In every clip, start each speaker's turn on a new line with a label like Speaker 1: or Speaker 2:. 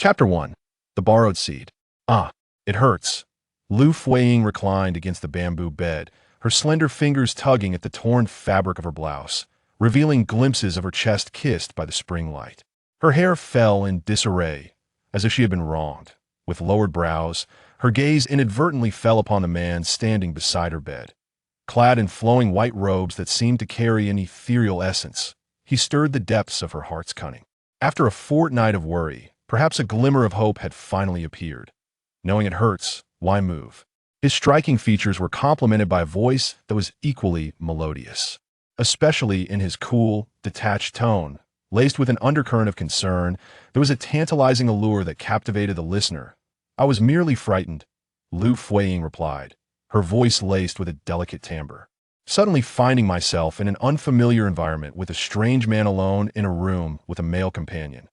Speaker 1: Chapter 1. The Borrowed Seed. Ah, it hurts. Liu Fuyi reclined against the bamboo bed, her slender fingers tugging at the torn fabric of her blouse, revealing glimpses of her chest kissed by the spring light. Her hair fell in disarray, as if she had been wronged. With lowered brows, her gaze inadvertently fell upon the man standing beside her bed. Clad in flowing white robes that seemed to carry an ethereal essence, he stirred the depths of her heart's cunning. After a fortnight of worry, perhaps a glimmer of hope had finally appeared. Knowing it hurts, why move? His striking features were complemented by a voice that was equally melodious, especially in his cool, detached tone. Laced with an undercurrent of concern, there was a tantalizing allure that captivated the listener. "I was merely frightened," Liu Fuyi replied, her voice laced with a delicate timbre. "Suddenly finding myself in an unfamiliar environment with a strange man alone in a room with a male companion.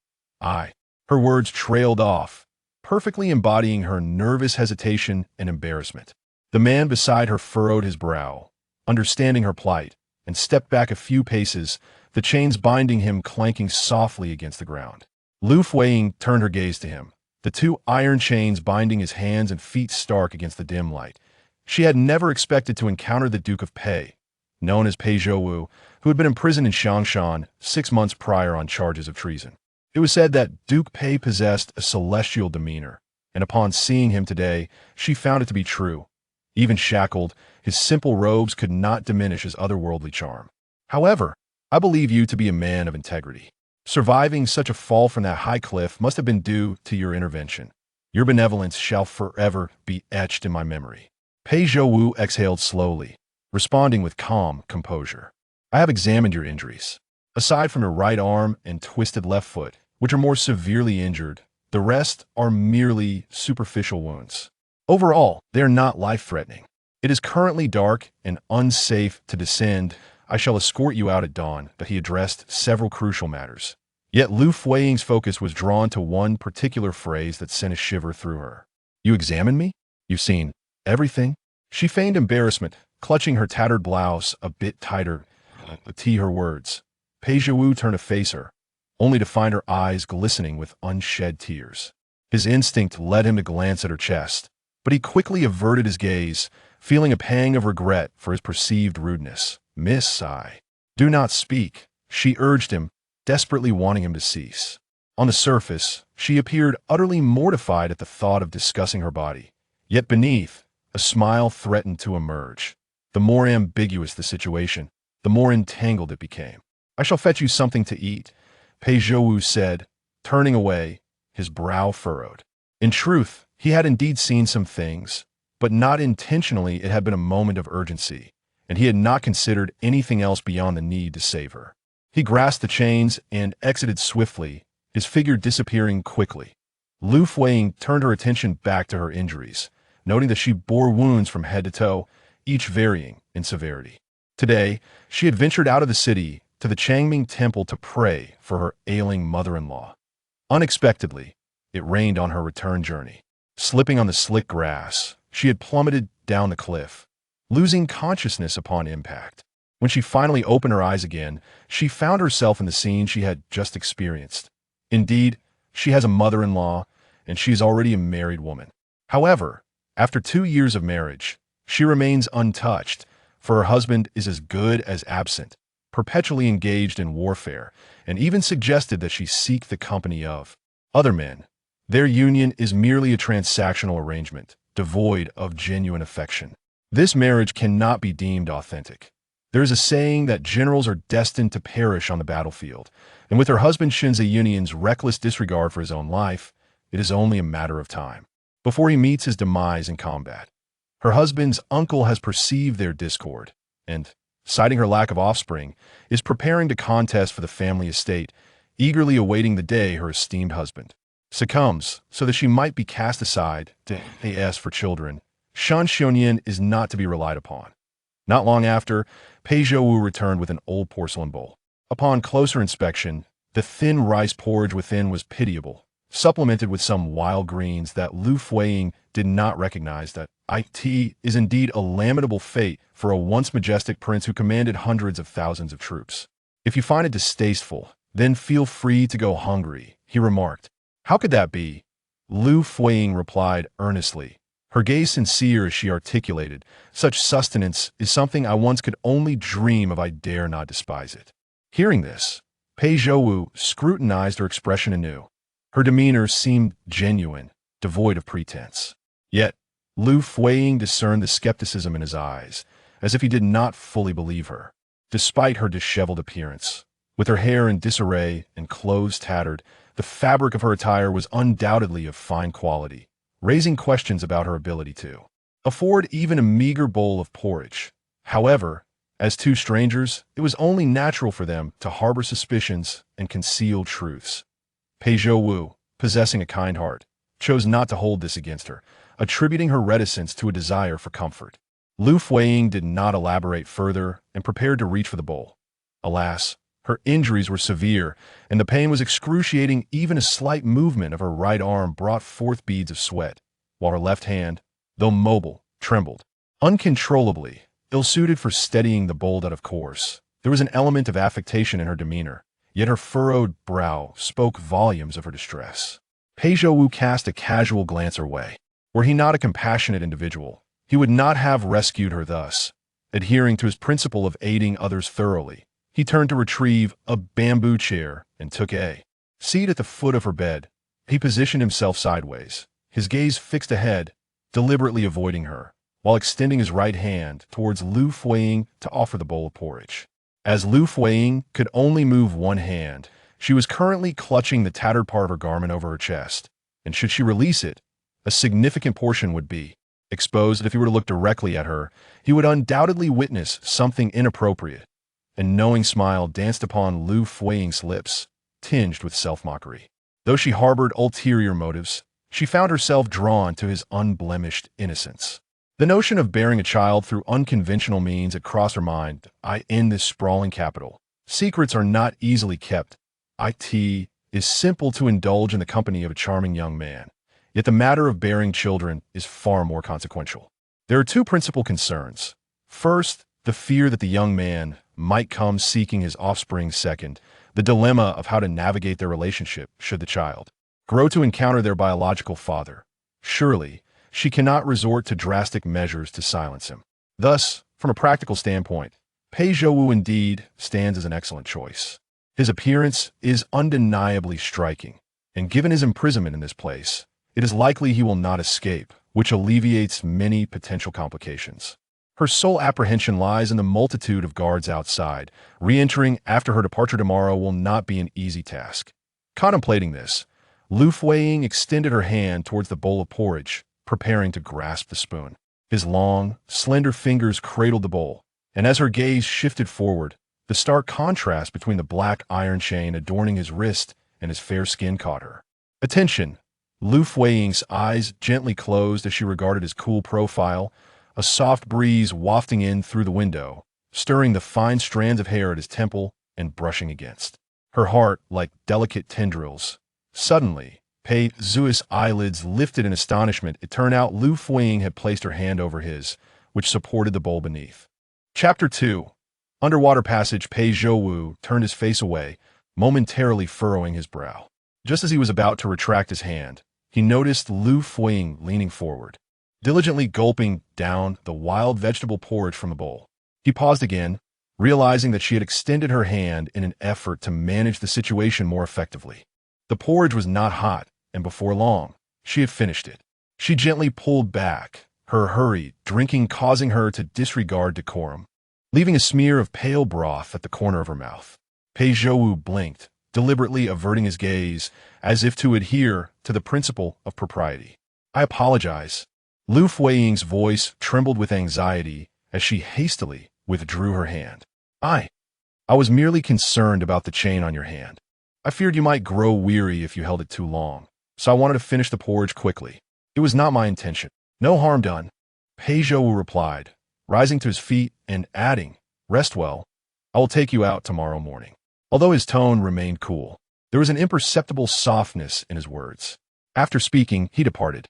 Speaker 1: Her words trailed off, perfectly embodying her nervous hesitation and embarrassment. The man beside her furrowed his brow, understanding her plight, and stepped back a few paces, the chains binding him clanking softly against the ground. Liu Fuyi turned her gaze to him, the two iron chains binding his hands and feet stark against the dim light. She had never expected to encounter the Duke of Pei, known as Pei Zhouwu, who had been imprisoned in Xiangshan 6 months prior on charges of treason. It was said that Duke Pei possessed a celestial demeanor, and upon seeing him today, she found it to be true. Even shackled, his simple robes could not diminish his otherworldly charm. "However, I believe you to be a man of integrity. Surviving such a fall from that high cliff must have been due to your intervention. Your benevolence shall forever be etched in my memory." Pei Zhouwu exhaled slowly, responding with calm composure. "I have examined your injuries. Aside from your right arm and twisted left foot, which are more severely injured, the rest are merely superficial wounds. Overall, they are not life-threatening. It is currently dark and unsafe to descend. I shall escort you out at dawn." But he addressed several crucial matters. Yet Liu Fuyi's focus was drawn to one particular phrase that sent a shiver through her. "You examined me? You've seen everything?" She feigned embarrassment, clutching her tattered blouse a bit tighter to her words. Pei Zhouwu turned to face her, only to find her eyes glistening with unshed tears. His instinct led him to glance at her chest, but he quickly averted his gaze, feeling a pang of regret for his perceived rudeness. "Miss, do not speak," she urged him, desperately wanting him to cease. On the surface, she appeared utterly mortified at the thought of discussing her body. Yet beneath, a smile threatened to emerge. The more ambiguous the situation, the more entangled it became. "I shall fetch you something to eat," Pei Zhouwu said, turning away, his brow furrowed. In truth, he had indeed seen some things, but not intentionally. It had been a moment of urgency, and he had not considered anything else beyond the need to save her. He grasped the chains and exited swiftly, his figure disappearing quickly. Liu Fuyi turned her attention back to her injuries, noting that she bore wounds from head to toe, each varying in severity. Today, she had ventured out of the city to the Changming Temple to pray for her ailing mother-in-law. Unexpectedly, it rained on her return journey. Slipping on the slick grass, she had plummeted down the cliff, losing consciousness upon impact. When she finally opened her eyes again, she found herself in the scene she had just experienced. Indeed, she has a mother-in-law, and she is already a married woman. However, after 2 years of marriage, she remains untouched, for her husband is as good as absent, perpetually engaged in warfare, and even suggested that she seek the company of other men. Their union is merely a transactional arrangement, devoid of genuine affection. This marriage cannot be deemed authentic. There is a saying that generals are destined to perish on the battlefield, and with her husband Shin Ziyun's reckless disregard for his own life, it is only a matter of time before he meets his demise in combat. Her husband's uncle has perceived their discord, and, citing her lack of offspring, is preparing to contest for the family estate, eagerly awaiting the day her esteemed husband succumbs so that she might be cast aside to AS for children. Shan Xiongyan is not to be relied upon. Not long after, Pei Zhouwu returned with an old porcelain bowl. Upon closer inspection, the thin rice porridge within was pitiable, supplemented with some wild greens that Liu Fuyi did not recognize. That it is indeed a lamentable fate for a once majestic prince who commanded hundreds of thousands of troops. "If you find it distasteful, then feel free to go hungry," he remarked, How could that be? Liu Fuyi replied earnestly, her gaze sincere as she articulated, such sustenance is something I once could only dream of. I dare not despise it. Hearing this, Pei Zhouwu scrutinized her expression anew. Her demeanor seemed genuine, devoid of pretense. Yet, Liu Fuyi discerned the skepticism in his eyes, as if he did not fully believe her. Despite her disheveled appearance, with her hair in disarray and clothes tattered, the fabric of her attire was undoubtedly of fine quality, raising questions about her ability to afford even a meager bowl of porridge. However, as two strangers, it was only natural for them to harbor suspicions and conceal truths. Pei Zhouwu, possessing a kind heart, chose not to hold this against her, attributing her reticence to a desire for comfort. Liu Fuyi did not elaborate further and prepared to reach for the bowl. Alas, her injuries were severe, and the pain was excruciating. Even a slight movement of her right arm brought forth beads of sweat, while her left hand, though mobile, trembled. Uncontrollably, ill-suited for steadying the bowl out of course, there was an element of affectation in her demeanor, yet her furrowed brow spoke volumes of her distress. Pei Zhouwu cast a casual glance her way. Were he not a compassionate individual, he would not have rescued her thus. Adhering to his principle of aiding others thoroughly, he turned to retrieve a bamboo chair and took a seat at the foot of her bed. He positioned himself sideways, his gaze fixed ahead, deliberately avoiding her, while extending his right hand towards Liu Fuyi to offer the bowl of porridge. As Liu Fuyi could only move one hand, she was currently clutching the tattered part of her garment over her chest, and should she release it, a significant portion would be exposed. If he were to look directly at her, he would undoubtedly witness something inappropriate. A knowing smile danced upon Liu Fuyi's lips, tinged with self-mockery. Though she harbored ulterior motives, she found herself drawn to his unblemished innocence. The notion of bearing a child through unconventional means had crossed her mind. In this sprawling capital, secrets are not easily kept. It is simple to indulge in the company of a charming young man. Yet the matter of bearing children is far more consequential. There are two principal concerns. First, the fear that the young man might come seeking his offspring. Second, the dilemma of how to navigate their relationship should the child grow to encounter their biological father. Surely, she cannot resort to drastic measures to silence him. Thus, from a practical standpoint, Pei Zhouwu indeed stands as an excellent choice. His appearance is undeniably striking, and given his imprisonment in this place, it is likely he will not escape, which alleviates many potential complications. Her sole apprehension lies in the multitude of guards outside. Re-entering after her departure tomorrow will not be an easy task. Contemplating this, Liu Fuyi extended her hand towards the bowl of porridge, preparing to grasp the spoon. His long, slender fingers cradled the bowl, and as her gaze shifted forward, the stark contrast between the black iron chain adorning his wrist and his fair skin caught her attention. Liu Fuyi's eyes gently closed as she regarded his cool profile, a soft breeze wafting in through the window, stirring the fine strands of hair at his temple and brushing against her heart like delicate tendrils. Suddenly, Pei Zhouwu's eyelids lifted in astonishment. It turned out Liu Fuyi had placed her hand over his, which supported the bowl beneath. Chapter 2. Underwater passage. Pei Zhouwu turned his face away, momentarily furrowing his brow. Just as he was about to retract his hand, he noticed Liu Fuyi leaning forward, diligently gulping down the wild vegetable porridge from the bowl. He paused again, realizing that she had extended her hand in an effort to manage the situation more effectively. The porridge was not hot, and before long, she had finished it. She gently pulled back, her hurried drinking causing her to disregard decorum, leaving a smear of pale broth at the corner of her mouth. Pei Zhouwu blinked, deliberately averting his gaze, as if to adhere to the principle of propriety. I apologize. Liu Fuyi's voice trembled with anxiety as she hastily withdrew her hand. I was merely concerned about the chain on your hand. I feared you might grow weary if you held it too long, so I wanted to finish the porridge quickly. It was not my intention. No harm done. Pei Zhouwu replied, rising to his feet and adding, rest well. I will take you out tomorrow morning. Although his tone remained cool, there was an imperceptible softness in his words. After speaking, he departed.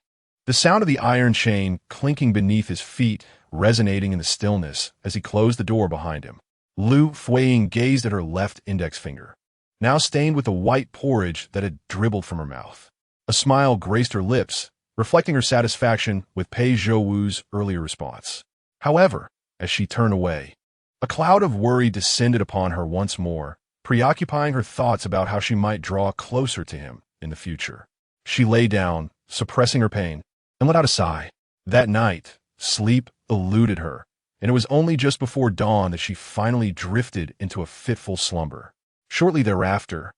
Speaker 1: The sound of the iron chain clinking beneath his feet resonating in the stillness as he closed the door behind him. Liu Fuyi gazed at her left index finger, now stained with the white porridge that had dribbled from her mouth. A smile graced her lips, reflecting her satisfaction with Pei Zhouwu's earlier response. However, as she turned away, a cloud of worry descended upon her once more, preoccupying her thoughts about how she might draw closer to him in the future. She lay down, suppressing her pain, and let out a sigh. That night, sleep eluded her, and it was only just before dawn that she finally drifted into a fitful slumber. Shortly thereafter,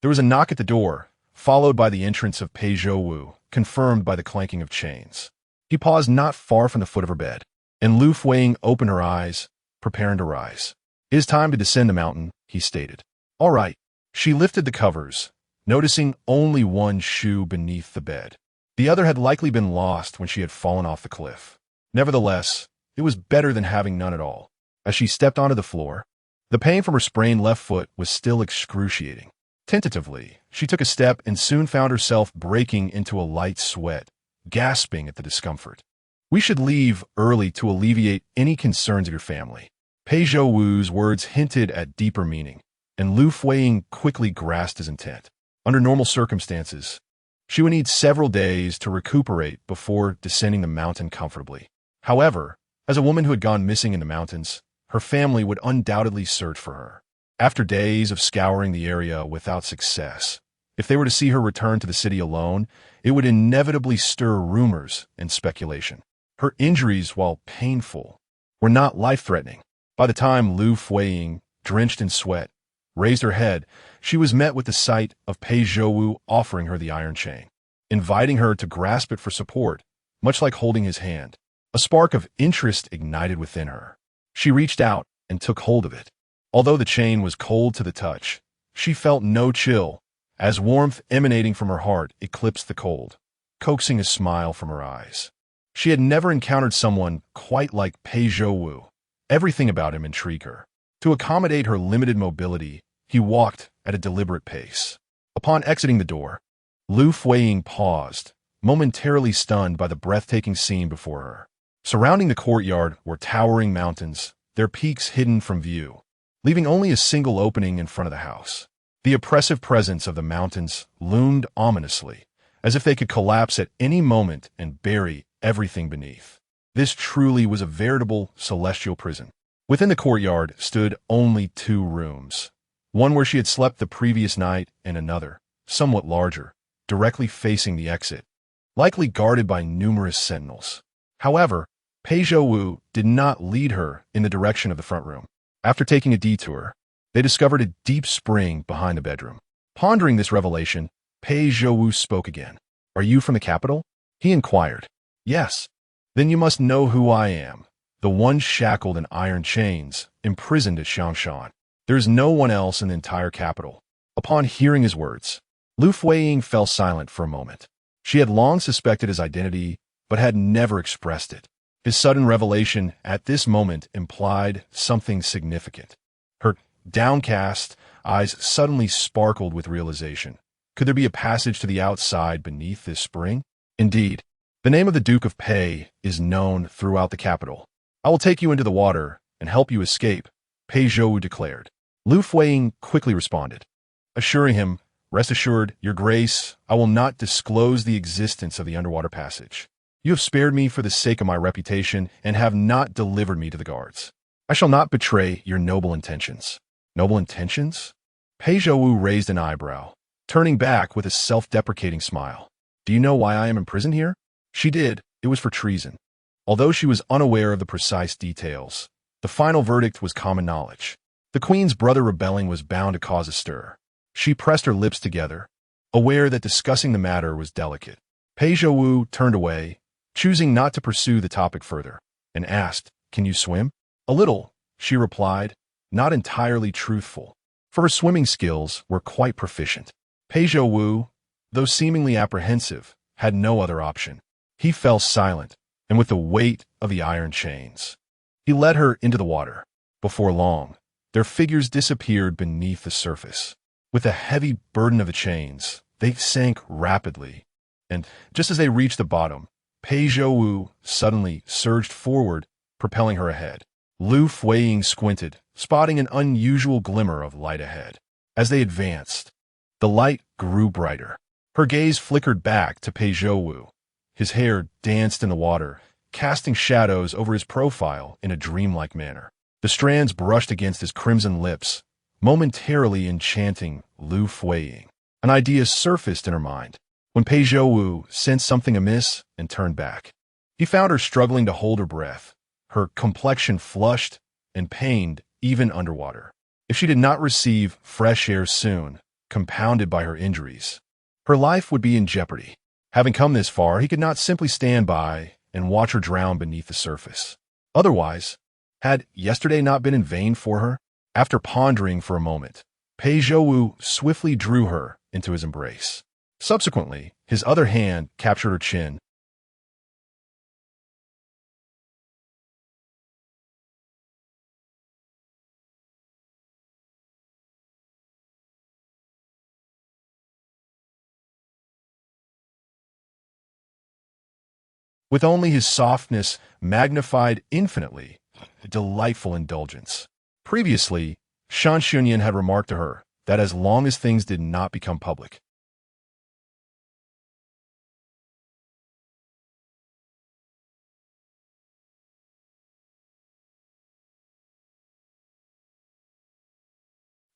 Speaker 1: there was a knock at the door, followed by the entrance of Pei Zhouwu, confirmed by the clanking of chains. He paused not far from the foot of her bed, and Liu Fuyi opened her eyes, preparing to rise. "It is time to descend the mountain," he stated. "All right." She lifted the covers, noticing only one shoe beneath the bed. The other had likely been lost when she had fallen off the cliff. Nevertheless, it was better than having none at all. As she stepped onto the floor, the pain from her sprained left foot was still excruciating. Tentatively, she took a step and soon found herself breaking into a light sweat, gasping at the discomfort. "We should leave early to alleviate any concerns of your family." Pei Zhouwu's words hinted at deeper meaning, and Liu Fuyi quickly grasped his intent. Under normal circumstances, she would need several days to recuperate before descending the mountain comfortably. However, as a woman who had gone missing in the mountains, her family would undoubtedly search for her. After days of scouring the area without success, if they were to see her return to the city alone, it would inevitably stir rumors and speculation. Her injuries, while painful, were not life-threatening. By the time Liu Fuyi, drenched in sweat, raised her head, she was met with the sight of Pei Zhouwu offering her the iron chain, inviting her to grasp it for support, much like holding his hand. A spark of interest ignited within her. She reached out and took hold of it. Although the chain was cold to the touch, she felt no chill, as warmth emanating from her heart eclipsed the cold, coaxing a smile from her eyes. She had never encountered someone quite like Pei Zhouwu. Everything about him intrigued her. To accommodate her limited mobility, he walked at a deliberate pace. Upon exiting the door, Liu Fuyi paused, momentarily stunned by the breathtaking scene before her. Surrounding the courtyard were towering mountains, their peaks hidden from view, leaving only a single opening in front of the house. The oppressive presence of the mountains loomed ominously, as if they could collapse at any moment and bury everything beneath. This truly was a veritable celestial prison. Within the courtyard stood only 2 rooms, one where she had slept the previous night and another, somewhat larger, directly facing the exit, likely guarded by numerous sentinels. However, Pei Zhouwu did not lead her in the direction of the front room. After taking a detour, they discovered a deep spring behind the bedroom. Pondering this revelation, Pei Zhouwu spoke again. "Are you from the capital?" he inquired. "Yes." "Then you must know who I am, the one shackled in iron chains, imprisoned at Shanshan. There is no one else in the entire capital." Upon hearing his words, Liu Fuyi fell silent for a moment. She had long suspected his identity, but had never expressed it. His sudden revelation at this moment implied something significant. Her downcast eyes suddenly sparkled with realization. Could there be a passage to the outside beneath this spring? Indeed, the name of the Duke of Pei is known throughout the capital. "I will take you into the water and help you escape," Pei Zhouwu declared. Liu Fuyi quickly responded, assuring him, "Rest assured, Your Grace, I will not disclose the existence of the underwater passage. You have spared me for the sake of my reputation and have not delivered me to the guards. I shall not betray your noble intentions." "Noble intentions?" Pei Zhouwu raised an eyebrow, turning back with a self-deprecating smile. "Do you know why I am imprisoned here?" She did. It was for treason. Although she was unaware of the precise details, the final verdict was common knowledge. The queen's brother rebelling was bound to cause a stir. She pressed her lips together, aware that discussing the matter was delicate. Pei Zhouwu turned away, choosing not to pursue the topic further, and asked, "Can you swim?" "A little," she replied, not entirely truthful, for her swimming skills were quite proficient. Pei Zhouwu, though seemingly apprehensive, had no other option. He fell silent, and with the weight of the iron chains, he led her into the water. Before long, their figures disappeared beneath the surface. With the heavy burden of the chains, they sank rapidly, and just as they reached the bottom, Pei Zhouwu suddenly surged forward, propelling her ahead. Liu Fuyi squinted, spotting an unusual glimmer of light ahead. As they advanced, the light grew brighter, Her gaze flickered back to Pei Zhouwu. His hair danced in the water, casting shadows over his profile in a dreamlike manner. The strands brushed against his crimson lips, momentarily enchanting Liu Fuyi. An idea surfaced in her mind. When Pei Zhouwu sensed something amiss and turned back, he found her struggling to hold her breath, her complexion flushed and pained even underwater. If she did not receive fresh air soon, compounded by her injuries, her life would be in jeopardy. Having come this far, he could not simply stand by and watch her drown beneath the surface. Otherwise, had yesterday not been in vain for her? After pondering for a moment, Pei Zhouwu swiftly drew her into his embrace. Subsequently, his other hand captured her chin. With only his softness magnified infinitely, a delightful indulgence. Previously, Shan Xunyan had remarked to her that as long as things did not become public,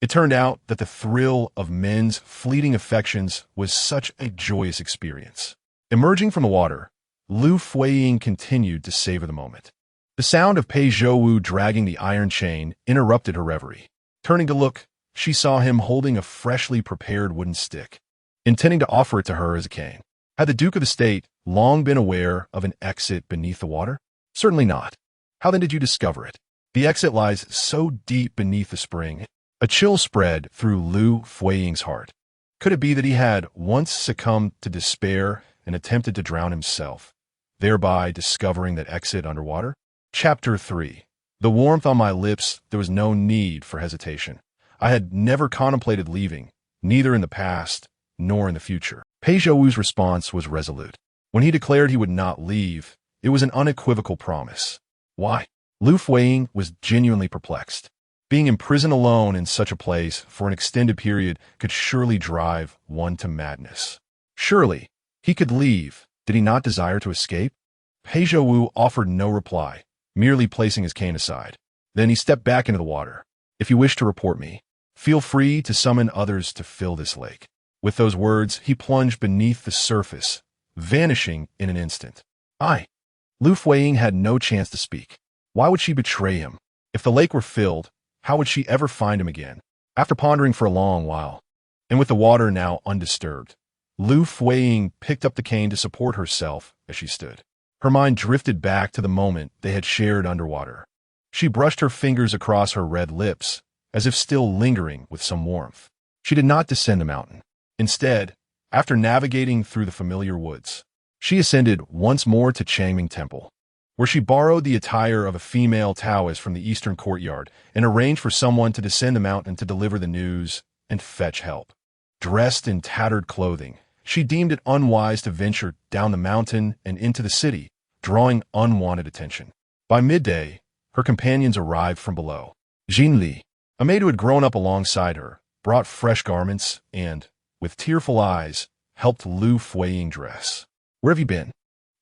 Speaker 1: it turned out that the thrill of men's fleeting affections was such a joyous experience. Emerging from the water, Liu Fuyi continued to savor the moment. The sound of Pei Zhouwu dragging the iron chain interrupted her reverie. Turning to look, she saw him holding a freshly prepared wooden stick, intending to offer it to her as a cane. Had the Duke of the State long been aware of an exit beneath the water? Certainly not. How then did you discover it? The exit lies so deep beneath the spring. A chill spread through Liu Fuyi's heart. Could it be that he had once succumbed to despair and attempted to drown himself, thereby discovering that exit underwater? Chapter 3. The warmth on my lips, there was no need for hesitation. I had never contemplated leaving, neither in the past nor in the future. Pei Zhouwu's response was resolute. When he declared he would not leave, it was an unequivocal promise. Why? Liu Fuyi was genuinely perplexed. Being imprisoned alone in such a place for an extended period could surely drive one to madness. Surely, he could leave. Did he not desire to escape? Pei Zhouwu offered no reply, merely placing his cane aside. Then he stepped back into the water. If you wish to report me, feel free to summon others to fill this lake. With those words, he plunged beneath the surface, vanishing in an instant. Liu Fuyi had no chance to speak. Why would she betray him? If the lake were filled, how would she ever find him again? After pondering for a long while, and with the water now undisturbed, Liu Fuyi picked up the cane to support herself as she stood. Her mind drifted back to the moment they had shared underwater. She brushed her fingers across her red lips, as if still lingering with some warmth. She did not descend the mountain. Instead, after navigating through the familiar woods, she ascended once more to Changming Temple, where she borrowed the attire of a female Taoist from the eastern courtyard and arranged for someone to descend the mountain to deliver the news and fetch help. Dressed in tattered clothing, she deemed it unwise to venture down the mountain and into the city, drawing unwanted attention. By midday, her companions arrived from below. Jin Li, a maid who had grown up alongside her, brought fresh garments and, with tearful eyes, helped Liu Fuyi dress. Where have you been?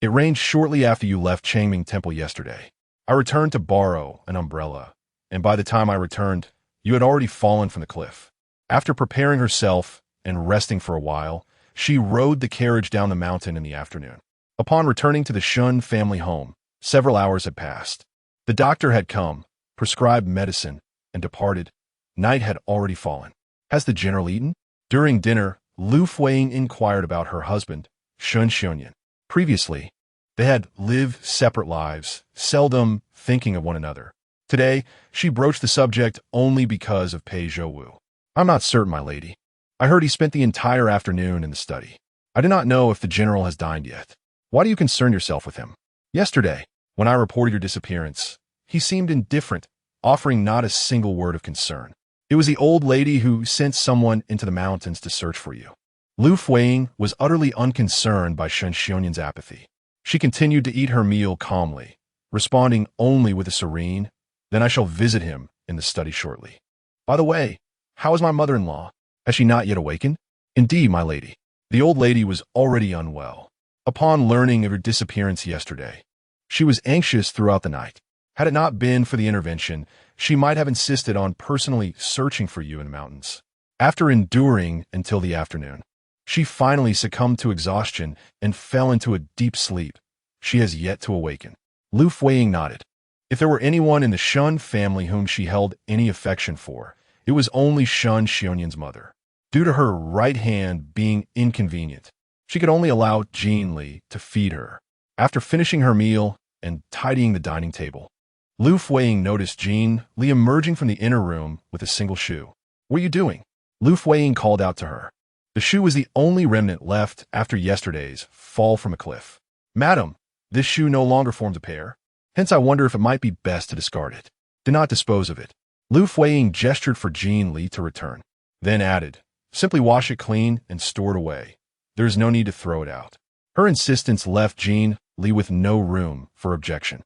Speaker 1: It rained shortly after you left Changming Temple yesterday. I returned to borrow an umbrella, and by the time I returned, you had already fallen from the cliff. After preparing herself and resting for a while, she rode the carriage down the mountain in the afternoon. Upon returning to the Shun family home, several hours had passed. The doctor had come, prescribed medicine, and departed. Night had already fallen. Has the general eaten? During dinner, Liu Fuyi inquired about her husband, Shan Xunyan. Previously, they had lived separate lives, seldom thinking of one another. Today, she broached the subject only because of Pei Zhouwu. I'm not certain, my lady. I heard he spent the entire afternoon in the study. I do not know if the general has dined yet. Why do you concern yourself with him? Yesterday, when I reported your disappearance, he seemed indifferent, offering not a single word of concern. It was the old lady who sent someone into the mountains to search for you. Liu Fuyi was utterly unconcerned by Shan Xunyan's apathy. She continued to eat her meal calmly, responding only with a serene, "Then I shall visit him in the study shortly. By the way, how is my mother-in-law? Has she not yet awakened?" "Indeed, my lady. The old lady was already unwell. Upon learning of your disappearance yesterday, she was anxious throughout the night. Had it not been for the intervention, she might have insisted on personally searching for you in the mountains. After enduring until the afternoon, she finally succumbed to exhaustion and fell into a deep sleep. She has yet to awaken. Liu Fuyi nodded. If there were anyone in the Shun family whom she held any affection for, it was only Shun Xiongnian's mother. Due to her right hand being inconvenient, she could only allow Jean Li to feed her. After finishing her meal and tidying the dining table, Liu Fuyi noticed Jean Li emerging from the inner room with a single shoe. "What are you doing?" Liu Fuyi called out to her. The shoe was the only remnant left after yesterday's fall from a cliff. "Madam, this shoe no longer forms a pair. Hence I wonder if it might be best to discard it. Do not dispose of it." Liu Fuyi gestured for Jean Li to return, then added, "Simply wash it clean and store it away. There is no need to throw it out." Her insistence left Jean Li with no room for objection.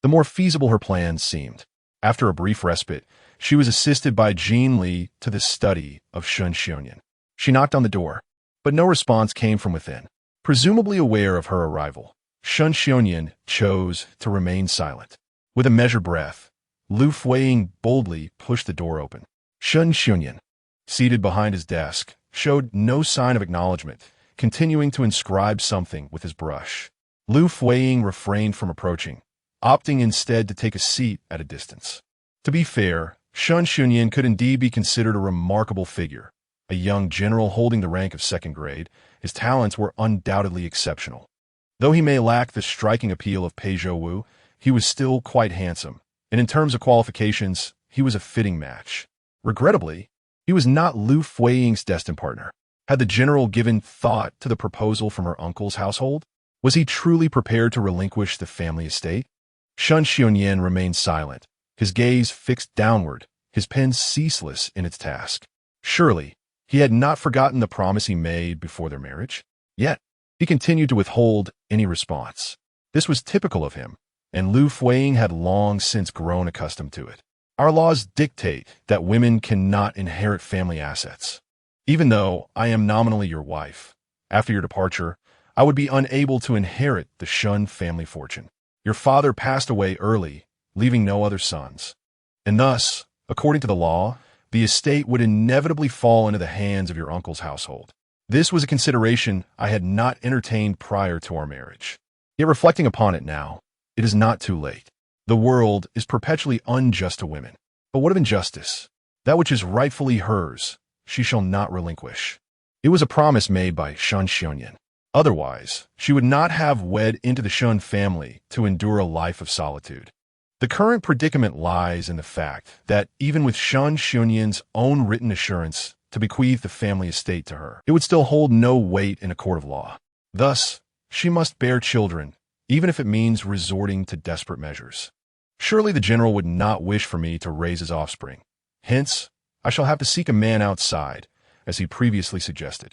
Speaker 1: The more feasible her plans seemed. After a brief respite, she was assisted by Jean Li to the study of Shun Xiongnian. She knocked on the door, but no response came from within. Presumably aware of her arrival, Shun Xiongnian chose to remain silent. With a measured breath, Liu Fuyi boldly pushed the door open. Shun Xiongnian, seated behind his desk, showed no sign of acknowledgement, continuing to inscribe something with his brush. Liu Fuyi refrained from approaching, opting instead to take a seat at a distance. To be fair, Shun Xiongnian could indeed be considered a remarkable figure. A young general holding the rank of second grade, his talents were undoubtedly exceptional. Though he may lack the striking appeal of Pei Zhouwu, he was still quite handsome, and in terms of qualifications, he was a fitting match. Regrettably, he was not Liu Fuyi's destined partner. Had the general given thought to the proposal from her uncle's household? Was he truly prepared to relinquish the family estate? Shun Xiongnian remained silent, his gaze fixed downward, his pen ceaseless in its task. Surely, he had not forgotten the promise he made before their marriage. Yet, he continued to withhold any response. This was typical of him, and Liu Fuyi had long since grown accustomed to it. Our laws dictate that women cannot inherit family assets. Even though I am nominally your wife, after your departure, I would be unable to inherit the Shun family fortune. Your father passed away early, leaving no other sons. And thus, according to the law, the estate would inevitably fall into the hands of your uncle's household. This was a consideration I had not entertained prior to our marriage. Yet reflecting upon it now, it is not too late. The world is perpetually unjust to women. But what of injustice? That which is rightfully hers, she shall not relinquish. It was a promise made by Shun Xiongnian. Otherwise, she would not have wed into the Shun family to endure a life of solitude. The current predicament lies in the fact that even with Shun Xiongnian's own written assurance to bequeath the family estate to her, it would still hold no weight in a court of law. Thus, she must bear children, even if it means resorting to desperate measures. Surely the general would not wish for me to raise his offspring. Hence, I shall have to seek a man outside, as he previously suggested.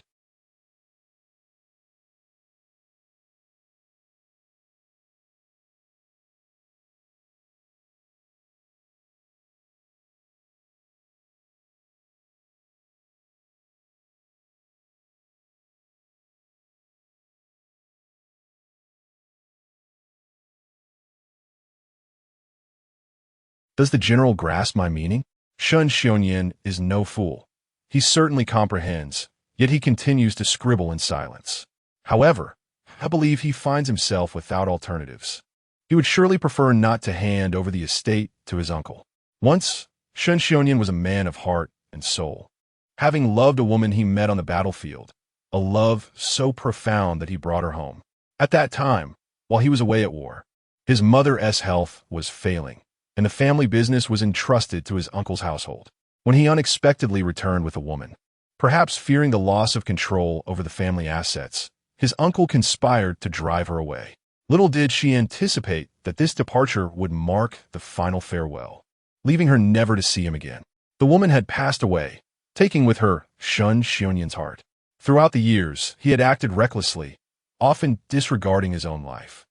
Speaker 1: Does the general grasp my meaning? Shun Xiongnian is no fool. He certainly comprehends, yet he continues to scribble in silence. However, I believe he finds himself without alternatives. He would surely prefer not to hand over the estate to his uncle. Once, Shun Xiongnian was a man of heart and soul. Having loved a woman he met on the battlefield, a love so profound that he brought her home. At that time, while he was away at war, his mother's health was failing, and the family business was entrusted to his uncle's household. When he unexpectedly returned with a woman, perhaps fearing the loss of control over the family assets, his uncle conspired to drive her away. Little did she anticipate that this departure would mark the final farewell, leaving her never to see him again. The woman had passed away, taking with her Shun Xiongnian's heart. Throughout the years, he had acted recklessly, often disregarding his own life.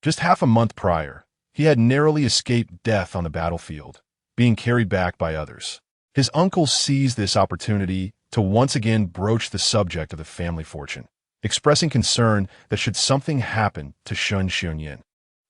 Speaker 1: Just half a month prior, he had narrowly escaped death on the battlefield, being carried back by others. His uncle seized this opportunity to once again broach the subject of the family fortune, expressing concern that should something happen to Shen Xiongyan,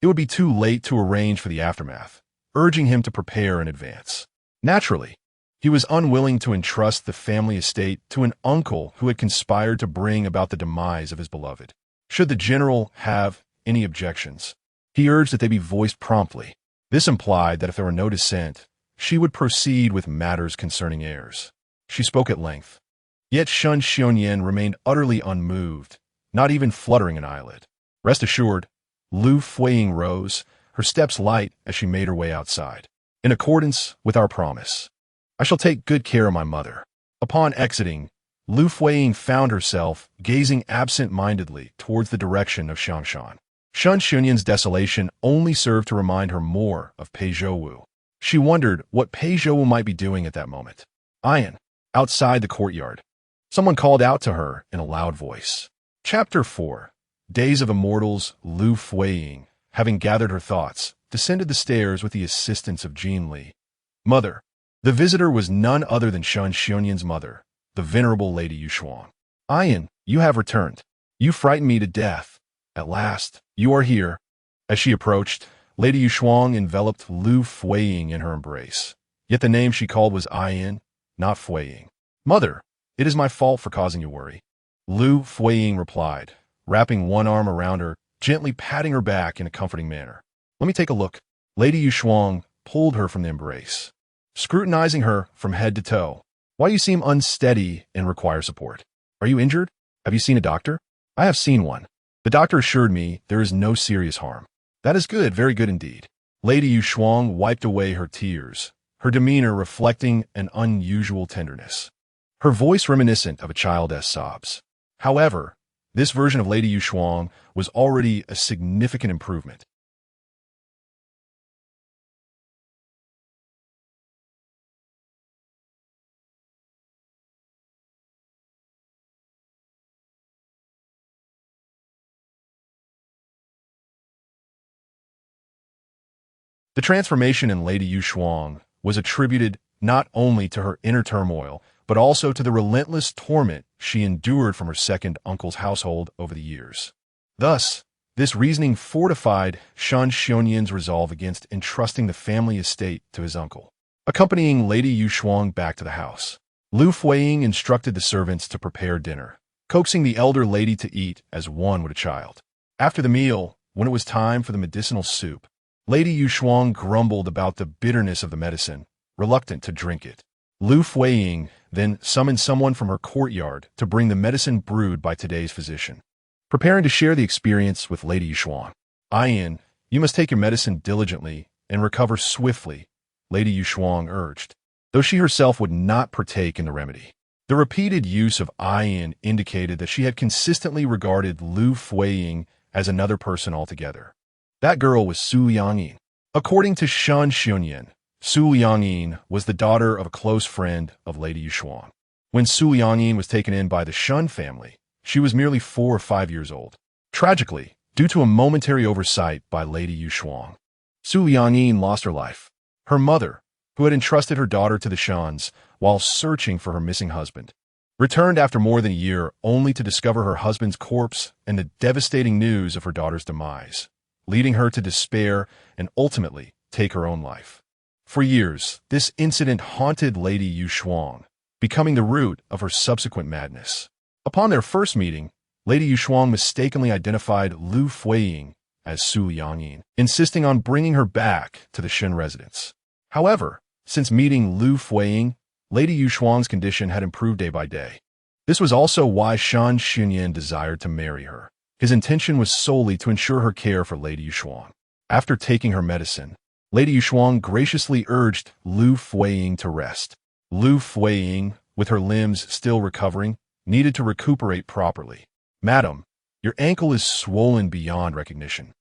Speaker 1: it would be too late to arrange for the aftermath, urging him to prepare in advance. Naturally, he was unwilling to entrust the family estate to an uncle who had conspired to bring about the demise of his beloved. Should the general have any objections, he urged that they be voiced promptly. This implied that if there were no dissent, she would proceed with matters concerning heirs. She spoke at length. Yet Shen Xiongyan remained utterly unmoved, not even fluttering an eyelid. Rest assured, Liu Fuyi rose, her steps light as she made her way outside. In accordance with our promise, I shall take good care of my mother. Upon exiting, Liu Fuyi found herself gazing absent-mindedly towards the direction of Shangshan. Shen Xiongyan's desolation only served to remind her more of Pei Zhouwu. She wondered what Pei Zhouwu might be doing at that moment. Ian, outside the courtyard. Someone called out to her in a loud voice. Chapter 4. Days of Immortals. Liu Fuyi, having gathered her thoughts, descended the stairs with the assistance of Jean Li. Mother. The visitor was none other than Shen Xiongyan's mother, the venerable Lady Yushuang. Ian, you have returned. You frightened me to death. At last, you are here. As she approached, Lady Yushuang enveloped Liu Fuyi in her embrace. Yet the name she called was Ian, not Fuyi. Mother, it is my fault for causing you worry. Liu Fuyi replied, wrapping one arm around her, gently patting her back in a comforting manner. Let me take a look. Lady Yushuang pulled her from the embrace, scrutinizing her from head to toe. Why you seem unsteady and require support? Are you injured? Have you seen a doctor? I have seen one. The doctor assured me there is no serious harm. That is good, very good indeed. Lady Yushuang wiped away her tears, her demeanor reflecting an unusual tenderness, her voice reminiscent of a child's sobs. However, this version of Lady Yushuang was already a significant improvement. The transformation in Lady Yushuang was attributed not only to her inner turmoil, but also to the relentless torment she endured from her second uncle's household over the years. Thus, this reasoning fortified Shen Xiongyan's resolve against entrusting the family estate to his uncle. Accompanying Lady Yushuang back to the house, Liu Fuyi instructed the servants to prepare dinner, coaxing the elder lady to eat as one would a child. After the meal, when it was time for the medicinal soup, Lady Yushuang grumbled about the bitterness of the medicine, reluctant to drink it. Liu Fuyi then summoned someone from her courtyard to bring the medicine brewed by today's physician. Preparing to share the experience with Lady Yushuang. Ian, you must take your medicine diligently and recover swiftly, Lady Yushuang urged, though she herself would not partake in the remedy. The repeated use of Ian indicated that she had consistently regarded Liu Fuyi as another person altogether. That girl was Su Yangyin. According to Shen Xiongyan, Su Yangyin was the daughter of a close friend of Lady Yushuang. When Su Yangyin was taken in by the Shen family, she was merely 4 or 5 years old. Tragically, due to a momentary oversight by Lady Yushuang, Su Yangyin lost her life. Her mother, who had entrusted her daughter to the Shens while searching for her missing husband, returned after more than a year only to discover her husband's corpse and the devastating news of her daughter's demise, leading her to despair and ultimately take her own life. For years, this incident haunted Lady Yushuang, becoming the root of her subsequent madness. Upon their first meeting, Lady Yushuang mistakenly identified Liu Fuyi as Su Yangyin, insisting on bringing her back to the Shen residence. However, since meeting Liu Fuyi, Lady Yushuang's condition had improved day by day. This was also why Shen Xiongyan desired to marry her. His intention was solely to ensure her care for Lady Yushuang. After taking her medicine, Lady Yushuang graciously urged Liu Fuyi to rest. Liu Fuyi, with her limbs still recovering, needed to recuperate properly. Madam, your ankle is swollen beyond recognition.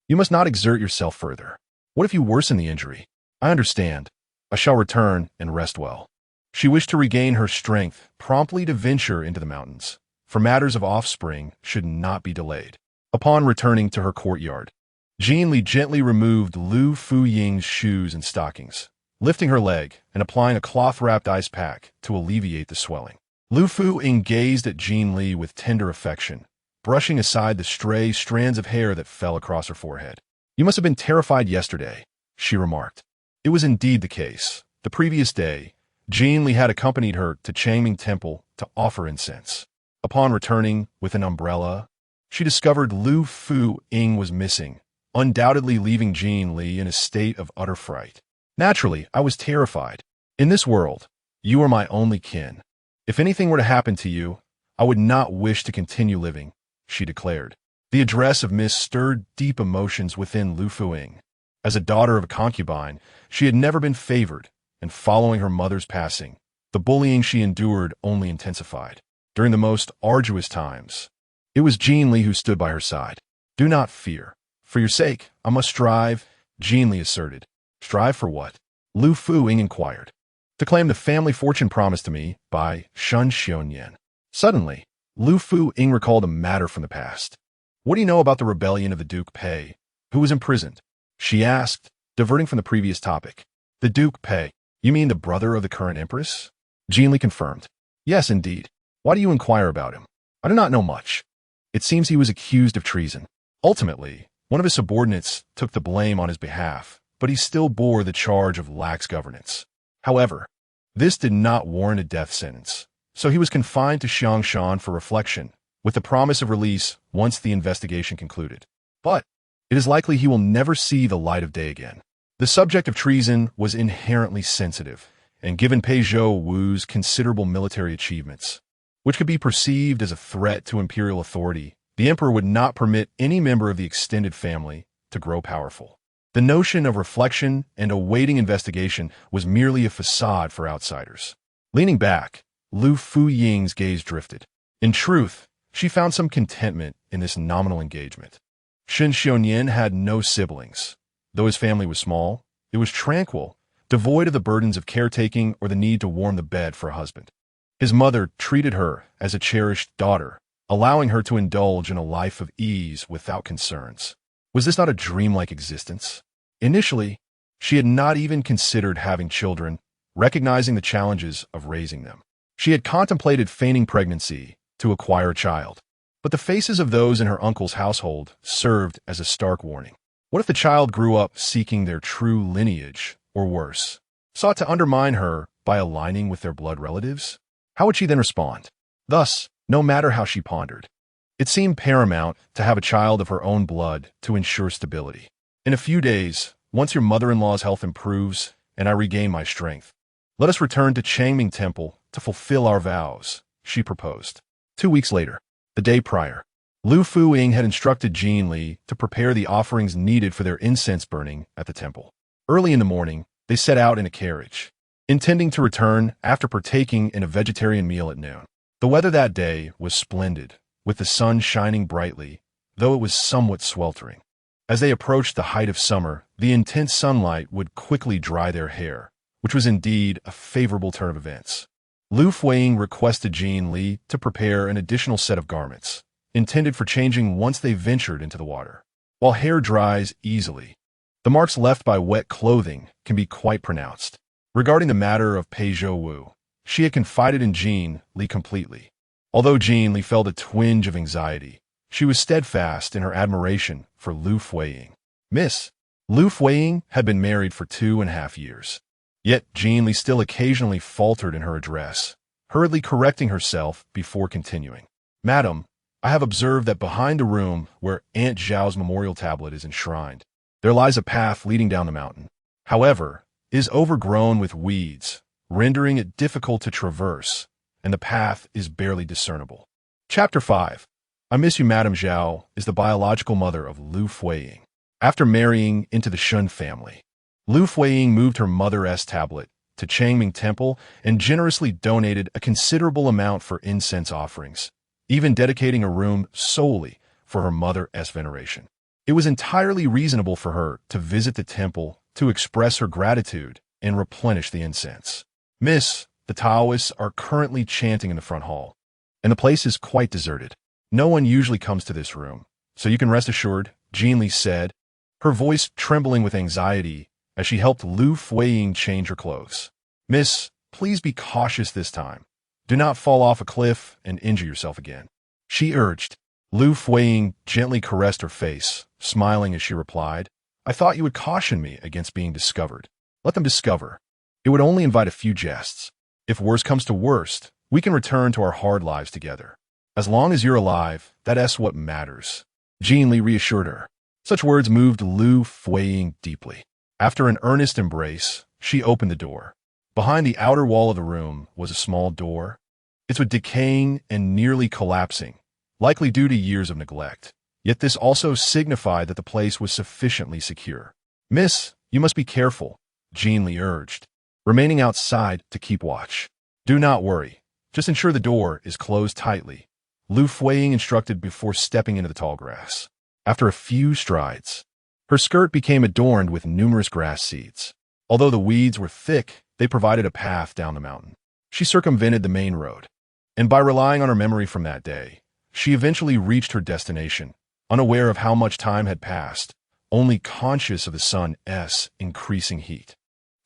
Speaker 1: You must not exert yourself further. What if you worsen the injury? I understand. I shall return and rest well. She wished to regain her strength, promptly to venture into the mountains, for matters of offspring should not be delayed. Upon returning to her courtyard, Jean Li gently removed Liu Fuying's shoes and stockings, lifting her leg and applying a cloth-wrapped ice pack to alleviate the swelling. Liu Fuying gazed at Jean Li with tender affection, brushing aside the stray strands of hair that fell across her forehead. "You must have been terrified yesterday," she remarked. It was indeed the case. The previous day, Jean Li had accompanied her to Changming Temple to offer incense. Upon returning with an umbrella, she discovered Liu Fuying was missing, undoubtedly leaving Jean Li in a state of utter fright. "Naturally, I was terrified. In this world, you are my only kin. If anything were to happen to you, I would not wish to continue living," she declared. The address of Miss stirred deep emotions within Liu Fuying. As a daughter of a concubine, she had never been favored, and following her mother's passing, the bullying she endured only intensified. During the most arduous times, it was Jean Li who stood by her side. "Do not fear. For your sake, I must strive," Jean Li asserted. "Strive for what?" Liu Fuying inquired. "To claim the family fortune promised to me by Shun Xiaoyan." Suddenly, Liu Fuying recalled a matter from the past. "What do you know about the rebellion of the Duke Pei, who was imprisoned?" she asked, diverting from the previous topic. "The Duke Pei? You mean the brother of the current empress?" Jean Li confirmed. "Yes, indeed. Why do you inquire about him?" "I do not know much. It seems he was accused of treason. Ultimately, one of his subordinates took the blame on his behalf, but he still bore the charge of lax governance. However, this did not warrant a death sentence, so he was confined to Xiangshan for reflection, with the promise of release once the investigation concluded. But it is likely he will never see the light of day again." The subject of treason was inherently sensitive, and given Pei Zhouwu's considerable military achievements, which could be perceived as a threat to imperial authority, the emperor would not permit any member of the extended family to grow powerful. The notion of reflection and awaiting investigation was merely a facade for outsiders. Leaning back, Liu Fuying's gaze drifted. In truth, she found some contentment in this nominal engagement. Shun Xiaoyan had no siblings. Though his family was small, it was tranquil, devoid of the burdens of caretaking or the need to warm the bed for a husband. His mother treated her as a cherished daughter, allowing her to indulge in a life of ease without concerns. Was this not a dreamlike existence? Initially, she had not even considered having children, recognizing the challenges of raising them. She had contemplated feigning pregnancy to acquire a child, but the faces of those in her uncle's household served as a stark warning. What if the child grew up seeking their true lineage, or worse, sought to undermine her by aligning with their blood relatives? How would she then respond? Thus, no matter how she pondered, it seemed paramount to have a child of her own blood to ensure stability. "In a few days, once your mother-in-law's health improves and I regain my strength, let us return to Changming Temple to fulfill our vows," she proposed. 2 weeks later, the day prior, Liu Fuying had instructed Jean Li to prepare the offerings needed for their incense burning at the temple. Early in the morning, they set out in a carriage, intending to return after partaking in a vegetarian meal at noon. The weather that day was splendid, with the sun shining brightly, though it was somewhat sweltering. As they approached the height of summer, the intense sunlight would quickly dry their hair, which was indeed a favorable turn of events. Liu Fuying requested Jean Li to prepare an additional set of garments, intended for changing once they ventured into the water. While hair dries easily, the marks left by wet clothing can be quite pronounced. Regarding the matter of Pei Zhouwu, she had confided in Jean Li completely. Although Jean Li felt a twinge of anxiety, she was steadfast in her admiration for Liu Fuying. Miss Liu Fuying had been married for 2.5 years. Yet Jean Li still occasionally faltered in her address, hurriedly correcting herself before continuing. "Madam, I have observed that behind the room where Aunt Zhao's memorial tablet is enshrined, there lies a path leading down the mountain. However, it is overgrown with weeds, rendering it difficult to traverse, and the path is barely discernible." Chapter 5. I Miss You Madame Zhao is the biological mother of Liu Fuying. After marrying into the Shun family, Liu Fuying moved her mother-s tablet to Changming Temple and generously donated a considerable amount for incense offerings, even dedicating a room solely for her mother-s veneration. It was entirely reasonable for her to visit the temple to express her gratitude and replenish the incense. "Miss, the Taoists are currently chanting in the front hall, and the place is quite deserted. No one usually comes to this room, so you can rest assured," Jean Li said, her voice trembling with anxiety as she helped Liu Fuyi change her clothes. "Miss, please be cautious this time. Do not fall off a cliff and injure yourself again," she urged. Liu Fuyi gently caressed her face, smiling as she replied, "I thought you would caution me against being discovered. Let them discover. It would only invite a few jests. If worst comes to worst, we can return to our hard lives together. As long as you're alive, that's what matters," Jean Li reassured her. Such words moved Liu Fuyi deeply. After an earnest embrace, she opened the door. Behind the outer wall of the room was a small door. It was decaying and nearly collapsing, likely due to years of neglect. Yet this also signified that the place was sufficiently secure. "Miss, you must be careful," Jean Li urged, remaining outside to keep watch. "Do not worry. Just ensure the door is closed tightly," Liu Fuyi instructed before stepping into the tall grass. After a few strides, her skirt became adorned with numerous grass seeds. Although the weeds were thick, they provided a path down the mountain. She circumvented the main road, and by relying on her memory from that day, she eventually reached her destination, unaware of how much time had passed, only conscious of the sun's increasing heat.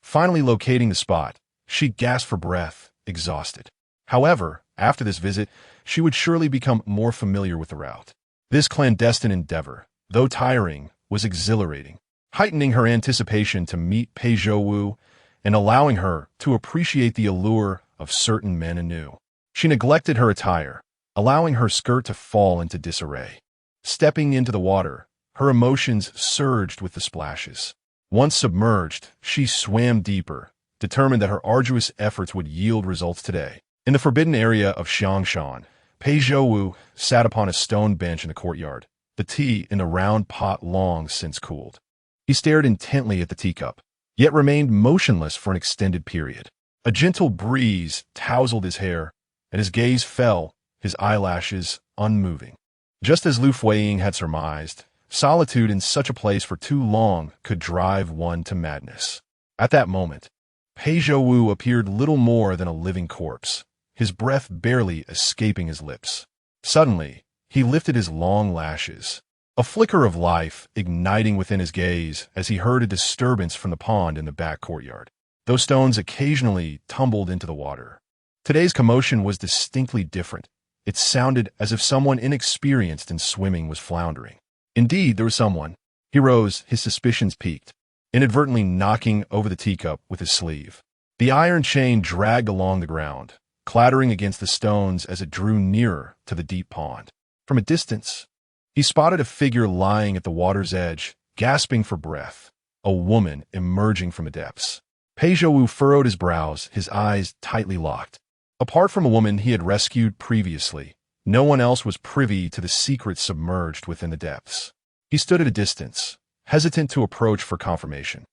Speaker 1: Finally locating the spot, she gasped for breath, exhausted. However, after this visit, she would surely become more familiar with the route. This clandestine endeavor, though tiring, was exhilarating, heightening her anticipation to meet Pei Zhouwu and allowing her to appreciate the allure of certain men anew. She neglected her attire, allowing her skirt to fall into disarray. Stepping into the water, her emotions surged with the splashes. Once submerged, she swam deeper, determined that her arduous efforts would yield results today. In the forbidden area of Xiangshan, Pei Zhouwu sat upon a stone bench in the courtyard, the tea in a round pot long since cooled. He stared intently at the teacup, yet remained motionless for an extended period. A gentle breeze tousled his hair, and his gaze fell, his eyelashes unmoving. Just as Liu Fuyi had surmised, solitude in such a place for too long could drive one to madness. At that moment, Pei Zhouwu appeared little more than a living corpse, his breath barely escaping his lips. Suddenly, he lifted his long lashes, a flicker of life igniting within his gaze as he heard a disturbance from the pond in the back courtyard. Those stones occasionally tumbled into the water. Today's commotion was distinctly different. It sounded as if someone inexperienced in swimming was floundering. Indeed, there was someone. He rose, his suspicions piqued, inadvertently knocking over the teacup with his sleeve. The iron chain dragged along the ground, clattering against the stones as it drew nearer to the deep pond. From a distance, he spotted a figure lying at the water's edge, gasping for breath, a woman emerging from the depths. Pei Zhouwu furrowed his brows, his eyes tightly locked. Apart from a woman he had rescued previously, no one else was privy to the secrets submerged within the depths. He stood at a distance, hesitant to approach for confirmation.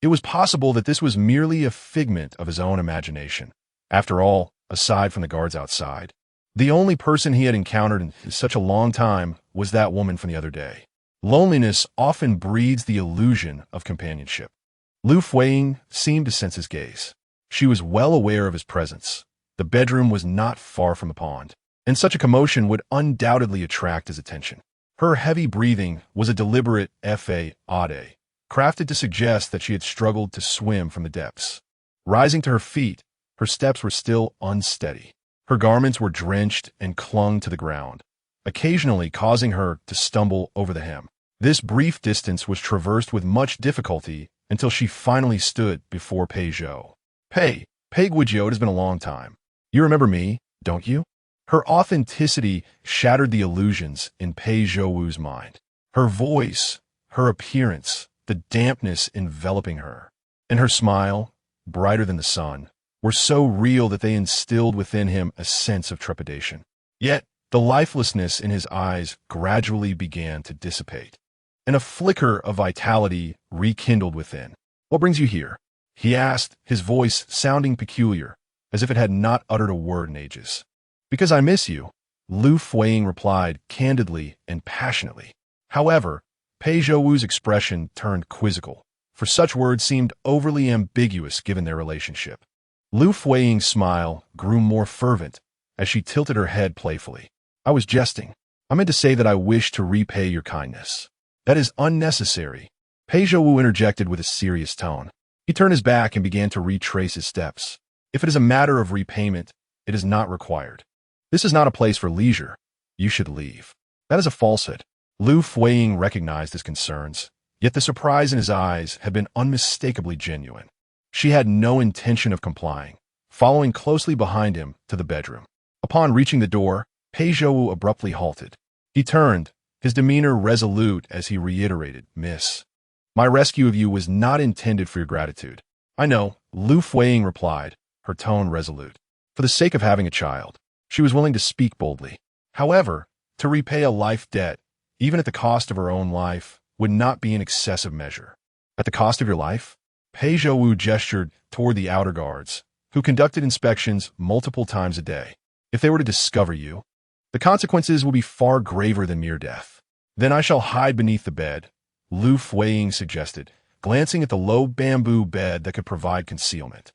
Speaker 1: It was possible that this was merely a figment of his own imagination. After all, aside from the guards outside, the only person he had encountered in such a long time was that woman from the other day. Loneliness often breeds the illusion of companionship. Liu Fuyi seemed to sense his gaze. She was well aware of his presence. The bedroom was not far from the pond, and such a commotion would undoubtedly attract his attention. Her heavy breathing was a deliberate fa ade, crafted to suggest that she had struggled to swim from the depths. Rising to her feet, her steps were still unsteady. Her garments were drenched and clung to the ground, occasionally causing her to stumble over the hem. This brief distance was traversed with much difficulty until she finally stood before Pei Zhou. Pei Guizhou, it has been a long time. You remember me, don't you?" Her authenticity shattered the illusions in Pei Zhouwu's mind. Her voice, her appearance, the dampness enveloping her, and her smile, brighter than the sun, were so real that they instilled within him a sense of trepidation. Yet, the lifelessness in his eyes gradually began to dissipate, and a flicker of vitality rekindled within. "What brings you here?" he asked, his voice sounding peculiar, as if it had not uttered a word in ages. "Because I miss you," Liu Fuyi replied candidly and passionately. However, Pei Zhouwu's expression turned quizzical, for such words seemed overly ambiguous given their relationship. Liu Fuyi's smile grew more fervent as she tilted her head playfully. "I was jesting. I meant to say that I wish to repay your kindness. That is unnecessary. Pei Zhouwu interjected with a serious tone. He turned his back and began to retrace his steps. If it is a matter of repayment, it is not required. This is not a place for leisure. You should leave. That is a falsehood. Liu Fuyi recognized his concerns, yet the surprise in his eyes had been unmistakably genuine. She had no intention of complying, following closely behind him to the bedroom. Upon reaching the door, Pei Zhouwu abruptly halted. He turned, his demeanor resolute as he reiterated, "Miss, my rescue of you was not intended for your gratitude." "I know," Liu Fuyi replied, her tone resolute. For the sake of having a child, she was willing to speak boldly. However, to repay a life debt, even at the cost of her own life, would not be an excessive measure. "At the cost of your life?" Pei Zhouwu gestured toward the outer guards, who conducted inspections multiple times a day. "If they were to discover you, the consequences will be far graver than mere death." "Then I shall hide beneath the bed," Liu Fuyi suggested, glancing at the low bamboo bed that could provide concealment.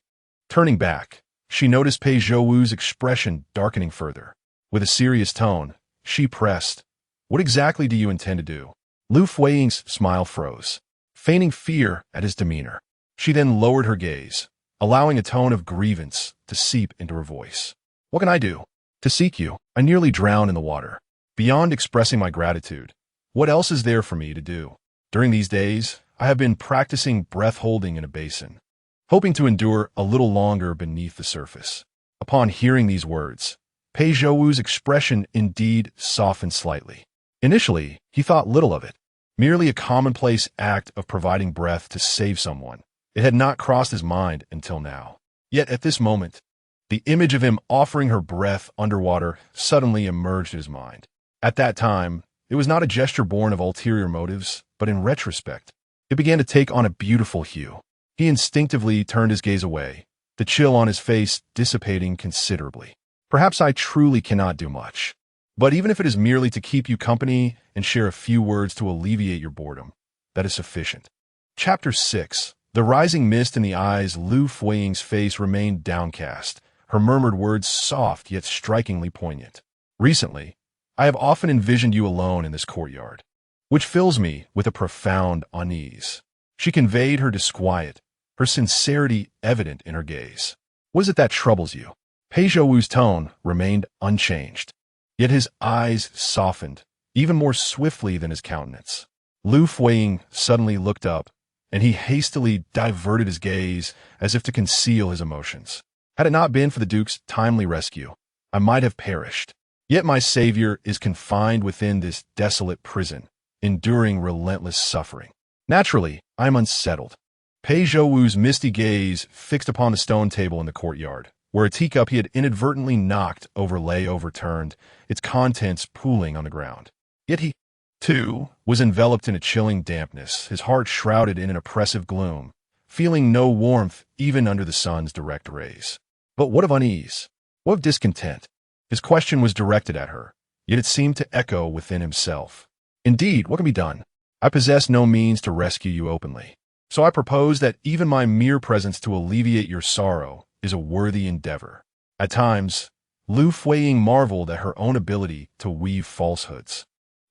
Speaker 1: Turning back, she noticed Pei Zhouwu's expression darkening further. With a serious tone, she pressed, "What exactly do you intend to do?" Liu Fuyi's smile froze, feigning fear at his demeanor. She then lowered her gaze, allowing a tone of grievance to seep into her voice. "What can I do?" "To seek you. I nearly drowned in the water. Beyond expressing my gratitude, what else is there for me to do? During these days, I have been practicing breath-holding in a basin, hoping to endure a little longer beneath the surface." Upon hearing these words, Pei Zhouwu's expression indeed softened slightly. Initially, he thought little of it, merely a commonplace act of providing breath to save someone. It had not crossed his mind until now. Yet at this moment, the image of him offering her breath underwater suddenly emerged in his mind. At that time, it was not a gesture born of ulterior motives, but in retrospect, it began to take on a beautiful hue. He instinctively turned his gaze away, the chill on his face dissipating considerably. "Perhaps I truly cannot do much, but even if it is merely to keep you company and share a few words to alleviate your boredom, that is sufficient." Chapter 6. The rising mist in the eyes. Liu Fuyi's face remained downcast, her murmured words soft yet strikingly poignant. "Recently, I have often envisioned you alone in this courtyard, which fills me with a profound unease." She conveyed her disquiet, her sincerity evident in her gaze. "What is it that troubles you?" Pei Zhouwu's tone remained unchanged, yet his eyes softened, even more swiftly than his countenance. Liu Fuyi suddenly looked up, and he hastily diverted his gaze as if to conceal his emotions. "Had it not been for the Duke's timely rescue, I might have perished. Yet my savior is confined within this desolate prison, enduring relentless suffering. Naturally, I am unsettled." Pei Zhouwu's misty gaze fixed upon the stone table in the courtyard, where a teacup he had inadvertently knocked over lay overturned, its contents pooling on the ground. Yet he, too, was enveloped in a chilling dampness, his heart shrouded in an oppressive gloom, feeling no warmth even under the sun's direct rays. But what of unease? What of discontent? His question was directed at her, yet it seemed to echo within himself. "Indeed, what can be done? I possess no means to rescue you openly, so I propose that even my mere presence to alleviate your sorrow is a worthy endeavor." At times, Liu Fuyi marveled at her own ability to weave falsehoods,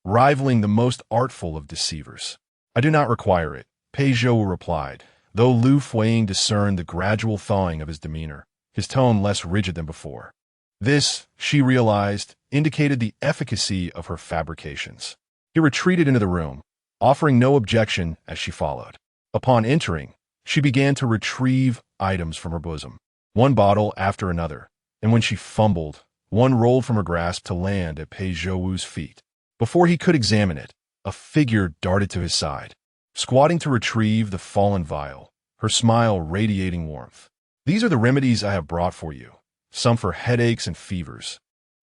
Speaker 1: rivaling the most artful of deceivers. "I do not require it," Pei Zhouwu replied, though Liu Fuyi discerned the gradual thawing of his demeanor, his tone less rigid than before. This, she realized, indicated the efficacy of her fabrications. He retreated into the room, offering no objection as she followed. Upon entering, she began to retrieve items from her bosom, one bottle after another, and when she fumbled, one rolled from her grasp to land at Pei Zhouwu's feet. Before he could examine it, a figure darted to his side, squatting to retrieve the fallen vial, her smile radiating warmth. "These are the remedies I have brought for you, some for headaches and fevers,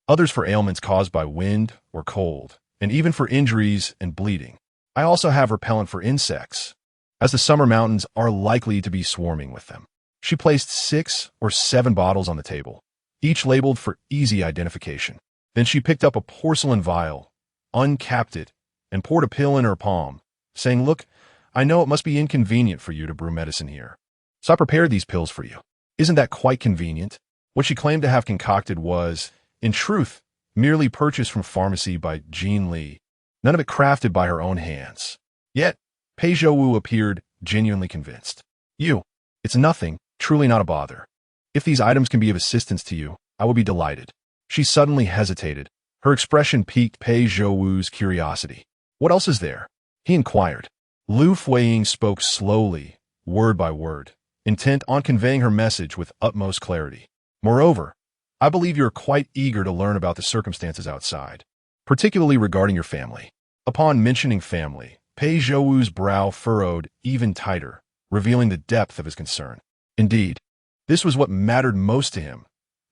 Speaker 1: others for ailments caused by wind or cold, and even for injuries and bleeding. I also have repellent for insects, as the summer mountains are likely to be swarming with them." She placed 6 or 7 bottles on the table, each labeled for easy identification. Then she picked up a porcelain vial, uncapped it, and poured a pill in her palm, saying, "Look, I know it must be inconvenient for you to brew medicine here, so I prepared these pills for you. Isn't that quite convenient?" What she claimed to have concocted was, in truth, merely purchased from pharmacy by Jean Li, none of it crafted by her own hands. Yet, Pei Zhouwu appeared genuinely convinced. It's nothing, truly not a bother. If these items can be of assistance to you, I will be delighted. She suddenly hesitated. Her expression piqued Pei Zhouwu's curiosity. What else is there? He inquired. Liu Fuyi spoke slowly, word by word, intent on conveying her message with utmost clarity. Moreover, I believe you are quite eager to learn about the circumstances outside, particularly regarding your family. Upon mentioning family, Pei Zhouwu's brow furrowed even tighter, revealing the depth of his concern. Indeed, this was what mattered most to him,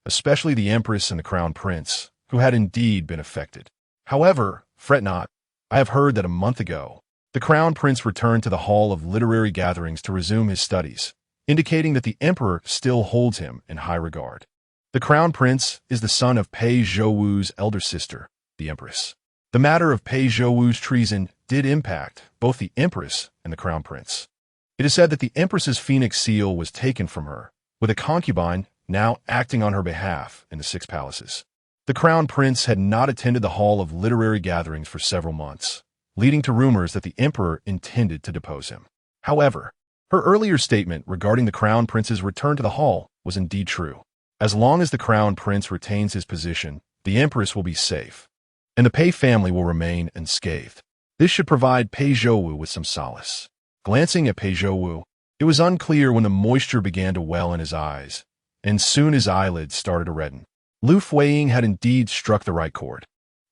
Speaker 1: especially the Empress and the Crown Prince, who had indeed been affected. However, fret not, I have heard that a month ago, the Crown Prince returned to the Hall of Literary Gatherings to resume his studies, indicating that the Emperor still holds him in high regard. The Crown Prince is the son of Pei Zhouwu's elder sister, the Empress. The matter of Pei Zhouwu's treason did impact both the Empress and the Crown Prince. It is said that the Empress's phoenix seal was taken from her, with a concubine now acting on her behalf in the Six Palaces. The Crown Prince had not attended the Hall of Literary Gatherings for several months, leading to rumors that the Emperor intended to depose him. However, her earlier statement regarding the Crown Prince's return to the Hall was indeed true. As long as the Crown Prince retains his position, the Empress will be safe, and the Pei family will remain unscathed. This should provide Pei Zhouwu with some solace. Glancing at Pei Zhouwu, it was unclear when the moisture began to well in his eyes, and soon his eyelids started to redden. Liu Fuyi had indeed struck the right chord.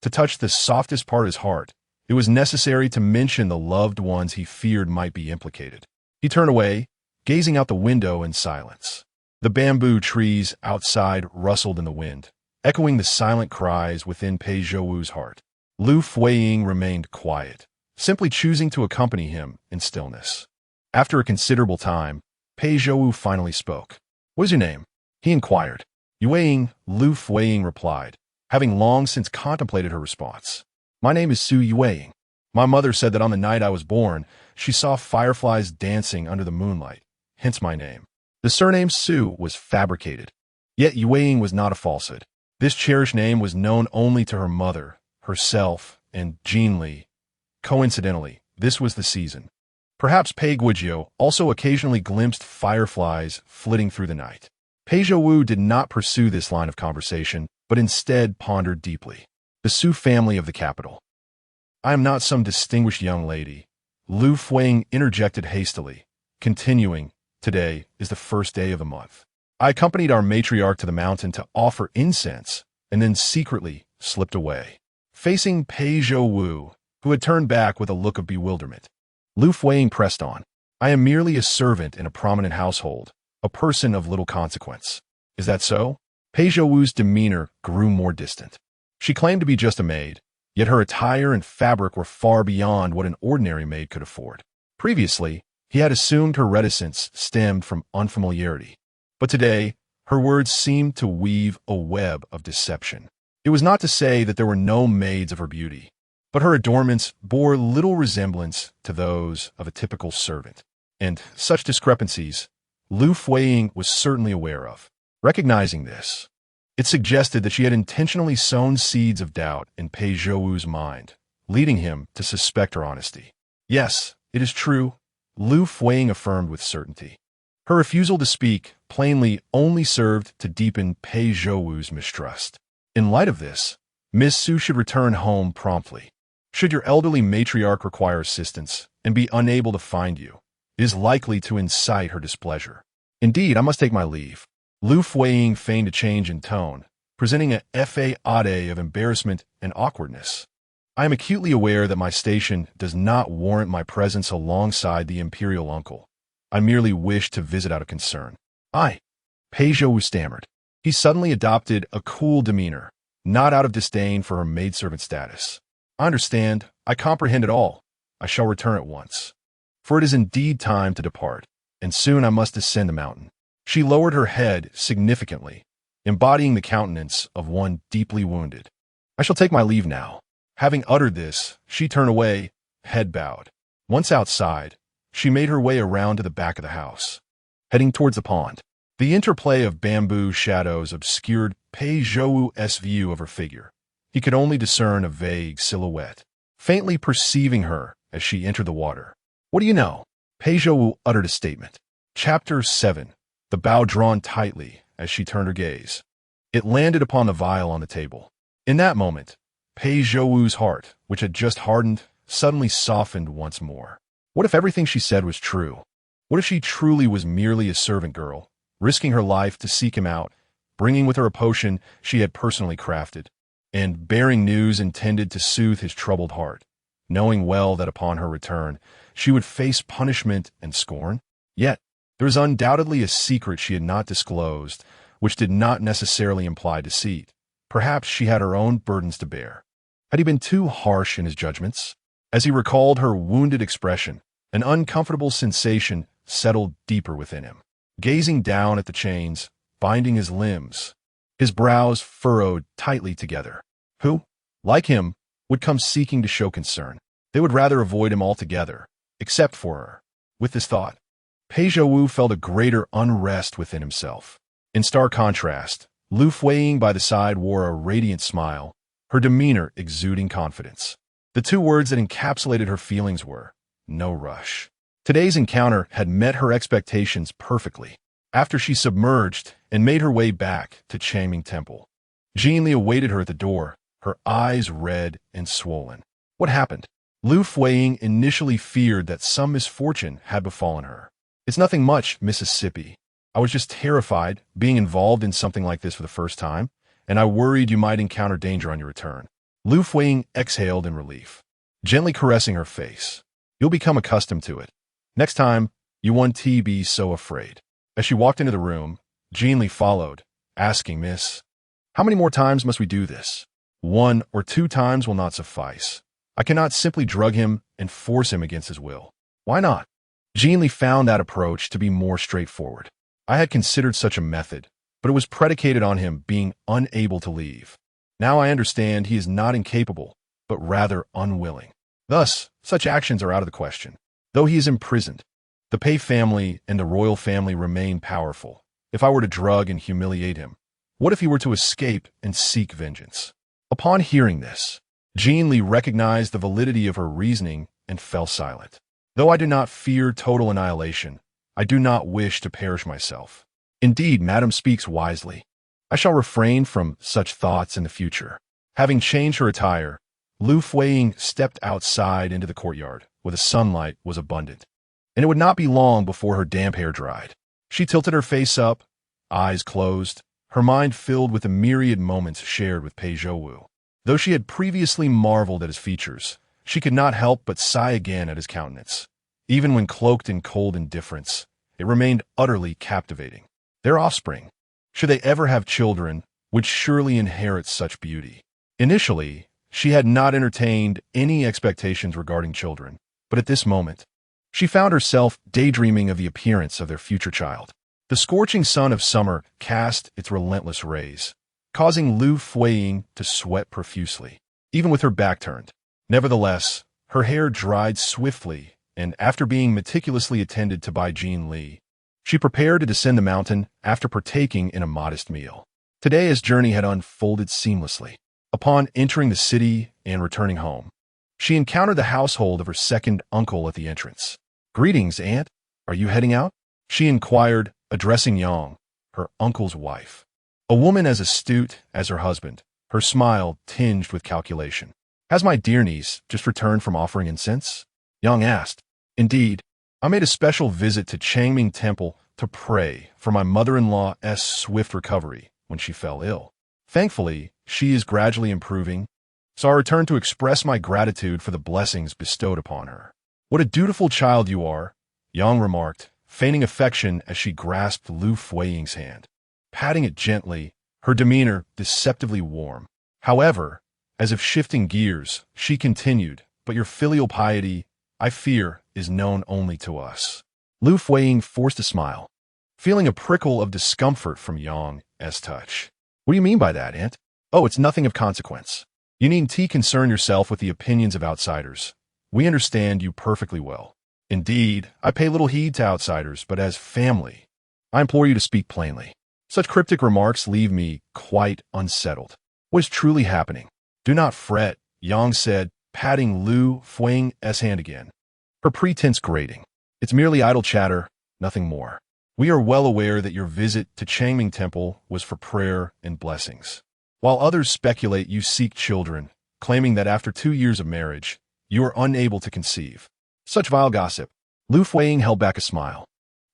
Speaker 1: To touch the softest part of his heart, it was necessary to mention the loved ones he feared might be implicated. He turned away, gazing out the window in silence. The bamboo trees outside rustled in the wind, echoing the silent cries within Pei Zhouwu's heart. Liu Fuyi remained quiet, simply choosing to accompany him in stillness. After a considerable time, Pei Zhouwu finally spoke. "What is your name?" he inquired. Liu Fuyi replied, having long since contemplated her response. "My name is Su Yueying. My mother said that on the night I was born, she saw fireflies dancing under the moonlight, hence my name." The surname Su was fabricated, yet Yueying was not a falsehood. This cherished name was known only to her mother, herself, and Jean Li. Coincidentally, this was the season. Perhaps Pei Guizhou also occasionally glimpsed fireflies flitting through the night. Pei Zhouwu did not pursue this line of conversation, but instead pondered deeply. The Su family of the capital. "I am not some distinguished young lady," Liu Fuyi interjected hastily, continuing, "Today is the first day of the month. I accompanied our matriarch to the mountain to offer incense, and then secretly slipped away." Facing Pei Zhouwu, who had turned back with a look of bewilderment, Liu Fuyi pressed on. "I am merely a servant in a prominent household, a person of little consequence." "Is that so?" Pei Zhouwu's demeanor grew more distant. She claimed to be just a maid, yet her attire and fabric were far beyond what an ordinary maid could afford. Previously, he had assumed her reticence stemmed from unfamiliarity, but today, her words seemed to weave a web of deception. It was not to say that there were no maids of her beauty, but her adornments bore little resemblance to those of a typical servant, and such discrepancies Liu Fuyi was certainly aware of. Recognizing this, it suggested that she had intentionally sown seeds of doubt in Pei Zhouwu's mind, leading him to suspect her honesty. "Yes, it is true," Liu Fuyi affirmed with certainty. Her refusal to speak plainly only served to deepen Pei Zhouwu's mistrust. In light of this, Miss Su should return home promptly. Should your elderly matriarch require assistance and be unable to find you, it is likely to incite her displeasure. "Indeed, I must take my leave." Liu Fuyi feigned a change in tone, presenting a facade of embarrassment and awkwardness. "I am acutely aware that my station does not warrant my presence alongside the imperial uncle. I merely wish to visit out of concern." "I," Pei Zhouwu stammered. He suddenly adopted a cool demeanor, not out of disdain for her maidservant status. "I understand. I comprehend it all. I shall return at once. For it is indeed time to depart, and soon I must descend the mountain." She lowered her head significantly, embodying the countenance of one deeply wounded. "I shall take my leave now." Having uttered this, she turned away, head bowed. Once outside, she made her way around to the back of the house, heading towards the pond. The interplay of bamboo shadows obscured Pei Zhouwu's view of her figure. He could only discern a vague silhouette, faintly perceiving her as she entered the water. What do you know? Pei Zhouwu uttered a statement. Chapter 7. The bow drawn tightly as she turned her gaze. It landed upon the vial on the table. In that moment, Pei Zhouwu's heart, which had just hardened, suddenly softened once more. What if everything she said was true? What if she truly was merely a servant girl, risking her life to seek him out, bringing with her a potion she had personally crafted, and bearing news intended to soothe his troubled heart, knowing well that upon her return she would face punishment and scorn? Yet, there was undoubtedly a secret she had not disclosed, which did not necessarily imply deceit. Perhaps she had her own burdens to bear. Had he been too harsh in his judgments? As he recalled her wounded expression, an uncomfortable sensation settled deeper within him. Gazing down at the chains, binding his limbs, his brows furrowed tightly together. Who, like him, would come seeking to show concern? They would rather avoid him altogether, except for her. With this thought, Pei Zhouwu felt a greater unrest within himself. In stark contrast, Liu Fuyi by the side wore a radiant smile, her demeanor exuding confidence. The two words that encapsulated her feelings were, no rush. Today's encounter had met her expectations perfectly. After she submerged and made her way back to Changming Temple, Jinli awaited her at the door, her eyes red and swollen. What happened? Liu Fuyi initially feared that some misfortune had befallen her. It's nothing much, Mississippi. I was just terrified being involved in something like this for the first time, and I worried you might encounter danger on your return. Liu Fuyi exhaled in relief, gently caressing her face. You'll become accustomed to it. Next time, you won't be so afraid. As she walked into the room, Jinli followed, asking, Miss, how many more times must we do this? 1 or 2 times will not suffice. I cannot simply drug him and force him against his will. Why not? Jinli found that approach to be more straightforward. I had considered such a method, but it was predicated on him being unable to leave. Now I understand he is not incapable, but rather unwilling. Thus, such actions are out of the question. Though he is imprisoned, the Pei family and the royal family remain powerful. If I were to drug and humiliate him, what if he were to escape and seek vengeance? Upon hearing this, Jinli recognized the validity of her reasoning and fell silent. Though I do not fear total annihilation, I do not wish to perish myself. Indeed, Madam speaks wisely. I shall refrain from such thoughts in the future. Having changed her attire, Liu Fuyi stepped outside into the courtyard, where the sunlight was abundant, and it would not be long before her damp hair dried. She tilted her face up, eyes closed, her mind filled with the myriad moments shared with Pei Zhouwu. Though she had previously marveled at his features, she could not help but sigh again at his countenance. Even when cloaked in cold indifference, it remained utterly captivating. Their offspring, should they ever have children, would surely inherit such beauty. Initially, she had not entertained any expectations regarding children, but at this moment, she found herself daydreaming of the appearance of their future child. The scorching sun of summer cast its relentless rays, causing Liu Fuyi to sweat profusely, even with her back turned. Nevertheless, her hair dried swiftly, and after being meticulously attended to by Jinli, she prepared to descend the mountain after partaking in a modest meal. Today his journey had unfolded seamlessly. Upon entering the city and returning home, she encountered the household of her second uncle at the entrance. Greetings, Aunt. Are you heading out? She inquired, addressing Yang, her uncle's wife. A woman as astute as her husband, her smile tinged with calculation. Has my dear niece just returned from offering incense? Yang asked. Indeed, I made a special visit to Changming Temple to pray for my mother-in-law's swift recovery when she fell ill. Thankfully, she is gradually improving, so I returned to express my gratitude for the blessings bestowed upon her. What a dutiful child you are, Yang remarked, feigning affection as she grasped Liu Fuyi's hand, patting it gently, her demeanor deceptively warm. However, as if shifting gears, she continued, but your filial piety, I fear, is known only to us. Liu Fuyi forced a smile, feeling a prickle of discomfort from Yang's touch. What do you mean by that, Aunt? Oh, it's nothing of consequence. You needn't concern yourself with the opinions of outsiders. We understand you perfectly well. Indeed, I pay little heed to outsiders, but as family, I implore you to speak plainly. Such cryptic remarks leave me quite unsettled. What is truly happening? Do not fret, Yang said, patting Liu Fuyi's hand again. her pretense grating. It's merely idle chatter, nothing more. We are well aware that your visit to Changming Temple was for prayer and blessings. While others speculate you seek children, claiming that after 2 years of marriage, you are unable to conceive. Such vile gossip. Liu Fuyi held back a smile,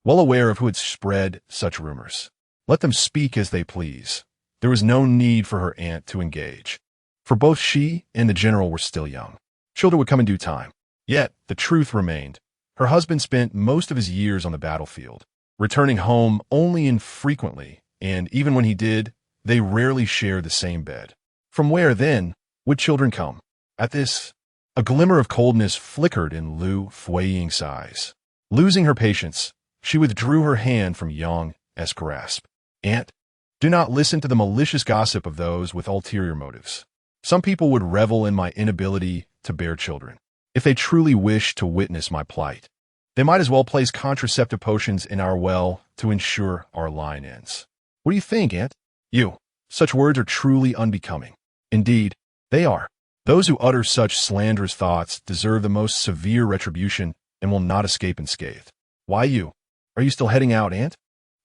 Speaker 1: well aware of who had spread such rumors. Let them speak as they please. There was no need for her aunt to engage, for both she and the general were still young. Children would come in due time. Yet, the truth remained. Her husband spent most of his years on the battlefield, returning home only infrequently, and even when he did, they rarely shared the same bed. From where, then, would children come? At this, a glimmer of coldness flickered in Liu Fuyi's eyes. Losing her patience, she withdrew her hand from Yang's grasp. Aunt, do not listen to the malicious gossip of those with ulterior motives. Some people would revel in my inability to bear children. If they truly wish to witness my plight, they might as well place contraceptive potions in our well to ensure our line ends. What do you think, Aunt? You. Such words are truly unbecoming. Indeed, they are. Those who utter such slanderous thoughts deserve the most severe retribution and will not escape unscathed. Why you? Are you still heading out, Aunt?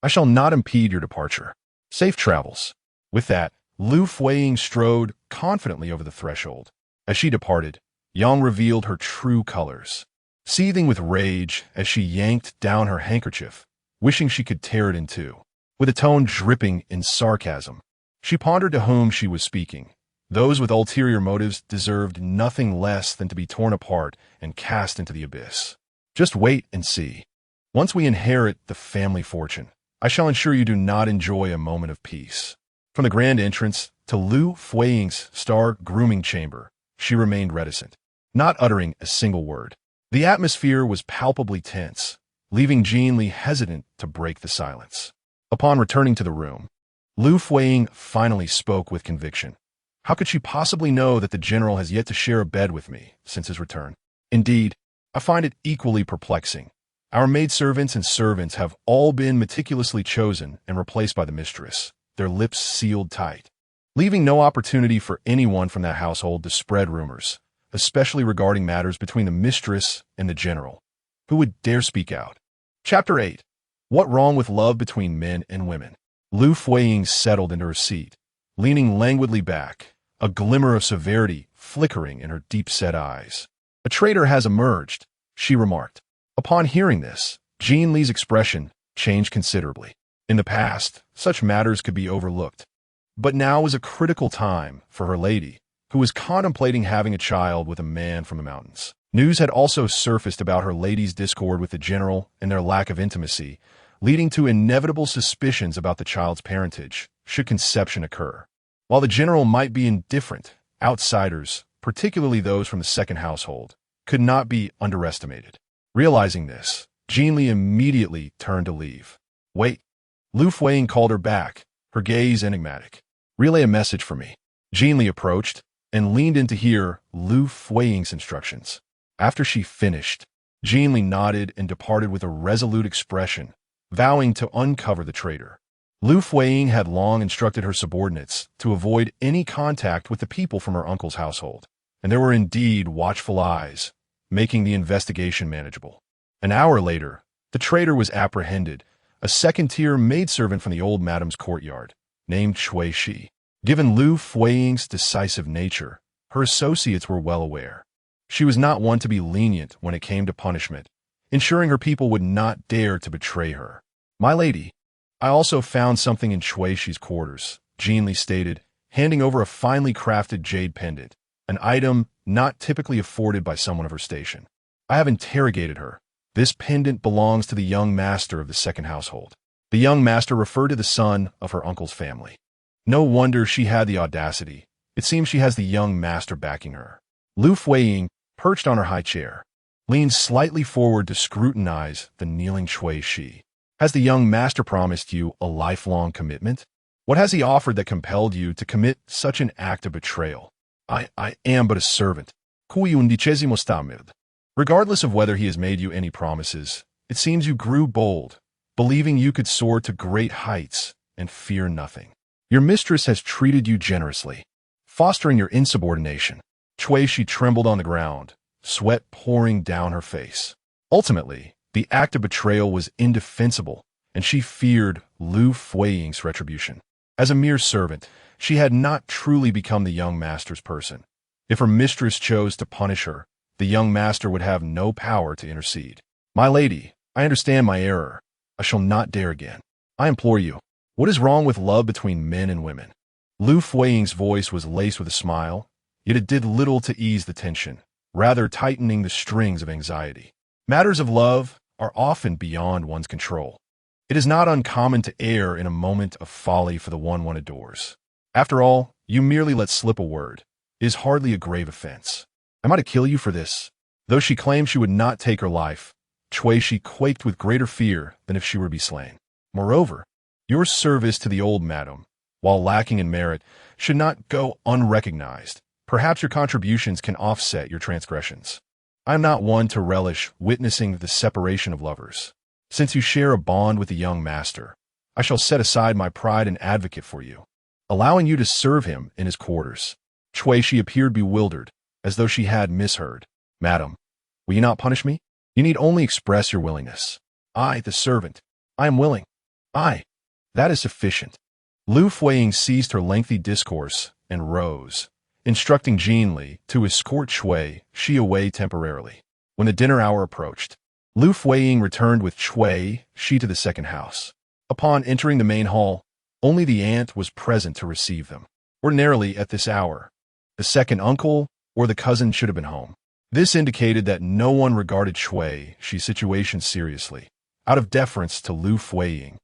Speaker 1: I shall not impede your departure. Safe travels. With that, Liu Fuyi strode confidently over the threshold. As she departed, Yang revealed her true colors. Seething with rage as she yanked down her handkerchief, wishing she could tear it in two. With a tone dripping in sarcasm, she pondered to whom she was speaking. Those with ulterior motives deserved nothing less than to be torn apart and cast into the abyss. Just wait and see. Once we inherit the family fortune, I shall ensure you do not enjoy a moment of peace. From the grand entrance to Liu Fuyi's star grooming chamber, she remained reticent, not uttering a single word. The atmosphere was palpably tense, leaving Jean Li hesitant to break the silence. Upon returning to the room, Liu Fuyi finally spoke with conviction. How could she possibly know that the general has yet to share a bed with me since his return? Indeed, I find it equally perplexing. Our maidservants and servants have all been meticulously chosen and replaced by the mistress, their lips sealed tight, leaving no opportunity for anyone from that household to spread rumors, especially regarding matters between the mistress and the general. Who would dare speak out? Chapter 8. What wrong with love between men and women? Liu Fuyi settled into her seat, leaning languidly back, a glimmer of severity flickering in her deep-set eyes. A traitor has emerged, she remarked. Upon hearing this, Jean Li's expression changed considerably. In the past, such matters could be overlooked. But now was a critical time for her lady, who was contemplating having a child with a man from the mountains. News had also surfaced about her lady's discord with the general and their lack of intimacy, leading to inevitable suspicions about the child's parentage, should conception occur. While the general might be indifferent, outsiders, particularly those from the second household, could not be underestimated. Realizing this, Jean Li immediately turned to leave. Wait. Liu Fuyi called her back, her gaze enigmatic. Relay a message for me. Jean Li approached and leaned in to hear Liu Fuyi's instructions. After she finished, Jean Li nodded and departed with a resolute expression, vowing to uncover the traitor. Liu Fuyi had long instructed her subordinates to avoid any contact with the people from her uncle's household, and there were indeed watchful eyes, making the investigation manageable. An hour later, the traitor was apprehended, a second-tier maidservant from the old madam's courtyard, named Cui Shi. Given Liu Fuyi's decisive nature, her associates were well aware. She was not one to be lenient when it came to punishment, ensuring her people would not dare to betray her. My lady, I also found something in Cui Shi's quarters, Jean Li stated, handing over a finely crafted jade pendant, an item not typically afforded by someone of her station. I have interrogated her. This pendant belongs to the young master of the second household. The young master referred to the son of her uncle's family. No wonder she had the audacity. It seems she has the young master backing her. Liu Fuyi, perched on her high chair, leaned slightly forward to scrutinize the kneeling Cui Shi. Has the young master promised you a lifelong commitment? What has he offered that compelled you to commit such an act of betrayal? I am but a servant. Cui undicesimo stamid. Regardless of whether he has made you any promises, it seems you grew bold, believing you could soar to great heights and fear nothing. Your mistress has treated you generously, fostering your insubordination. Cui Shi trembled on the ground, sweat pouring down her face. Ultimately, the act of betrayal was indefensible, and she feared Liu Fuying's retribution. As a mere servant, she had not truly become the young master's person. If her mistress chose to punish her, the young master would have no power to intercede. "My lady, I understand my error. I shall not dare again. I implore you. What is wrong with love between men and women?" Liu Fuying's voice was laced with a smile, yet it did little to ease the tension, rather tightening the strings of anxiety. Matters of love are often beyond one's control. It is not uncommon to err in a moment of folly for the one adores. After all, you merely let slip a word. It is hardly a grave offense. "Am I to kill you for this?" Though she claimed she would not take her life, Shi quaked with greater fear than if she were to be slain. "Moreover, your service to the old madam, while lacking in merit, should not go unrecognized. Perhaps your contributions can offset your transgressions. I am not one to relish witnessing the separation of lovers. Since you share a bond with the young master, I shall set aside my pride and advocate for you, allowing you to serve him in his quarters." Shi appeared bewildered, as though she had misheard. "Madam, will you not punish me? You need only express your willingness. I, the servant, I am willing. That is sufficient." Liu Fuying ceased her lengthy discourse and rose, instructing Jin Li to escort Shi away temporarily. When the dinner hour approached, Liu Fuying returned with Shi to the second house. Upon entering the main hall, only the aunt was present to receive them. Ordinarily, at this hour, the second uncle or the cousin should have been home. This indicated that no one regarded Shi's situation seriously. Out of deference to Liu Fuying,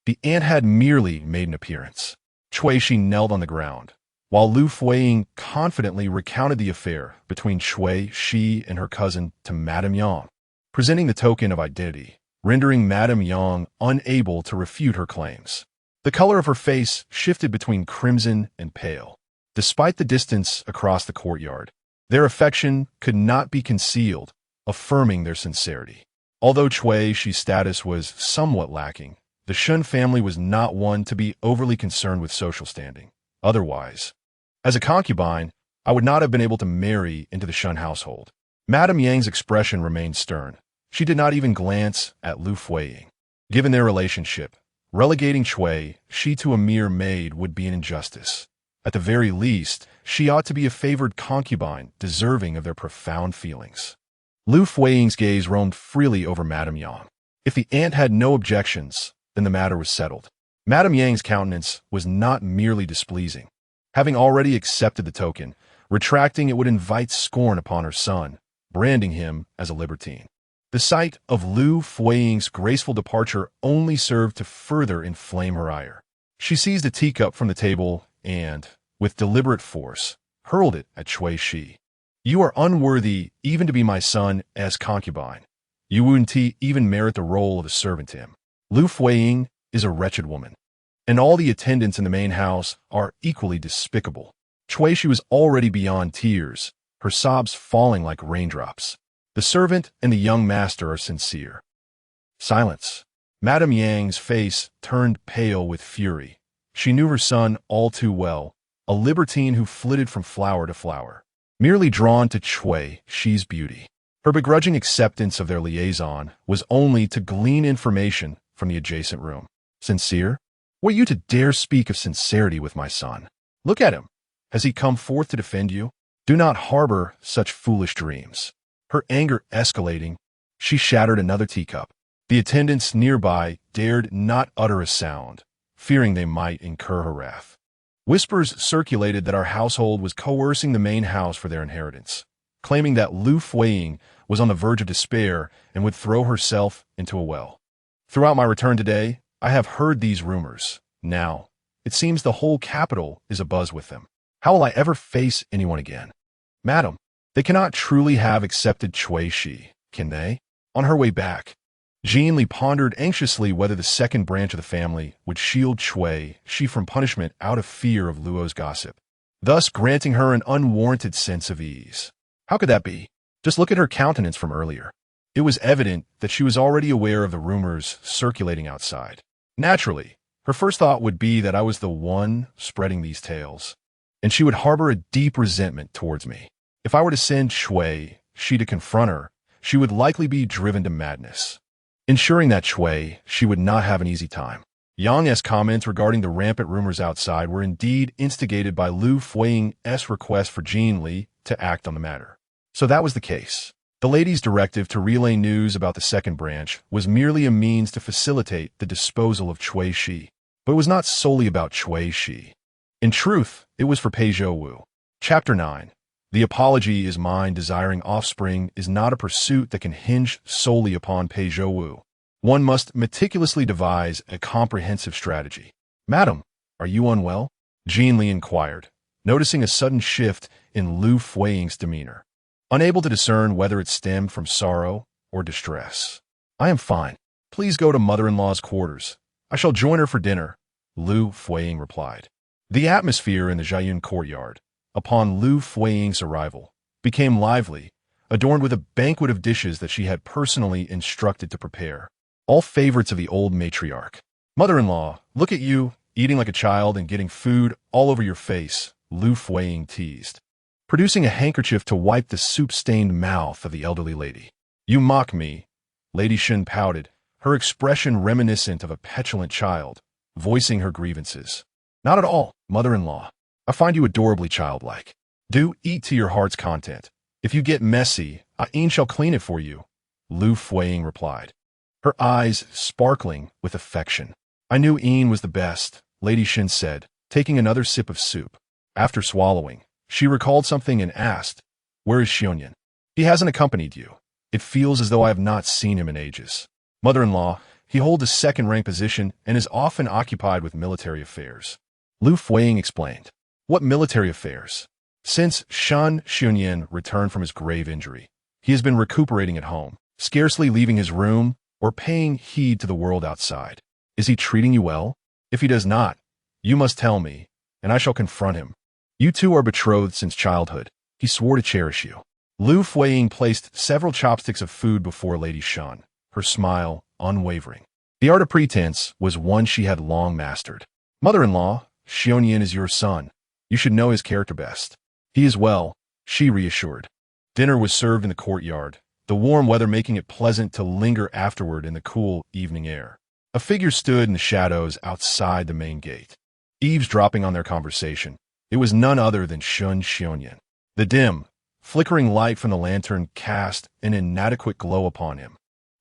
Speaker 1: the aunt had merely made an appearance. Shi knelt on the ground, while Liu Fuying confidently recounted the affair between Shi and her cousin to Madame Yang, presenting the token of identity, rendering Madame Yang unable to refute her claims. The color of her face shifted between crimson and pale. Despite the distance across the courtyard, their affection could not be concealed, affirming their sincerity. Although Shi's status was somewhat lacking, the Shun family was not one to be overly concerned with social standing. Otherwise, as a concubine, I would not have been able to marry into the Shun household. Madame Yang's expression remained stern. She did not even glance at Liu Fuying. Given their relationship, relegating Shi to a mere maid would be an injustice. At the very least, she ought to be a favored concubine deserving of their profound feelings. Liu Fuying's gaze roamed freely over Madame Yang. If the aunt had no objections, then the matter was settled. Madame Yang's countenance was not merely displeasing. Having already accepted the token, retracting it would invite scorn upon her son, branding him as a libertine. The sight of Liu Fuying's graceful departure only served to further inflame her ire. She seized a teacup from the table and, with deliberate force, hurled it at Shi. "You are unworthy even to be my son as concubine. You wouldn't even merit the role of a servant to him. Liu Fuying is a wretched woman, and all the attendants in the main house are equally despicable." Shi was already beyond tears, her sobs falling like raindrops. "The servant and the young master are sincere." Silence. Madame Yang's face turned pale with fury. She knew her son all too well, a libertine who flitted from flower to flower, merely drawn to Shi's beauty. Her begrudging acceptance of their liaison was only to glean information from the adjacent room. "Sincere? Were you to dare speak of sincerity with my son? Look at him. Has he come forth to defend you? Do not harbor such foolish dreams." Her anger escalating, she shattered another teacup. The attendants nearby dared not utter a sound, fearing they might incur her wrath. Whispers circulated that our household was coercing the main house for their inheritance, claiming that Liu Fuying was on the verge of despair and would throw herself into a well. Throughout my return today, I have heard these rumors. Now, it seems the whole capital is abuzz with them. How will I ever face anyone again? Madam, they cannot truly have accepted Shi, can they? On her way back, Jin Li pondered anxiously whether the second branch of the family would shield Shi from punishment out of fear of Luo's gossip, thus granting her an unwarranted sense of ease. How could that be? Just look at her countenance from earlier. It was evident that she was already aware of the rumors circulating outside. Naturally, her first thought would be that I was the one spreading these tales, and she would harbor a deep resentment towards me. If I were to send Shi Shi to confront her, she would likely be driven to madness. Ensuring that she would not have an easy time. Yang's comments regarding the rampant rumors outside were indeed instigated by Liu Fuyi's request for Jin Li to act on the matter. So that was the case. The lady's directive to relay news about the second branch was merely a means to facilitate the disposal of Cui Shi. But it was not solely about Cui Shi. In truth, it was for Pei Zhouwu. Chapter 9. The apology is mine. Desiring offspring is not a pursuit that can hinge solely upon Pei Zhouwu. One must meticulously devise a comprehensive strategy. Madam, are you unwell? Jin Li inquired, noticing a sudden shift in Liu Fuyi's demeanor, unable to discern whether it stemmed from sorrow or distress. I am fine. Please go to mother-in-law's quarters. I shall join her for dinner, Liu Fuyi replied. The atmosphere in the Zhaiyun courtyard, upon Liu Fuyi's arrival, became lively, adorned with a banquet of dishes that she had personally instructed to prepare. All favorites of the old matriarch. Mother-in-law, look at you, eating like a child and getting food all over your face, Liu Fuyi teased, producing a handkerchief to wipe the soup-stained mouth of the elderly lady. You mock me, Lady Shen pouted, her expression reminiscent of a petulant child, voicing her grievances. Not at all, mother-in-law. I find you adorably childlike. Do eat to your heart's content. If you get messy, I shall clean it for you, Liu Fuyi replied, her eyes sparkling with affection. I knew was the best, Lady Shen said, taking another sip of soup. After swallowing, she recalled something and asked, Where is Xiongyan? He hasn't accompanied you. It feels as though I have not seen him in ages. Mother-in-law, he holds a second-rank position and is often occupied with military affairs. Liu Fuyi explained. What military affairs? Since Xiongyan returned from his grave injury, he has been recuperating at home, scarcely leaving his room or paying heed to the world outside. Is he treating you well? If he does not, you must tell me, and I shall confront him. You two are betrothed since childhood. He swore to cherish you. Liu Fuyi placed several chopsticks of food before Lady Shen, her smile unwavering. The art of pretense was one she had long mastered. Mother-in-law, Xiongyan is your son. You should know his character best. He is well, she reassured. Dinner was served in the courtyard, the warm weather making it pleasant to linger afterward in the cool evening air. A figure stood in the shadows outside the main gate, eavesdropping on their conversation. It was none other than Xiongyan. The dim, flickering light from the lantern cast an inadequate glow upon him,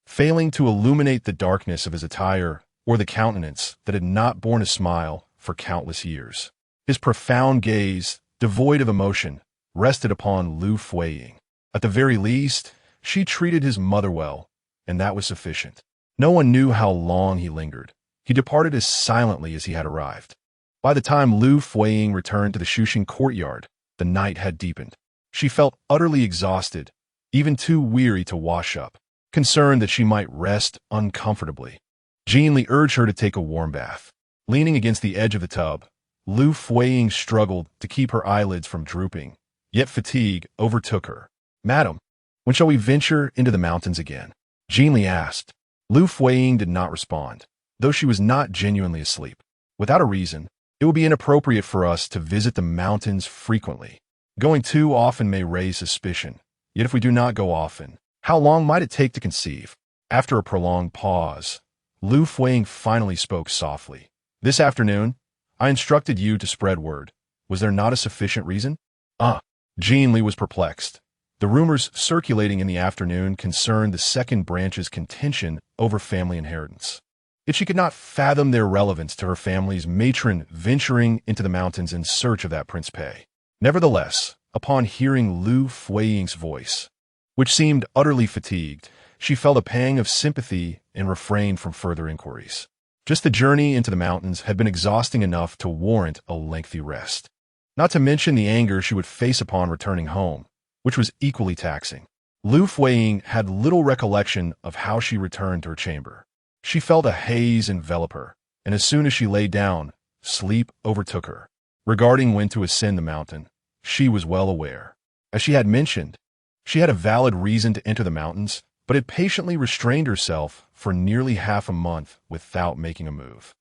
Speaker 1: failing to illuminate the darkness of his attire or the countenance that had not borne a smile for countless years. His profound gaze, devoid of emotion, rested upon Liu Fuyi. At the very least, she treated his mother well, and that was sufficient. No one knew how long he lingered. He departed as silently as he had arrived. By the time Liu Fuyi returned to the Shushin courtyard, the night had deepened. She felt utterly exhausted, even too weary to wash up, concerned that she might rest uncomfortably. Jin Li urged her to take a warm bath. Leaning against the edge of the tub, Liu Fuyi struggled to keep her eyelids from drooping, yet fatigue overtook her. Madam, when shall we venture into the mountains again? Jin Li asked. Liu Fuyi did not respond, though she was not genuinely asleep. Without a reason, it would be inappropriate for us to visit the mountains frequently. Going too often may raise suspicion, yet if we do not go often, how long might it take to conceive? After a prolonged pause, Liu Fuyi finally spoke softly. This afternoon, I instructed you to spread word. Was there not a sufficient reason? Jin Li was perplexed. The rumors circulating in the afternoon concerned the second branch's contention over family inheritance. Yet she could not fathom their relevance to her family's matron venturing into the mountains in search of that Prince Pei. Nevertheless, upon hearing Liu Fuyi's voice, which seemed utterly fatigued, she felt a pang of sympathy and refrained from further inquiries. Just the journey into the mountains had been exhausting enough to warrant a lengthy rest, not to mention the anger she would face upon returning home, which was equally taxing. Liu Fuyi had little recollection of how she returned to her chamber. She felt a haze envelop her, and as soon as she lay down, sleep overtook her. Regarding when to ascend the mountain, she was well aware. As she had mentioned, she had a valid reason to enter the mountains, but had patiently restrained herself for nearly half a month without making a move.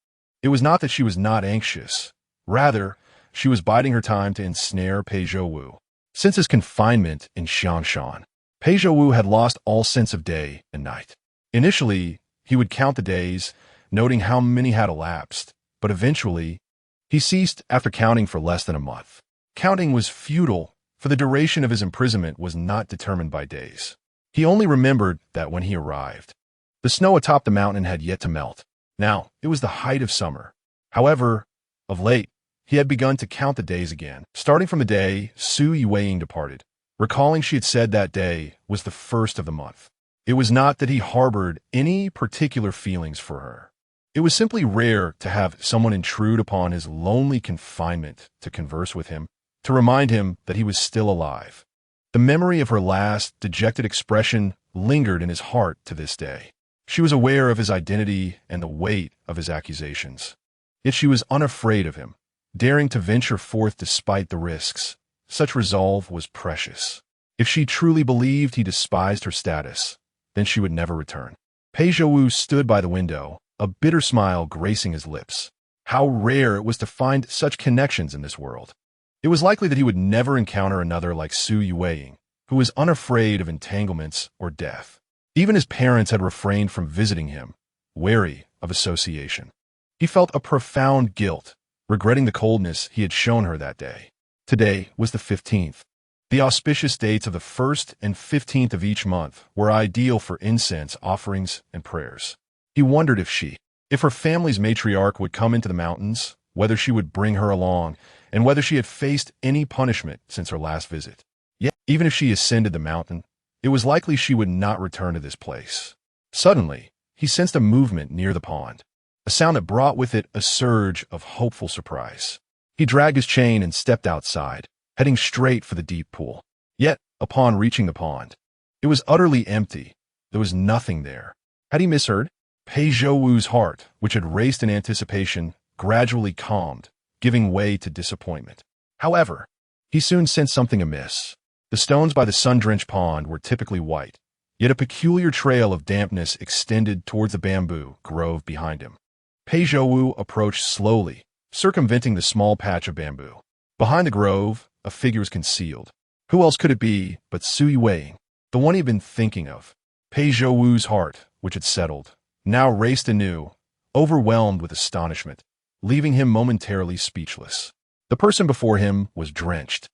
Speaker 1: It was not that she was not anxious. Rather, she was biding her time to ensnare Pei Zhouwu. Since his confinement in Xiangshan, Pei Zhouwu had lost all sense of day and night. Initially, he would count the days, noting how many had elapsed, but eventually, he ceased after counting for less than a month. Counting was futile, for the duration of his imprisonment was not determined by days. He only remembered that when he arrived, the snow atop the mountain had yet to melt. Now, it was the height of summer. However, of late, he had begun to count the days again, starting from the day Su Yueying departed, recalling she had said that day was the first of the month. It was not that he harbored any particular feelings for her. It was simply rare to have someone intrude upon his lonely confinement to converse with him, to remind him that he was still alive. The memory of her last, dejected expression lingered in his heart to this day. She was aware of his identity and the weight of his accusations. Yet she was unafraid of him, daring to venture forth despite the risks. Such resolve was precious. If she truly believed he despised her status, then she would never return. Pei Zhouwu stood by the window, a bitter smile gracing his lips. How rare it was to find such connections in this world. It was likely that he would never encounter another like Su Yueying, who was unafraid of entanglements or death. Even his parents had refrained from visiting him, wary of association. He felt a profound guilt, regretting the coldness he had shown her that day. Today was the 15th. The auspicious dates of the 1st and 15th of each month were ideal for incense offerings and prayers. He wondered if her family's matriarch would come into the mountains, whether she would bring her along, and whether she had faced any punishment since her last visit. Yet, even if she ascended the mountain, it was likely she would not return to this place. Suddenly, he sensed a movement near the pond, a sound that brought with it a surge of hopeful surprise. He dragged his chain and stepped outside, heading straight for the deep pool. Yet, upon reaching the pond, it was utterly empty. There was nothing there. Had he misheard? Pei Zhouwu's heart, which had raced in anticipation, gradually calmed, giving way to disappointment. However, he soon sensed something amiss. The stones by the sun-drenched pond were typically white, yet a peculiar trail of dampness extended towards the bamboo grove behind him. Pei Zhouwu approached slowly, circumventing the small patch of bamboo. Behind the grove, a figure was concealed. Who else could it be but Su Yueying, the one he had been thinking of? Pei Zhouwu's heart, which had settled, now raced anew, overwhelmed with astonishment, leaving him momentarily speechless. The person before him was drenched,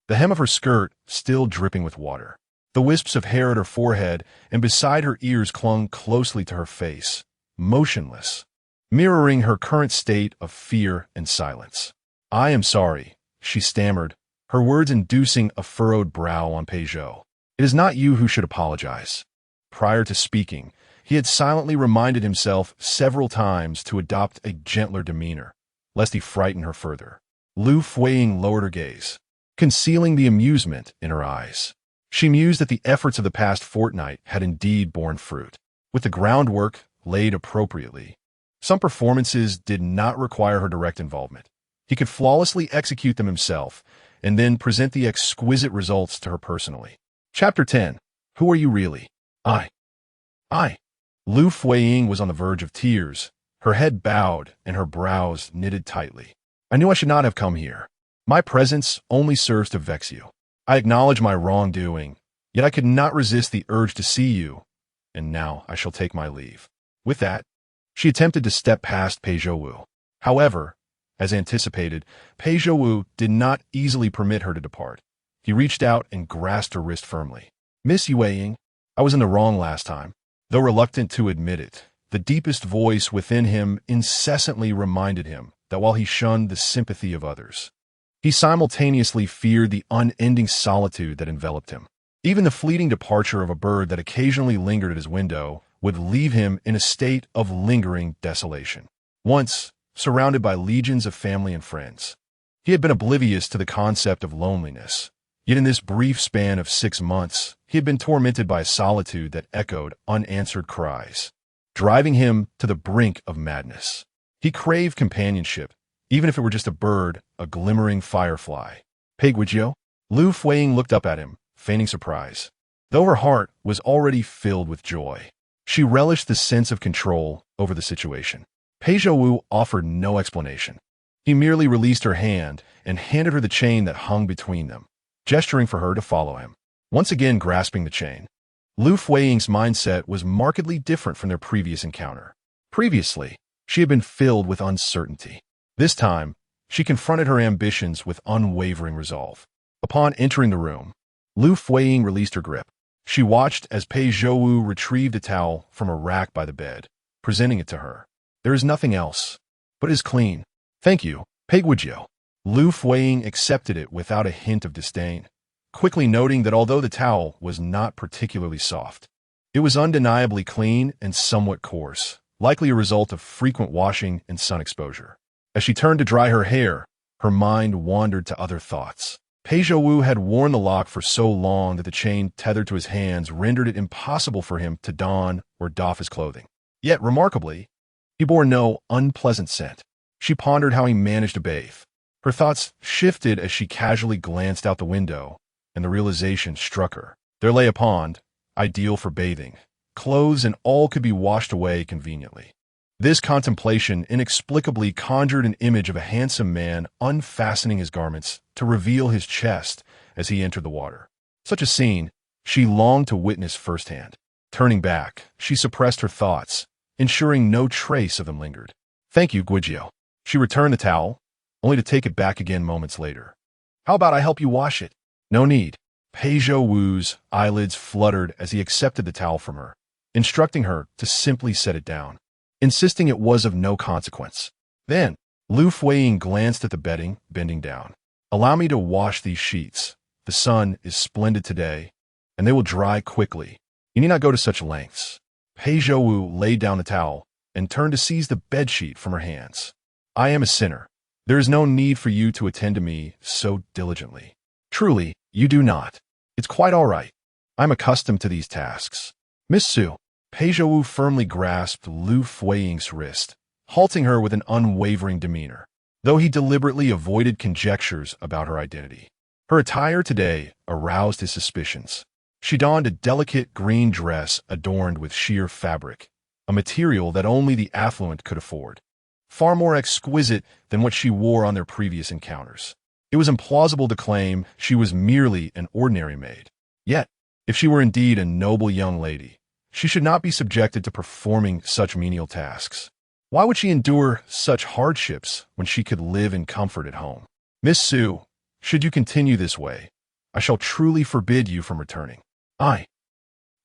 Speaker 1: the hem of her skirt still dripping with water. The wisps of hair at her forehead and beside her ears clung closely to her face, motionless, mirroring her current state of fear and silence. "I am sorry," she stammered, her words inducing a furrowed brow on Pei Zhou. "It is not you who should apologize." Prior to speaking, he had silently reminded himself several times to adopt a gentler demeanor, lest he frighten her further. Liu Fuyi lowered her gaze, concealing the amusement in her eyes. She mused that the efforts of the past fortnight had indeed borne fruit. With the groundwork laid appropriately, some performances did not require her direct involvement. He could flawlessly execute them himself, and then present the exquisite results to her personally. Chapter 10. Who are you really? I. Liu Fuyi was on the verge of tears, her head bowed and her brows knitted tightly. "I knew I should not have come here. My presence only serves to vex you. I acknowledge my wrongdoing, yet I could not resist the urge to see you, and now I shall take my leave." With that, she attempted to step past Pei Zhouwu. However, as anticipated, Pei Zhouwu did not easily permit her to depart. He reached out and grasped her wrist firmly. "Miss Yueying, I was in the wrong last time." Though reluctant to admit it, the deepest voice within him incessantly reminded him that while he shunned the sympathy of others, he simultaneously feared the unending solitude that enveloped him. Even the fleeting departure of a bird that occasionally lingered at his window would leave him in a state of lingering desolation. Once, surrounded by legions of family and friends, he had been oblivious to the concept of loneliness. Yet in this brief span of 6 months, he had been tormented by a solitude that echoed unanswered cries, driving him to the brink of madness. He craved companionship, even if it were just a bird, a glimmering firefly. "Pei Guizhou?" Liu Fuyi looked up at him, feigning surprise, though her heart was already filled with joy. She relished the sense of control over the situation. Pei Zhouwu offered no explanation. He merely released her hand and handed her the chain that hung between them, gesturing for her to follow him. once again grasping the chain. Liu Fuiying's mindset was markedly different from their previous encounter. Previously, she had been filled with uncertainty. This time, she confronted her ambitions with unwavering resolve. Upon entering the room, Liu Fuiying released her grip. She watched as Pei Zhouwu retrieved a towel from a rack by the bed, presenting it to her. There is nothing else, but it is clean. Thank you, Pei Zhouwu. Liu Fuiying accepted it without a hint of disdain, quickly noting that although the towel was not particularly soft, it was undeniably clean and somewhat coarse, likely a result of frequent washing and sun exposure. As she turned to dry her hair, her mind wandered to other thoughts. Pei Zhouwu had worn the lock for so long that the chain tethered to his hands rendered it impossible for him to don or doff his clothing. Yet, remarkably, he bore no unpleasant scent. She pondered how he managed to bathe. Her thoughts shifted as she casually glanced out the window, and the realization struck her. There lay a pond, ideal for bathing. Clothes and all could be washed away conveniently. This contemplation inexplicably conjured an image of a handsome man unfastening his garments to reveal his chest as he entered the water. Such a scene she longed to witness firsthand. Turning back, she suppressed her thoughts, ensuring no trace of them lingered. Thank you, Guizhou. She returned the towel, only to take it back again moments later. How about I help you wash it? No need. Pei Zhouwu's eyelids fluttered as he accepted the towel from her, instructing her to simply set it down, insisting it was of no consequence. Then, Liu Fuiying glanced at the bedding, bending down. Allow me to wash these sheets. The sun is splendid today, and they will dry quickly. You need not go to such lengths. Pei Zhouwu laid down the towel and turned to seize the bedsheet from her hands. I am a sinner. There is no need for you to attend to me so diligently. Truly, you do not. It's quite all right. I'm accustomed to these tasks. Miss Su. Pei Zhouwu firmly grasped Liu Fuiying's wrist, halting her with an unwavering demeanor, though he deliberately avoided conjectures about her identity. Her attire today aroused his suspicions. She donned a delicate green dress adorned with sheer fabric, a material that only the affluent could afford, far more exquisite than what she wore on their previous encounters. It was implausible to claim she was merely an ordinary maid. Yet, if she were indeed a noble young lady, she should not be subjected to performing such menial tasks. Why would she endure such hardships when she could live in comfort at home? Miss Su, should you continue this way, I shall truly forbid you from returning. I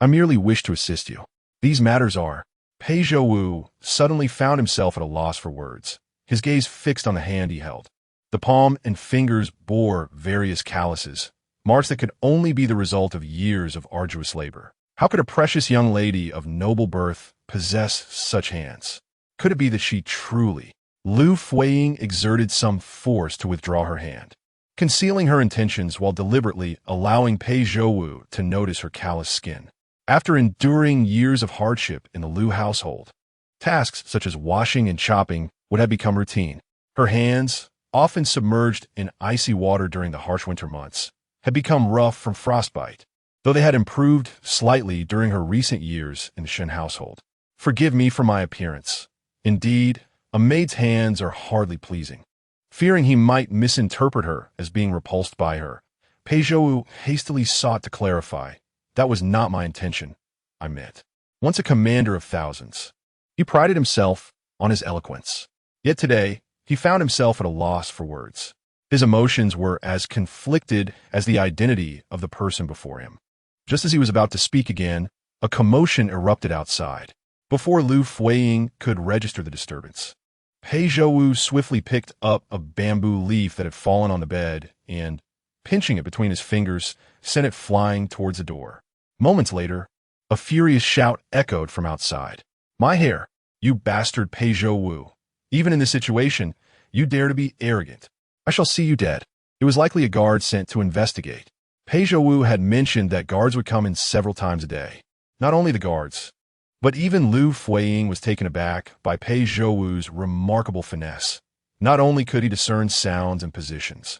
Speaker 1: merely wish to assist you. These matters are. Pei Zhouwu suddenly found himself at a loss for words, his gaze fixed on the hand he held. The palm and fingers bore various calluses, marks that could only be the result of years of arduous labor. How could a precious young lady of noble birth possess such hands? Could it be that she truly... Liu Fuiying exerted some force to withdraw her hand, concealing her intentions while deliberately allowing Pei Zhouwu to notice her callous skin. After enduring years of hardship in the Liu household, tasks such as washing and chopping would have become routine. Her hands, often submerged in icy water during the harsh winter months, had become rough from frostbite, though they had improved slightly during her recent years in the Shen household. Forgive me for my appearance. Indeed, a maid's hands are hardly pleasing. Fearing he might misinterpret her as being repulsed by her, Pei Zhouwu hastily sought to clarify. That was not my intention, I meant. Once a commander of thousands, he prided himself on his eloquence. Yet today, he found himself at a loss for words. His emotions were as conflicted as the identity of the person before him. Just as he was about to speak again, a commotion erupted outside. Before Liu Fuiying could register the disturbance, Pei Zhouwu swiftly picked up a bamboo leaf that had fallen on the bed and, pinching it between his fingers, sent it flying towards the door. Moments later, a furious shout echoed from outside. My hair, you bastard Pei Zhouwu. Even in this situation, you dare to be arrogant. I shall see you dead. It was likely a guard sent to investigate. Pei Zhouwu had mentioned that guards would come in several times a day. Not only the guards, but even Liu Fuiying was taken aback by Pei Zhouwu's remarkable finesse. Not only could he discern sounds and positions,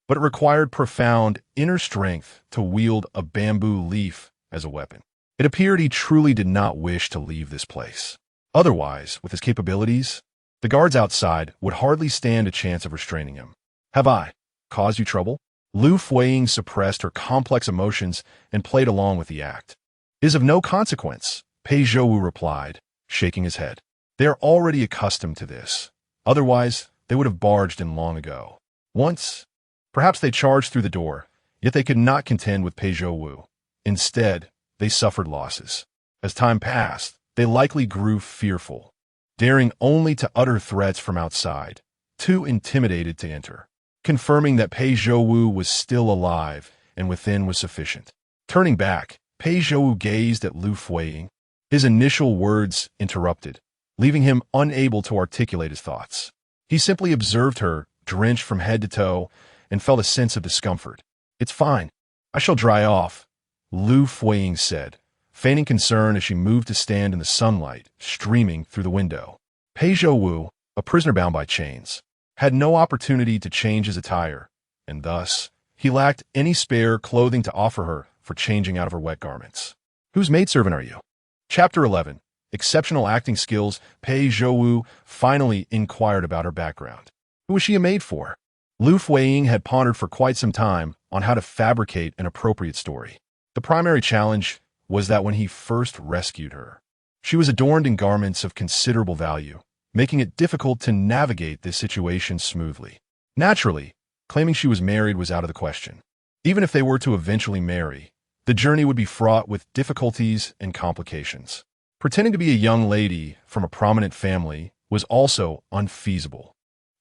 Speaker 1: but it required profound inner strength to wield a bamboo leaf as a weapon. It appeared he truly did not wish to leave this place. Otherwise, with his capabilities, the guards outside would hardly stand a chance of restraining him. Have I caused you trouble? Liu Fuyi suppressed her complex emotions and played along with the act. "Is of no consequence," Pei Zhouwu replied, shaking his head. "They are already accustomed to this. Otherwise, they would have barged in long ago. Once, perhaps they charged through the door, yet they could not contend with Pei Zhouwu. Instead, they suffered losses. As time passed, they likely grew fearful, daring only to utter threats from outside, too intimidated to enter, confirming that Pei Zhouwu was still alive and within was sufficient." Turning back, Pei Zhouwu gazed at Liu Fuyi. His initial words interrupted, leaving him unable to articulate his thoughts. He simply observed her, drenched from head to toe, and felt a sense of discomfort. "It's fine. I shall dry off," Liu Fuyi said, feigning concern as she moved to stand in the sunlight streaming through the window. Pei Zhouwu, a prisoner bound by chains, had no opportunity to change his attire, and thus he lacked any spare clothing to offer her for changing out of her wet garments. "Whose maidservant are you?" Chapter 11. Exceptional acting skills. Pei Zhouwu finally inquired about her background. Who was she a maid for? Liu Fuyi had pondered for quite some time on how to fabricate an appropriate story. The primary challenge was that when he first rescued her, she was adorned in garments of considerable value, making it difficult to navigate this situation smoothly. Naturally, claiming she was married was out of the question. Even if they were to eventually marry, the journey would be fraught with difficulties and complications. Pretending to be a young lady from a prominent family was also unfeasible.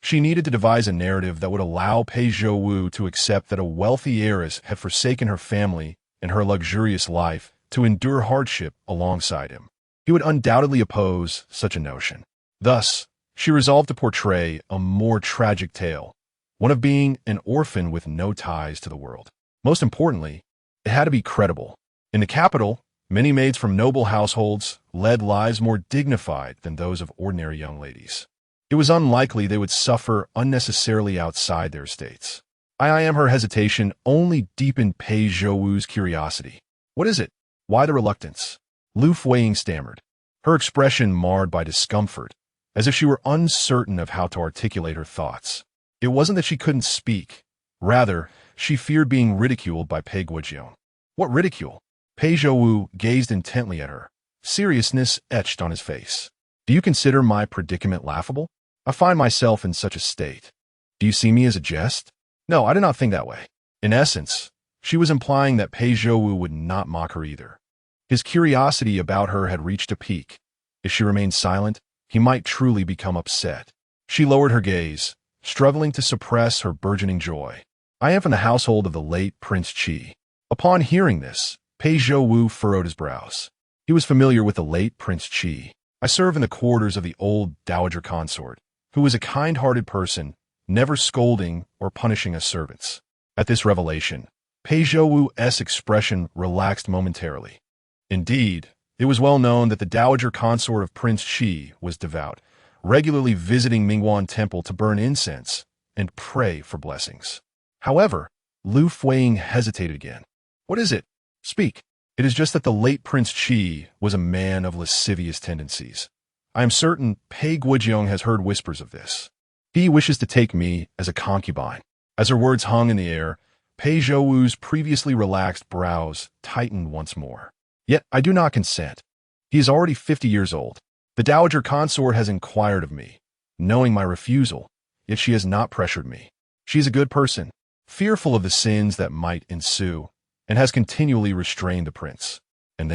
Speaker 1: She needed to devise a narrative that would allow Pei Zhouwu to accept that a wealthy heiress had forsaken her family and her luxurious life to endure hardship alongside him. He would undoubtedly oppose such a notion. Thus, she resolved to portray a more tragic tale, one of being an orphan with no ties to the world. Most importantly, it had to be credible. In the capital, many maids from noble households led lives more dignified than those of ordinary young ladies. It was unlikely they would suffer unnecessarily outside their estates. Her hesitation only deepened Pei Zhouwu's curiosity. "What is it? Why the reluctance?" Liu Fuyi stammered, her expression marred by discomfort, as if she were uncertain of how to articulate her thoughts. It wasn't that she couldn't speak. Rather, she feared being ridiculed by Pei Zhouwu. "What ridicule?" Pei Zhouwu gazed intently at her, seriousness etched on his face. "Do you consider my predicament laughable? I find myself in such a state. Do you see me as a jest?" "No, I do not think that way." In essence, she was implying that Pei Zhouwu would not mock her either. His curiosity about her had reached a peak. If she remained silent, he might truly become upset. She lowered her gaze, struggling to suppress her burgeoning joy. "I am from the household of the late Prince Qi." Upon hearing this, Pei Zhouwu furrowed his brows. He was familiar with the late Prince Qi. "I serve in the quarters of the old dowager consort, who was a kind-hearted person, never scolding or punishing us servants." At this revelation, Pei Zhouwu's expression relaxed momentarily. Indeed, it was well known that the dowager consort of Prince Qi was devout, regularly visiting Mingguan Temple to burn incense and pray for blessings. However, Liu Fuyi hesitated again. "What is it? Speak." "It is just that the late Prince Qi was a man of lascivious tendencies. I am certain Pei Zhouwu has heard whispers of this. He wishes to take me as a concubine." As her words hung in the air, Pei Zhouwu's previously relaxed brows tightened once more. "Yet I do not consent. He is already 50 years old. The dowager consort has inquired of me, knowing my refusal, yet she has not pressured me. She is a good person, fearful of the sins that might ensue, and has continually restrained the prince." And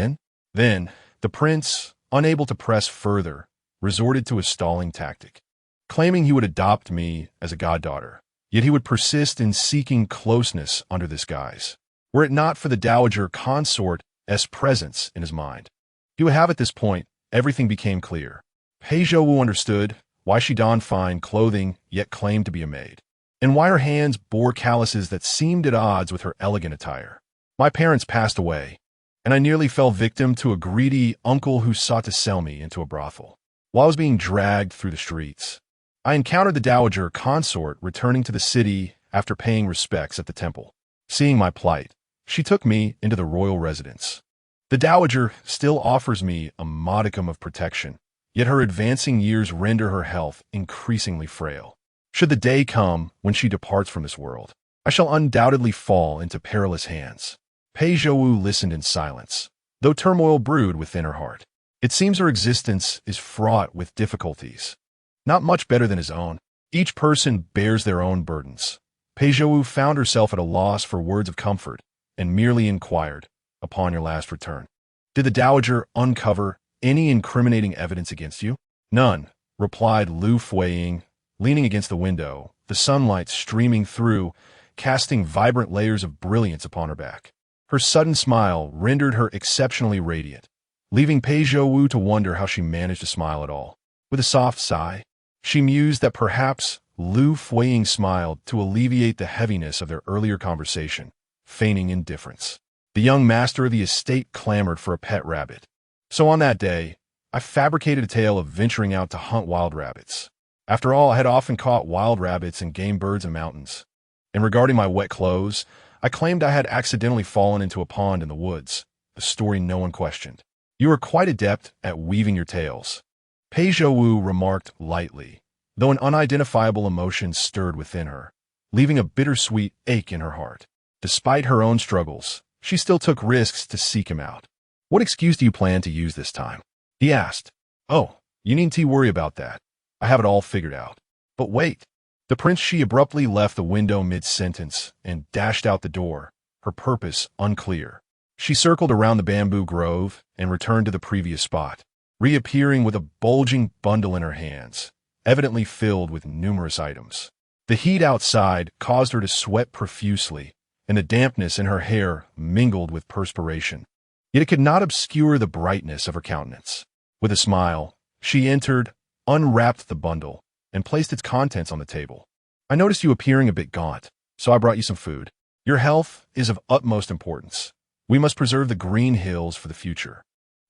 Speaker 1: then the prince, unable to press further, resorted to a stalling tactic, claiming he would adopt me as a goddaughter, yet he would persist in seeking closeness under this guise. Were it not for the dowager consort's presence in his mind, he would have at this point, everything became clear. Pei Zhouwu understood why she donned fine clothing yet claimed to be a maid, and why her hands bore calluses that seemed at odds with her elegant attire. "My parents passed away, and I nearly fell victim to a greedy uncle who sought to sell me into a brothel. While I was being dragged through the streets, I encountered the dowager consort returning to the city after paying respects at the temple. Seeing my plight, she took me into the royal residence. The dowager still offers me a modicum of protection, yet her advancing years render her health increasingly frail. Should the day come when she departs from this world, I shall undoubtedly fall into perilous hands. Pei Zhouwu listened in silence, though turmoil brewed within her heart. It seems her existence is fraught with difficulties. Not much better than his own. Each person bears their own burdens. Pei Zhouwu found herself at a loss for words of comfort and merely inquired, upon your last return, did the dowager uncover any incriminating evidence against you? None, replied Liu Fuyi, leaning against the window, the sunlight streaming through, casting vibrant layers of brilliance upon her back. Her sudden smile rendered her exceptionally radiant, leaving Pei Zhouwu to wonder how she managed to smile at all. With a soft sigh, she mused that perhaps Liu Fuyi smiled to alleviate the heaviness of their earlier conversation, feigning indifference. The young master of the estate clamored for a pet rabbit. So on that day, I fabricated a tale of venturing out to hunt wild rabbits. After all, I had often caught wild rabbits and game birds in mountains. And regarding my wet clothes, I claimed I had accidentally fallen into a pond in the woods, a story no one questioned. You are quite adept at weaving your tales, Pei Zhouwu remarked lightly, though an unidentifiable emotion stirred within her, leaving a bittersweet ache in her heart. Despite her own struggles, she still took risks to seek him out. What excuse do you plan to use this time? He asked. Oh, you needn't worry about that. I have it all figured out. But wait. The prince she abruptly left the window mid-sentence and dashed out the door, her purpose unclear. She circled around the bamboo grove and returned to the previous spot, reappearing with a bulging bundle in her hands, evidently filled with numerous items. The heat outside caused her to sweat profusely, and the dampness in her hair mingled with perspiration. Yet it could not obscure the brightness of her countenance. With a smile, she entered, unwrapped the bundle, and placed its contents on the table. I noticed you appearing a bit gaunt, so I brought you some food. Your health is of utmost importance. We must preserve the green hills for the future.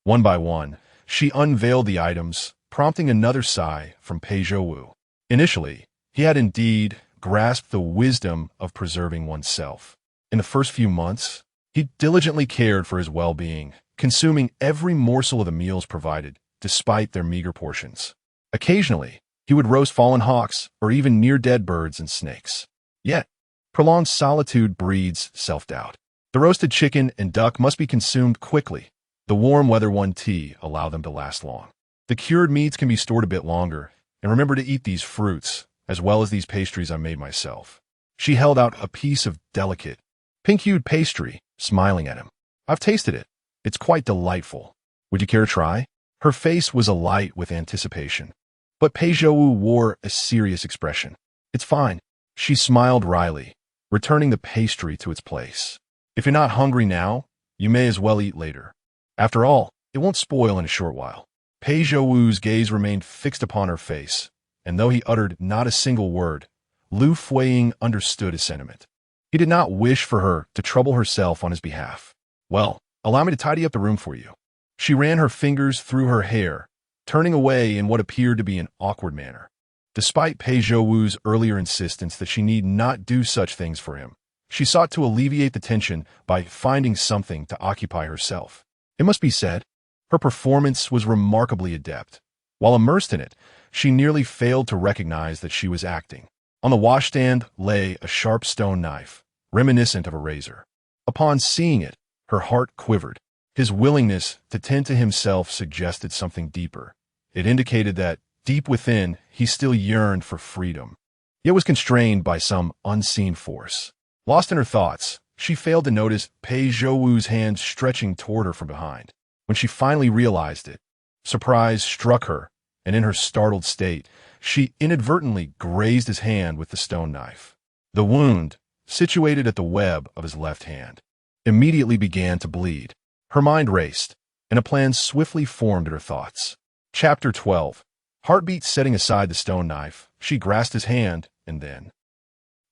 Speaker 1: One by one, she unveiled the items, prompting another sigh from Pei Zhouwu. Initially, he had indeed grasped the wisdom of preserving oneself. In the first few months, he diligently cared for his well-being, consuming every morsel of the meals provided, despite their meager portions. Occasionally, he would roast fallen hawks or even near-dead birds and snakes. Yet, prolonged solitude breeds self-doubt. The roasted chicken and duck must be consumed quickly. The warm weather tea allow them to last long. The cured meats can be stored a bit longer, and remember to eat these fruits, as well as these pastries I made myself. She held out a piece of delicate, pink-hued pastry, smiling at him. I've tasted it. It's quite delightful. Would you care to try? Her face was alight with anticipation. But Pei Zhouwu wore a serious expression. It's fine. She smiled wryly, returning the pastry to its place. If you're not hungry now, you may as well eat later. After all, it won't spoil in a short while. Pei Zhouwu's gaze remained fixed upon her face, and though he uttered not a single word, Liu Fuyi understood his sentiment. He did not wish for her to trouble herself on his behalf. Well, allow me to tidy up the room for you. She ran her fingers through her hair, turning away in what appeared to be an awkward manner. Despite Pei Zhouwu's earlier insistence that she need not do such things for him, she sought to alleviate the tension by finding something to occupy herself. It must be said, her performance was remarkably adept. While immersed in it, she nearly failed to recognize that she was acting. On the washstand lay a sharp stone knife, reminiscent of a razor. Upon seeing it, her heart quivered. His willingness to tend to himself suggested something deeper. It indicated that, deep within, he still yearned for freedom, yet was constrained by some unseen force. Lost in her thoughts, she failed to notice Pei Zhouwu's hand stretching toward her from behind. When she finally realized it, surprise struck her, and in her startled state, she inadvertently grazed his hand with the stone knife. The wound, situated at the web of his left hand, immediately began to bleed. Her mind raced, and a plan swiftly formed in her thoughts. Chapter 12. Heartbeat setting aside the stone knife, she grasped his hand, and then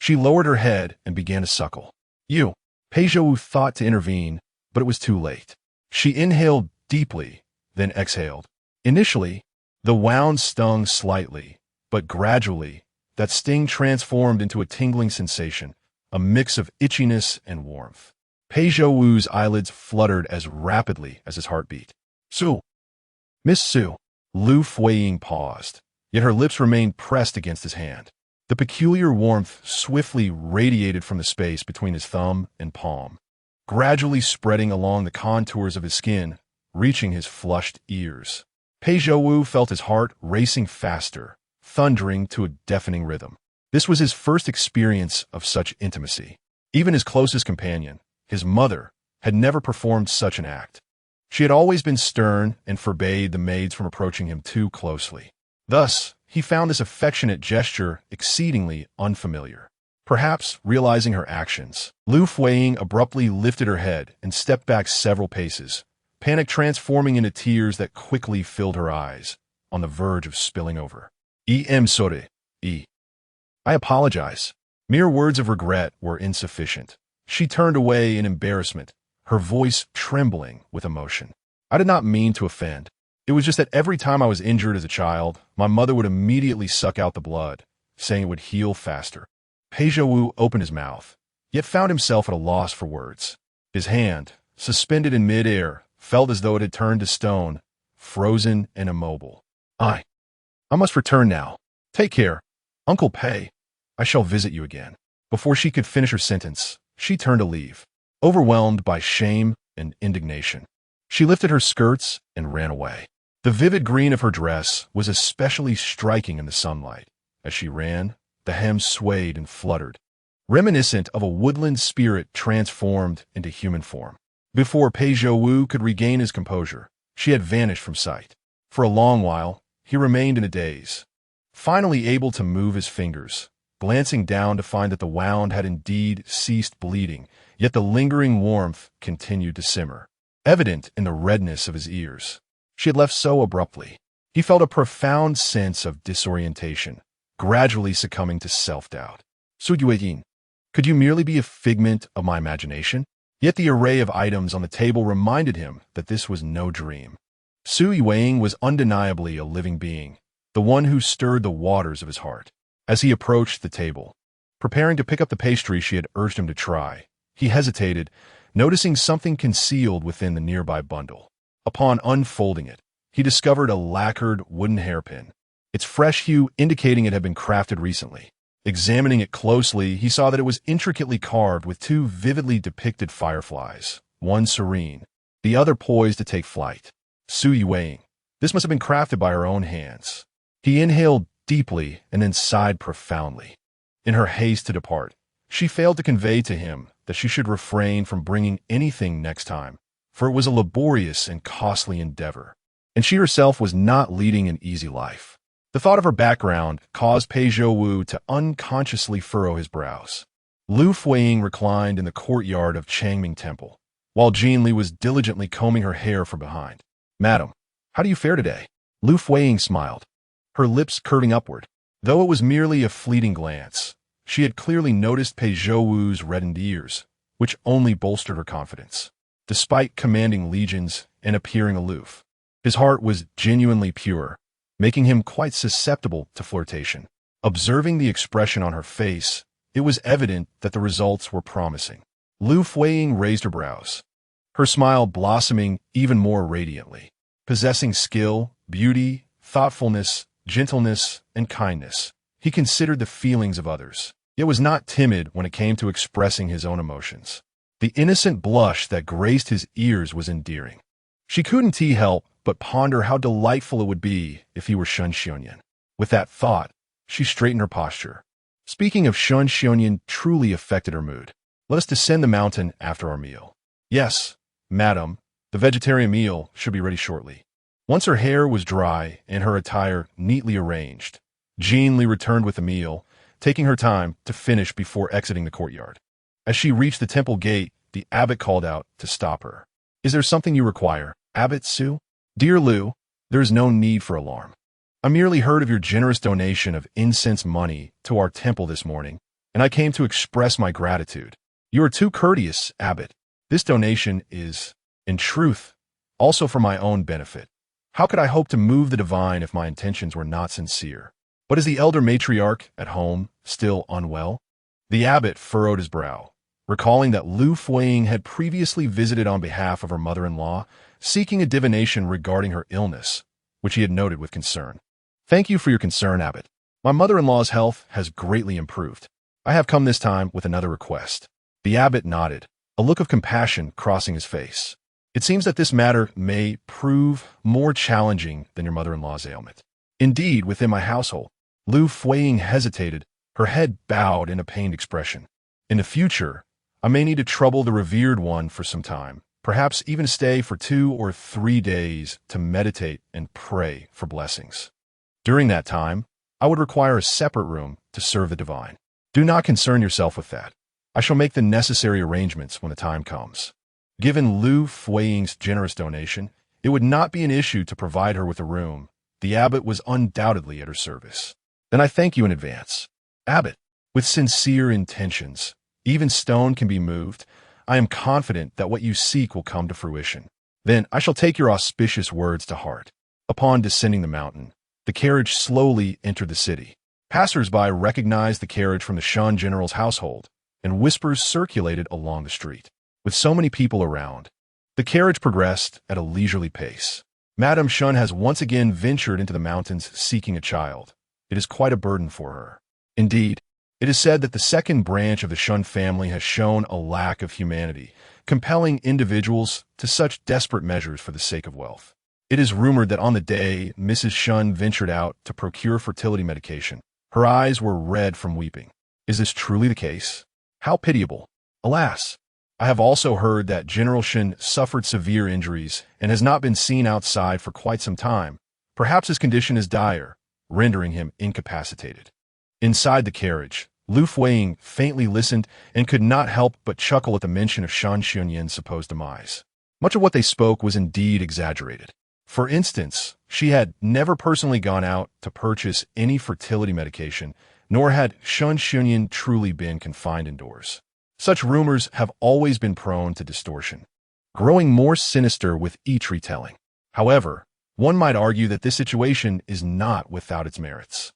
Speaker 1: she lowered her head and began to suckle. Pei Zhouwu thought to intervene, but it was too late. She inhaled deeply, then exhaled. Initially, the wound stung slightly, but gradually, that sting transformed into a tingling sensation, a mix of itchiness and warmth. Pei Zhouwu's eyelids fluttered as rapidly as his heartbeat. Su! Miss Su! Liu Fuyi paused, yet her lips remained pressed against his hand. The peculiar warmth swiftly radiated from the space between his thumb and palm, gradually spreading along the contours of his skin, reaching his flushed ears. Pei Zhouwu felt his heart racing faster, thundering to a deafening rhythm. This was his first experience of such intimacy. Even his closest companion, his mother, had never performed such an act. She had always been stern and forbade the maids from approaching him too closely. Thus, he found this affectionate gesture exceedingly unfamiliar. Perhaps realizing her actions, Liu Fuyi abruptly lifted her head and stepped back several paces, panic transforming into tears that quickly filled her eyes, on the verge of spilling over. Sorry. I apologize. Mere words of regret were insufficient. She turned away in embarrassment, her voice trembling with emotion. I did not mean to offend. It was just that every time I was injured as a child, my mother would immediately suck out the blood, saying it would heal faster. Pei Zhouwu opened his mouth, yet found himself at a loss for words. His hand, suspended in mid-air, felt as though it had turned to stone, frozen and immobile. I must return now. Take care. Uncle Pei, I shall visit you again. Before she could finish her sentence, she turned to leave, overwhelmed by shame and indignation. She lifted her skirts and ran away. The vivid green of her dress was especially striking in the sunlight. As she ran, the hem swayed and fluttered, reminiscent of a woodland spirit transformed into human form. Before Pei Zhouwu could regain his composure, she had vanished from sight. For a long while, he remained in a daze, finally able to move his fingers, glancing down to find that the wound had indeed ceased bleeding, yet the lingering warmth continued to simmer, evident in the redness of his ears. She had left so abruptly. He felt a profound sense of disorientation, gradually succumbing to self-doubt. Suyueyin, could you merely be a figment of my imagination? Yet the array of items on the table reminded him that this was no dream. Su Yueing was undeniably a living being, the one who stirred the waters of his heart. As he approached the table, preparing to pick up the pastry she had urged him to try, he hesitated, noticing something concealed within the nearby bundle. Upon unfolding it, he discovered a lacquered wooden hairpin, its fresh hue indicating it had been crafted recently. Examining it closely, he saw that it was intricately carved with two vividly depicted fireflies, one serene, the other poised to take flight. Su Yueing, this must have been crafted by her own hands. He inhaled deeply and then sighed profoundly. In her haste to depart, she failed to convey to him that she should refrain from bringing anything next time, for it was a laborious and costly endeavor, and she herself was not leading an easy life. The thought of her background caused Pei Zhouwu to unconsciously furrow his brows. Liu Fuyi reclined in the courtyard of Changming Temple, while Jin Li was diligently combing her hair from behind. Madam, how do you fare today? Liu Fuyi smiled, her lips curving upward. Though it was merely a fleeting glance, she had clearly noticed Pei Zhouwu's reddened ears, which only bolstered her confidence. Despite commanding legions and appearing aloof, his heart was genuinely pure, making him quite susceptible to flirtation. Observing the expression on her face, it was evident that the results were promising. Liu Fuyi raised her brows, her smile blossoming even more radiantly. Possessing skill, beauty, thoughtfulness, gentleness, and kindness, he considered the feelings of others, yet was not timid when it came to expressing his own emotions. The innocent blush that graced his ears was endearing. She couldn't help but ponder how delightful it would be if he were Shun Xiongyan. With that thought, she straightened her posture. Speaking of Shun Xiongyan truly affected her mood. Let us descend the mountain after our meal. Yes, madam, the vegetarian meal should be ready shortly. Once her hair was dry and her attire neatly arranged, Jin Li returned with the meal, taking her time to finish before exiting the courtyard. As she reached the temple gate, the abbot called out to stop her. Is there something you require, Abbot Su? Dear Liu, there is no need for alarm. I merely heard of your generous donation of incense money to our temple this morning, and I came to express my gratitude. You are too courteous, Abbot. This donation is, in truth, also for my own benefit. How could I hope to move the divine if my intentions were not sincere? But is the elder matriarch at home still unwell? The abbot furrowed his brow, recalling that Liu Fuyi had previously visited on behalf of her mother-in-law, seeking a divination regarding her illness, which he had noted with concern. Thank you for your concern, Abbot. My mother-in-law's health has greatly improved. I have come this time with another request. The abbot nodded, a look of compassion crossing his face. It seems that this matter may prove more challenging than your mother-in-law's ailment. Indeed, within my household, Liu Fuyi hesitated, her head bowed in a pained expression. In the future, I may need to trouble the revered one for some time, perhaps even stay for 2 or 3 days to meditate and pray for blessings. During that time, I would require a separate room to serve the divine. Do not concern yourself with that. I shall make the necessary arrangements when the time comes. Given Liu Fuyi's generous donation, it would not be an issue to provide her with a room. The abbot was undoubtedly at her service. Then I thank you in advance. Abbot, with sincere intentions, even stone can be moved. I am confident that what you seek will come to fruition. Then I shall take your auspicious words to heart. Upon descending the mountain, the carriage slowly entered the city. Passers-by recognized the carriage from the Shun general's household, and whispers circulated along the street. With so many people around, the carriage progressed at a leisurely pace. Madame Shun has once again ventured into the mountains seeking a child. It is quite a burden for her. Indeed, it is said that the second branch of the Shun family has shown a lack of humanity, compelling individuals to such desperate measures for the sake of wealth. It is rumored that on the day Mrs. Shun ventured out to procure fertility medication, her eyes were red from weeping. Is this truly the case? How pitiable! Alas! I have also heard that General Shun suffered severe injuries and has not been seen outside for quite some time. Perhaps his condition is dire, rendering him incapacitated. Inside the carriage, Liu Fuyi faintly listened and could not help but chuckle at the mention of Shan Xunyin's supposed demise. Much of what they spoke was indeed exaggerated. For instance, she had never personally gone out to purchase any fertility medication, nor had Shan Xunyin truly been confined indoors. Such rumors have always been prone to distortion, growing more sinister with each retelling. However, one might argue that this situation is not without its merits.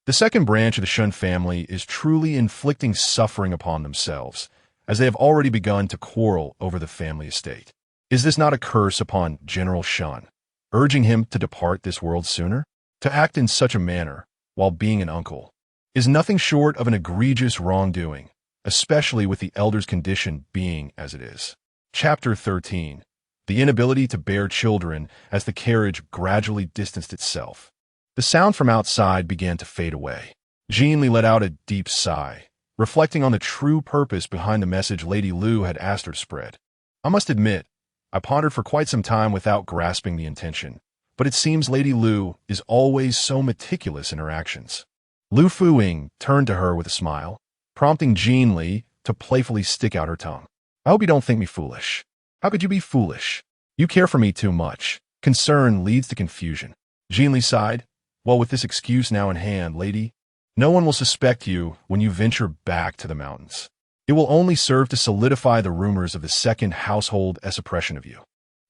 Speaker 1: The second branch of the Shun family is truly inflicting suffering upon themselves, as they have already begun to quarrel over the family estate. Is this not a curse upon General Shun, urging him to depart this world sooner? To act in such a manner, while being an uncle, is nothing short of an egregious wrongdoing, especially with the elder's condition being as it is. Chapter 13. The inability to bear children as the carriage gradually distanced itself. The sound from outside began to fade away. Jean Li let out a deep sigh, reflecting on the true purpose behind the message Lady Liu had asked her to spread. I must admit, I pondered for quite some time without grasping the intention, but it seems Lady Liu is always so meticulous in her actions. Liu Fuyi turned to her with a smile, prompting Jean Li to playfully stick out her tongue. I hope you don't think me foolish. How could you be foolish? You care for me too much. Concern leads to confusion. Jean Li sighed. Well, with this excuse now in hand, lady, no one will suspect you when you venture back to the mountains. It will only serve to solidify the rumors of the second household suppression of you.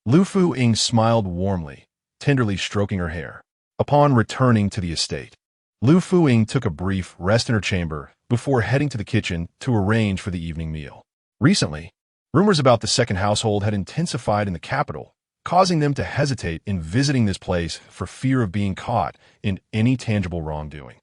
Speaker 1: Liu Fuyi smiled warmly, tenderly stroking her hair. Upon returning to the estate, Liu Fuyi took a brief rest in her chamber before heading to the kitchen to arrange for the evening meal. Recently, rumors about the second household had intensified in the capital, causing them to hesitate in visiting this place for fear of being caught in any tangible wrongdoing.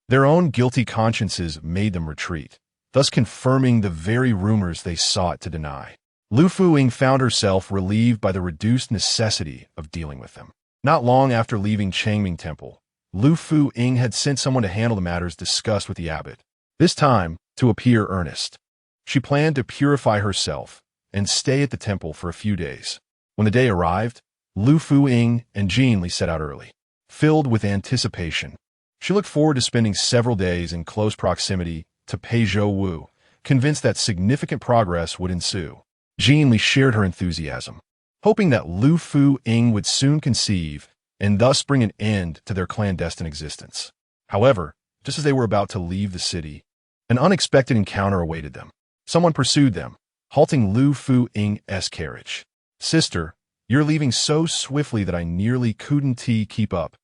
Speaker 1: Their own guilty consciences made them retreat, thus confirming the very rumors they sought to deny. Liu Fuyi found herself relieved by the reduced necessity of dealing with them. Not long after leaving Changming Temple, Liu Fuyi had sent someone to handle the matters discussed with the abbot, this time to appear earnest. She planned to purify herself and stay at the temple for a few days. When the day arrived, Liu Fuyi and Jean Li set out early. Filled with anticipation, she looked forward to spending several days in close proximity to Pei Zhouwu, convinced that significant progress would ensue. Jean Li shared her enthusiasm, hoping that Liu Fuyi would soon conceive and thus bring an end to their clandestine existence. However, just as they were about to leave the city, an unexpected encounter awaited them. Someone pursued them, halting Liu Fuyi's carriage. Sister, you're leaving so swiftly that I nearly couldn't keep up.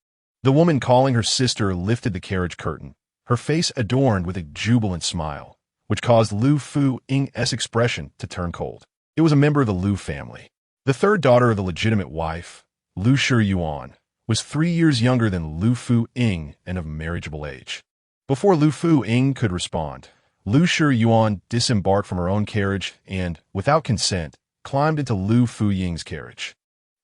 Speaker 1: The woman calling her sister lifted the carriage curtain, her face adorned with a jubilant smile, which caused Liu Fuyi's expression to turn cold. It was a member of the Liu family. The third daughter of the legitimate wife, Liu Shiyuan, was 3 years younger than Liu Fuyi and of marriageable age. Before Lu Fuyi could respond, Lu Shiyuan disembarked from her own carriage and, without consent, climbed into Liu Fuyi's carriage,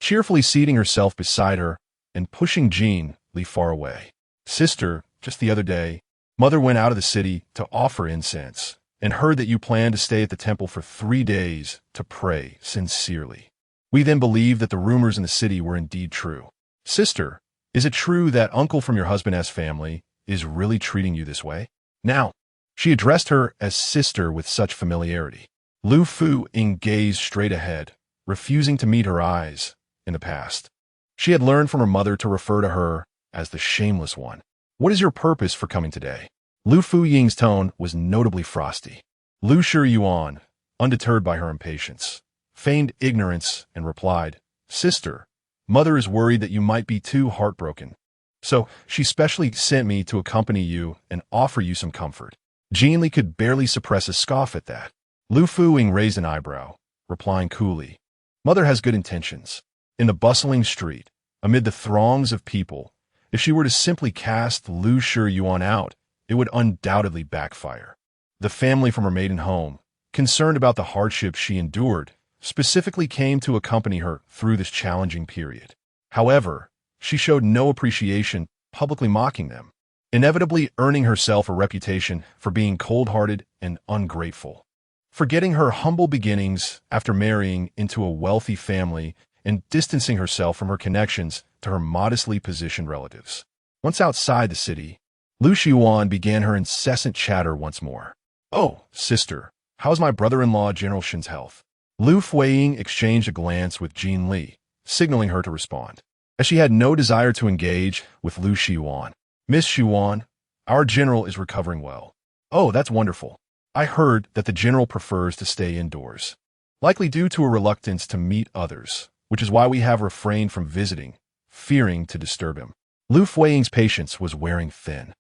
Speaker 1: cheerfully seating herself beside her and pushing Jean Li far away. Sister, just the other day, Mother went out of the city to offer incense and heard that you planned to stay at the temple for 3 days to pray sincerely. We then believed that the rumors in the city were indeed true. Sister, is it true that uncle from your husband's family is really treating you this way? Now, she addressed her as sister with such familiarity. Lu Fuyi gazed straight ahead, refusing to meet her eyes. In the past, she had learned from her mother to refer to her as the shameless one. What is your purpose for coming today? Lu Fuyi's tone was notably frosty. Lu Shiyuan, undeterred by her impatience, feigned ignorance and replied, Sister, Mother is worried that you might be too heartbroken. So she specially sent me to accompany you and offer you some comfort. Jean Li could barely suppress a scoff at that. Lu Fuyi raised an eyebrow, replying coolly, Mother has good intentions. In the bustling street, amid the throngs of people, if she were to simply cast Lu Shiyuan out, it would undoubtedly backfire. The family from her maiden home, concerned about the hardships she endured, specifically came to accompany her through this challenging period. However, she showed no appreciation, publicly mocking them, inevitably earning herself a reputation for being cold-hearted and ungrateful. Forgetting her humble beginnings after marrying into a wealthy family and distancing herself from her connections to her modestly positioned relatives. Once outside the city, Lu Shiyuan began her incessant chatter once more. Oh, sister, how's my brother-in-law General Shen's health? Liu Fuyi exchanged a glance with Jean Li, signaling her to respond, as she had no desire to engage with Lu Shiyuan. Miss Shiyuan, our general is recovering well. Oh, that's wonderful. I heard that the general prefers to stay indoors, likely due to a reluctance to meet others, which is why we have refrained from visiting, fearing to disturb him. Liu Fuyi's patience was wearing thin.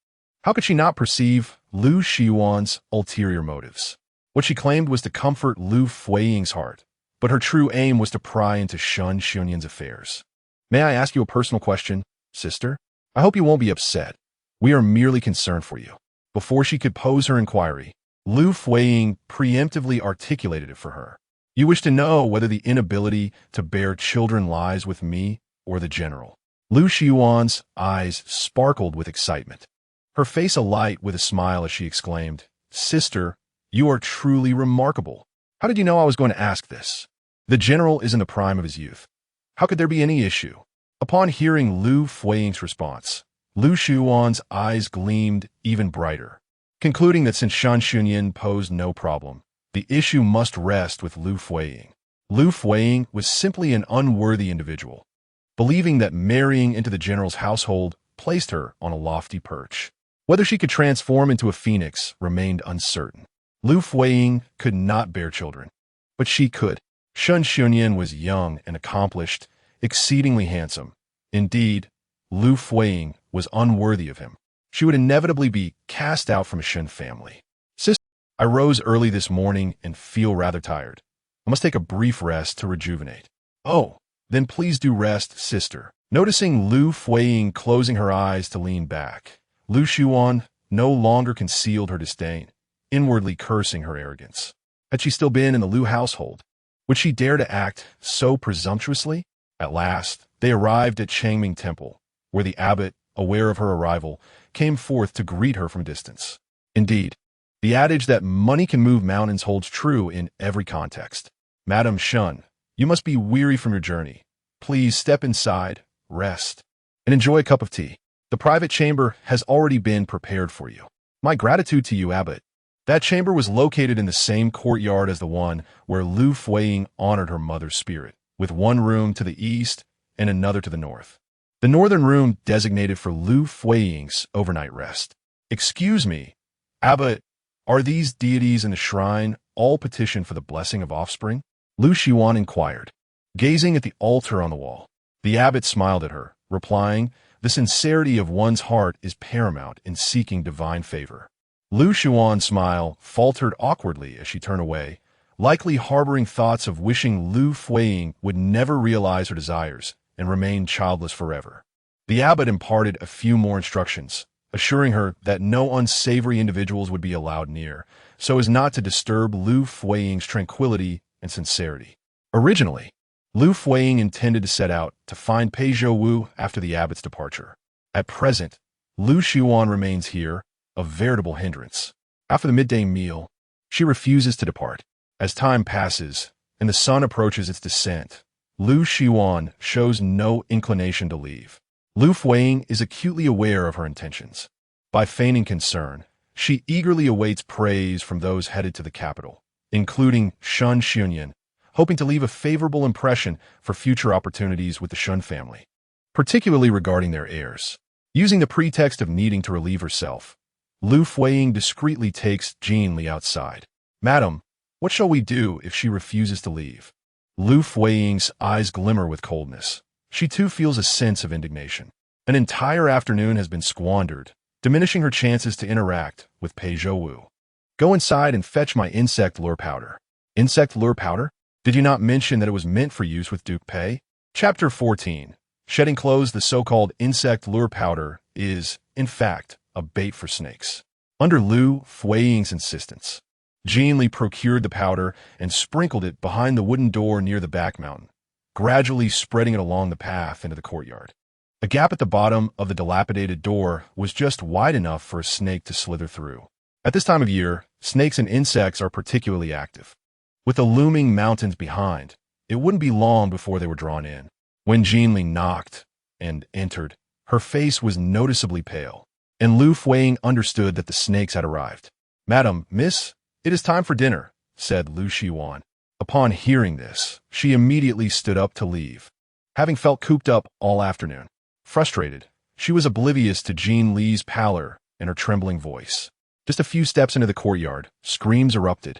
Speaker 1: How could she not perceive Lu Shiyuan's ulterior motives? What she claimed was to comfort Liu Fuyi's heart, but her true aim was to pry into Shen Xunyan's affairs. May I ask you a personal question, sister? I hope you won't be upset. We are merely concerned for you. Before she could pose her inquiry, Liu Fuyi preemptively articulated it for her. You wish to know whether the inability to bear children lies with me or the general. Lu Shiyuan's eyes sparkled with excitement, her face alight with a smile as she exclaimed, Sister, you are truly remarkable. How did you know I was going to ask this? The general is in the prime of his youth. How could there be any issue? Upon hearing Liu Fuyi's response, Lu Shiyuan's eyes gleamed even brighter, concluding that since Shen Xunyan posed no problem, the issue must rest with Liu Fuyi. Liu Fuyi was simply an unworthy individual, believing that marrying into the general's household placed her on a lofty perch. Whether she could transform into a phoenix remained uncertain. Liu Fuyi could not bear children, but she could. Shen Xunyan was young and accomplished, exceedingly handsome. Indeed, Liu Fuyi was unworthy of him. She would inevitably be cast out from a Shen family. Sister, I rose early this morning and feel rather tired. I must take a brief rest to rejuvenate. Oh, then please do rest, sister. Noticing Liu Fuyi closing her eyes to lean back, Lu Shiyuan no longer concealed her disdain, inwardly cursing her arrogance. Had she still been in the Liu household, would she dare to act so presumptuously? At last, they arrived at Changming Temple, where the abbot, aware of her arrival, came forth to greet her from distance. Indeed, the adage that money can move mountains holds true in every context. Madam Shen, you must be weary from your journey. Please step inside, rest, and enjoy a cup of tea. The private chamber has already been prepared for you. My gratitude to you, abbot. That chamber was located in the same courtyard as the one where Liu Fuyi honored her mother's spirit, with one room to the east and another to the north. The northern room designated for Liu Fuyi's overnight rest. Excuse me, abbot, are these deities in the shrine all petitioned for the blessing of offspring? Lu Shiyuan inquired, gazing at the altar on the wall. The abbot smiled at her, replying, the sincerity of one's heart is paramount in seeking divine favor. Lu Shiyuan's smile faltered awkwardly as she turned away, likely harboring thoughts of wishing Liu Fuyi would never realize her desires and remain childless forever. The abbot imparted a few more instructions, assuring her that no unsavory individuals would be allowed near, so as not to disturb Liu Fuyi's tranquility and sincerity. Originally, Liu Fuyi intended to set out to find Pei Zhouwu after the abbot's departure. At present, Liu Xuan remains here, a veritable hindrance. After the midday meal, she refuses to depart. As time passes and the sun approaches its descent, Liu Xuan shows no inclination to leave. Liu Fuyi is acutely aware of her intentions. By feigning concern, she eagerly awaits praise from those headed to the capital, including Shun Xunyan, hoping to leave a favorable impression for future opportunities with the Shun family, particularly regarding their heirs. Using the pretext of needing to relieve herself, Liu Fuyi discreetly takes Jin Li outside. "Madam, what shall we do if she refuses to leave?" Liu Fuyi's eyes glimmer with coldness. She too feels a sense of indignation. An entire afternoon has been squandered, diminishing her chances to interact with Pei Zhouwu. "Go inside and fetch my insect lure powder." "Insect lure powder? Did you not mention that it was meant for use with Duke Pei?" Chapter 14. Shedding clothes. The so-called insect lure powder is, in fact, a bait for snakes. Under Liu Fuyi's insistence, Jin Li procured the powder and sprinkled it behind the wooden door near the back mountain, gradually spreading it along the path into the courtyard. A gap at the bottom of the dilapidated door was just wide enough for a snake to slither through. At this time of year, snakes and insects are particularly active. With the looming mountains behind, it wouldn't be long before they were drawn in. When Jin Li knocked and entered, her face was noticeably pale, and Liu Fuyi understood that the snakes had arrived. "Madam, miss, it is time for dinner," said Liu Xuan. Upon hearing this, she immediately stood up to leave. Having felt cooped up all afternoon, frustrated, she was oblivious to Jin Li's pallor and her trembling voice. Just a few steps into the courtyard, screams erupted.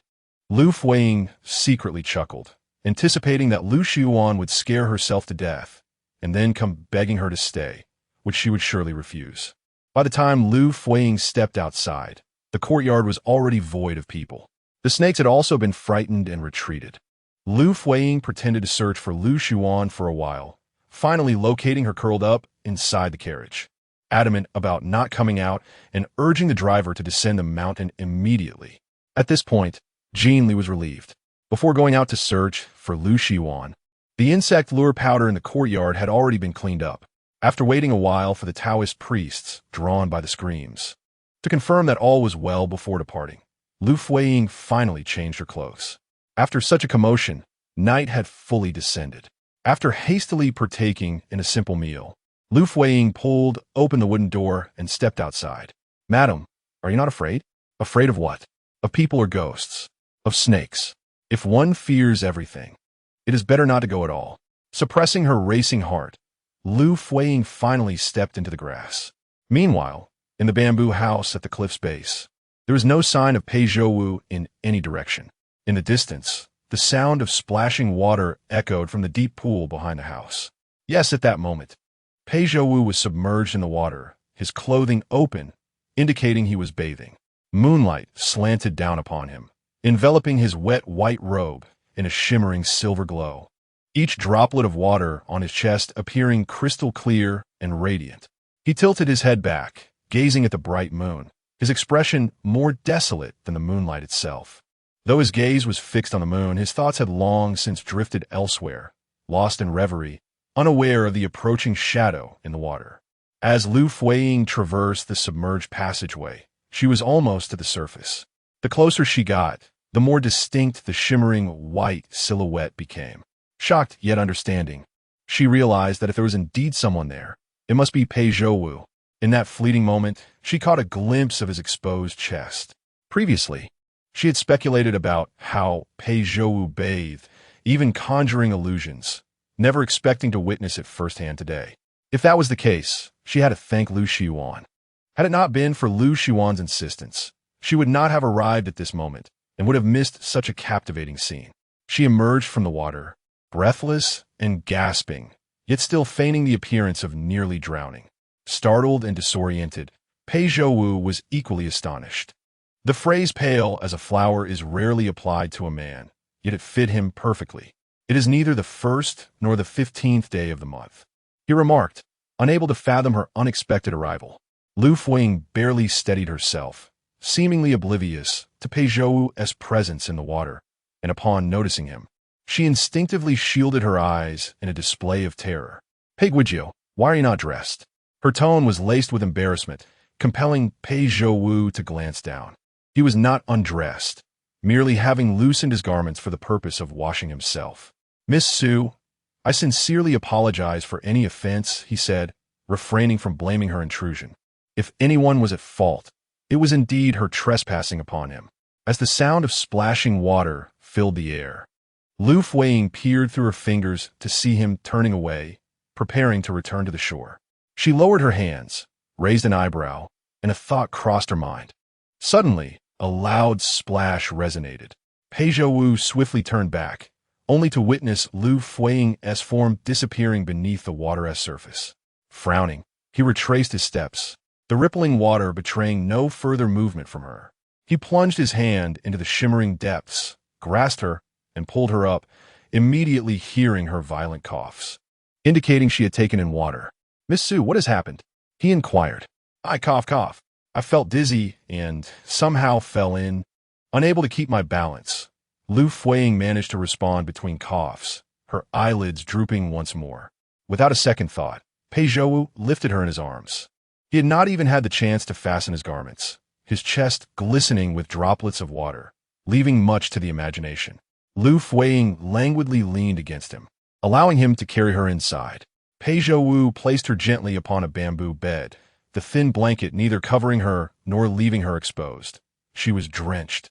Speaker 1: Liu Fuyi secretly chuckled, anticipating that Liu Xuan would scare herself to death and then come begging her to stay, which she would surely refuse. By the time Liu Fuyi stepped outside, the courtyard was already void of people. The snakes had also been frightened and retreated. Liu Fuyi pretended to search for Liu Xuan for a while, finally locating her curled up inside the carriage, adamant about not coming out and urging the driver to descend the mountain immediately. At this point, Jin Li was relieved. Before going out to search for Liu Xuan, the insect lure powder in the courtyard had already been cleaned up, after waiting a while for the Taoist priests drawn by the screams. To confirm that all was well before departing, Liu Fuyi finally changed her clothes. After such a commotion, night had fully descended. After hastily partaking in a simple meal, Liu Fuyi pulled open the wooden door and stepped outside. "Madam, are you not afraid?" "Afraid of what?" "Of people or ghosts. Of snakes. If one fears everything, it is better not to go at all." Suppressing her racing heart, Liu Fuyi finally stepped into the grass. Meanwhile, in the bamboo house at the cliff's base, there was no sign of Pei Zhouwu in any direction. In the distance, the sound of splashing water echoed from the deep pool behind the house. Yes, at that moment, Pei Zhouwu was submerged in the water, his clothing open, indicating he was bathing. Moonlight slanted down upon him, enveloping his wet white robe in a shimmering silver glow, each droplet of water on his chest appearing crystal clear and radiant. He tilted his head back, gazing at the bright moon, his expression more desolate than the moonlight itself. Though his gaze was fixed on the moon, his thoughts had long since drifted elsewhere, lost in reverie, unaware of the approaching shadow in the water. As Liu Fuyi traversed the submerged passageway, she was almost to the surface. The closer she got, the more distinct the shimmering white silhouette became. Shocked yet understanding, she realized that if there was indeed someone there, it must be Pei Zhouwu. In that fleeting moment, she caught a glimpse of his exposed chest. Previously, she had speculated about how Pei Zhouwu bathed, even conjuring illusions, never expecting to witness it firsthand today. If that was the case, she had to thank Liu Xuan. Had it not been for Liu Xuan's insistence, she would not have arrived at this moment and would have missed such a captivating scene. She emerged from the water, breathless and gasping, yet still feigning the appearance of nearly drowning. Startled and disoriented, Pei Zhouwu was equally astonished. The phrase pale as a flower is rarely applied to a man, yet it fit him perfectly. "It is neither the 1st nor the 15th day of the month," he remarked, unable to fathom her unexpected arrival. Liu Fuyi barely steadied herself, seemingly oblivious to Pei Zhouwu's presence in the water, and upon noticing him, she instinctively shielded her eyes in a display of terror. "Pei Guizhou, why are you not dressed?" Her tone was laced with embarrassment, compelling Pei Zhouwu to glance down. He was not undressed, merely having loosened his garments for the purpose of washing himself. "Miss Su, I sincerely apologize for any offense," he said, refraining from blaming her intrusion. If anyone was at fault, it was indeed her trespassing upon him. As the sound of splashing water filled the air, Liu Fuyi peered through her fingers to see him turning away, preparing to return to the shore. She lowered her hands, raised an eyebrow, and a thought crossed her mind. Suddenly, a loud splash resonated. Pei Zhouwu swiftly turned back, only to witness Liu Fuyi's form disappearing beneath the water's surface. Frowning, he retraced his steps, the rippling water betraying no further movement from her. He plunged his hand into the shimmering depths, grasped her, and pulled her up, immediately hearing her violent coughs, indicating she had taken in water. "Miss Su, what has happened?" he inquired. "I cough. I felt dizzy and somehow fell in, unable to keep my balance." Liu Fuyi managed to respond between coughs, her eyelids drooping once more. Without a second thought, Pei Zhouwu lifted her in his arms. He had not even had the chance to fasten his garments, his chest glistening with droplets of water, leaving much to the imagination. Liu Fuyi languidly leaned against him, allowing him to carry her inside. Pei Zhouwu placed her gently upon a bamboo bed, the thin blanket neither covering her nor leaving her exposed. She was drenched,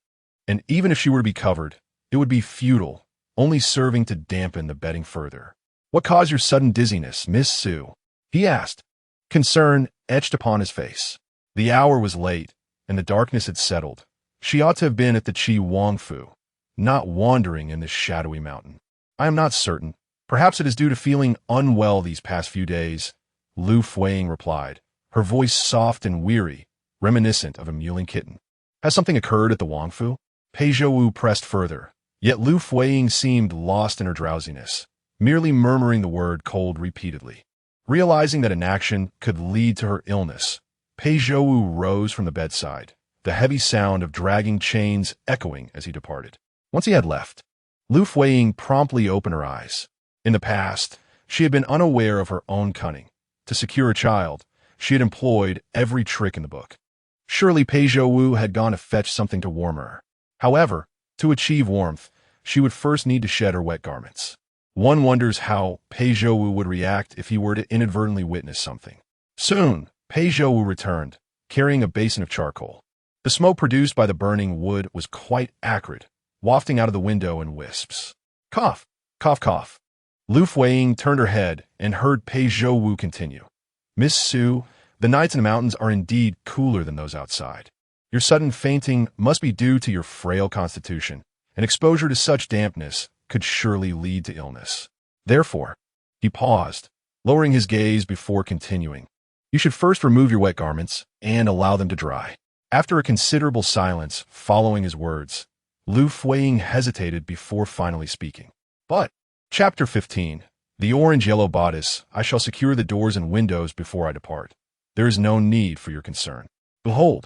Speaker 1: and even if she were to be covered, it would be futile, only serving to dampen the bedding further. "What caused your sudden dizziness, Miss Su?" he asked, concern etched upon his face. The hour was late, and the darkness had settled. She ought to have been at the Qi Wangfu, not wandering in this shadowy mountain. "I am not certain. Perhaps it is due to feeling unwell these past few days," Liu Fuyi replied, her voice soft and weary, reminiscent of a mewling kitten. "Has something occurred at the Wangfu?" Pei Zhouwu pressed further, yet Liu Fuyi seemed lost in her drowsiness, merely murmuring the word cold repeatedly. Realizing that inaction could lead to her illness, Pei Zhouwu rose from the bedside, the heavy sound of dragging chains echoing as he departed. Once he had left, Liu Fuyi promptly opened her eyes. In the past, she had been unaware of her own cunning. To secure a child, she had employed every trick in the book. Surely Pei Zhouwu had gone to fetch something to warm her. However, to achieve warmth, she would first need to shed her wet garments. One wonders how Pei Zhouwu would react if he were to inadvertently witness something. Soon, Pei Zhouwu returned, carrying a basin of charcoal. The smoke produced by the burning wood was quite acrid, wafting out of the window in wisps. "Cough, cough." Liu Fuyi turned her head and heard Pei Zhouwu continue. "Miss Su, the nights in the mountains are indeed cooler than those outside. Your sudden fainting must be due to your frail constitution, and exposure to such dampness could surely lead to illness. Therefore," he paused, lowering his gaze before continuing, "you should first remove your wet garments and allow them to dry." After a considerable silence following his words, Liu Fuyi hesitated before finally speaking. "But," Chapter 15, The Orange-Yellow Bodice, "I shall secure the doors and windows before I depart. There is no need for your concern. Behold,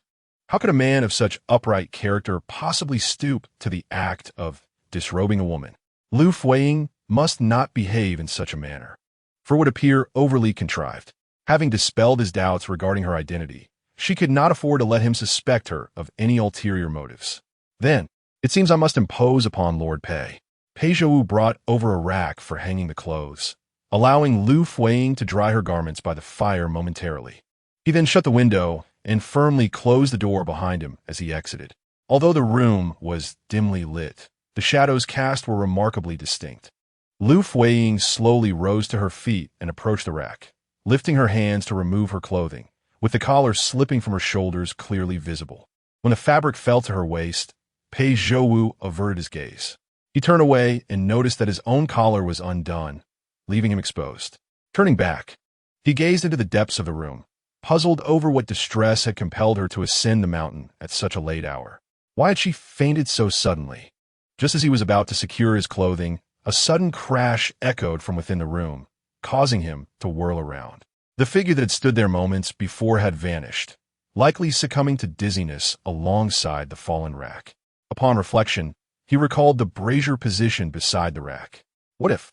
Speaker 1: how could a man of such upright character possibly stoop to the act of disrobing a woman? Liu Fuyi must not behave in such a manner, for it would appear overly contrived. Having dispelled his doubts regarding her identity, she could not afford to let him suspect her of any ulterior motives. Then, it seems I must impose upon Lord Pei. Pei Zhouwu brought over a rack for hanging the clothes, allowing Liu Fuyi to dry her garments by the fire momentarily. He then shut the window and firmly closed the door behind him as he exited. Although the room was dimly lit, the shadows cast were remarkably distinct. Liu Fuyi slowly rose to her feet and approached the rack, lifting her hands to remove her clothing, with the collar slipping from her shoulders clearly visible. When the fabric fell to her waist, Pei Zhouwu averted his gaze. He turned away and noticed that his own collar was undone, leaving him exposed. Turning back, he gazed into the depths of the room, puzzled over what distress had compelled her to ascend the mountain at such a late hour. Why had she fainted so suddenly? Just as he was about to secure his clothing, a sudden crash echoed from within the room, causing him to whirl around. The figure that had stood there moments before had vanished, likely succumbing to dizziness alongside the fallen rack. Upon reflection, he recalled the brazier position beside the rack. What if?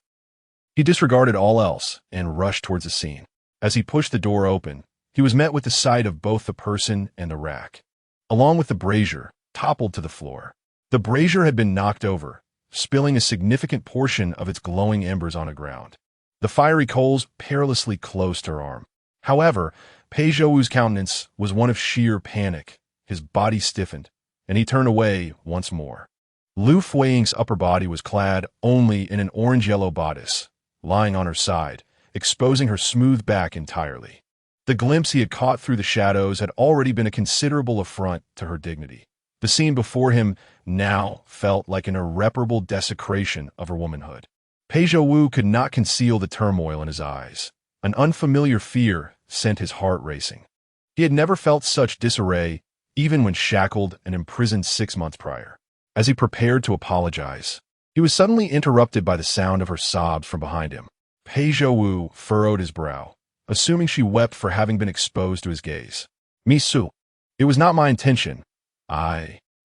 Speaker 1: He disregarded all else and rushed towards the scene. As he pushed the door open, he was met with the sight of both the person and the rack, along with the brazier, toppled to the floor. The brazier had been knocked over, spilling a significant portion of its glowing embers on the ground. The fiery coals perilously close to her arm. However, Pei Zhouwu's countenance was one of sheer panic. His body stiffened, and he turned away once more. Liu Fuyi's upper body was clad only in an orange-yellow bodice, lying on her side, exposing her smooth back entirely. The glimpse he had caught through the shadows had already been a considerable affront to her dignity. The scene before him now felt like an irreparable desecration of her womanhood. Pei Zhouwu could not conceal the turmoil in his eyes. An unfamiliar fear sent his heart racing. He had never felt such disarray, even when shackled and imprisoned 6 months prior. As he prepared to apologize, he was suddenly interrupted by the sound of her sobs from behind him. Pei Zhouwu furrowed his brow, assuming she wept for having been exposed to his gaze. "Misu, it was not my intention.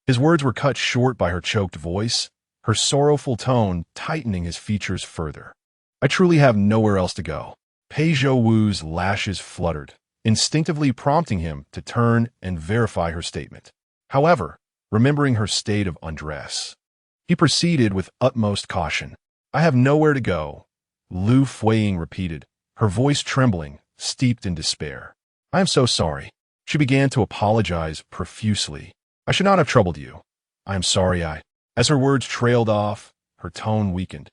Speaker 1: His words were cut short by her choked voice, her sorrowful tone tightening his features further. "I truly have nowhere else to go." Pei Zhouwu's lashes fluttered, instinctively prompting him to turn and verify her statement. However, remembering her state of undress, he proceeded with utmost caution. "I have nowhere to go," Liu Fuyi repeated, her voice trembling, steeped in despair. "I am so sorry." She began to apologize profusely. "I should not have troubled you. I am sorry As her words trailed off, her tone weakened,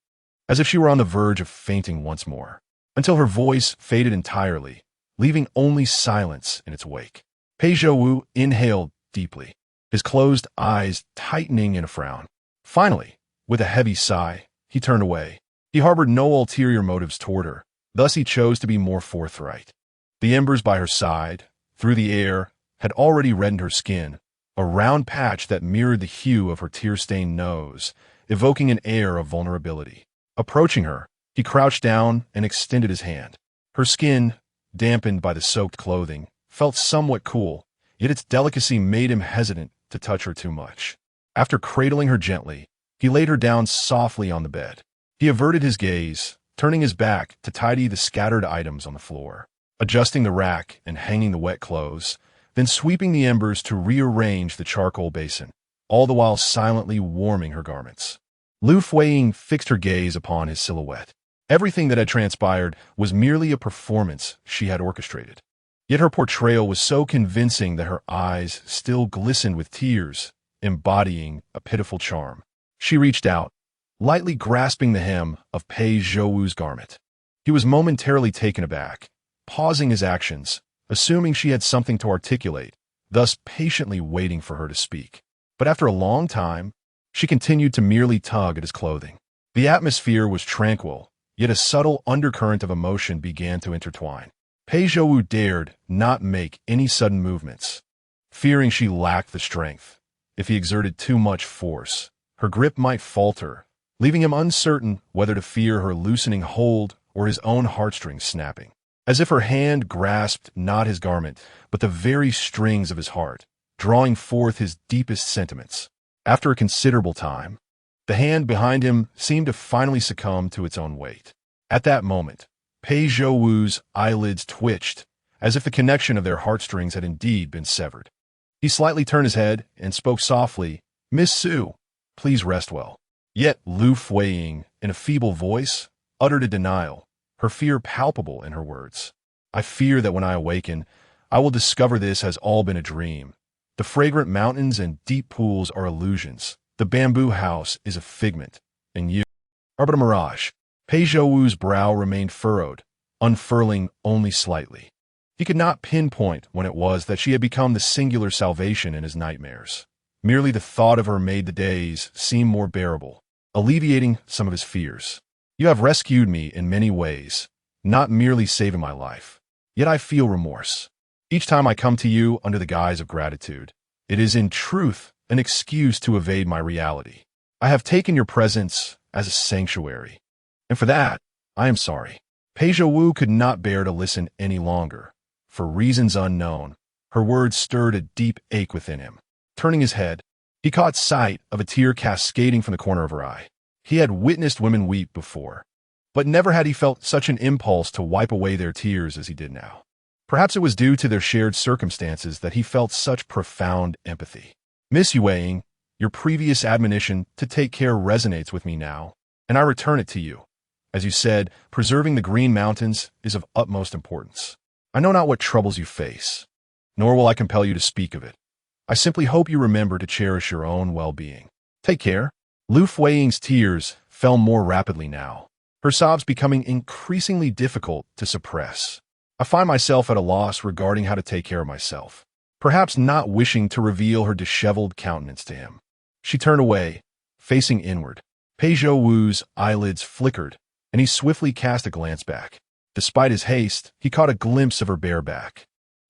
Speaker 1: as if she were on the verge of fainting once more, until her voice faded entirely, leaving only silence in its wake. Pei Zhouwu inhaled deeply, his closed eyes tightening in a frown. Finally, with a heavy sigh, he turned away. He harbored no ulterior motives toward her, thus he chose to be more forthright. The embers by her side, through the air, had already reddened her skin, a round patch that mirrored the hue of her tear-stained nose, evoking an air of vulnerability. Approaching her, he crouched down and extended his hand. Her skin, dampened by the soaked clothing, felt somewhat cool, yet its delicacy made him hesitant to touch her too much. After cradling her gently, he laid her down softly on the bed. He averted his gaze, turning his back to tidy the scattered items on the floor, adjusting the rack and hanging the wet clothes, then sweeping the embers to rearrange the charcoal basin, all the while silently warming her garments. Liu Fuyi fixed her gaze upon his silhouette. Everything that had transpired was merely a performance she had orchestrated. Yet her portrayal was so convincing that her eyes still glistened with tears, embodying a pitiful charm. She reached out, lightly grasping the hem of Pei Zhouwu's garment. He was momentarily taken aback, pausing his actions, assuming she had something to articulate, thus patiently waiting for her to speak. But after a long time, she continued to merely tug at his clothing. The atmosphere was tranquil, yet a subtle undercurrent of emotion began to intertwine. Pei Zhouwu dared not make any sudden movements, fearing she lacked the strength. If he exerted too much force, her grip might falter, leaving him uncertain whether to fear her loosening hold or his own heartstrings snapping. As if her hand grasped not his garment, but the very strings of his heart, drawing forth his deepest sentiments. After a considerable time, the hand behind him seemed to finally succumb to its own weight. At that moment, Pei Zhouwu's eyelids twitched, as if the connection of their heartstrings had indeed been severed. He slightly turned his head and spoke softly, "Miss Su, please rest well." Yet Liu Fuyi, in a feeble voice, uttered a denial, her fear palpable in her words. "I fear that when I awaken, I will discover this has all been a dream. The fragrant mountains and deep pools are illusions. The bamboo house is a figment, and you are but a mirage." Pei Zhouwu's brow remained furrowed, unfurling only slightly. He could not pinpoint when it was that she had become the singular salvation in his nightmares. Merely the thought of her made the days seem more bearable, alleviating some of his fears. "You have rescued me in many ways, not merely saving my life. Yet I feel remorse. Each time I come to you under the guise of gratitude, it is in truth an excuse to evade my reality. I have taken your presence as a sanctuary, and for that, I am sorry." Pei Zhouwu could not bear to listen any longer. For reasons unknown, her words stirred a deep ache within him. Turning his head, he caught sight of a tear cascading from the corner of her eye. He had witnessed women weep before, but never had he felt such an impulse to wipe away their tears as he did now. Perhaps it was due to their shared circumstances that he felt such profound empathy. Miss Yueying, your previous admonition to take care resonates with me now, and I return it to you. As you said, preserving the Green Mountains is of utmost importance. I know not what troubles you face, nor will I compel you to speak of it. I simply hope you remember to cherish your own well-being. Take care. Liu Fuying's tears fell more rapidly now, her sobs becoming increasingly difficult to suppress. I find myself at a loss regarding how to take care of myself, perhaps not wishing to reveal her disheveled countenance to him. She turned away, facing inward. Pei Zhouwu's eyelids flickered, and he swiftly cast a glance back. Despite his haste, he caught a glimpse of her bare back.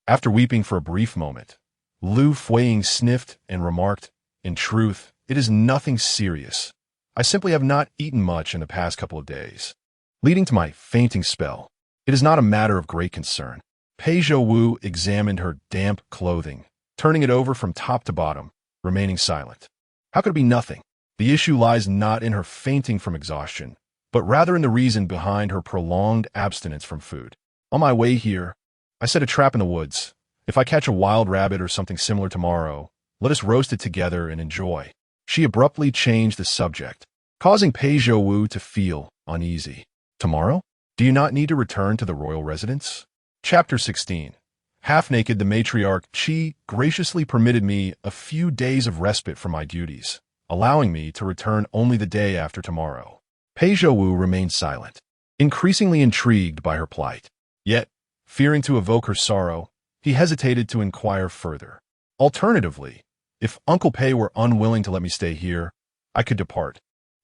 Speaker 1: After weeping for a brief moment, Liu Fuying sniffed and remarked, "In truth, it is nothing serious. I simply have not eaten much in the past couple of days, leading to my fainting spell. It is not a matter of great concern." Pei Zhouwu examined her damp clothing, turning it over from top to bottom, remaining silent. How could it be nothing? The issue lies not in her fainting from exhaustion, but rather in the reason behind her prolonged abstinence from food. On my way here, I set a trap in the woods. If I catch a wild rabbit or something similar tomorrow, let us roast it together and enjoy. She abruptly changed the subject, causing Pei Zhouwu to feel uneasy. Tomorrow? Do you not need to return to the royal residence? Chapter 16. Half-naked, the matriarch Qi graciously permitted me a few days of respite from my duties, allowing me to return only the day after tomorrow. Pei Zhouwu remained silent, increasingly intrigued by her plight. Yet, fearing to evoke her sorrow, he hesitated to inquire further. Alternatively, if Uncle Pei were unwilling to let me stay here, I could depart.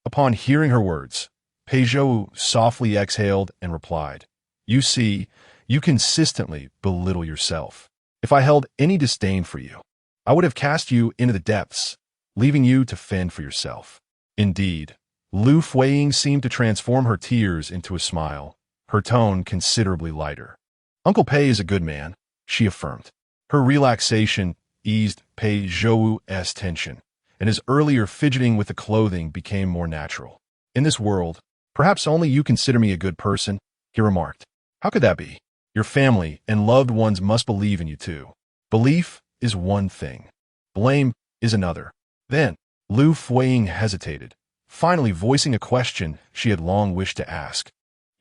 Speaker 1: Upon hearing her words, Pei Zhouwu softly exhaled and replied, "You see, you consistently belittle yourself. If I held any disdain for you, I would have cast you into the depths, leaving you to fend for yourself." Indeed, Liu Fuying seemed to transform her tears into a smile, her tone considerably lighter. "Uncle Pei is a good man," she affirmed. Her relaxation eased Pei Zhouwu's tension, and his earlier fidgeting with the clothing became more natural. "In this world, perhaps only you consider me a good person," he remarked. "How could that be? Your family and loved ones must believe in you too. Belief is one thing. Blame is another." Then, Liu Fuying hesitated, finally voicing a question she had long wished to ask.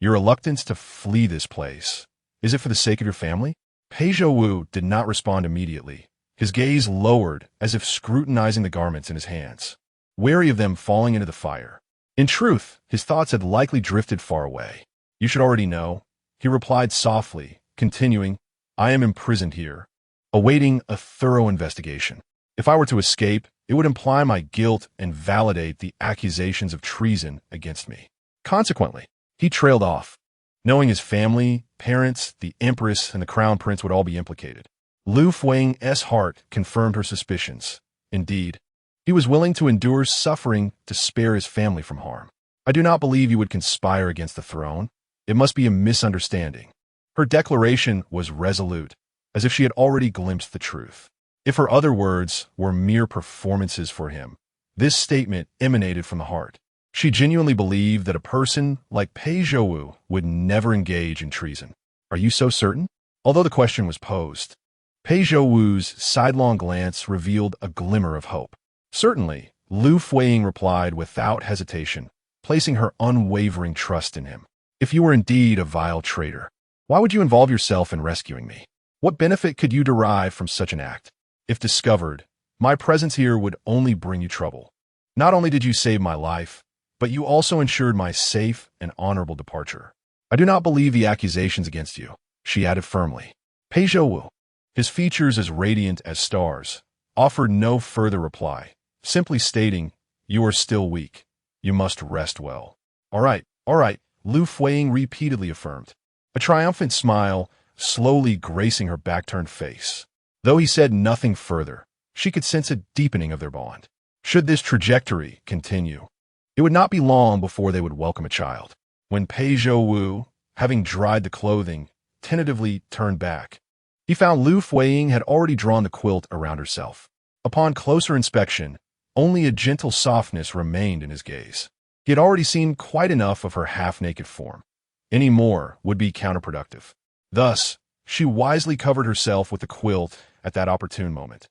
Speaker 1: "Your reluctance to flee this place, is it for the sake of your family?" Pei Zhouwu did not respond immediately. His gaze lowered as if scrutinizing the garments in his hands, wary of them falling into the fire. In truth, his thoughts had likely drifted far away. "You should already know," he replied softly, continuing, "I am imprisoned here, awaiting a thorough investigation. If I were to escape, it would imply my guilt and validate the accusations of treason against me. Consequently, he trailed off, knowing his family, parents, the empress, and the crown prince would all be implicated. Liu Fuying's heart confirmed her suspicions. Indeed, he was willing to endure suffering to spare his family from harm. "I do not believe you would conspire against the throne. It must be a misunderstanding." Her declaration was resolute, as if she had already glimpsed the truth. If her other words were mere performances for him, this statement emanated from the heart. She genuinely believed that a person like Pei Zhouwu would never engage in treason. "Are you so certain?" Although the question was posed, Pei Zhouwu's sidelong glance revealed a glimmer of hope. "Certainly," Liu Fuying replied without hesitation, placing her unwavering trust in him. "If you were indeed a vile traitor, why would you involve yourself in rescuing me? What benefit could you derive from such an act? If discovered, my presence here would only bring you trouble. Not only did you save my life, but you also ensured my safe and honorable departure. I do not believe the accusations against you," she added firmly. Pei Zhouwu, his features as radiant as stars, offered no further reply, simply stating, "You are still weak. You must rest well." All right, Liu Fuying repeatedly affirmed, a triumphant smile slowly gracing her back-turned face. Though he said nothing further, she could sense a deepening of their bond. Should this trajectory continue, it would not be long before they would welcome a child. When Pei Zhouwu, having dried the clothing, tentatively turned back. He found Liu Fuyi had already drawn the quilt around herself. Upon closer inspection, only a gentle softness remained in his gaze. He had already seen quite enough of her half-naked form. Any more would be counterproductive. Thus, she wisely covered herself with the quilt at that opportune moment.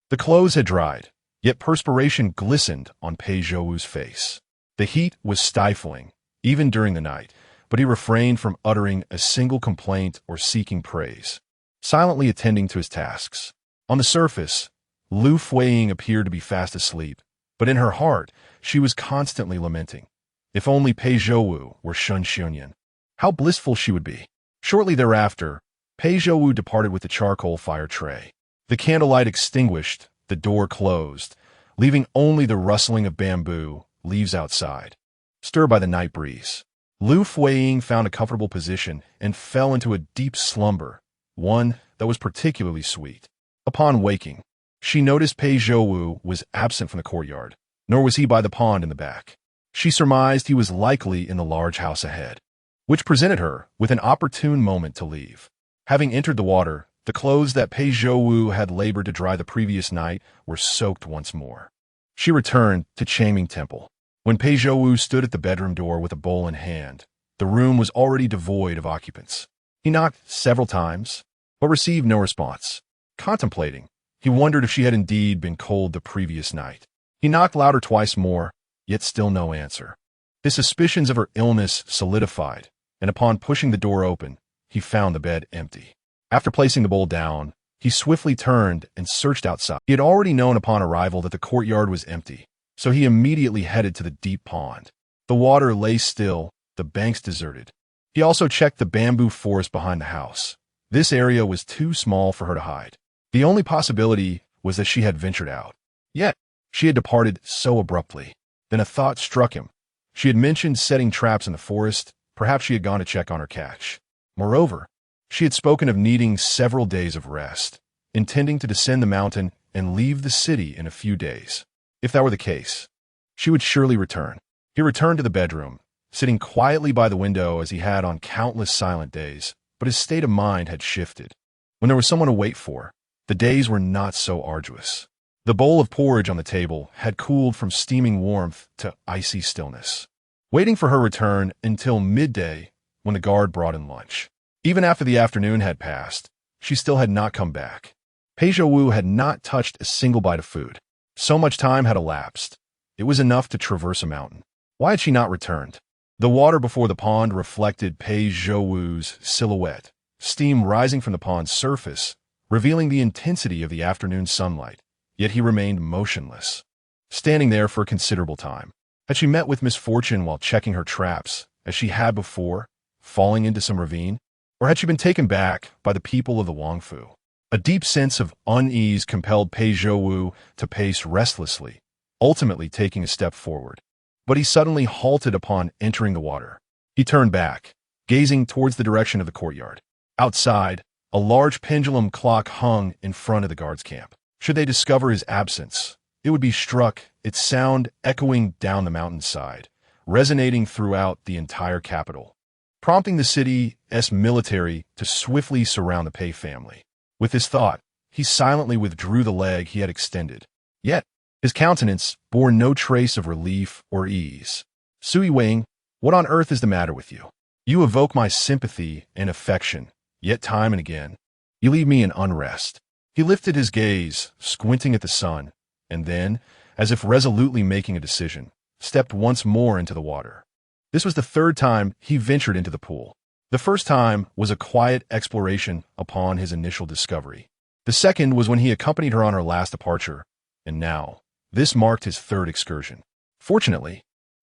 Speaker 1: The clothes had dried, yet perspiration glistened on Pei Zhouwu's face. The heat was stifling, even during the night, but he refrained from uttering a single complaint or seeking praise, silently attending to his tasks. On the surface, Liu Fuyi appeared to be fast asleep, but in her heart, she was constantly lamenting. If only Pei Zhouwu were Shun Xianyan, how blissful she would be. Shortly thereafter, Pei Zhouwu departed with the charcoal fire tray. The candlelight extinguished, the door closed, leaving only the rustling of bamboo leaves outside, stirred by the night breeze. Liu Fuyi found a comfortable position and fell into a deep slumber, one that was particularly sweet. Upon waking, she noticed Pei Zhouwu was absent from the courtyard, nor was he by the pond in the back. She surmised he was likely in the large house ahead, which presented her with an opportune moment to leave. Having entered the water, the clothes that Pei Zhouwu had labored to dry the previous night were soaked once more. She returned to Changming Temple. When Pei Zhouwu stood at the bedroom door with a bowl in hand, the room was already devoid of occupants. He knocked several times, but received no response. Contemplating, he wondered if she had indeed been cold the previous night. He knocked louder twice more, yet still no answer. His suspicions of her illness solidified, and upon pushing the door open, he found the bed empty. After placing the bowl down, he swiftly turned and searched outside. He had already known upon arrival that the courtyard was empty, so he immediately headed to the deep pond. The water lay still, the banks deserted. He also checked the bamboo forest behind the house. This area was too small for her to hide. The only possibility was that she had ventured out. Yet, she had departed so abruptly. Then a thought struck him. She had mentioned setting traps in the forest. Perhaps she had gone to check on her catch. Moreover, she had spoken of needing several days of rest, intending to descend the mountain and leave the city in a few days. If that were the case, she would surely return. He returned to the bedroom, sitting quietly by the window as he had on countless silent days, but his state of mind had shifted. When there was someone to wait for, the days were not so arduous. The bowl of porridge on the table had cooled from steaming warmth to icy stillness, waiting for her return until midday when the guard brought in lunch. Even after the afternoon had passed, she still had not come back. Pei Zhouwu had not touched a single bite of food. So much time had elapsed. It was enough to traverse a mountain. Why had she not returned? The water before the pond reflected Pei Zhouwu's silhouette, steam rising from the pond's surface, revealing the intensity of the afternoon sunlight. Yet he remained motionless, standing there for a considerable time. Had she met with misfortune while checking her traps, as she had before, falling into some ravine? Or had she been taken back by the people of the Wangfu? A deep sense of unease compelled Pei Zhouwu to pace restlessly, ultimately taking a step forward. But he suddenly halted upon entering the water. He turned back, gazing towards the direction of the courtyard. Outside, a large pendulum clock hung in front of the guards' camp. Should they discover his absence, it would be struck, its sound echoing down the mountainside, resonating throughout the entire capital, prompting the city's military to swiftly surround the Pei family. With this thought, he silently withdrew the leg he had extended. Yet, his countenance bore no trace of relief or ease. Sui Wang, what on earth is the matter with you? You evoke my sympathy and affection, yet time and again, you leave me in unrest. He lifted his gaze, squinting at the sun, and then, as if resolutely making a decision, stepped once more into the water. This was the third time he ventured into the pool. The first time was a quiet exploration upon his initial discovery. The second was when he accompanied her on her last departure, and now, this marked his third excursion. Fortunately,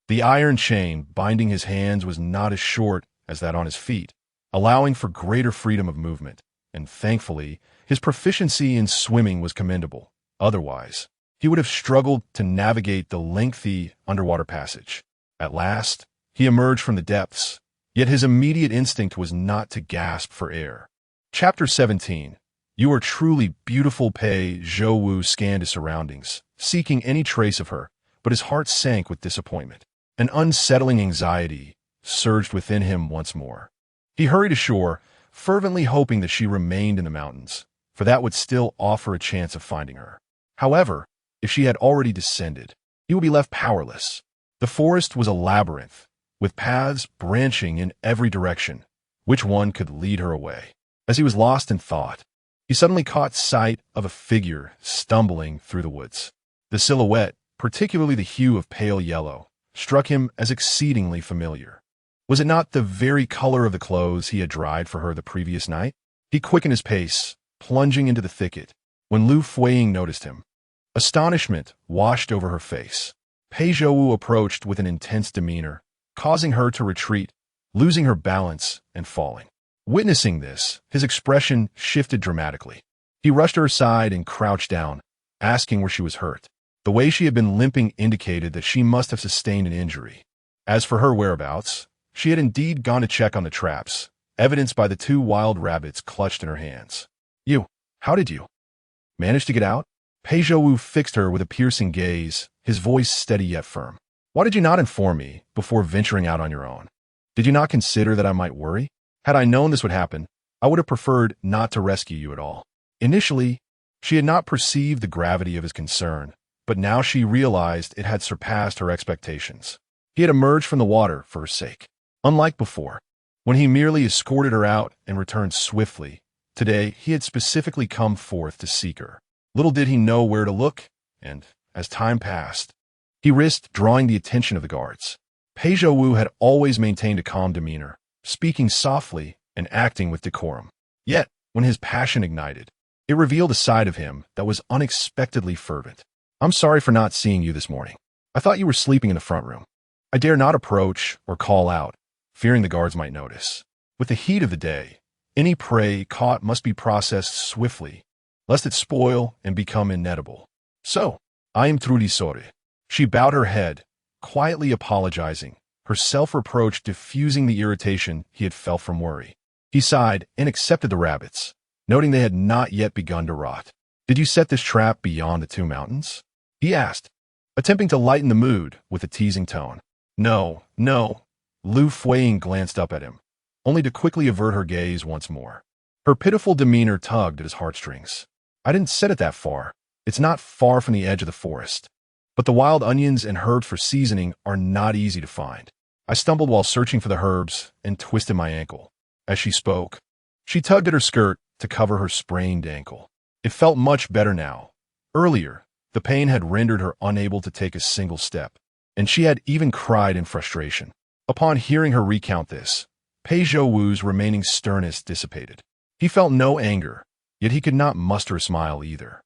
Speaker 1: the iron chain binding his hands was not as short as that on his feet, allowing for greater freedom of movement, and thankfully, his proficiency in swimming was commendable. Otherwise, he would have struggled to navigate the lengthy underwater passage. At last, he emerged from the depths, yet his immediate instinct was not to gasp for air. Chapter 17. You are truly beautiful. Pei Zhouwu scanned his surroundings, seeking any trace of her, but his heart sank with disappointment. An unsettling anxiety surged within him once more. He hurried ashore, fervently hoping that she remained in the mountains, for that would still offer a chance of finding her. However, if she had already descended, he would be left powerless. The forest was a labyrinth, with paths branching in every direction. Which one could lead her away? As he was lost in thought, he suddenly caught sight of a figure stumbling through the woods. The silhouette, particularly the hue of pale yellow, struck him as exceedingly familiar. Was it not the very color of the clothes he had dried for her the previous night? He quickened his pace, plunging into the thicket, when Liu Fuyi noticed him. Astonishment washed over her face. Pei Zhouwu approached with an intense demeanor, causing her to retreat, losing her balance and falling. Witnessing this, his expression shifted dramatically. He rushed to her side and crouched down, asking where she was hurt. The way she had been limping indicated that she must have sustained an injury. As for her whereabouts, she had indeed gone to check on the traps, evidenced by the 2 wild rabbits clutched in her hands. How did you manage to get out? Pei Zhouwu fixed her with a piercing gaze, his voice steady yet firm. Why did you not inform me before venturing out on your own? Did you not consider that I might worry? Had I known this would happen, I would have preferred not to rescue you at all. Initially, she had not perceived the gravity of his concern, but now she realized it had surpassed her expectations. He had emerged from the water for her sake. Unlike before, when he merely escorted her out and returned swiftly, today he had specifically come forth to seek her. Little did he know where to look, and, as time passed, he risked drawing the attention of the guards. Pei Zhouwu had always maintained a calm demeanor, speaking softly and acting with decorum. Yet, when his passion ignited, it revealed a side of him that was unexpectedly fervent. I'm sorry for not seeing you this morning. I thought you were sleeping in the front room. I dare not approach or call out, fearing the guards might notice. With the heat of the day, any prey caught must be processed swiftly, lest it spoil and become inedible. So, I am truly sorry. She bowed her head, quietly apologizing, her self-reproach diffusing the irritation he had felt from worry. He sighed and accepted the rabbits, noting they had not yet begun to rot. Did you set this trap beyond the 2 mountains? He asked, attempting to lighten the mood with a teasing tone. No. Liu Fuyi glanced up at him, only to quickly avert her gaze once more. Her pitiful demeanor tugged at his heartstrings. I didn't set it that far. It's not far from the edge of the forest. But the wild onions and herbs for seasoning are not easy to find. I stumbled while searching for the herbs and twisted my ankle. As she spoke, she tugged at her skirt to cover her sprained ankle. It felt much better now. Earlier, the pain had rendered her unable to take a single step, and she had even cried in frustration. Upon hearing her recount this, Pei Zhouwu's remaining sternness dissipated. He felt no anger, yet he could not muster a smile either.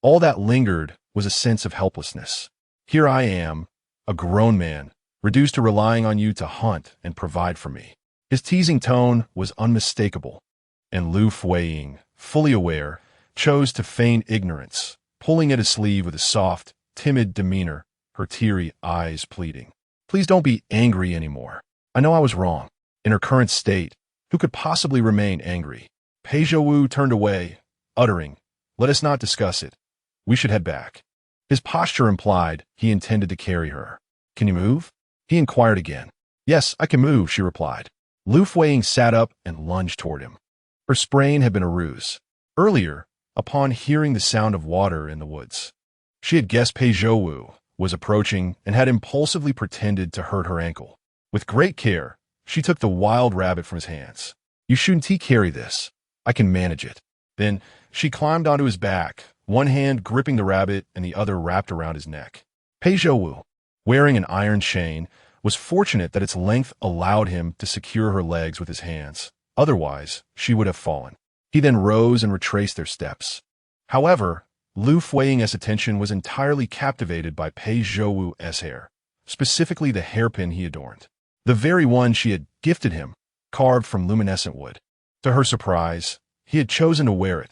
Speaker 1: All that lingered was a sense of helplessness. Here I am, a grown man, reduced to relying on you to hunt and provide for me. His teasing tone was unmistakable, and Liu Fuyi, fully aware, chose to feign ignorance, pulling at his sleeve with a soft, timid demeanor, her teary eyes pleading. Please don't be angry anymore. I know I was wrong. In her current state, who could possibly remain angry? Pei Zhouwu turned away, uttering, let us not discuss it. We should head back. His posture implied he intended to carry her. Can you move? He inquired again. Yes, I can move, she replied. Liu Fuyi sat up and lunged toward him. Her sprain had been a ruse. Earlier, upon hearing the sound of water in the woods, she had guessed Pei Zhouwu was approaching and had impulsively pretended to hurt her ankle. With great care, she took the wild rabbit from his hands. You shouldn't carry this. I can manage it. Then she climbed onto his back, one hand gripping the rabbit and the other wrapped around his neck. Pei Zhouwu, wearing an iron chain, was fortunate that its length allowed him to secure her legs with his hands. Otherwise, she would have fallen. He then rose and retraced their steps. However, Liu Fuyi's attention was entirely captivated by Pei Zhouwu's hair, specifically the hairpin he adorned. The very one she had gifted him, carved from luminescent wood. To her surprise, he had chosen to wear it.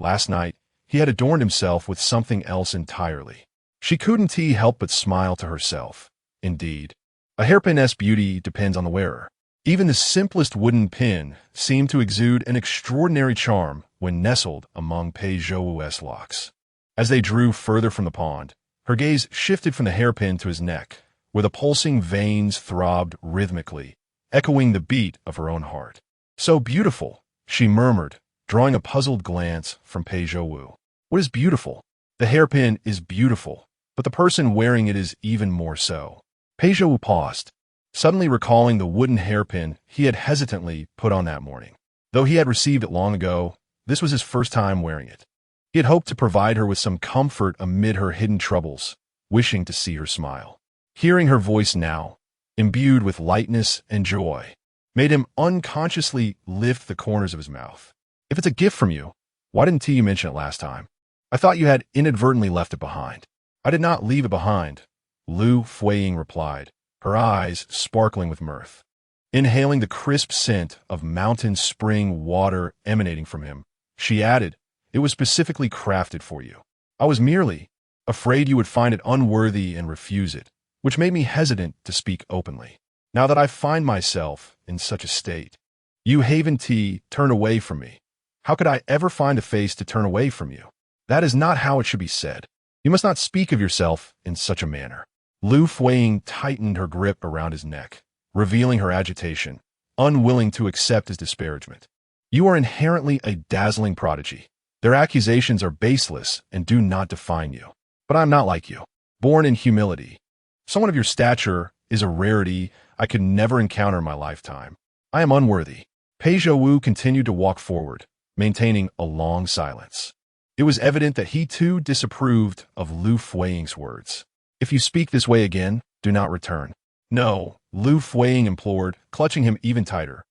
Speaker 1: Last night, he had adorned himself with something else entirely. She couldn't help but smile to herself. Indeed, a hairpin's beauty depends on the wearer. Even the simplest wooden pin seemed to exude an extraordinary charm when nestled among Pei Zhouwu's locks. As they drew further from the pond, her gaze shifted from the hairpin to his neck, where the pulsing veins throbbed rhythmically, echoing the beat of her own heart. So beautiful, she murmured, drawing a puzzled glance from Pei Zhouwu. What is beautiful? The hairpin is beautiful, but the person wearing it is even more so. Pei Zhouwu paused, suddenly recalling the wooden hairpin he had hesitantly put on that morning. Though he had received it long ago, this was his first time wearing it. He had hoped to provide her with some comfort amid her hidden troubles, wishing to see her smile. Hearing her voice now, imbued with lightness and joy, made him unconsciously lift the corners of his mouth. If it's a gift from you, why didn't you mention it last time? I thought you had inadvertently left it behind. I did not leave it behind, Liu Fuyi replied, her eyes sparkling with mirth. Inhaling the crisp scent of mountain spring water emanating from him, she added, it was specifically crafted for you. I was merely afraid you would find it unworthy and refuse it, which made me hesitant to speak openly. Now that I find myself in such a state, you Haven Tea turn away from me. How could I ever find a face to turn away from you? That is not how it should be said. You must not speak of yourself in such a manner. Liu Fuyi tightened her grip around his neck, revealing her agitation, unwilling to accept his disparagement. You are inherently a dazzling prodigy. Their accusations are baseless and do not define you. But I am not like you, born in humility. Someone of your stature is a rarity I could never encounter in my lifetime. I am unworthy. Pei Zhouwu continued to walk forward, maintaining a long silence. It was evident that he too disapproved of Liu Fuyi's words. If you speak this way again, do not return. No, Liu Fuyi implored, clutching him even tighter.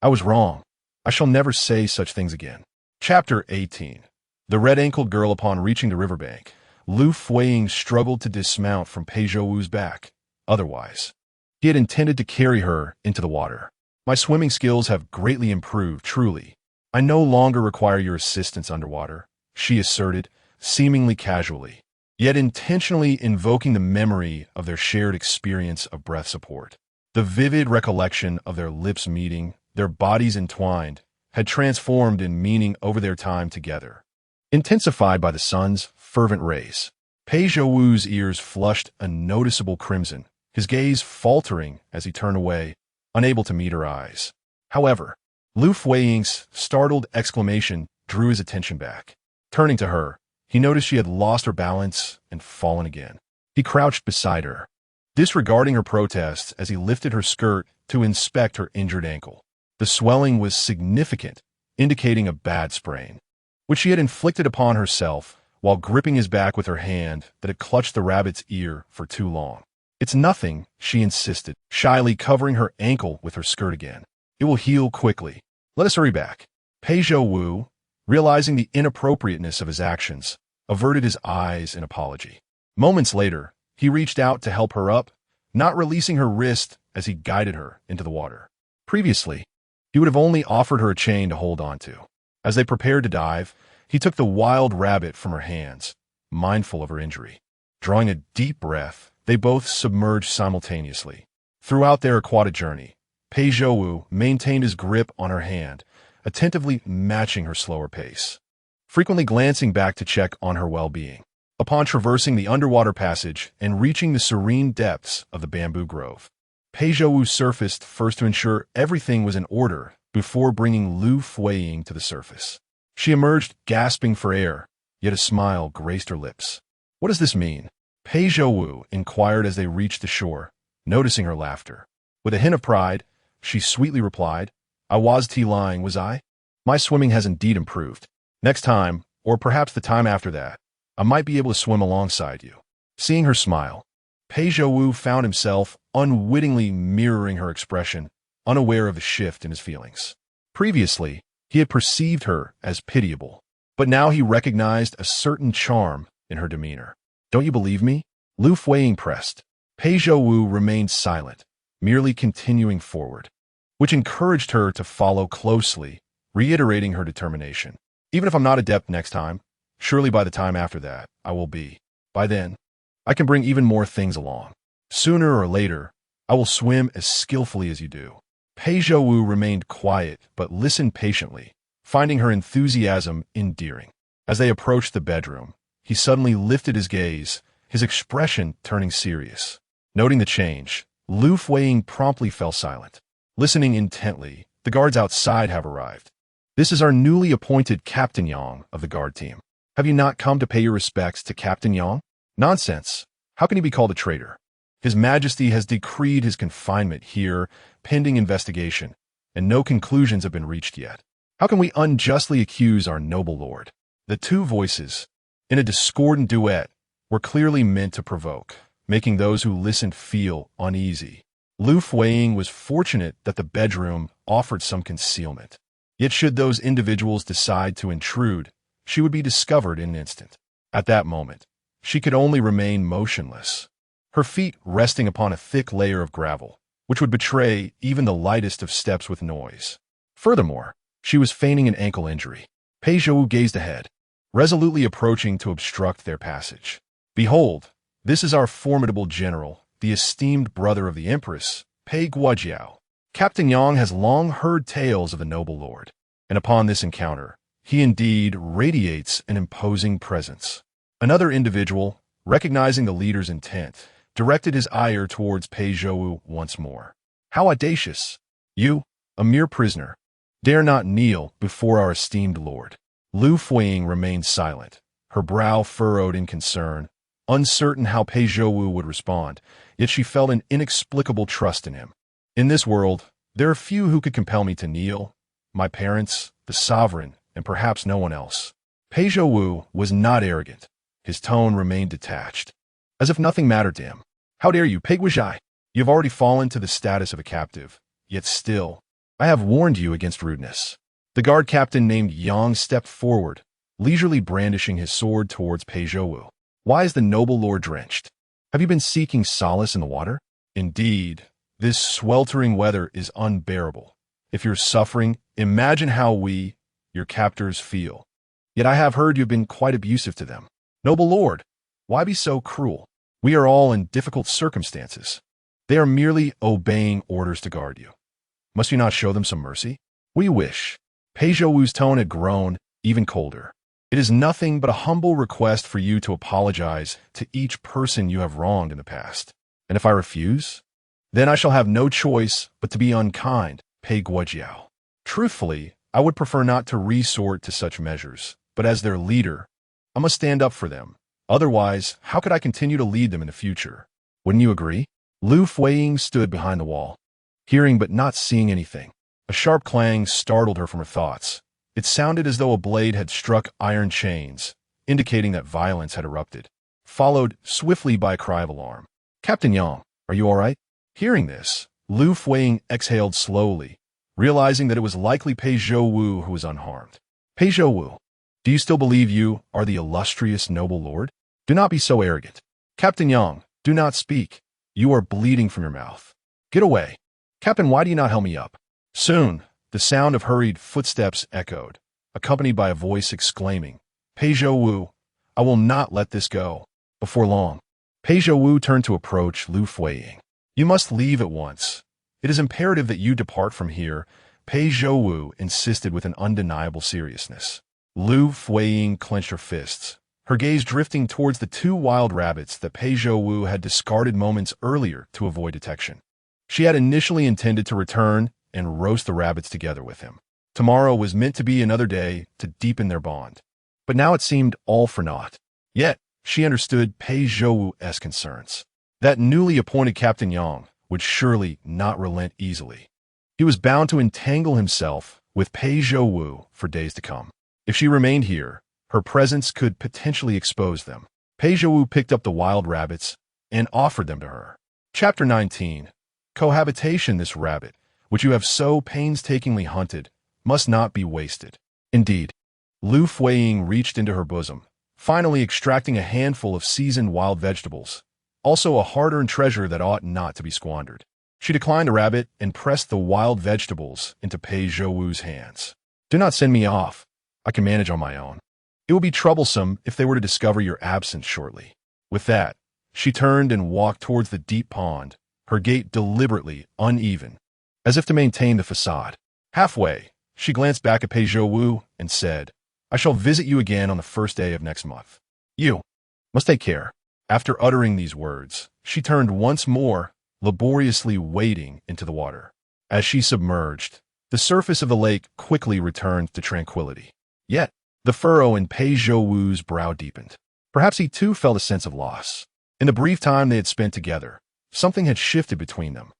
Speaker 1: I was wrong. I shall never say such things again. Chapter 18. The red-ankled girl. Upon reaching the riverbank, Liu Fuyi struggled to dismount from Pei Zhouwu's back. Otherwise, he had intended to carry her into the water. My swimming skills have greatly improved, truly. I no longer require your assistance underwater, she asserted, seemingly casually, yet intentionally invoking the memory of their shared experience of breath support. The vivid recollection of their lips meeting, their bodies entwined, had transformed in meaning over their time together, intensified by the sun's fervent rays. Pei Zhouwu's ears flushed a noticeable crimson, his gaze faltering as he turned away, unable to meet her eyes. However, Liu Fuyi's startled exclamation drew his attention back. Turning to her, he noticed she had lost her balance and fallen again. He crouched beside her, disregarding her protests as he lifted her skirt to inspect her injured ankle. The swelling was significant, indicating a bad sprain, which she had inflicted upon herself while gripping his back with her hand that had clutched the rabbit's ear for too long. It's nothing, she insisted, shyly covering her ankle with her skirt again. It will heal quickly. Let us hurry back. Pei Zhouwu, realizing the inappropriateness of his actions, averted his eyes in apology. Moments later, he reached out to help her up, not releasing her wrist as he guided her into the water. Previously, he would have only offered her a chain to hold on to. As they prepared to dive, he took the wild rabbit from her hands, mindful of her injury. Drawing a deep breath, they both submerged simultaneously. Throughout their aquatic journey, Pei Zhouwu maintained his grip on her hand, attentively matching her slower pace, frequently glancing back to check on her well-being. Upon traversing the underwater passage and reaching the serene depths of the bamboo grove, Pei Zhouwu surfaced first to ensure everything was in order before bringing Liu Fuyi to the surface. She emerged gasping for air, yet a smile graced her lips. What does this mean? Pei Zhouwu inquired as they reached the shore, noticing her laughter. With a hint of pride, she sweetly replied, I was lying, was I? My swimming has indeed improved. Next time, or perhaps the time after that, I might be able to swim alongside you. Seeing her smile, Pei Zhouwu found himself unwittingly mirroring her expression, unaware of the shift in his feelings. Previously, he had perceived her as pitiable, but now he recognized a certain charm in her demeanor. Don't you believe me? Liu Fuyi pressed. Pei Zhouwu remained silent, merely continuing forward, which encouraged her to follow closely, reiterating her determination. Even if I'm not adept next time, surely by the time after that, I will be. By then, I can bring even more things along. Sooner or later, I will swim as skillfully as you do. Pei Zhouwu remained quiet but listened patiently, finding her enthusiasm endearing. As they approached the bedroom, he suddenly lifted his gaze, his expression turning serious. Noting the change, Liu Fuyi promptly fell silent. Listening intently, The guards outside have arrived. This is our newly appointed Captain Yang of the guard team. Have you not come to pay your respects to Captain Yang? Nonsense. How can he be called a traitor? His Majesty has decreed his confinement here, pending investigation, and no conclusions have been reached yet. How can we unjustly accuse our noble lord? The two voices, in a discordant duet, were clearly meant to provoke, making those who listened feel uneasy. Liu Fuyi was fortunate that the bedroom offered some concealment. Yet should those individuals decide to intrude, she would be discovered in an instant. At that moment, she could only remain motionless, her feet resting upon a thick layer of gravel, which would betray even the lightest of steps with noise. Furthermore, she was feigning an ankle injury. Pei Zhouwu gazed ahead, resolutely approaching to obstruct their passage. Behold, this is our formidable general, the esteemed brother of the Empress, Pei Zhouwu. Captain Yang has long heard tales of the noble lord, and upon this encounter, he indeed radiates an imposing presence. Another individual, recognizing the leader's intent, directed his ire towards Pei Zhouwu once more. How audacious! You, a mere prisoner, dare not kneel before our esteemed lord. Liu Fuyi remained silent, her brow furrowed in concern, uncertain how Pei Zhouwu would respond, yet she felt an inexplicable trust in him. In this world, there are few who could compel me to kneel: my parents, the sovereign, and perhaps no one else. Pei Zhouwu was not arrogant. His tone remained detached, as if nothing mattered to him. How dare you, Pei Zhouwu? You have already fallen to the status of a captive, yet still, I have warned you against rudeness. The guard captain named Yang stepped forward, leisurely brandishing his sword towards Pei Zhouwu. Why is the noble lord drenched? Have you been seeking solace in the water? Indeed, this sweltering weather is unbearable. If you're suffering, imagine how we, your captors, feel. Yet I have heard you've been quite abusive to them. Noble lord, why be so cruel? We are all in difficult circumstances. They are merely obeying orders to guard you. Must you not show them some mercy? We wish. Pei Zhouwu's tone had grown even colder. It is nothing but a humble request for you to apologize to each person you have wronged in the past. And if I refuse, then I shall have no choice but to be unkind, Pei Zhouwu. Truthfully, I would prefer not to resort to such measures, but as their leader, I must stand up for them. Otherwise, how could I continue to lead them in the future? Wouldn't you agree? Liu Fuyi stood behind the wall, hearing but not seeing anything. A sharp clang startled her from her thoughts. It sounded as though a blade had struck iron chains, indicating that violence had erupted, followed swiftly by a cry of alarm. Captain Yang, are you all right? Hearing this, Liu Fuyi exhaled slowly, realizing that it was likely Pei Zhouwu who was unharmed. Pei Zhouwu, do you still believe you are the illustrious noble lord? Do not be so arrogant. Captain Yang, do not speak. You are bleeding from your mouth. Get away. Captain, why do you not help me up? Soon, the sound of hurried footsteps echoed, accompanied by a voice exclaiming, Pei Zhouwu, I will not let this go. Before long, Pei Zhouwu turned to approach Liu Fuyi. You must leave at once. It is imperative that you depart from here, Pei Zhouwu insisted with an undeniable seriousness. Liu Fuyi clenched her fists, her gaze drifting towards the two wild rabbits that Pei Zhouwu had discarded moments earlier to avoid detection. She had initially intended to return and roast the rabbits together with him. Tomorrow was meant to be another day to deepen their bond. But now it seemed all for naught. Yet, she understood Pei Zhouwu's concerns. That newly appointed Captain Yang would surely not relent easily. He was bound to entangle himself with Pei Zhouwu for days to come. If she remained here, her presence could potentially expose them. Pei Zhouwu picked up the wild rabbits and offered them to her. Chapter 19. Cohabitation. This rabbit, which you have so painstakingly hunted, must not be wasted. Indeed, Liu Fuyi reached into her bosom, finally extracting a handful of seasoned wild vegetables, also a hard-earned treasure that ought not to be squandered. She declined the rabbit and pressed the wild vegetables into Pei Zhouwu's hands. Do not send me off. I can manage on my own. It will be troublesome if they were to discover your absence shortly. With that, she turned and walked towards the deep pond, her gait deliberately uneven, as if to maintain the facade. Halfway, she glanced back at Pei Zhouwu and said, I shall visit you again on the first day of next month. You must take care. After uttering these words, she turned once more, laboriously wading into the water. As she submerged, The surface of the lake quickly returned to tranquility. Yet, the furrow in Pei Zhouwu's brow deepened. Perhaps he too felt a sense of loss. In the brief time they had spent together, something had shifted between them.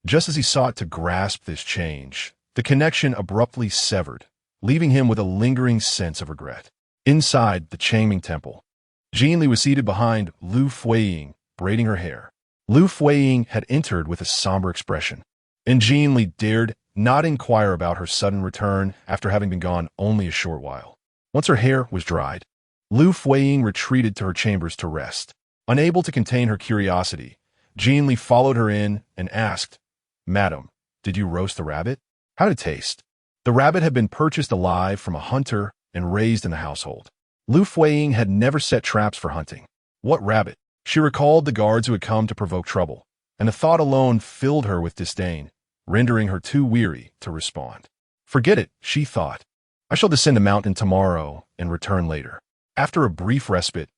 Speaker 1: Just as he sought to grasp this change, the connection abruptly severed, leaving him with a lingering sense of regret. Inside the Changming Temple, Jinli was seated behind Liu Fuyi, braiding her hair. Liu Fuyi had entered with a somber expression, and Jinli dared not inquire about her sudden return after having been gone only a short while. Once her hair was dried, Liu Fuyi retreated to her chambers to rest. Unable to contain her curiosity, Jinli followed her in and asked, "Madam, did you roast the rabbit? How did it taste?" The rabbit had been purchased alive from a hunter and raised in the household. Liu Fuyi had never set traps for hunting. What rabbit? She recalled the guards who had come to provoke trouble, and the thought alone filled her with disdain, rendering her too weary to respond. Forget it, she thought. I shall descend the mountain tomorrow and return later. After a brief respite,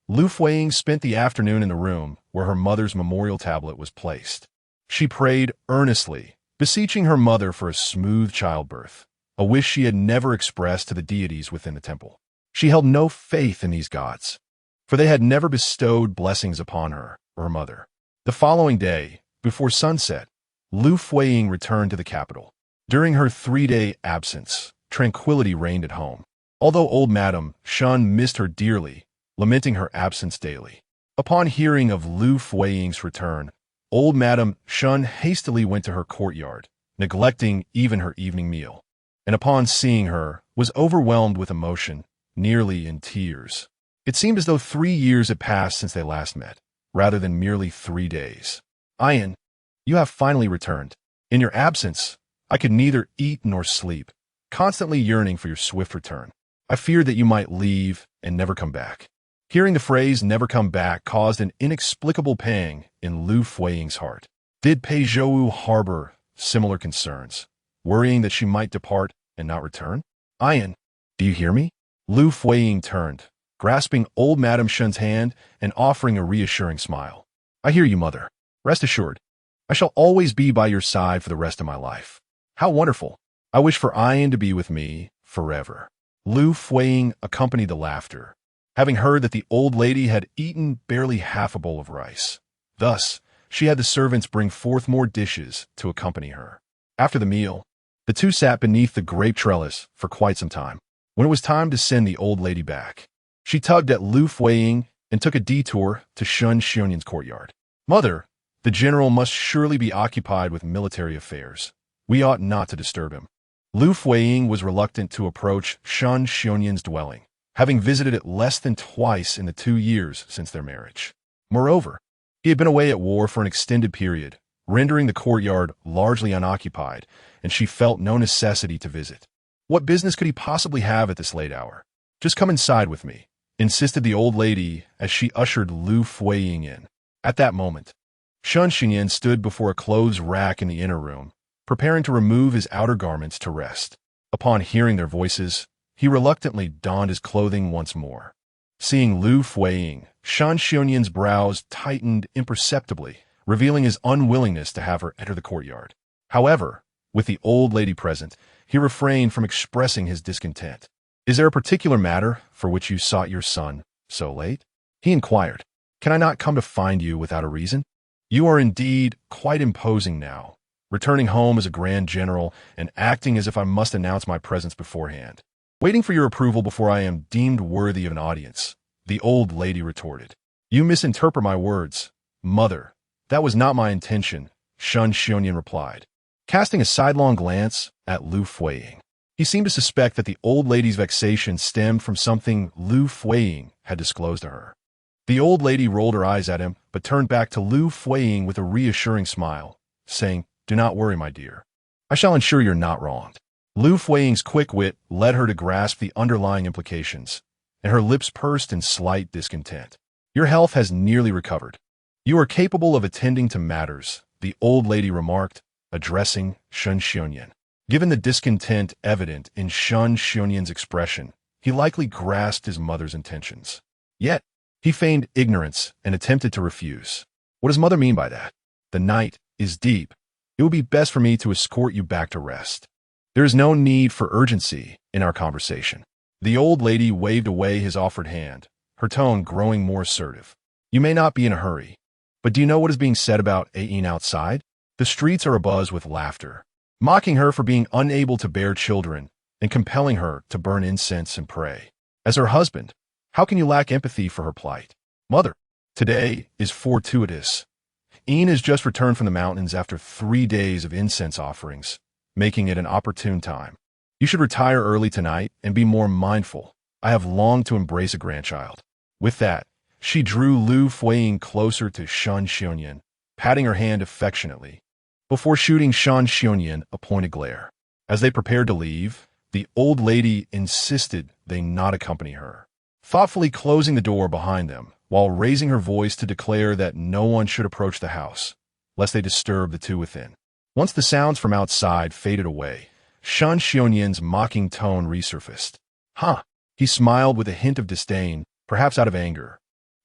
Speaker 1: Liu Fuyi spent the afternoon in the room where her mother's memorial tablet was placed. She prayed earnestly, beseeching her mother for a smooth childbirth, a wish she had never expressed to the deities within the temple. She held no faith in these gods, for they had never bestowed blessings upon her or her mother. The following day, before sunset, Liu Fuyi returned to the capital. During her 3-day absence, tranquility reigned at home, although old Madame Shun missed her dearly, lamenting her absence daily. Upon hearing of Liu Fuyi's return, old Madame Shun hastily went to her courtyard, neglecting even her evening meal, and upon seeing her, was overwhelmed with emotion, nearly in tears. It seemed as though 3 years had passed since they last met, rather than merely 3 days. "Ayan, you have finally returned. In your absence, I could neither eat nor sleep, constantly yearning for your swift return. I feared that you might leave and never come back." Hearing the phrase "never come back" caused an inexplicable pang in Liu Fuyi's heart. Did Pei Zhouwu harbor similar concerns, worrying that she might depart and not return? "Ayan, do you hear me?" Liu Fuyi turned, grasping old Madame Shun's hand and offering a reassuring smile. "I hear you, mother. Rest assured, I shall always be by your side for the rest of my life." "How wonderful! I wish for Ayan to be with me forever." Liu Fuyi accompanied the laughter, having heard that the old lady had eaten barely half a bowl of rice. Thus, she had the servants bring forth more dishes to accompany her. After the meal, the two sat beneath the grape trellis for quite some time. When it was time to send the old lady back, she tugged at Liu Fuyi and took a detour to Shun Xiongnian's courtyard. "Mother, the general must surely be occupied with military affairs. We ought not to disturb him." Liu Fuyi was reluctant to approach Shun Xiongnian's dwelling, having visited it less than twice in the 2 years since their marriage. Moreover, he had been away at war for an extended period, rendering the courtyard largely unoccupied, and she felt no necessity to visit. What business could he possibly have at this late hour? "Just come inside with me," insisted the old lady as she ushered Liu Fuyi in. At that moment, Shun Xiongnian stood before a clothes rack in the inner room, preparing to remove his outer garments to rest. Upon hearing their voices, he reluctantly donned his clothing once more. Seeing Liu Fuyi, Shun Xiongnian's brows tightened imperceptibly, revealing his unwillingness to have her enter the courtyard. However, with the old lady present, he refrained from expressing his discontent. "Is there a particular matter for which you sought your son so late?" he inquired. "Can I not come to find you without a reason? You are indeed quite imposing now, returning home as a grand general and acting as if I must announce my presence beforehand. Waiting for your approval before I am deemed worthy of an audience," the old lady retorted. "You misinterpret my words, mother. That was not my intention," Shun Xiongnian replied, casting a sidelong glance at Liu Fuyi. He seemed to suspect that the old lady's vexation stemmed from something Liu Fuyi had disclosed to her. The old lady rolled her eyes at him, but turned back to Liu Fuyi with a reassuring smile, saying, "Do not worry, my dear. I shall ensure you're not wronged." Liu Fuyi's quick wit led her to grasp the underlying implications, and her lips pursed in slight discontent. "Your health has nearly recovered. You are capable of attending to matters," the old lady remarked, addressing Shun Xiongnian. Given the discontent evident in Shun Xiongnian's expression, he likely grasped his mother's intentions. Yet, he feigned ignorance and attempted to refuse. "What does mother mean by that? The night is deep. It would be best for me to escort you back to rest." There is no need for urgency in our conversation. The old lady waved away his offered hand, her tone growing more assertive. You may not be in a hurry, but do you know what is being said about Ain outside? The streets are abuzz with laughter, mocking her for being unable to bear children and compelling her to burn incense and pray. As her husband, how can you lack empathy for her plight? Mother, today is fortuitous. Ain has just returned from the mountains after 3 days of incense offerings, making it an opportune time. You should retire early tonight and be more mindful. I have longed to embrace a grandchild. With that, she drew Liu Fuyi closer to Shan Xiongyan, patting her hand affectionately, before shooting Shan Xiongyan a pointed glare. As they prepared to leave, the old lady insisted they not accompany her, thoughtfully closing the door behind them, while raising her voice to declare that no one should approach the house, lest they disturb the two within. Once the sounds from outside faded away, Shan Xiongyan's mocking tone resurfaced. Huh! He smiled with a hint of disdain, perhaps out of anger,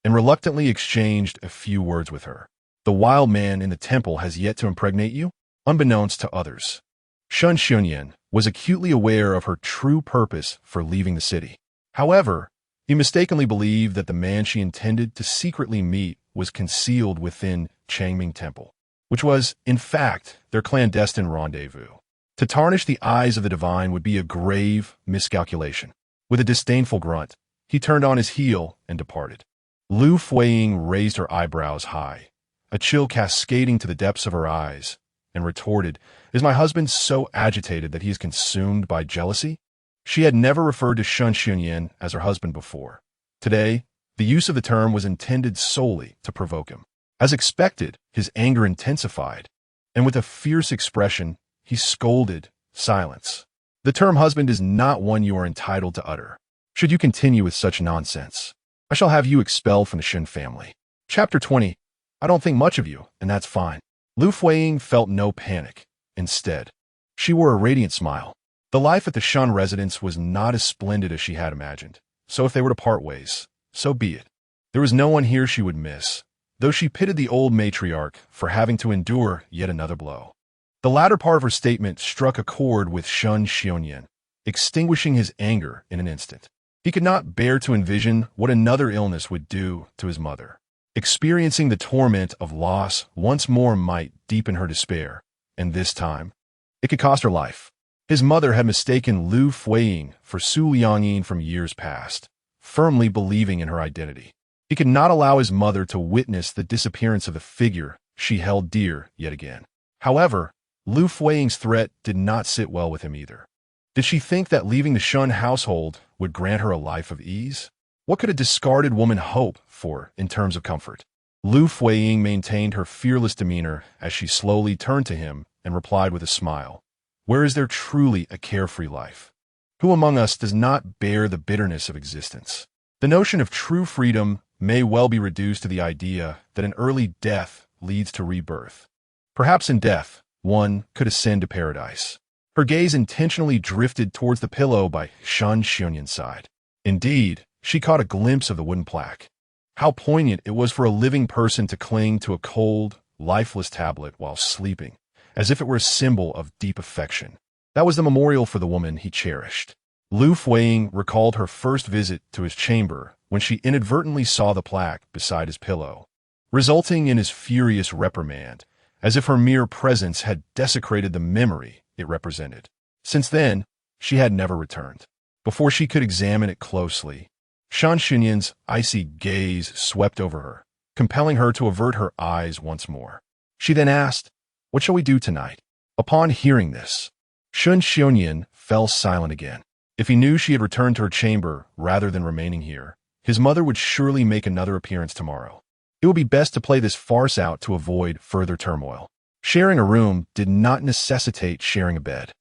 Speaker 1: and reluctantly exchanged a few words with her. The wild man in the temple has yet to impregnate you, unbeknownst to others. Shan Xiongyan was acutely aware of her true purpose for leaving the city. However, he mistakenly believed that the man she intended to secretly meet was concealed within Changming Temple, which was, in fact, their clandestine rendezvous. To tarnish the eyes of the divine would be a grave miscalculation. With a disdainful grunt, he turned on his heel and departed. Liu Fuyi raised her eyebrows high, a chill cascading to the depths of her eyes, and retorted, Is my husband so agitated that he is consumed by jealousy? She had never referred to Shan Xiongyan as her husband before. Today, the use of the term was intended solely to provoke him. As expected, his anger intensified, and with a fierce expression, he scolded, Silence. The term husband is not one you are entitled to utter. Should you continue with such nonsense, I shall have you expelled from the Shin family. Chapter 20. I don't think much of you, and that's fine. Liu Fuyi felt no panic. Instead, she wore a radiant smile. The life at the Shan residence was not as splendid as she had imagined, so if they were to part ways, so be it. There was no one here she would miss, though she pitied the old matriarch for having to endure yet another blow. The latter part of her statement struck a chord with Shan Xiongyan, extinguishing his anger in an instant. He could not bear to envision what another illness would do to his mother. Experiencing the torment of loss once more might deepen her despair, and this time, it could cost her life. His mother had mistaken Liu Fuyi for Su Liangyin from years past, firmly believing in her identity. He could not allow his mother to witness the disappearance of the figure she held dear yet again. However, Liu Fuyi's threat did not sit well with him either. Did she think that leaving the Shun household would grant her a life of ease? What could a discarded woman hope for in terms of comfort? Liu Fuyi maintained her fearless demeanor as she slowly turned to him and replied with a smile. Where is there truly a carefree life? Who among us does not bear the bitterness of existence? The notion of true freedom may well be reduced to the idea that an early death leads to rebirth. Perhaps in death, one could ascend to paradise. Her gaze intentionally drifted towards the pillow by Shan Xiongyan's side. Indeed, she caught a glimpse of the wooden plaque. How poignant it was for a living person to cling to a cold, lifeless tablet while sleeping, as if it were a symbol of deep affection. That was the memorial for the woman he cherished. Liu Fuyi recalled her first visit to his chamber when she inadvertently saw the plaque beside his pillow, resulting in his furious reprimand, as if her mere presence had desecrated the memory it represented. Since then, she had never returned. Before she could examine it closely, Shan Xiongyan's icy gaze swept over her, compelling her to avert her eyes once more. She then asked, What shall we do tonight? Upon hearing this, Shan Xiongyan fell silent again. If he knew she had returned to her chamber rather than remaining here, his mother would surely make another appearance tomorrow. It would be best to play this farce out to avoid further turmoil. Sharing a room did not necessitate sharing a bed.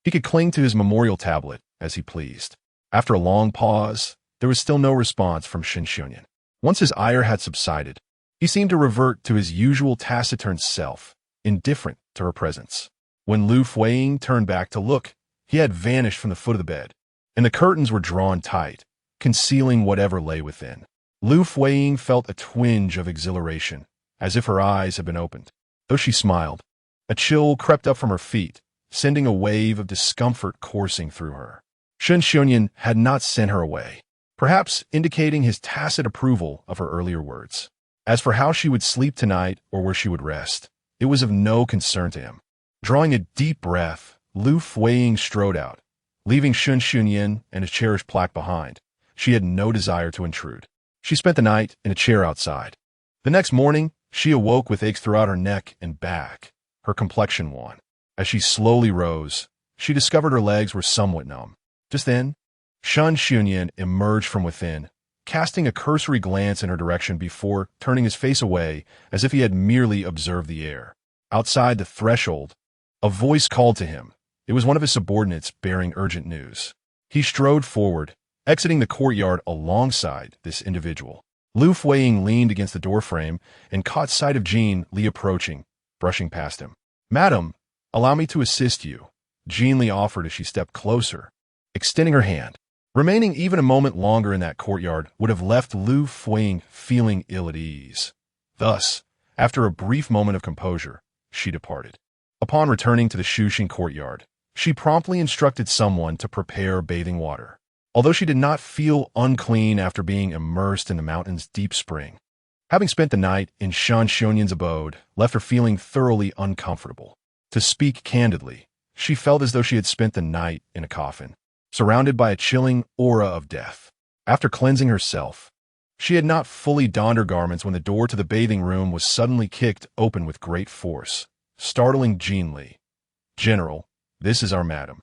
Speaker 1: He could cling to his memorial tablet as he pleased. After a long pause, there was still no response from Shan Xiongyan. Once his ire had subsided, he seemed to revert to his usual taciturn self, indifferent to her presence. When Liu Fuyi turned back to look, he had vanished from the foot of the bed, and the curtains were drawn tight, concealing whatever lay within. Liu Fuyi felt a twinge of exhilaration, as if her eyes had been opened. Though she smiled, a chill crept up from her feet, sending a wave of discomfort coursing through her. Shen Xiongyan had not sent her away, perhaps indicating his tacit approval of her earlier words. As for how she would sleep tonight or where she would rest, it was of no concern to him. Drawing a deep breath, Liu Fuyi strode out, leaving Shen Xiongyan and his cherished plaque behind. She had no desire to intrude. She spent the night in a chair outside. The next morning, she awoke with aches throughout her neck and back, her complexion wan. As she slowly rose, she discovered her legs were somewhat numb. Just then, Shen Xiongyan emerged from within, casting a cursory glance in her direction before turning his face away as if he had merely observed the air. Outside the threshold, a voice called to him. It was one of his subordinates bearing urgent news. He strode forward, exiting the courtyard alongside this individual. Liu Fuyi leaned against the doorframe and caught sight of Jean Li approaching, brushing past him. "Madam, allow me to assist you," Jean Li offered as she stepped closer, extending her hand. Remaining even a moment longer in that courtyard would have left Liu Fuyi feeling ill at ease. Thus, after a brief moment of composure, she departed. Upon returning to the Shuxing courtyard, she promptly instructed someone to prepare bathing water. Although she did not feel unclean after being immersed in the mountain's deep spring, having spent the night in Shen Xiongyan's abode left her feeling thoroughly uncomfortable. To speak candidly, she felt as though she had spent the night in a coffin, surrounded by a chilling aura of death. After cleansing herself, she had not fully donned her garments when the door to the bathing room was suddenly kicked open with great force, startling Jean Li. "General, this is our madam."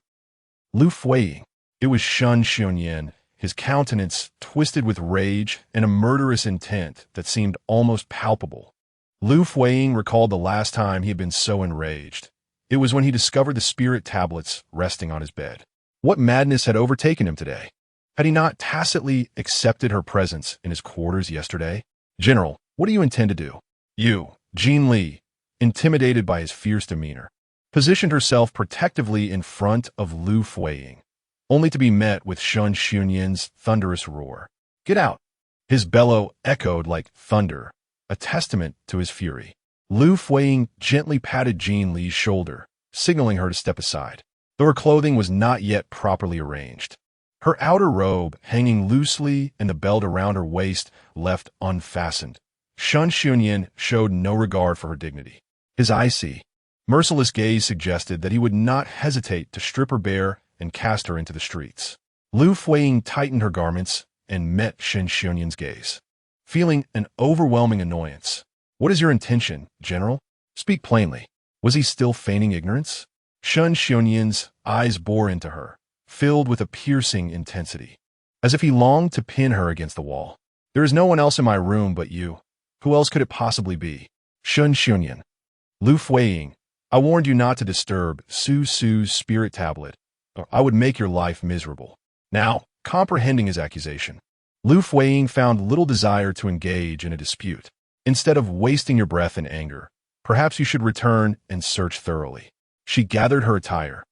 Speaker 1: Liu Fuyi. It was Shen Xiongyan, his countenance twisted with rage and a murderous intent that seemed almost palpable. Liu Fuyi recalled the last time he had been so enraged. It was when he discovered the spirit tablets resting on his bed. What madness had overtaken him today? Had he not tacitly accepted her presence in his quarters yesterday? "General, what do you intend to do?" You, Jean Li, intimidated by his fierce demeanor, positioned herself protectively in front of Liu Fuyi, only to be met with Shen Xiongyan's thunderous roar. "Get out!" His bellow echoed like thunder, a testament to his fury. Liu Fuyi gently patted Jean Li's shoulder, signaling her to step aside, though her clothing was not yet properly arranged. Her outer robe, hanging loosely and the belt around her waist left unfastened. Shen Xiongyan showed no regard for her dignity. His icy, merciless gaze suggested that he would not hesitate to strip her bare and cast her into the streets. Liu Fuyi tightened her garments and met Shen Xiongyan's gaze, feeling an overwhelming annoyance. "What is your intention, General? Speak plainly." Was he still feigning ignorance? Shen Xiongyan's eyes bore into her, filled with a piercing intensity, as if he longed to pin her against the wall. "There is no one else in my room but you. Who else could it possibly be?" Shen Xiongyan. Liu Fuyi, "I warned you not to disturb Su's spirit tablet, or I would make your life miserable." Now, comprehending his accusation, Liu Fuyi found little desire to engage in a dispute. "Instead of wasting your breath in anger, perhaps you should return and search thoroughly." She gathered her attire,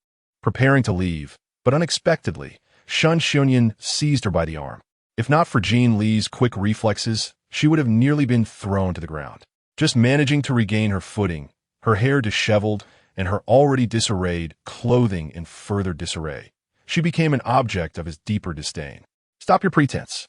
Speaker 1: preparing to leave, but unexpectedly, Shen Xiongyan seized her by the arm. If not for Jean Li's quick reflexes, she would have nearly been thrown to the ground. Just managing to regain her footing, her hair disheveled, and her already disarrayed clothing in further disarray, she became an object of his deeper disdain. "Stop your pretense."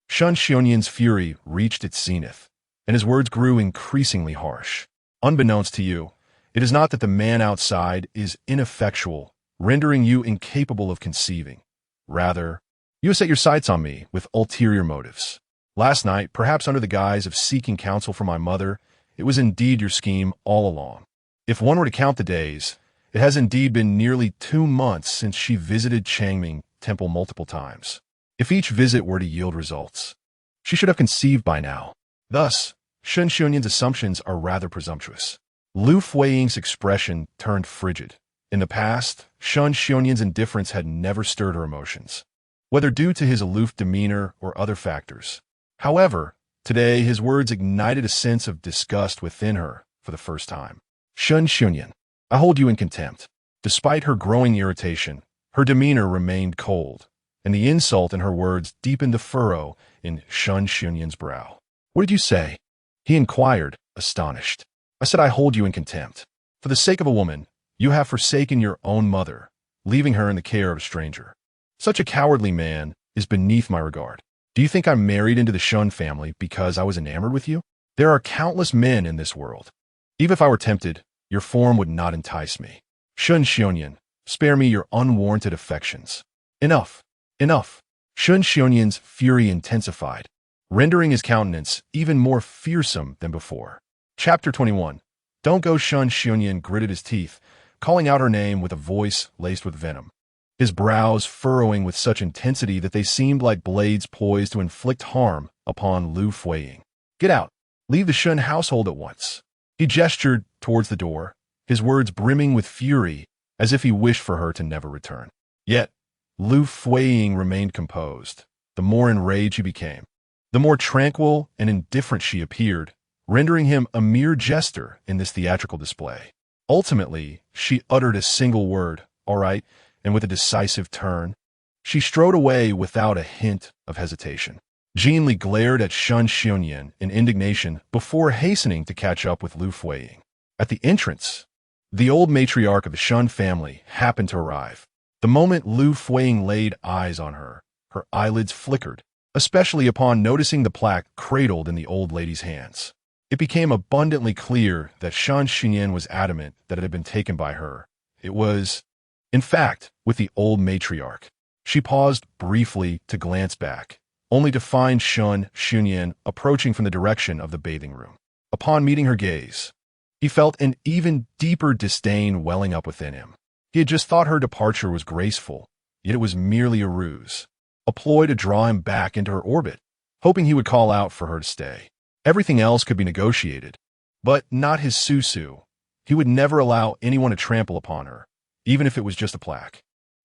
Speaker 1: Shen Xiongyan's fury reached its zenith, and his words grew increasingly harsh. "Unbeknownst to you, it is not that the man outside is ineffectual, rendering you incapable of conceiving. Rather, you have set your sights on me with ulterior motives. Last night, perhaps under the guise of seeking counsel from my mother, it was indeed your scheme all along. If one were to count the days, it has indeed been nearly 2 months since she visited Changming Temple multiple times. If each visit were to yield results, she should have conceived by now. Thus, Shen Xiongyan's assumptions are rather presumptuous." Liu Fuyi's expression turned frigid. In the past, Shen Xiongyan's indifference had never stirred her emotions, whether due to his aloof demeanor or other factors. However, today his words ignited a sense of disgust within her for the first time. "Shen Xiongyan, I hold you in contempt." Despite her growing irritation, her demeanor remained cold, and the insult in her words deepened the furrow in Shen Xiongyan's brow. "What did you say?" he inquired, astonished. "I said I hold you in contempt. For the sake of a woman, You have forsaken your own mother, leaving her in the care of a stranger. Such a cowardly man is beneath my regard. Do you think I married into the Shun family because I was enamored with you? There are countless men in this world. Even if I were tempted, your form would not entice me. Shun Xiongyan, spare me your unwarranted affections. Enough, enough. Shun Xiongyan's fury intensified, rendering his countenance even more fearsome than before. Chapter 21. Don't go. Shun Xiongyan gritted his teeth, calling out her name with a voice laced with venom. His brows furrowing with such intensity that they seemed like blades poised to inflict harm upon Liu Fuyi. Get out. Leave the Shun household at once. He gestured towards the door, his words brimming with fury, as if he wished for her to never return. Yet, Liu Fuyi remained composed. The more enraged he became, the more tranquil and indifferent she appeared, rendering him a mere jester in this theatrical display. Ultimately, she uttered a single word, "All right," and with a decisive turn, she strode away without a hint of hesitation. Jean Li glared at Shun Xiongyan in indignation before hastening to catch up with Liu Fuyi. At the entrance, the old matriarch of the Shun family happened to arrive. The moment Liu Fuyi laid eyes on her, her eyelids flickered, especially upon noticing the plaque cradled in the old lady's hands. It became abundantly clear that Shun Xiongyan was adamant that it had been taken by her. It was, in fact, with the old matriarch. She paused briefly to glance back, only to find Shun Xiongyan approaching from the direction of the bathing room. Upon meeting her gaze, he felt an even deeper disdain welling up within him. He had just thought her departure was graceful, yet it was merely a ruse, a ploy to draw him back into her orbit, hoping he would call out for her to stay. Everything else could be negotiated, but not his Susu. He would never allow anyone to trample upon her, even if it was just a plaque.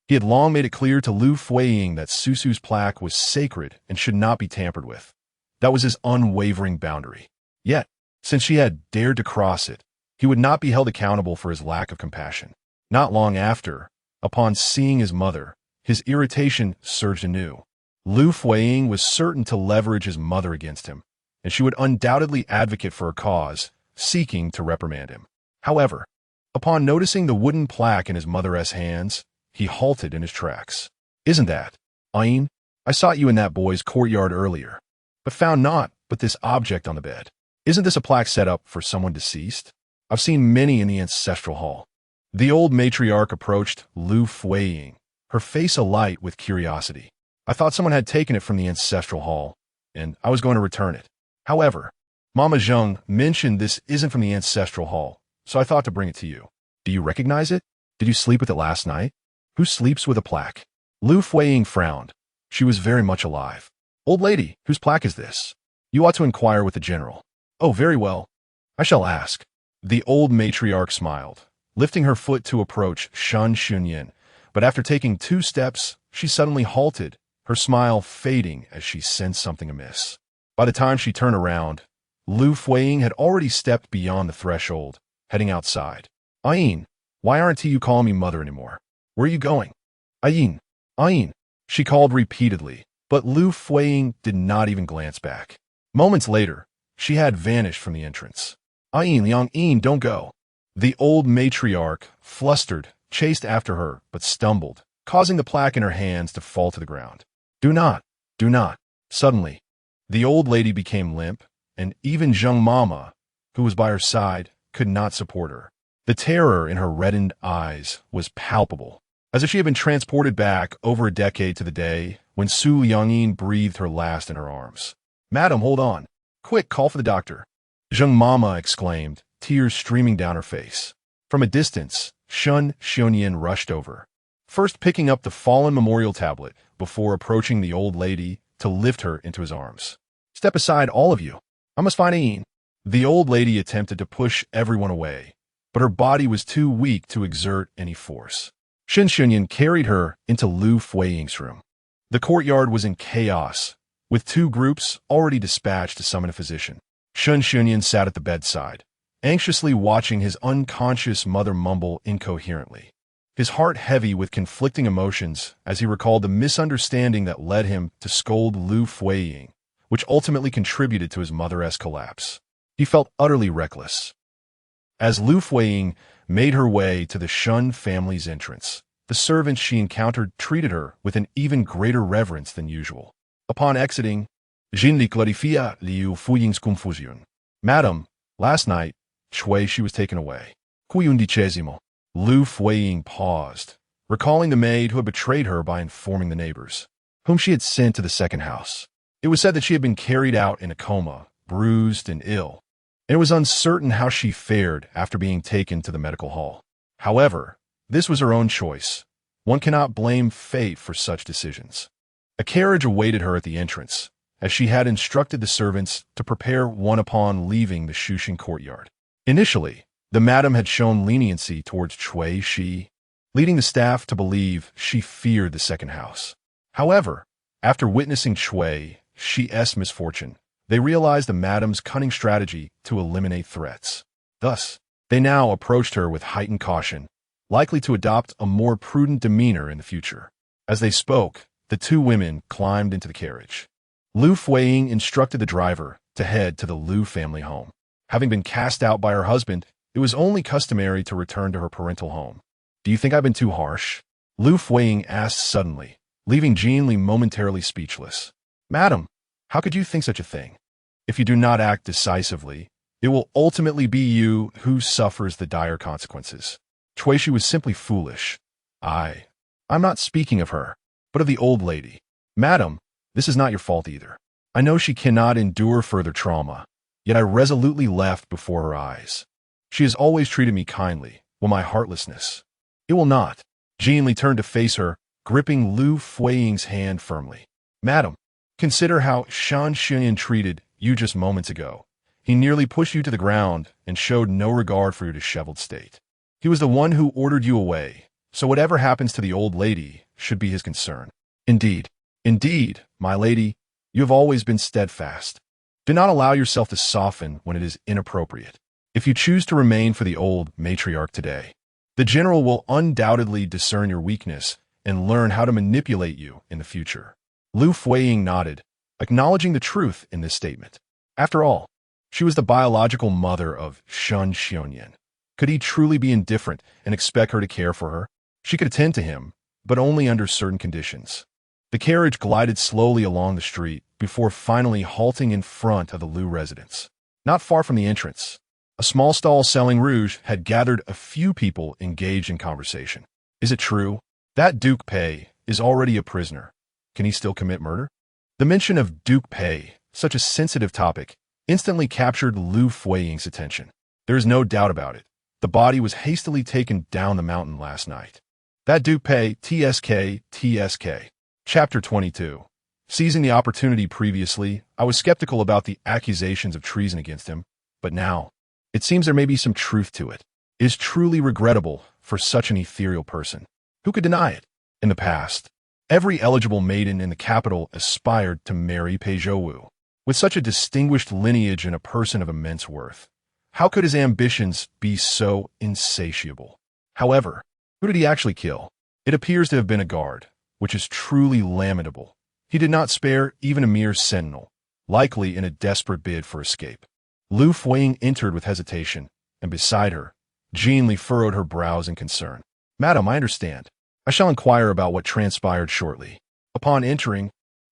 Speaker 1: He had long made it clear to Liu Fuyi that Susu's plaque was sacred and should not be tampered with. That was his unwavering boundary. Yet, since she had dared to cross it, he would not be held accountable for his lack of compassion. Not long after, upon seeing his mother, his irritation surged anew. Liu Fuyi was certain to leverage his mother against him, and she would undoubtedly advocate for a cause, seeking to reprimand him. However, upon noticing the wooden plaque in his mother's hands, he halted in his tracks. Isn't that, Ain? I sought you in that boy's courtyard earlier, but found naught but this object on the bed. Isn't this a plaque set up for someone deceased? I've seen many in the ancestral hall. The old matriarch approached Liu Fuyi, her face alight with curiosity. I thought someone had taken it from the ancestral hall, and I was going to return it. However, Mama Zheng mentioned this isn't from the ancestral hall, so I thought to bring it to you. Do you recognize it? Did you sleep with it last night? Who sleeps with a plaque? Liu Fuyi frowned. She was very much alive. Old lady, whose plaque is this? You ought to inquire with the general. Oh, very well. I shall ask. The old matriarch smiled, lifting her foot to approach Shun Xiongyan, but after taking 2 steps, she suddenly halted, her smile fading as she sensed something amiss. By the time she turned around, Liu Fuyi had already stepped beyond the threshold, heading outside. Ain, why aren't you calling me mother anymore? Where are you going? Ain, Ain, she called repeatedly, but Liu Fuyi did not even glance back. Moments later, she had vanished from the entrance. Ain, Liang Yin, don't go. The old matriarch, flustered, chased after her, but stumbled, causing the plaque in her hands to fall to the ground. Do not, do not. Suddenly, the old lady became limp, and even Zheng Mama, who was by her side, could not support her. The terror in her reddened eyes was palpable, as if she had been transported back over a decade to the day when Su Liangyin breathed her last in her arms. Madam, hold on. Quick, call for the doctor. Zheng Mama exclaimed, tears streaming down her face. From a distance, Shun Xiongyan rushed over, first picking up the fallen memorial tablet before approaching the old lady to lift her into his arms. Step aside, all of you. I must find Ain. The old lady attempted to push everyone away, but her body was too weak to exert any force. Shun Xiongyan carried her into Liu Fuyi's room. The courtyard was in chaos, with 2 groups already dispatched to summon a physician. Shun Xiongyan sat at the bedside, anxiously watching his unconscious mother mumble incoherently, his heart heavy with conflicting emotions as he recalled the misunderstanding that led him to scold Liu Fuyi, which ultimately contributed to his mother's collapse. He felt utterly reckless. As Liu Fuyi made her way to the Shun family's entrance. The servants she encountered treated her with an even greater reverence than usual. Upon exiting, Jin li clarifia Liu Fuying's confusion. Madam, last night, she was taken away. Undicesimo. Liu Fuyi paused, recalling the maid who had betrayed her by informing the neighbors, whom she had sent to the second house. It was said that she had been carried out in a coma, bruised and ill, and it was uncertain how she fared after being taken to the medical hall. However, this was her own choice. One cannot blame fate for such decisions. A carriage awaited her at the entrance, as she had instructed the servants to prepare one upon leaving the Shushin courtyard. Initially, the madam had shown leniency towards Cui Shi, leading the staff to believe she feared the second house. However, after witnessing Cui Shi's misfortune, they realized the madam's cunning strategy to eliminate threats. Thus, they now approached her with heightened caution, likely to adopt a more prudent demeanor in the future. As they spoke, the two women climbed into the carriage. Liu Fuyi instructed the driver to head to the Liu family home. Having been cast out by her husband, it was only customary to return to her parental home. Do you think I've been too harsh? Liu Fuyi asked suddenly, leaving Jin Li momentarily speechless. Madam, how could you think such a thing? If you do not act decisively, it will ultimately be you who suffers the dire consequences. Cui Shi was simply foolish. I'm not speaking of her, but of the old lady. Madam, this is not your fault either. I know she cannot endure further trauma, yet I resolutely left before her eyes. She has always treated me kindly, while my heartlessness. It will not. Jin Li turned to face her, gripping Liu Fuyi's hand firmly. Madam, consider how Shan Xian treated you just moments ago. He nearly pushed you to the ground and showed no regard for your disheveled state. He was the one who ordered you away, so whatever happens to the old lady should be his concern. Indeed, my lady, you have always been steadfast. Do not allow yourself to soften when it is inappropriate. If you choose to remain for the old matriarch today, the general will undoubtedly discern your weakness and learn how to manipulate you in the future. Liu Fuyi nodded, acknowledging the truth in this statement. After all, she was the biological mother of Shun Xianyan. Could he truly be indifferent and expect her to care for her? She could attend to him, but only under certain conditions. The carriage glided slowly along the street before finally halting in front of the Liu residence. Not far from the entrance, a small stall selling rouge had gathered a few people engaged in conversation. Is it true that Duke Pei is already a prisoner? Can he still commit murder? The mention of Duke Pei, such a sensitive topic, instantly captured Liu Fuyi's attention. There is no doubt about it. The body was hastily taken down the mountain last night. That Duke Pei, TSK. Chapter 22. Seizing the opportunity previously, I was skeptical about the accusations of treason against him, but now, it seems there may be some truth to it. It is truly regrettable for such an ethereal person. Who could deny it? In the past, every eligible maiden in the capital aspired to marry Pei Zhouwu. With such a distinguished lineage and a person of immense worth, how could his ambitions be so insatiable? However, who did he actually kill? It appears to have been a guard, which is truly lamentable. He did not spare even a mere sentinel, likely in a desperate bid for escape. Liu Fuyi entered with hesitation, and beside her, Jin Li furrowed her brows in concern. Madam, I understand. I shall inquire about what transpired shortly. Upon entering,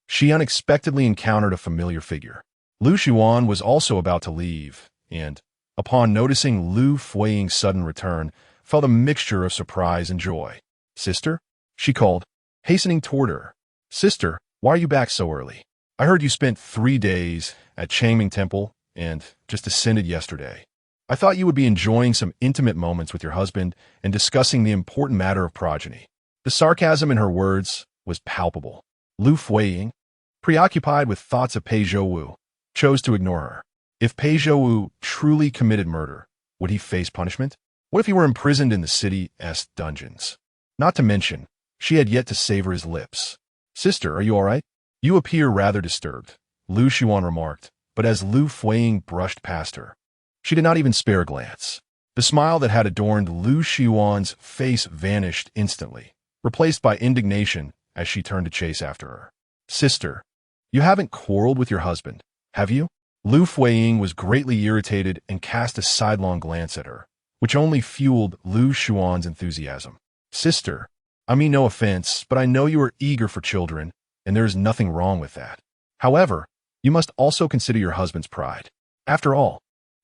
Speaker 1: she unexpectedly encountered a familiar figure. Liu Xuan was also about to leave, and, upon noticing Liu Fuyi's sudden return, felt a mixture of surprise and joy. Sister? She called, hastening toward her. Sister, why are you back so early? I heard you spent 3 days at Changming Temple and just descended yesterday. I thought you would be enjoying some intimate moments with your husband and discussing the important matter of progeny. The sarcasm in her words was palpable. Liu Fuyi, preoccupied with thoughts of Pei Zhouwu, chose to ignore her. If Pei Zhouwu truly committed murder, would he face punishment? What if he were imprisoned in the city's dungeons? Not to mention, she had yet to savor his lips. Sister, are you all right? You appear rather disturbed, Liu Xuan remarked, but as Liu Fuyi brushed past her, she did not even spare a glance. The smile that had adorned Liu Xuan's face vanished instantly, replaced by indignation as she turned to chase after her. Sister, you haven't quarreled with your husband, have you? Liu Fuyi was greatly irritated and cast a sidelong glance at her, which only fueled Liu Xuan's enthusiasm. Sister, I mean no offense, but I know you are eager for children, and there is nothing wrong with that. However, you must also consider your husband's pride. After all,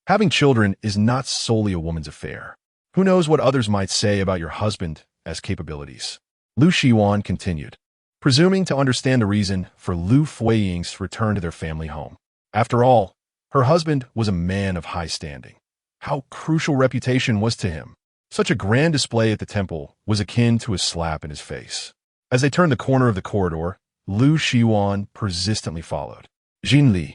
Speaker 1: having children is not solely a woman's affair. Who knows what others might say about your husband as capabilities? Liu Xuan continued, presuming to understand the reason for Liu Fuying's return to their family home. After all, her husband was a man of high standing. How crucial reputation was to him. Such a grand display at the temple was akin to a slap in his face. As they turned the corner of the corridor, Liu Xuan persistently followed. Jin Li,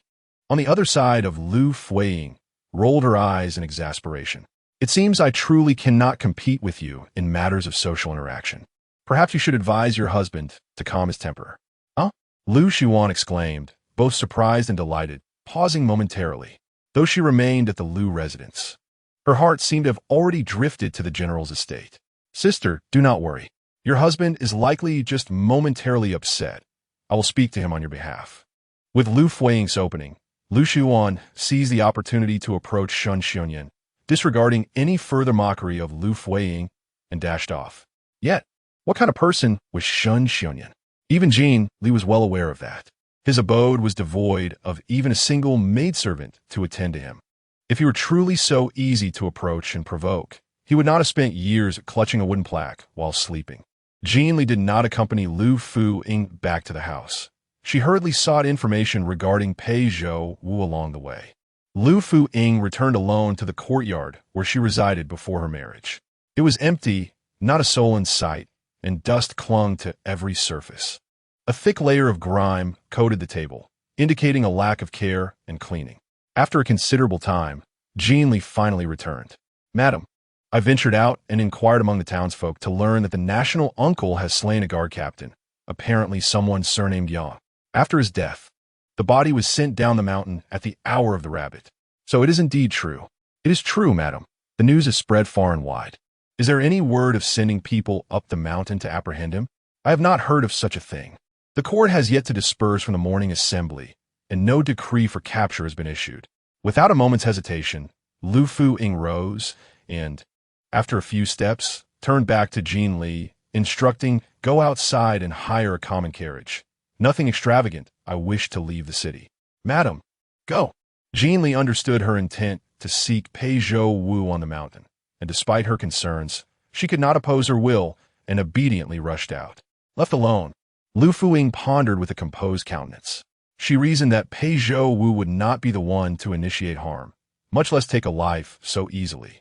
Speaker 1: on the other side of Liu Fuying, rolled her eyes in exasperation. It seems I truly cannot compete with you in matters of social interaction. Perhaps you should advise your husband to calm his temper. Huh? Liu Xuan exclaimed, both surprised and delighted, pausing momentarily. Though she remained at the Liu residence, her heart seemed to have already drifted to the general's estate. Sister, do not worry. Your husband is likely just momentarily upset. I will speak to him on your behalf. With Liu Fuying's opening, Liu Xuan seized the opportunity to approach Shun Xianyan, disregarding any further mockery of Liu Fuying, and dashed off. Yet, what kind of person was Shun Xianyan? Even Jin Li was well aware of that. His abode was devoid of even a single maidservant to attend to him. If he were truly so easy to approach and provoke, he would not have spent years clutching a wooden plaque while sleeping. Jin Li did not accompany Liu Fuyi back to the house. She hurriedly sought information regarding Pei Zhouwu along the way. Liu Fuyi returned alone to the courtyard where she resided before her marriage. It was empty, not a soul in sight, and dust clung to every surface. A thick layer of grime coated the table, indicating a lack of care and cleaning. After a considerable time, Jin Li finally returned. Madam, I ventured out and inquired among the townsfolk to learn that the national uncle has slain a guard captain, apparently someone surnamed Yang. After his death, the body was sent down the mountain at the hour of the rabbit. So it is indeed true. It is true, madam. The news is spread far and wide. Is there any word of sending people up the mountain to apprehend him? I have not heard of such a thing. The court has yet to disperse from the morning assembly, and no decree for capture has been issued. Without a moment's hesitation, Liu Fuyi rose and, after a few steps, turned back to Jin Li, instructing, go outside and hire a common carriage. Nothing extravagant. I wish to leave the city. Madam, go. Jin Li understood her intent to seek Pei Zhouwu on the mountain, and despite her concerns, she could not oppose her will and obediently rushed out. Left alone, Liu Fuyi pondered with a composed countenance. She reasoned that Pei Zhouwu would not be the one to initiate harm, much less take a life so easily.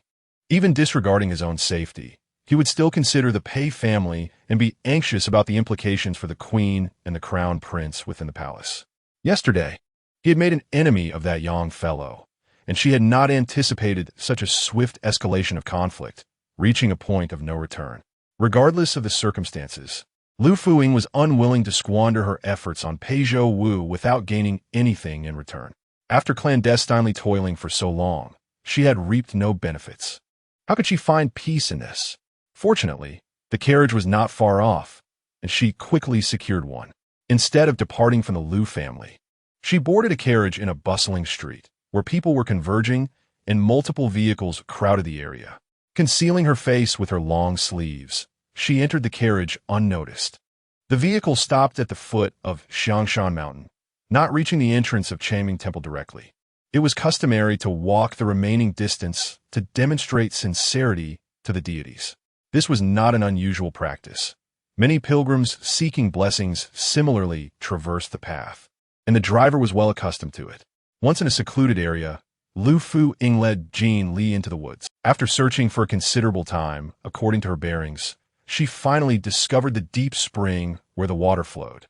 Speaker 1: Even disregarding his own safety, he would still consider the Pei family and be anxious about the implications for the queen and the crown prince within the palace. Yesterday, he had made an enemy of that young fellow, and she had not anticipated such a swift escalation of conflict, reaching a point of no return. Regardless of the circumstances, Liu Fuyi was unwilling to squander her efforts on Pei Zhouwu without gaining anything in return. After clandestinely toiling for so long, she had reaped no benefits. How could she find peace in this? Fortunately, the carriage was not far off, and she quickly secured one. Instead of departing from the Liu family, she boarded a carriage in a bustling street, where people were converging and multiple vehicles crowded the area. Concealing her face with her long sleeves, she entered the carriage unnoticed. The vehicle stopped at the foot of Xiangshan Mountain, not reaching the entrance of Changming Temple directly. It was customary to walk the remaining distance to demonstrate sincerity to the deities. This was not an unusual practice. Many pilgrims seeking blessings similarly traversed the path, and the driver was well accustomed to it. Once in a secluded area, Liu Fuyi led Jin Li into the woods. After searching for a considerable time, according to her bearings, she finally discovered the deep spring where the water flowed.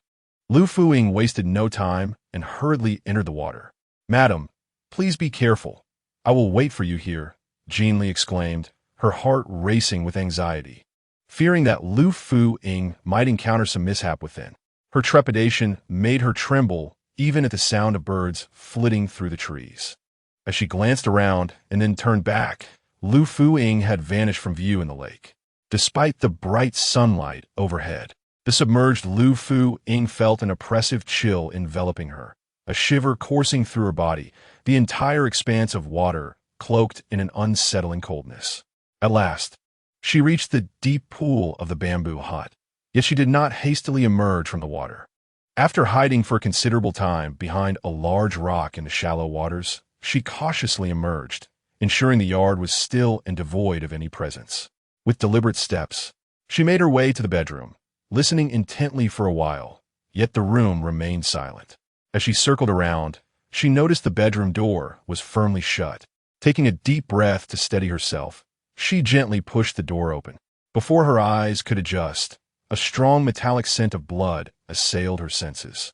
Speaker 1: Liu Fuyi wasted no time and hurriedly entered the water. Madam, please be careful. I will wait for you here, Jin Li exclaimed, her heart racing with anxiety, fearing that Liu Fuyi might encounter some mishap within. Her trepidation made her tremble even at the sound of birds flitting through the trees. As she glanced around and then turned back, Liu Fuyi had vanished from view in the lake. Despite the bright sunlight overhead, the submerged Liu Fuyi felt an oppressive chill enveloping her, a shiver coursing through her body, the entire expanse of water cloaked in an unsettling coldness. At last, she reached the deep pool of the bamboo hut, yet she did not hastily emerge from the water. After hiding for a considerable time behind a large rock in the shallow waters, she cautiously emerged, ensuring the yard was still and devoid of any presence. With deliberate steps, she made her way to the bedroom, listening intently for a while, yet the room remained silent. As she circled around, she noticed the bedroom door was firmly shut. Taking a deep breath to steady herself, she gently pushed the door open. Before her eyes could adjust, a strong metallic scent of blood assailed her senses.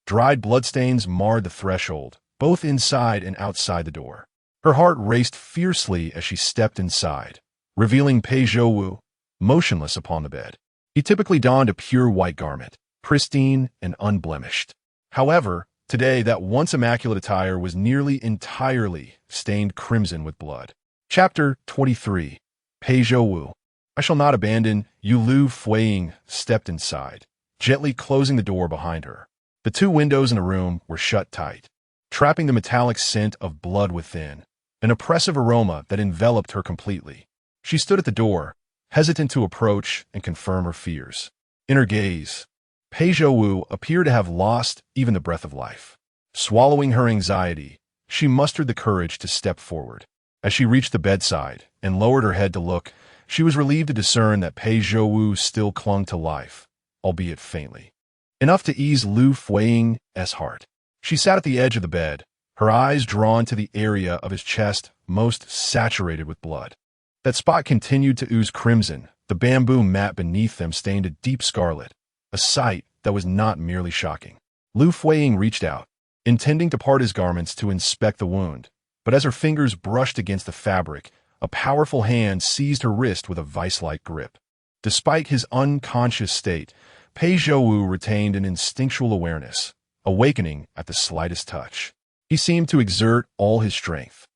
Speaker 1: Dried bloodstains marred the threshold, both inside and outside the door. Her heart raced fiercely as she stepped inside, revealing Pei Zhouwu, motionless upon the bed. He typically donned a pure white garment, pristine and unblemished. However, today that once immaculate attire was nearly entirely stained crimson with blood. Chapter 23. Pei Zhouwu. I shall not abandon you. Liu Fuyi stepped inside, gently closing the door behind her. The two windows in the room were shut tight, trapping the metallic scent of blood within, an oppressive aroma that enveloped her completely. She stood at the door, hesitant to approach and confirm her fears. In her gaze, Pei Zhouwu appeared to have lost even the breath of life. Swallowing her anxiety, she mustered the courage to step forward. As she reached the bedside and lowered her head to look, she was relieved to discern that Pei Zhouwu still clung to life, albeit faintly. Enough to ease Liu Fuyi's heart. She sat at the edge of the bed, her eyes drawn to the area of his chest most saturated with blood. That spot continued to ooze crimson, the bamboo mat beneath them stained a deep scarlet, a sight that was not merely shocking. Liu Fuyi reached out, intending to part his garments to inspect the wound, but as her fingers brushed against the fabric, a powerful hand seized her wrist with a vice-like grip. Despite his unconscious state, Pei Zhouwu retained an instinctual awareness, awakening at the slightest touch. He seemed to exert all his strength,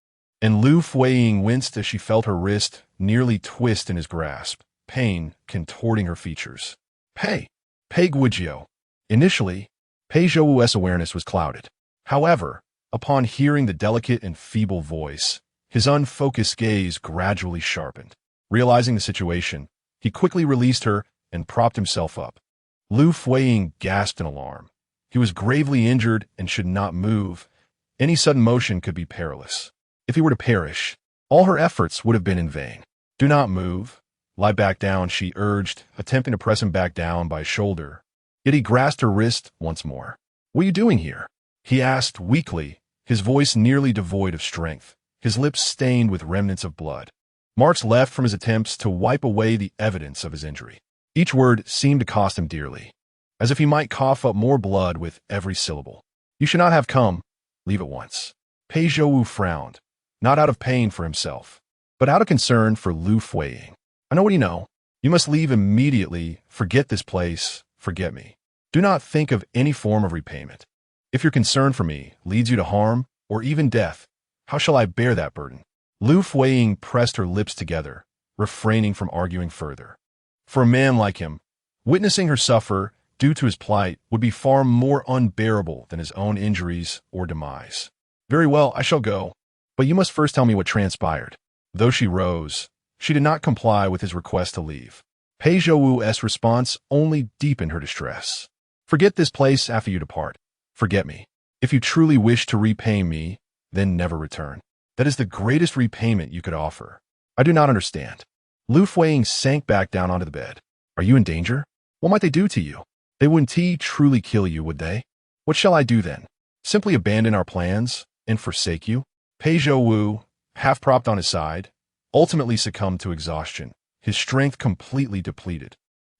Speaker 1: and Liu Fuyi winced as she felt her wrist nearly twist in his grasp, pain contorting her features. Pei Zhouwu. Initially, Pei Zhouwu's awareness was clouded. However, upon hearing the delicate and feeble voice, his unfocused gaze gradually sharpened. Realizing the situation, he quickly released her and propped himself up. Liu Fuyi gasped in alarm. He was gravely injured and should not move. Any sudden motion could be perilous. If he were to perish, all her efforts would have been in vain. Do not move. Lie back down, she urged, attempting to press him back down by his shoulder. Yet he grasped her wrist once more. What are you doing here? He asked weakly, his voice nearly devoid of strength, his lips stained with remnants of blood. Marks left from his attempts to wipe away the evidence of his injury. Each word seemed to cost him dearly, as if he might cough up more blood with every syllable. You should not have come. Leave at once. Pei Zhouwu frowned, not out of pain for himself, but out of concern for Liu Fuyi. I know what you know. You must leave immediately. Forget this place. Forget me. Do not think of any form of repayment. If your concern for me leads you to harm or even death, how shall I bear that burden? Liu Fuyi pressed her lips together, refraining from arguing further. For a man like him, witnessing her suffer due to his plight would be far more unbearable than his own injuries or demise. Very well, I shall go, but you must first tell me what transpired. Though she rose, she did not comply with his request to leave. Pei Zhouwu's response only deepened her distress. Forget this place after you depart. Forget me. If you truly wish to repay me, then never return. That is the greatest repayment you could offer. I do not understand. Liu Fuyi sank back down onto the bed. Are you in danger? What might they do to you? They wouldn't truly kill you, would they? What shall I do then? Simply abandon our plans and forsake you? Pei Zhouwu, half propped on his side, ultimately succumbed to exhaustion, his strength completely depleted.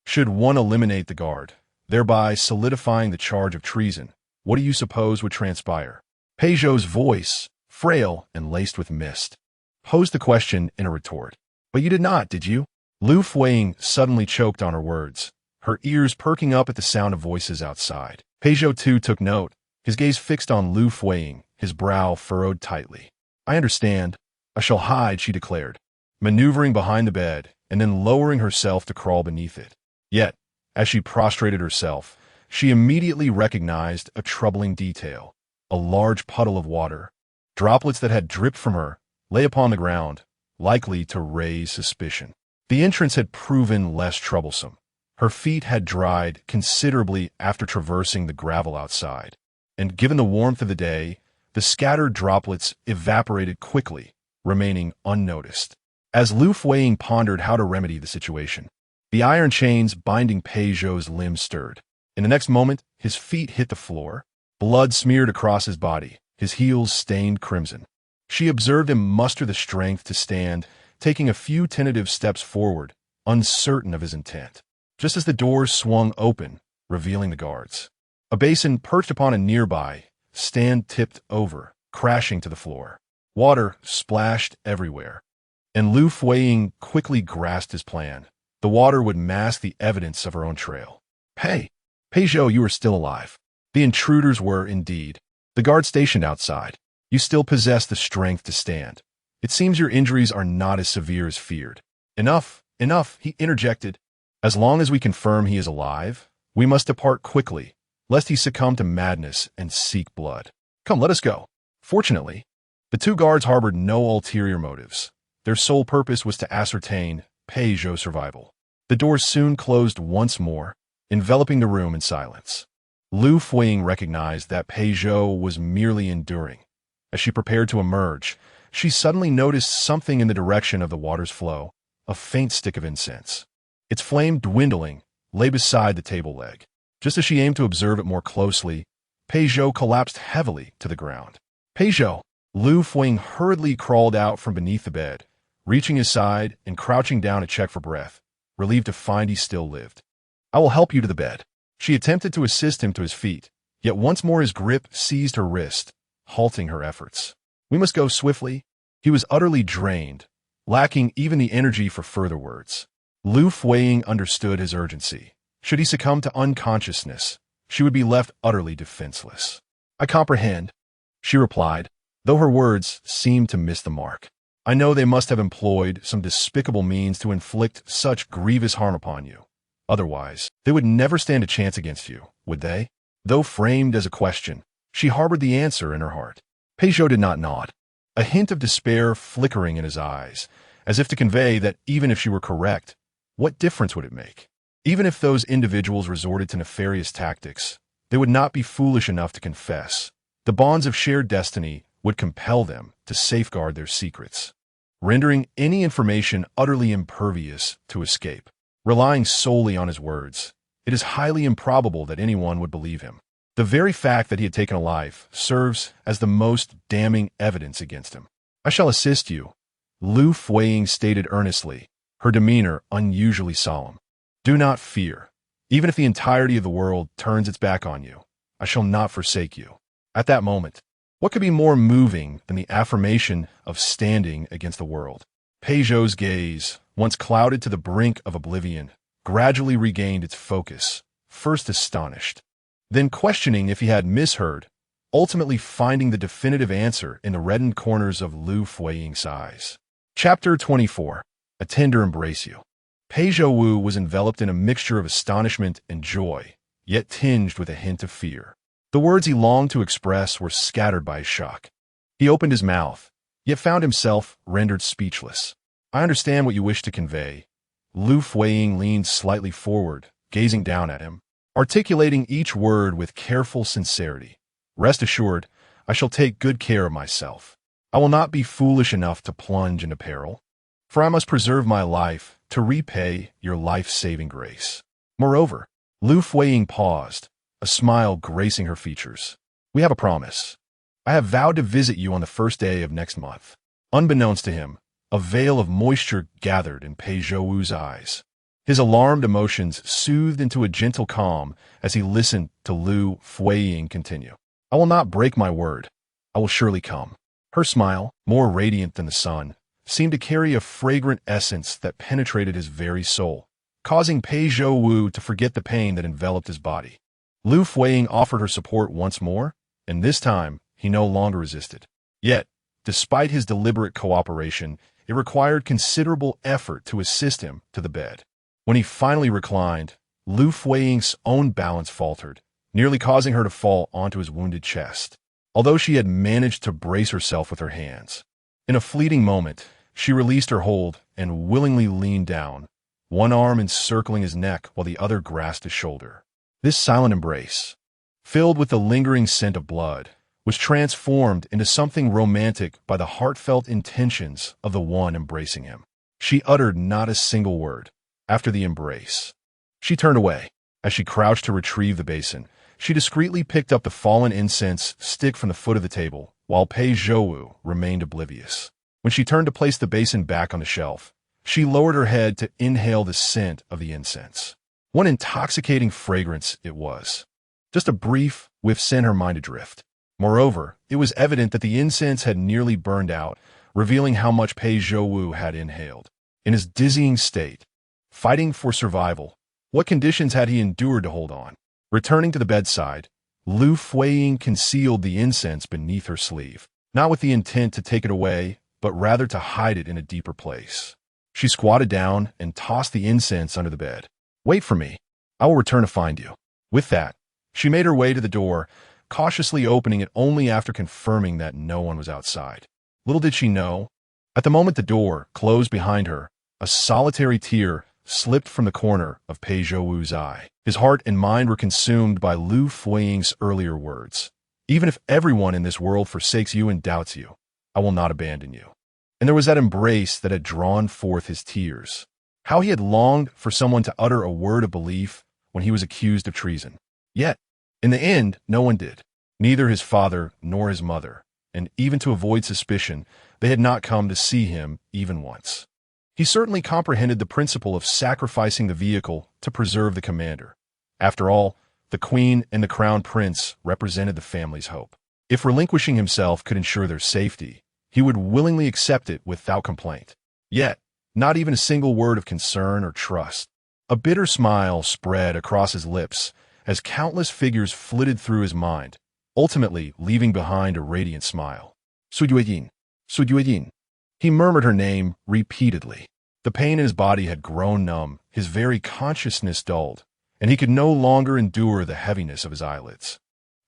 Speaker 1: Should one eliminate the guard, thereby solidifying the charge of treason, what do you suppose would transpire? Pei Zhou's voice, frail and laced with mist, posed the question in a retort. But you did not, did you? Liu Fuyi suddenly choked on her words, her ears perking up at the sound of voices outside. Pei Zhou too took note, his gaze fixed on Liu Fuyi, his brow furrowed tightly. I understand. I shall hide, she declared, maneuvering behind the bed and then lowering herself to crawl beneath it. Yet, as she prostrated herself, she immediately recognized a troubling detail. A large puddle of water, droplets that had dripped from her, lay upon the ground, likely to raise suspicion. The entrance had proven less troublesome. Her feet had dried considerably after traversing the gravel outside, and given the warmth of the day, the scattered droplets evaporated quickly, remaining unnoticed. As Liu Fuyi pondered how to remedy the situation, the iron chains binding Pei Zhouwu's limbs stirred. In the next moment, his feet hit the floor. Blood smeared across his body, his heels stained crimson. She observed him muster the strength to stand, taking a few tentative steps forward, uncertain of his intent. Just as the doors swung open, revealing the guards, a basin perched upon a nearby stand tipped over, crashing to the floor. Water splashed everywhere, and Liu Fuyi quickly grasped his plan. The water would mask the evidence of her own trail. Pei Zhouwu, you are still alive. The intruders were, indeed. The guard stationed outside. You still possess the strength to stand. It seems your injuries are not as severe as feared. Enough, he interjected. As long as we confirm he is alive, we must depart quickly, lest he succumb to madness and seek blood. Come, let us go. Fortunately, the two guards harbored no ulterior motives. Their sole purpose was to ascertain Pei Zhouwu's survival. The doors soon closed once more, enveloping the room in silence. Liu Fuyi recognized that Pei Zhouwu was merely enduring. As she prepared to emerge, she suddenly noticed something in the direction of the water's flow, a faint stick of incense. Its flame dwindling lay beside the table leg. Just as she aimed to observe it more closely, Pei Zhouwu collapsed heavily to the ground. Pei Zhouwu! Liu Fuyi hurriedly crawled out from beneath the bed, reaching his side and crouching down to check for breath, relieved to find he still lived. I will help you to the bed. She attempted to assist him to his feet, yet once more his grip seized her wrist, halting her efforts. We must go swiftly. He was utterly drained, lacking even the energy for further words. Liu Fuyi understood his urgency. Should he succumb to unconsciousness, she would be left utterly defenseless. I comprehend, she replied, though her words seemed to miss the mark. I know they must have employed some despicable means to inflict such grievous harm upon you. Otherwise, they would never stand a chance against you, would they? Though framed as a question, she harbored the answer in her heart. Pei Zhouwu did not nod, a hint of despair flickering in his eyes, as if to convey that even if she were correct, what difference would it make? Even if those individuals resorted to nefarious tactics, they would not be foolish enough to confess. The bonds of shared destiny would compel them to safeguard their secrets, rendering any information utterly impervious to escape. Relying solely on his words, it is highly improbable that anyone would believe him. The very fact that he had taken a life serves as the most damning evidence against him. I shall assist you, Liu Fuyi stated earnestly, her demeanor unusually solemn. Do not fear. Even if the entirety of the world turns its back on you, I shall not forsake you. At that moment, what could be more moving than the affirmation of standing against the world? Pei Zhouwu's gaze, once clouded to the brink of oblivion, gradually regained its focus, first astonished, then questioning if he had misheard, ultimately finding the definitive answer in the reddened corners of Liu Fuyi's eyes. Chapter 24. A Tender Embrace You. Pei Zhouwu was enveloped in a mixture of astonishment and joy, yet tinged with a hint of fear. The words he longed to express were scattered by his shock. He opened his mouth, yet found himself rendered speechless. I understand what you wish to convey. Liu Fuyi leaned slightly forward, gazing down at him, articulating each word with careful sincerity. Rest assured, I shall take good care of myself. I will not be foolish enough to plunge into peril, for I must preserve my life to repay your life-saving grace. Moreover, Liu Fuyi paused, a smile gracing her features. We have a promise. I have vowed to visit you on the first day of next month. Unbeknownst to him, a veil of moisture gathered in Pei Zhouwu's eyes. His alarmed emotions soothed into a gentle calm as he listened to Liu Fuyi continue. I will not break my word. I will surely come. Her smile, more radiant than the sun, seemed to carry a fragrant essence that penetrated his very soul, causing Pei Zhouwu to forget the pain that enveloped his body. Liu Fuyi offered her support once more, and this time he no longer resisted. Yet, despite his deliberate cooperation, it required considerable effort to assist him to the bed. When he finally reclined, Liu Fuyi's own balance faltered, nearly causing her to fall onto his wounded chest. Although she had managed to brace herself with her hands, in a fleeting moment, She released her hold and willingly leaned down, one arm encircling his neck while the other grasped his shoulder. This silent embrace, filled with the lingering scent of blood, was transformed into something romantic by the heartfelt intentions of the one embracing him. She uttered not a single word. After the embrace, she turned away. As she crouched to retrieve the basin, she discreetly picked up the fallen incense stick from the foot of the table, while Pei Zhouwu remained oblivious. When she turned to place the basin back on the shelf, she lowered her head to inhale the scent of the incense. What intoxicating fragrance it was. Just a brief whiff sent her mind adrift. Moreover, it was evident that the incense had nearly burned out, revealing how much Pei Zhouwu had inhaled. In his dizzying state, fighting for survival, what conditions had he endured to hold on? Returning to the bedside, Liu Fuyi concealed the incense beneath her sleeve, not with the intent to take it away, but rather to hide it in a deeper place. She squatted down and tossed the incense under the bed. "Wait for me. I will return to find you." With that, she made her way to the door, cautiously opening it only after confirming that no one was outside. Little did she know, at the moment the door closed behind her, a solitary tear slipped from the corner of Pei Zhouwu's eye. His heart and mind were consumed by Liu Fuyi's earlier words. "Even if everyone in this world forsakes you and doubts you, I will not abandon you." And there was that embrace that had drawn forth his tears. How he had longed for someone to utter a word of belief when he was accused of treason. Yet, in the end, no one did. Neither his father nor his mother, and even to avoid suspicion, they had not come to see him even once. He certainly comprehended the principle of sacrificing the vehicle to preserve the commander. After all, the queen and the crown prince represented the family's hope. If relinquishing himself could ensure their safety, he would willingly accept it without complaint. Yet, not even a single word of concern or trust. A bitter smile spread across his lips as countless figures flitted through his mind, ultimately leaving behind a radiant smile. "Sujuyin, Sujuyin." He murmured her name repeatedly. The pain in his body had grown numb, his very consciousness dulled, and he could no longer endure the heaviness of his eyelids.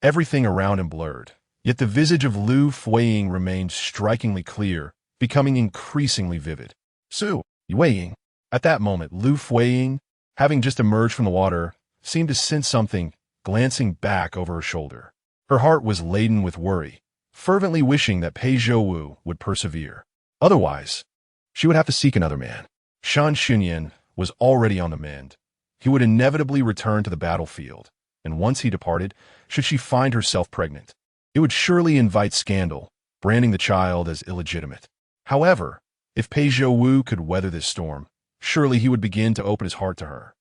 Speaker 1: Everything around him blurred, yet the visage of Liu Fuyi remained strikingly clear, becoming increasingly vivid. "Su Yueying." At that moment, Liu Fuyi, having just emerged from the water, seemed to sense something, glancing back over her shoulder. Her heart was laden with worry, fervently wishing that Pei Zhouwu would persevere. Otherwise, she would have to seek another man. Shan Xunyan was already on the mend. He would inevitably return to the battlefield, and once he departed, should she find herself pregnant, it would surely invite scandal, branding the child as illegitimate. However, if Pei Zhouwu could weather this storm, surely he would begin to open his heart to her.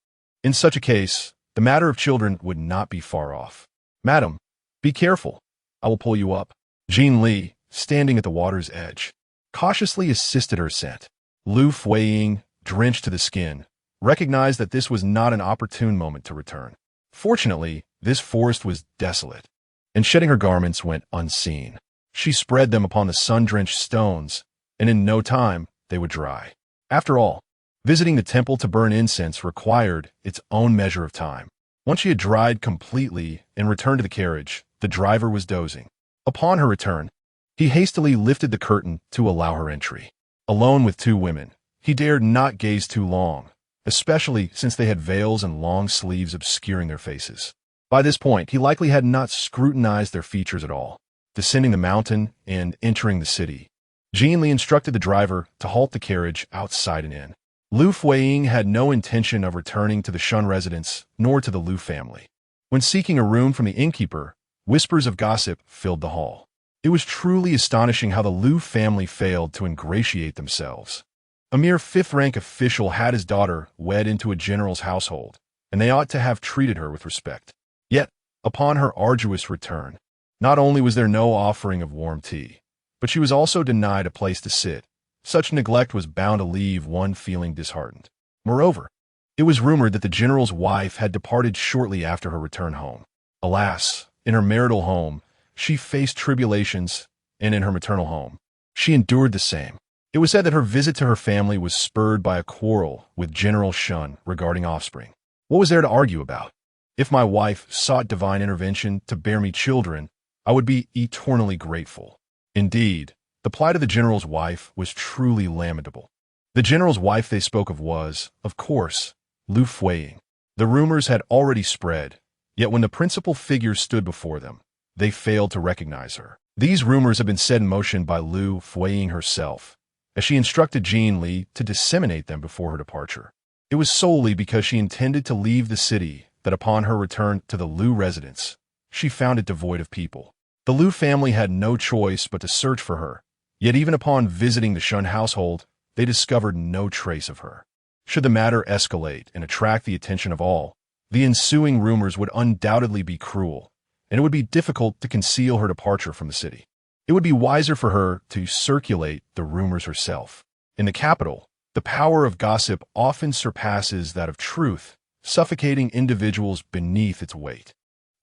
Speaker 1: In such a case, the matter of children would not be far off. "Madam, be careful. I will pull you up." Jean Li, standing at the water's edge, cautiously assisted her ascent. Liu Fuyi, drenched to the skin, recognized that this was not an opportune moment to return. Fortunately, this forest was desolate, and shedding her garments went unseen. She spread them upon the sun-drenched stones, and in no time they would dry. After all, visiting the temple to burn incense required its own measure of time. Once she had dried completely and returned to the carriage, the driver was dozing. Upon her return, he hastily lifted the curtain to allow her entry. Alone with two women, he dared not gaze too long, especially since they had veils and long sleeves obscuring their faces. By this point, he likely had not scrutinized their features at all. Descending the mountain and entering the city, Jean Li instructed the driver to halt the carriage outside an inn. Liu Fuyi had no intention of returning to the Shun residence nor to the Liu family. When seeking a room from the innkeeper, whispers of gossip filled the hall. It was truly astonishing how the Liu family failed to ingratiate themselves. A mere fifth-rank official had his daughter wed into a general's household, and they ought to have treated her with respect. Yet, upon her arduous return, not only was there no offering of warm tea, but she was also denied a place to sit. Such neglect was bound to leave one feeling disheartened. Moreover, it was rumored that the general's wife had departed shortly after her return home. Alas, in her marital home, she faced tribulations, and in her maternal home, she endured the same. It was said that her visit to her family was spurred by a quarrel with General Shun regarding offspring. What was there to argue about? If my wife sought divine intervention to bear me children, I would be eternally grateful. Indeed, The plight of the general's wife was truly lamentable. The general's wife they spoke of was, of course, Liu Fuyi. The rumors had already spread, yet when the principal figure stood before them, they failed to recognize her. These rumors had been set in motion by Liu Fuyi herself, as she instructed Jean Li to disseminate them before her departure. It was solely because she intended to leave the city that upon her return to the Liu residence, she found it devoid of people. The Liu family had no choice but to search for her, yet even upon visiting the Shun household, they discovered no trace of her. Should the matter escalate and attract the attention of all, the ensuing rumors would undoubtedly be cruel, and it would be difficult to conceal her departure from the city. It would be wiser for her to circulate the rumors herself. In the capital, the power of gossip often surpasses that of truth, suffocating individuals beneath its weight.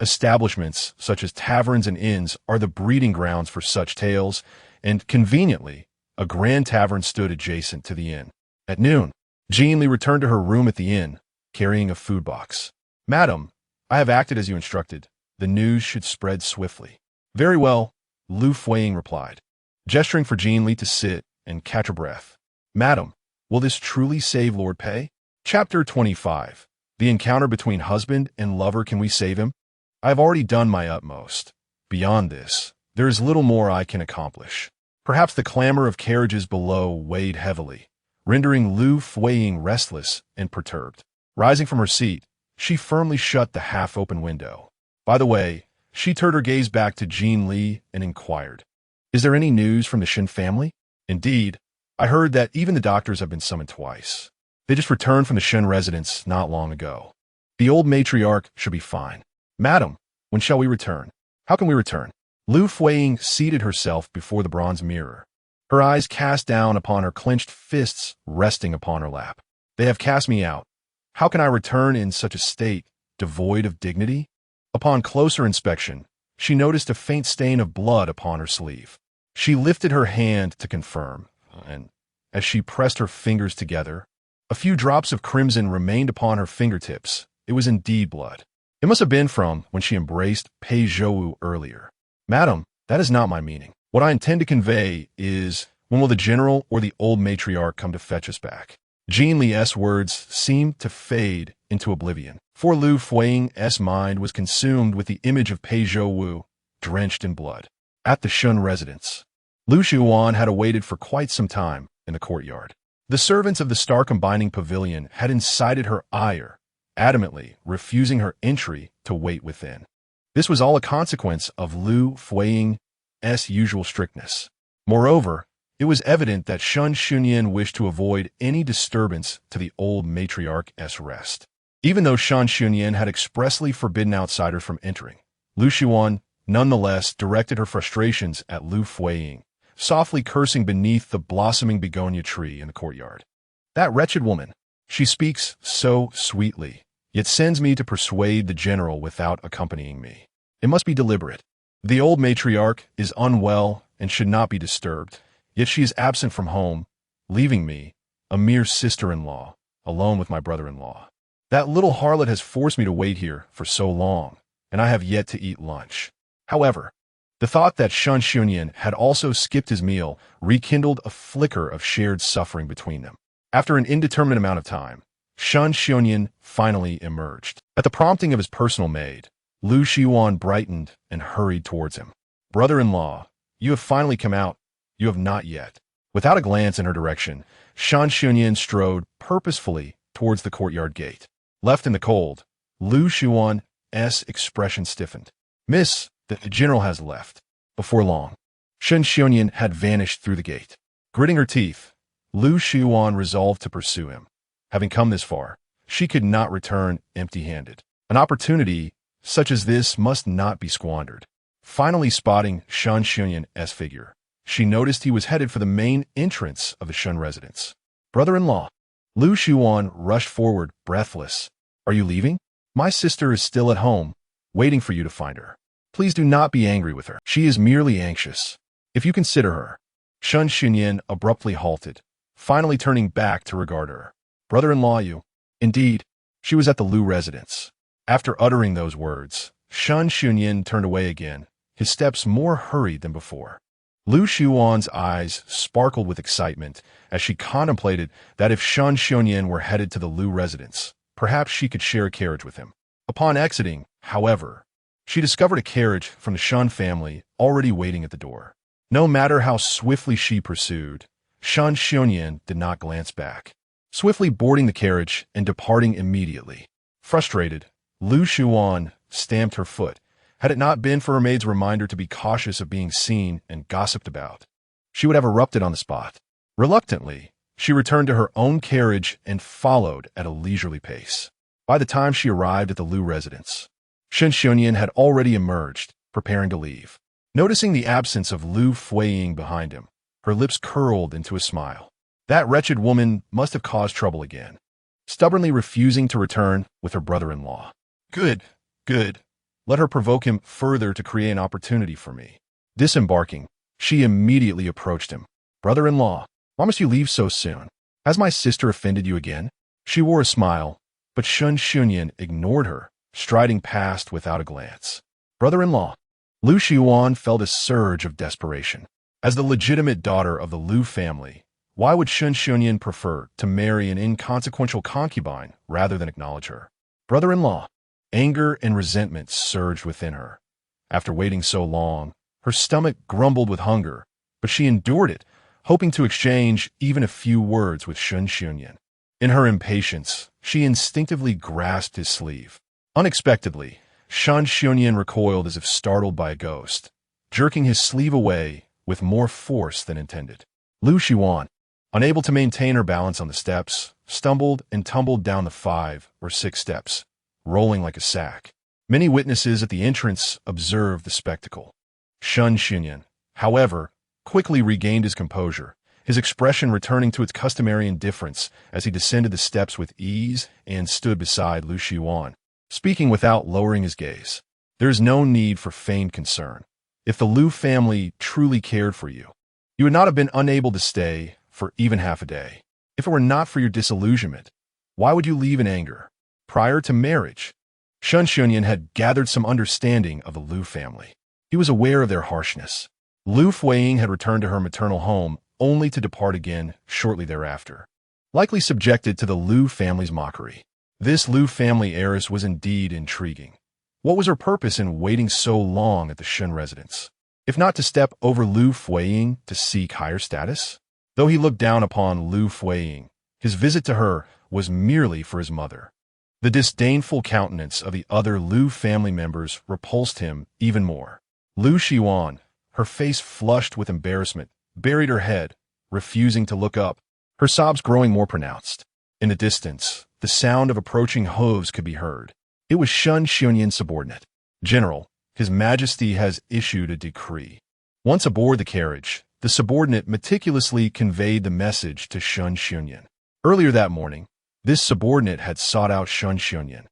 Speaker 1: Establishments such as taverns and inns are the breeding grounds for such tales, and conveniently, a grand tavern stood adjacent to the inn. At noon, Jean Li returned to her room at the inn, carrying a food box. "Madam, I have acted as you instructed. The news should spread swiftly." "Very well," Liu Fuyi replied, gesturing for Jean Li to sit and catch her breath. "Madam, will this truly save Lord Pei?" Chapter 25. The encounter between husband and lover. Can we save him? I have already done my utmost. Beyond this, there is little more I can accomplish. Perhaps the clamor of carriages below weighed heavily, rendering Liu Fuyi restless and perturbed. Rising from her seat, she firmly shut the half-open window. By the way, she turned her gaze back to Jean Li and inquired, "Is there any news from the Shin family?" "Indeed, I heard that even the doctors have been summoned twice. They just returned from the Shin residence not long ago. The old matriarch should be fine." "Madam, when shall we return?" "How can we return?" Liu Fuyi seated herself before the bronze mirror, her eyes cast down upon her clenched fists resting upon her lap. "They have cast me out. How can I return in such a state, devoid of dignity?" Upon closer inspection, she noticed a faint stain of blood upon her sleeve. She lifted her hand to confirm, and as she pressed her fingers together, a few drops of crimson remained upon her fingertips. It was indeed blood. It must have been from when she embraced Pei Zhouwu earlier. "Madam, that is not my meaning. What I intend to convey is, when will the general or the old matriarch come to fetch us back?" Jean Li's words seemed to fade into oblivion, for Liu Fuyi's mind was consumed with the image of Pei Zhouwu, drenched in blood. At the Shun residence, Liu Xuan had awaited for quite some time in the courtyard. The servants of the star-combining pavilion had incited her ire, adamantly refusing her entry to wait within. This was all a consequence of Liu Fuyi's usual strictness. Moreover, it was evident that Shun Shunyan wished to avoid any disturbance to the old matriarch's rest. Even though Shun Shunyan had expressly forbidden outsiders from entering, Liu Xuan nonetheless directed her frustrations at Liu Fuyi, softly cursing beneath the blossoming begonia tree in the courtyard. "That wretched woman! She speaks so sweetly, yet sends me to persuade the general without accompanying me. It must be deliberate. The old matriarch is unwell and should not be disturbed, yet she is absent from home, leaving me, a mere sister-in-law, alone with my brother-in-law. That little harlot has forced me to wait here for so long, and I have yet to eat lunch." However, the thought that Shun Shunyan had also skipped his meal rekindled a flicker of shared suffering between them. After an indeterminate amount of time, Shun Shunyan finally emerged. At the prompting of his personal maid, Liu Xuan brightened and hurried towards him. "Brother-in-law, you have finally come out. You have not yet." Without a glance in her direction, Shun Shunyan strode purposefully towards the courtyard gate. Left in the cold, Liu Xuan's expression stiffened. "Miss, the general has left." Before long, Shun Shunyan had vanished through the gate. Gritting her teeth, Liu Xuan resolved to pursue him. Having come this far, she could not return empty-handed. An opportunity such as this must not be squandered. Finally spotting Shun Shunyan's figure, she noticed he was headed for the main entrance of the Shun residence. "Brother-in-law." Liu Xuan rushed forward, breathless. "Are you leaving? My sister is still at home, waiting for you to find her. Please do not be angry with her. She is merely anxious. If you consider her." Shun Shunyan abruptly halted, finally turning back to regard her. "Brother-in-law, you." Indeed, she was at the Liu residence. After uttering those words, Shun Shunyan turned away again, his steps more hurried than before. Liu Xuan's eyes sparkled with excitement as she contemplated that if Shen Xianyan were headed to the Liu residence, perhaps she could share a carriage with him. Upon exiting, however, she discovered a carriage from the Shen family already waiting at the door. No matter how swiftly she pursued, Shen Xianyan did not glance back, swiftly boarding the carriage and departing immediately. Frustrated, Liu Xuan stamped her foot. Had it not been for her maid's reminder to be cautious of being seen and gossiped about, she would have erupted on the spot. Reluctantly, she returned to her own carriage and followed at a leisurely pace. By the time she arrived at the Liu residence, Shen Xianyan had already emerged, preparing to leave. Noticing the absence of Liu Fuyi behind him, her lips curled into a smile. That wretched woman must have caused trouble again, stubbornly refusing to return with her brother-in-law. Good. Let her provoke him further to create an opportunity for me. Disembarking, she immediately approached him. Brother-in-law, why must you leave so soon? Has my sister offended you again? She wore a smile, but Shen Xianyan ignored her, striding past without a glance. Brother-in-law. Liu Xuan felt a surge of desperation. As the legitimate daughter of the Liu family, why would Shen Xianyan prefer to marry an inconsequential concubine rather than acknowledge her? Brother-in-law. Anger and resentment surged within her. After waiting so long, her stomach grumbled with hunger, but she endured it, hoping to exchange even a few words with Shen Xianyan. In her impatience, she instinctively grasped his sleeve. Unexpectedly, Shen Xianyan recoiled as if startled by a ghost, jerking his sleeve away with more force than intended. Liu Xuan, unable to maintain her balance on the steps, stumbled and tumbled down the 5 or 6 steps, rolling like a sack. Many witnesses at the entrance observed the spectacle. Shen Xianyan, however, quickly regained his composure, his expression returning to its customary indifference as he descended the steps with ease and stood beside Liu Xuan, speaking without lowering his gaze. There is no need for feigned concern. If the Liu family truly cared for you, you would not have been unable to stay for even half a day. If it were not for your disillusionment, why would you leave in anger? Prior to marriage, Shen Xianyan had gathered some understanding of the Liu family. He was aware of their harshness. Liu Fuyi had returned to her maternal home only to depart again shortly thereafter, likely subjected to the Liu family's mockery. This Liu family heiress was indeed intriguing. What was her purpose in waiting so long at the Shen residence, if not to step over Liu Fuyi to seek higher status? Though he looked down upon Liu Fuyi, his visit to her was merely for his mother. The disdainful countenance of the other Liu family members repulsed him even more. Liu Xuan, her face flushed with embarrassment, buried her head, refusing to look up, her sobs growing more pronounced. In the distance, the sound of approaching hooves could be heard. It was Shen Xianyan's subordinate. General, His Majesty has issued a decree. Once aboard the carriage, the subordinate meticulously conveyed the message to Shen Xianyan. Earlier that morning, this subordinate had sought out Shen Xianyan,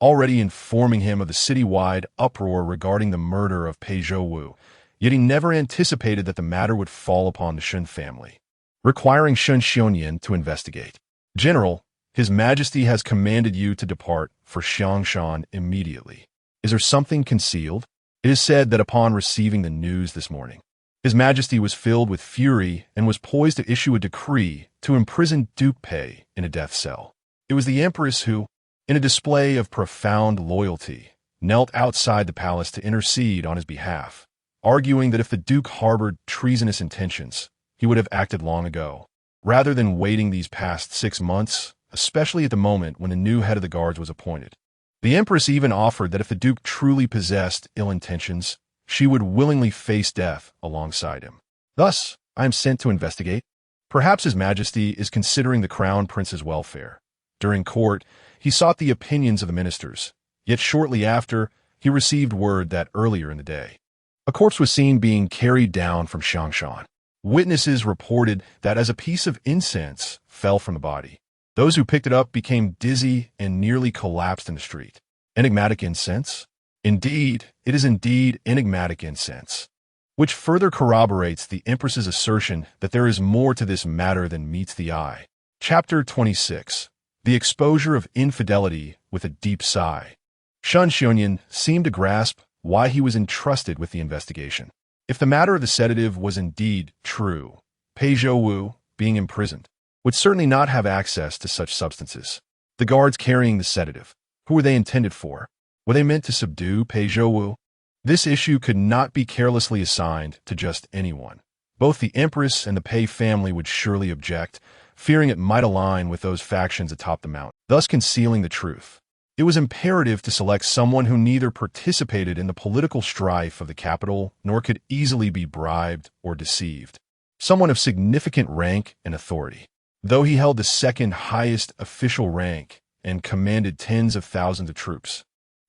Speaker 1: already informing him of the citywide uproar regarding the murder of Pei Zhouwu, yet he never anticipated that the matter would fall upon the Shen family, requiring Shen Xianyan to investigate. General, His Majesty has commanded you to depart for Xiangshan immediately. Is there something concealed? It is said that upon receiving the news this morning, His Majesty was filled with fury and was poised to issue a decree to imprison Duke Pei in a death cell. It was the Empress who, in a display of profound loyalty, knelt outside the palace to intercede on his behalf, arguing that if the Duke harbored treasonous intentions, he would have acted long ago, rather than waiting these past 6 months, especially at the moment when the new head of the guards was appointed. The Empress even offered that if the Duke truly possessed ill intentions, she would willingly face death alongside him. Thus, I am sent to investigate. Perhaps His Majesty is considering the Crown Prince's welfare. During court, he sought the opinions of the ministers, yet shortly after, he received word that earlier in the day, a corpse was seen being carried down from Xiangshan. Witnesses reported that as a piece of incense fell from the body, those who picked it up became dizzy and nearly collapsed in the street. Enigmatic incense? Indeed, it is indeed enigmatic incense, which further corroborates the Empress's assertion that there is more to this matter than meets the eye. Chapter 26. The Exposure of Infidelity with a Deep Sigh. Shen Xianyan seemed to grasp why he was entrusted with the investigation. If the matter of the sedative was indeed true, Pei Zhouwu, being imprisoned, would certainly not have access to such substances. The guards carrying the sedative, who were they intended for? Were they meant to subdue Pei Zhouwu? This issue could not be carelessly assigned to just anyone. Both the Empress and the Pei family would surely object, fearing it might align with those factions atop the mountain, thus concealing the truth. It was imperative to select someone who neither participated in the political strife of the capital nor could easily be bribed or deceived. Someone of significant rank and authority. Though he held the second highest official rank and commanded tens of thousands of troops,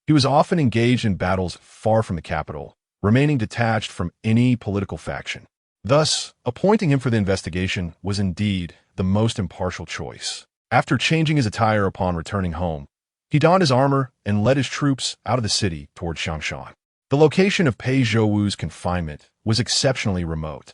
Speaker 1: he was often engaged in battles far from the capital, remaining detached from any political faction. Thus, appointing him for the investigation was indeed the most impartial choice. After changing his attire upon returning home, he donned his armor and led his troops out of the city toward Changshan. The location of Pei Zhouwu's confinement was exceptionally remote,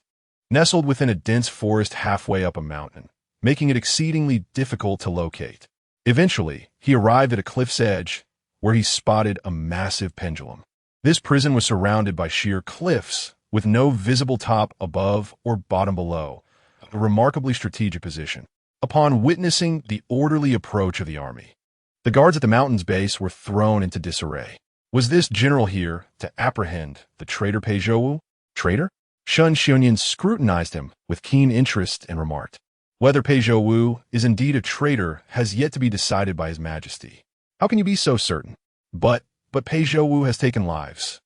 Speaker 1: nestled within a dense forest halfway up a mountain, making it exceedingly difficult to locate. Eventually, he arrived at a cliff's edge where he spotted a massive pendulum. This prison was surrounded by sheer cliffs, with no visible top above or bottom below, a remarkably strategic position. Upon witnessing the orderly approach of the army, the guards at the mountain's base were thrown into disarray. Was this general here to apprehend the traitor Pei Zhouwu? Traitor? Shun Xianyan scrutinized him with keen interest and remarked, "Whether Pei Zhouwu is indeed a traitor has yet to be decided by His Majesty." "How can you be so certain?" But Pei Zhouwu has taken lives.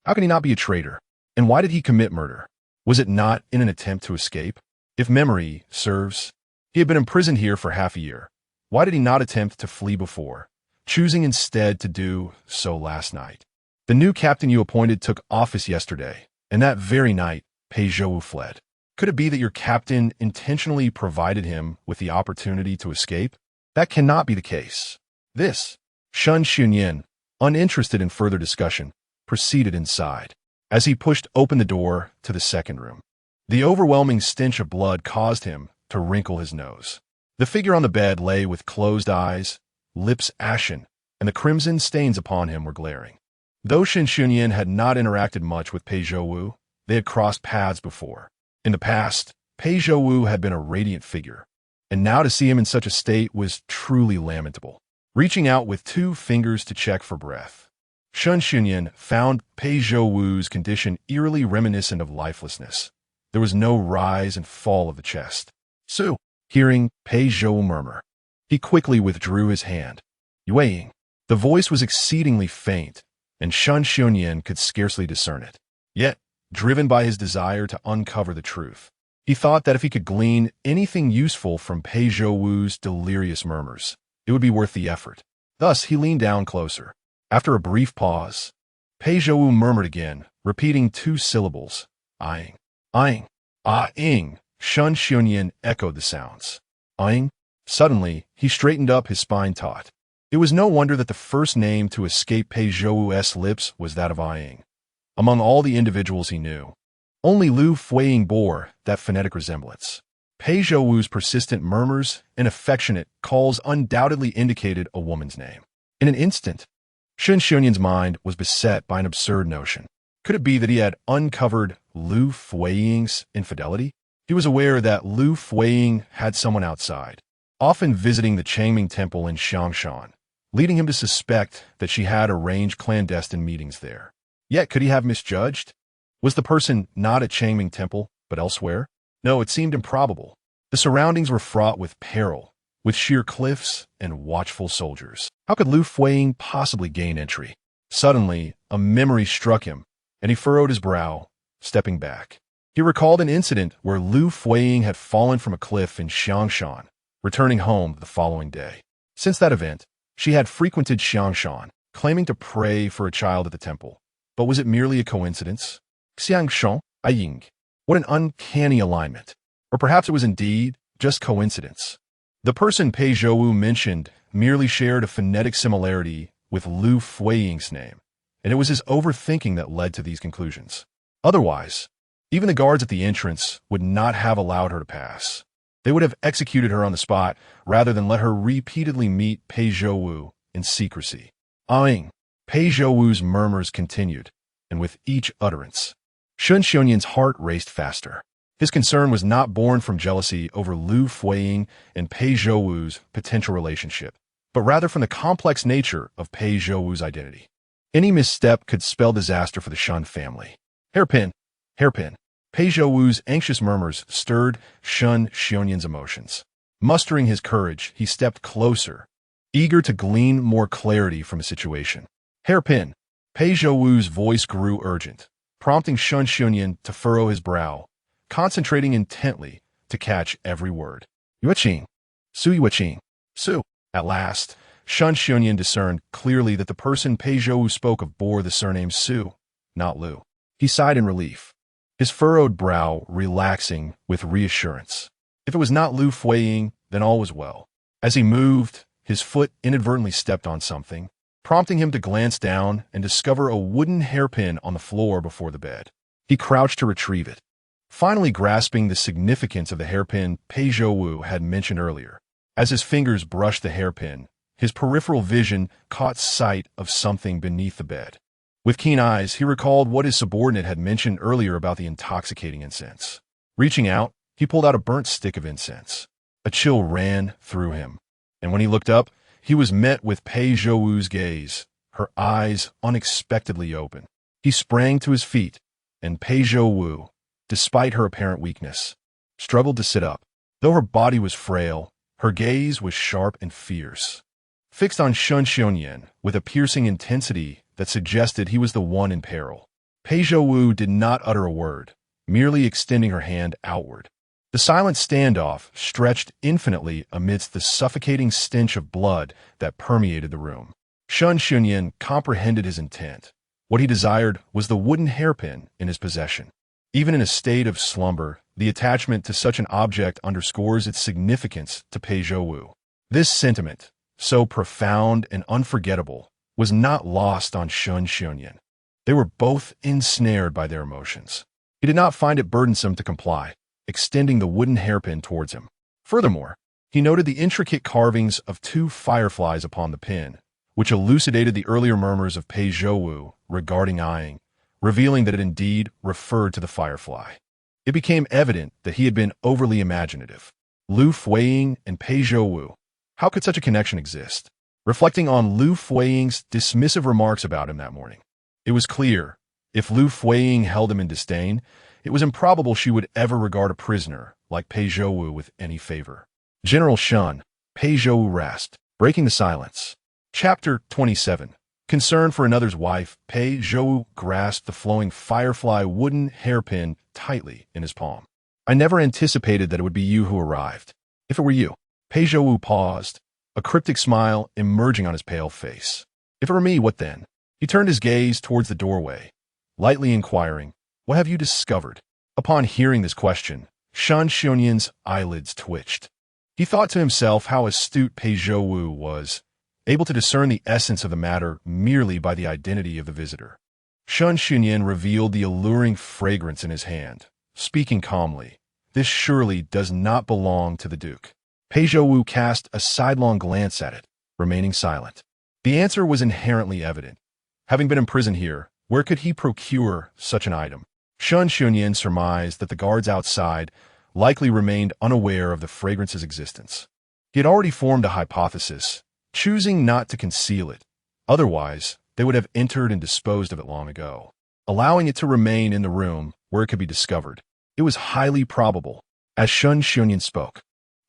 Speaker 1: How can he not be a traitor? And why did he commit murder? Was it not in an attempt to escape? If memory serves, he had been imprisoned here for half a year. Why did he not attempt to flee before, choosing instead to do so last night? The new captain you appointed took office yesterday, and that very night, Pei Zhouwu fled. Could it be that your captain intentionally provided him with the opportunity to escape? That cannot be the case. This, Shun Xianyan, uninterested in further discussion, proceeded inside. As he pushed open the door to the second room, the overwhelming stench of blood caused him to wrinkle his nose. The figure on the bed lay with closed eyes, lips ashen, and the crimson stains upon him were glaring. Though Shen Xianyan had not interacted much with Pei Zhouwu, they had crossed paths before. In the past, Pei Zhouwu had been a radiant figure, and now to see him in such a state was truly lamentable. Reaching out with 2 fingers to check for breath, Shun Xianyan found Pei Zhouwu's condition eerily reminiscent of lifelessness. There was no rise and fall of the chest. "Su!" Hearing Pei Zhouwu murmur, he quickly withdrew his hand. "Yueying." The voice was exceedingly faint, and Shun Xianyan could scarcely discern it. Yet, driven by his desire to uncover the truth, he thought that if he could glean anything useful from Pei Zhouwu's delirious murmurs, it would be worth the effort. Thus, he leaned down closer. After a brief pause, Pei Zhouwu murmured again, repeating 2 syllables, "Aing, aing, ah-ing." Shun Xianyan echoed the sounds. "Aing." Suddenly, he straightened up, his spine taut. It was no wonder that the first name to escape Pei Zhouwu's lips was that of Aing. Among all the individuals he knew, only Liu Fuyi bore that phonetic resemblance. Pei Zhouwu's persistent murmurs and affectionate calls undoubtedly indicated a woman's name. In an instant, Shun Xianyan's mind was beset by an absurd notion. Could it be that he had uncovered Liu Fuyi's infidelity? He was aware that Liu Fuyi had someone outside, often visiting the Changming Temple in Changshan, leading him to suspect that she had arranged clandestine meetings there. Yet could he have misjudged? Was the person not at Changming Temple, but elsewhere? No, it seemed improbable. The surroundings were fraught with peril, with sheer cliffs and watchful soldiers. How could Liu Fuyi possibly gain entry? Suddenly, a memory struck him, and he furrowed his brow, stepping back. He recalled an incident where Liu Fuyi had fallen from a cliff in Changshan, returning home the following day. Since that event, she had frequented Changshan, claiming to pray for a child at the temple. But was it merely a coincidence? Xiangshan, Aiying. What an uncanny alignment. Or perhaps it was indeed just coincidence. The person Pei Zhouwu mentioned merely shared a phonetic similarity with Liu Fuyi's name, and it was his overthinking that led to these conclusions. Otherwise, even the guards at the entrance would not have allowed her to pass. They would have executed her on the spot rather than let her repeatedly meet Pei Zhouwu in secrecy. Aing. Pei Zhouwu's murmurs continued, and with each utterance, Shun Xiongnian's heart raced faster. His concern was not born from jealousy over Liu Fuyi and Pei Zhouwu's potential relationship, but rather from the complex nature of Pei Zhouwu's identity. Any misstep could spell disaster for the Shun family. Hairpin, hairpin. Pei Zhouwu's anxious murmurs stirred Shun Xiongnian's emotions. Mustering his courage, he stepped closer, eager to glean more clarity from the situation. Hairpin. Pei Zhouwu's voice grew urgent, prompting Shun Xiongnian to furrow his brow, concentrating intently to catch every word. Yueqing. Su Yueqing. Su. At last, Shun Xiongnian discerned clearly that the person Pei Zhouwu spoke of bore the surname Su, not Liu. He sighed in relief, his furrowed brow relaxing with reassurance. If it was not Liu Fuyi, then all was well. As he moved, his foot inadvertently stepped on something, prompting him to glance down and discover a wooden hairpin on the floor before the bed. He crouched to retrieve it, finally grasping the significance of the hairpin Pei Zhouwu had mentioned earlier. As his fingers brushed the hairpin, his peripheral vision caught sight of something beneath the bed. With keen eyes, he recalled what his subordinate had mentioned earlier about the intoxicating incense. Reaching out, he pulled out a burnt stick of incense. A chill ran through him, and when he looked up, he was met with Pei Zhouwu's gaze, her eyes unexpectedly open. He sprang to his feet, and Pei Zhouwu, despite her apparent weakness, struggled to sit up. Though her body was frail, her gaze was sharp and fierce, fixed on Shun Xiongnian with a piercing intensity that suggested he was the one in peril. Pei Zhouwu did not utter a word, merely extending her hand outward. The silent standoff stretched infinitely amidst the suffocating stench of blood that permeated the room. Shun Xiongnian comprehended his intent. What he desired was the wooden hairpin in his possession. Even in a state of slumber, the attachment to such an object underscores its significance to Pei Zhouwu. This sentiment, so profound and unforgettable, was not lost on Shun Xiongnian. They were both ensnared by their emotions. He did not find it burdensome to comply, extending the wooden hairpin towards him. Furthermore, he noted the intricate carvings of two fireflies upon the pin, which elucidated the earlier murmurs of Pei Zhouwu regarding eyeing, revealing that it indeed referred to the firefly. It became evident that he had been overly imaginative. Liu Fuyi and Pei Zhouwu. How could such a connection exist? Reflecting on Liu Fuyi's dismissive remarks about him that morning, it was clear, if Liu Fuyi held him in disdain, it was improbable she would ever regard a prisoner like Pei Zhouwu with any favor. General Shun, Pei Zhouwu rasped, breaking the silence. Chapter 27. Concern for another's wife, Pei Zhouwu grasped the flowing firefly wooden hairpin tightly in his palm. I never anticipated that it would be you who arrived. If it were you. Pei Zhouwu paused, a cryptic smile emerging on his pale face. If it were me, what then? He turned his gaze towards the doorway, lightly inquiring, what have you discovered? Upon hearing this question, Shun Xiongnian's eyelids twitched. He thought to himself how astute Pei Zhouwu was, able to discern the essence of the matter merely by the identity of the visitor. Shun Xiongnian revealed the alluring fragrance in his hand, speaking calmly, this surely does not belong to the Duke. Pei Zhouwu cast a sidelong glance at it, remaining silent. The answer was inherently evident. Having been imprisoned here, where could he procure such an item? Shun Xiongnian surmised that the guards outside likely remained unaware of the fragrance's existence. He had already formed a hypothesis, choosing not to conceal it. Otherwise, they would have entered and disposed of it long ago, allowing it to remain in the room where it could be discovered. It was highly probable. As Shun Xiongnian spoke,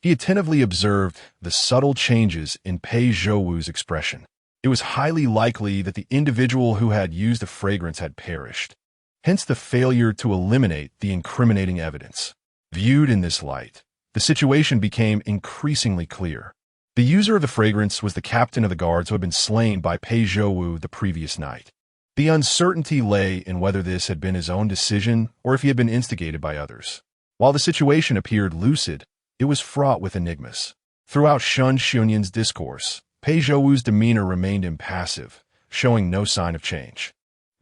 Speaker 1: he attentively observed the subtle changes in Pei Zhouwu's expression. It was highly likely that the individual who had used the fragrance had perished, hence the failure to eliminate the incriminating evidence. Viewed in this light, the situation became increasingly clear. The user of the fragrance was the captain of the guards who had been slain by Pei Zhouwu the previous night. The uncertainty lay in whether this had been his own decision or if he had been instigated by others. While the situation appeared lucid, it was fraught with enigmas. Throughout Shun Xiongnian's discourse, Pei Zhouwu's demeanor remained impassive, showing no sign of change.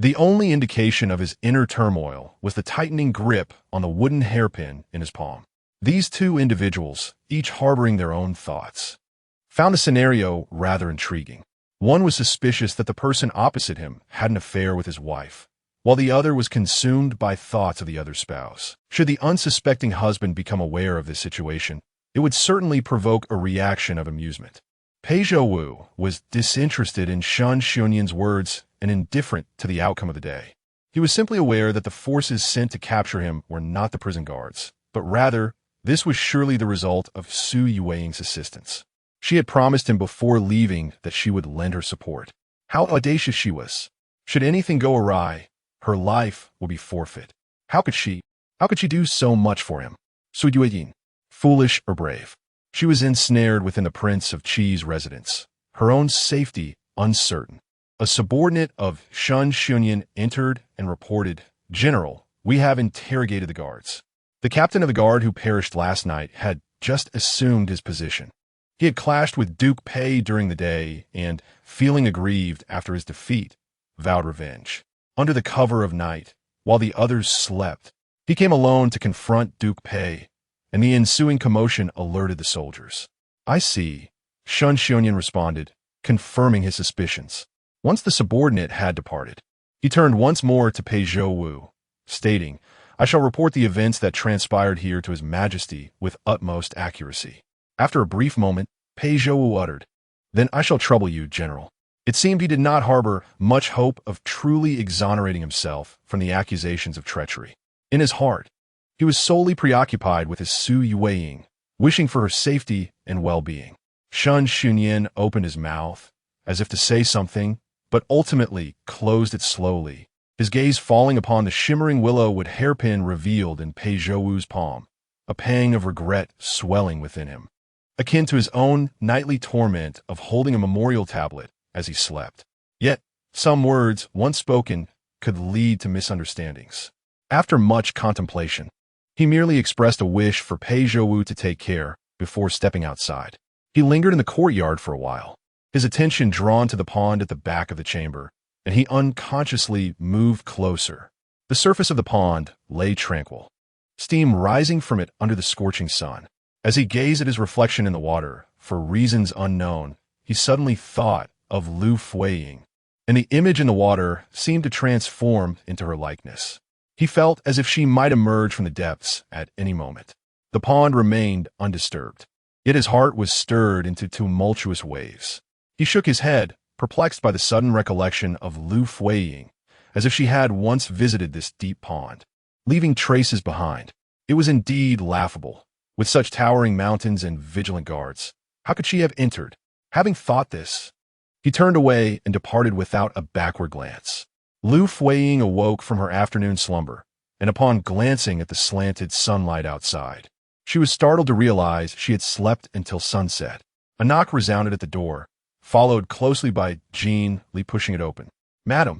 Speaker 1: The only indication of his inner turmoil was the tightening grip on the wooden hairpin in his palm. These two individuals, each harboring their own thoughts, found the scenario rather intriguing. One was suspicious that the person opposite him had an affair with his wife, while the other was consumed by thoughts of the other's spouse. Should the unsuspecting husband become aware of this situation, it would certainly provoke a reaction of amusement. Pei Zhouwu was disinterested in Shen Xunyan's words and indifferent to the outcome of the day. He was simply aware that the forces sent to capture him were not the prison guards, but rather, this was surely the result of Su Yueying's assistance. She had promised him before leaving that she would lend her support. How audacious she was! Should anything go awry, her life would be forfeit. How could she do so much for him? Su Yueying, foolish or brave? She was ensnared within the Prince of Qi's residence, her own safety uncertain. A subordinate of Shen Xunyan entered and reported, "General, we have interrogated the guards." The captain of the guard who perished last night had just assumed his position. He had clashed with Duke Pei during the day and, feeling aggrieved after his defeat, vowed revenge. Under the cover of night, while the others slept, he came alone to confront Duke Pei, and the ensuing commotion alerted the soldiers. "I see," Shen Xunyan responded, confirming his suspicions. Once the subordinate had departed, he turned once more to Pei Zhouwu, stating, "I shall report the events that transpired here to His Majesty with utmost accuracy." After a brief moment, Pei Zhouwu uttered, "Then I shall trouble you, General." It seemed he did not harbor much hope of truly exonerating himself from the accusations of treachery. In his heart, he was solely preoccupied with his Su Yueying, wishing for her safety and well-being. Shen Xunyan opened his mouth, as if to say something, but ultimately closed it slowly, his gaze falling upon the shimmering willow with hairpin revealed in Pei Zhouwu's palm, a pang of regret swelling within him, akin to his own nightly torment of holding a memorial tablet as he slept. Yet, some words, once spoken, could lead to misunderstandings. After much contemplation, he merely expressed a wish for Pei Zhouwu to take care before stepping outside. He lingered in the courtyard for a while, his attention drawn to the pond at the back of the chamber, and he unconsciously moved closer. The surface of the pond lay tranquil, steam rising from it under the scorching sun. As he gazed at his reflection in the water, for reasons unknown, he suddenly thought of Liu Fuyi, and the image in the water seemed to transform into her likeness. He felt as if she might emerge from the depths at any moment. The pond remained undisturbed, yet his heart was stirred into tumultuous waves. He shook his head, perplexed by the sudden recollection of Liu Fuyi, as if she had once visited this deep pond, leaving traces behind. It was indeed laughable. With such towering mountains and vigilant guards, how could she have entered? Having thought this, he turned away and departed without a backward glance. Liu Fuyi awoke from her afternoon slumber, and upon glancing at the slanted sunlight outside, she was startled to realize she had slept until sunset. A knock resounded at the door, followed closely by Jean Li pushing it open. "Madam,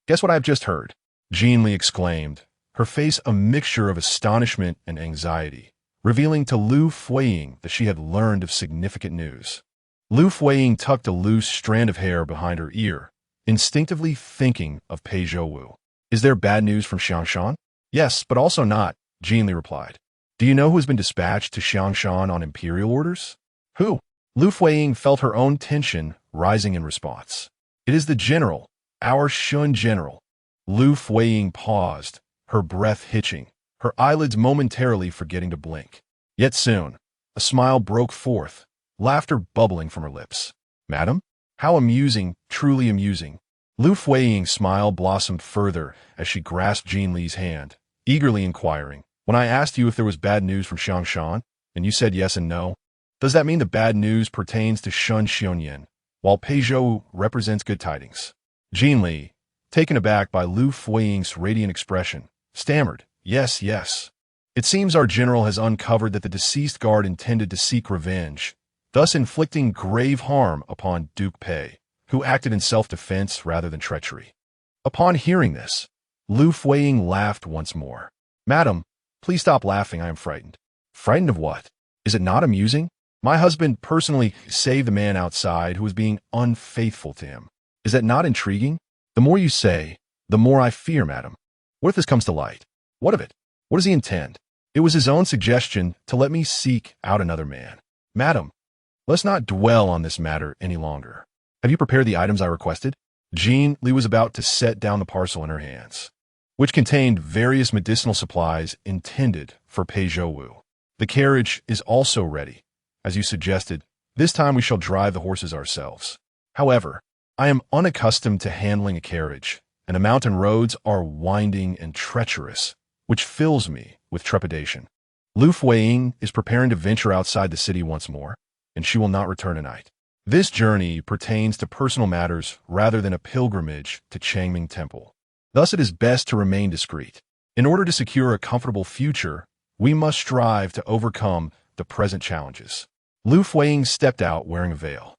Speaker 1: guess what I have just heard?" Jean Li exclaimed, her face a mixture of astonishment and anxiety, revealing to Liu Fuyi that she had learned of significant news. Liu Fuyi tucked a loose strand of hair behind her ear, instinctively thinking of Pei Zhouwu. "Is there bad news from Xiangshan?" "Yes, but also not," Jean Li replied. "Do you know who has been dispatched to Xiangshan on imperial orders?" "Who?" Liu Fuyi felt her own tension rising in response. "It is the general, our Shun general." Liu Fuyi paused, her breath hitching, her eyelids momentarily forgetting to blink. Yet soon, a smile broke forth, laughter bubbling from her lips. "Madam? How amusing, truly amusing." Liu Fuyi's smile blossomed further as she grasped Jean Li's hand, eagerly inquiring, "When I asked you if there was bad news from Xiangshan, and you said yes and no, does that mean the bad news pertains to Shen Xunyan, while Pei Zhouwu represents good tidings?" Jean Li, taken aback by Liu Fuyi's radiant expression, stammered, "Yes, yes. It seems our general has uncovered that the deceased guard intended to seek revenge, thus inflicting grave harm upon Duke Pei, who acted in self-defense rather than treachery." Upon hearing this, Liu Fuyi laughed once more. "Madam, please stop laughing, I am frightened." "Frightened of what? Is it not amusing? My husband personally saved the man outside who was being unfaithful to him. Is that not intriguing? The more you say, the more I fear, madam. What if this comes to light? What of it? What does he intend? It was his own suggestion to let me seek out another man. Madam, let's not dwell on this matter any longer. Have you prepared the items I requested?" Jean Li was about to set down the parcel in her hands. which contained various medicinal supplies intended for Pei Zhouwu. The carriage is also ready. As you suggested, this time we shall drive the horses ourselves. However, I am unaccustomed to handling a carriage, and the mountain roads are winding and treacherous, which fills me with trepidation. Liu Fuyi is preparing to venture outside the city once more, and she will not return tonight. This journey pertains to personal matters rather than a pilgrimage to Changming Temple. Thus, it is best to remain discreet. In order to secure a comfortable future, we must strive to overcome the present challenges. Liu Fuyi stepped out wearing a veil.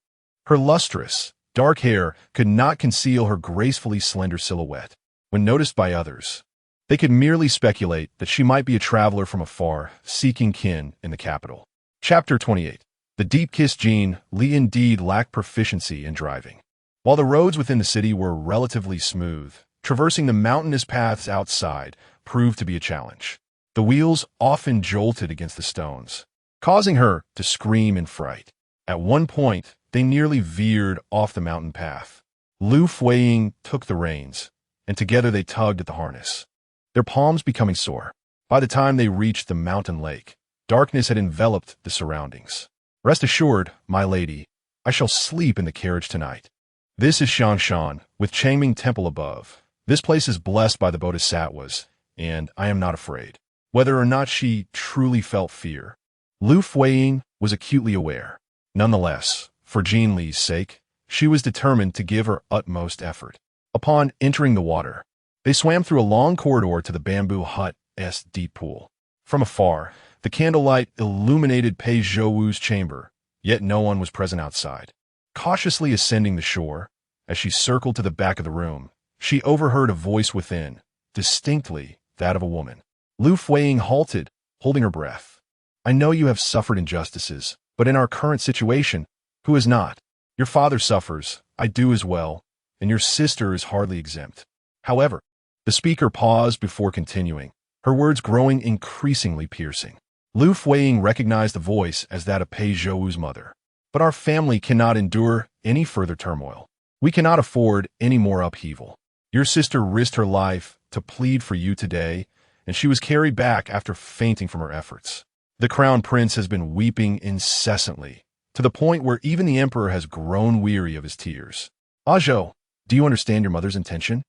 Speaker 1: Her lustrous, dark hair could not conceal her gracefully slender silhouette. When noticed by others, they could merely speculate that she might be a traveler from afar, seeking kin in the capital. Chapter 28. The deep-kissed Jean Li indeed lacked proficiency in driving. While the roads within the city were relatively smooth, traversing the mountainous paths outside proved to be a challenge. The wheels often jolted against the stones, causing her to scream in fright. At one point, they nearly veered off the mountain path. Liu Fuyi took the reins, and together they tugged at the harness, their palms becoming sore. By the time they reached the mountain lake, darkness had enveloped the surroundings. Rest assured, my lady, I shall sleep in the carriage tonight. This is Shanshan, with Changming Temple above. This place is blessed by the bodhisattvas, and I am not afraid. Whether or not she truly felt fear, Liu Fuyi was acutely aware. Nonetheless, for Jean Li's sake, she was determined to give her utmost effort. Upon entering the water, they swam through a long corridor to the bamboo hut's deep pool. From afar, the candlelight illuminated Pei Zhouwu's chamber, yet no one was present outside. Cautiously ascending the shore, as she circled to the back of the room, she overheard a voice within, distinctly that of a woman. Liu Fuyi halted, holding her breath. I know you have suffered injustices, but in our current situation, who has not? Your father suffers, I do as well, and your sister is hardly exempt. However, the speaker paused before continuing, her words growing increasingly piercing. Liu Fuyi recognized the voice as that of Pei Zhouwu's mother. But our family cannot endure any further turmoil. We cannot afford any more upheaval. Your sister risked her life to plead for you today, and she was carried back after fainting from her efforts. The crown prince has been weeping incessantly, to the point where even the emperor has grown weary of his tears. Zhou, do you understand your mother's intention?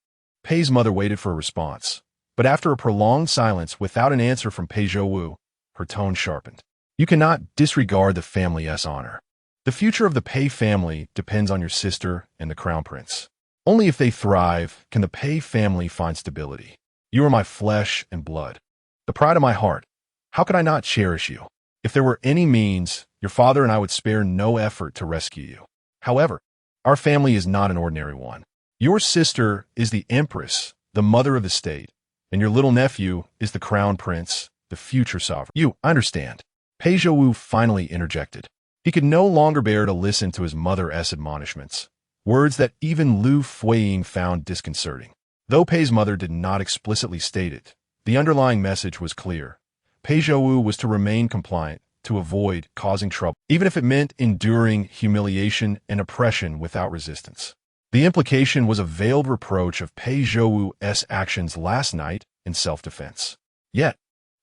Speaker 1: Pei's mother waited for a response, but after a prolonged silence without an answer from Pei Zhouwu, her tone sharpened. You cannot disregard the family's honor. The future of the Pei family depends on your sister and the crown prince. Only if they thrive can the Pei family find stability. You are my flesh and blood, the pride of my heart. How could I not cherish you? If there were any means, your father and I would spare no effort to rescue you. However, our family is not an ordinary one. Your sister is the empress, the mother of the state, and your little nephew is the crown prince, the future sovereign. I understand. Pei Zhouwu finally interjected. He could no longer bear to listen to his mother's admonishments, words that even Liu Fuyi found disconcerting. Though Pei's mother did not explicitly state it, the underlying message was clear. Pei Zhouwu was to remain compliant, to avoid causing trouble, even if it meant enduring humiliation and oppression without resistance. The implication was a veiled reproach of Pei Zhouwu's actions last night in self-defense. Yet,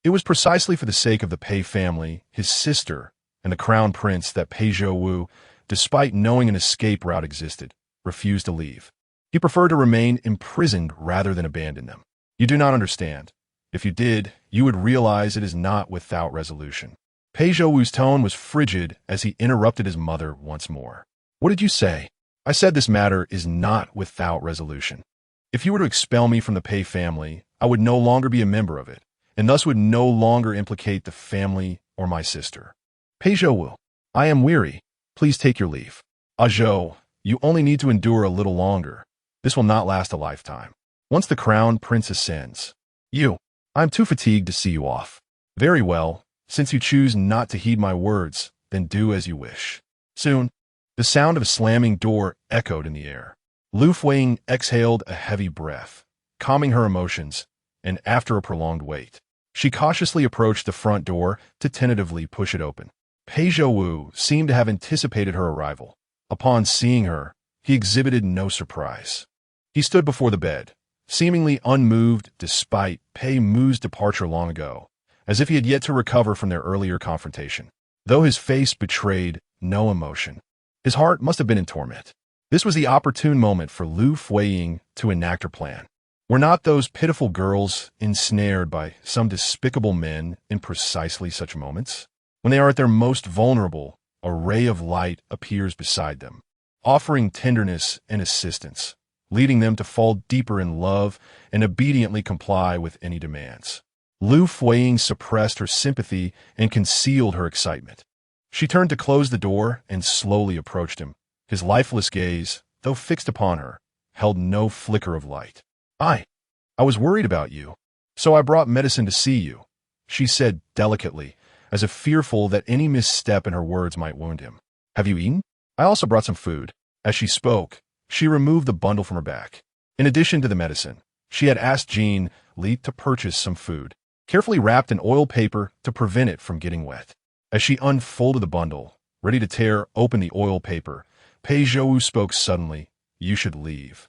Speaker 1: it was precisely for the sake of the Pei family, his sister, and the crown prince that Pei Zhouwu, despite knowing an escape route existed, refused to leave. He preferred to remain imprisoned rather than abandon them. You do not understand. If you did, you would realize it is not without resolution. Pei Zhouwu's tone was frigid as he interrupted his mother once more. What did you say? I said this matter is not without resolution. If you were to expel me from the Pei family, I would no longer be a member of it, and thus would no longer implicate the family or my sister. Pei Zhouwu, I am weary. Please take your leave. Zhou, you only need to endure a little longer. This will not last a lifetime. Once the crown prince ascends, I am too fatigued to see you off. Very well, since you choose not to heed my words, then do as you wish. Soon, the sound of a slamming door echoed in the air. Liu Fuyi exhaled a heavy breath, calming her emotions, and after a prolonged wait, she cautiously approached the front door to tentatively push it open. Pei Zhouwu seemed to have anticipated her arrival. Upon seeing her, he exhibited no surprise. He stood before the bed, seemingly unmoved despite Pei Zhouwu's departure long ago, as if he had yet to recover from their earlier confrontation. Though his face betrayed no emotion, his heart must have been in torment. This was the opportune moment for Liu Fuyi to enact her plan. Were not those pitiful girls ensnared by some despicable men in precisely such moments? When they are at their most vulnerable, a ray of light appears beside them, offering tenderness and assistance, leading them to fall deeper in love and obediently comply with any demands. Liu Fuyi suppressed her sympathy and concealed her excitement. She turned to close the door and slowly approached him. His lifeless gaze, though fixed upon her, held no flicker of light. I was worried about you, so I brought medicine to see you," she said delicately, as if fearful that any misstep in her words might wound him. "Have you eaten? I also brought some food." As she spoke, she removed the bundle from her back. In addition to the medicine, she had asked Jean Li to purchase some food, carefully wrapped in oil paper to prevent it from getting wet. As she unfolded the bundle, ready to tear open the oil paper, Pei Zhouwu spoke suddenly, "You should leave."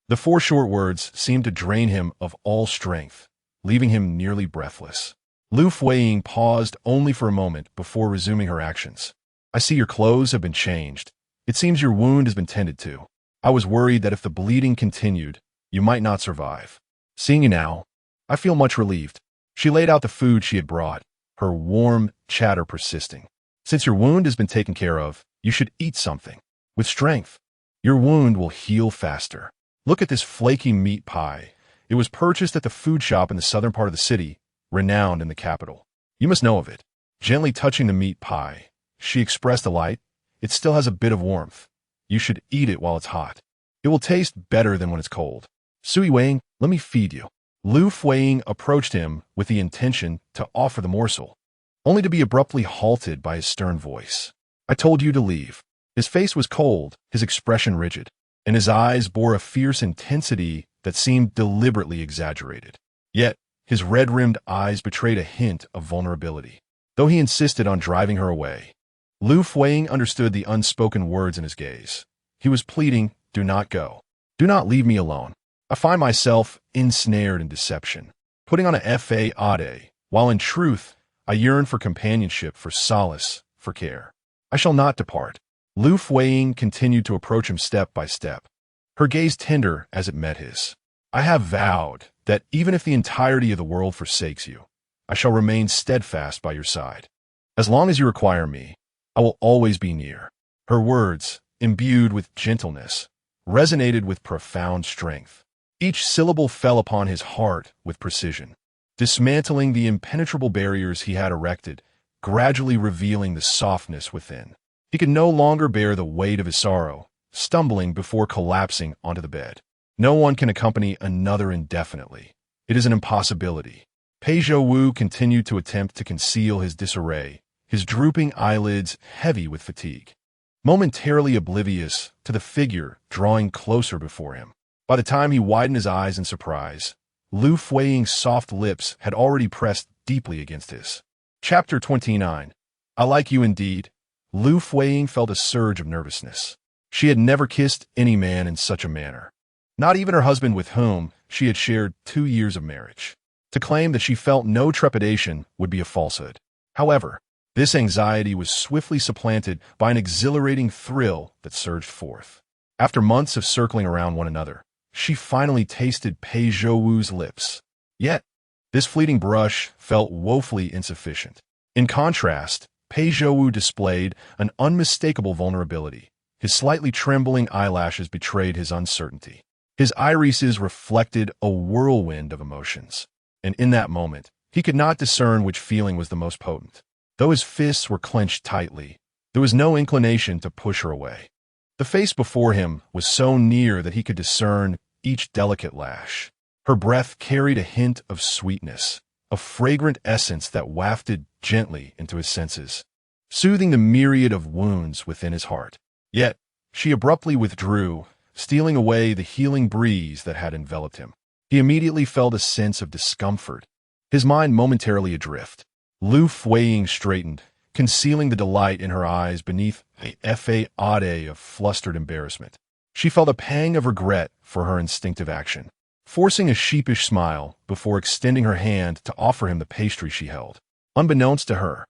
Speaker 1: The 4 short words seemed to drain him of all strength, leaving him nearly breathless. Liu Fuyi paused only for a moment before resuming her actions. "I see your clothes have been changed. It seems your wound has been tended to. I was worried that if the bleeding continued, you might not survive. Seeing you now, I feel much relieved." She laid out the food she had brought, her warm chatter persisting. "Since your wound has been taken care of, you should eat something. With strength, your wound will heal faster. Look at this flaky meat pie. It was purchased at the food shop in the southern part of the city, renowned in the capital. You must know of it." Gently touching the meat pie, she expressed delight. "It still has a bit of warmth. You should eat it while it's hot. It will taste better than when it's cold. Sui Wang, let me feed you." Liu Fuyi approached him with the intention to offer the morsel, only to be abruptly halted by his stern voice. "I told you to leave." His face was cold, his expression rigid, and his eyes bore a fierce intensity that seemed deliberately exaggerated. Yet, his red-rimmed eyes betrayed a hint of vulnerability. Though he insisted on driving her away, Liu Fuyi understood the unspoken words in his gaze. He was pleading, "Do not go. Do not leave me alone. I find myself ensnared in deception, putting on a facade, while in truth, I yearn for companionship, for solace, for care. I shall not depart." Liu Fuyi continued to approach him step by step, her gaze tender as it met his. "I have vowed that even if the entirety of the world forsakes you, I shall remain steadfast by your side. As long as you require me, I will always be near." Her words, imbued with gentleness, resonated with profound strength. Each syllable fell upon his heart with precision, dismantling the impenetrable barriers he had erected, gradually revealing the softness within. He could no longer bear the weight of his sorrow, stumbling before collapsing onto the bed. No one can accompany another indefinitely. It is an impossibility. Pei Zhouwu continued to attempt to conceal his disarray, his drooping eyelids heavy with fatigue, momentarily oblivious to the figure drawing closer before him. By the time he widened his eyes in surprise, Liu Fuyi's soft lips had already pressed deeply against his. Chapter 29. I like you indeed. Liu Fuyi felt a surge of nervousness. She had never kissed any man in such a manner, not even her husband with whom she had shared 2 years of marriage. To claim that she felt no trepidation would be a falsehood. However, this anxiety was swiftly supplanted by an exhilarating thrill that surged forth. After months of circling around one another, she finally tasted Pei Zhouwu's lips. Yet, this fleeting brush felt woefully insufficient. In contrast, Pei Zhouwu displayed an unmistakable vulnerability. His slightly trembling eyelashes betrayed his uncertainty. His irises reflected a whirlwind of emotions, and in that moment, he could not discern which feeling was the most potent. Though his fists were clenched tightly, there was no inclination to push her away. The face before him was so near that he could discern each delicate lash. Her breath carried a hint of sweetness, a fragrant essence that wafted gently into his senses, soothing the myriad of wounds within his heart. Yet, she abruptly withdrew, stealing away the healing breeze that had enveloped him. He immediately felt a sense of discomfort, his mind momentarily adrift. Liu Fuyi straightened, concealing the delight in her eyes beneath a facade of flustered embarrassment. She felt a pang of regret for her instinctive action. forcing a sheepish smile before extending her hand to offer him the pastry she held. Unbeknownst to her,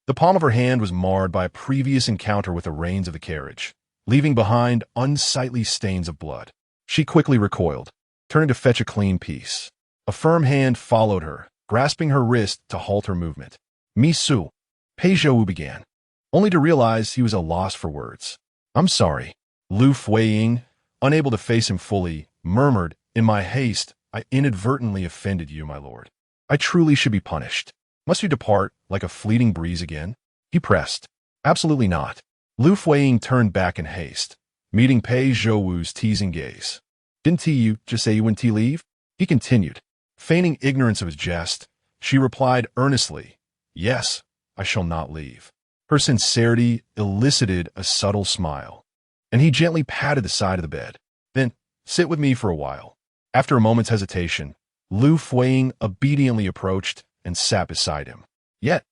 Speaker 1: the palm of her hand was marred by a previous encounter with the reins of the carriage, leaving behind unsightly stains of blood. She quickly recoiled, turning to fetch a clean piece. A firm hand followed her, grasping her wrist to halt her movement. "Misu," Pei Zhouwu began, only to realize he was at a loss for words. "I'm sorry." Liu Fuyi, unable to face him fully, murmured, "In my haste, I inadvertently offended you, my lord. I truly should be punished. Must you depart like a fleeting breeze again?" He pressed. "Absolutely not." Liu Fuyi turned back in haste, meeting Pei Zhouwu's teasing gaze. "Didn't you just say you wouldn't leave?" He continued. Feigning ignorance of his jest, she replied earnestly, "Yes, I shall not leave." Her sincerity elicited a subtle smile, and he gently patted the side of the bed. "Then, sit with me for a while." After a moment's hesitation, Liu Fuyi obediently approached and sat beside him. Yet,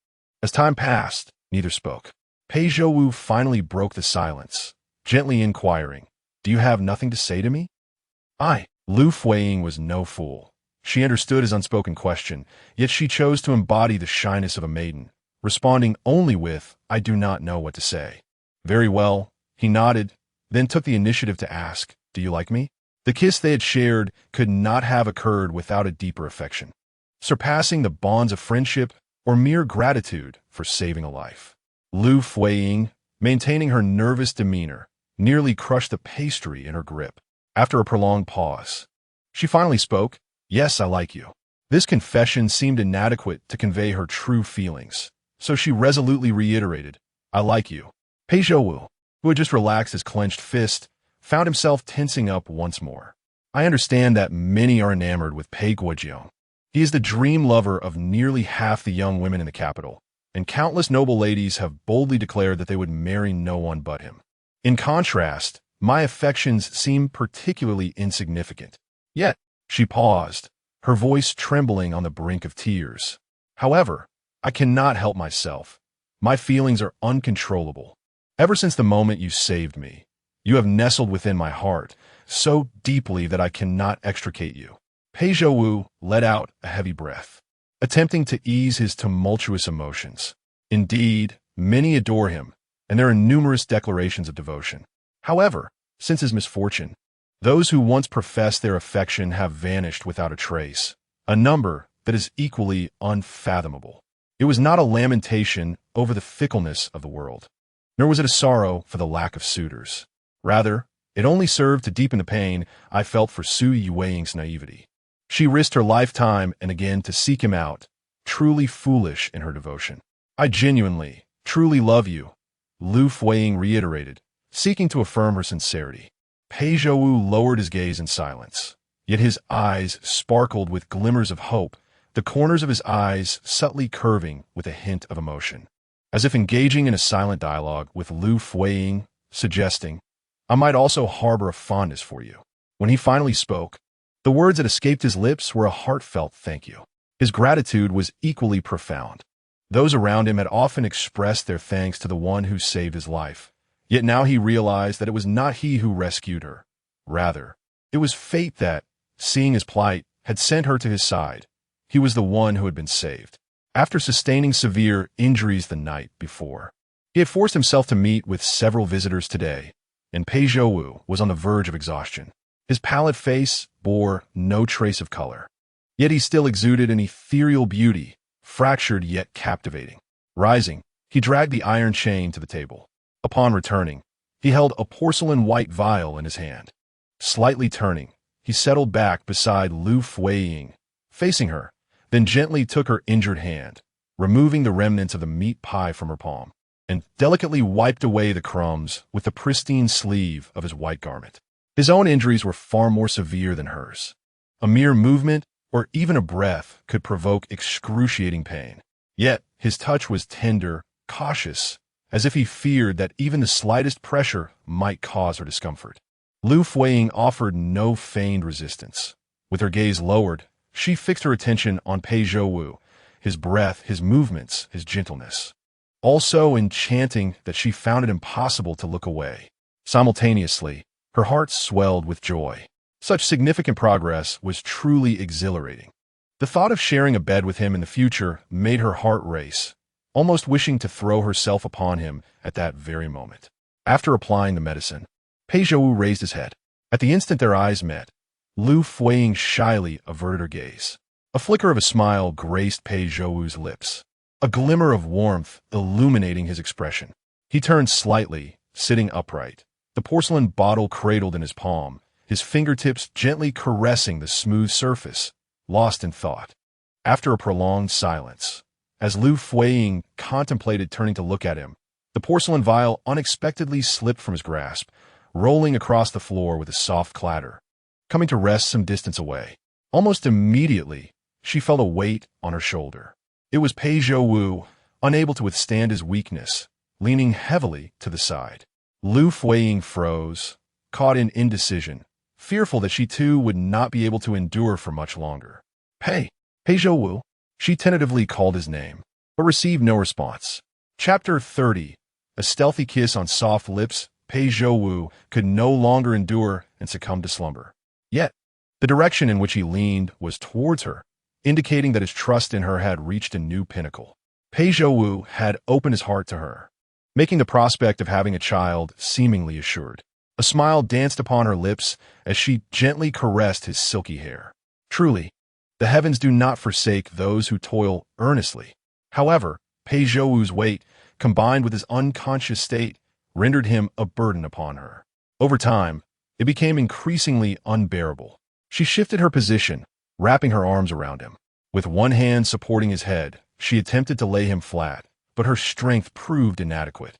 Speaker 1: as time passed, neither spoke. Pei Zhouwu finally broke the silence, gently inquiring, "Do you have nothing to say to me?" Liu Fuyi was no fool. She understood his unspoken question, yet she chose to embody the shyness of a maiden, responding only with, "I do not know what to say." "Very well," he nodded, then took the initiative to ask, "Do you like me?" The kiss they had shared could not have occurred without a deeper affection, surpassing the bonds of friendship or mere gratitude for saving a life. Liu Fuyi, maintaining her nervous demeanor, nearly crushed the pastry in her grip. After a prolonged pause, she finally spoke, "Yes, I like you." This confession seemed inadequate to convey her true feelings, so she resolutely reiterated, "I like you." Pei Zhouwu, who had just relaxed his clenched fist, found himself tensing up once more. "I understand that many are enamored with Pei Guojiang. He is the dream lover of nearly half the young women in the capital, and countless noble ladies have boldly declared that they would marry no one but him. In contrast, my affections seem particularly insignificant." Yet, she paused, her voice trembling on the brink of tears. "However, I cannot help myself. My feelings are uncontrollable. Ever since the moment you saved me, you have nestled within my heart so deeply that I cannot extricate you." Pei Zhouwu let out a heavy breath, attempting to ease his tumultuous emotions. Indeed, many adore him, and there are numerous declarations of devotion. However, since his misfortune, those who once professed their affection have vanished without a trace, a number that is equally unfathomable. It was not a lamentation over the fickleness of the world, nor was it a sorrow for the lack of suitors. Rather, it only served to deepen the pain I felt for Su Yueying's naivety. She risked her lifetime and again to seek him out, truly foolish in her devotion. "I genuinely, truly love you," Liu Fuyi reiterated, seeking to affirm her sincerity. Pei Zhouwu lowered his gaze in silence, yet his eyes sparkled with glimmers of hope, the corners of his eyes subtly curving with a hint of emotion, as if engaging in a silent dialogue with Liu Fuyi, suggesting, "I might also harbor a fondness for you." When he finally spoke, the words that escaped his lips were a heartfelt thank you. His gratitude was equally profound. Those around him had often expressed their thanks to the one who saved his life, yet now he realized that it was not he who rescued her. Rather, it was fate that, seeing his plight, had sent her to his side. He was the one who had been saved. After sustaining severe injuries the night before, he had forced himself to meet with several visitors today, and Pei Zhouwu was on the verge of exhaustion. His pallid face bore no trace of color, yet he still exuded an ethereal beauty, fractured yet captivating. Rising, he dragged the iron chain to the table. Upon returning, he held a porcelain white vial in his hand. Slightly turning, he settled back beside Liu Fuyi, facing her, then gently took her injured hand, removing the remnants of the meat pie from her palm, and delicately wiped away the crumbs with the pristine sleeve of his white garment. His own injuries were far more severe than hers. A mere movement, or even a breath, could provoke excruciating pain. Yet, his touch was tender, cautious, as if he feared that even the slightest pressure might cause her discomfort. Liu Fuyi offered no feigned resistance. With her gaze lowered, she fixed her attention on Pei Zhouwu, his breath, his movements, his gentleness. All so enchanting that she found it impossible to look away. Simultaneously, her heart swelled with joy. Such significant progress was truly exhilarating. The thought of sharing a bed with him in the future made her heart race, almost wishing to throw herself upon him at that very moment. After applying the medicine, Pei Zhouwu raised his head. At the instant their eyes met, Liu Fuyi shyly averted her gaze. A flicker of a smile graced Pei Zhouwu's lips, a glimmer of warmth illuminating his expression. He turned slightly, sitting upright, the porcelain bottle cradled in his palm, his fingertips gently caressing the smooth surface, lost in thought. After a prolonged silence, as Liu Fuyi contemplated turning to look at him, the porcelain vial unexpectedly slipped from his grasp, rolling across the floor with a soft clatter, coming to rest some distance away. Almost immediately, she felt a weight on her shoulder. It was Pei Zhouwu, unable to withstand his weakness, leaning heavily to the side. Liu Fuyi froze, caught in indecision, fearful that she too would not be able to endure for much longer. Pei Zhouwu, she tentatively called his name, but received no response. Chapter 30. A stealthy kiss on soft lips. Pei Zhouwu could no longer endure and succumbed to slumber. Yet, the direction in which he leaned was towards her, indicating that his trust in her had reached a new pinnacle. Pei Zhouwu had opened his heart to her, making the prospect of having a child seemingly assured. A smile danced upon her lips as she gently caressed his silky hair. Truly, the heavens do not forsake those who toil earnestly. However, Pei Zhouwu's weight, combined with his unconscious state, rendered him a burden upon her. Over time, it became increasingly unbearable. She shifted her position, wrapping her arms around him. With one hand supporting his head, she attempted to lay him flat, but her strength proved inadequate.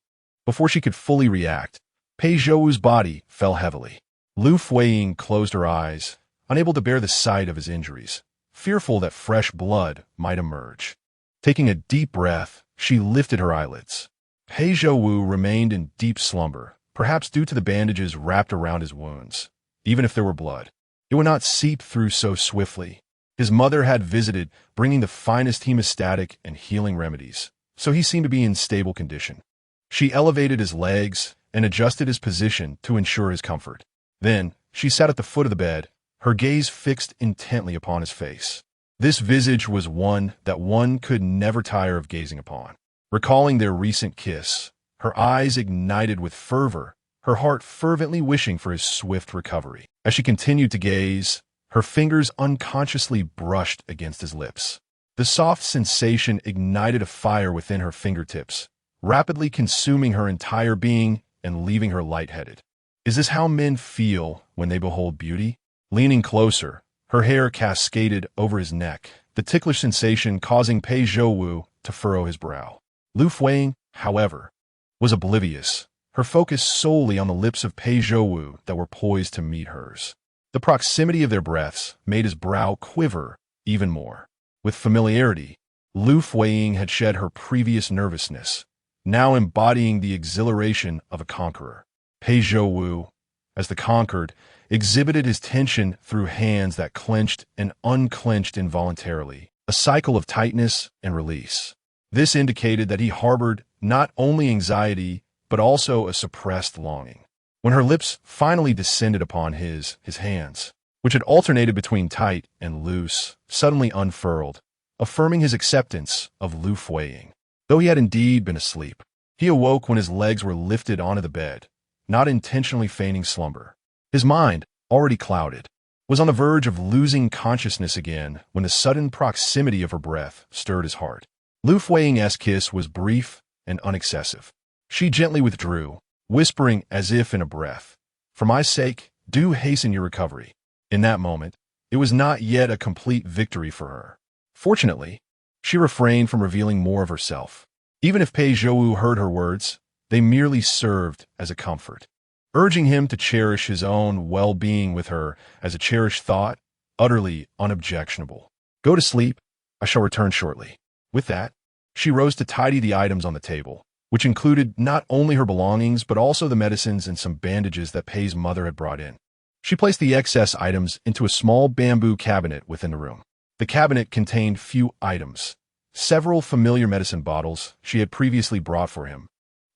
Speaker 1: Before she could fully react, Pei Zhouwu's body fell heavily. Liu Fuyi closed her eyes, unable to bear the sight of his injuries, fearful that fresh blood might emerge. Taking a deep breath, she lifted her eyelids. Pei Zhouwu remained in deep slumber, perhaps due to the bandages wrapped around his wounds. Even if there were blood, it would not seep through so swiftly. His mother had visited, bringing the finest hemostatic and healing remedies, so he seemed to be in stable condition. She elevated his legs and adjusted his position to ensure his comfort. Then, she sat at the foot of the bed, her gaze fixed intently upon his face. This visage was one that one could never tire of gazing upon. Recalling their recent kiss, her eyes ignited with fervor, her heart fervently wishing for his swift recovery. As she continued to gaze, her fingers unconsciously brushed against his lips. The soft sensation ignited a fire within her fingertips, rapidly consuming her entire being and leaving her lightheaded. Is this how men feel when they behold beauty? Leaning closer, her hair cascaded over his neck, the ticklish sensation causing Pei Zhouwu to furrow his brow. Liu Fuyi, however, was oblivious, her focus solely on the lips of Pei Zhouwu that were poised to meet hers. The proximity of their breaths made his brow quiver even more. With familiarity, Liu Fuyi had shed her previous nervousness, now embodying the exhilaration of a conqueror. Pei Zhouwu, as the conquered, exhibited his tension through hands that clenched and unclenched involuntarily, a cycle of tightness and release. This indicated that he harbored not only anxiety, but also a suppressed longing. When her lips finally descended upon his hands, which had alternated between tight and loose, suddenly unfurled, affirming his acceptance of Liu Fuyi. Though he had indeed been asleep, he awoke when his legs were lifted onto the bed, not intentionally feigning slumber. His mind, already clouded, was on the verge of losing consciousness again when the sudden proximity of her breath stirred his heart. Liu Fuyi's kiss was brief and unexcessive. She gently withdrew, whispering as if in a breath, "For my sake, do hasten your recovery." In that moment, it was not yet a complete victory for her. Fortunately, she refrained from revealing more of herself. Even if Pei Zhouwu heard her words, they merely served as a comfort, urging him to cherish his own well-being with her as a cherished thought, utterly unobjectionable. "Go to sleep. I shall return shortly." With that, she rose to tidy the items on the table, which included not only her belongings but also the medicines and some bandages that Pei's mother had brought in. She placed the excess items into a small bamboo cabinet within the room. The cabinet contained few items, several familiar medicine bottles she had previously brought for him,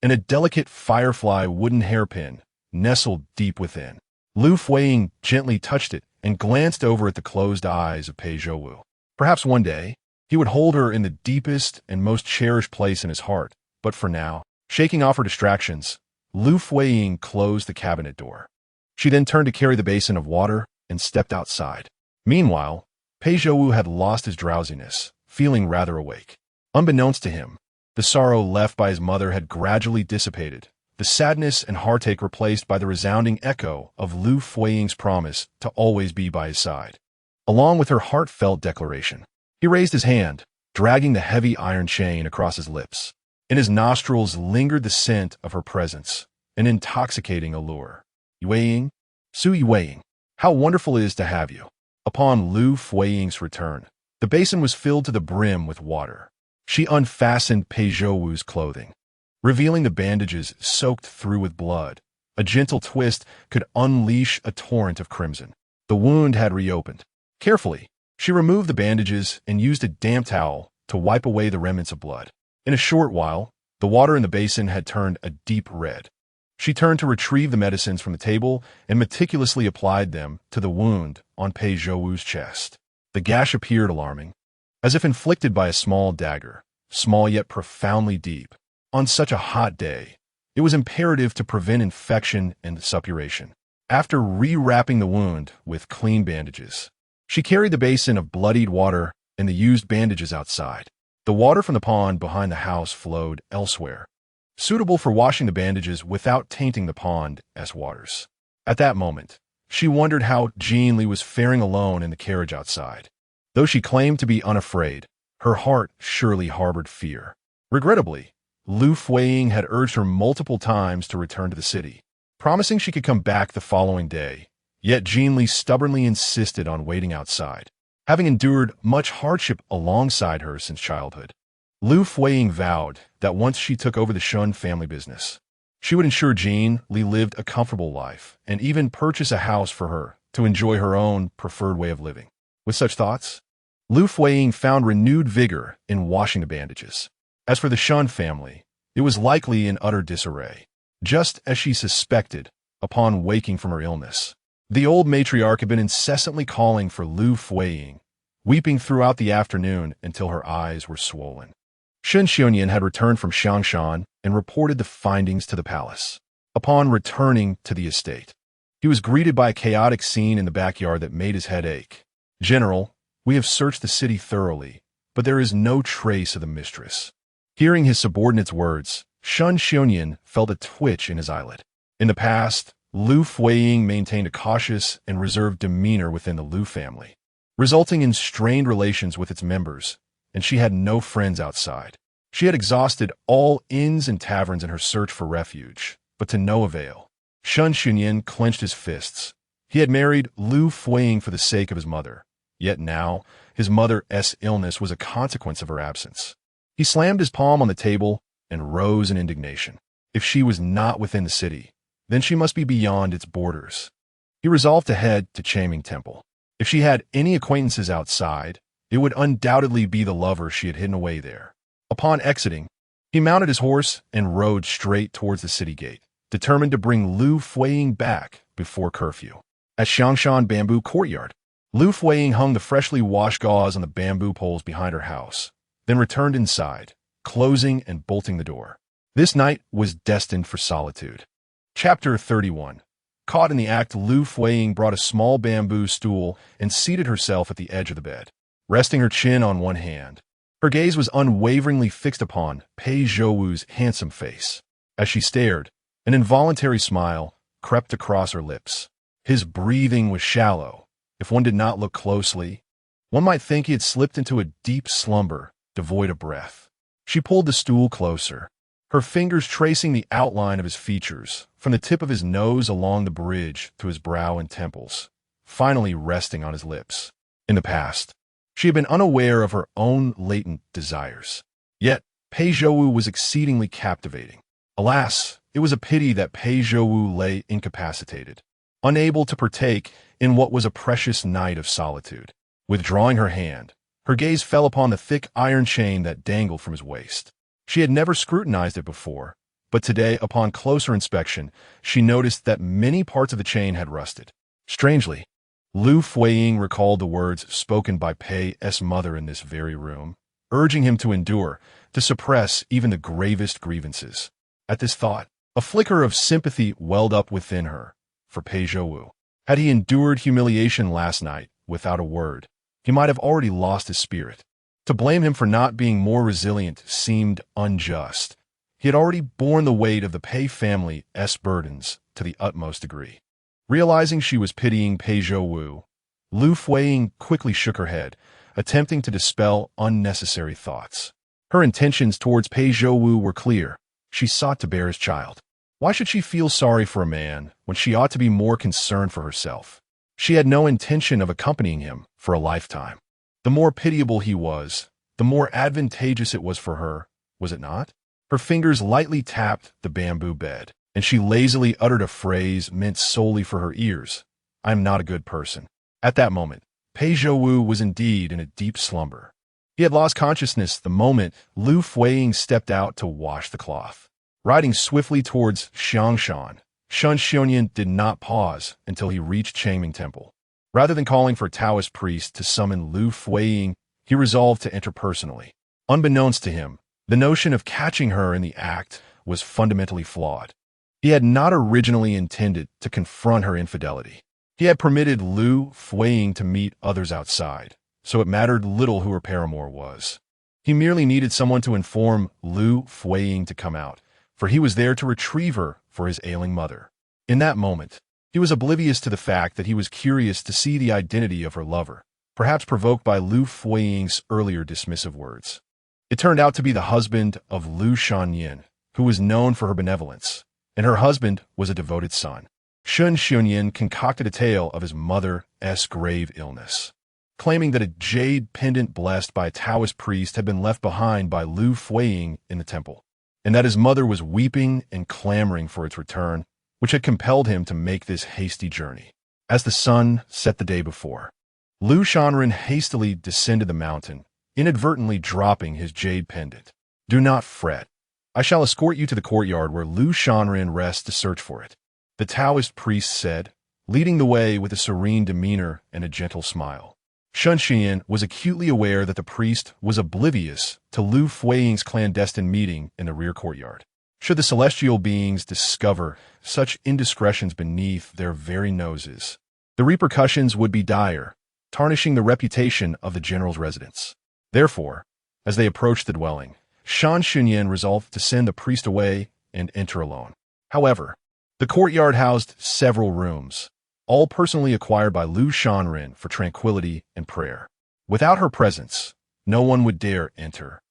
Speaker 1: and a delicate firefly wooden hairpin nestled deep within. Liu Fuyi gently touched it and glanced over at the closed eyes of Pei Zhouwu. Perhaps one day, he would hold her in the deepest and most cherished place in his heart, but for now, shaking off her distractions, Liu Fuyi closed the cabinet door. She then turned to carry the basin of water and stepped outside. Meanwhile, Pei Zhouwu had lost his drowsiness, feeling rather awake. Unbeknownst to him, the sorrow left by his mother had gradually dissipated, the sadness and heartache replaced by the resounding echo of Liu Fuyi's promise to always be by his side. Along with her heartfelt declaration, he raised his hand, dragging the heavy iron chain across his lips. In his nostrils lingered the scent of her presence, an intoxicating allure. Yueying, Su Yueying, how wonderful it is to have you. Upon Liu Fuyi's return, the basin was filled to the brim with water. She unfastened Pei Zhouwu's clothing, revealing the bandages soaked through with blood. A gentle twist could unleash a torrent of crimson. The wound had reopened. Carefully, she removed the bandages and used a damp towel to wipe away the remnants of blood. In a short while, the water in the basin had turned a deep red. She turned to retrieve the medicines from the table and meticulously applied them to the wound on Pei Zhouwu's chest. The gash appeared alarming, as if inflicted by a small dagger, small yet profoundly deep. On such a hot day, it was imperative to prevent infection and suppuration. After rewrapping the wound with clean bandages, she carried the basin of bloodied water and the used bandages outside. The water from the pond behind the house flowed elsewhere, suitable for washing the bandages without tainting the pond as waters. At that moment, she wondered how Jean Li was faring alone in the carriage outside. Though she claimed to be unafraid, her heart surely harbored fear. Regrettably, Liu Fuyi had urged her multiple times to return to the city, promising she could come back the following day. Yet Jean Li stubbornly insisted on waiting outside, having endured much hardship alongside her since childhood. Liu Fuyi vowed that once she took over the Shun family business, she would ensure Jean Li lived a comfortable life and even purchase a house for her to enjoy her own preferred way of living. With such thoughts, Liu Fuyi found renewed vigor in washing the bandages. As for the Shun family, it was likely in utter disarray, just as she suspected upon waking from her illness. The old matriarch had been incessantly calling for Liu Fuyi, weeping throughout the afternoon until her eyes were swollen. Shen Xiongyan had returned from Xiangshan and reported the findings to the palace. Upon returning to the estate, he was greeted by a chaotic scene in the backyard that made his head ache. "General, we have searched the city thoroughly, but there is no trace of the mistress." Hearing his subordinate's words, Shen Xiongyan felt a twitch in his eyelid. In the past, Liu Fuyi maintained a cautious and reserved demeanor within the Liu family, resulting in strained relations with its members, and she had no friends outside. She had exhausted all inns and taverns in her search for refuge, but to no avail. Shen Xiongyan clenched his fists. He had married Liu Fuyi for the sake of his mother, yet now his mother's illness was a consequence of her absence. He slammed his palm on the table and rose in indignation. If she was not within the city, then she must be beyond its borders. He resolved to head to Chaming Temple. If she had any acquaintances outside, it would undoubtedly be the lover she had hidden away there. Upon exiting, he mounted his horse and rode straight towards the city gate, determined to bring Liu Fuyi back before curfew. At Xiangshan Bamboo Courtyard, Liu Fuyi hung the freshly washed gauze on the bamboo poles behind her house, then returned inside, closing and bolting the door. This night was destined for solitude. Chapter 31. Caught in the act, Liu Fuyi brought a small bamboo stool and seated herself at the edge of the bed, resting her chin on one hand. Her gaze was unwaveringly fixed upon Pei Zhouwu's handsome face. As she stared, an involuntary smile crept across her lips. His breathing was shallow. If one did not look closely, one might think he had slipped into a deep slumber, devoid of breath. She pulled the stool closer, her fingers tracing the outline of his features, from the tip of his nose along the bridge to his brow and temples, finally resting on his lips. In the past, she had been unaware of her own latent desires. Yet, Pei Zhouwu was exceedingly captivating. Alas, it was a pity that Pei Zhouwu lay incapacitated, unable to partake in what was a precious night of solitude. Withdrawing her hand, her gaze fell upon the thick iron chain that dangled from his waist. She had never scrutinized it before, But today, upon closer inspection, she noticed that many parts of the chain had rusted. Strangely, Liu Fuyi recalled the words spoken by Pei's mother in this very room, urging him to endure, to suppress even the gravest grievances. At this thought, a flicker of sympathy welled up within her for Pei Zhouwu. Had he endured humiliation last night without a word, he might have already lost his spirit. To blame him for not being more resilient seemed unjust. He had already borne the weight of the Pei family's burdens to the utmost degree. Realizing she was pitying Pei Zhouwu, Liu Fuyi quickly shook her head, attempting to dispel unnecessary thoughts. Her intentions towards Pei Zhouwu were clear. She sought to bear his child. Why should she feel sorry for a man when she ought to be more concerned for herself? She had no intention of accompanying him for a lifetime. The more pitiable he was, the more advantageous it was for her, was it not? Her fingers lightly tapped the bamboo bed, and she lazily uttered a phrase meant solely for her ears. "I am not a good person." At that moment, Pei Zhouwu was indeed in a deep slumber. He had lost consciousness the moment Liu Fuyi stepped out to wash the cloth. Riding swiftly towards Xiangshan, Shen Xiongyan did not pause until he reached Changming Temple. Rather than calling for a Taoist priest to summon Liu Fuyi, he resolved to enter personally. Unbeknownst to him, the notion of catching her in the act was fundamentally flawed. He had not originally intended to confront her infidelity. He had permitted Liu Fuyi to meet others outside, so it mattered little who her paramour was. He merely needed someone to inform Liu Fuyi to come out, for he was there to retrieve her for his ailing mother. In that moment, he was oblivious to the fact that he was curious to see the identity of her lover, perhaps provoked by Liu Fuyi's earlier dismissive words. It turned out to be the husband of Liu Shanyan, who was known for her benevolence, and her husband was a devoted son. Shen Xiongyan concocted a tale of his mother's grave illness, claiming that a jade pendant blessed by a Taoist priest had been left behind by Liu Fuyi in the temple, and that his mother was weeping and clamoring for its return, which had compelled him to make this hasty journey. As the sun set the day before, Liu Shanren hastily descended the mountain, inadvertently dropping his jade pendant. "Do not fret. I shall escort you to the courtyard where Liu Shanren rests to search for it," the Taoist priest said, leading the way with a serene demeanor and a gentle smile. Shen Xian was acutely aware that the priest was oblivious to Liu Fuyi's clandestine meeting in the rear courtyard. Should the celestial beings discover such indiscretions beneath their very noses, the repercussions would be dire, tarnishing the reputation of the general's residence. Therefore, as they approached the dwelling, Shen Xian resolved to send the priest away and enter alone. However, the courtyard housed several rooms, all personally acquired by Liu Shanren for tranquility and prayer. Without her presence, no one would dare enter,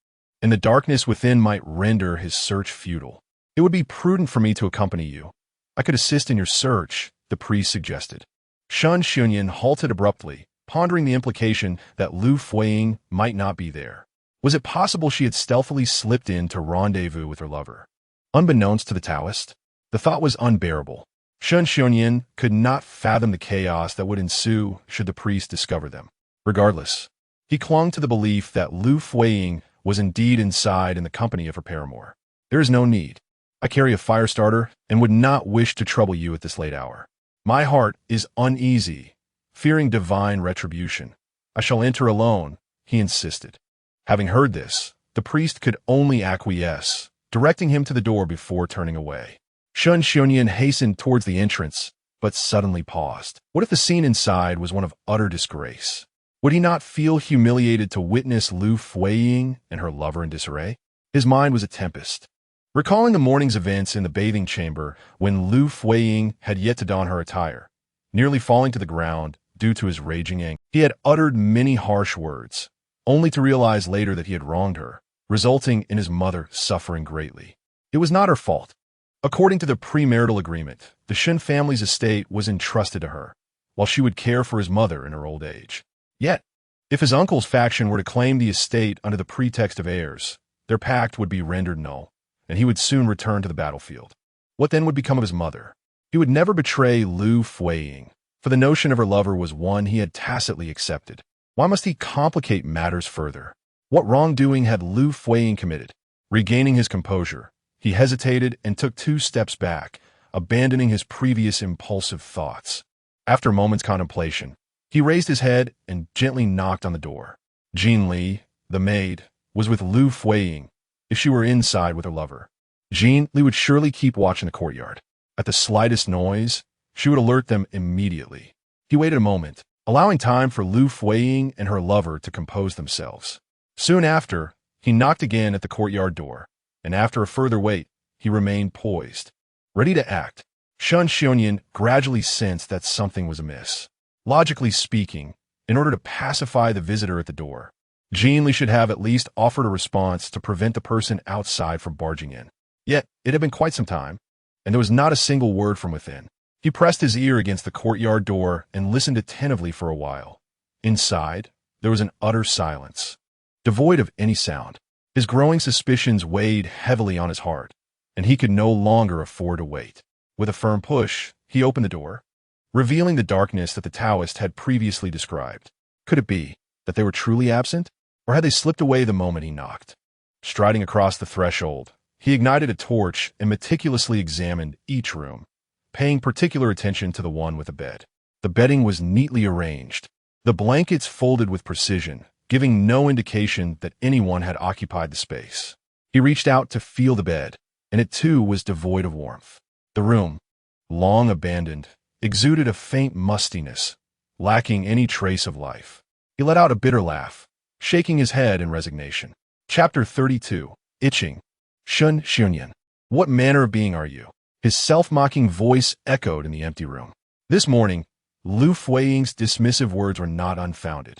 Speaker 1: and the darkness within might render his search futile. "It would be prudent for me to accompany you. I could assist in your search," the priest suggested. Shen Xiongyan halted abruptly, pondering the implication that Liu Fuyi might not be there. Was it possible she had stealthily slipped in to rendezvous with her lover? Unbeknownst to the Taoist, the thought was unbearable. Shen Xiongyan could not fathom the chaos that would ensue should the priest discover them. Regardless, he clung to the belief that Liu Fuyi was indeed inside in the company of her paramour. "There is no need. I carry a fire starter and would not wish to trouble you at this late hour. My heart is uneasy, fearing divine retribution. I shall enter alone," he insisted. Having heard this, the priest could only acquiesce, directing him to the door before turning away. Shen Xiongyan hastened towards the entrance, but suddenly paused. What if the scene inside was one of utter disgrace? Would he not feel humiliated to witness Liu Fuyi and her lover in disarray? His mind was a tempest. Recalling the morning's events in the bathing chamber when Liu Fuyi had yet to don her attire, nearly falling to the ground due to his raging anger, he had uttered many harsh words, only to realize later that he had wronged her, resulting in his mother suffering greatly. It was not her fault. According to the premarital agreement, the Shen family's estate was entrusted to her, while she would care for his mother in her old age. Yet, if his uncle's faction were to claim the estate under the pretext of heirs, their pact would be rendered null, and he would soon return to the battlefield. What then would become of his mother? He would never betray Liu Fuyi, for the notion of her lover was one he had tacitly accepted. Why must he complicate matters further? What wrongdoing had Liu Fuyi committed? Regaining his composure, He hesitated and took 2 steps back, abandoning his previous impulsive thoughts. After a moment's contemplation, he raised his head and gently knocked on the door. Jean Li, the maid, was with Liu Fuyi. If she were inside with her lover, Jean Li would surely keep watch in the courtyard. At the slightest noise, she would alert them immediately. He waited a moment, allowing time for Liu Fuyi and her lover to compose themselves. Soon after, he knocked again at the courtyard door, and after a further wait, he remained poised, ready to act. Shen Xiongyan gradually sensed that something was amiss. Logically speaking, in order to pacify the visitor at the door, Jean Li should have at least offered a response to prevent the person outside from barging in. Yet, it had been quite some time, and there was not a single word from within. He pressed his ear against the courtyard door and listened attentively for a while. Inside, there was an utter silence, devoid of any sound. His growing suspicions weighed heavily on his heart, and he could no longer afford to wait. With a firm push, he opened the door, revealing the darkness that the Taoist had previously described. Could it be that they were truly absent, or had they slipped away the moment he knocked? Striding across the threshold, he ignited a torch and meticulously examined each room, paying particular attention to the one with a bed. The bedding was neatly arranged, the blankets folded with precision, giving no indication that anyone had occupied the space. He reached out to feel the bed, and it too was devoid of warmth. The room, long abandoned, exuded a faint mustiness, lacking any trace of life. He let out a bitter laugh, shaking his head in resignation. Chapter 32. Itching. Shen Xiongyan. What manner of being are you? His self-mocking voice echoed in the empty room. This morning, Liu Fuyi's dismissive words were not unfounded.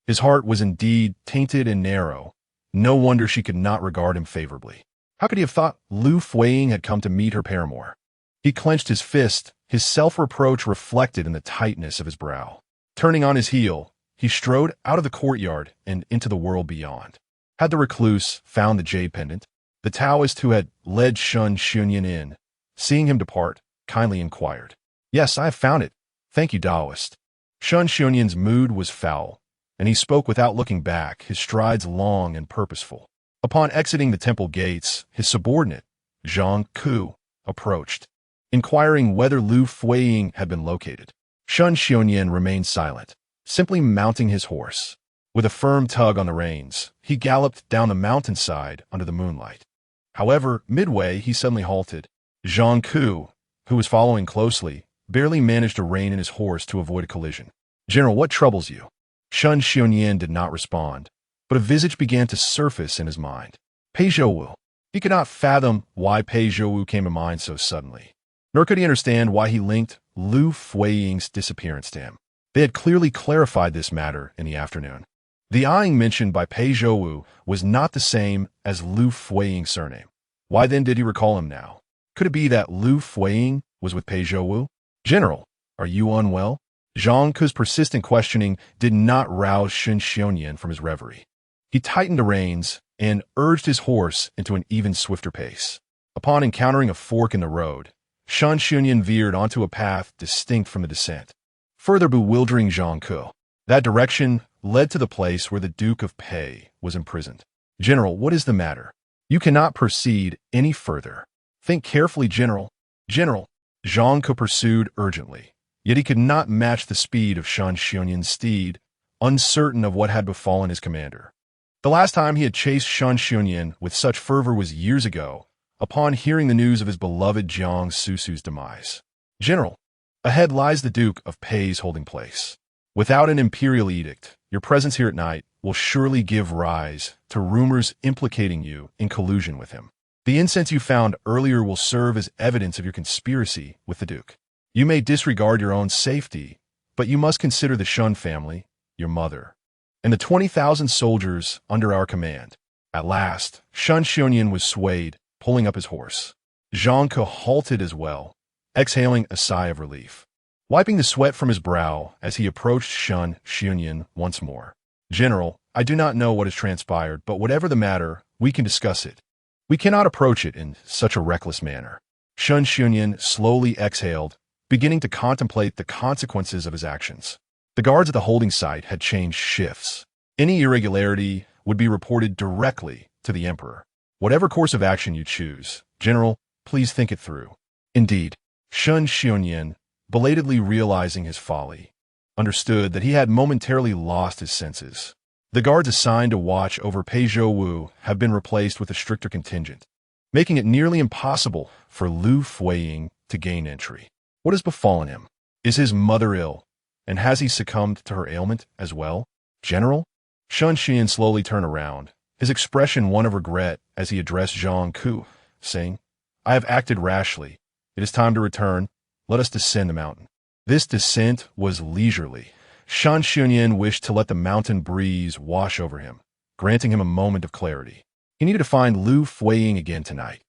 Speaker 1: His heart was indeed tainted and narrow. No wonder she could not regard him favorably. How could he have thought Liu Fuyi had come to meet her paramour? He clenched his fist, his self-reproach reflected in the tightness of his brow. Turning on his heel, he strode out of the courtyard and into the world beyond. Had the recluse found the jade pendant? The Taoist who had led Shen Xiongyan in, seeing him depart, kindly inquired. Yes, I have found it. Thank you, Taoist. Shen Xiongyan's mood was foul, and he spoke without looking back, his strides long and purposeful. Upon exiting the temple gates, his subordinate, Zhang Ku, approached, inquiring whether Liu Fuyi had been located. Shen Xiongyan remained silent, simply mounting his horse. With a firm tug on the reins, he galloped down the mountainside under the moonlight. However, midway he suddenly halted. Zhang Ku, who was following closely, barely managed to rein in his horse to avoid a collision. General, what troubles you? Shen Xiongyan did not respond, but a visage began to surface in his mind. Pei Zhouwu. He could not fathom why Pei Zhouwu came to mind so suddenly, nor could he understand why he linked Liu Fuyi's disappearance to him. They had clearly clarified this matter in the afternoon. The eyeing mentioned by Pei Zhouwu was not the same as Liu Fuyi's surname. Why then did he recall him now? Could it be that Liu Fuyi was with Pei Zhouwu? General, are you unwell? Zhang Ku's persistent questioning did not rouse Shen Xiongyan from his reverie. He tightened the reins and urged his horse into an even swifter pace. Upon encountering a fork in the road, Shen Xiongyan veered onto a path distinct from the descent, further bewildering Zhang Ku. That direction led to the place where the Duke of Pei was imprisoned. General, what is the matter? You cannot proceed any further. Think carefully, General. General, Zhang Ku pursued urgently, yet he could not match the speed of Shen Xiongyan's steed, uncertain of what had befallen his commander. The last time he had chased Shen Xiongyan with such fervor was years ago, upon hearing the news of his beloved Jiang Susu's demise. General, ahead lies the Duke of Pei's holding place. Without an imperial edict, your presence here at night will surely give rise to rumors implicating you in collusion with him. The incense you found earlier will serve as evidence of your conspiracy with the Duke. You may disregard your own safety, but you must consider the Shen family, your mother, and the 20,000 soldiers under our command. At last, Shen Xiongyan was swayed, pulling up his horse. Zhang Ku halted as well, exhaling a sigh of relief, wiping the sweat from his brow as he approached Shen Xiongyan once more. General, I do not know what has transpired, but whatever the matter, we can discuss it. We cannot approach it in such a reckless manner. Shen Xiongyan slowly exhaled, beginning to contemplate the consequences of his actions. The guards at the holding site had changed shifts. Any irregularity would be reported directly to the emperor. Whatever course of action you choose, General, please think it through. Indeed, Shun Xianyan, belatedly realizing his folly, understood that he had momentarily lost his senses. The guards assigned to watch over Pei Zhouwu have been replaced with a stricter contingent, making it nearly impossible for Liu Fuyi to gain entry. What has befallen him? Is his mother ill, and has he succumbed to her ailment as well? General? Shun Xian slowly turned around, his expression one of regret as he addressed Zhang Ku, saying, I have acted rashly. It is time to return. Let us descend the mountain. This descent was leisurely. Shan Xianyan wished to let the mountain breeze wash over him, granting him a moment of clarity. He needed to find Liu Fuyi again tonight,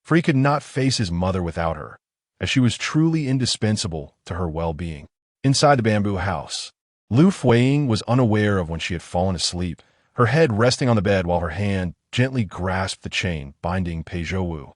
Speaker 1: for he could not face his mother without her, as she was truly indispensable to her well-being. Inside the bamboo house, Liu Fuyi was unaware of when she had fallen asleep, her head resting on the bed while her hand gently grasped the chain binding Pei Zhouwu.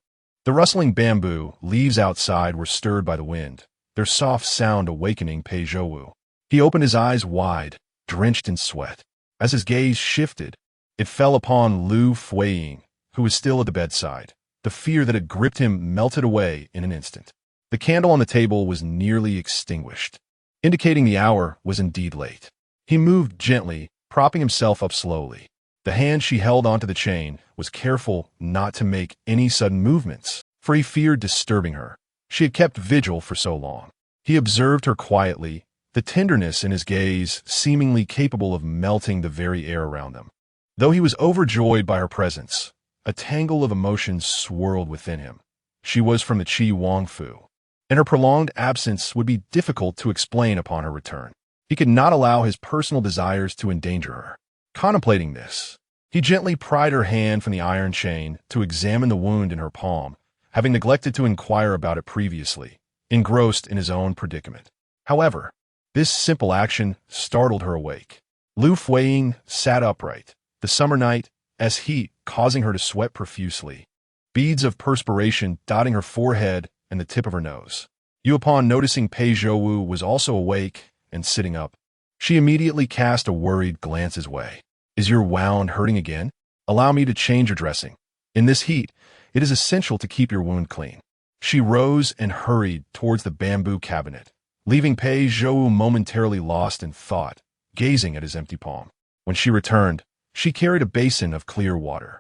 Speaker 1: The rustling bamboo leaves outside were stirred by the wind, their soft sound awakening Pei Zhouwu. He opened his eyes wide, drenched in sweat. As his gaze shifted, it fell upon Liu Fuyi, who was still at the bedside. The fear that had gripped him melted away in an instant. The candle on the table was nearly extinguished, indicating the hour was indeed late. He moved gently, propping himself up slowly. The hand she held onto the chain was careful not to make any sudden movements, for he feared disturbing her. She had kept vigil for so long. He observed her quietly, the tenderness in his gaze seemingly capable of melting the very air around them. Though he was overjoyed by her presence, a tangle of emotions swirled within him. She was from the Qi Wangfu, and her prolonged absence would be difficult to explain upon her return. He could not allow his personal desires to endanger her. Contemplating this, he gently pried her hand from the iron chain to examine the wound in her palm, having neglected to inquire about it previously, engrossed in his own predicament. However, this simple action startled her awake. Liu Fuyi sat upright, the summer night as heat causing her to sweat profusely, beads of perspiration dotting her forehead and the tip of her nose. Upon noticing Pei Zhouwu was also awake and sitting up, she immediately cast a worried glance his way. Is your wound hurting again? Allow me to change your dressing. In this heat, it is essential to keep your wound clean. She rose and hurried towards the bamboo cabinet, leaving Pei Zhouwu momentarily lost in thought, gazing at his empty palm. When she returned, she carried a basin of clear water.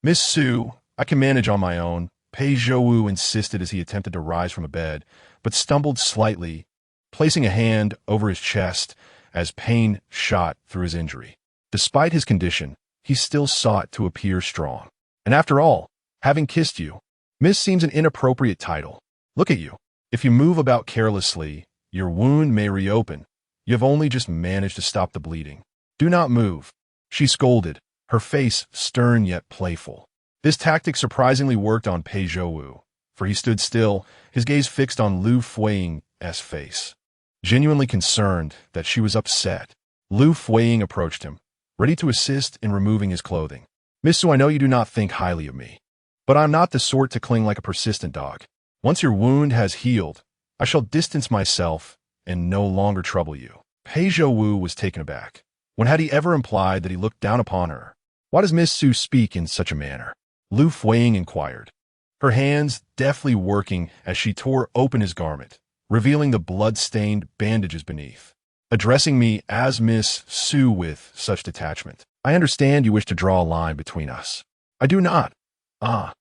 Speaker 1: Miss Su, I can manage on my own, Pei Zhouwu insisted as he attempted to rise from a bed, but stumbled slightly, placing a hand over his chest as pain shot through his injury. Despite his condition, he still sought to appear strong. And after all, having kissed you, Miss seems an inappropriate title. Look at you. If you move about carelessly, your wound may reopen. You have only just managed to stop the bleeding. Do not move. She scolded, her face stern yet playful. This tactic surprisingly worked on Pei Zhouwu, for he stood still, his gaze fixed on Liu Fuyi's face. Genuinely concerned that she was upset, Liu Fuyi approached him, ready to assist in removing his clothing. Miss Su, I know you do not think highly of me, but I'm not the sort to cling like a persistent dog. Once your wound has healed, I shall distance myself and no longer trouble you. Pei Zhouwu was taken aback. When had he ever implied that he looked down upon her? Why does Miss Su speak in such a manner? Liu Fuyi inquired, her hands deftly working as she tore open his garment, revealing the blood-stained bandages beneath. Addressing me as Miss Su with such detachment. I understand you wish to draw a line between us. I do not. Ah.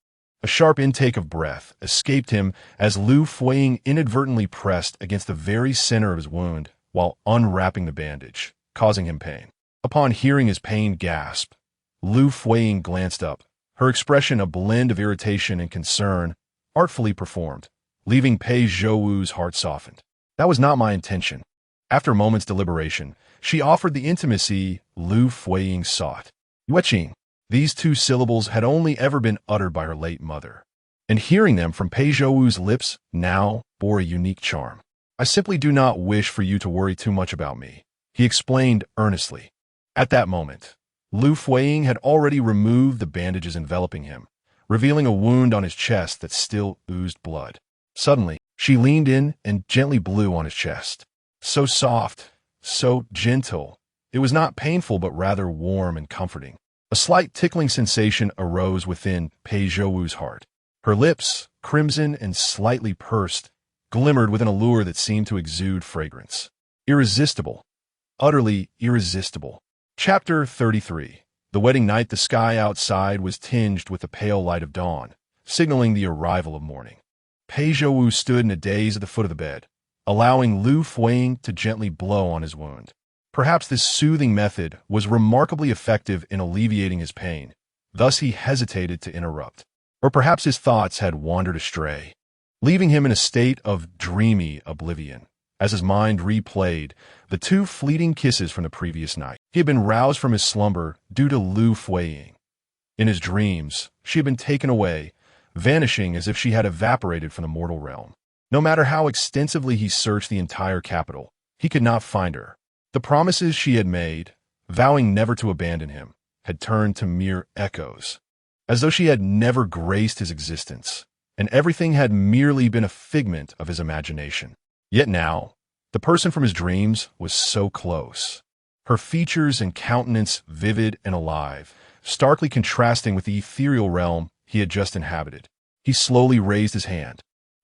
Speaker 1: A sharp intake of breath escaped him as Liu Fuyi inadvertently pressed against the very center of his wound while unwrapping the bandage, causing him pain. Upon hearing his pained gasp, Liu Fuyi glanced up, her expression a blend of irritation and concern, artfully performed, leaving Pei Zhouwu's heart softened. That was not my intention. After a moment's deliberation, she offered the intimacy Liu Fuyi sought. Yueqing. These two syllables had only ever been uttered by her late mother, and hearing them from Pei Zhouwu's lips now bore a unique charm. I simply do not wish for you to worry too much about me, he explained earnestly. At that moment, Liu Fuyi had already removed the bandages enveloping him, revealing a wound on his chest that still oozed blood. Suddenly, she leaned in and gently blew on his chest. So soft, so gentle, it was not painful but rather warm and comforting. A slight tickling sensation arose within Pei Zhouwu's heart. Her lips, crimson and slightly pursed, glimmered with an allure that seemed to exude fragrance. Irresistible. Utterly irresistible. Chapter 33. The wedding night. The sky outside was tinged with the pale light of dawn, signaling the arrival of morning. Pei Zhouwu stood in a daze at the foot of the bed, allowing Liu Fuyi to gently blow on his wound. Perhaps this soothing method was remarkably effective in alleviating his pain. Thus he hesitated to interrupt. Or perhaps his thoughts had wandered astray, leaving him in a state of dreamy oblivion. As his mind replayed the two fleeting kisses from the previous night, he had been roused from his slumber due to Liu Fuyi. In his dreams, she had been taken away, vanishing as if she had evaporated from the mortal realm. No matter how extensively he searched the entire capital, he could not find her. The promises she had made, vowing never to abandon him, had turned to mere echoes, as though she had never graced his existence, and everything had merely been a figment of his imagination. Yet now, the person from his dreams was so close. Her features and countenance vivid and alive, starkly contrasting with the ethereal realm he had just inhabited. He slowly raised his hand,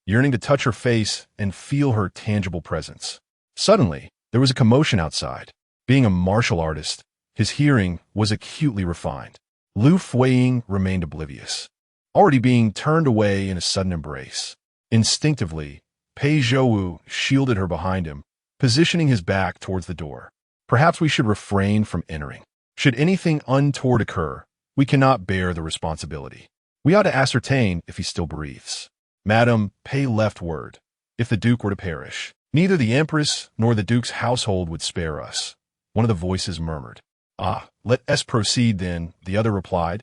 Speaker 1: yearning to touch her face and feel her tangible presence. Suddenly, there was a commotion outside. Being a martial artist, his hearing was acutely refined. Liu Fuyi remained oblivious, already being turned away in a sudden embrace. Instinctively, Pei Zhouwu shielded her behind him, positioning his back towards the door. Perhaps we should refrain from entering. Should anything untoward occur, we cannot bear the responsibility. We ought to ascertain if he still breathes. Madam, Pei left word. If the Duke were to perish, neither the Empress nor the Duke's household would spare us. One of the voices murmured. Ah, let us proceed then, the other replied,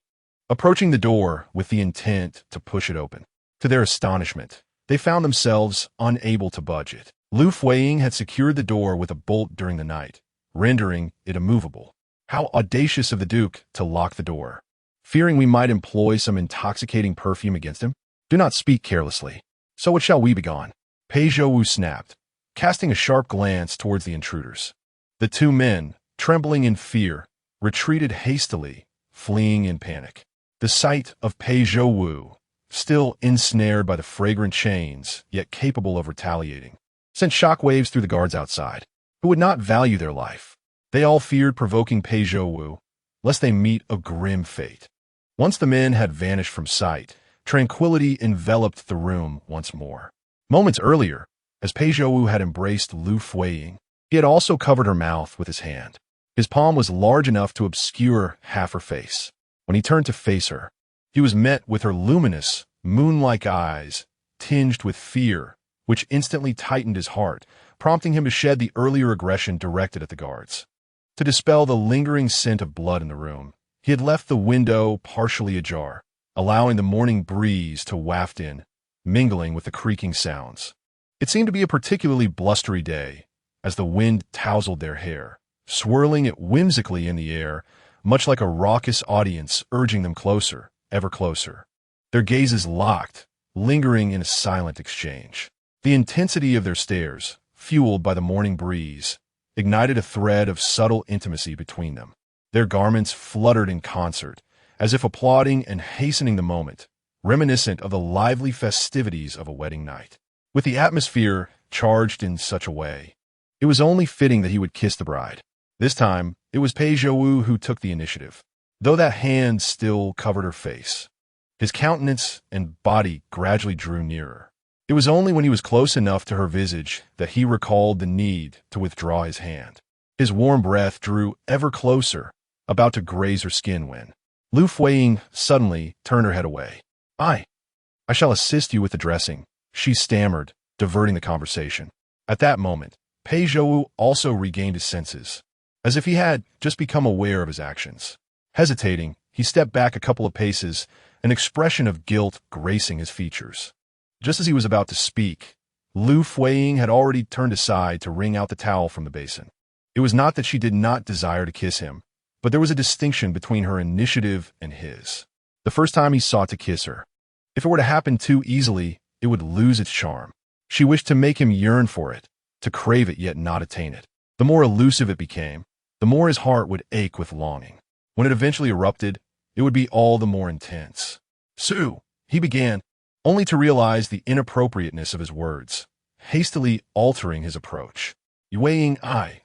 Speaker 1: approaching the door with the intent to push it open. To their astonishment, they found themselves unable to budge it. Liu Fuyi had secured the door with a bolt during the night, rendering it immovable. How audacious of the Duke to lock the door. Fearing we might employ some intoxicating perfume against him? Do not speak carelessly. So what shall we begone? Pei Zhouwu snapped, casting a sharp glance towards the intruders. The two men, trembling in fear, retreated hastily, fleeing in panic. The sight of Pei Zhouwu, still ensnared by the fragrant chains, yet capable of retaliating, sent shockwaves through the guards outside, who would not value their life. They all feared provoking Pei Zhouwu, lest they meet a grim fate. Once the men had vanished from sight, tranquility enveloped the room once more. Moments earlier, as Pei Zhouwu had embraced Liu Fuyi, he had also covered her mouth with his hand. His palm was large enough to obscure half her face. When he turned to face her, he was met with her luminous, moon-like eyes, tinged with fear, which instantly tightened his heart, prompting him to shed the earlier aggression directed at the guards. To dispel the lingering scent of blood in the room, he had left the window partially ajar, allowing the morning breeze to waft in, mingling with the creaking sounds. It seemed to be a particularly blustery day, as the wind tousled their hair, swirling it whimsically in the air, much like a raucous audience urging them closer, ever closer. Their gazes locked, lingering in a silent exchange. The intensity of their stares, fueled by the morning breeze, ignited a thread of subtle intimacy between them. Their garments fluttered in concert, as if applauding and hastening the moment, reminiscent of the lively festivities of a wedding night. With the atmosphere charged in such a way, it was only fitting that he would kiss the bride. This time, it was Pei Zhouwu who took the initiative, though that hand still covered her face. His countenance and body gradually drew nearer. It was only when he was close enough to her visage that he recalled the need to withdraw his hand. His warm breath drew ever closer, about to graze her skin when Liu Fuyi suddenly turned her head away. I shall assist you with the dressing, she stammered, diverting the conversation. At that moment, Pei Zhouwu also regained his senses, as if he had just become aware of his actions. Hesitating, he stepped back a couple of paces, an expression of guilt gracing his features. Just as he was about to speak, Liu Fuyi had already turned aside to wring out the towel from the basin. It was not that she did not desire to kiss him, but there was a distinction between her initiative and his. The first time he sought to kiss her, if it were to happen too easily, it would lose its charm. She wished to make him yearn for it, to crave it yet not attain it. The more elusive it became, the more his heart would ache with longing. When it eventually erupted, it would be all the more intense. "Sue," he began, only to realize the inappropriateness of his words, hastily altering his approach. Weighing I.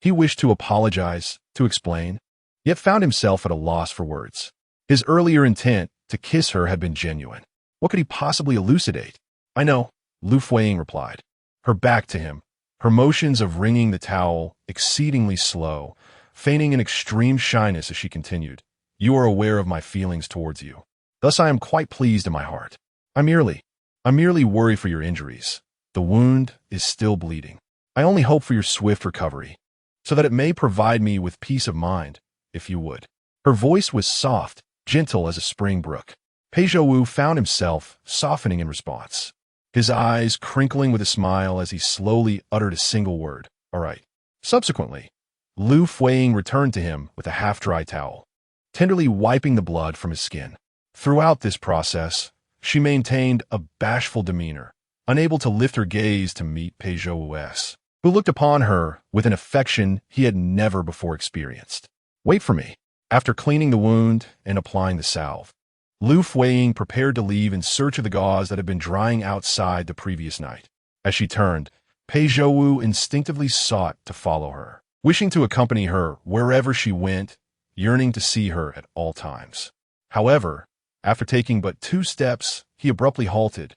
Speaker 1: He wished to apologize, to explain, yet found himself at a loss for words. His earlier intent to kiss her had been genuine. What could he possibly elucidate? "I know," Liu Fuyi replied, her back to him, her motions of wringing the towel exceedingly slow, feigning an extreme shyness as she continued. "You are aware of my feelings towards you. Thus I am quite pleased in my heart. I merely worry for your injuries. The wound is still bleeding. I only hope for your swift recovery, so that it may provide me with peace of mind, if you would." Her voice was soft, gentle as a spring brook. Pei Zhouwu found himself softening in response, his eyes crinkling with a smile as he slowly uttered a single word. "All right." Subsequently, Liu Fuyi returned to him with a half-dry towel, tenderly wiping the blood from his skin. Throughout this process, she maintained a bashful demeanor, unable to lift her gaze to meet Pei Zhouwu, who looked upon her with an affection he had never before experienced. "Wait for me." After cleaning the wound and applying the salve, Liu Fuyi prepared to leave in search of the gauze that had been drying outside the previous night. As she turned, Pei Zhouwu instinctively sought to follow her, wishing to accompany her wherever she went, yearning to see her at all times. However, after taking but 2 steps, he abruptly halted.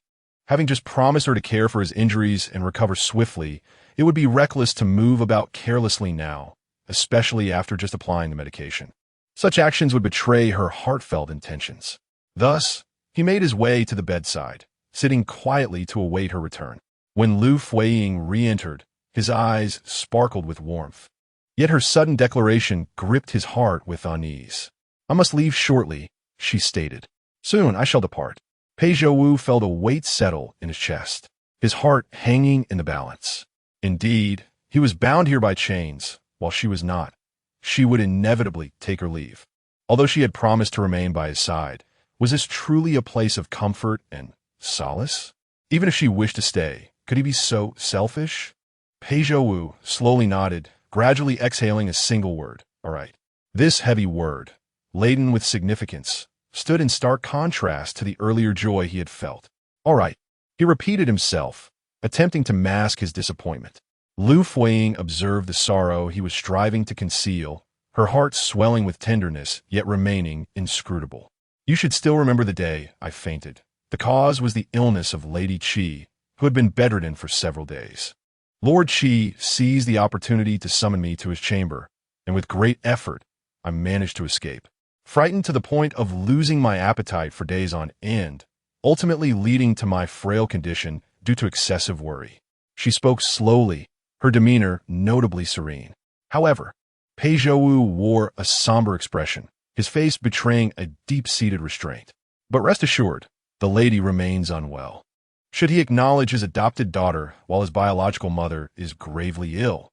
Speaker 1: Having just promised her to care for his injuries and recover swiftly, it would be reckless to move about carelessly now, especially after just applying the medication. Such actions would betray her heartfelt intentions. Thus, he made his way to the bedside, sitting quietly to await her return. When Liu Fuyi re-entered, his eyes sparkled with warmth. Yet her sudden declaration gripped his heart with unease. "I must leave shortly," she stated. "Soon I shall depart." Pei Zhouwu felt a weight settle in his chest, his heart hanging in the balance. Indeed, he was bound here by chains, while she was not. She would inevitably take her leave. Although she had promised to remain by his side, was this truly a place of comfort and solace? Even if she wished to stay, could he be so selfish? Pei Zhouwu slowly nodded, gradually exhaling a single word. "All right." This heavy word, laden with significance, stood in stark contrast to the earlier joy he had felt. "All right," he repeated himself, attempting to mask his disappointment. Liu Fuyi observed the sorrow he was striving to conceal, her heart swelling with tenderness, yet remaining inscrutable. "You should still remember the day I fainted. The cause was the illness of Lady Qi, who had been bedridden for several days. Lord Qi seized the opportunity to summon me to his chamber, and with great effort, I managed to escape. Frightened to the point of losing my appetite for days on end, ultimately leading to my frail condition due to excessive worry." She spoke slowly, her demeanor notably serene. However, Pei Zhouwu wore a somber expression, his face betraying a deep-seated restraint. "But rest assured, the lady remains unwell. Should he acknowledge his adopted daughter while his biological mother is gravely ill,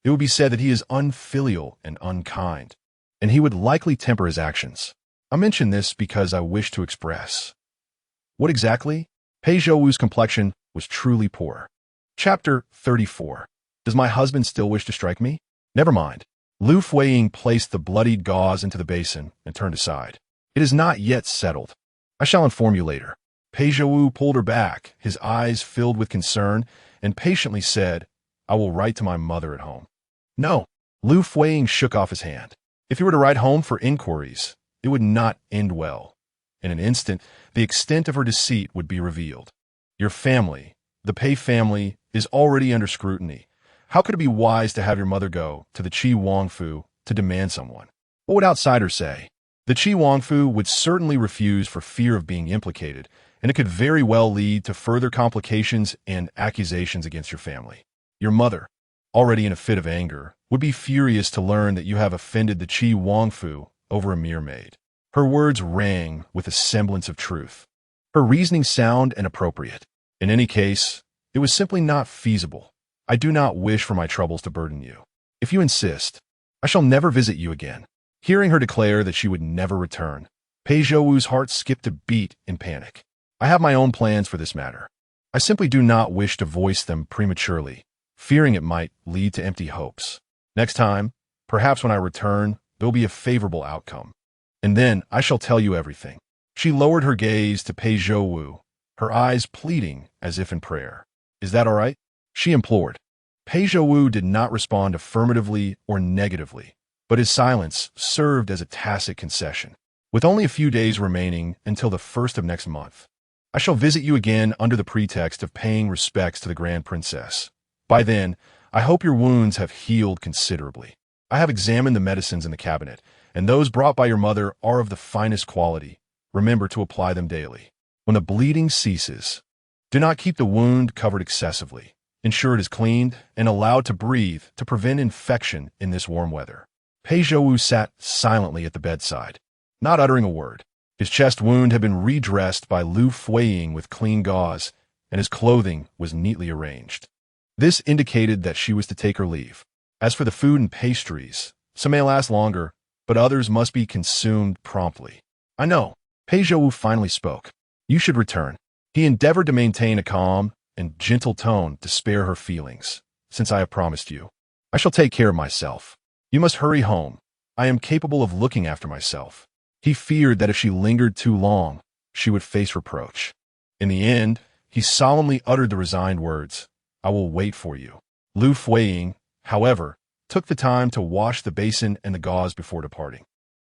Speaker 1: it would be said that he is unfilial and unkind, and he would likely temper his actions. I mention this because I wish to express." What exactly? Pei Zhouwu's complexion was truly poor. Chapter 34. Does my husband still wish to strike me? Never mind. Liu Fuyi placed the bloodied gauze into the basin and turned aside. "It is not yet settled. I shall inform you later." Pei Zhouwu pulled her back, his eyes filled with concern, and patiently said, "I will write to my mother at home." "No." Liu Fuyi shook off his hand. "If you were to write home for inquiries, it would not end well. In an instant, the extent of her deceit would be revealed. Your family, the Pei family, is already under scrutiny. How could it be wise to have your mother go to the Qi Wangfu to demand someone? What would outsiders say? The Qi Wangfu would certainly refuse for fear of being implicated, and it could very well lead to further complications and accusations against your family. Your mother, already in a fit of anger, would be furious to learn that you have offended the Qi Wangfu over a mere maid." Her words rang with a semblance of truth, her reasoning sound and appropriate. "In any case, it was simply not feasible. I do not wish for my troubles to burden you. If you insist, I shall never visit you again." Hearing her declare that she would never return, Pei Zhouwu's heart skipped a beat in panic. "I have my own plans for this matter. I simply do not wish to voice them prematurely, fearing it might lead to empty hopes. Next time, perhaps when I return, there'll be a favorable outcome. And then I shall tell you everything." She lowered her gaze to Pei Zhouwu, her eyes pleading as if in prayer. "Is that all right?" she implored. Pei Zhouwu did not respond affirmatively or negatively, but his silence served as a tacit concession. "With only a few days remaining until the 1st of next month, I shall visit you again under the pretext of paying respects to the Grand Princess. By then, I hope your wounds have healed considerably. I have examined the medicines in the cabinet, and those brought by your mother are of the finest quality. Remember to apply them daily. When the bleeding ceases, do not keep the wound covered excessively. Ensure it is cleaned and allowed to breathe to prevent infection in this warm weather." Pei Zhouwu sat silently at the bedside, not uttering a word. His chest wound had been redressed by Liu Fuyi with clean gauze, and his clothing was neatly arranged. This indicated that she was to take her leave. As for the food and pastries, some may last longer, but others must be consumed promptly. "I know." Pei Zhouwu finally spoke. "You should return." He endeavored to maintain a calm and gentle tone to spare her feelings. "Since I have promised you, I shall take care of myself. You must hurry home. I am capable of looking after myself." He feared that if she lingered too long, she would face reproach. In the end, he solemnly uttered the resigned words, "I will wait for you." Liu Fuyi, however, took the time to wash the basin and the gauze before departing.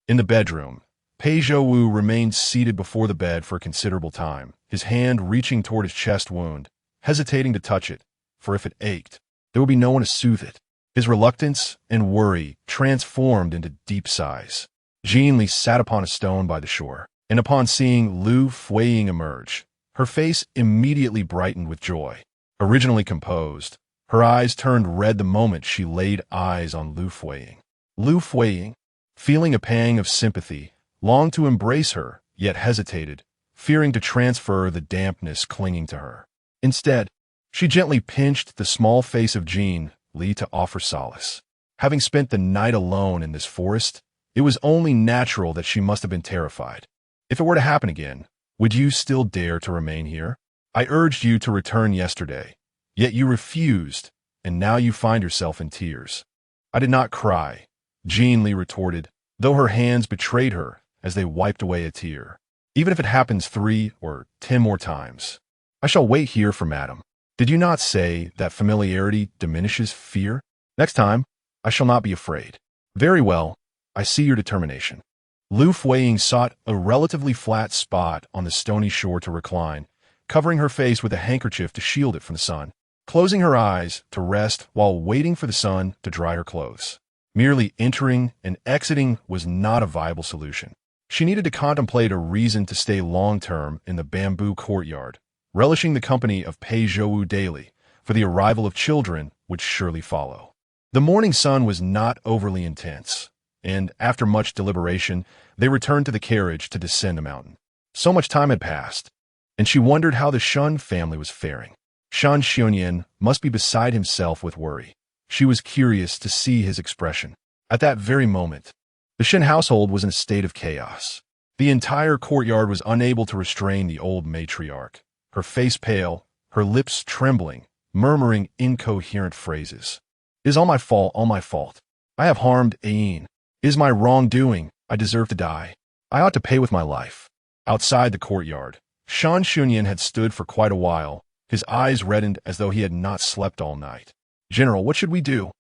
Speaker 1: In the bedroom, Pei Zhouwu remained seated before the bed for a considerable time, his hand reaching toward his chest wound, hesitating to touch it, for if it ached, there would be no one to soothe it. His reluctance and worry transformed into deep sighs. Jean Li sat upon a stone by the shore, and upon seeing Liu Fuyi emerge, her face immediately brightened with joy. Originally composed, her eyes turned red the moment she laid eyes on Liu Fuyi. Liu Fuyi, feeling a pang of sympathy, longed to embrace her, yet hesitated, fearing to transfer the dampness clinging to her. Instead, she gently pinched the small face of Jean Li to offer solace. Having spent the night alone in this forest, it was only natural that she must have been terrified. "If it were to happen again, would you still dare to remain here? I urged you to return yesterday, yet you refused, and now you find yourself in tears." "I did not cry," Jean Li retorted, though her hands betrayed her as they wiped away a tear. "Even if it happens 3 or 10 more times, I shall wait here for Madame. Did you not say that familiarity diminishes fear? Next time, I shall not be afraid." "Very well, I see your determination." Liu Fuyi sought a relatively flat spot on the stony shore to recline, covering her face with a handkerchief to shield it from the sun, closing her eyes to rest while waiting for the sun to dry her clothes. Merely entering and exiting was not a viable solution. She needed to contemplate a reason to stay long-term in the bamboo courtyard, relishing the company of Pei Zhouwu daily, for the arrival of children would surely follow. The morning sun was not overly intense, and after much deliberation, they returned to the carriage to descend the mountain. So much time had passed, and she wondered how the Shun family was faring. Shan Xianyan must be beside himself with worry. She was curious to see his expression. At that very moment, the Shen household was in a state of chaos. The entire courtyard was unable to restrain the old matriarch, her face pale, her lips trembling, murmuring incoherent phrases. "It is all my fault, all my fault. I have harmed Ayin. It is my wrongdoing. I deserve to die. I ought to pay with my life." Outside the courtyard, Shan Xianyan had stood for quite a while, his eyes reddened as though he had not slept all night. "General, what should we do?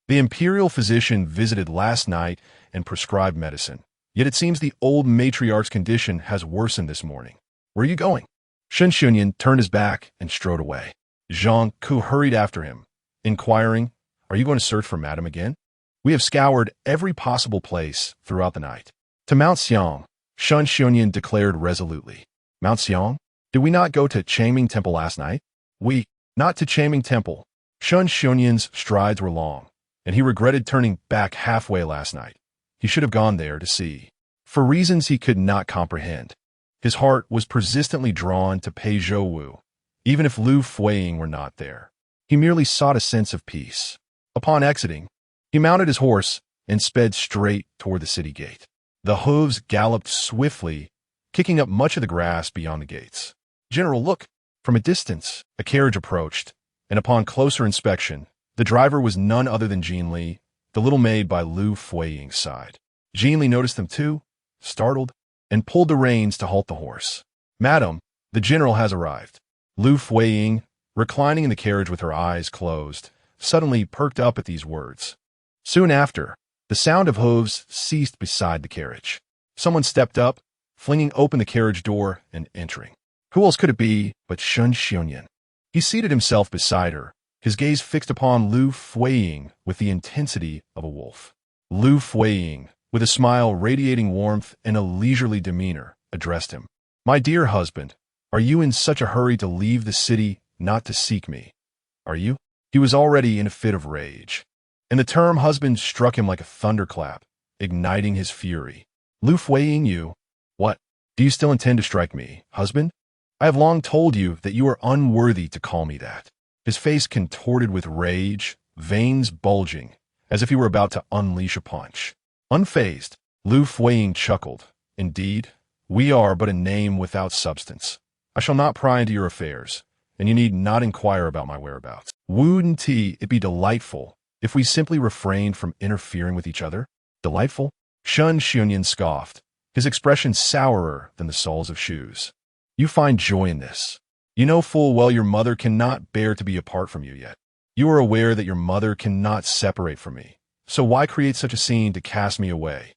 Speaker 1: The imperial physician visited last night and prescribed medicine. Yet it seems the old matriarch's condition has worsened this morning. Where are you going?" Shan Xianyan turned his back and strode away. Zhang Ku hurried after him, inquiring, "Are you going to search for Madame again?" "We have scoured every possible place throughout the night." "To Mount Xiang," Shan Xianyan declared resolutely. "Mount Xiang? Did we not go to Changming Temple last night?" Not to Changming Temple." Shan Xianyan's strides were long, and he regretted turning back halfway last night. He should have gone there to see. For reasons he could not comprehend, his heart was persistently drawn to Pei Zhouwu, even if Liu Fuyi were not there. He merely sought a sense of peace. Upon exiting, he mounted his horse and sped straight toward the city gate. The hooves galloped swiftly, kicking up much of the grass beyond the gates. "General, look!" From a distance, a carriage approached, and upon closer inspection, the driver was none other than Jean Li, the little maid by Liu Fuyi's side. Li noticed them too, startled, and pulled the reins to halt the horse. "Madam, the general has arrived." Liu Fuyi, reclining in the carriage with her eyes closed, suddenly perked up at these words. Soon after, the sound of hooves ceased beside the carriage. Someone stepped up, flinging open the carriage door and entering. Who else could it be but Shen Xiongyan? He seated himself beside her, his gaze fixed upon Liu Fuyi with the intensity of a wolf. Liu Fuyi, with a smile radiating warmth and a leisurely demeanor, addressed him. "My dear husband, are you in such a hurry to leave the city not to seek me? Are you?" He was already in a fit of rage, and the term husband struck him like a thunderclap, igniting his fury. "Liu Fuyi, you? What? Do you still intend to strike me, husband? I have long told you that you are unworthy to call me that." His face contorted with rage, veins bulging, as if he were about to unleash a punch. Unfazed, Liu Fuyi chuckled. "Indeed, we are but a name without substance. I shall not pry into your affairs, and you need not inquire about my whereabouts. Wouldn't it be delightful if we simply refrained from interfering with each other?" "Delightful?" Shen Xiongyan scoffed, his expression sourer than the soles of shoes. "You find joy in this. You know full well your mother cannot bear to be apart from you yet. You are aware that your mother cannot separate from me. So why create such a scene to cast me away,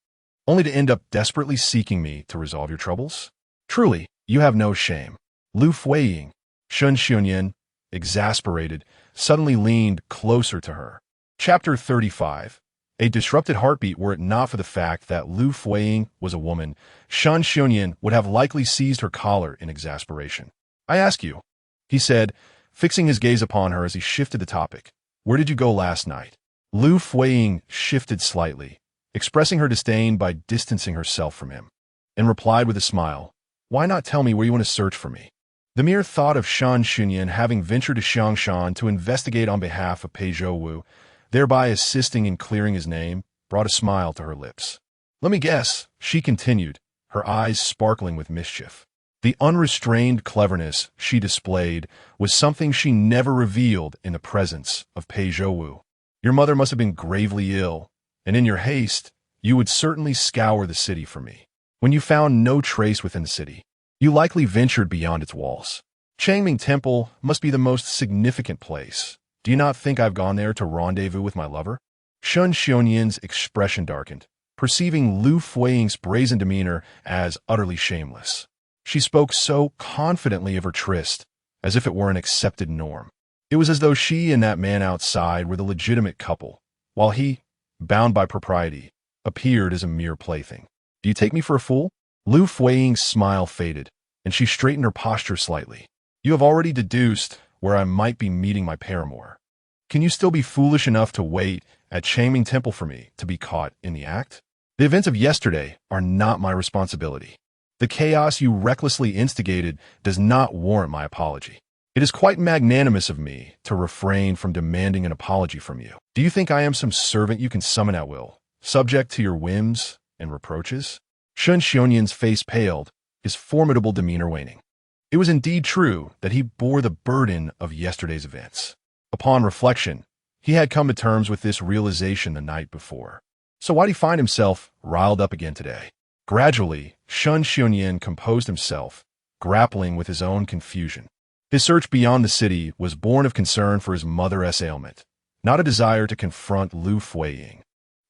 Speaker 1: only to end up desperately seeking me to resolve your troubles? Truly, you have no shame." Liu Fuyi, Shen Xiongyan, exasperated, suddenly leaned closer to her. Chapter 35. A disrupted heartbeat. Were it not for the fact that Liu Fuyi was a woman, Shen Xiongyan would have likely seized her collar in exasperation. "I ask you," he said, fixing his gaze upon her as he shifted the topic, "where did you go last night?" Liu Fuyi shifted slightly, expressing her disdain by distancing herself from him, and replied with a smile, "Why not tell me where you want to search for me?" The mere thought of Shen Xiongyan having ventured to Xiangshan to investigate on behalf of Pei Zhouwu, thereby assisting in clearing his name, brought a smile to her lips. "Let me guess," she continued, her eyes sparkling with mischief. The unrestrained cleverness she displayed was something she never revealed in the presence of Pei Zhouwu. "Your mother must have been gravely ill, and in your haste, you would certainly scour the city for me. When you found no trace within the city, you likely ventured beyond its walls. Changming Temple must be the most significant place. Do you not think I've gone there to rendezvous with my lover?" Shen Xiongyan's expression darkened, perceiving Liu Fuyi's brazen demeanor as utterly shameless. She spoke so confidently of her tryst, as if it were an accepted norm. It was as though she and that man outside were the legitimate couple, while he, bound by propriety, appeared as a mere plaything. "Do you take me for a fool?" Liu Fuyi's smile faded, and she straightened her posture slightly. "You have already deduced where I might be meeting my paramour. Can you still be foolish enough to wait at Changming Temple for me to be caught in the act? The events of yesterday are not my responsibility. The chaos you recklessly instigated does not warrant my apology. It is quite magnanimous of me to refrain from demanding an apology from you. Do you think I am some servant you can summon at will, subject to your whims and reproaches?" Shen Xiongyan's face paled, his formidable demeanor waning. It was indeed true that he bore the burden of yesterday's events. Upon reflection, he had come to terms with this realization the night before. So why did he find himself riled up again today? Gradually, Shen Xiongyan composed himself, grappling with his own confusion. His search beyond the city was born of concern for his mother's ailment, not a desire to confront Liu Fuyi.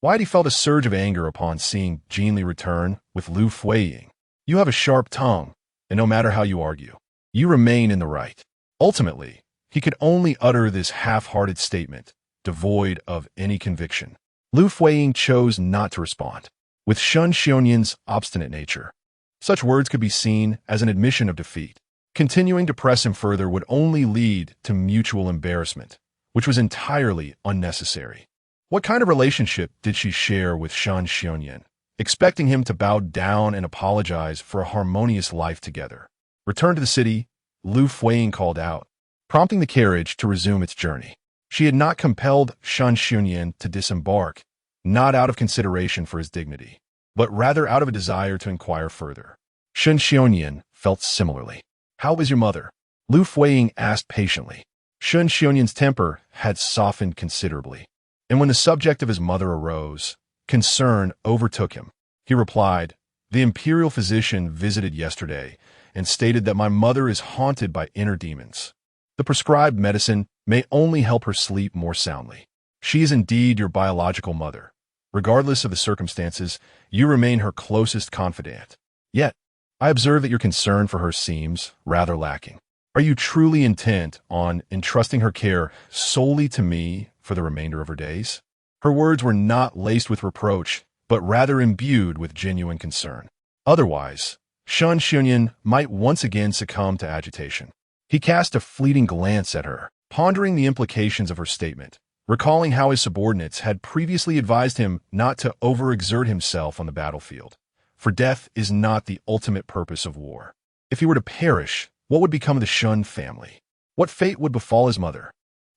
Speaker 1: Why had he felt a surge of anger upon seeing Li return with Liu Fuyi? "You have a sharp tongue, and no matter how you argue, you remain in the right." Ultimately, he could only utter this half-hearted statement, devoid of any conviction. Liu Fuyi chose not to respond. With Shen Xiongyan's obstinate nature, such words could be seen as an admission of defeat. Continuing to press him further would only lead to mutual embarrassment, which was entirely unnecessary. What kind of relationship did she share with Shen Xiongyan, expecting him to bow down and apologize for a harmonious life together? Returned to the city, Liu Fuyi called out, prompting the carriage to resume its journey. She had not compelled Shen Xiongyan to disembark, not out of consideration for his dignity, but rather out of a desire to inquire further. Shen Xiongyan felt similarly. "How is your mother?" Liu Fuyi asked patiently. Shen Xiongyan's temper had softened considerably, and when the subject of his mother arose, concern overtook him. He replied, "The imperial physician visited yesterday and stated that my mother is haunted by inner demons. The prescribed medicine may only help her sleep more soundly. She is indeed your biological mother. Regardless of the circumstances, you remain her closest confidant. Yet, I observe that your concern for her seems rather lacking. Are you truly intent on entrusting her care solely to me for the remainder of her days?" Her words were not laced with reproach, but rather imbued with genuine concern. Otherwise, Shen Xunyan might once again succumb to agitation. He cast a fleeting glance at her, pondering the implications of her statement, recalling how his subordinates had previously advised him not to overexert himself on the battlefield. For death is not the ultimate purpose of war. If he were to perish, what would become of the Shun family? What fate would befall his mother?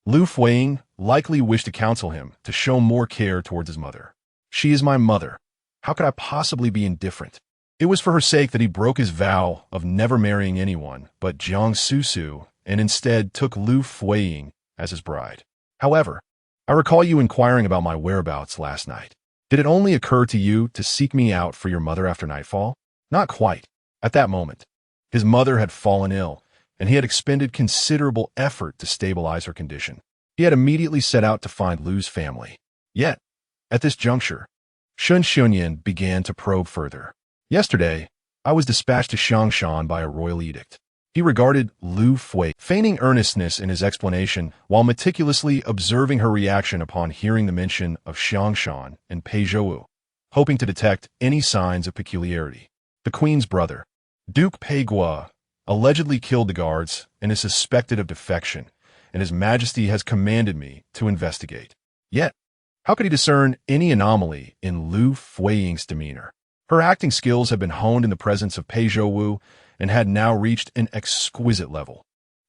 Speaker 1: Liu Fuyi likely wished to counsel him to show more care towards his mother. "She is my mother. How could I possibly be indifferent?" It was for her sake that he broke his vow of never marrying anyone but Jiang Susu and instead took Liu Fuyi as his bride. However, I recall you inquiring about my whereabouts last night. Did it only occur to you to seek me out for your mother after nightfall? Not quite. At that moment, his mother had fallen ill, and he had expended considerable effort to stabilize her condition. He had immediately set out to find Liu's family. Yet, at this juncture, Shen Xunyan began to probe further. "Yesterday, I was dispatched to Xiangshan by a royal edict." He regarded Liu Fuyi, feigning earnestness in his explanation while meticulously observing her reaction upon hearing the mention of Xiangshan and Pei Zhouwu, hoping to detect any signs of peculiarity. "The queen's brother, Duke Pei Zhouwu, allegedly killed the guards and is suspected of defection, and His Majesty has commanded me to investigate." Yet, how could he discern any anomaly in Liu Fuyi's demeanor? Her acting skills had been honed in the presence of Pei Zhouwu and had now reached an exquisite level.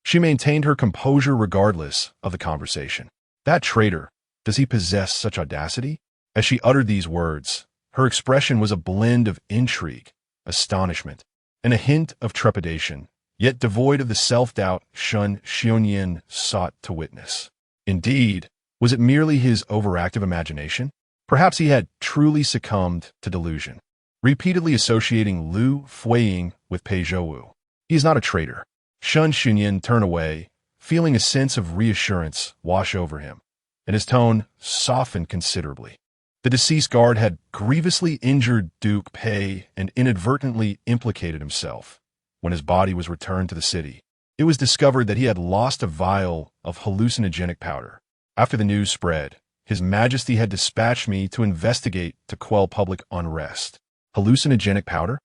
Speaker 1: She maintained her composure regardless of the conversation. "That traitor, does he possess such audacity?" As she uttered these words, her expression was a blend of intrigue, astonishment, and a hint of trepidation, yet devoid of the self-doubt Shen Xunyan sought to witness. Indeed, was it merely his overactive imagination? Perhaps he had truly succumbed to delusion, repeatedly associating Liu Fuyi with Pei Zhouwu. "He is not a traitor." Shen Xunyan turned away, feeling a sense of reassurance wash over him, and his tone softened considerably. The deceased guard had grievously injured Duke Pei and inadvertently implicated himself. When his body was returned to the city, it was discovered that he had lost a vial of hallucinogenic powder. After the news spread, His Majesty had dispatched me to investigate to quell public unrest. Hallucinogenic powder?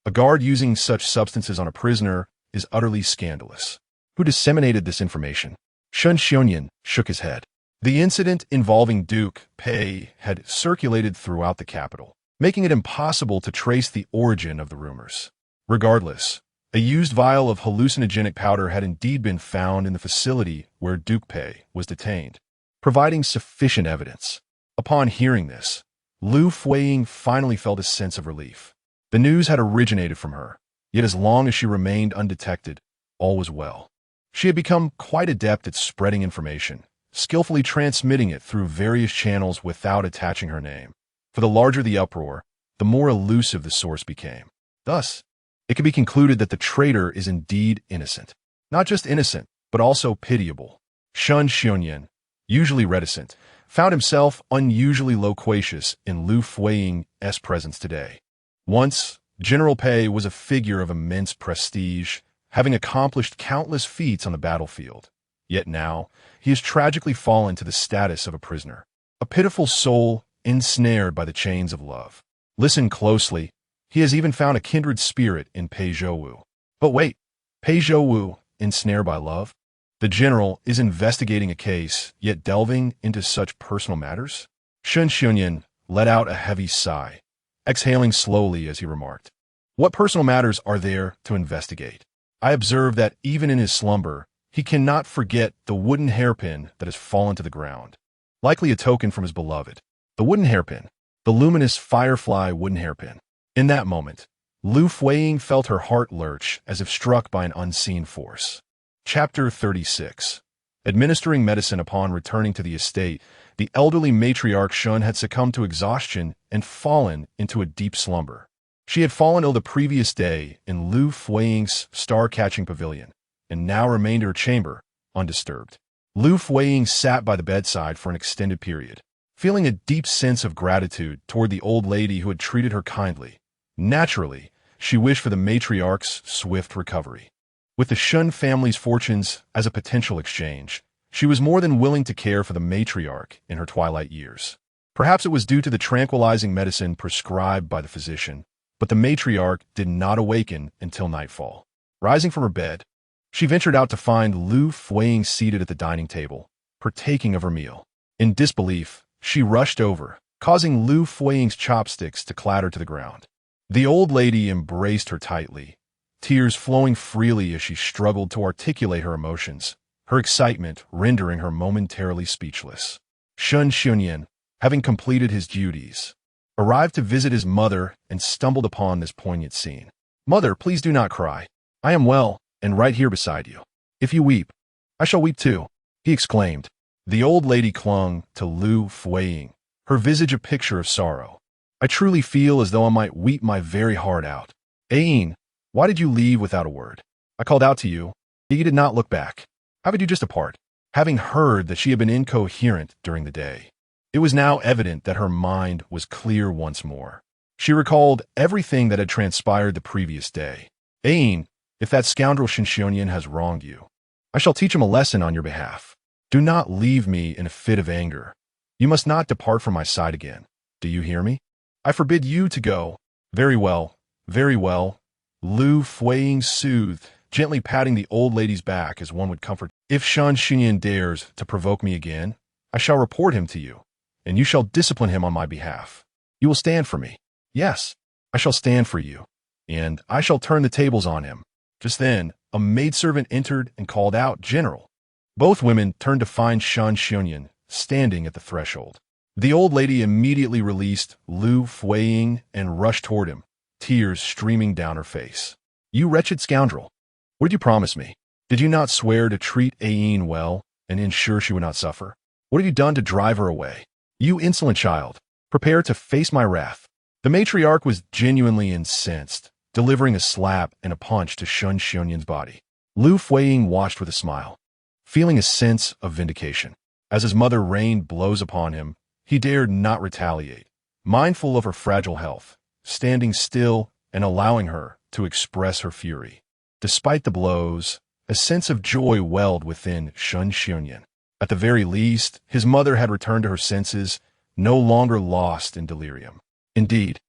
Speaker 1: A guard using such substances on a prisoner is utterly scandalous. Who disseminated this information? Shen Xunyan shook his head. The incident involving Duke Pei had circulated throughout the capital, making it impossible to trace the origin of the rumors. Regardless, a used vial of hallucinogenic powder had indeed been found in the facility where Duke Pei was detained, providing sufficient evidence. Upon hearing this, Liu Fuyi finally felt a sense of relief. The news had originated from her, yet as long as she remained undetected, all was well. She had become quite adept at spreading information, skillfully transmitting it through various channels without attaching her name. For the larger the uproar, the more elusive the source became. Thus, it could be concluded that the traitor is indeed innocent. Not just innocent, but also pitiable. Shen Xunyan, usually reticent, found himself unusually loquacious in Liu Fuyi's presence today. Once, General Pei was a figure of immense prestige, having accomplished countless feats on the battlefield. Yet now, he has tragically fallen to the status of a prisoner, a pitiful soul ensnared by the chains of love. Listen closely. He has even found a kindred spirit in Pei Zhouwu. But wait, Pei Zhouwu ensnared by love? The general is investigating a case, yet delving into such personal matters? Shen Xunyan let out a heavy sigh, exhaling slowly as he remarked, "What personal matters are there to investigate? I observe that even in his slumber, he cannot forget the wooden hairpin that has fallen to the ground, likely a token from his beloved. The wooden hairpin, the luminous firefly wooden hairpin." In that moment, Liu Fuyi felt her heart lurch as if struck by an unseen force. Chapter 36. Administering medicine upon returning to the estate the elderly matriarch Shun had succumbed to exhaustion and fallen into a deep slumber. She had fallen ill the previous day in Liu Fuying's star-catching pavilion, and now remained in her chamber, undisturbed. Liu Fuyi sat by the bedside for an extended period, feeling a deep sense of gratitude toward the old lady who had treated her kindly. Naturally, she wished for the matriarch's swift recovery. With the Shun family's fortunes as a potential exchange, she was more than willing to care for the matriarch in her twilight years. Perhaps it was due to the tranquilizing medicine prescribed by the physician, but the matriarch did not awaken until nightfall. Rising from her bed, she ventured out to find Liu Fuyi seated at the dining table, partaking of her meal. In disbelief, she rushed over, causing Liu Fuyi's chopsticks to clatter to the ground. The old lady embraced her tightly, tears flowing freely as she struggled to articulate her emotions, her excitement rendering her momentarily speechless. Shun Xunyan, having completed his duties, arrived to visit his mother and stumbled upon this poignant scene. "Mother, please do not cry. I am well, and right here beside you. If you weep, I shall weep too," he exclaimed. The old lady clung to Liu Fuyi, her visage a picture of sorrow. "I truly feel as though I might weep my very heart out. Ain, why did you leave without a word? I called out to you, yet you did not look back. How could you just depart?" Having heard that she had been incoherent during the day, it was now evident that her mind was clear once more. She recalled everything that had transpired the previous day. "Ain, if that scoundrel Shinshonian has wronged you, I shall teach him a lesson on your behalf. Do not leave me in a fit of anger. You must not depart from my side again. Do you hear me? I forbid you to go." Very well, Liu Fuyi soothed, gently patting the old lady's back as one would comfort. "If Shan Xunyan dares to provoke me again, I shall report him to you, and you shall discipline him on my behalf. You will stand for me." "Yes, I shall stand for you, and I shall turn the tables on him." Just then, a maidservant entered and called out, "General." Both women turned to find Shan Xunyan standing at the threshold. The old lady immediately released Liu Fuyi and rushed toward him, tears streaming down her face. "You wretched scoundrel! What did you promise me? Did you not swear to treat Ain well and ensure she would not suffer? What have you done to drive her away? You insolent child, prepare to face my wrath." The matriarch was genuinely incensed, delivering a slap and a punch to Shun Xunyan's body. Liu Fuyi watched with a smile, feeling a sense of vindication. As his mother rained blows upon him, he dared not retaliate, mindful of her fragile health, standing still and allowing her to express her fury. Despite the blows, a sense of joy welled within Shun Xunyan. At the very least, his mother had returned to her senses, no longer lost in delirium. Indeed,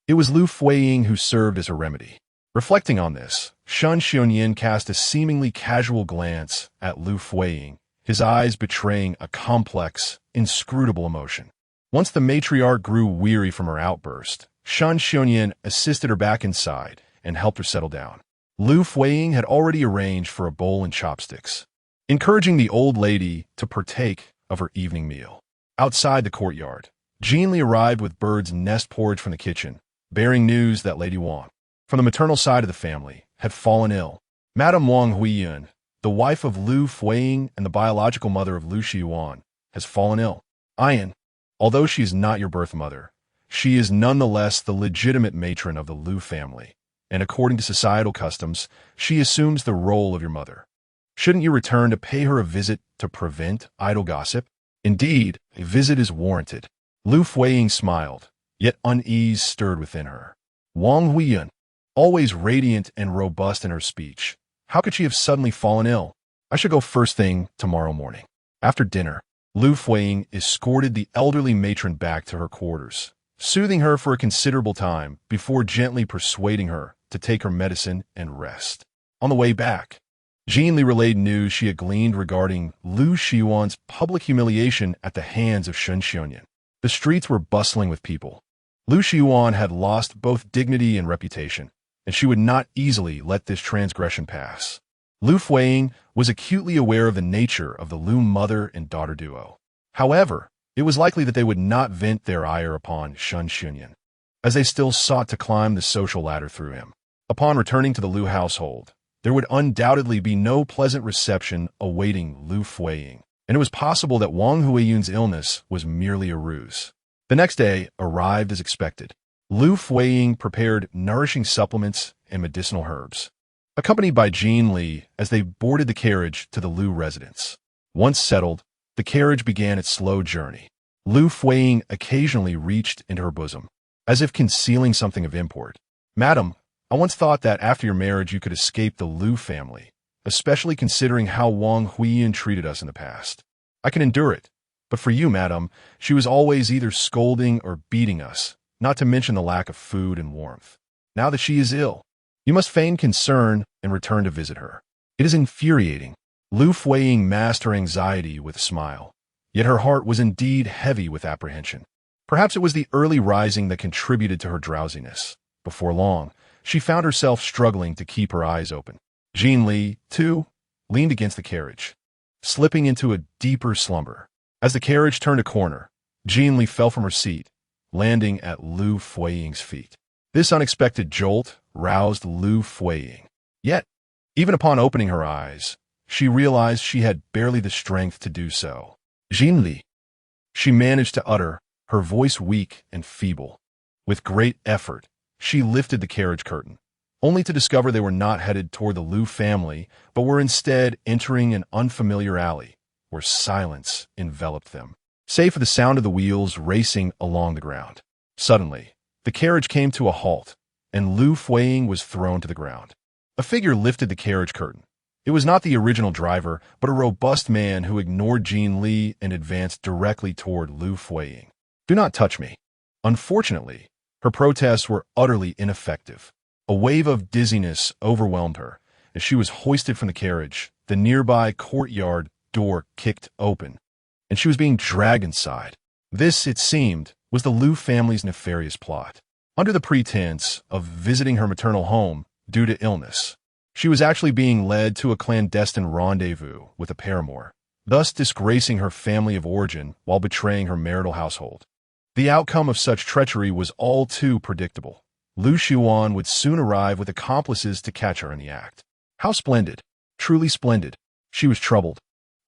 Speaker 1: it was Liu Fuyi who served as her remedy. Reflecting on this, Shun Xunyan cast a seemingly casual glance at Liu Fuyi, his eyes betraying a complex, inscrutable emotion. Once the matriarch grew weary from her outburst, Shun Xunyan assisted her back inside and helped her settle down. Liu Fuyi had already arranged for a bowl and chopsticks, encouraging the old lady to partake of her evening meal. Outside the courtyard, Jean Li arrived with bird's nest porridge from the kitchen, bearing news that Lady Wang, from the maternal side of the family, had fallen ill. Madame Wang Huiyun, the wife of Liu Fuyi and the biological mother of Liu Xiyuan, has fallen ill. Ayan, although she is not your birth mother, she is nonetheless the legitimate matron of the Liu family, and according to societal customs, she assumes the role of your mother. Shouldn't you return to pay her a visit to prevent idle gossip? Indeed, a visit is warranted. Liu Fuyi smiled, yet unease stirred within her. Wang Huiyun, always radiant and robust in her speech, how could she have suddenly fallen ill? I should go first thing tomorrow morning. After dinner, Liu Fuyi escorted the elderly matron back to her quarters, soothing her for a considerable time before gently persuading her to take her medicine and rest. On the way back, Jean Li relayed news she had gleaned regarding Liu Xiyuan's public humiliation at the hands of Shun Xunyan. The streets were bustling with people. Liu Xiyuan had lost both dignity and reputation, and she would not easily let this transgression pass. Liu Fuyi was acutely aware of the nature of the Liu mother and daughter duo. However, it was likely that they would not vent their ire upon Shun Xunyan, as they still sought to climb the social ladder through him. Upon returning to the Liu household, there would undoubtedly be no pleasant reception awaiting Liu Fuyi. and it was possible that Wang Huiyun's illness was merely a ruse. The next day arrived as expected. Liu Fuyi prepared nourishing supplements and medicinal herbs, accompanied by Jean Li as they boarded the carriage to the Liu residence. Once settled, the carriage began its slow journey. Liu Fuyi occasionally reached into her bosom, as if concealing something of import. "Madam, I once thought that after your marriage you could escape the Liu family, especially considering how Wang Huiyun treated us in the past. I can endure it, but for you, madam, she was always either scolding or beating us, not to mention the lack of food and warmth. Now that she is ill, you must feign concern and return to visit her. It is infuriating." Liu Fuyi masked her anxiety with a smile, yet her heart was indeed heavy with apprehension. Perhaps it was the early rising that contributed to her drowsiness. Before long, she found herself struggling to keep her eyes open. Jean Li, too, leaned against the carriage, slipping into a deeper slumber. As the carriage turned a corner, Jean Li fell from her seat, landing at Liu Fuyi's feet. This unexpected jolt roused Liu Fuyi. Yet, even upon opening her eyes, she realized she had barely the strength to do so. "Jean Li," she managed to utter, her voice weak and feeble. With great effort, she lifted the carriage curtain, only to discover they were not headed toward the Liu family, but were instead entering an unfamiliar alley, where silence enveloped them, save for the sound of the wheels racing along the ground. Suddenly, the carriage came to a halt, and Liu Fuyi was thrown to the ground. A figure lifted the carriage curtain. It was not the original driver, but a robust man who ignored Jean Li and advanced directly toward Liu Fuyi. "Do not touch me." Unfortunately, her protests were utterly ineffective. A wave of dizziness overwhelmed her. As she was hoisted from the carriage, the nearby courtyard door kicked open, and she was being dragged inside. This, it seemed, was the Liu family's nefarious plot. Under the pretense of visiting her maternal home due to illness, she was actually being led to a clandestine rendezvous with a paramour, thus disgracing her family of origin while betraying her marital household. The outcome of such treachery was all too predictable. Liu Xuan would soon arrive with accomplices to catch her in the act. How splendid, truly splendid. She was troubled,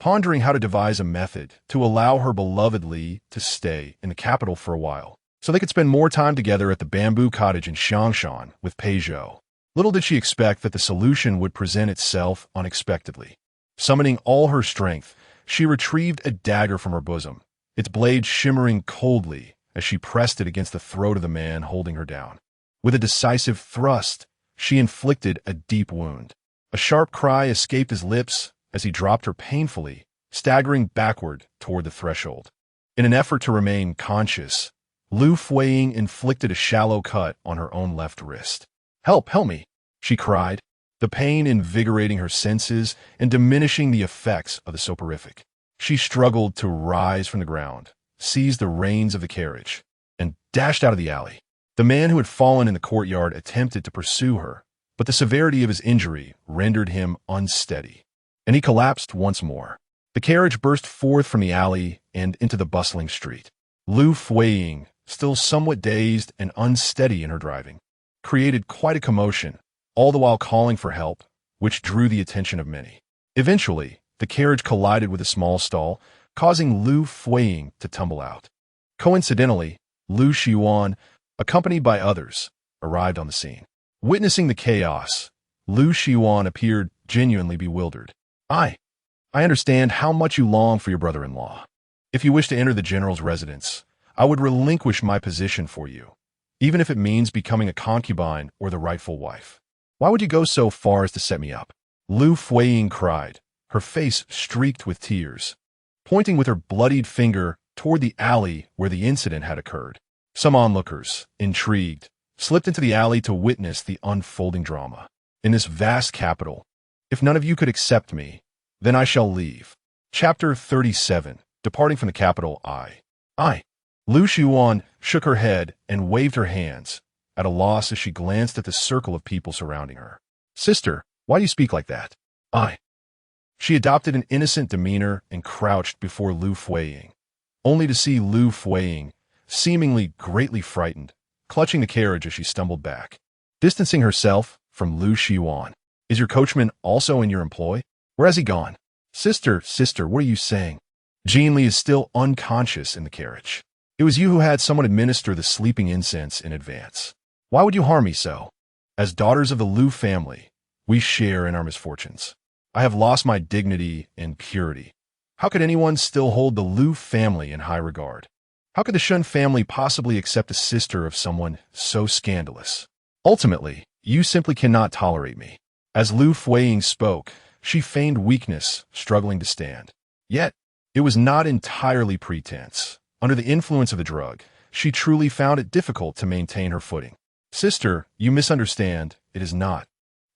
Speaker 1: pondering how to devise a method to allow her beloved Li to stay in the capital for a while, so they could spend more time together at the bamboo cottage in Xiangshan with Pei Zhouwu. Little did she expect that the solution would present itself unexpectedly. Summoning all her strength, she retrieved a dagger from her bosom, its blade shimmering coldly as she pressed it against the throat of the man holding her down. With a decisive thrust, she inflicted a deep wound. A sharp cry escaped his lips as he dropped her painfully, staggering backward toward the threshold. In an effort to remain conscious, Liu Fuyi inflicted a shallow cut on her own left wrist. "Help, help me," she cried, the pain invigorating her senses and diminishing the effects of the soporific. She struggled to rise from the ground, seized the reins of the carriage, and dashed out of the alley. The man who had fallen in the courtyard attempted to pursue her, but the severity of his injury rendered him unsteady, and he collapsed once more. The carriage burst forth from the alley and into the bustling street. Liu Fuyi, still somewhat dazed and unsteady in her driving, created quite a commotion, all the while calling for help, which drew the attention of many. Eventually, the carriage collided with a small stall, causing Liu Fuyi to tumble out. Coincidentally, Liu Xuan, accompanied by others, arrived on the scene. Witnessing the chaos, Liu Xuan appeared genuinely bewildered. I understand how much you long for your brother-in-law. If you wish to enter the general's residence, I would relinquish my position for you, even if it means becoming a concubine or the rightful wife. Why would you go so far as to set me up?" Liu Fuyi cried, her face streaked with tears, pointing with her bloodied finger toward the alley where the incident had occurred. Some onlookers, intrigued, slipped into the alley to witness the unfolding drama. "In this vast capital, if none of you could accept me, then I shall leave." Chapter 37. Departing from the capital, I. Liu Xuan shook her head and waved her hands, at a loss as she glanced at the circle of people surrounding her. "Sister, why do you speak like that?" She adopted an innocent demeanor and crouched before Liu Fuyi, only to see Liu Fuyi, seemingly greatly frightened, clutching the carriage as she stumbled back. Distancing herself from Liu Xuan. "Is your coachman also in your employ? Where has he gone?" Sister, what are you saying?" Jean Li is still unconscious in the carriage. It was you who had someone administer the sleeping incense in advance. Why would you harm me so? As daughters of the Liu family, we share in our misfortunes. I have lost my dignity and purity. How could anyone still hold the Liu family in high regard? How could the Shun family possibly accept a sister of someone so scandalous? Ultimately, you simply cannot tolerate me. As Liu Fuyi spoke, she feigned weakness, struggling to stand. Yet, it was not entirely pretense. Under the influence of the drug, she truly found it difficult to maintain her footing. Sister, you misunderstand. It is not.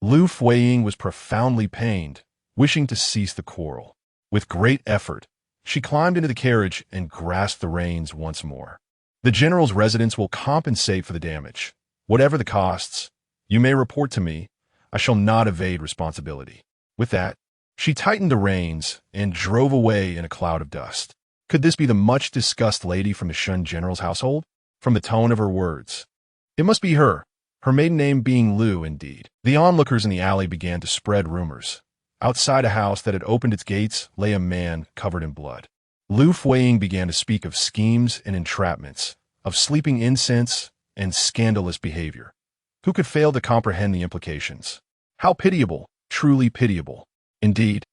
Speaker 1: Liu Fuyi was profoundly pained, wishing to cease the quarrel. With great effort, she climbed into the carriage and grasped the reins once more. The general's residence will compensate for the damage. Whatever the costs, you may report to me. I shall not evade responsibility. With that, she tightened the reins and drove away in a cloud of dust. Could this be the much-discussed lady from the Shun general's household? From the tone of her words, it must be her maiden name being Liu indeed. The onlookers in the alley began to spread rumors. Outside a house that had opened its gates lay a man covered in blood. Liu Fuyi began to speak of schemes and entrapments, of sleeping incense and scandalous behavior. Who could fail to comprehend the implications? How pitiable, truly pitiable. Indeed,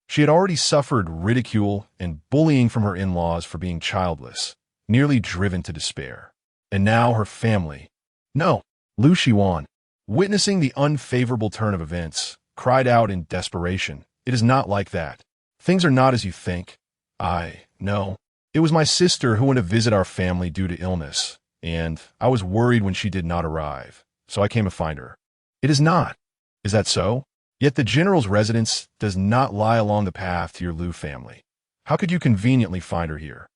Speaker 1: she had already suffered ridicule and bullying from her in-laws for being childless, nearly driven to despair. And now her family. No, Liu Shiwan, witnessing the unfavorable turn of events, cried out in desperation, "It is not like that. Things are not as you think. No. It was my sister who went to visit our family due to illness, and I was worried when she did not arrive, so I came to find her." It is not. Is that so? Yet the general's residence does not lie along the path to your Liu family. How could you conveniently find her here?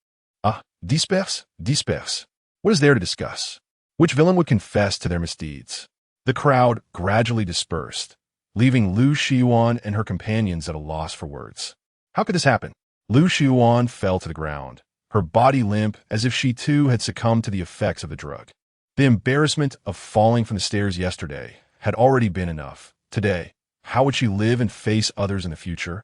Speaker 1: Disperse. What is there to discuss? Which villain would confess to their misdeeds? The crowd gradually dispersed, leaving Liu Shiwan and her companions at a loss for words. How could this happen? Liu Shiwan fell to the ground, her body limp as if she too had succumbed to the effects of the drug. The embarrassment of falling from the stairs yesterday had already been enough. Today, how would she live and face others in the future?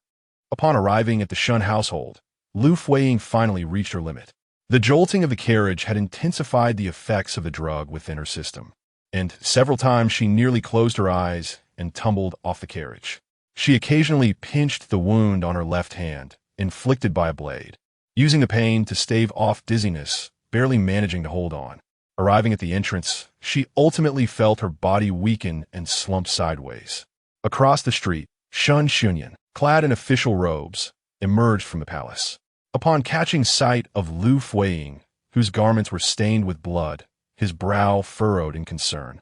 Speaker 1: Upon arriving at the Shun household, Liu Fuyi finally reached her limit. The jolting of the carriage had intensified the effects of the drug within her system, and several times she nearly closed her eyes and tumbled off the carriage. She occasionally pinched the wound on her left hand, inflicted by a blade, using the pain to stave off dizziness, barely managing to hold on. Arriving at the entrance, she ultimately felt her body weaken and slump sideways. Across the street, Shun Shunyan, clad in official robes, emerged from the palace. Upon catching sight of Liu Fuyi, whose garments were stained with blood, his brow furrowed in concern,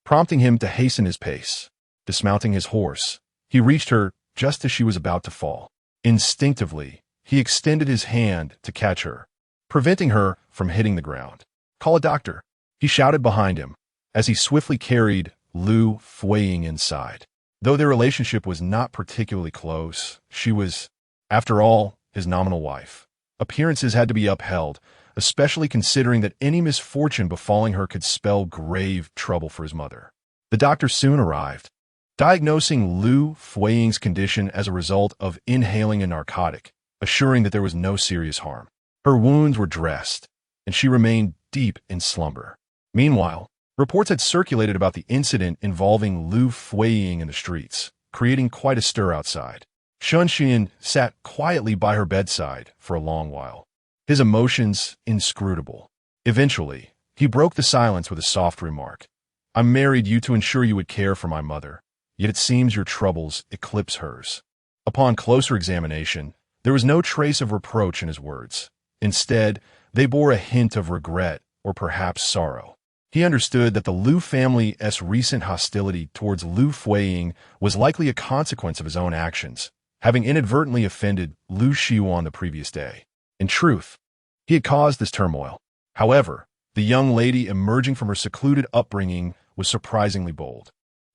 Speaker 1: prompting him to hasten his pace. Dismounting his horse, he reached her just as she was about to fall. Instinctively, he extended his hand to catch her, preventing her from hitting the ground. "Call a doctor," he shouted behind him, as he swiftly carried Liu Fuyi inside. Though their relationship was not particularly close, she was, after all, his nominal wife. Appearances had to be upheld, especially considering that any misfortune befalling her could spell grave trouble for his mother. The doctor soon arrived, diagnosing Liu Fuyi's condition as a result of inhaling a narcotic, assuring that there was no serious harm. Her wounds were dressed, and she remained deep in slumber. Meanwhile, reports had circulated about the incident involving Liu Fuyi in the streets, creating quite a stir outside. Shun Xian sat quietly by her bedside for a long while, his emotions inscrutable. Eventually, he broke the silence with a soft remark. "I married you to ensure you would care for my mother, yet it seems your troubles eclipse hers." Upon closer examination, there was no trace of reproach in his words. Instead, they bore a hint of regret or perhaps sorrow. He understood that the Liu family's recent hostility towards Liu Fuyi was likely a consequence of his own actions, having inadvertently offended Liu Shiwan the previous day. In truth, he had caused this turmoil. However, the young lady emerging from her secluded upbringing was surprisingly bold.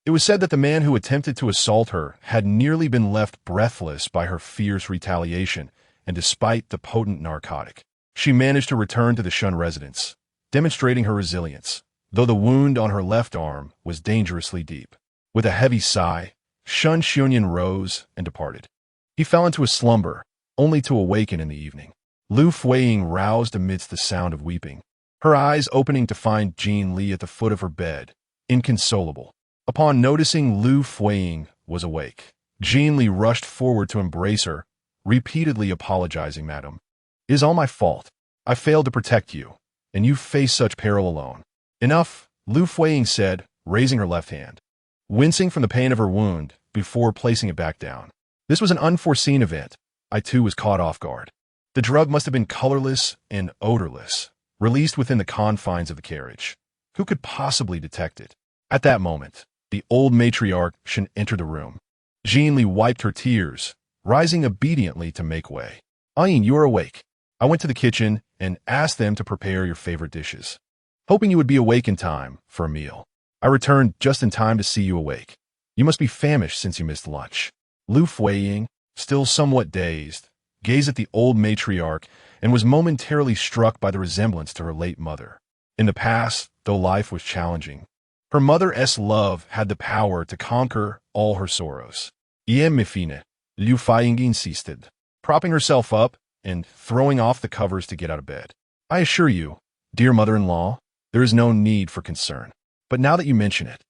Speaker 1: It was said that the man who attempted to assault her had nearly been left breathless by her fierce retaliation, and despite the potent narcotic, she managed to return to the Shun residence, demonstrating her resilience, though the wound on her left arm was dangerously deep. With a heavy sigh, Shun Shunyan rose and departed. He fell into a slumber, only to awaken in the evening. Liu Fuyi roused amidst the sound of weeping, her eyes opening to find Jean Li at the foot of her bed, inconsolable. Upon noticing Liu Fuyi was awake, Jean Li rushed forward to embrace her, repeatedly apologizing, "Madam, it is all my fault. I failed to protect you, and you face such peril alone." "Enough," Liu Fuyi said, raising her left hand, wincing from the pain of her wound before placing it back down. "This was an unforeseen event. I too was caught off guard. The drug must have been colorless and odorless, released within the confines of the carriage. Who could possibly detect it?" At that moment, the old matriarch entered the room. Jean Li wiped her tears, rising obediently to make way. "Ayin, you are awake. I went to the kitchen and asked them to prepare your favorite dishes, hoping you would be awake in time for a meal. I returned just in time to see you awake. You must be famished since you missed lunch." Liu Fuyi, still somewhat dazed, gazed at the old matriarch and was momentarily struck by the resemblance to her late mother. In the past, though life was challenging, her mother's love had the power to conquer all her sorrows. "Mifine," Liu Fuyi insisted, propping herself up and throwing off the covers to get out of bed. "I assure you, dear mother-in-law, there is no need for concern. But now that you mention it,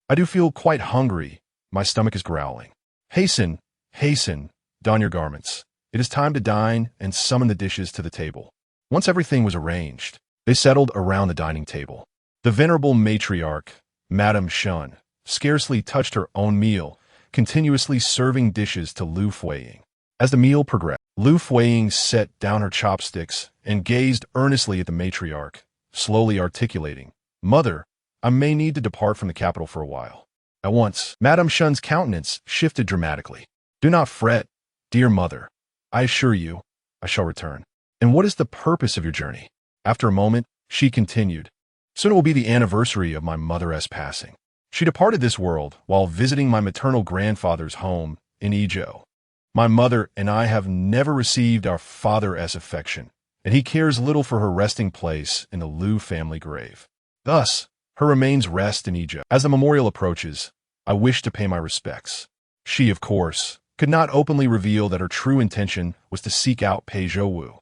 Speaker 1: I do feel quite hungry. My stomach is growling. Hasten, hasten, don your garments. It is time to dine and summon the dishes to the table." Once everything was arranged, they settled around the dining table. The venerable matriarch, Madame Shun, scarcely touched her own meal, continuously serving dishes to Liu Fuyi. As the meal progressed, Liu Fuyi set down her chopsticks and gazed earnestly at the matriarch, slowly articulating, "Mother, I may need to depart from the capital for a while." At once, Madame Shun's countenance shifted dramatically. "Do not fret, dear mother. I assure you, I shall return." "And what is the purpose of your journey?" After a moment, she continued, "Soon it will be the anniversary of my mother's passing. She departed this world while visiting my maternal grandfather's home in Izhou. My mother and I have never received our father's affection, and he cares little for her resting place in the Liu family grave. Thus, her remains rest in Izhou. As the memorial approaches, I wish to pay my respects." She, of course, could not openly reveal that her true intention was to seek out Pei Zhouwu.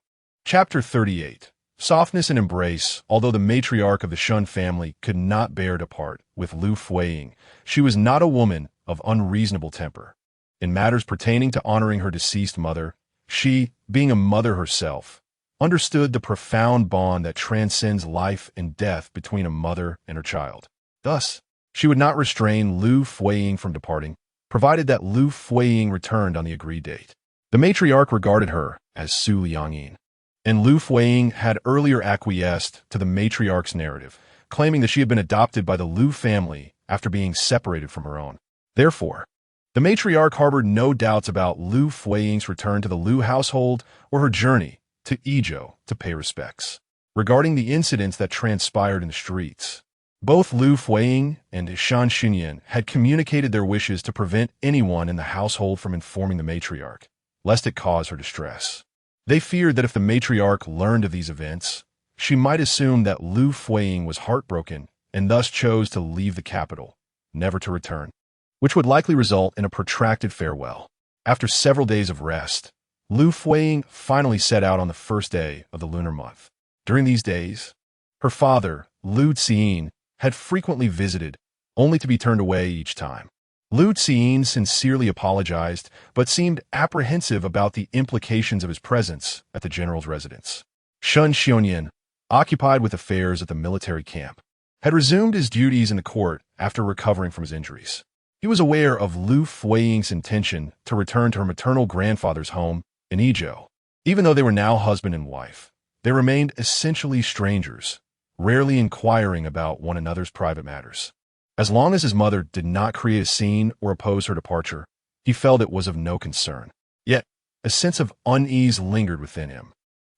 Speaker 1: Chapter 38. Softness and embrace. Although the matriarch of the Shun family could not bear to part with Liu Fuyi, she was not a woman of unreasonable temper. In matters pertaining to honoring her deceased mother, she, being a mother herself, understood the profound bond that transcends life and death between a mother and her child. Thus, she would not restrain Liu Fuyi from departing, provided that Liu Fuyi returned on the agreed date. The matriarch regarded her as Su Liangyin, and Liu Fuyi had earlier acquiesced to the matriarch's narrative, claiming that she had been adopted by the Liu family after being separated from her own. Therefore, the matriarch harbored no doubts about Liu Fuyi's return to the Liu household or her journey to Izhou to pay respects. Regarding the incidents that transpired in the streets, both Liu Fuyi and Shan Xinyan had communicated their wishes to prevent anyone in the household from informing the matriarch, lest it cause her distress. They feared that if the matriarch learned of these events, she might assume that Liu Fuyi was heartbroken and thus chose to leave the capital, never to return, which would likely result in a protracted farewell. After several days of rest, Liu Fuyi finally set out on the first day of the lunar month. During these days, her father, Liu Ziyin, had frequently visited, only to be turned away each time. Liu Ziyin sincerely apologized, but seemed apprehensive about the implications of his presence at the general's residence. Shan Xinyan, occupied with affairs at the military camp, had resumed his duties in the court after recovering from his injuries. He was aware of Liu Fuyi's intention to return to her maternal grandfather's home in Izhou. Even though they were now husband and wife, they remained essentially strangers, rarely inquiring about one another's private matters. As long as his mother did not create a scene or oppose her departure, he felt it was of no concern. Yet, a sense of unease lingered within him.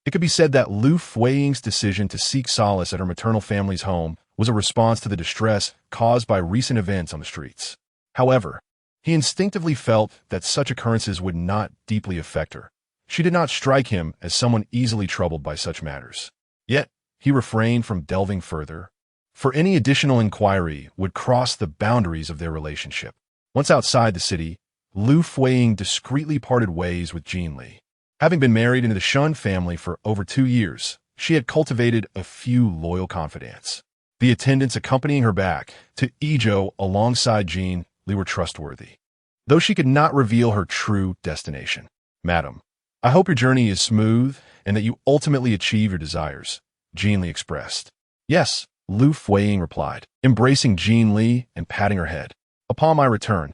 Speaker 1: It could be said that Liu Fuyi's decision to seek solace at her maternal family's home was a response to the distress caused by recent events on the streets. However, he instinctively felt that such occurrences would not deeply affect her. She did not strike him as someone easily troubled by such matters. Yet, he refrained from delving further, for any additional inquiry would cross the boundaries of their relationship. Once outside the city, Liu Fuyi discreetly parted ways with Jean Li. Having been married into the Shun family for over 2 years, she had cultivated a few loyal confidants. The attendants accompanying her back to Ezhou alongside Jean Li were trustworthy, though she could not reveal her true destination. "Madam, I hope your journey is smooth and that you ultimately achieve your desires," Jean Li expressed. "Yes," Liu Fuyi replied, embracing Jean Li and patting her head. "Upon my return,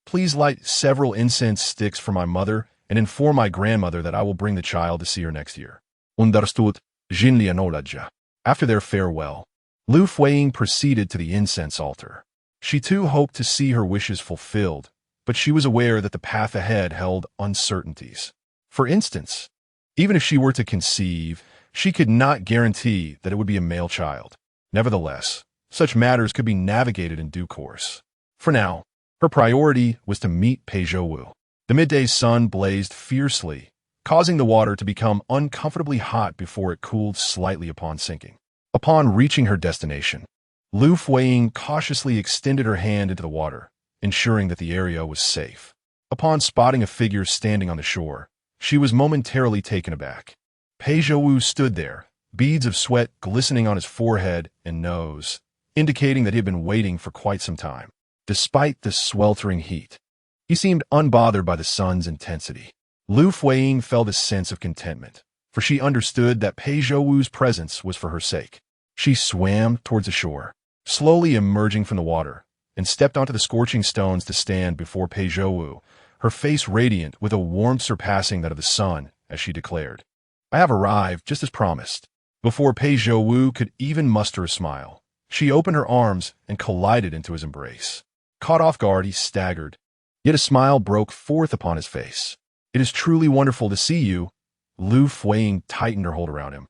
Speaker 1: please light several incense sticks for my mother and inform my grandmother that I will bring the child to see her next year." Understood, Jean Li acknowledged. After their farewell, Liu Fuyi proceeded to the incense altar. She too hoped to see her wishes fulfilled, but she was aware that the path ahead held uncertainties. For instance, even if she were to conceive, she could not guarantee that it would be a male child. Nevertheless, such matters could be navigated in due course. For now, her priority was to meet Pei Zhouwu. The midday sun blazed fiercely, causing the water to become uncomfortably hot before it cooled slightly upon sinking. Upon reaching her destination, Liu Fuyi cautiously extended her hand into the water, ensuring that the area was safe. Upon spotting a figure standing on the shore, she was momentarily taken aback. Pei Zhouwu stood there, beads of sweat glistening on his forehead and nose, indicating that he had been waiting for quite some time. Despite the sweltering heat, he seemed unbothered by the sun's intensity. Liu Fuyi felt a sense of contentment, for she understood that Pei Zhouwu's presence was for her sake. She swam towards the shore, slowly emerging from the water, and stepped onto the scorching stones to stand before Pei Zhouwu, her face radiant with a warmth surpassing that of the sun, as she declared, "I have arrived just as promised." Before Pei Zhouwu could even muster a smile, she opened her arms and collided into his embrace. Caught off guard, he staggered, yet a smile broke forth upon his face. "It is truly wonderful to see you." Liu Fuyi tightened her hold around him,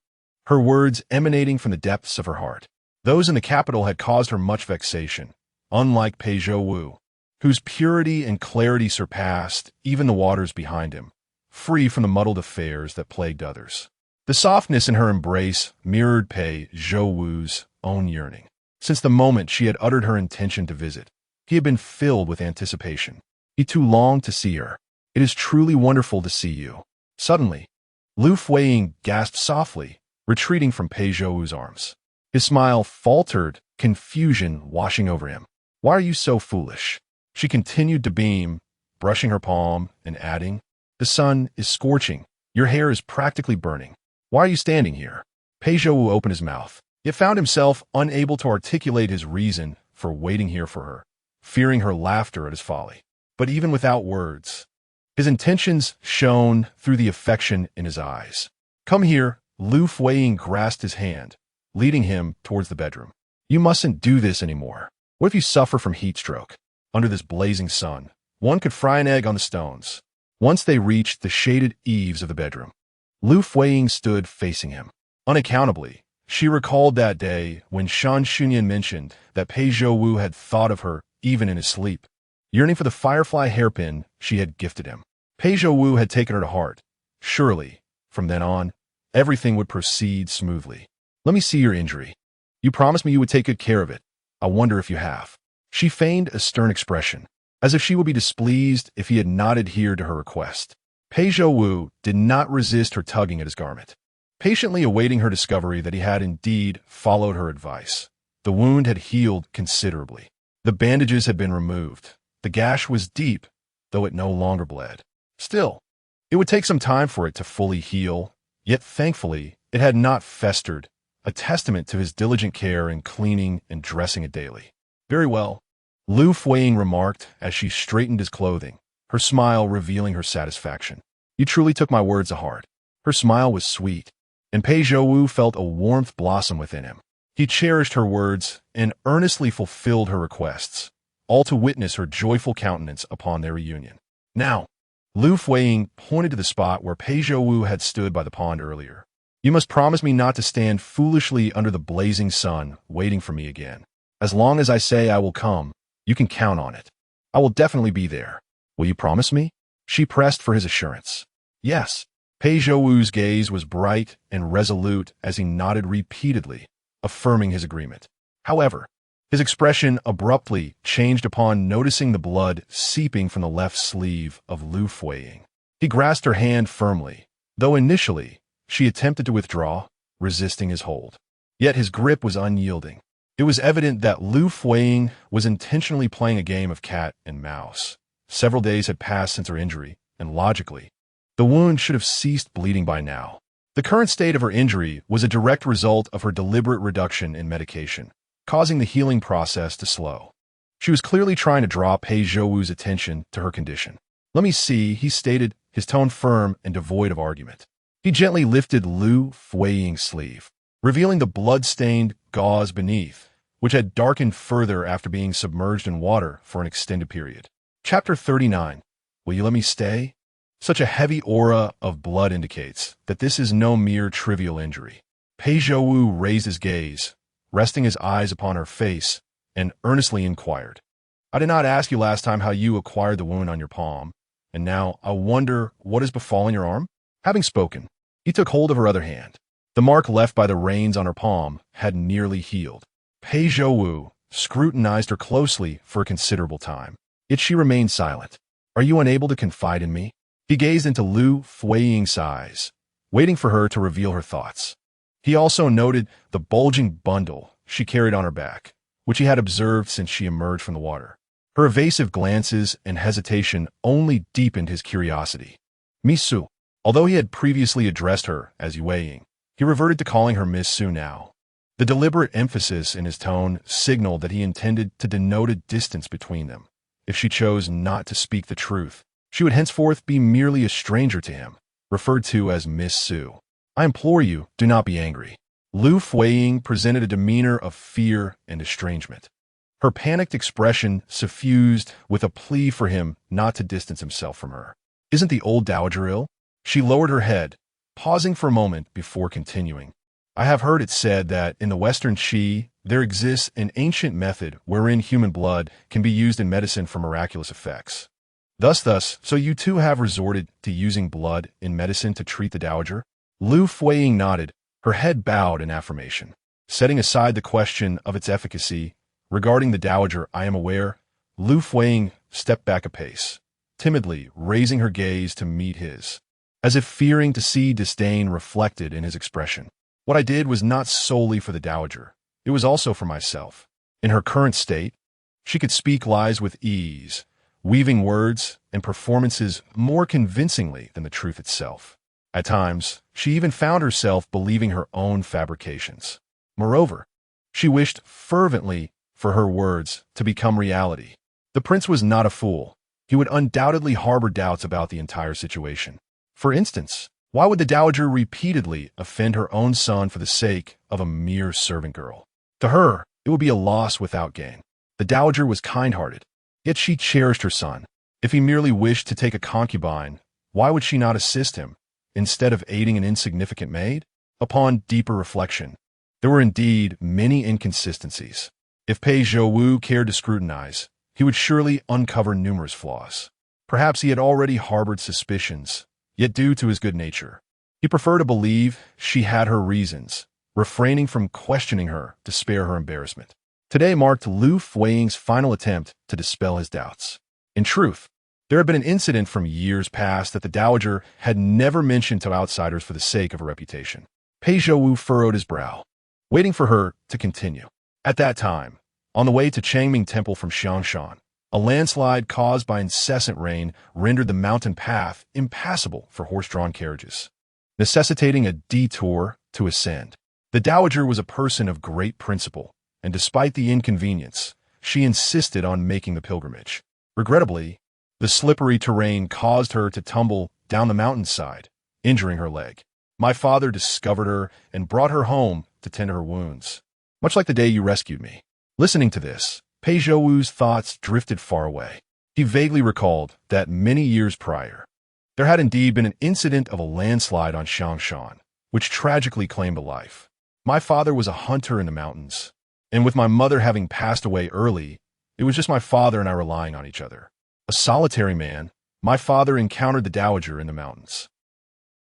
Speaker 1: her words emanating from the depths of her heart. Those in the capital had caused her much vexation, unlike Pei Zhouwu, whose purity and clarity surpassed even the waters behind him, free from the muddled affairs that plagued others. The softness in her embrace mirrored Pei Zhouwu's own yearning. Since the moment she had uttered her intention to visit, he had been filled with anticipation. He too longed to see her. "It is truly wonderful to see you." Suddenly, Liu Fuyi gasped softly, retreating from Pei Zhouwu's arms. His smile faltered, confusion washing over him. "Why are you so foolish?" She continued to beam, brushing her palm and adding, "The sun is scorching. Your hair is practically burning. Why are you standing here?" Pei Zhouwu opened his mouth, yet found himself unable to articulate his reason for waiting here for her, fearing her laughter at his folly. But even without words, his intentions shone through the affection in his eyes. "Come here." Liu Fuyi grasped his hand, leading him towards the bedroom. "You mustn't do this anymore. What if you suffer from heat stroke? Under this blazing sun, one could fry an egg on the stones." Once they reached the shaded eaves of the bedroom, Liu Fuyi stood facing him. Unaccountably, she recalled that day when Shan Xunyan mentioned that Pei Zhouwu had thought of her even in his sleep, yearning for the firefly hairpin she had gifted him. Pei Zhouwu had taken her to heart. Surely, from then on, everything would proceed smoothly. "Let me see your injury. You promised me you would take good care of it. I wonder if you have." She feigned a stern expression, as if she would be displeased if he had not adhered to her request. Pei Zhouwu did not resist her tugging at his garment, patiently awaiting her discovery that he had indeed followed her advice. The wound had healed considerably. The bandages had been removed. The gash was deep, though it no longer bled. Still, it would take some time for it to fully heal, yet thankfully it had not festered, a testament to his diligent care in cleaning and dressing it daily. "Very well," Liu Fuyi remarked as she straightened his clothing, her smile revealing her satisfaction. "You truly took my words to heart." Her smile was sweet, and Pei Zhouwu felt a warmth blossom within him. He cherished her words and earnestly fulfilled her requests, all to witness her joyful countenance upon their reunion. "Now," Liu Fuyi pointed to the spot where Pei Zhouwu had stood by the pond earlier. "You must promise me not to stand foolishly under the blazing sun, waiting for me again. As long as I say I will come, you can count on it. I will definitely be there. Will you promise me?" She pressed for his assurance. "Yes." Pei Zhouwu's gaze was bright and resolute as he nodded repeatedly, affirming his agreement. However, his expression abruptly changed upon noticing the blood seeping from the left sleeve of Liu Fuyi. He grasped her hand firmly, though initially she attempted to withdraw, resisting his hold. Yet his grip was unyielding. It was evident that Liu Fuyi was intentionally playing a game of cat and mouse. Several days had passed since her injury, and logically, the wound should have ceased bleeding by now. The current state of her injury was a direct result of her deliberate reduction in medication, causing the healing process to slow. She was clearly trying to draw Pei Zhouwu's attention to her condition. "Let me see," he stated, his tone firm and devoid of argument. He gently lifted Liu Fuyi's sleeve, revealing the blood-stained gauze beneath, which had darkened further after being submerged in water for an extended period. Chapter 39. Will you let me stay? Such a heavy aura of blood indicates that this is no mere trivial injury. Pei Zhouwu raised his gaze, resting his eyes upon her face, and earnestly inquired, "I did not ask you last time how you acquired the wound on your palm, and now I wonder what has befallen your arm?" Having spoken, he took hold of her other hand. The mark left by the reins on her palm had nearly healed. Pei Zhouwu scrutinized her closely for a considerable time, yet she remained silent. "Are you unable to confide in me?" He gazed into Liu Fuyi's eyes, waiting for her to reveal her thoughts. He also noted the bulging bundle she carried on her back, which he had observed since she emerged from the water. Her evasive glances and hesitation only deepened his curiosity. "Miss Su." Although he had previously addressed her as Yueying, he reverted to calling her Miss Su now. The deliberate emphasis in his tone signaled that he intended to denote a distance between them. If she chose not to speak the truth, she would henceforth be merely a stranger to him, referred to as Miss Su. "I implore you, do not be angry." Liu Fuyi presented a demeanor of fear and estrangement. Her panicked expression suffused with a plea for him not to distance himself from her. "Isn't the old dowager ill?" She lowered her head, pausing for a moment before continuing. "I have heard it said that in the Western Qi, there exists an ancient method wherein human blood can be used in medicine for miraculous effects. So you too have resorted to using blood in medicine to treat the dowager?" Liu Fuyi nodded, her head bowed in affirmation. Setting aside the question of its efficacy, regarding the dowager, "I am aware." Liu Fuyi stepped back a pace, timidly raising her gaze to meet his, as if fearing to see disdain reflected in his expression. "What I did was not solely for the dowager. It was also for myself." In her current state, she could speak lies with ease, weaving words and performances more convincingly than the truth itself. At times, she even found herself believing her own fabrications. Moreover, she wished fervently for her words to become reality. The prince was not a fool. He would undoubtedly harbor doubts about the entire situation. For instance, why would the dowager repeatedly offend her own son for the sake of a mere servant girl? To her, it would be a loss without gain. The dowager was kind-hearted, yet she cherished her son. If he merely wished to take a concubine, why would she not assist him, instead of aiding an insignificant maid? Upon deeper reflection, there were indeed many inconsistencies. If Pei Zhouwu cared to scrutinize, he would surely uncover numerous flaws. Perhaps he had already harbored suspicions, yet due to his good nature, he preferred to believe she had her reasons, refraining from questioning her to spare her embarrassment. Today marked Liu Fuyi's final attempt to dispel his doubts. In truth, there had been an incident from years past that the dowager had never mentioned to outsiders for the sake of her reputation. Pei Zhouwu furrowed his brow, waiting for her to continue. At that time, on the way to Changming Temple from Xiangshan, a landslide caused by incessant rain rendered the mountain path impassable for horse-drawn carriages, necessitating a detour to ascend. The dowager was a person of great principle, and despite the inconvenience, she insisted on making the pilgrimage. Regrettably, the slippery terrain caused her to tumble down the mountainside, injuring her leg. My father discovered her and brought her home to tend to her wounds, much like the day you rescued me. Listening to this, Pei Zhouwu's thoughts drifted far away. He vaguely recalled that many years prior, there had indeed been an incident of a landslide on Xiangshan, which tragically claimed a life. My father was a hunter in the mountains, and with my mother having passed away early, it was just my father and I relying on each other. A solitary man, my father encountered the dowager in the mountains.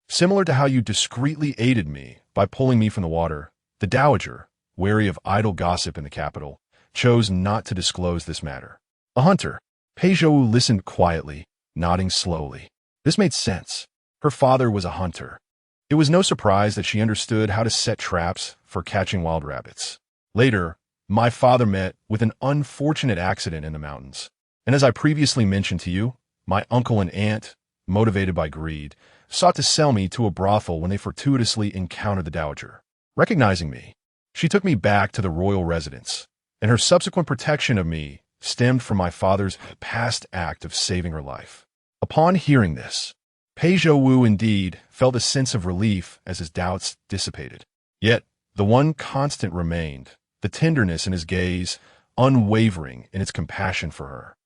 Speaker 1: Similar to how you discreetly aided me by pulling me from the water, the dowager, wary of idle gossip in the capital, chose not to disclose this matter. A hunter. Pei Zhouwu listened quietly, nodding slowly. This made sense. Her father was a hunter. It was no surprise that she understood how to set traps for catching wild rabbits. Later, my father met with an unfortunate accident in the mountains. And as I previously mentioned to you, my uncle and aunt, motivated by greed, sought to sell me to a brothel when they fortuitously encountered the dowager. Recognizing me, she took me back to the royal residence, and her subsequent protection of me stemmed from my father's past act of saving her life. Upon hearing this, Pei Zhouwu indeed felt a sense of relief as his doubts dissipated. Yet, the one constant remained, the tenderness in his gaze, unwavering in its compassion for her.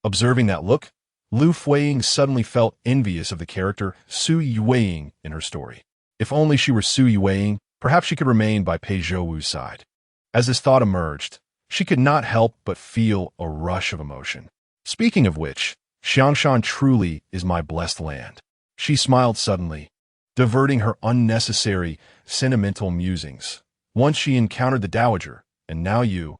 Speaker 1: Observing that look, Liu Fuyi suddenly felt envious of the character Su Yueying in her story. If only she were Su Yueying, perhaps she could remain by Pei Zhouwu's side. As this thought emerged, she could not help but feel a rush of emotion. Speaking of which, Xiangshan truly is my blessed land. She smiled suddenly, diverting her unnecessary, sentimental musings. Once she encountered the dowager, and now you,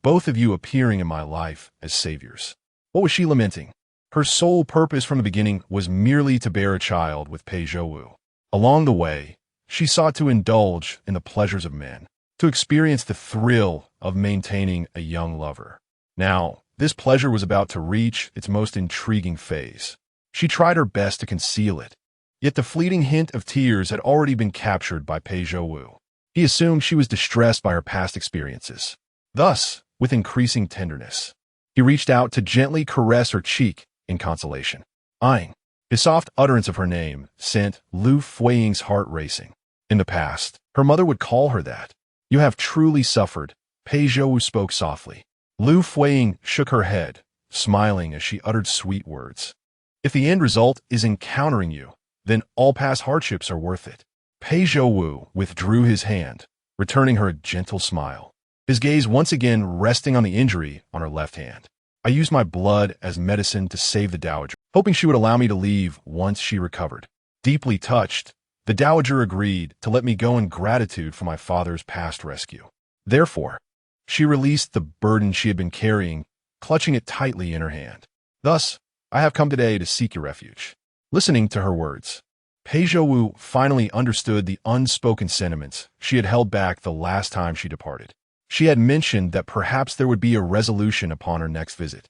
Speaker 1: both of you appearing in my life as saviors. What was she lamenting? Her sole purpose from the beginning was merely to bear a child with Pei Zhouwu. Along the way, she sought to indulge in the pleasures of men, to experience the thrill of maintaining a young lover. Now, this pleasure was about to reach its most intriguing phase. She tried her best to conceal it, yet the fleeting hint of tears had already been captured by Pei Zhouwu. He assumed she was distressed by her past experiences. Thus, with increasing tenderness, he reached out to gently caress her cheek in consolation. Eyeing, his soft utterance of her name sent Liu Fuying's heart racing. In the past, her mother would call her that. You have truly suffered, Pei Zhouwu spoke softly. Liu Fuying shook her head, smiling as she uttered sweet words. If the end result is encountering you, then all past hardships are worth it. Pei Zhouwu withdrew his hand, returning her a gentle smile, his gaze once again resting on the injury on her left hand. I used my blood as medicine to save the dowager, hoping she would allow me to leave once she recovered. Deeply touched, the dowager agreed to let me go in gratitude for my father's past rescue. Therefore, she released the burden she had been carrying, clutching it tightly in her hand. Thus, I have come today to seek your refuge. Listening to her words, Pei Zhouwu finally understood the unspoken sentiments she had held back the last time she departed. She had mentioned that perhaps there would be a resolution upon her next visit,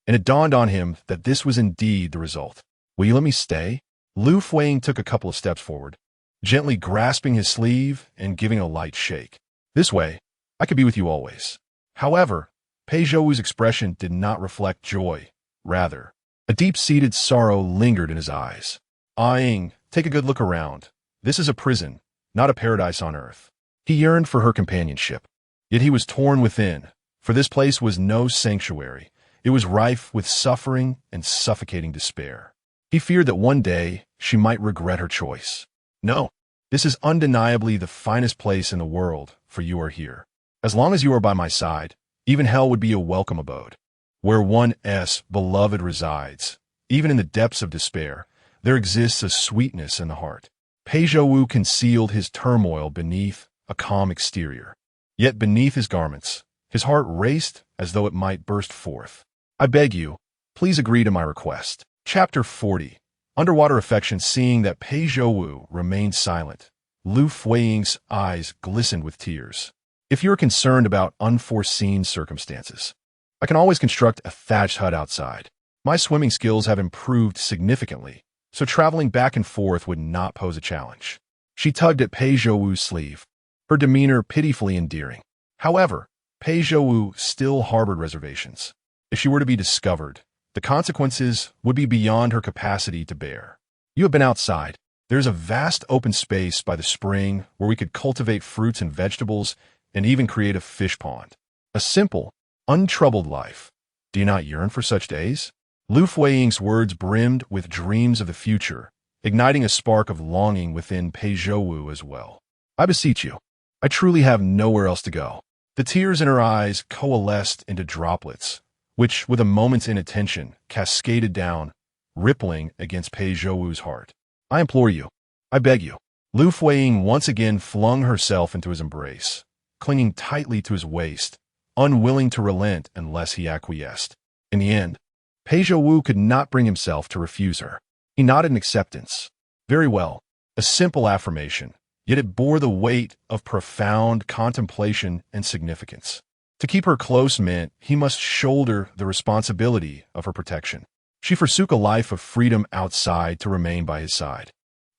Speaker 1: and it dawned on him that this was indeed the result. Will you let me stay? Liu Fuyi took a couple of steps forward, gently grasping his sleeve and giving a light shake. This way, I could be with you always. However, Pei Zhouwu's expression did not reflect joy. Rather, a deep-seated sorrow lingered in his eyes. Eyeing, take a good look around. This is a prison, not a paradise on earth. He yearned for her companionship. Yet he was torn within, for this place was no sanctuary. It was rife with suffering and suffocating despair. He feared that one day she might regret her choice. No, this is undeniably the finest place in the world, for you are here. As long as you are by my side, even hell would be a welcome abode. Where one's beloved resides, even in the depths of despair, there exists a sweetness in the heart. Pei Zhouwu concealed his turmoil beneath a calm exterior. Yet beneath his garments, his heart raced as though it might burst forth. I beg you, please agree to my request. Chapter 40. Underwater affection. Seeing that Pei Zhouwu remained silent, Liu Fuying's eyes glistened with tears. If you're concerned about unforeseen circumstances, I can always construct a thatched hut outside. My swimming skills have improved significantly, so traveling back and forth would not pose a challenge. She tugged at Pei Zhouwu's sleeve, her demeanor pitifully endearing. However, Pei Zhouwu still harbored reservations. If she were to be discovered, the consequences would be beyond her capacity to bear. You have been outside. There's a vast open space by the spring where we could cultivate fruits and vegetables and even create a fish pond. A simple, untroubled life. Do you not yearn for such days? Liu Fuying's words brimmed with dreams of the future, igniting a spark of longing within Pei Zhouwu as well. I beseech you, I truly have nowhere else to go. The tears in her eyes coalesced into droplets, which, with a moment's inattention, cascaded down, rippling against Pei Zhouwu's heart. I implore you, I beg you. Liu Fuying once again flung herself into his embrace, clinging tightly to his waist, unwilling to relent unless he acquiesced. In the end, Pei Zhouwu could not bring himself to refuse her. He nodded in acceptance, Very well. A simple affirmation, yet it bore the weight of profound contemplation and significance. To keep her close meant he must shoulder the responsibility of her protection. She forsook a life of freedom outside to remain by his side.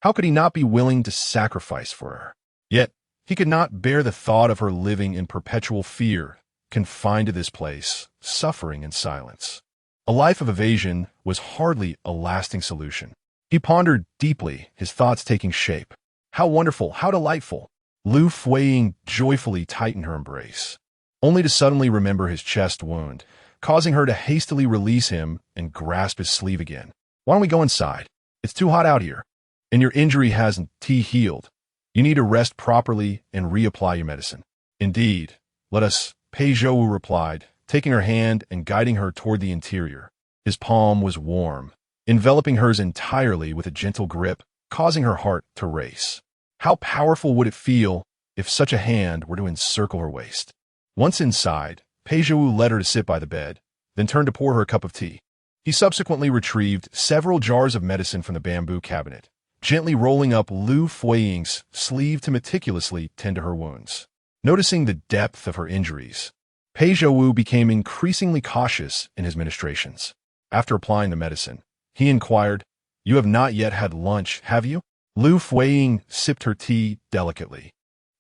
Speaker 1: How could he not be willing to sacrifice for her? Yet, he could not bear the thought of her living in perpetual fear, confined to this place, suffering in silence. A life of evasion was hardly a lasting solution. He pondered deeply, his thoughts taking shape. How wonderful, how delightful! Liu Fuyi joyfully tightened her embrace, only to suddenly remember his chest wound, causing her to hastily release him and grasp his sleeve again. Why don't we go inside? It's too hot out here, and your injury hasn't healed. You need to rest properly and reapply your medicine. Indeed, let us, Pei Zhouwu replied, taking her hand and guiding her toward the interior. His palm was warm, enveloping hers entirely with a gentle grip, causing her heart to race. How powerful would it feel if such a hand were to encircle her waist? Once inside, Pei Zhouwu led her to sit by the bed, then turned to pour her a cup of tea. He subsequently retrieved several jars of medicine from the bamboo cabinet, gently rolling up Liu Fuyi's sleeve to meticulously tend to her wounds. Noticing the depth of her injuries, Pei Zhouwu became increasingly cautious in his ministrations. After applying the medicine, he inquired, "You have not yet had lunch, have you?" Liu Fuyi sipped her tea delicately,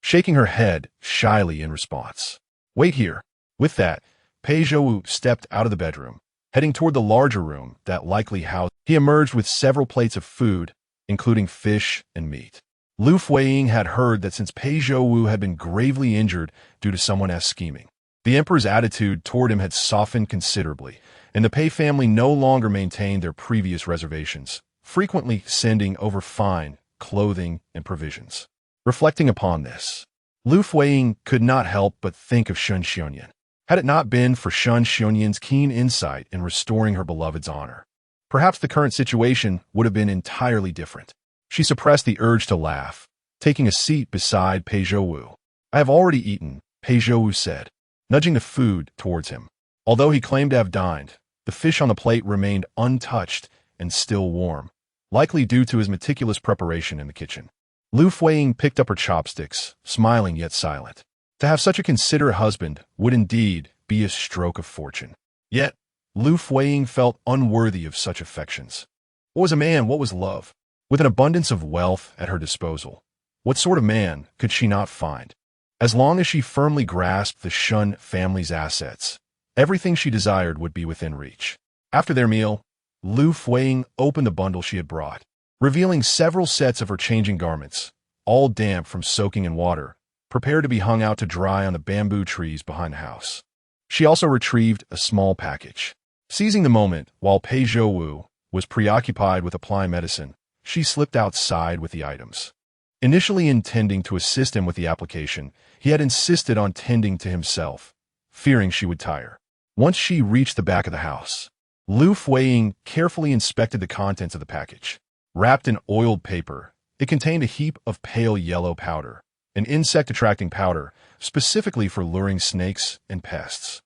Speaker 1: shaking her head shyly in response. "Wait here." With that, Pei Zhouwu stepped out of the bedroom, heading toward the larger room that likely housed. He emerged with several plates of food, including fish and meat. Liu Fuyi had heard that since Pei Zhouwu had been gravely injured due to someone else scheming, the emperor's attitude toward him had softened considerably, and the Pei family no longer maintained their previous reservations, frequently sending over fine clothing and provisions. Reflecting upon this, Liu Fuyi could not help but think of Shen Xiongyan. Had it not been for Shen Xiongyan's keen insight in restoring her beloved's honor, perhaps the current situation would have been entirely different. She suppressed the urge to laugh, taking a seat beside Pei Zhouwu. "I have already eaten," Pei Zhouwu said, nudging the food towards him. Although he claimed to have dined, the fish on the plate remained untouched and still warm, likely due to his meticulous preparation in the kitchen. Liu Fuyi picked up her chopsticks, smiling yet silent. To have such a considerate husband would indeed be a stroke of fortune. Yet, Liu Fuyi felt unworthy of such affections. What was a man? What was love? With an abundance of wealth at her disposal, what sort of man could she not find? As long as she firmly grasped the Shun family's assets, everything she desired would be within reach. After their meal, Liu Fuyi opened the bundle she had brought, revealing several sets of her changing garments, all damp from soaking in water, prepared to be hung out to dry on the bamboo trees behind the house. She also retrieved a small package. Seizing the moment while Pei Zhouwu was preoccupied with applying medicine, she slipped outside with the items. Initially intending to assist him with the application, he had insisted on tending to himself, fearing she would tire. Once she reached the back of the house, Liu Fuyi carefully inspected the contents of the package. Wrapped in oiled paper, it contained a heap of pale yellow powder, an insect-attracting powder specifically for luring snakes and pests.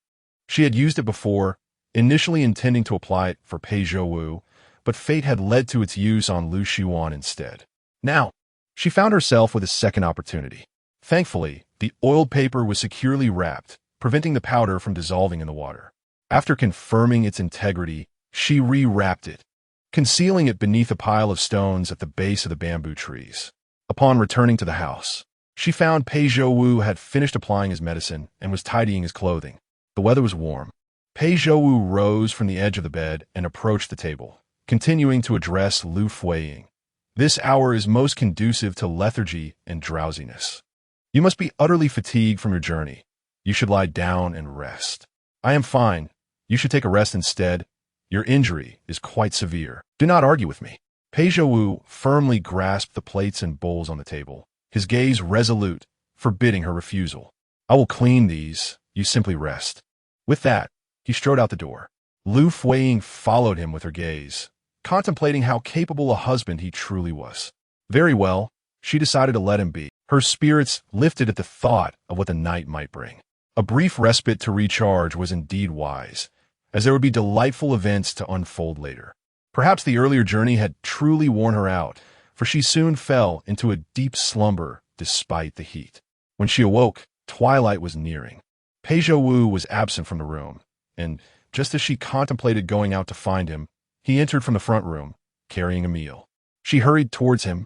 Speaker 1: She had used it before, initially intending to apply it for Pei Zhouwu, but fate had led to its use on Liu Xuan instead. Now, she found herself with a second opportunity. Thankfully, the oiled paper was securely wrapped, preventing the powder from dissolving in the water. After confirming its integrity, she re-wrapped it, concealing it beneath a pile of stones at the base of the bamboo trees. Upon returning to the house, she found Pei Zhouwu had finished applying his medicine and was tidying his clothing. The weather was warm. Pei Zhouwu rose from the edge of the bed and approached the table, continuing to address Liu Fuyi. "This hour is most conducive to lethargy and drowsiness. You must be utterly fatigued from your journey. You should lie down and rest." "I am fine. You should take a rest instead. Your injury is quite severe. Do not argue with me." Pei Zhouwu firmly grasped the plates and bowls on the table, his gaze resolute, forbidding her refusal. "I will clean these. You simply rest." With that, he strode out the door. Liu Fuyi followed him with her gaze, contemplating how capable a husband he truly was. Very well, she decided to let him be. Her spirits lifted at the thought of what the night might bring. A brief respite to recharge was indeed wise, as there would be delightful events to unfold later. Perhaps the earlier journey had truly worn her out, for she soon fell into a deep slumber despite the heat. When she awoke, twilight was nearing. Pei Zhouwu was absent from the room, and just as she contemplated going out to find him, he entered from the front room, carrying a meal. She hurried towards him,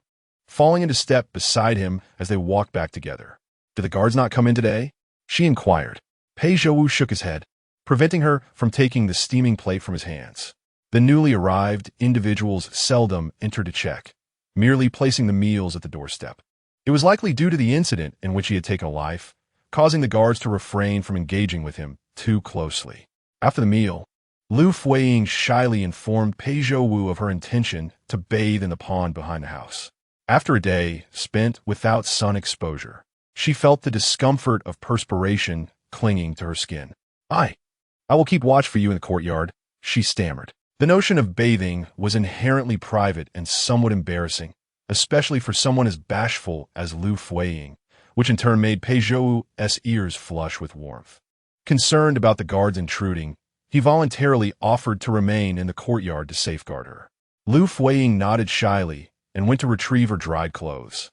Speaker 1: falling into step beside him as they walked back together. "Did the guards not come in today?" she inquired. Pei Zhouwu shook his head, preventing her from taking the steaming plate from his hands. The newly arrived individuals seldom entered to check, merely placing the meals at the doorstep. It was likely due to the incident in which he had taken a life, causing the guards to refrain from engaging with him too closely. After the meal, Liu Fuyi shyly informed Pei Zhouwu of her intention to bathe in the pond behind the house. After a day spent without sun exposure, she felt the discomfort of perspiration clinging to her skin. I will keep watch for you in the courtyard," she stammered. The notion of bathing was inherently private and somewhat embarrassing, especially for someone as bashful as Liu Fuyi, which in turn made Pei Zhouwu's ears flush with warmth. Concerned about the guards intruding, he voluntarily offered to remain in the courtyard to safeguard her. Liu Fuyi nodded shyly and went to retrieve her dried clothes,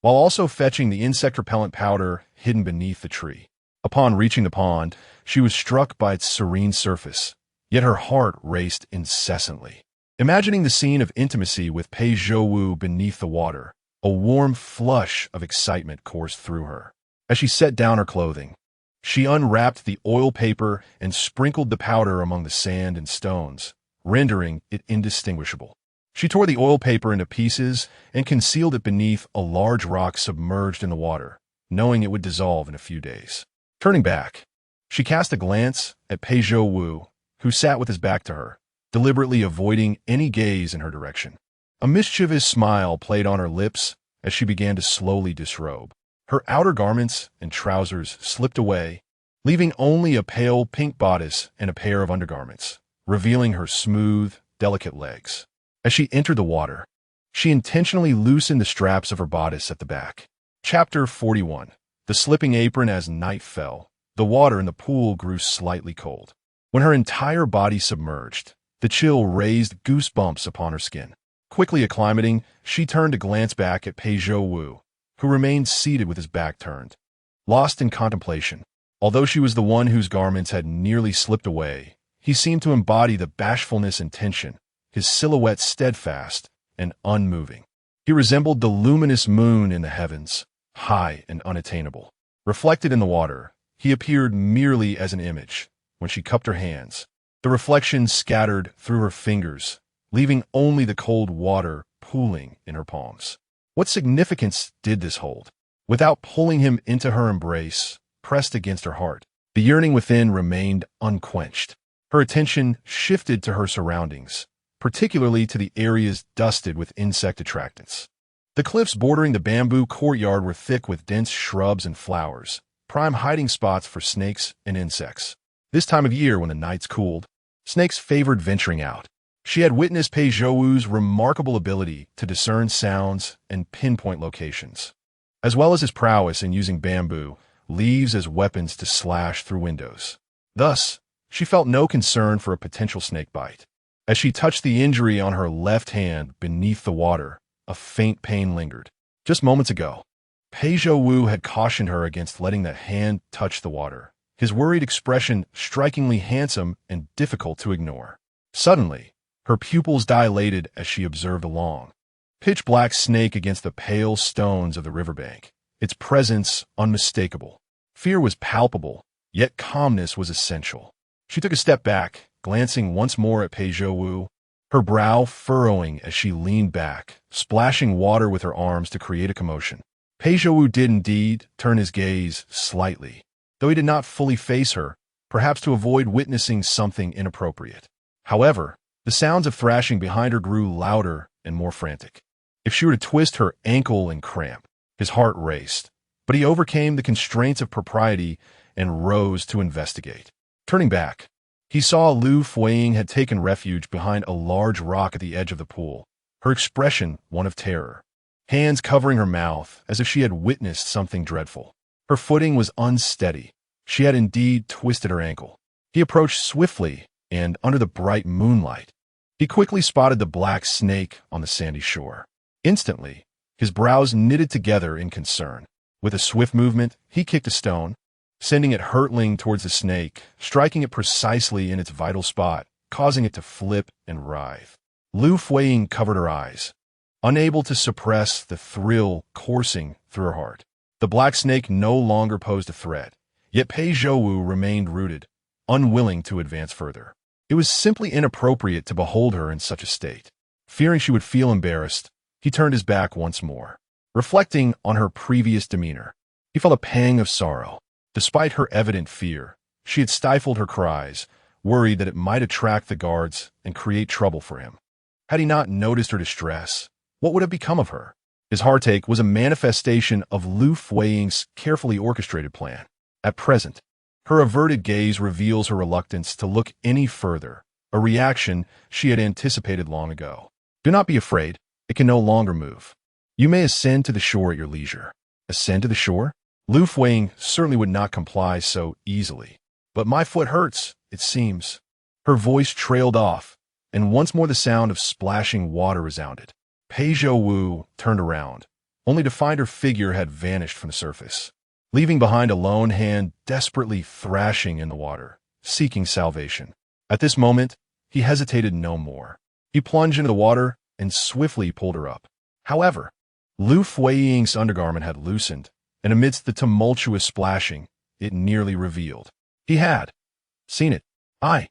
Speaker 1: while also fetching the insect repellent powder hidden beneath the tree. Upon reaching the pond, she was struck by its serene surface, yet her heart raced incessantly. Imagining the scene of intimacy with Pei Zhouwu beneath the water, a warm flush of excitement coursed through her. As she set down her clothing, she unwrapped the oil paper and sprinkled the powder among the sand and stones, rendering it indistinguishable. She tore the oil paper into pieces and concealed it beneath a large rock submerged in the water, knowing it would dissolve in a few days. Turning back, she cast a glance at Pei Zhouwu, who sat with his back to her, deliberately avoiding any gaze in her direction. A mischievous smile played on her lips as she began to slowly disrobe. Her outer garments and trousers slipped away, leaving only a pale pink bodice and a pair of undergarments, revealing her smooth, delicate legs. As she entered the water, she intentionally loosened the straps of her bodice at the back. Chapter 41. The slipping apron. As night fell, the water in the pool grew slightly cold. When her entire body submerged, the chill raised goosebumps upon her skin. Quickly acclimating, she turned to glance back at Pei Zhouwu, who remained seated with his back turned, lost in contemplation. Although she was the one whose garments had nearly slipped away, he seemed to embody the bashfulness and tension, his silhouette steadfast and unmoving. He resembled the luminous moon in the heavens, high and unattainable. Reflected in the water, he appeared merely as an image. When she cupped her hands, the reflection scattered through her fingers, leaving only the cold water pooling in her palms. What significance did this hold? Without pulling him into her embrace, pressed against her heart, the yearning within remained unquenched. Her attention shifted to her surroundings, particularly to the areas dusted with insect attractants. The cliffs bordering the bamboo courtyard were thick with dense shrubs and flowers, prime hiding spots for snakes and insects. This time of year, when the nights cooled, snakes favored venturing out. She had witnessed Pei Zhouwu's remarkable ability to discern sounds and pinpoint locations, as well as his prowess in using bamboo leaves as weapons to slash through windows. Thus, she felt no concern for a potential snake bite. As she touched the injury on her left hand beneath the water, a faint pain lingered. Just moments ago, Pei Zhouwu had cautioned her against letting that hand touch the water, his worried expression strikingly handsome and difficult to ignore. Suddenly, her pupils dilated as she observed a long, pitch-black snake against the pale stones of the riverbank, its presence unmistakable. Fear was palpable, yet calmness was essential. She took a step back, glancing once more at Pei Zhouwu, her brow furrowing as she leaned back, splashing water with her arms to create a commotion. Pei Zhouwu did indeed turn his gaze slightly, though he did not fully face her, perhaps to avoid witnessing something inappropriate. However, the sounds of thrashing behind her grew louder and more frantic. If she were to twist her ankle and cramp, his heart raced, but he overcame the constraints of propriety and rose to investigate. Turning back, he saw Liu Fuyi had taken refuge behind a large rock at the edge of the pool, her expression one of terror, hands covering her mouth as if she had witnessed something dreadful. Her footing was unsteady. She had indeed twisted her ankle. He approached swiftly, and under the bright moonlight, he quickly spotted the black snake on the sandy shore. Instantly, his brows knitted together in concern. With a swift movement, he kicked a stone, sending it hurtling towards the snake, striking it precisely in its vital spot, causing it to flip and writhe. Liu Fuyi covered her eyes, unable to suppress the thrill coursing through her heart. The black snake no longer posed a threat, yet Pei Zhouwu remained rooted, unwilling to advance further. It was simply inappropriate to behold her in such a state. Fearing she would feel embarrassed, he turned his back once more. Reflecting on her previous demeanor, he felt a pang of sorrow. Despite her evident fear, she had stifled her cries, worried that it might attract the guards and create trouble for him. Had he not noticed her distress, what would have become of her? His heartache was a manifestation of Liu Fuyi's carefully orchestrated plan. At present, her averted gaze reveals her reluctance to look any further, a reaction she had anticipated long ago. Do not be afraid, it can no longer move. You may ascend to the shore at your leisure. Ascend to the shore? Liu Fuyi certainly would not comply so easily. But my foot hurts, it seems. Her voice trailed off, and once more the sound of splashing water resounded. Pei Zhouwu turned around, only to find her figure had vanished from the surface, leaving behind a lone hand desperately thrashing in the water, seeking salvation. At this moment, he hesitated no more. He plunged into the water and swiftly pulled her up. However, Liu Fuyi's undergarment had loosened, and amidst the tumultuous splashing, it nearly revealed. He had seen it. Pei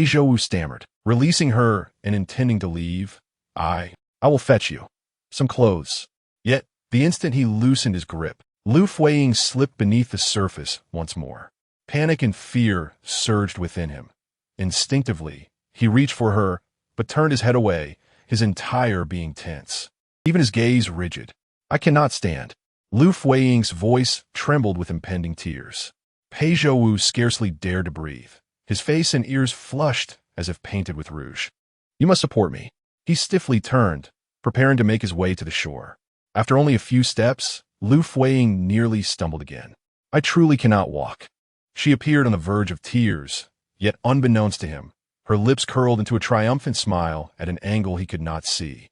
Speaker 1: Zhouwu stammered, releasing her and intending to leave. I will fetch you some clothes. Yet, the instant he loosened his grip, Liu Fuyi slipped beneath the surface once more. Panic and fear surged within him. Instinctively, he reached for her, but turned his head away, his entire being tense, even his gaze rigid. I cannot stand. Liu Fuyi's voice trembled with impending tears. Pei Zhouwu scarcely dared to breathe, his face and ears flushed as if painted with rouge. You must support me. He stiffly turned, preparing to make his way to the shore. After only a few steps, Liu Fuyi nearly stumbled again. I truly cannot walk. She appeared on the verge of tears, yet unbeknownst to him, her lips curled into a triumphant smile at an angle he could not see.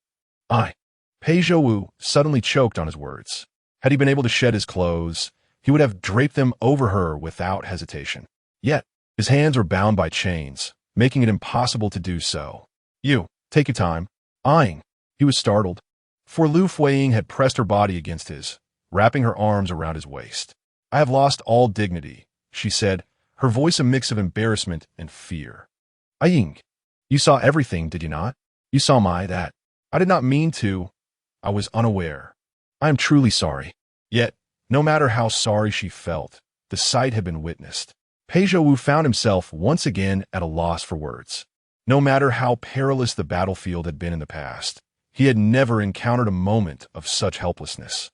Speaker 1: Pei Zhouwu suddenly choked on his words. Had he been able to shed his clothes, he would have draped them over her without hesitation. Yet, his hands were bound by chains, making it impossible to do so. You, take your time. He was startled, for Liu Fuyi had pressed her body against his, wrapping her arms around his waist. I have lost all dignity, she said, her voice a mix of embarrassment and fear. You saw everything, did you not? You saw that. I did not mean to. I was unaware. I am truly sorry. Yet, no matter how sorry she felt, the sight had been witnessed. Pei Zhouwu found himself once again at a loss for words. No matter how perilous the battlefield had been in the past, he had never encountered a moment of such helplessness.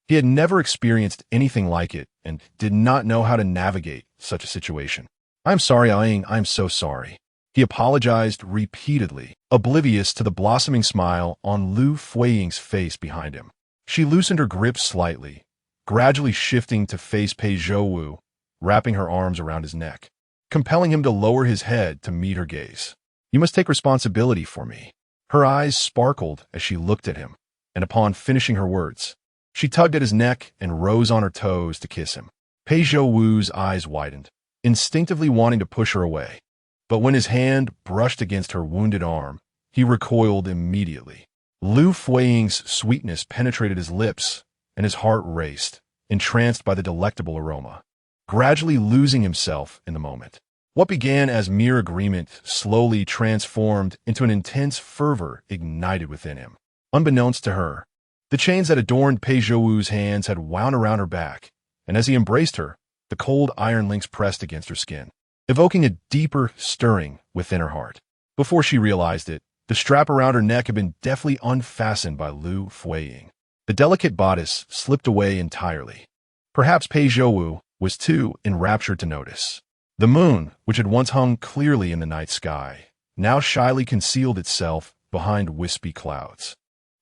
Speaker 1: He had never experienced anything like it and did not know how to navigate such a situation. I'm sorry, I'm so sorry. He apologized repeatedly, oblivious to the blossoming smile on Liu Fuyi's face behind him. She loosened her grip slightly, gradually shifting to face Pei Zhouwu, wrapping her arms around his neck, compelling him to lower his head to meet her gaze. You must take responsibility for me. Her eyes sparkled as she looked at him, and upon finishing her words, she tugged at his neck and rose on her toes to kiss him. Pei Zhouwu's eyes widened, instinctively wanting to push her away. But when his hand brushed against her wounded arm, he recoiled immediately. Liu Fuyi's sweetness penetrated his lips, and his heart raced, entranced by the delectable aroma, gradually losing himself in the moment. What began as mere agreement slowly transformed into an intense fervor ignited within him. Unbeknownst to her, the chains that adorned Pei Zhouwu's hands had wound around her back, and as he embraced her, the cold iron links pressed against her skin, evoking a deeper stirring within her heart. Before she realized it, the strap around her neck had been deftly unfastened by Liu Fuyi. The delicate bodice slipped away entirely. Perhaps Pei Zhouwu was too enraptured to notice. The moon, which had once hung clearly in the night sky, now shyly concealed itself behind wispy clouds.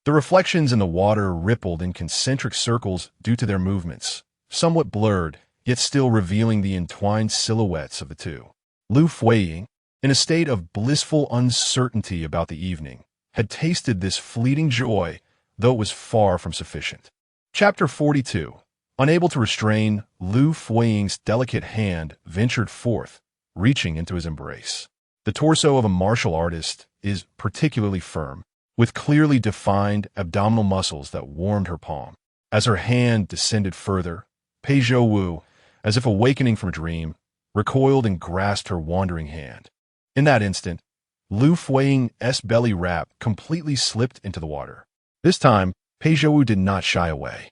Speaker 1: The reflections in the water rippled in concentric circles due to their movements, somewhat blurred, yet still revealing the entwined silhouettes of the two. Liu Fuyi, in a state of blissful uncertainty about the evening, had tasted this fleeting joy though it was far from sufficient. Chapter 42. Unable to restrain, Liu Fuying's delicate hand ventured forth, reaching into his embrace. The torso of a martial artist is particularly firm, with clearly defined abdominal muscles that warmed her palm. As her hand descended further, Pei Zhouwu, as if awakening from a dream, recoiled and grasped her wandering hand. In that instant, Liu Fuying's belly wrap completely slipped into the water. This time, Pei Zhouwu did not shy away.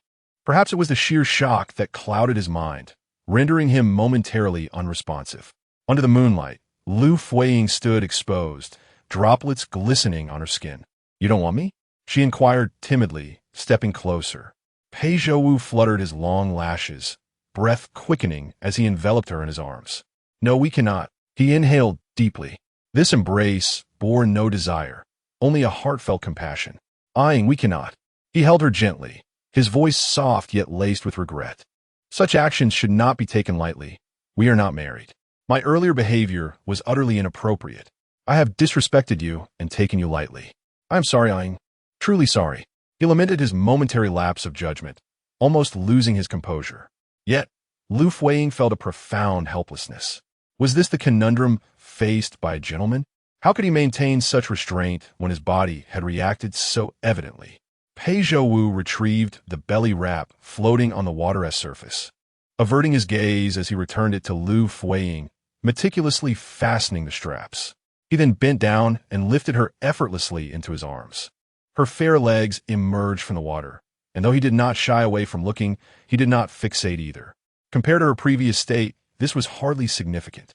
Speaker 1: Perhaps it was the sheer shock that clouded his mind, rendering him momentarily unresponsive. Under the moonlight, Liu Fuying stood exposed, droplets glistening on her skin. "You don't want me?" she inquired timidly, stepping closer. Pei Zhouwu fluttered his long lashes, breath quickening as he enveloped her in his arms. "No, we cannot." He inhaled deeply. This embrace bore no desire, only a heartfelt compassion. "Eyeing, we cannot." He held her gently, his voice soft yet laced with regret. "Such actions should not be taken lightly. We are not married. My earlier behavior was utterly inappropriate. I have disrespected you and taken you lightly. I am sorry, Eyeing. Truly sorry." He lamented his momentary lapse of judgment, almost losing his composure. Yet, Liu Fuying felt a profound helplessness. Was this the conundrum faced by a gentleman? How could he maintain such restraint when his body had reacted so evidently? Pei Zhouwu retrieved the belly wrap floating on the water's surface, averting his gaze as he returned it to Liu Fuying, meticulously fastening the straps. He then bent down and lifted her effortlessly into his arms. Her fair legs emerged from the water, and though he did not shy away from looking, he did not fixate either. Compared to her previous state, this was hardly significant.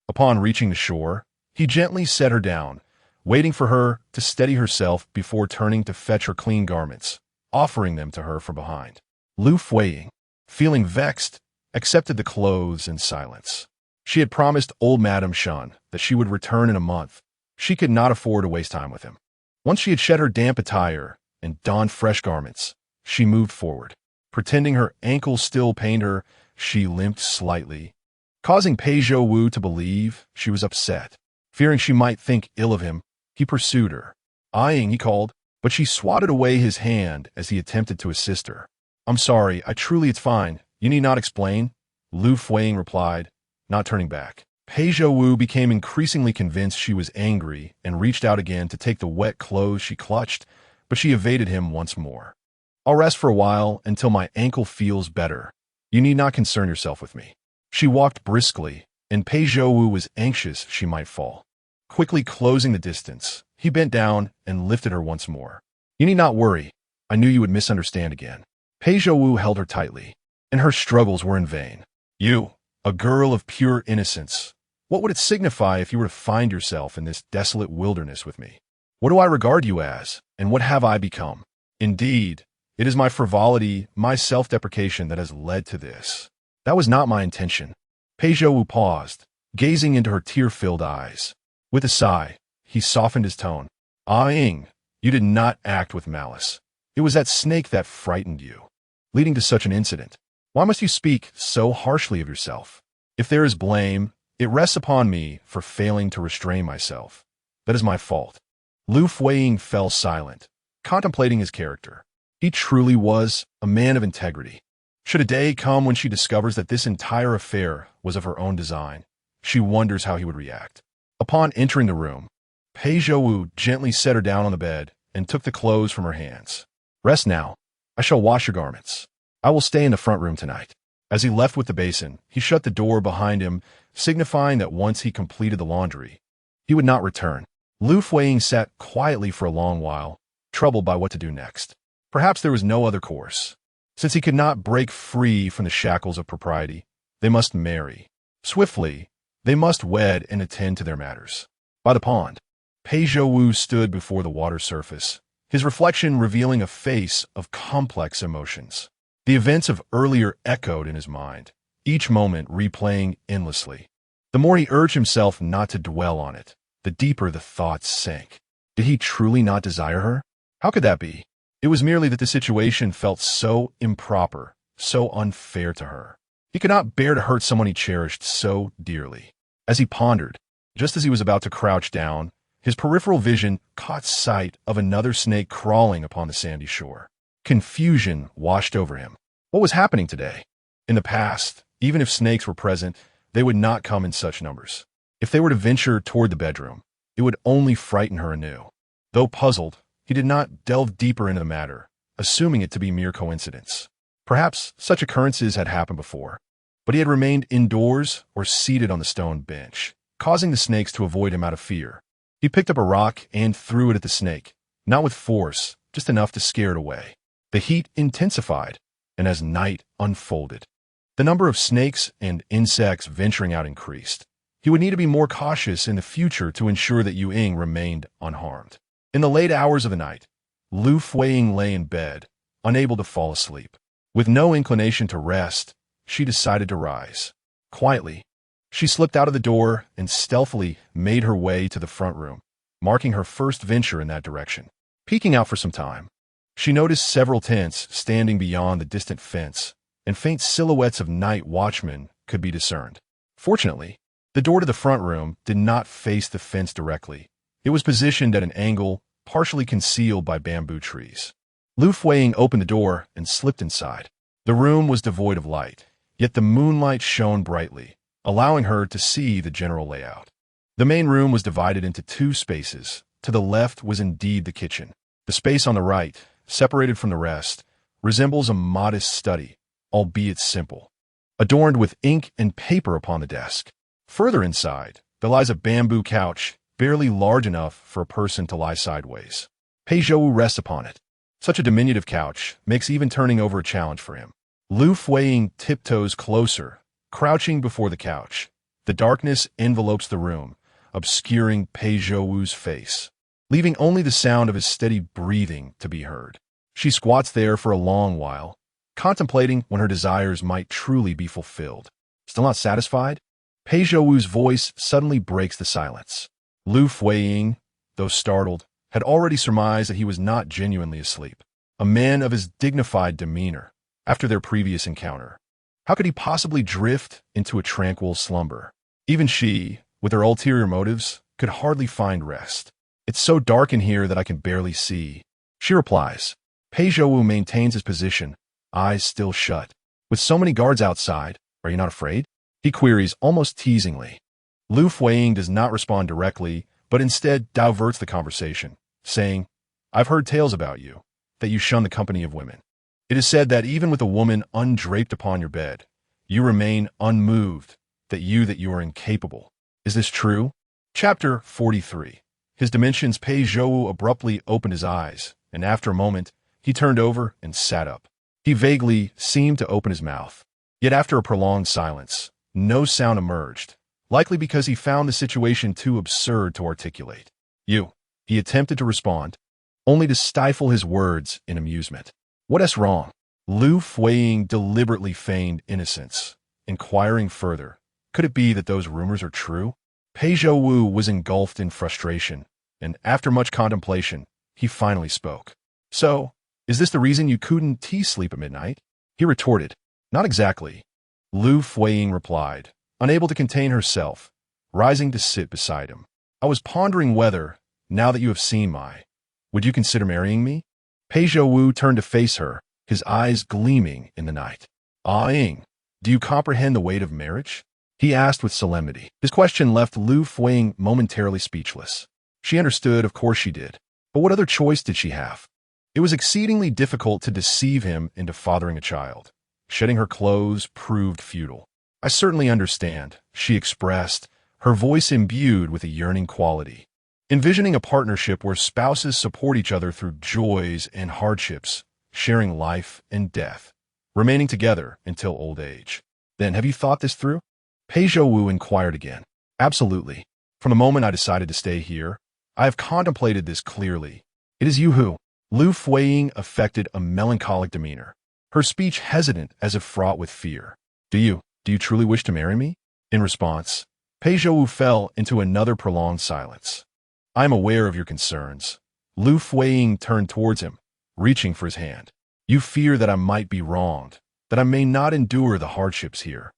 Speaker 1: Upon reaching the shore, he gently set her down, waiting for her to steady herself before turning to fetch her clean garments, offering them to her from behind. Liu Fuying, feeling vexed, accepted the clothes in silence. She had promised old Madame Shan that she would return in a month. She could not afford to waste time with him. Once she had shed her damp attire and donned fresh garments, she moved forward. Pretending her ankles still pained her, she limped slightly, causing Pei Zhouwu to believe she was upset. Fearing she might think ill of him, he pursued her. "Eyeing," he called, but she swatted away his hand as he attempted to assist her. "I'm sorry, it's fine. You need not explain," Liu Fuying replied, not turning back. Pei Zhouwu became increasingly convinced she was angry and reached out again to take the wet clothes she clutched, but she evaded him once more. "I'll rest for a while until my ankle feels better. You need not concern yourself with me." She walked briskly, and Pei Zhouwu was anxious she might fall. Quickly closing the distance, he bent down and lifted her once more. "You need not worry. I knew you would misunderstand again." Pei Zhouwu held her tightly, and her struggles were in vain. "You, a girl of pure innocence. What would it signify if you were to find yourself in this desolate wilderness with me? What do I regard you as, and what have I become? Indeed, it is my frivolity, my self-deprecation that has led to this. That was not my intention." Pei Zhouwu paused, gazing into her tear-filled eyes. With a sigh, he softened his tone. "Eyeing, you did not act with malice. It was that snake that frightened you, leading to such an incident. Why must you speak so harshly of yourself? If there is blame, it rests upon me for failing to restrain myself. That is my fault." Liu Fuying fell silent, contemplating his character. He truly was a man of integrity. Should a day come when she discovers that this entire affair was of her own design, she wonders how he would react. Upon entering the room, Pei Zhouwu gently set her down on the bed and took the clothes from her hands. "Rest now. I shall wash your garments. I will stay in the front room tonight." As he left with the basin, he shut the door behind him, signifying that once he completed the laundry, he would not return. Liu Fuying sat quietly for a long while, troubled by what to do next. Perhaps there was no other course. Since he could not break free from the shackles of propriety, they must marry. Swiftly, they must wed and attend to their matters. By the pond, Pei Zhouwu stood before the water surface, his reflection revealing a face of complex emotions. The events of earlier echoed in his mind, each moment replaying endlessly. The more he urged himself not to dwell on it, the deeper the thoughts sank. Did he truly not desire her? How could that be? It was merely that the situation felt so improper, so unfair to her. He could not bear to hurt someone he cherished so dearly. As he pondered, just as he was about to crouch down, His peripheral vision caught sight of another snake crawling upon the sandy shore. Confusion washed over him. What was happening today? In the past, even if snakes were present, they would not come in such numbers. If they were to venture toward the bedroom, it would only frighten her anew. Though puzzled, he did not delve deeper into the matter, assuming it to be mere coincidence. Perhaps such occurrences had happened before, but he had remained indoors or seated on the stone bench, causing the snakes to avoid him out of fear. He picked up a rock and threw it at the snake, not with force, just enough to scare it away. The heat intensified, and as night unfolded, the number of snakes and insects venturing out increased. He would need to be more cautious in the future to ensure that Yu Ying remained unharmed. In the late hours of the night, Liu Fuyi lay in bed, unable to fall asleep. With no inclination to rest, she decided to rise. Quietly, she slipped out of the door and stealthily made her way to the front room, marking her first venture in that direction. Peeking out for some time, she noticed several tents standing beyond the distant fence, and faint silhouettes of night watchmen could be discerned. Fortunately, the door to the front room did not face the fence directly. It was positioned at an angle, partially concealed by bamboo trees. Liu Fuyi opened the door and slipped inside. The room was devoid of light, yet the moonlight shone brightly, allowing her to see the general layout. The main room was divided into two spaces. To the left was indeed the kitchen. The space on the right, separated from the rest, resembles a modest study, albeit simple, adorned with ink and paper upon the desk. Further inside, there lies a bamboo couch, barely large enough for a person to lie sideways. Pei Zhouwu rests upon it. Such a diminutive couch makes even turning over a challenge for him. Liu Fuyi tiptoes closer, crouching before the couch. The darkness envelopes the room, obscuring Pei Zhouwu's face, leaving only the sound of his steady breathing to be heard. She squats there for a long while, contemplating when her desires might truly be fulfilled. Still not satisfied? Pei Zhouwu's voice suddenly breaks the silence. Liu Fuyi, though startled, had already surmised that he was not genuinely asleep. A man of his dignified demeanor, after their previous encounter. How could he possibly drift into a tranquil slumber? Even she, with her ulterior motives, could hardly find rest. It's so dark in here that I can barely see. She replies. Pei Zhouwu maintains his position, eyes still shut. With so many guards outside, are you not afraid? He queries almost teasingly. Liu Fuyi does not respond directly, but instead diverts the conversation, saying, I've heard tales about you, that you shun the company of women. It is said that even with a woman undraped upon your bed, you remain unmoved, that you are incapable. Is this true? Chapter 43. His dimensions. Pei Zhouwu abruptly opened his eyes, and after a moment, he turned over and sat up. He vaguely seemed to open his mouth. Yet after a prolonged silence, no sound emerged, likely because he found the situation too absurd to articulate. He attempted to respond, only to stifle his words in amusement. What is wrong? Liu Fuyi deliberately feigned innocence, inquiring further. Could it be that those rumors are true? Pei Zhouwu was engulfed in frustration, and after much contemplation, he finally spoke. So, is this the reason you couldn't sleep at midnight? He retorted. Not exactly. Liu Fuyi replied, unable to contain herself, rising to sit beside him. I was pondering whether, now that you have seen would you consider marrying me? Pei Zhouwu turned to face her, his eyes gleaming in the night. Ying, do you comprehend the weight of marriage? He asked with solemnity. His question left Liu Fuyi momentarily speechless. She understood, of course she did. But what other choice did she have? It was exceedingly difficult to deceive him into fathering a child. Shedding her clothes proved futile. I certainly understand, she expressed, her voice imbued with a yearning quality. Envisioning a partnership where spouses support each other through joys and hardships, sharing life and death, remaining together until old age. Then, have you thought this through? Pei Zhouwu inquired again. Absolutely. From the moment I decided to stay here, I have contemplated this clearly. It is you who. Liu Fuyi affected a melancholic demeanor, her speech hesitant as if fraught with fear. Do you truly wish to marry me? In response, Pei Zhouwu fell into another prolonged silence. I am aware of your concerns. Liu Fuyi turned towards him, reaching for his hand. You fear that I might be wronged, that I may not endure the hardships here,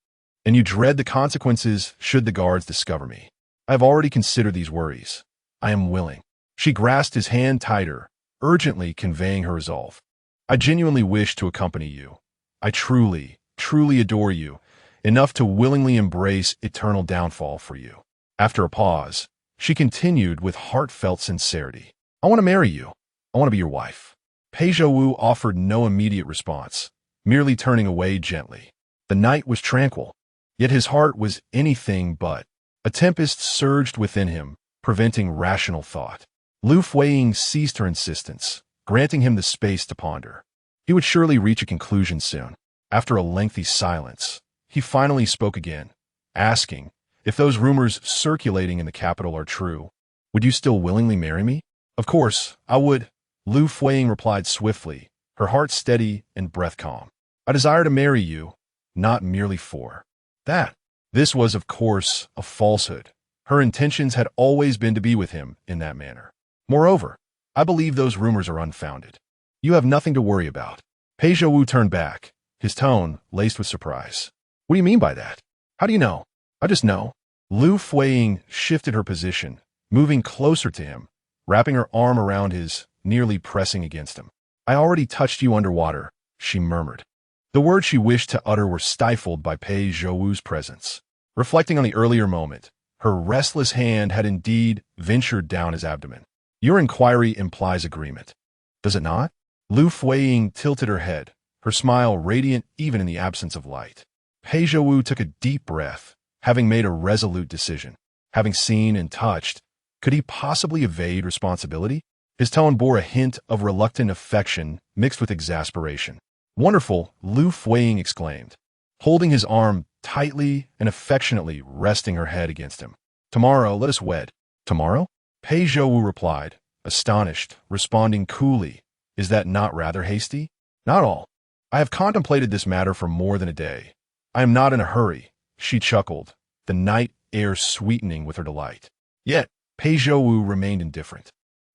Speaker 1: and you dread the consequences should the guards discover me. I have already considered these worries. I am willing. She grasped his hand tighter, urgently conveying her resolve. I genuinely wish to accompany you. I truly, truly adore you, enough to willingly embrace eternal downfall for you. After a pause, she continued with heartfelt sincerity. I want to marry you. I want to be your wife. Pei Zhouwu offered no immediate response, merely turning away gently. The night was tranquil, yet his heart was anything but. A tempest surged within him, preventing rational thought. Liu Fuyi ceased her insistence, granting him the space to ponder. He would surely reach a conclusion soon. After a lengthy silence, he finally spoke again, asking, if those rumors circulating in the capital are true, would you still willingly marry me? Of course, I would, Liu Fuyi replied swiftly, her heart steady and breath calm. I desire to marry you, not merely for that. This was, of course, a falsehood. Her intentions had always been to be with him in that manner. Moreover, I believe those rumors are unfounded. You have nothing to worry about. Pei Zhouwu turned back, his tone laced with surprise. What do you mean by that? How do you know? I just know. Liu Fuyi shifted her position, moving closer to him, wrapping her arm around his, nearly pressing against him. I already touched you underwater, she murmured. The words she wished to utter were stifled by Pei Zhouwu's presence. Reflecting on the earlier moment, her restless hand had indeed ventured down his abdomen. Your inquiry implies agreement. Does it not? Liu Fuyi tilted her head, her smile radiant even in the absence of light. Pei Zhouwu took a deep breath, having made a resolute decision. Having seen and touched, could he possibly evade responsibility? His tone bore a hint of reluctant affection mixed with exasperation. Wonderful, Liu Fuyi exclaimed, holding his arm tightly and affectionately, resting her head against him. Tomorrow, let us wed. Tomorrow? Pei Zhouwu replied, astonished, responding coolly. Is that not rather hasty? Not all. I have contemplated this matter for more than a day. I am not in a hurry, she chuckled, the night air sweetening with her delight. Yet, Pei Zhouwu remained indifferent,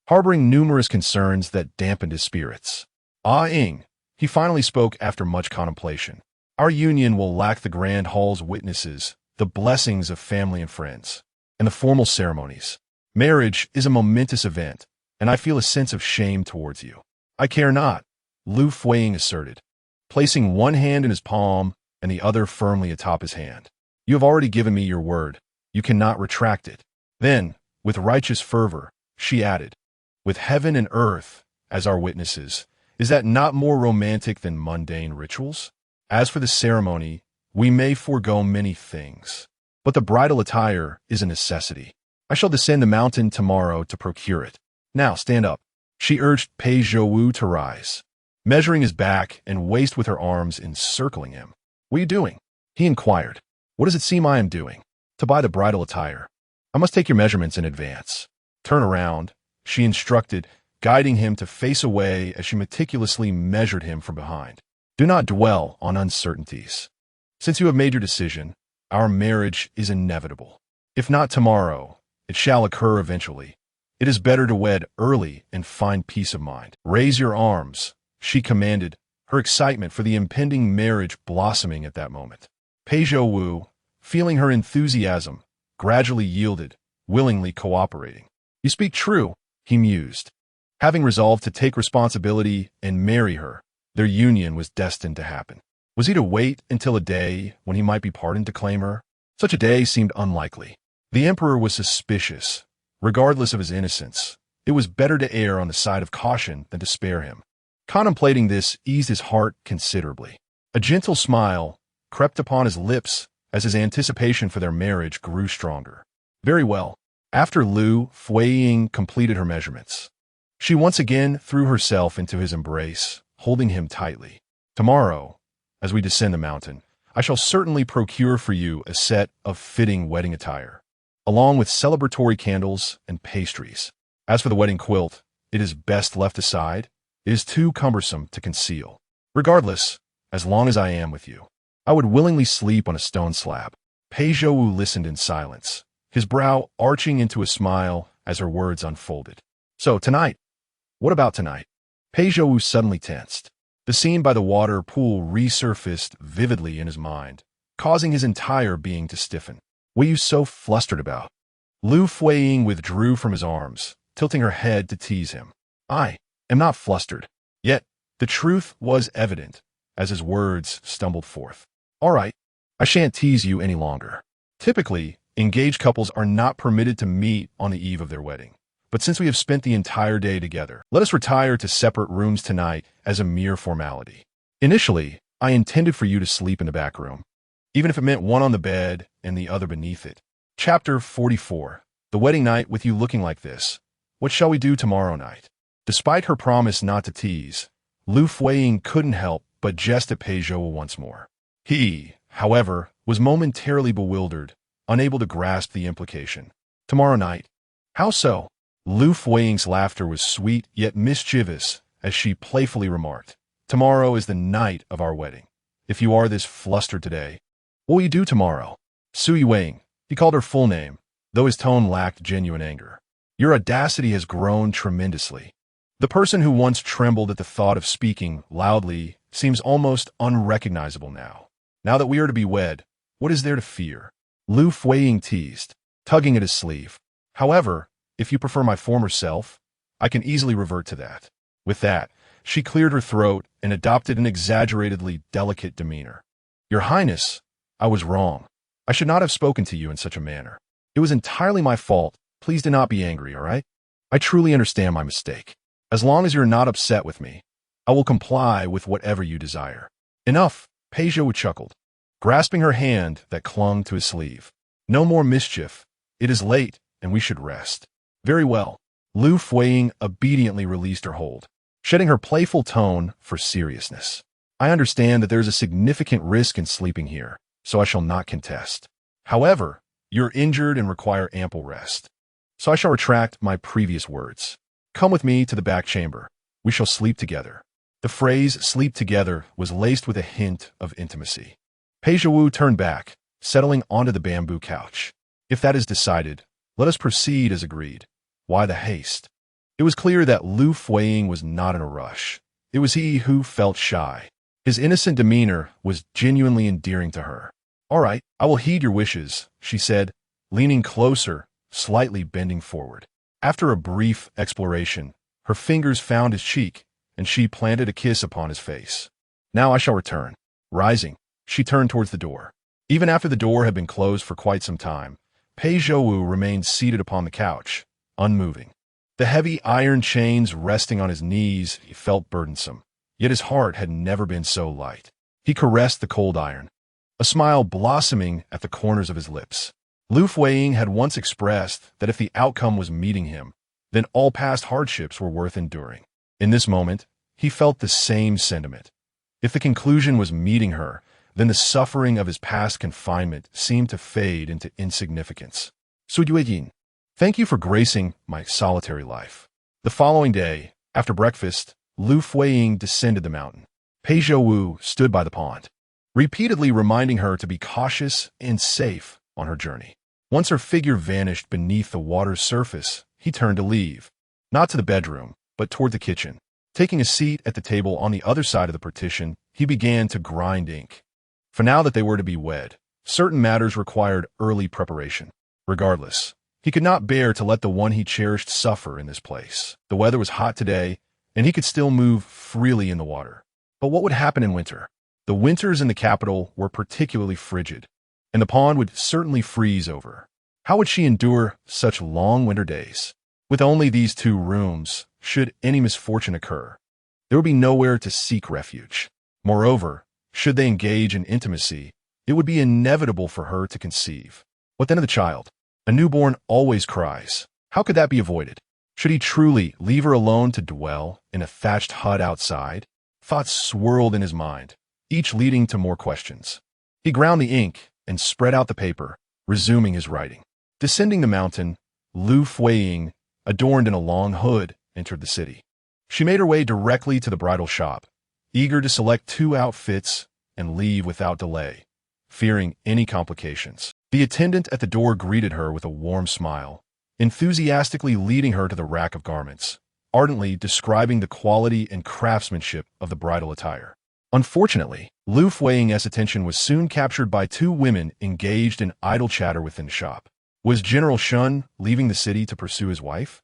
Speaker 1: harboring numerous concerns that dampened his spirits. Ah-ing, he finally spoke after much contemplation. Our union will lack the grand hall's witnesses, the blessings of family and friends, and the formal ceremonies. Marriage is a momentous event, and I feel a sense of shame towards you. I care not, Liu Fuyi asserted, placing one hand in his palm and the other firmly atop his hand. You have already given me your word. You cannot retract it. Then, with righteous fervor, she added, with heaven and earth as our witnesses, is that not more romantic than mundane rituals? As for the ceremony, we may forego many things, but the bridal attire is a necessity. I shall descend the mountain tomorrow to procure it. Now stand up. She urged Pei Zhouwu to rise, measuring his back and waist with her arms encircling him. What are you doing? He inquired. What does it seem I am doing? To buy the bridal attire. I must take your measurements in advance. Turn around, she instructed, guiding him to face away as she meticulously measured him from behind. Do not dwell on uncertainties. Since you have made your decision, our marriage is inevitable. If not tomorrow, it shall occur eventually. It is better to wed early and find peace of mind. Raise your arms, she commanded, her excitement for the impending marriage blossoming at that moment. Pei Zhouwu, feeling her enthusiasm, gradually yielded, willingly cooperating. You speak true, he mused. Having resolved to take responsibility and marry her, their union was destined to happen. Was he to wait until a day when he might be pardoned to claim her? Such a day seemed unlikely. The emperor was suspicious. Regardless of his innocence, it was better to err on the side of caution than to spare him. Contemplating this eased his heart considerably. A gentle smile crept upon his lips as his anticipation for their marriage grew stronger. Very well. After Liu Fuyi completed her measurements, she once again threw herself into his embrace, holding him tightly. Tomorrow, as we descend the mountain, I shall certainly procure for you a set of fitting wedding attire, along with celebratory candles and pastries. As for the wedding quilt, it is best left aside. It is too cumbersome to conceal. Regardless, as long as I am with you, I would willingly sleep on a stone slab. Pei Zhouwu listened in silence, his brow arching into a smile as her words unfolded. So, tonight? What about tonight? Pei Zhouwu suddenly tensed. The scene by the water pool resurfaced vividly in his mind, causing his entire being to stiffen. What are you so flustered about? Liu Fuyi withdrew from his arms, tilting her head to tease him. I am not flustered. Yet, the truth was evident, as his words stumbled forth. All right, I shan't tease you any longer. Typically, engaged couples are not permitted to meet on the eve of their wedding. But since we have spent the entire day together, let us retire to separate rooms tonight as a mere formality. Initially, I intended for you to sleep in the back room, even if it meant one on the bed and the other beneath it. Chapter 44. The wedding night with you looking like this. What shall we do tomorrow night? Despite her promise not to tease, Liu Fuyi couldn't help but jest at Pei Zhouwu once more. He, however, was momentarily bewildered, unable to grasp the implication. Tomorrow night? How so? Liu Fuyi's laughter was sweet yet mischievous as she playfully remarked, Tomorrow is the night of our wedding. If you are this flustered today, what will you do tomorrow? Sui Wang, he called her full name, though his tone lacked genuine anger. Your audacity has grown tremendously. The person who once trembled at the thought of speaking loudly seems almost unrecognizable now. Now that we are to be wed, what is there to fear? Liu Fuyi teased, tugging at his sleeve. However, if you prefer my former self, I can easily revert to that. With that, she cleared her throat and adopted an exaggeratedly delicate demeanor. Your Highness, I was wrong. I should not have spoken to you in such a manner. It was entirely my fault. Please do not be angry, all right? I truly understand my mistake. As long as you're not upset with me, I will comply with whatever you desire. Enough, Pei Zhouwu chuckled, grasping her hand that clung to his sleeve. No more mischief. It is late, and we should rest. Very well. Liu Fuyi obediently released her hold, shedding her playful tone for seriousness. I understand that there is a significant risk in sleeping here, so I shall not contest. However, you're injured and require ample rest. So I shall retract my previous words. Come with me to the back chamber. We shall sleep together. The phrase sleep together was laced with a hint of intimacy. Pei Zhouwu turned back, settling onto the bamboo couch. If that is decided, let us proceed as agreed. Why the haste? It was clear that Liu Fuyi was not in a rush. It was he who felt shy. His innocent demeanor was genuinely endearing to her. All right, I will heed your wishes, she said, leaning closer, slightly bending forward. After a brief exploration, her fingers found his cheek, and she planted a kiss upon his face. Now I shall return. Rising, she turned towards the door. Even after the door had been closed for quite some time, Pei Zhouwu remained seated upon the couch, unmoving. The heavy iron chains resting on his knees felt burdensome, yet his heart had never been so light. He caressed the cold iron, a smile blossoming at the corners of his lips. Liu Fuyi had once expressed that if the outcome was meeting him, then all past hardships were worth enduring. In this moment, he felt the same sentiment. If the conclusion was meeting her, then the suffering of his past confinement seemed to fade into insignificance. Suyuejin, thank you for gracing my solitary life. The following day, after breakfast, Liu Fuyi descended the mountain. Pei Zhouwu stood by the pond, repeatedly reminding her to be cautious and safe on her journey. Once her figure vanished beneath the water's surface, he turned to leave, not to the bedroom, but toward the kitchen. Taking a seat at the table on the other side of the partition, he began to grind ink. For now that they were to be wed, certain matters required early preparation. Regardless, he could not bear to let the one he cherished suffer in this place. The weather was hot today, and he could still move freely in the water. But what would happen in winter? The winters in the capital were particularly frigid, and the pond would certainly freeze over. How would she endure such long winter days? With only these 2 rooms, should any misfortune occur, there would be nowhere to seek refuge. Moreover, should they engage in intimacy, it would be inevitable for her to conceive. What then of the child? A newborn always cries. How could that be avoided? Should he truly leave her alone to dwell in a thatched hut outside? Thoughts swirled in his mind, each leading to more questions. He ground the ink and spread out the paper, resuming his writing. Descending the mountain, Liu Fuyi, adorned in a long hood, entered the city. She made her way directly to the bridal shop, eager to select 2 outfits and leave without delay, fearing any complications. The attendant at the door greeted her with a warm smile, enthusiastically leading her to the rack of garments, ardently describing the quality and craftsmanship of the bridal attire. Unfortunately, Liu Fuyi's attention was soon captured by 2 women engaged in idle chatter within the shop. Was General Shun leaving the city to pursue his wife?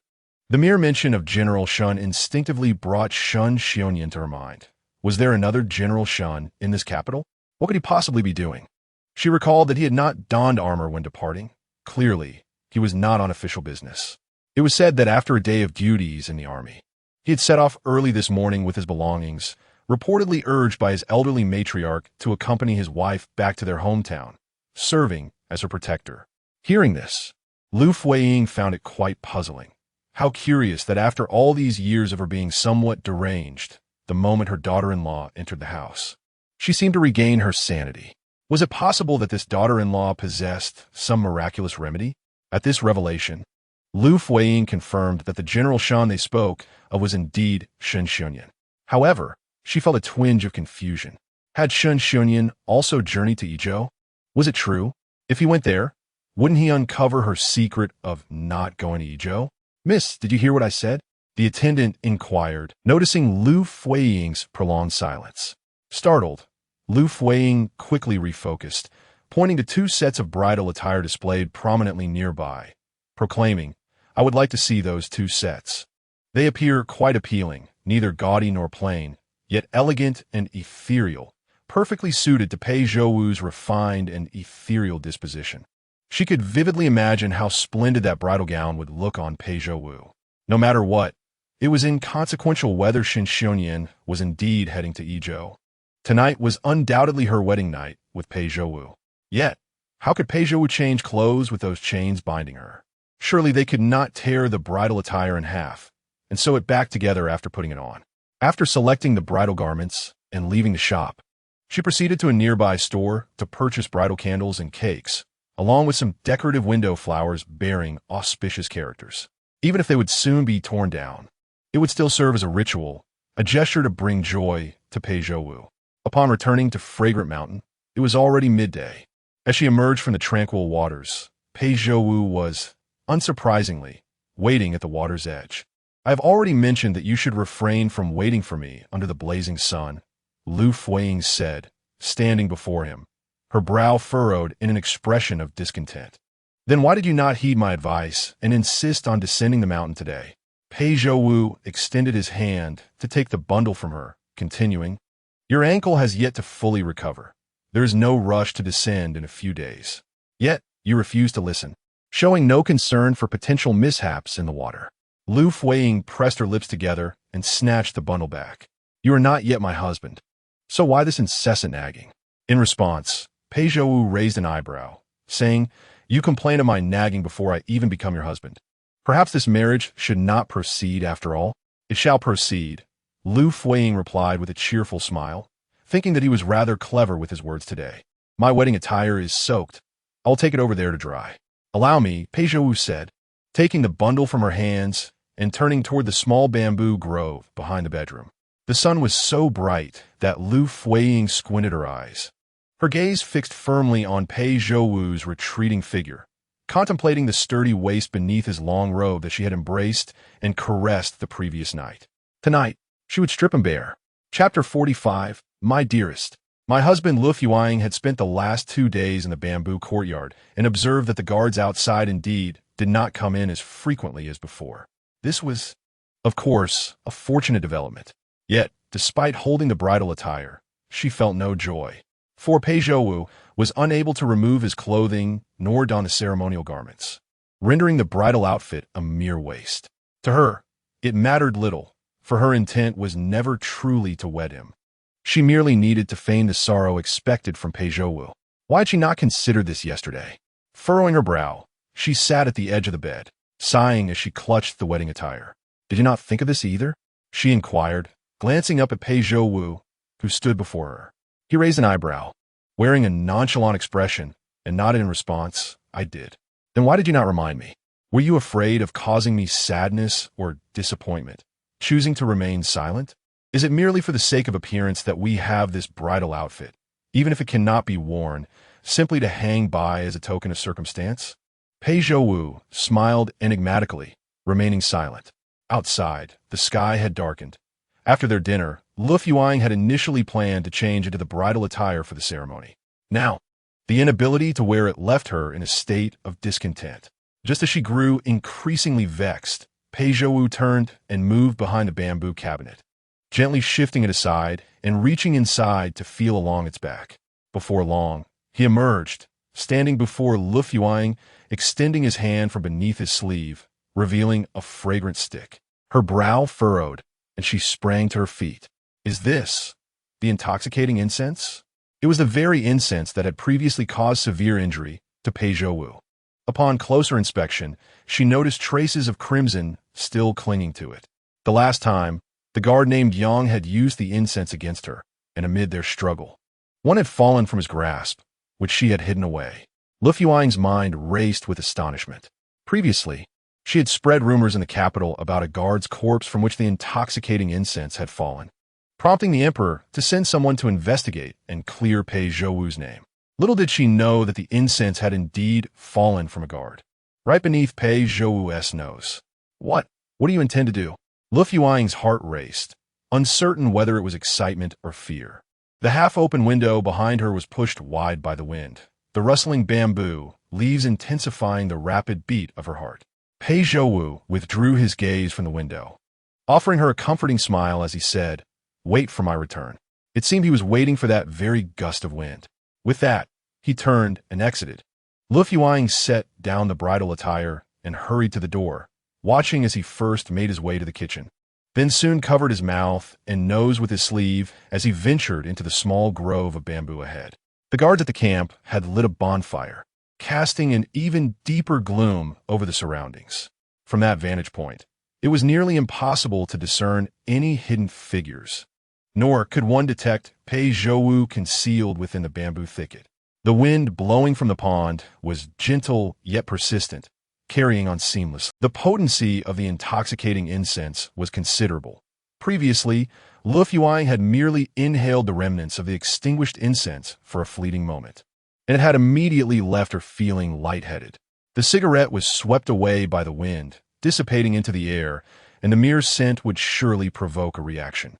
Speaker 1: The mere mention of General Shun instinctively brought Shun Xiongyan to her mind. Was there another General Shun in this capital? What could he possibly be doing? She recalled that he had not donned armor when departing. Clearly, he was not on official business. It was said that after a day of duties in the army, he had set off early this morning with his belongings, reportedly urged by his elderly matriarch to accompany his wife back to their hometown, serving as her protector. Hearing this, Liu Fuyi found it quite puzzling. How curious that after all these years of her being somewhat deranged, the moment her daughter-in-law entered the house, she seemed to regain her sanity. Was it possible that this daughter-in-law possessed some miraculous remedy? At this revelation, Liu Fuyi confirmed that the General Shan they spoke of was indeed Shun Xiongyan. However, she felt a twinge of confusion. Had Shun Xiongyan also journeyed to Yizhou? Was it true? If he went there, wouldn't he uncover her secret of not going to Yizhou? Miss, did you hear what I said? The attendant inquired, noticing Liu Fuyi's prolonged silence. Startled, Liu Fuyi quickly refocused, pointing to two sets of bridal attire displayed prominently nearby, proclaiming, "I would like to see those two sets. They appear quite appealing, neither gaudy nor plain, yet elegant and ethereal, perfectly suited to Pei Zhouwu's refined and ethereal disposition." She could vividly imagine how splendid that bridal gown would look on Pei Zhouwu. No matter what, it was inconsequential whether Shun Xiongyan was indeed heading to Yizhou. Tonight was undoubtedly her wedding night with Pei Zhouwu. Yet, how could Pei Zhouwu change clothes with those chains binding her? Surely they could not tear the bridal attire in half and sew it back together after putting it on. After selecting the bridal garments and leaving the shop, she proceeded to a nearby store to purchase bridal candles and cakes, along with some decorative window flowers bearing auspicious characters. Even if they would soon be torn down, it would still serve as a ritual, a gesture to bring joy to Pei Zhouwu. Upon returning to Fragrant Mountain, it was already midday. As she emerged from the tranquil waters, Pei Zhouwu was, unsurprisingly, waiting at the water's edge. "I have already mentioned that you should refrain from waiting for me under the blazing sun," Liu Fuyi said, standing before him, her brow furrowed in an expression of discontent. "Then why did you not heed my advice and insist on descending the mountain today?" Pei Zhouwu extended his hand to take the bundle from her, continuing, "Your ankle has yet to fully recover. There is no rush to descend in a few days. Yet, you refuse to listen, showing no concern for potential mishaps in the water." Liu Fuyi pressed her lips together and snatched the bundle back. "You are not yet my husband, so why this incessant nagging?" In response, Pei Zhouwu raised an eyebrow, saying, "You complain of my nagging before I even become your husband. Perhaps this marriage should not proceed after all?" "It shall proceed," Liu Fuyi replied with a cheerful smile, thinking that he was rather clever with his words today. "My wedding attire is soaked. I'll take it over there to dry." "Allow me," Pei Zhouwu said, taking the bundle from her hands and turning toward the small bamboo grove behind the bedroom. The sun was so bright that Liu Fuyi squinted her eyes, her gaze fixed firmly on Pei Zhouwu's retreating figure, contemplating the sturdy waist beneath his long robe that she had embraced and caressed the previous night. Tonight, she would strip him bare. Chapter 45, My Dearest. My husband Liu Fuyi had spent the last 2 days in the bamboo courtyard and observed that the guards outside indeed did not come in as frequently as before. This was, of course, a fortunate development. Yet, despite holding the bridal attire, she felt no joy. For Pei Zhouwu was unable to remove his clothing nor don the ceremonial garments, rendering the bridal outfit a mere waste. To her, it mattered little, for her intent was never truly to wed him. She merely needed to feign the sorrow expected from Pei Zhouwu. Why had she not considered this yesterday? Furrowing her brow, she sat at the edge of the bed, sighing as she clutched the wedding attire. "Did you not think of this either?" she inquired, glancing up at Pei Zhouwu, who stood before her. He raised an eyebrow, wearing a nonchalant expression, and nodded in response. "I did." "Then why did you not remind me? Were you afraid of causing me sadness or disappointment, choosing to remain silent? Is it merely for the sake of appearance that we have this bridal outfit, even if it cannot be worn, simply to hang by as a token of circumstance?" Pei Zhouwu smiled enigmatically, remaining silent. Outside, the sky had darkened. After their dinner, Liu Fuyi had initially planned to change into the bridal attire for the ceremony. Now, the inability to wear it left her in a state of discontent. Just as she grew increasingly vexed, Pei Zhouwu turned and moved behind the bamboo cabinet, gently shifting it aside and reaching inside to feel along its back. Before long, he emerged, standing before Liu Fuyi, extending his hand from beneath his sleeve, revealing a fragrant stick. Her brow furrowed, and she sprang to her feet. Is this the intoxicating incense? It was the very incense that had previously caused severe injury to Pei Zhouwu. Upon closer inspection, she noticed traces of crimson still clinging to it. The last time, the guard named Yang had used the incense against her, and amid their struggle, one had fallen from his grasp, which she had hidden away. Liu Fuyi's mind raced with astonishment. Previously, she had spread rumors in the capital about a guard's corpse from which the intoxicating incense had fallen, prompting the emperor to send someone to investigate and clear Pei Zhouwu's name. Little did she know that the incense had indeed fallen from a guard, right beneath Pei Zhouwu's nose. What do you intend to do? Liu Fuyi's heart raced, uncertain whether it was excitement or fear. The half-open window behind her was pushed wide by the wind, the rustling bamboo leaves intensifying the rapid beat of her heart. Pei Zhouwu withdrew his gaze from the window, offering her a comforting smile as he said, "Wait for my return." It seemed he was waiting for that very gust of wind. With that, he turned and exited. Liu Fuyi set down the bridal attire and hurried to the door, watching as he first made his way to the kitchen, then soon covered his mouth and nose with his sleeve as he ventured into the small grove of bamboo ahead. The guards at the camp had lit a bonfire, casting an even deeper gloom over the surroundings. From that vantage point, it was nearly impossible to discern any hidden figures, nor could one detect Pei Zhouwu concealed within the bamboo thicket. The wind blowing from the pond was gentle yet persistent, carrying on seamlessly. The potency of the intoxicating incense was considerable. Previously, Liu Fuyi had merely inhaled the remnants of the extinguished incense for a fleeting moment, and it had immediately left her feeling lightheaded. The cigarette was swept away by the wind, dissipating into the air, and the mere scent would surely provoke a reaction.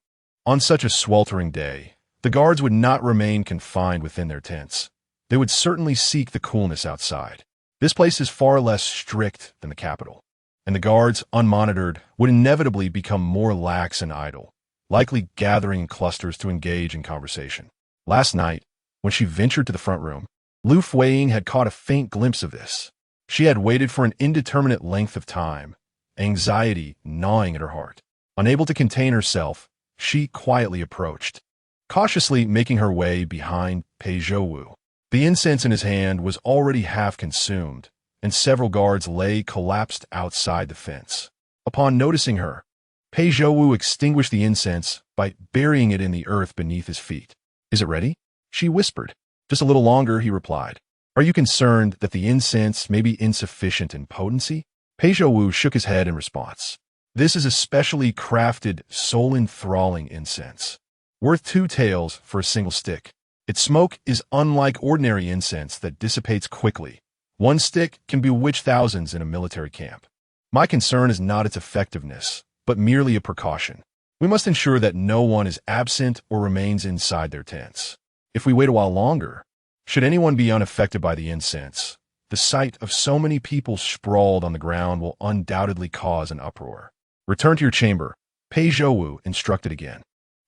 Speaker 1: On such a sweltering day, the guards would not remain confined within their tents. They would certainly seek the coolness outside. This place is far less strict than the capital, and the guards, unmonitored, would inevitably become more lax and idle, likely gathering in clusters to engage in conversation. Last night, when she ventured to the front room, Liu Fuyi had caught a faint glimpse of this. She had waited for an indeterminate length of time, anxiety gnawing at her heart. Unable to contain herself, she quietly approached, cautiously making her way behind Pei Zhouwu. The incense in his hand was already half consumed, and several guards lay collapsed outside the fence. Upon noticing her, Pei Zhouwu extinguished the incense by burying it in the earth beneath his feet. "Is it ready?" she whispered. "Just a little longer," he replied. "Are you concerned that the incense may be insufficient in potency?" Pei Zhouwu shook his head in response. "This is a specially crafted, soul-enthralling incense, worth 2 taels for a single stick. Its smoke is unlike ordinary incense that dissipates quickly. 1 stick can bewitch thousands in a military camp. My concern is not its effectiveness, but merely a precaution. We must ensure that no one is absent or remains inside their tents. If we wait a while longer, should anyone be unaffected by the incense, the sight of so many people sprawled on the ground will undoubtedly cause an uproar. Return to your chamber," Pei Zhouwu instructed again.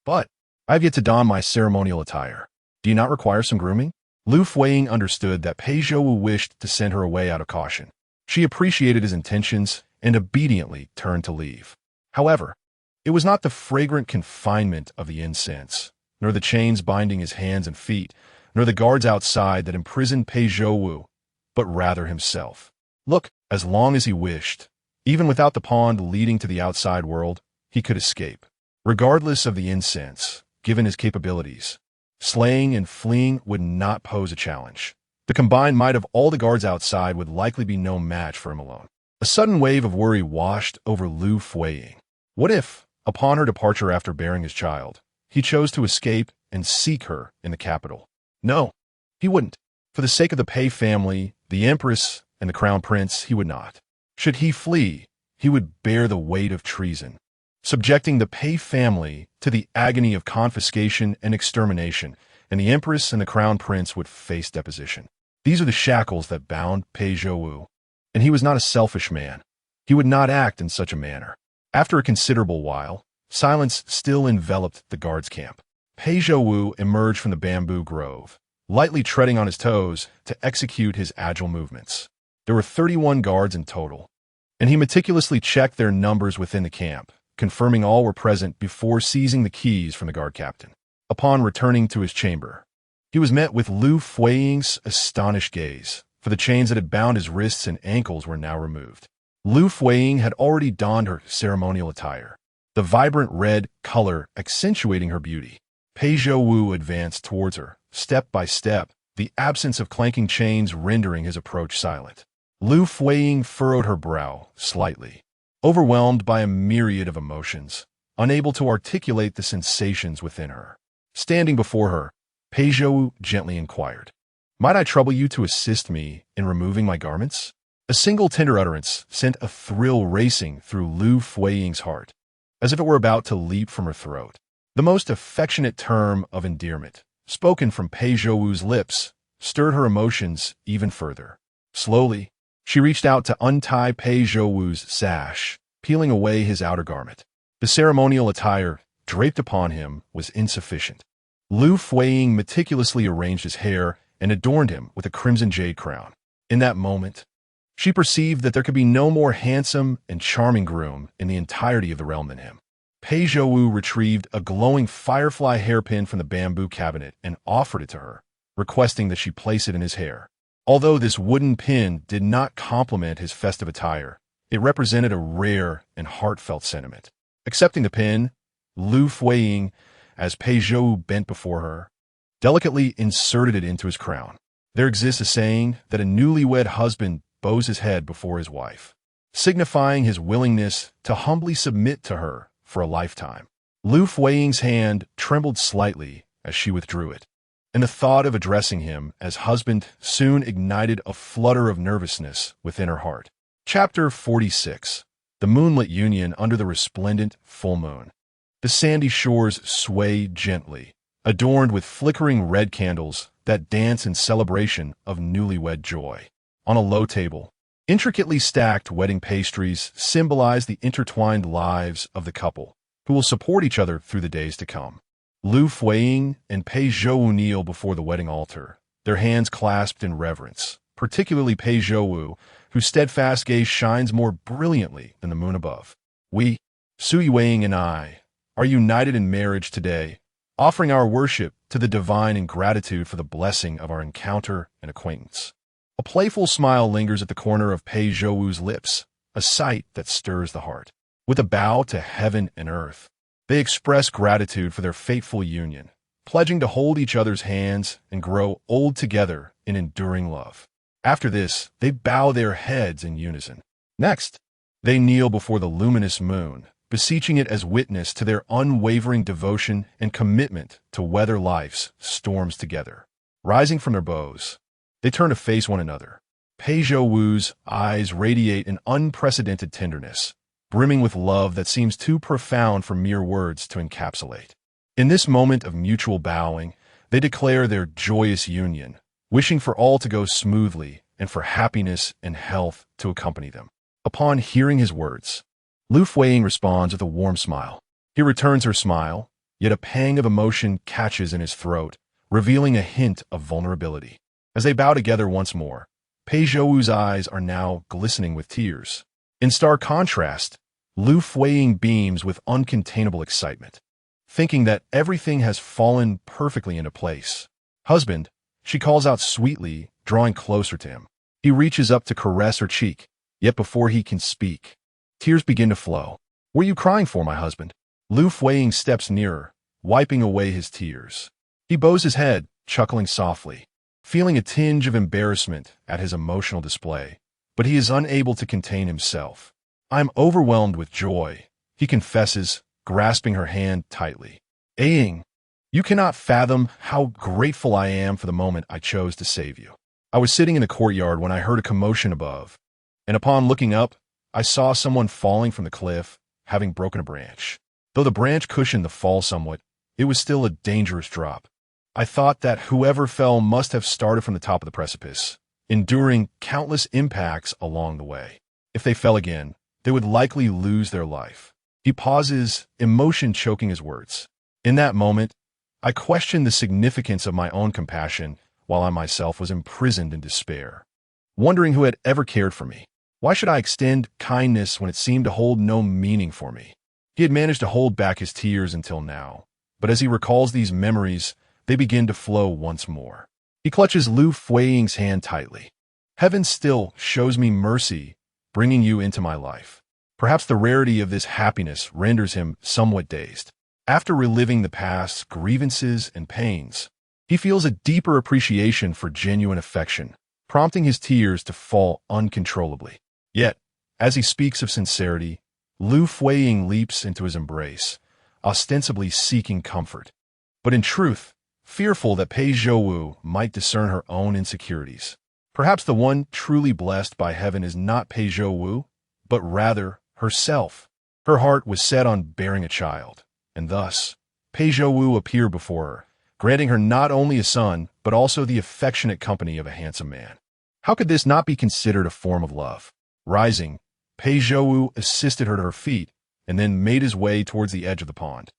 Speaker 1: "But I have yet to don my ceremonial attire. Do you not require some grooming?" Liu Fuyi understood that Pei Zhouwu wished to send her away out of caution. She appreciated his intentions and obediently turned to leave. However, it was not the fragrant confinement of the incense, nor the chains binding his hands and feet, nor the guards outside that imprisoned Pei Zhouwu, but rather himself. Look, as long as he wished, even without the pond leading to the outside world, he could escape. Regardless of the incense, given his capabilities, slaying and fleeing would not pose a challenge. The combined might of all the guards outside would likely be no match for him alone. A sudden wave of worry washed over Liu Fuyi. What if, upon her departure after bearing his child, he chose to escape and seek her in the capital? No, he wouldn't. For the sake of the Pei family, the empress, and the crown prince, he would not. Should he flee, he would bear the weight of treason, subjecting the Pei family to the agony of confiscation and extermination, and the empress and the crown prince would face deposition. These are the shackles that bound Pei Zhouwu. And he was not a selfish man. He would not act in such a manner. After a considerable while, silence still enveloped the guards' camp. Pei Zhouwu emerged from the bamboo grove, lightly treading on his toes to execute his agile movements. There were 31 guards in total, and he meticulously checked their numbers within the camp, confirming all were present before seizing the keys from the guard captain. Upon returning to his chamber, he was met with Liu Fuying's astonished gaze, for the chains that had bound his wrists and ankles were now removed. Liu Fuyi had already donned her ceremonial attire, the vibrant red color accentuating her beauty. Pei Zhouwu advanced towards her, step by step, the absence of clanking chains rendering his approach silent. Liu Fuyi furrowed her brow slightly, overwhelmed by a myriad of emotions, unable to articulate the sensations within her. Standing before her, Pei Zhouwu gently inquired, "Might I trouble you to assist me in removing my garments?" A single tender utterance sent a thrill racing through Liu Fuying's heart, as if it were about to leap from her throat. The most affectionate term of endearment, spoken from Pei Zhouwu's lips, stirred her emotions even further. Slowly, she reached out to untie Pei Zhouwu's sash, peeling away his outer garment. The ceremonial attire draped upon him was insufficient. Liu Fuyi meticulously arranged his hair and adorned him with a crimson jade crown. In that moment, she perceived that there could be no more handsome and charming groom in the entirety of the realm than him. Pei Zhouwu retrieved a glowing firefly hairpin from the bamboo cabinet and offered it to her, requesting that she place it in his hair. Although this wooden pin did not complement his festive attire, it represented a rare and heartfelt sentiment. Accepting the pin, Liu Fuyi, as Pei Zhouwu bent before her, delicately inserted it into his crown. There exists a saying that a newlywed husband bows his head before his wife, signifying his willingness to humbly submit to her for a lifetime. Liu Fuyi's hand trembled slightly as she withdrew it, and the thought of addressing him as husband soon ignited a flutter of nervousness within her heart. Chapter 46. The Moonlit Union Under the Resplendent Full Moon. The sandy shores sway gently, adorned with flickering red candles that dance in celebration of newlywed joy. On a low table, intricately stacked wedding pastries symbolize the intertwined lives of the couple, who will support each other through the days to come. Liu Fuyi and Pei Zhouwu kneel before the wedding altar, their hands clasped in reverence, particularly Pei Zhouwu, whose steadfast gaze shines more brilliantly than the moon above. We, Su Yuing and I, are united in marriage today, offering our worship to the divine in gratitude for the blessing of our encounter and acquaintance. A playful smile lingers at the corner of Pei Zhouwu's lips, a sight that stirs the heart. With a bow to heaven and earth, they express gratitude for their fateful union, pledging to hold each other's hands and grow old together in enduring love. After this, they bow their heads in unison. Next, they kneel before the luminous moon, beseeching it as witness to their unwavering devotion and commitment to weather life's storms together. Rising from their bows, they turn to face one another. Pei Zhouwu's eyes radiate an unprecedented tenderness, brimming with love that seems too profound for mere words to encapsulate. In this moment of mutual bowing, they declare their joyous union, wishing for all to go smoothly and for happiness and health to accompany them. Upon hearing his words, Liu Fuyi responds with a warm smile. He returns her smile, yet a pang of emotion catches in his throat, revealing a hint of vulnerability. As they bow together once more, Pei Zhouwu's eyes are now glistening with tears. In stark contrast, Liu Fuyi beams with uncontainable excitement, thinking that everything has fallen perfectly into place. "Husband," she calls out sweetly, drawing closer to him. He reaches up to caress her cheek, yet before he can speak, tears begin to flow. "What are you crying for, my husband?" Liu Fuyi steps nearer, wiping away his tears. He bows his head, chuckling softly, feeling a tinge of embarrassment at his emotional display, but he is unable to contain himself. "I'm overwhelmed with joy," he confesses, grasping her hand tightly. "Aying, you cannot fathom how grateful I am for the moment I chose to save you. I was sitting in the courtyard when I heard a commotion above, and upon looking up, I saw someone falling from the cliff, having broken a branch. Though the branch cushioned the fall somewhat, it was still a dangerous drop. I thought that whoever fell must have started from the top of the precipice, enduring countless impacts along the way. If they fell again, they would likely lose their life. He pauses, emotion choking his words. In that moment, I questioned the significance of my own compassion while I myself was imprisoned in despair, wondering who had ever cared for me. Why should I extend kindness when it seemed to hold no meaning for me? He had managed to hold back his tears until now, but as he recalls these memories, they begin to flow once more. He clutches Liu Fuying's hand tightly. Heaven still shows me mercy, bringing you into my life. Perhaps the rarity of this happiness renders him somewhat dazed. After reliving the past's grievances and pains, he feels a deeper appreciation for genuine affection, prompting his tears to fall uncontrollably. Yet, as he speaks of sincerity, Liu Fuying leaps into his embrace, ostensibly seeking comfort, but in truth, fearful that Pei Zhouwu might discern her own insecurities. Perhaps the one truly blessed by heaven is not Pei Zhouwu, but rather herself. Her heart was set on bearing a child, and thus, Pei Zhouwu appeared before her, granting her not only a son, but also the affectionate company of a handsome man. How could this not be considered a form of love? Rising, Pei Zhouwu assisted her to her feet, and then made his way towards the edge of the pond,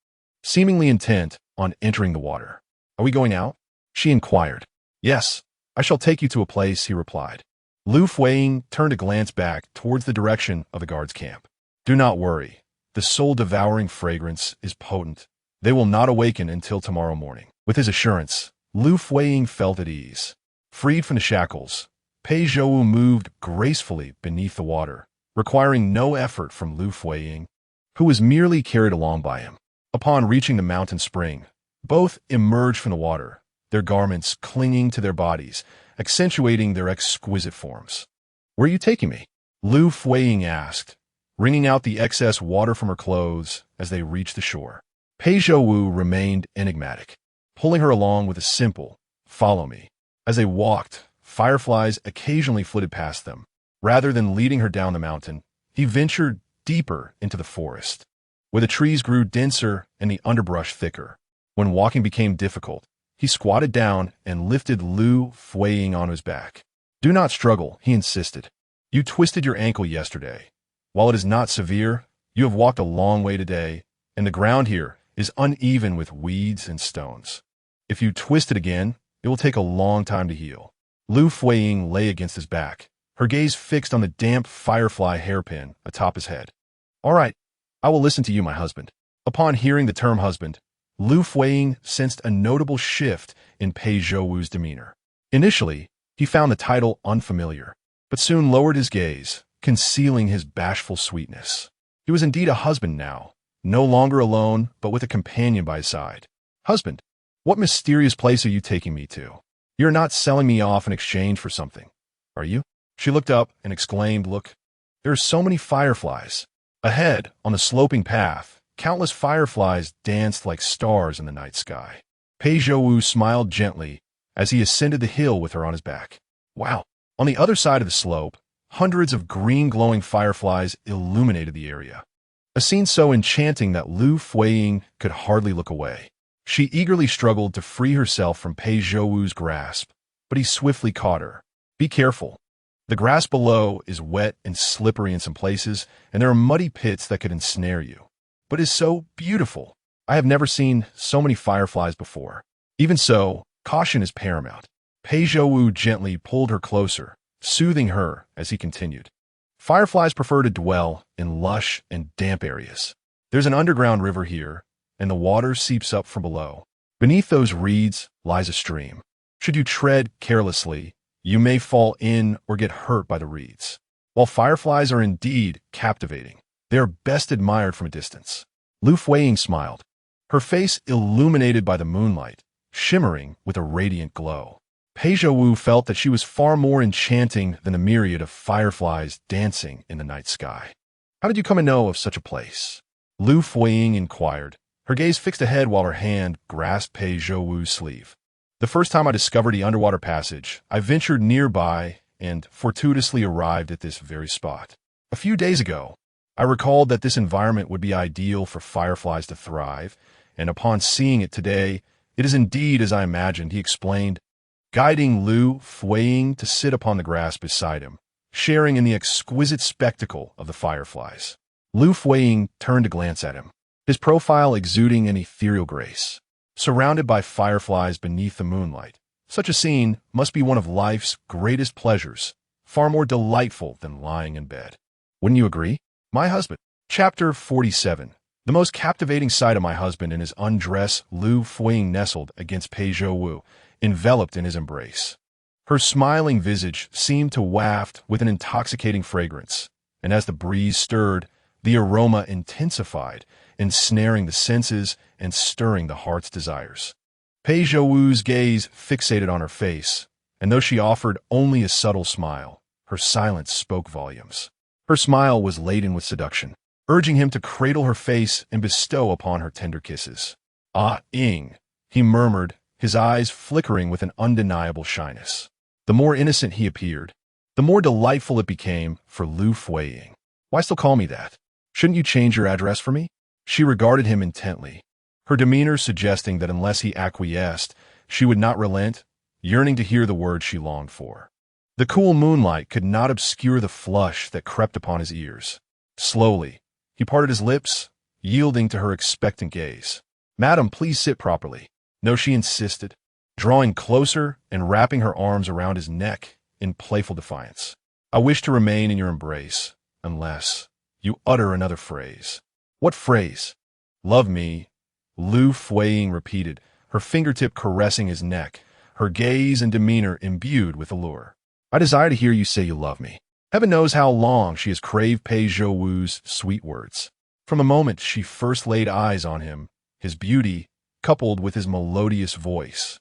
Speaker 1: seemingly intent on entering the water. "Are we going out?" she inquired. "Yes, I shall take you to a place," he replied. Liu Fuying turned a glance back towards the direction of the guards' camp. "Do not worry. The soul-devouring fragrance is potent. They will not awaken until tomorrow morning." With his assurance, Liu Fuying felt at ease. Freed from the shackles, Pei Zhouwu moved gracefully beneath the water, requiring no effort from Liu Fuying, who was merely carried along by him. Upon reaching the mountain spring, both emerged from the water, their garments clinging to their bodies, accentuating their exquisite forms. "Where are you taking me?" Liu Fuying asked, wringing out the excess water from her clothes as they reached the shore. Pei Zhouwu remained enigmatic, pulling her along with a simple, "Follow me." As they walked, fireflies occasionally flitted past them. Rather than leading her down the mountain, he ventured deeper into the forest, where the trees grew denser and the underbrush thicker. When walking became difficult, he squatted down and lifted Liu Fuying on his back. "Do not struggle," he insisted. "You twisted your ankle yesterday. While it is not severe, you have walked a long way today, and the ground here is uneven with weeds and stones. If you twist it again, it will take a long time to heal." Liu Fuying lay against his back, her gaze fixed on the damp firefly hairpin atop his head. "All right, I will listen to you, my husband." Upon hearing the term husband, Liu Fuying sensed a notable shift in Pei Zhouwu's demeanor. Initially, he found the title unfamiliar, but soon lowered his gaze, concealing his bashful sweetness. He was indeed a husband now, no longer alone, but with a companion by his side. "Husband, what mysterious place are you taking me to? You're not selling me off in exchange for something, are you?" She looked up and exclaimed, "Look, there are so many fireflies." Ahead, on the sloping path, countless fireflies danced like stars in the night sky. Pei Zhouwu smiled gently as he ascended the hill with her on his back. Wow! On the other side of the slope, hundreds of green glowing fireflies illuminated the area. A scene so enchanting that Liu Fuying could hardly look away. She eagerly struggled to free herself from Pei Zhouwu's grasp, but he swiftly caught her. "Be careful. The grass below is wet and slippery in some places, and there are muddy pits that could ensnare you. But it's so beautiful. I have never seen so many fireflies before. Even so, caution is paramount." Pei Zhouwu gently pulled her closer, soothing her as he continued. "Fireflies prefer to dwell in lush and damp areas. There's an underground river here, and the water seeps up from below. Beneath those reeds lies a stream. Should you tread carelessly, you may fall in or get hurt by the reeds. While fireflies are indeed captivating, they are best admired from a distance." Liu Fuying smiled, her face illuminated by the moonlight, shimmering with a radiant glow. Pei Zhouwu felt that she was far more enchanting than a myriad of fireflies dancing in the night sky. "How did you come to know of such a place?" Liu Fuying inquired, her gaze fixed ahead while her hand grasped Pei Zhouwu's sleeve. "The first time I discovered the underwater passage, I ventured nearby and fortuitously arrived at this very spot. A few days ago, I recalled that this environment would be ideal for fireflies to thrive, and upon seeing it today, it is indeed as I imagined," he explained, guiding Liu Fuyi to sit upon the grass beside him, sharing in the exquisite spectacle of the fireflies. Liu Fuyi turned to glance at him, his profile exuding an ethereal grace. Surrounded by fireflies beneath the moonlight, such a scene must be one of life's greatest pleasures, far more delightful than lying in bed. Wouldn't you agree? My husband. Chapter 47. The most captivating sight of my husband in his undress, Liu Fuyi nestled against Pei Zhouwu, enveloped in his embrace. Her smiling visage seemed to waft with an intoxicating fragrance, and as the breeze stirred, the aroma intensified, ensnaring the senses and stirring the heart's desires. Pei Zhouwu's gaze fixated on her face, and though she offered only a subtle smile, her silence spoke volumes. Her smile was laden with seduction, urging him to cradle her face and bestow upon her tender kisses. "Ah, Ing," he murmured, his eyes flickering with an undeniable shyness. The more innocent he appeared, the more delightful it became for Liu Fuyi. "Why still call me that? Shouldn't you change your address for me?" She regarded him intently, her demeanor suggesting that unless he acquiesced, she would not relent, yearning to hear the words she longed for. The cool moonlight could not obscure the flush that crept upon his ears. Slowly, he parted his lips, yielding to her expectant gaze. "Madam, please sit properly." "No," she insisted, drawing closer and wrapping her arms around his neck in playful defiance. "I wish to remain in your embrace, unless you utter another phrase." "What phrase?" "Love me," Liu Fuyi repeated, her fingertip caressing his neck, her gaze and demeanor imbued with allure. "I desire to hear you say you love me." Heaven knows how long she has craved Pei Zhouwu's sweet words. From the moment she first laid eyes on him, his beauty, coupled with his melodious voice,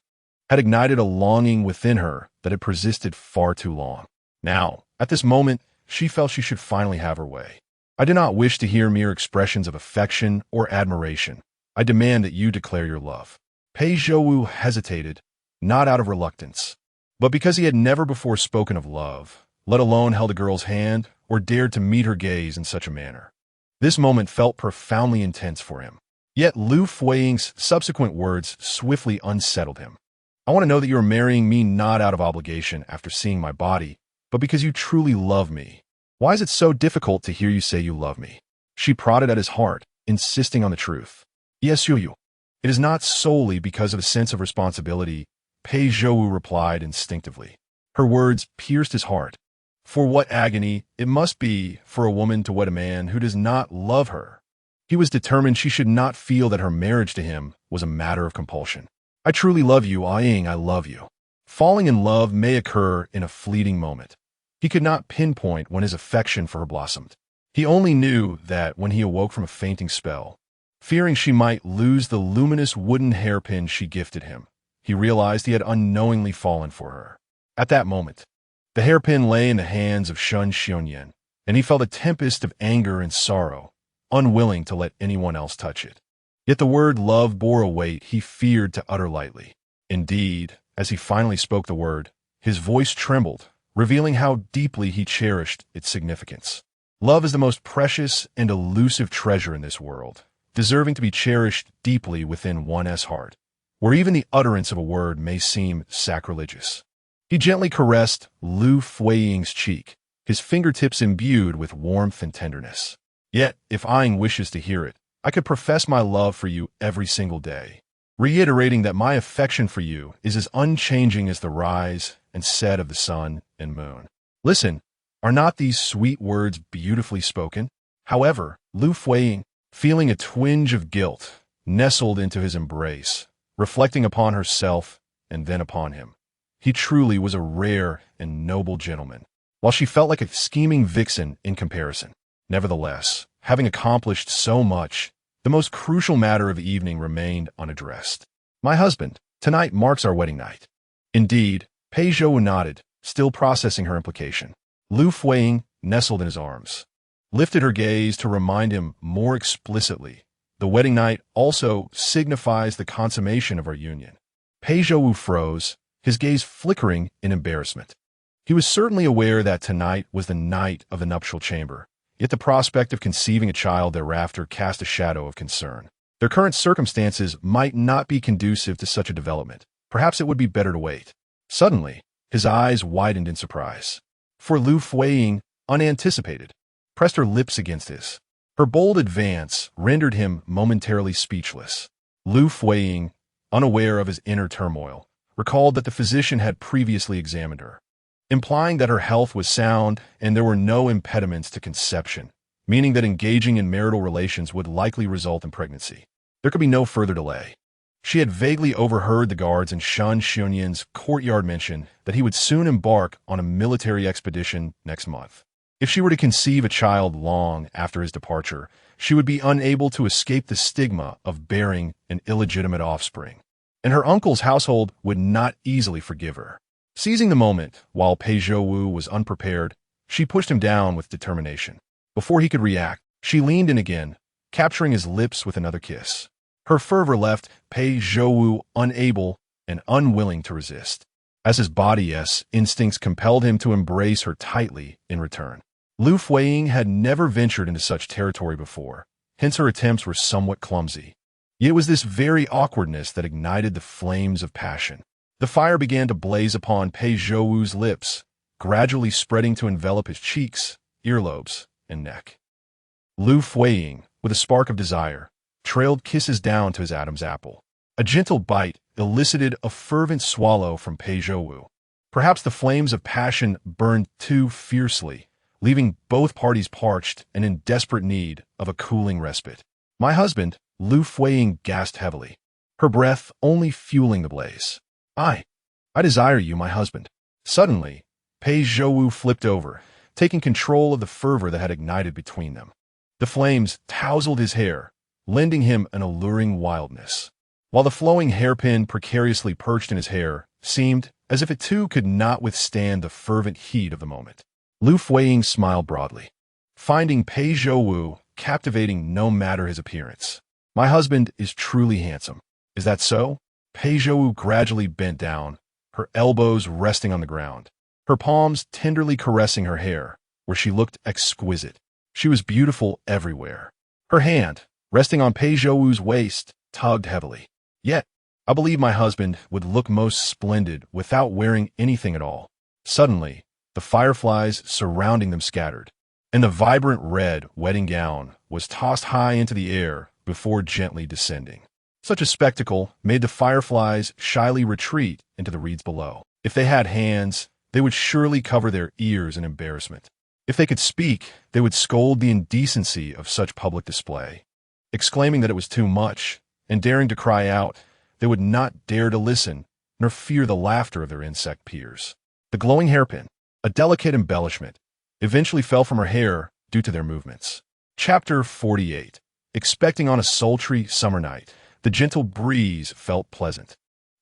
Speaker 1: had ignited a longing within her that had persisted far too long. Now, at this moment, she felt she should finally have her way. "I do not wish to hear mere expressions of affection or admiration. I demand that you declare your love." Pei Zhouwu hesitated, not out of reluctance, but because he had never before spoken of love, let alone held a girl's hand or dared to meet her gaze in such a manner. This moment felt profoundly intense for him. Yet Liu Fuyi's subsequent words swiftly unsettled him. "I want to know that you are marrying me not out of obligation after seeing my body, but because you truly love me. Why is it so difficult to hear you say you love me?" She prodded at his heart, insisting on the truth. "Yes, you. It is not solely because of a sense of responsibility," Pei Zhouwu replied instinctively. Her words pierced his heart. For what agony it must be for a woman to wed a man who does not love her. He was determined she should not feel that her marriage to him was a matter of compulsion. "I truly love you, I love you." Falling in love may occur in a fleeting moment. He could not pinpoint when his affection for her blossomed. He only knew that when he awoke from a fainting spell, fearing she might lose the luminous wooden hairpin she gifted him, he realized he had unknowingly fallen for her. At that moment, the hairpin lay in the hands of Shun Xiongyan, and he felt a tempest of anger and sorrow, unwilling to let anyone else touch it. Yet the word love bore a weight he feared to utter lightly. Indeed, as he finally spoke the word, his voice trembled, revealing how deeply he cherished its significance. Love is the most precious and elusive treasure in this world, deserving to be cherished deeply within one's heart, where even the utterance of a word may seem sacrilegious. He gently caressed Liu Fuyi's cheek, his fingertips imbued with warmth and tenderness. "Yet, if Ing wishes to hear it, I could profess my love for you every single day, reiterating that my affection for you is as unchanging as the rise and set of the sun and moon." Listen, are not these sweet words beautifully spoken? However, Liu Fuyi, feeling a twinge of guilt, nestled into his embrace, reflecting upon herself and then upon him. He truly was a rare and noble gentleman, while she felt like a scheming vixen in comparison. Nevertheless, having accomplished so much, the most crucial matter of the evening remained unaddressed. "My husband, tonight marks our wedding night." Indeed, Pei Zhouwu nodded, still processing her implication. Liu Fuyi, nestled in his arms, lifted her gaze to remind him more explicitly. "The wedding night also signifies the consummation of our union." Pei Zhouwu froze, his gaze flickering in embarrassment. He was certainly aware that tonight was the night of the nuptial chamber, yet the prospect of conceiving a child thereafter cast a shadow of concern. Their current circumstances might not be conducive to such a development. Perhaps it would be better to wait. Suddenly, his eyes widened in surprise. For Liu Fuyi, unanticipated, pressed her lips against his. Her bold advance rendered him momentarily speechless. Liu Fuyi, unaware of his inner turmoil, recalled that the physician had previously examined her, implying that her health was sound and there were no impediments to conception, meaning that engaging in marital relations would likely result in pregnancy. There could be no further delay. She had vaguely overheard the guards in Shan Xunyin's courtyard mention that he would soon embark on a military expedition next month. If she were to conceive a child long after his departure, she would be unable to escape the stigma of bearing an illegitimate offspring, and her uncle's household would not easily forgive her. Seizing the moment, while Pei Zhouwu was unprepared, she pushed him down with determination. Before he could react, she leaned in again, capturing his lips with another kiss. Her fervor left Pei Zhouwu unable and unwilling to resist, as his body's instincts compelled him to embrace her tightly in return. Liu Fuyi had never ventured into such territory before, hence her attempts were somewhat clumsy. Yet it was this very awkwardness that ignited the flames of passion. The fire began to blaze upon Pei Zhouwu's lips, gradually spreading to envelop his cheeks, earlobes, and neck. Liu Fuyi, with a spark of desire, trailed kisses down to his Adam's apple. A gentle bite elicited a fervent swallow from Pei Zhouwu. Perhaps the flames of passion burned too fiercely, leaving both parties parched and in desperate need of a cooling respite. "My husband," Liu Fuyi gasped heavily, her breath only fueling the blaze. I desire you, my husband." Suddenly, Pei Zhouwu flipped over, taking control of the fervor that had ignited between them. The flames tousled his hair, lending him an alluring wildness, while the flowing hairpin precariously perched in his hair seemed as if it too could not withstand the fervent heat of the moment. Liu Fuyi smiled broadly, finding Pei Zhouwu captivating no matter his appearance. "My husband is truly handsome. Is that so?" Pei Zhouwu gradually bent down, her elbows resting on the ground, her palms tenderly caressing her hair, where she looked exquisite. She was beautiful everywhere. Her hand, resting on Pei Zhouwu's waist, tugged heavily. "Yet, I believe my husband would look most splendid without wearing anything at all." Suddenly, the fireflies surrounding them scattered, and the vibrant red wedding gown was tossed high into the air before gently descending. Such a spectacle made the fireflies shyly retreat into the reeds below. If they had hands, they would surely cover their ears in embarrassment. If they could speak, they would scold the indecency of such public display, exclaiming that it was too much, and daring to cry out, they would not dare to listen, nor fear the laughter of their insect peers. The glowing hairpin, a delicate embellishment, eventually fell from her hair due to their movements. Chapter 48. Expecting on a sultry summer night, the gentle breeze felt pleasant.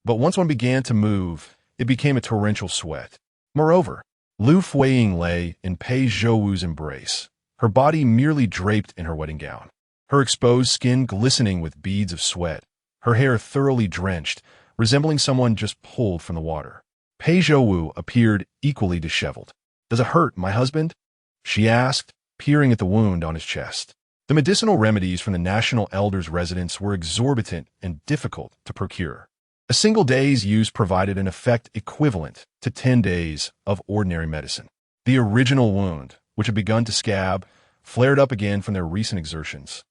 Speaker 1: But once one began to move, it became a torrential sweat. Moreover, Liu Fuyi lay in Pei Zhouwu's embrace, her body merely draped in her wedding gown, her exposed skin glistening with beads of sweat, her hair thoroughly drenched, resembling someone just pulled from the water. Pei Zhouwu appeared equally disheveled. "Does it hurt, my husband?" she asked, peering at the wound on his chest. The medicinal remedies from the national elder's residence were exorbitant and difficult to procure. A single day's use provided an effect equivalent to 10 days of ordinary medicine. The original wound, which had begun to scab, flared up again from their recent exertions,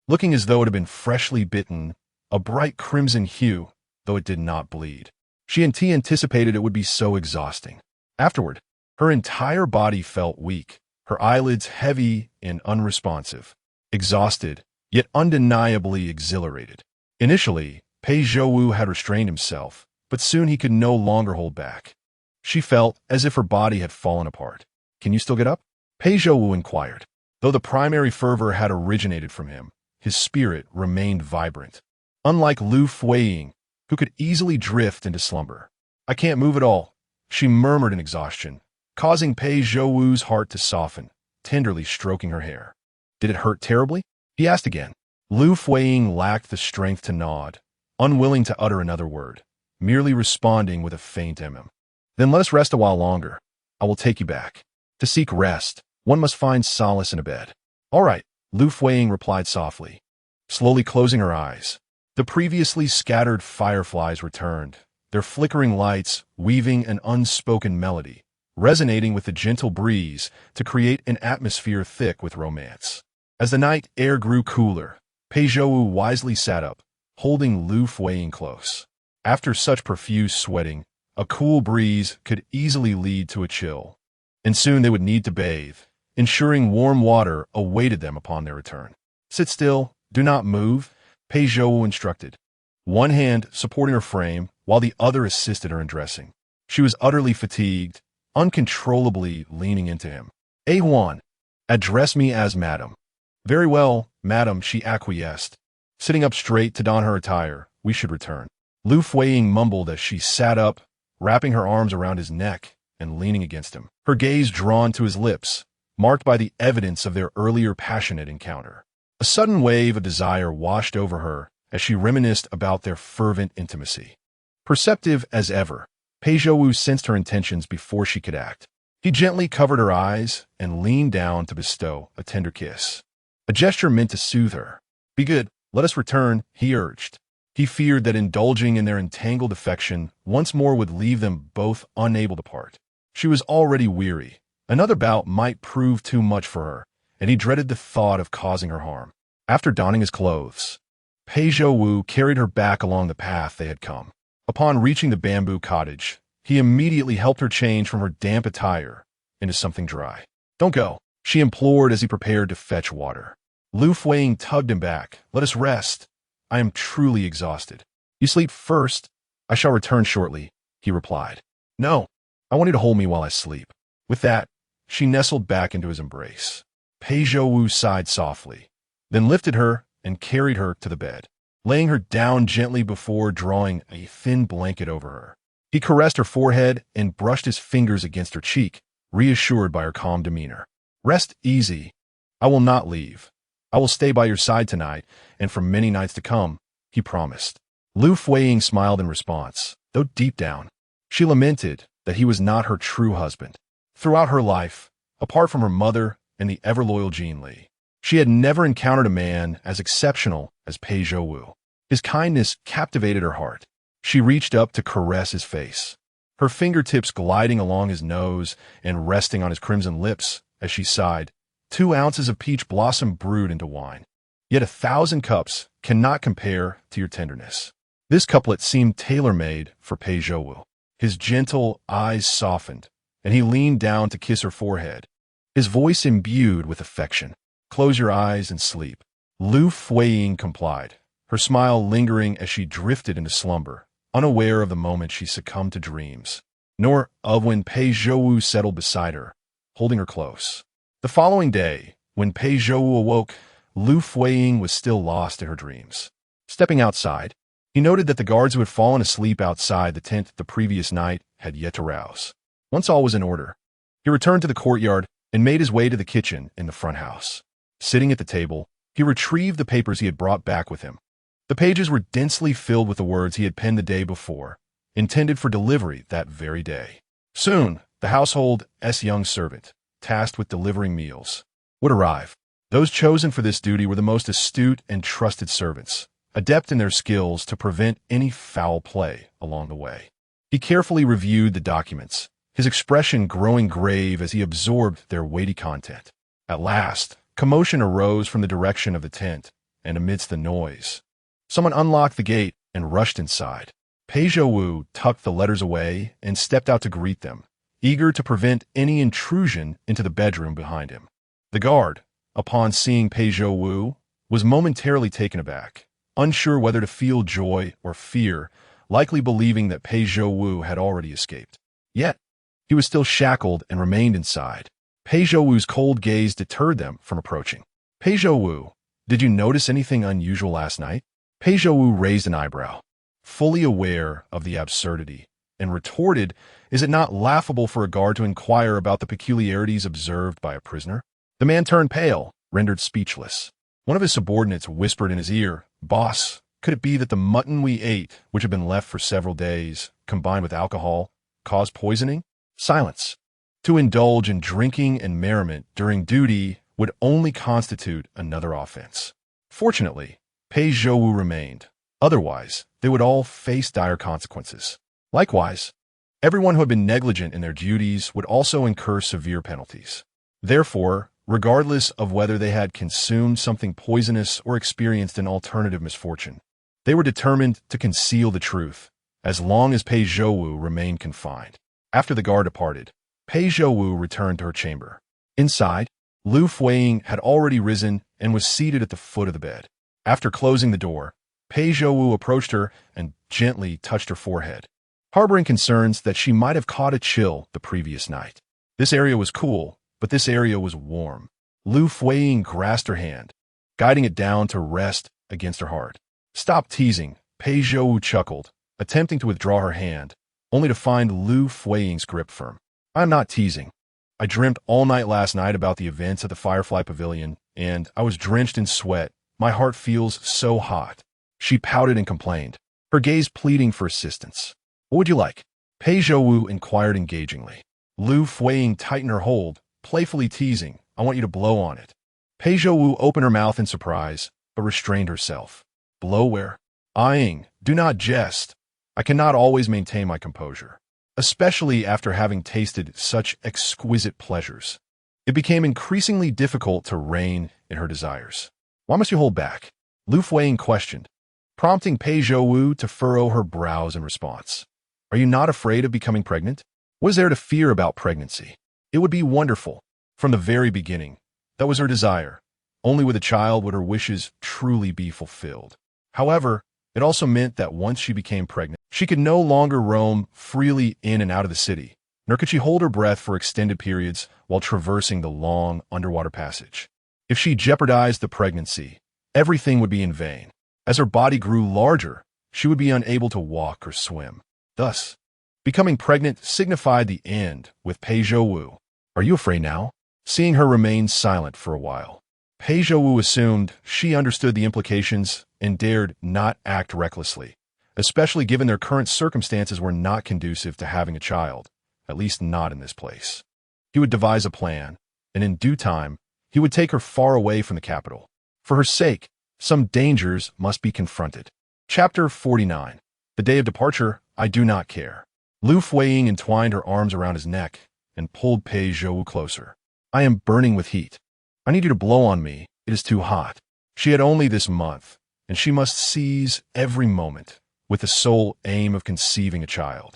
Speaker 1: looking as though it had been freshly bitten, a bright crimson hue, though it did not bleed. She anticipated it would be so exhausting. Afterward, her entire body felt weak, her eyelids heavy and unresponsive, exhausted, yet undeniably exhilarated. Initially, Pei Zhouwu had restrained himself, but soon he could no longer hold back. She felt as if her body had fallen apart. "Can you still get up?" Pei Zhouwu inquired. Though the primary fervor had originated from him, his spirit remained vibrant. Unlike Liu Fuyi, who could easily drift into slumber. "I can't move at all," she murmured in exhaustion, causing Pei Zhouwu's heart to soften, tenderly stroking her hair. "Did it hurt terribly?" he asked again. Liu Fuyi lacked the strength to nod, unwilling to utter another word, merely responding with a faint "Then let us rest a while longer. I will take you back." To seek rest, one must find solace in a bed. "All right," Liu Fuyi replied softly, slowly closing her eyes. The previously scattered fireflies returned, their flickering lights weaving an unspoken melody, resonating with the gentle breeze to create an atmosphere thick with romance. As the night air grew cooler, Pei Zhouwu wisely sat up, holding Liu Fuyi close. After such profuse sweating, a cool breeze could easily lead to a chill, and soon they would need to bathe, ensuring warm water awaited them upon their return. Sit still, do not move, Pei Zhouwu instructed, one hand supporting her frame while the other assisted her in dressing. She was utterly fatigued, uncontrollably leaning into him. Huan, address me as madam. Very well, madam, she acquiesced. Sitting up straight to don her attire, we should return. Liu Fuyi mumbled as she sat up, wrapping her arms around his neck and leaning against him, her gaze drawn to his lips, marked by the evidence of their earlier passionate encounter. A sudden wave of desire washed over her as she reminisced about their fervent intimacy. Perceptive as ever, Pei Zhouwu sensed her intentions before she could act. He gently covered her eyes and leaned down to bestow a tender kiss, a gesture meant to soothe her. Be good, let us return, he urged. He feared that indulging in their entangled affection once more would leave them both unable to part. She was already weary. Another bout might prove too much for her, and he dreaded the thought of causing her harm. After donning his clothes, Pei Zhouwu carried her back along the path they had come. Upon reaching the bamboo cottage, he immediately helped her change from her damp attire into something dry. Don't go, she implored as he prepared to fetch water. Liu Fuyi tugged him back. Let us rest. I am truly exhausted. You sleep first. I shall return shortly, he replied. No, I want you to hold me while I sleep. With that, she nestled back into his embrace. Pei Zhouwu sighed softly, then lifted her and carried her to the bed, laying her down gently before drawing a thin blanket over her. He caressed her forehead and brushed his fingers against her cheek, reassured by her calm demeanor. Rest easy. I will not leave. I will stay by your side tonight, and for many nights to come, he promised. Liu Fuyi smiled in response, though deep down, she lamented that he was not her true husband. Throughout her life, apart from her mother and the ever-loyal Jean Li, she had never encountered a man as exceptional as Pei Zhouwu. His kindness captivated her heart. She reached up to caress his face, her fingertips gliding along his nose and resting on his crimson lips as she sighed. 2 ounces of peach blossom brewed into wine. Yet 1,000 cups cannot compare to your tenderness. This couplet seemed tailor-made for Pei Zhouwu. His gentle eyes softened, and he leaned down to kiss her forehead, his voice imbued with affection. Close your eyes and sleep. Liu Fuyi complied, her smile lingering as she drifted into slumber, unaware of the moment she succumbed to dreams, nor of when Pei Zhouwu settled beside her, holding her close. The following day, when Pei Zhouwu awoke, Liu Fuyi was still lost in her dreams. Stepping outside, he noted that the guards who had fallen asleep outside the tent the previous night had yet to rouse. Once all was in order, he returned to the courtyard and made his way to the kitchen in the front house. Sitting at the table, he retrieved the papers he had brought back with him. The pages were densely filled with the words he had penned the day before, intended for delivery that very day. Soon, the household's young servant, tasked with delivering meals, would arrive. Those chosen for this duty were the most astute and trusted servants, adept in their skills to prevent any foul play along the way. He carefully reviewed the documents, his expression growing grave as he absorbed their weighty content. At last, commotion arose from the direction of the tent, and amidst the noise, someone unlocked the gate and rushed inside. Pei Zhouwu tucked the letters away and stepped out to greet them, eager to prevent any intrusion into the bedroom behind him. The guard, upon seeing Pei Zhouwu, was momentarily taken aback, unsure whether to feel joy or fear, likely believing that Pei Zhouwu had already escaped. Yet, he was still shackled and remained inside. Pei Zhouwu's cold gaze deterred them from approaching. Pei Zhouwu, did you notice anything unusual last night? Pei Zhouwu raised an eyebrow, fully aware of the absurdity, and retorted, is it not laughable for a guard to inquire about the peculiarities observed by a prisoner? The man turned pale, rendered speechless. One of his subordinates whispered in his ear, Boss, could it be that the mutton we ate, which had been left for several days, combined with alcohol, caused poisoning? Silence. To indulge in drinking and merriment during duty would only constitute another offense. Fortunately, Pei Zhouwu remained. Otherwise, they would all face dire consequences. Likewise, everyone who had been negligent in their duties would also incur severe penalties. Therefore, regardless of whether they had consumed something poisonous or experienced an alternative misfortune, they were determined to conceal the truth as long as Pei Zhouwu remained confined. After the guard departed, Pei Zhouwu returned to her chamber. Inside, Liu Fuyi had already risen and was seated at the foot of the bed. After closing the door, Pei Zhouwu approached her and gently touched her forehead, harboring concerns that she might have caught a chill the previous night. This area was cool, but this area was warm. Liu Fuyi grasped her hand, guiding it down to rest against her heart. "Stop teasing," Pei Zhouwu chuckled, attempting to withdraw her hand, only to find Liu Fuyi's grip firm. "I'm not teasing. I dreamt all night last night about the events at the Firefly Pavilion, and I was drenched in sweat. My heart feels so hot." She pouted and complained, her gaze pleading for assistance. "What would you like?" Pei Zhouwu inquired engagingly. Liu Fuyi tightened her hold, playfully teasing, "I want you to blow on it." Pei Zhouwu opened her mouth in surprise, but restrained herself. "Blow where?" "Eyeing, do not jest. I cannot always maintain my composure, especially after having tasted such exquisite pleasures." It became increasingly difficult to rein in her desires. "Why must you hold back?" Liu Fuyi questioned, prompting Pei Zhouwu to furrow her brows in response. "Are you not afraid of becoming pregnant? What is there to fear about pregnancy? It would be wonderful." From the very beginning, that was her desire. Only with a child would her wishes truly be fulfilled. However, it also meant that once she became pregnant, she could no longer roam freely in and out of the city, nor could she hold her breath for extended periods while traversing the long underwater passage. If she jeopardized the pregnancy, everything would be in vain. As her body grew larger, she would be unable to walk or swim. Thus, becoming pregnant signified the end with Pei Zhouwu. "Are you afraid now?" Seeing her remain silent for a while, Pei Zhouwu assumed she understood the implications and dared not act recklessly, especially given their current circumstances were not conducive to having a child, at least not in this place. He would devise a plan, and in due time, he would take her far away from the capital. For her sake, some dangers must be confronted. Chapter 49. The day of departure, I do not care. Liu Fuyi entwined her arms around his neck and pulled Pei Zhouwu closer. "I am burning with heat. I need you to blow on me. It is too hot." She had only this month, and she must seize every moment with the sole aim of conceiving a child.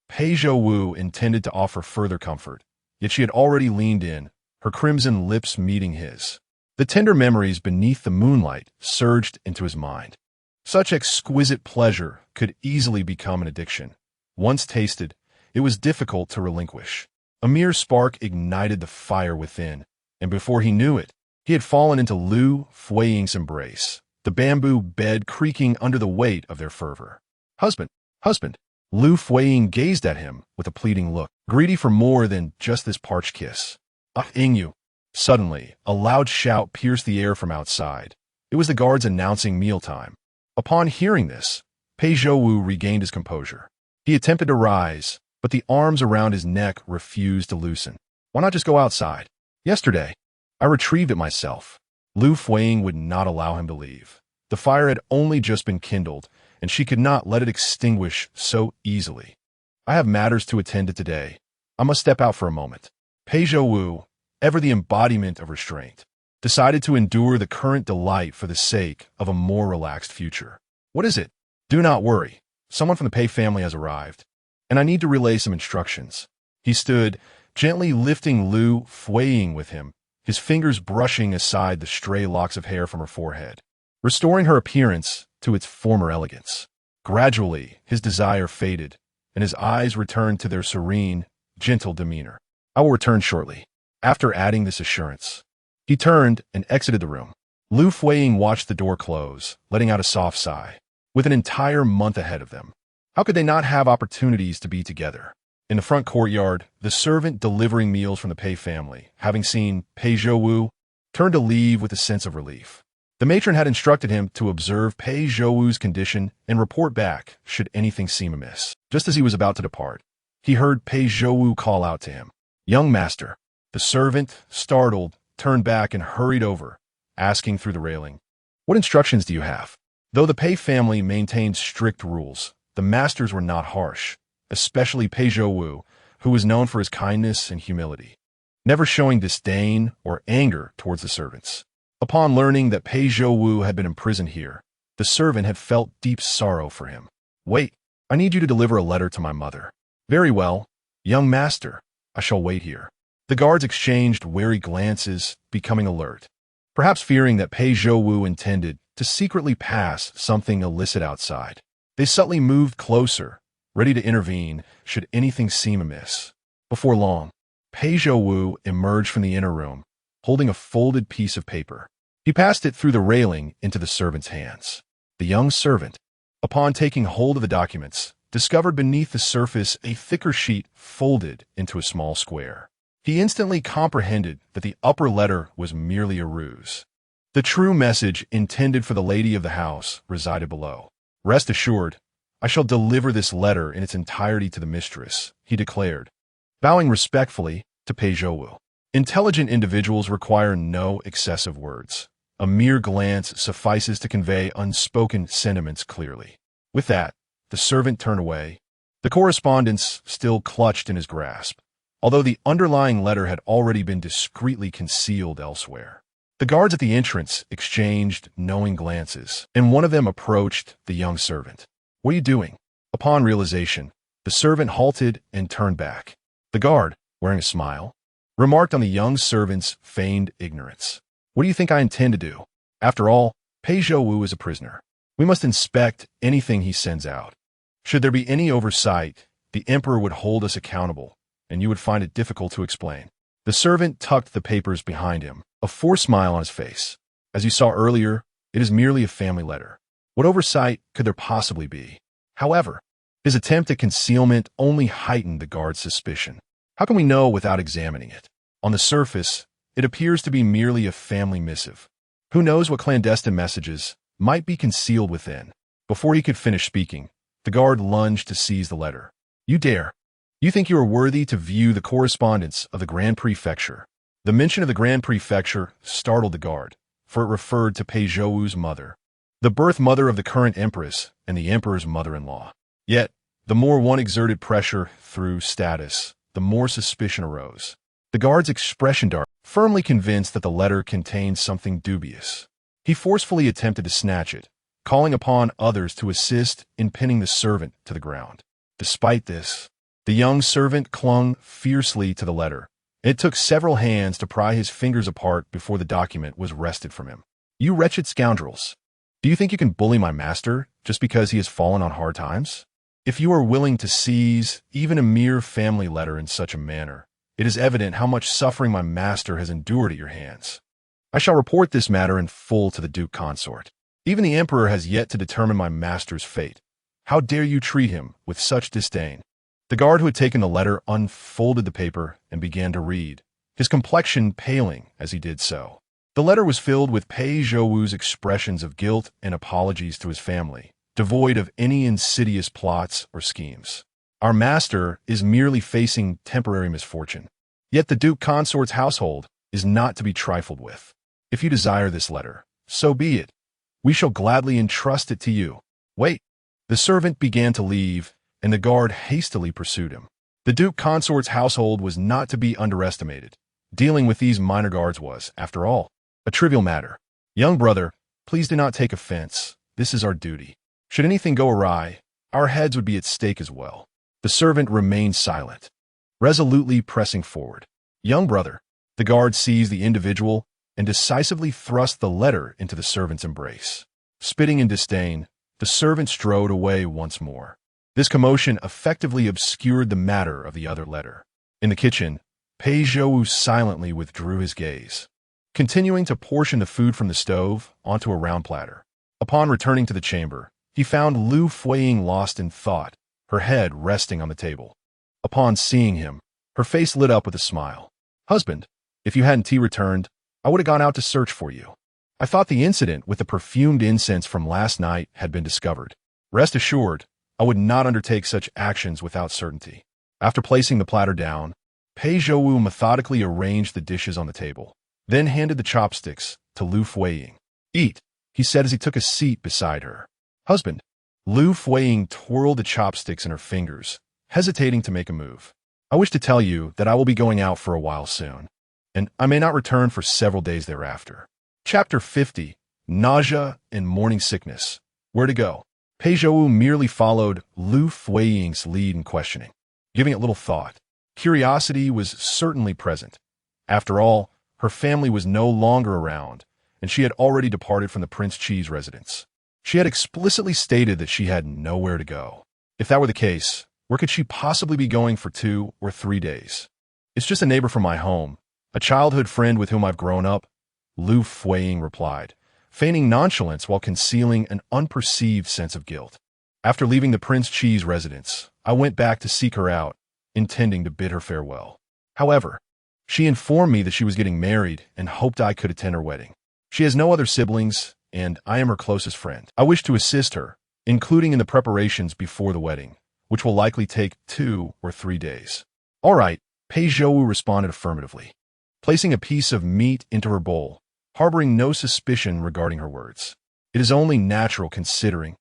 Speaker 1: Pei Zhouwu intended to offer further comfort, yet she had already leaned in, her crimson lips meeting his. The tender memories beneath the moonlight surged into his mind. Such exquisite pleasure could easily become an addiction. Once tasted, it was difficult to relinquish. A mere spark ignited the fire within, and before he knew it, he had fallen into Liu Fuyi's embrace, the bamboo bed creaking under the weight of their fervor. "Husband, husband!" Liu Fuyi gazed at him with a pleading look, greedy for more than just this parched kiss. "Ah, Ingyu!" Suddenly, a loud shout pierced the air from outside. It was the guards announcing mealtime. Upon hearing this, Pei Zhouwu regained his composure. He attempted to rise, but the arms around his neck refused to loosen. "Why not just go outside? Yesterday, I retrieved it myself." Liu Fuyi would not allow him to leave. The fire had only just been kindled, and she could not let it extinguish so easily. "I have matters to attend to today. I must step out for a moment." Pei Zhouwu, ever the embodiment of restraint, decided to endure the current delight for the sake of a more relaxed future. "What is it?" "Do not worry. Someone from the Pei family has arrived, and I need to relay some instructions." He stood, gently lifting Liu Fuyi with him, his fingers brushing aside the stray locks of hair from her forehead, restoring her appearance to its former elegance. Gradually, his desire faded, and his eyes returned to their serene, gentle demeanor. "I will return shortly." After adding this assurance, he turned and exited the room. Liu Fuyi watched the door close, letting out a soft sigh. With an entire month ahead of them, how could they not have opportunities to be together? In the front courtyard, the servant delivering meals from the Pei family, having seen Pei Zhouwu, turned to leave with a sense of relief. The matron had instructed him to observe Pei Zhouwu's condition and report back should anything seem amiss. Just as he was about to depart, he heard Pei Zhouwu call out to him, "Young master." The servant, startled, turned back and hurried over, asking through the railing, "What instructions do you have?" Though the Pei family maintained strict rules, the masters were not harsh, especially Pei Zhouwu, who was known for his kindness and humility, never showing disdain or anger towards the servants. Upon learning that Pei Zhouwu had been imprisoned here, the servant had felt deep sorrow for him. "Wait, I need you to deliver a letter to my mother." "Very well, young master, I shall wait here." The guards exchanged wary glances, becoming alert, perhaps fearing that Pei Zhouwu intended to secretly pass something illicit outside. They subtly moved closer, ready to intervene should anything seem amiss. Before long, Pei Zhouwu emerged from the inner room, holding a folded piece of paper. He passed it through the railing into the servant's hands. The young servant, upon taking hold of the documents, discovered beneath the surface a thicker sheet folded into a small square. He instantly comprehended that the upper letter was merely a ruse. The true message intended for the lady of the house resided below. "Rest assured, I shall deliver this letter in its entirety to the mistress," he declared, bowing respectfully to Pei Zhouwu. Intelligent individuals require no excessive words. A mere glance suffices to convey unspoken sentiments clearly. With that, the servant turned away, the correspondence still clutched in his grasp, although the underlying letter had already been discreetly concealed elsewhere. The guards at the entrance exchanged knowing glances, and one of them approached the young servant. "What are you doing?" Upon realization, the servant halted and turned back. The guard, wearing a smile, remarked on the young servant's feigned ignorance. "What do you think I intend to do? After all, Pei Zhouwu is a prisoner. We must inspect anything he sends out. Should there be any oversight, the emperor would hold us accountable, and you would find it difficult to explain." The servant tucked the papers behind him, a forced smile on his face. "As you saw earlier, it is merely a family letter. What oversight could there possibly be?" However, his attempt at concealment only heightened the guard's suspicion. "How can we know without examining it? On the surface, it appears to be merely a family missive. Who knows what clandestine messages might be concealed within?" Before he could finish speaking, the guard lunged to seize the letter. "You dare! You think you are worthy to view the correspondence of the Grand Prefecture?" The mention of the Grand Prefecture startled the guard, for it referred to Pei Zhouwu's mother, the birth mother of the current empress and the emperor's mother-in-law. Yet, the more one exerted pressure through status, the more suspicion arose. The guard's expression darkened, firmly convinced that the letter contained something dubious. He forcefully attempted to snatch it, calling upon others to assist in pinning the servant to the ground. Despite this, the young servant clung fiercely to the letter. It took several hands to pry his fingers apart before the document was wrested from him. "You wretched scoundrels! Do you think you can bully my master just because he has fallen on hard times? If you are willing to seize even a mere family letter in such a manner, it is evident how much suffering my master has endured at your hands. I shall report this matter in full to the Duke Consort. Even the Emperor has yet to determine my master's fate. How dare you treat him with such disdain?" The guard who had taken the letter unfolded the paper and began to read, his complexion paling as he did so. The letter was filled with Pei Zhouwu's expressions of guilt and apologies to his family, devoid of any insidious plots or schemes. "Our master is merely facing temporary misfortune. Yet the Duke Consort's household is not to be trifled with. If you desire this letter, so be it. We shall gladly entrust it to you." "Wait." The servant began to leave, and the guard hastily pursued him. The Duke Consort's household was not to be underestimated. Dealing with these minor guards was, after all, a trivial matter. "Young brother, please do not take offense. This is our duty. Should anything go awry, our heads would be at stake as well." The servant remained silent, resolutely pressing forward. "Young brother." The guard seized the individual and decisively thrust the letter into the servant's embrace. Spitting in disdain, the servant strode away once more. This commotion effectively obscured the matter of the other letter. In the kitchen, Pei Zhouwu silently withdrew his gaze, continuing to portion the food from the stove onto a round platter. Upon returning to the chamber, he found Liu Fuyi lost in thought, her head resting on the table. Upon seeing him, her face lit up with a smile. "Husband, if you hadn't returned, I would have gone out to search for you. I thought the incident with the perfumed incense from last night had been discovered. Rest assured, I would not undertake such actions without certainty." After placing the platter down, Pei Zhouwu methodically arranged the dishes on the table, then handed the chopsticks to Liu Fuyi. "Eat," he said as he took a seat beside her. "Husband." Liu Fuyi twirled the chopsticks in her fingers, hesitating to make a move. I wish to tell you that I will be going out for a while soon, and I may not return for several days thereafter. Chapter 50. Nausea and Morning Sickness. Where to go? Pei Zhouwu merely followed Liu Fuying's lead in questioning, giving it little thought. Curiosity was certainly present. After all, her family was no longer around, and she had already departed from the Prince Chi's residence. She had explicitly stated that she had nowhere to go. If that were the case, where could she possibly be going for 2 or 3 days? It's just a neighbor from my home, a childhood friend with whom I've grown up, Liu Fuyi replied, feigning nonchalance while concealing an unperceived sense of guilt. After leaving the Prince Chi's residence, I went back to seek her out, intending to bid her farewell. However, she informed me that she was getting married and hoped I could attend her wedding. She has no other siblings, and I am her closest friend. I wish to assist her, including in the preparations before the wedding, which will likely take 2 or 3 days. All right, Pei Zhouwu responded affirmatively, placing a piece of meat into her bowl, harboring no suspicion regarding her words. It is only natural considering.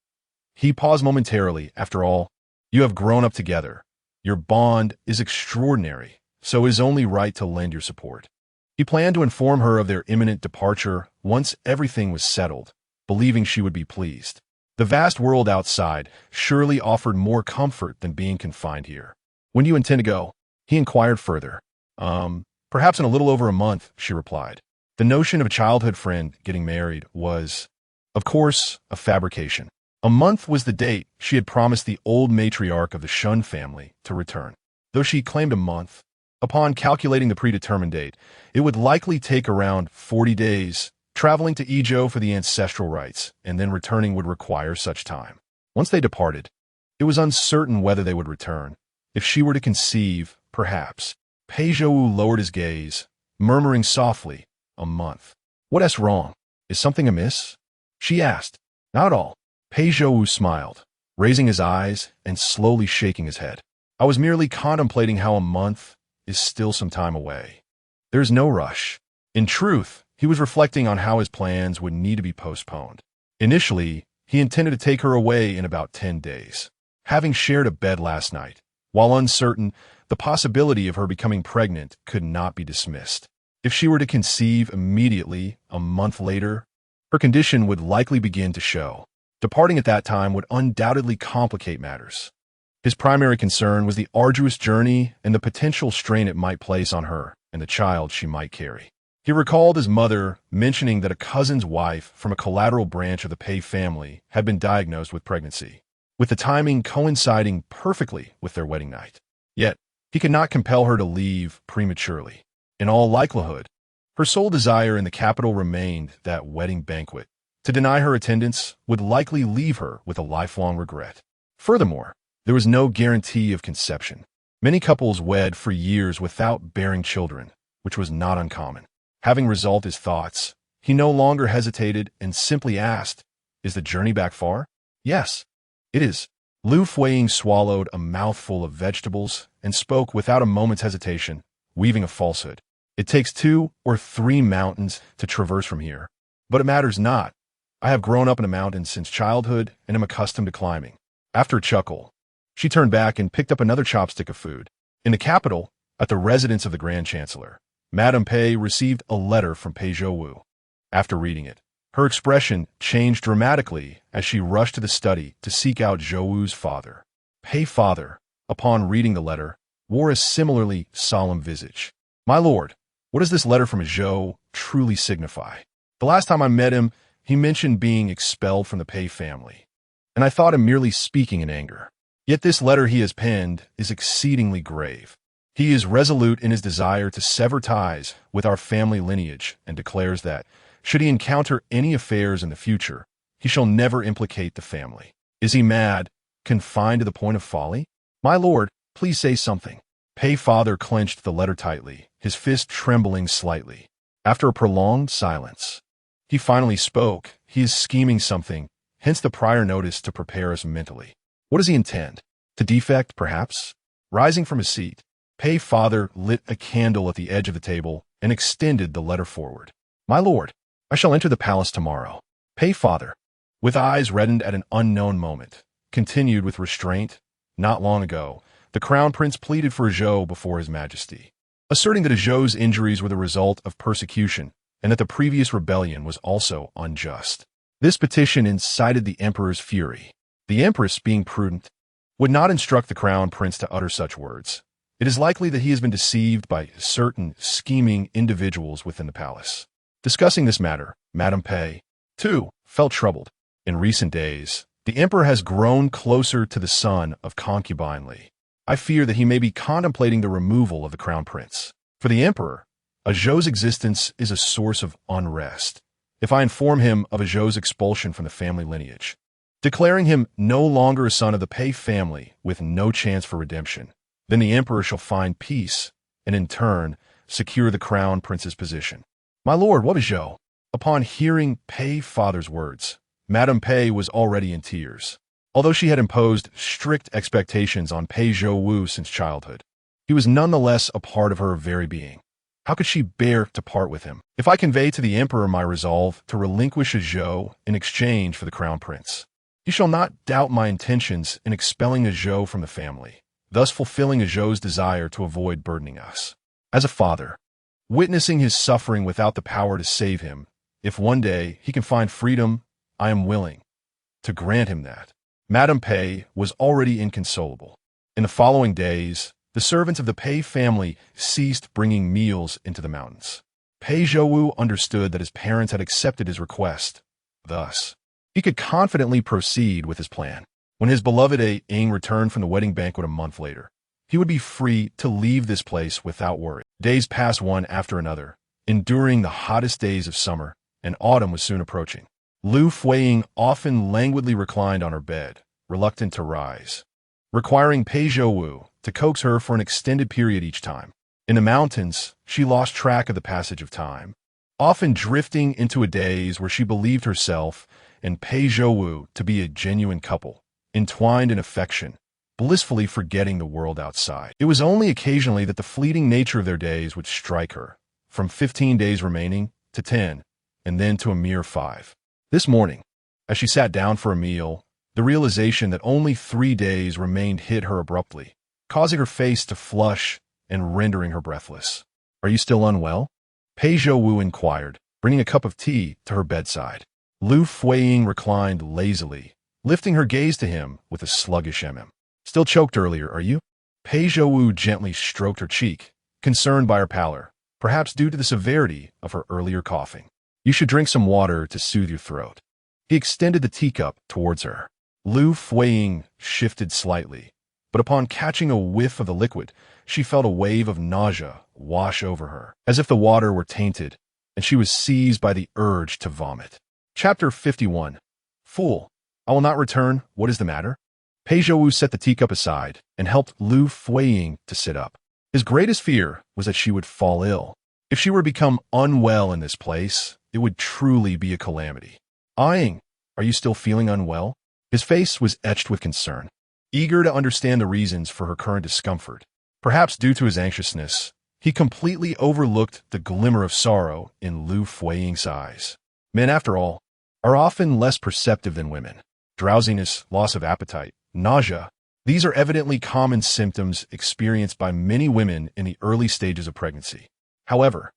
Speaker 1: He paused momentarily. After all, you have grown up together. Your bond is extraordinary, so it is only right to lend your support. He planned to inform her of their imminent departure once everything was settled, believing she would be pleased. The vast world outside surely offered more comfort than being confined here. When do you intend to go? He inquired further. Perhaps in a little over a month, she replied. The notion of a childhood friend getting married was, of course, a fabrication. A month was the date she had promised the old matriarch of the Shun family to return. Though she claimed a month, upon calculating the predetermined date, it would likely take around 40 days. Traveling to Ezhou for the ancestral rites and then returning would require such time. Once they departed, it was uncertain whether they would return. If she were to conceive, perhaps. Pei Zhouwu lowered his gaze, murmuring softly, a month. What is wrong? Is something amiss? She asked. Not at all. Pei Zhouwu smiled, raising his eyes and slowly shaking his head. I was merely contemplating how a month is still some time away. There's no rush. In truth, he was reflecting on how his plans would need to be postponed. Initially, he intended to take her away in about 10 days. Having shared a bed last night, while uncertain, the possibility of her becoming pregnant could not be dismissed. If she were to conceive immediately, a month later, her condition would likely begin to show. Departing at that time would undoubtedly complicate matters. His primary concern was the arduous journey and the potential strain it might place on her and the child she might carry. He recalled his mother mentioning that a cousin's wife from a collateral branch of the Pei family had been diagnosed with pregnancy, with the timing coinciding perfectly with their wedding night. Yet, he could not compel her to leave prematurely. In all likelihood, her sole desire in the capital remained that wedding banquet. To deny her attendance would likely leave her with a lifelong regret. Furthermore, there was no guarantee of conception. Many couples wed for years without bearing children, which was not uncommon. Having resolved his thoughts, he no longer hesitated and simply asked, "Is the journey back far?" "Yes, it is." Liu Fuyi swallowed a mouthful of vegetables and spoke without a moment's hesitation, weaving a falsehood. "It takes 2 or 3 mountains to traverse from here, but it matters not. I have grown up in the mountains since childhood and am accustomed to climbing." After a chuckle, she turned back and picked up another chopstick of food. In the capital, at the residence of the Grand Chancellor, Madame Pei received a letter from Pei Zhouwu. After reading it, her expression changed dramatically as she rushed to the study to seek out Zhouwu's father. Pei father, upon reading the letter, wore a similarly solemn visage. "My lord, what does this letter from Zhou truly signify? The last time I met him, he mentioned being expelled from the Pei family, and I thought him merely speaking in anger. Yet this letter he has penned is exceedingly grave. He is resolute in his desire to sever ties with our family lineage and declares that, should he encounter any affairs in the future, he shall never implicate the family. Is he mad, confined to the point of folly? My lord, please say something." Pei father clenched the letter tightly, his fist trembling slightly. After a prolonged silence, he finally spoke. "He is scheming something, hence the prior notice to prepare us mentally." "What does he intend? To defect, perhaps?" Rising from his seat, Pei father lit a candle at the edge of the table and extended the letter forward. "My lord, I shall enter the palace tomorrow." Pei father, with eyes reddened at an unknown moment, continued with restraint. "Not long ago, the crown prince pleaded for Zhou before His Majesty, asserting that Zhou's injuries were the result of persecution and that the previous rebellion was also unjust. This petition incited the emperor's fury. The empress, being prudent, would not instruct the crown prince to utter such words. It is likely that he has been deceived by certain scheming individuals within the palace. Discussing this matter, Madame Pei, too, felt troubled. In recent days, the emperor has grown closer to the son of concubine Li. I fear that he may be contemplating the removal of the crown prince. For the emperor, Zhou's existence is a source of unrest. If I inform him of Zhou's expulsion from the family lineage, declaring him no longer a son of the Pei family with no chance for redemption, then the emperor shall find peace and in turn secure the crown prince's position. My lord, what is Zhou? Upon hearing Pei father's words, Madame Pei was already in tears. Although she had imposed strict expectations on Pei Zhouwu since childhood, he was nonetheless a part of her very being. How could she bear to part with him? If I convey to the emperor my resolve to relinquish Zhou in exchange for the crown prince, he shall not doubt my intentions in expelling Zhou from the family, thus fulfilling Zhou's desire to avoid burdening us. As a father, witnessing his suffering without the power to save him, if one day he can find freedom, I am willing to grant him that. Madame Pei was already inconsolable. In the following days, the servants of the Pei family ceased bringing meals into the mountains. Pei Zhouwu understood that his parents had accepted his request. Thus, he could confidently proceed with his plan. When his beloved Ying returned from the wedding banquet a month later, he would be free to leave this place without worry. Days passed one after another, enduring the hottest days of summer, and autumn was soon approaching. Liu Fuyi often languidly reclined on her bed, reluctant to rise, requiring Pei Zhouwu to coax her for an extended period each time. In the mountains, she lost track of the passage of time, often drifting into a daze where she believed herself and Pei Zhouwu to be a genuine couple, entwined in affection, blissfully forgetting the world outside. It was only occasionally that the fleeting nature of their days would strike her, from 15 days remaining to 10, and then to a mere 5. This morning, as she sat down for a meal, the realization that only 3 days remained hit her abruptly, causing her face to flush and rendering her breathless. Are you still unwell? Pei Zhouwu inquired, bringing a cup of tea to her bedside. Liu Fuyi reclined lazily, lifting her gaze to him with a sluggish Still choked earlier, are you? Pei Zhouwu gently stroked her cheek, concerned by her pallor, perhaps due to the severity of her earlier coughing. You should drink some water to soothe your throat. He extended the teacup towards her. Liu Fuyi shifted slightly, but upon catching a whiff of the liquid, she felt a wave of nausea wash over her, as if the water were tainted, and she was seized by the urge to vomit. Chapter 51. Fool, I will not return. What is the matter? Pei Zhouwu set the teacup aside and helped Liu Fuyi to sit up. His greatest fear was that she would fall ill. If she were to become unwell in this place, it would truly be a calamity. Ying, are you still feeling unwell? His face was etched with concern, eager to understand the reasons for her current discomfort. Perhaps due to his anxiousness, he completely overlooked the glimmer of sorrow in Liu Fuyi's eyes. Men, after all, are often less perceptive than women. Drowsiness, loss of appetite, nausea, these are evidently common symptoms experienced by many women in the early stages of pregnancy. However,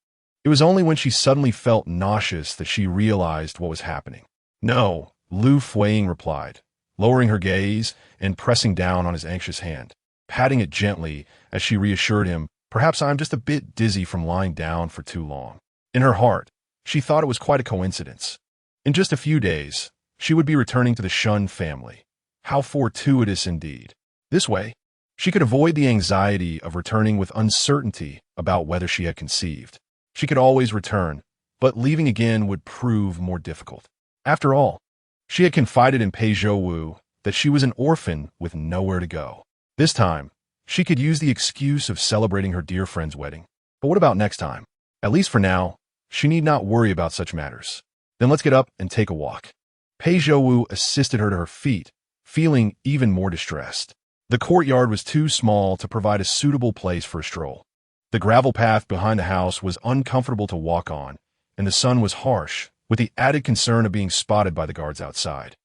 Speaker 1: it was only when she suddenly felt nauseous that she realized what was happening. No, Liu Fuyi replied, lowering her gaze and pressing down on his anxious hand, patting it gently as she reassured him, perhaps I'm just a bit dizzy from lying down for too long. In her heart, she thought it was quite a coincidence. In just a few days, she would be returning to the Shun family. How fortuitous indeed. This way, she could avoid the anxiety of returning with uncertainty about whether she had conceived. She could always return, but leaving again would prove more difficult. After all, she had confided in Pei Zhouwu that she was an orphan with nowhere to go. This time, she could use the excuse of celebrating her dear friend's wedding. But what about next time? At least for now, she need not worry about such matters. Then let's get up and take a walk. Pei Zhouwu assisted her to her feet, feeling even more distressed. The courtyard was too small to provide a suitable place for a stroll. The gravel path behind the house was uncomfortable to walk on, and the sun was harsh, with the added concern of being spotted by the guards outside.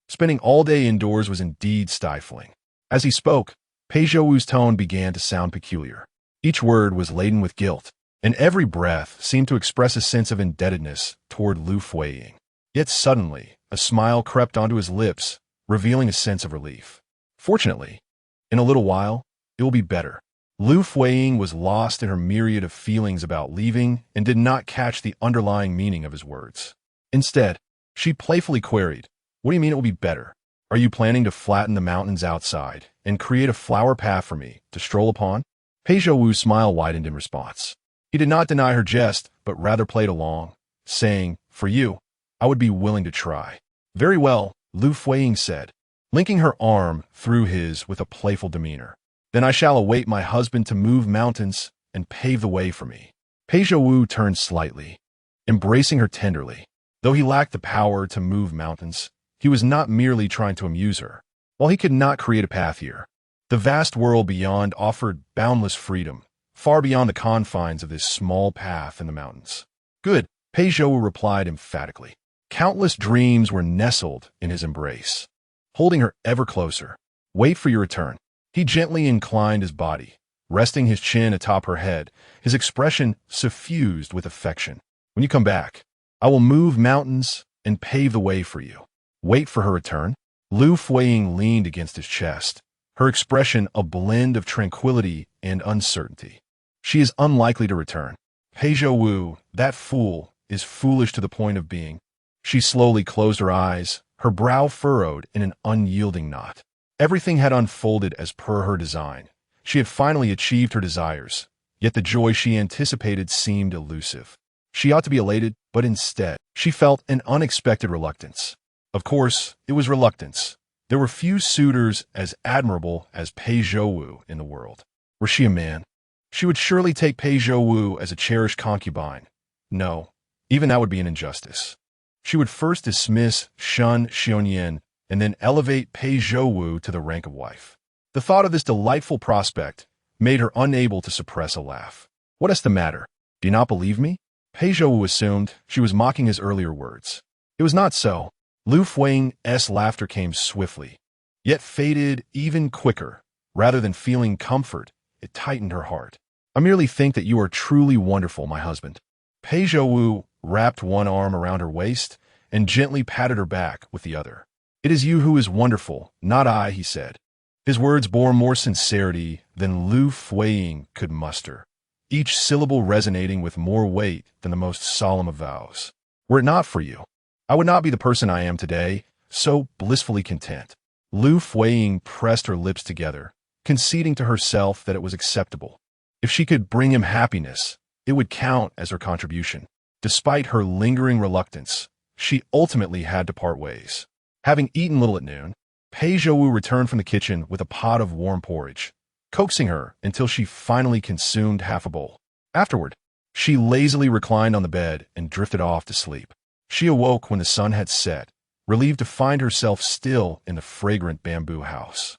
Speaker 1: Spending all day indoors was indeed stifling. As he spoke, Pei Zhouwu's tone began to sound peculiar. Each word was laden with guilt, and every breath seemed to express a sense of indebtedness toward Liu Fuyi. Yet suddenly, a smile crept onto his lips, revealing a sense of relief. Fortunately, in a little while, it will be better. Liu Fuyi was lost in her myriad of feelings about leaving and did not catch the underlying meaning of his words. Instead, she playfully queried, "What do you mean it will be better? Are you planning to flatten the mountains outside and create a flower path for me to stroll upon?" Pei Zhouwu's smile widened in response. He did not deny her jest, but rather played along, saying, "For you, I would be willing to try." "Very well," Liu Fuyi said, linking her arm through his with a playful demeanor. "Then I shall await my husband to move mountains and pave the way for me." Pei Zhouwu turned slightly, embracing her tenderly. Though he lacked the power to move mountains, he was not merely trying to amuse her. While he could not create a path here, the vast world beyond offered boundless freedom, far beyond the confines of this small path in the mountains. "Good," Pei Zhouwu replied emphatically. Countless dreams were nestled in his embrace, holding her ever closer. "Wait for your return." He gently inclined his body, resting his chin atop her head, his expression suffused with affection. "When you come back, I will move mountains and pave the way for you." "Wait for her return?" Liu Fuyi leaned against his chest, her expression a blend of tranquility and uncertainty. "She is unlikely to return. Pei Zhouwu, that fool, is foolish to the point of being." She slowly closed her eyes, her brow furrowed in an unyielding knot. Everything had unfolded as per her design. She had finally achieved her desires, yet the joy she anticipated seemed elusive. She ought to be elated, but instead, she felt an unexpected reluctance. Of course, it was reluctance. There were few suitors as admirable as Pei Zhouwu in the world. Were she a man, she would surely take Pei Zhouwu as a cherished concubine. No, even that would be an injustice. She would first dismiss Shen Xiongyan and then elevate Pei Zhouwu to the rank of wife. The thought of this delightful prospect made her unable to suppress a laugh. "What is the matter? Do you not believe me?" Pei Zhouwu assumed she was mocking his earlier words. It was not so. Liu Fuyi's laughter came swiftly, yet faded even quicker. Rather than feeling comfort, it tightened her heart. "I merely think that you are truly wonderful, my husband." Pei Zhouwu wrapped one arm around her waist and gently patted her back with the other. "It is you who is wonderful, not I," he said. His words bore more sincerity than Liu Fuyi could muster, each syllable resonating with more weight than the most solemn of vows. "Were it not for you, I would not be the person I am today, so blissfully content." Liu Fuyi pressed her lips together, conceding to herself that it was acceptable. If she could bring him happiness, it would count as her contribution. Despite her lingering reluctance, she ultimately had to part ways. Having eaten little at noon, Pei Zhouwu returned from the kitchen with a pot of warm porridge, coaxing her until she finally consumed half a bowl. Afterward, she lazily reclined on the bed and drifted off to sleep. She awoke when the sun had set, relieved to find herself still in the fragrant bamboo house.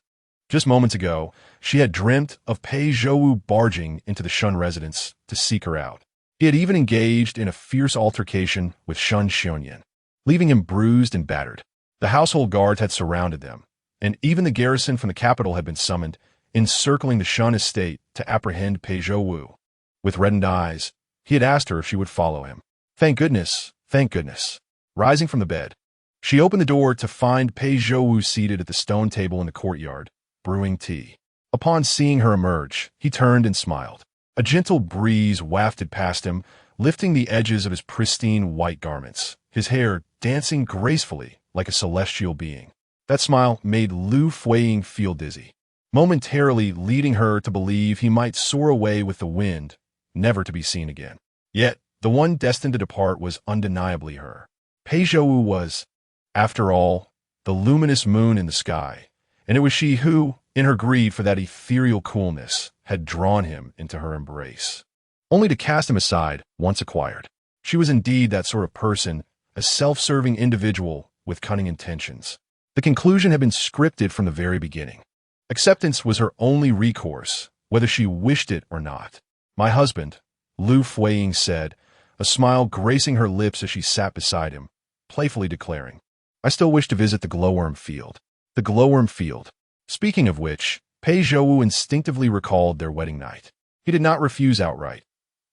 Speaker 1: Just moments ago, she had dreamt of Pei Zhouwu barging into the Shun residence to seek her out. He had even engaged in a fierce altercation with Shen Xiongyan, leaving him bruised and battered. The household guards had surrounded them, and even the garrison from the capital had been summoned, encircling the Shun estate to apprehend Pei Zhouwu. With reddened eyes, he had asked her if she would follow him. Thank goodness, thank goodness. Rising from the bed, she opened the door to find Pei Zhouwu seated at the stone table in the courtyard, brewing tea. Upon seeing her emerge, he turned and smiled. A gentle breeze wafted past him, lifting the edges of his pristine white garments, his hair dancing gracefully like a celestial being. That smile made Liu Fuyi feel dizzy, momentarily leading her to believe he might soar away with the wind, never to be seen again. Yet, the one destined to depart was undeniably her. Pei Zhouwu was, after all, the luminous moon in the sky, and it was she who, in her greed for that ethereal coolness, had drawn him into her embrace, only to cast him aside once acquired. She was indeed that sort of person, a self-serving individual with cunning intentions. The conclusion had been scripted from the very beginning. Acceptance was her only recourse, whether she wished it or not. "My husband," Liu Fuyi said, a smile gracing her lips as she sat beside him, playfully declaring, "I still wish to visit the glowworm field." The glowworm field. Speaking of which, Pei Pei Zhouwu instinctively recalled their wedding night. He did not refuse outright.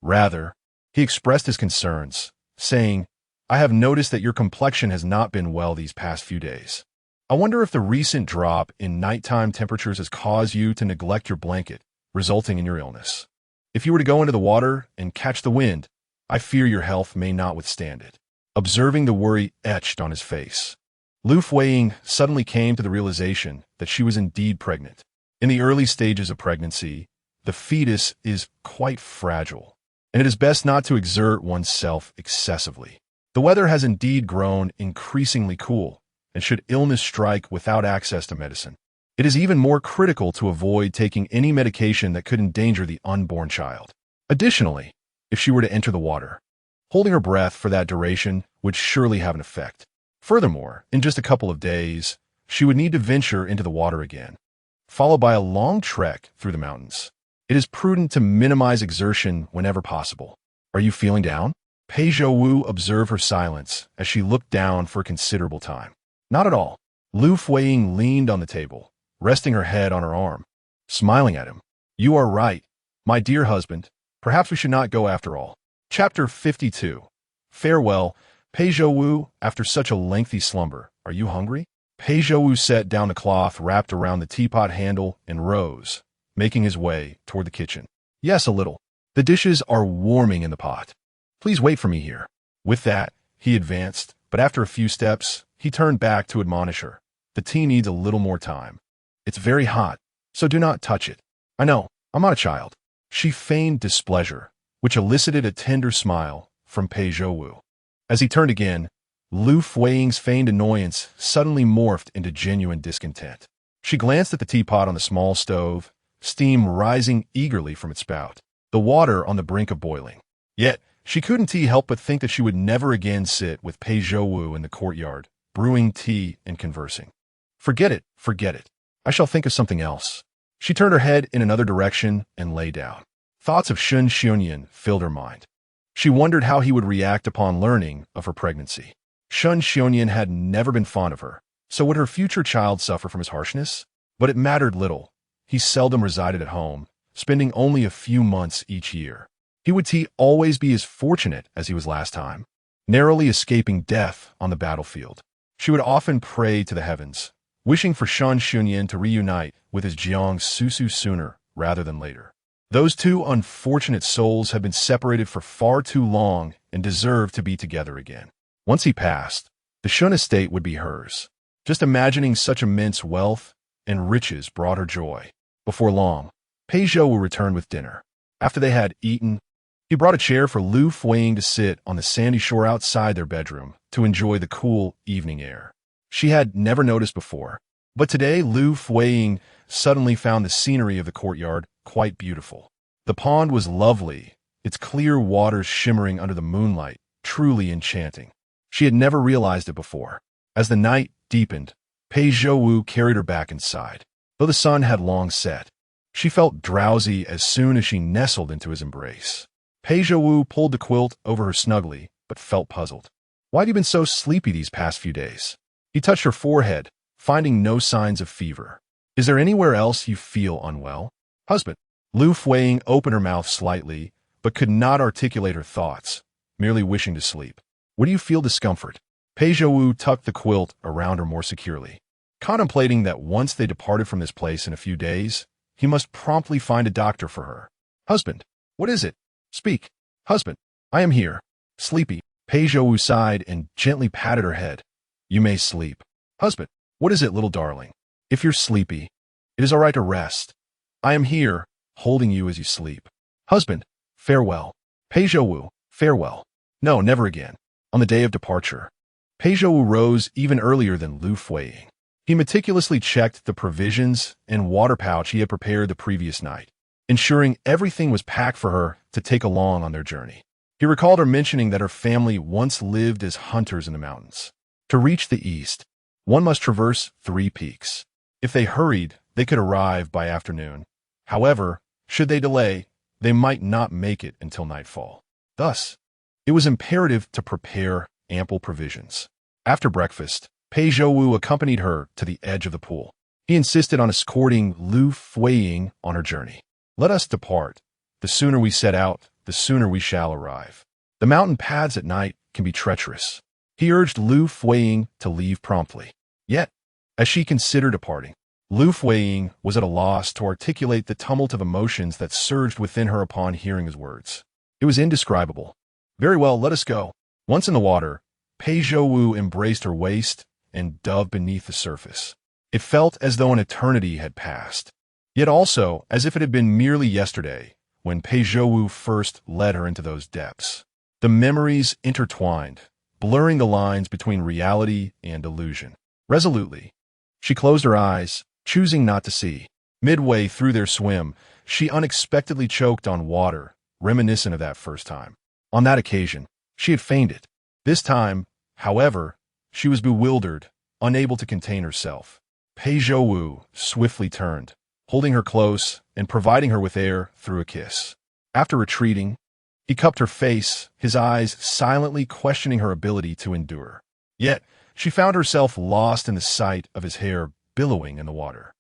Speaker 1: Rather, he expressed his concerns, saying, "I have noticed that your complexion has not been well these past few days. I wonder if the recent drop in nighttime temperatures has caused you to neglect your blanket, resulting in your illness. If you were to go into the water and catch the wind, I fear your health may not withstand it." Observing the worry etched on his face, Liu Fuyi suddenly came to the realization that she was indeed pregnant. In the early stages of pregnancy, the fetus is quite fragile, and it is best not to exert oneself excessively. The weather has indeed grown increasingly cool, and should illness strike without access to medicine, it is even more critical to avoid taking any medication that could endanger the unborn child. Additionally, if she were to enter the water, holding her breath for that duration would surely have an effect. Furthermore, in just a couple of days, she would need to venture into the water again, followed by a long trek through the mountains. It is prudent to minimize exertion whenever possible. Are you feeling down? Pei Zhouwu observed her silence as she looked down for a considerable time. Not at all. Liu Fuyi leaned on the table, resting her head on her arm, smiling at him. You are right, my dear husband. Perhaps we should not go after all. Chapter 52. Farewell, Pei Zhouwu. After such a lengthy slumber, are you hungry? Pei Zhouwu set down the cloth wrapped around the teapot handle and rose, making his way toward the kitchen. Yes, a little. The dishes are warming in the pot. Please wait for me here. With that, he advanced, but after a few steps, he turned back to admonish her. The tea needs a little more time. It's very hot, so do not touch it. I know, I'm not a child. She feigned displeasure, which elicited a tender smile from Pei Zhouwu. As he turned again, Liu Fuyi's feigned annoyance suddenly morphed into genuine discontent. She glanced at the teapot on the small stove, steam rising eagerly from its spout, the water on the brink of boiling. Yet, she couldn't help but think that she would never again sit with Pei Zhouwu in the courtyard, brewing tea and conversing. Forget it, forget it. I shall think of something else. She turned her head in another direction and lay down. Thoughts of Sun Xianyan filled her mind. She wondered how he would react upon learning of her pregnancy. Sun Xianyan had never been fond of her, so would her future child suffer from his harshness? But it mattered little. He seldom resided at home, spending only a few months each year. He would always be as fortunate as he was last time, narrowly escaping death on the battlefield. She would often pray to the heavens, wishing for Sun Xianyan to reunite with his Jiang Susu sooner rather than later. Those two unfortunate souls had been separated for far too long and deserved to be together again. Once he passed, the Shun estate would be hers. Just imagining such immense wealth and riches brought her joy. Before long, Pei Zhouwu returned with dinner. After they had eaten, he brought a chair for Liu Fuyi to sit on the sandy shore outside their bedroom to enjoy the cool evening air. She had never noticed before, but today Liu Fuyi suddenly found the scenery of the courtyard quite beautiful. The pond was lovely, its clear waters shimmering under the moonlight, truly enchanting. She had never realized it before. As the night deepened, Pei Zhouwu carried her back inside. Though the sun had long set, she felt drowsy as soon as she nestled into his embrace. Pei Zhouwu pulled the quilt over her snugly, but felt puzzled. Why have you been so sleepy these past few days? He touched her forehead, finding no signs of fever. Is there anywhere else you feel unwell? Husband. Liu Fuyi opened her mouth slightly, but could not articulate her thoughts, merely wishing to sleep. What do you feel discomfort? Pei Zhouwu tucked the quilt around her more securely, contemplating that once they departed from this place in a few days, he must promptly find a doctor for her. Husband. What is it? Speak. Husband. I am here. Sleepy. Pei Zhouwu sighed and gently patted her head. You may sleep. Husband. What is it, little darling? If you're sleepy, it is all right to rest. I am here, holding you as you sleep. Husband. Farewell. Pei Zhouwu. Farewell. No, never again. On the day of departure, Pei Zhouwu rose even earlier than Liu Fuyi. He meticulously checked the provisions and water pouch he had prepared the previous night, ensuring everything was packed for her to take along on their journey. He recalled her mentioning that her family once lived as hunters in the mountains. To reach the east, one must traverse 3 peaks. If they hurried, they could arrive by afternoon. However, should they delay, they might not make it until nightfall. Thus, it was imperative to prepare ample provisions. After breakfast, Pei Zhouwu accompanied her to the edge of the pool. He insisted on escorting Liu Fuyi on her journey. "Let us depart. The sooner we set out, the sooner we shall arrive. The mountain paths at night can be treacherous." He urged Liu Fuyi to leave promptly. Yet, as she considered departing, Liu Fuyi was at a loss to articulate the tumult of emotions that surged within her upon hearing his words. It was indescribable. "Very well, let us go." Once in the water, Pei Zhouwu embraced her waist and dove beneath the surface. It felt as though an eternity had passed, yet also as if it had been merely yesterday when Pei Zhouwu first led her into those depths. The memories intertwined, blurring the lines between reality and illusion. Resolutely, she closed her eyes, choosing not to see. Midway through their swim, she unexpectedly choked on water, reminiscent of that first time. On that occasion, she had fainted. This time, however, she was bewildered, unable to contain herself. Pei Zhouwu swiftly turned, holding her close and providing her with air through a kiss. After retreating, he cupped her face, his eyes silently questioning her ability to endure. Yet, she found herself lost in the sight of his hair billowing in the water.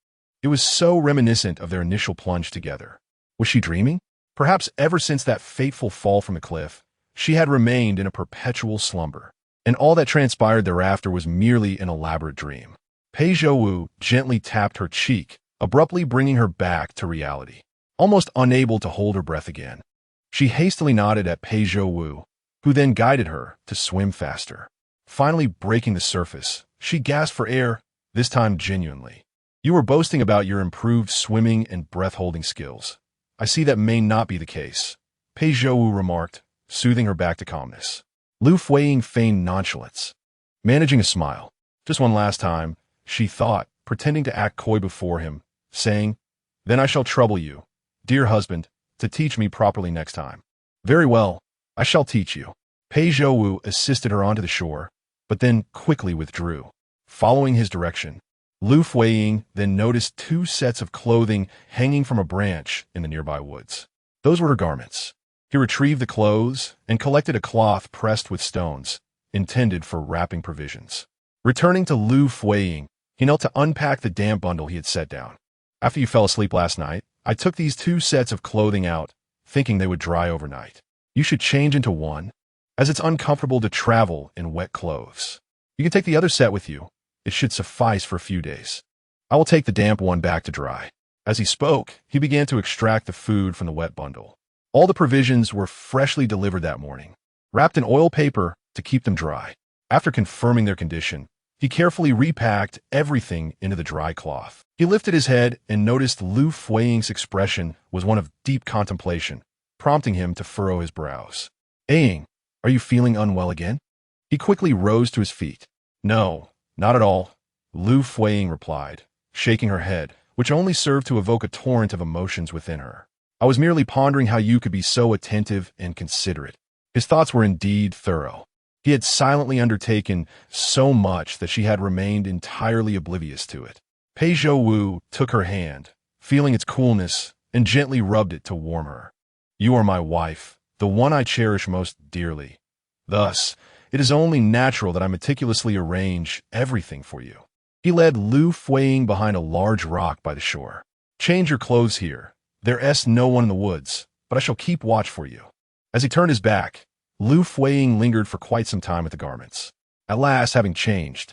Speaker 1: It was so reminiscent of their initial plunge together. Was she dreaming? Perhaps ever since that fateful fall from the cliff, she had remained in a perpetual slumber, and all that transpired thereafter was merely an elaborate dream. Pei Zhouwu gently tapped her cheek, abruptly bringing her back to reality. Almost unable to hold her breath again, she hastily nodded at Pei Zhouwu, who then guided her to swim faster. Finally breaking the surface, she gasped for air, this time genuinely. "You were boasting about your improved swimming and breath-holding skills. I see that may not be the case," Pei Zhouwu remarked, soothing her back to calmness. Liu Fuyi feigned nonchalance, managing a smile. "Just one last time," she thought, pretending to act coy before him, saying, "Then I shall trouble you, dear husband, to teach me properly next time." "Very well, I shall teach you." Pei Zhouwu assisted her onto the shore, but then quickly withdrew. Following his direction, Liu Fuyi then noticed 2 sets of clothing hanging from a branch in the nearby woods. Those were her garments. He retrieved the clothes and collected a cloth pressed with stones, intended for wrapping provisions. Returning to Liu Fuyi, he knelt to unpack the damp bundle he had set down. "After you fell asleep last night, I took these 2 sets of clothing out, thinking they would dry overnight. You should change into one, as it's uncomfortable to travel in wet clothes. You can take the other set with you. It should suffice for a few days. I will take the damp one back to dry." As he spoke, he began to extract the food from the wet bundle. All the provisions were freshly delivered that morning, wrapped in oil paper to keep them dry. After confirming their condition, he carefully repacked everything into the dry cloth. He lifted his head and noticed Liu Fuyi's expression was one of deep contemplation, prompting him to furrow his brows. "Aying, are you feeling unwell again?" He quickly rose to his feet. "No, not at all," Liu Fuyi replied, shaking her head, which only served to evoke a torrent of emotions within her. "I was merely pondering how you could be so attentive and considerate." His thoughts were indeed thorough. He had silently undertaken so much that she had remained entirely oblivious to it. Pei Zhouwu took her hand, feeling its coolness, and gently rubbed it to warm her. "You are my wife, the one I cherish most dearly. Thus, it is only natural that I meticulously arrange everything for you." He led Liu Fuyi behind a large rock by the shore. "Change your clothes here. There's no one in the woods, but I shall keep watch for you." As he turned his back, Liu Fuyi lingered for quite some time at the garments. At last, having changed,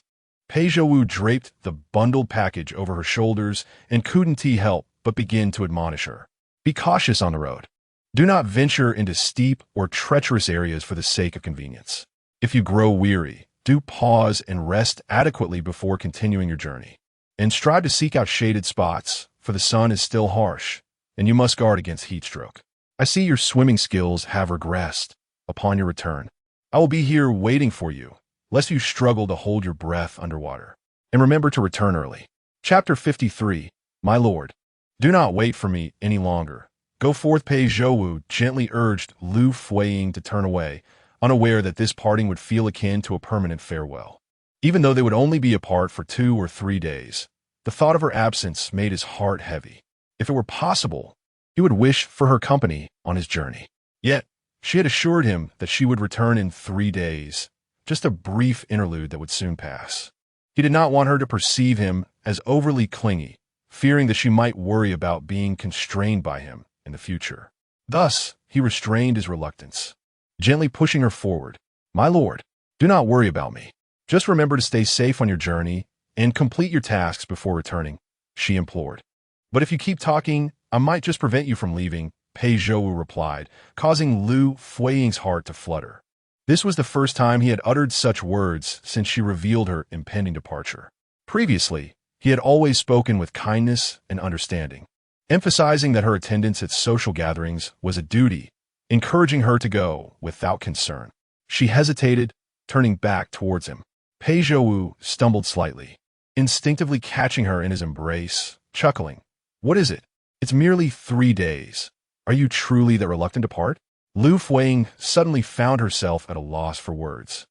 Speaker 1: Pei Zhouwu draped the bundled package over her shoulders and couldn't he help but begin to admonish her. "Be cautious on the road. Do not venture into steep or treacherous areas for the sake of convenience. If you grow weary, do pause and rest adequately before continuing your journey. And strive to seek out shaded spots, for the sun is still harsh, and you must guard against heat stroke. I see your swimming skills have regressed. Upon your return, I will be here waiting for you, lest you struggle to hold your breath underwater. And remember to return early." Chapter 53. My Lord, do not wait for me any longer. Go forth. Pei Zhouwu gently urged Liu Fuyi to turn away, unaware that this parting would feel akin to a permanent farewell. Even though they would only be apart for 2 or 3 days, the thought of her absence made his heart heavy. If it were possible, he would wish for her company on his journey. Yet, she had assured him that she would return in 3 days, just a brief interlude that would soon pass. He did not want her to perceive him as overly clingy, fearing that she might worry about being constrained by him in the future. Thus, he restrained his reluctance, gently pushing her forward. "My lord, do not worry about me. Just remember to stay safe on your journey and complete your tasks before returning," she implored. "But if you keep talking, I might just prevent you from leaving," Pei Zhouwu replied, causing Liu Fuying's heart to flutter. This was the first time he had uttered such words since she revealed her impending departure. Previously, he had always spoken with kindness and understanding, emphasizing that her attendance at social gatherings was a duty, encouraging her to go without concern. She hesitated, turning back towards him. Pei Zhouwu stumbled slightly, instinctively catching her in his embrace, chuckling. "What is it? It's merely 3 days. Are you truly that reluctant to part?" Liu Fuyi suddenly found herself at a loss for words,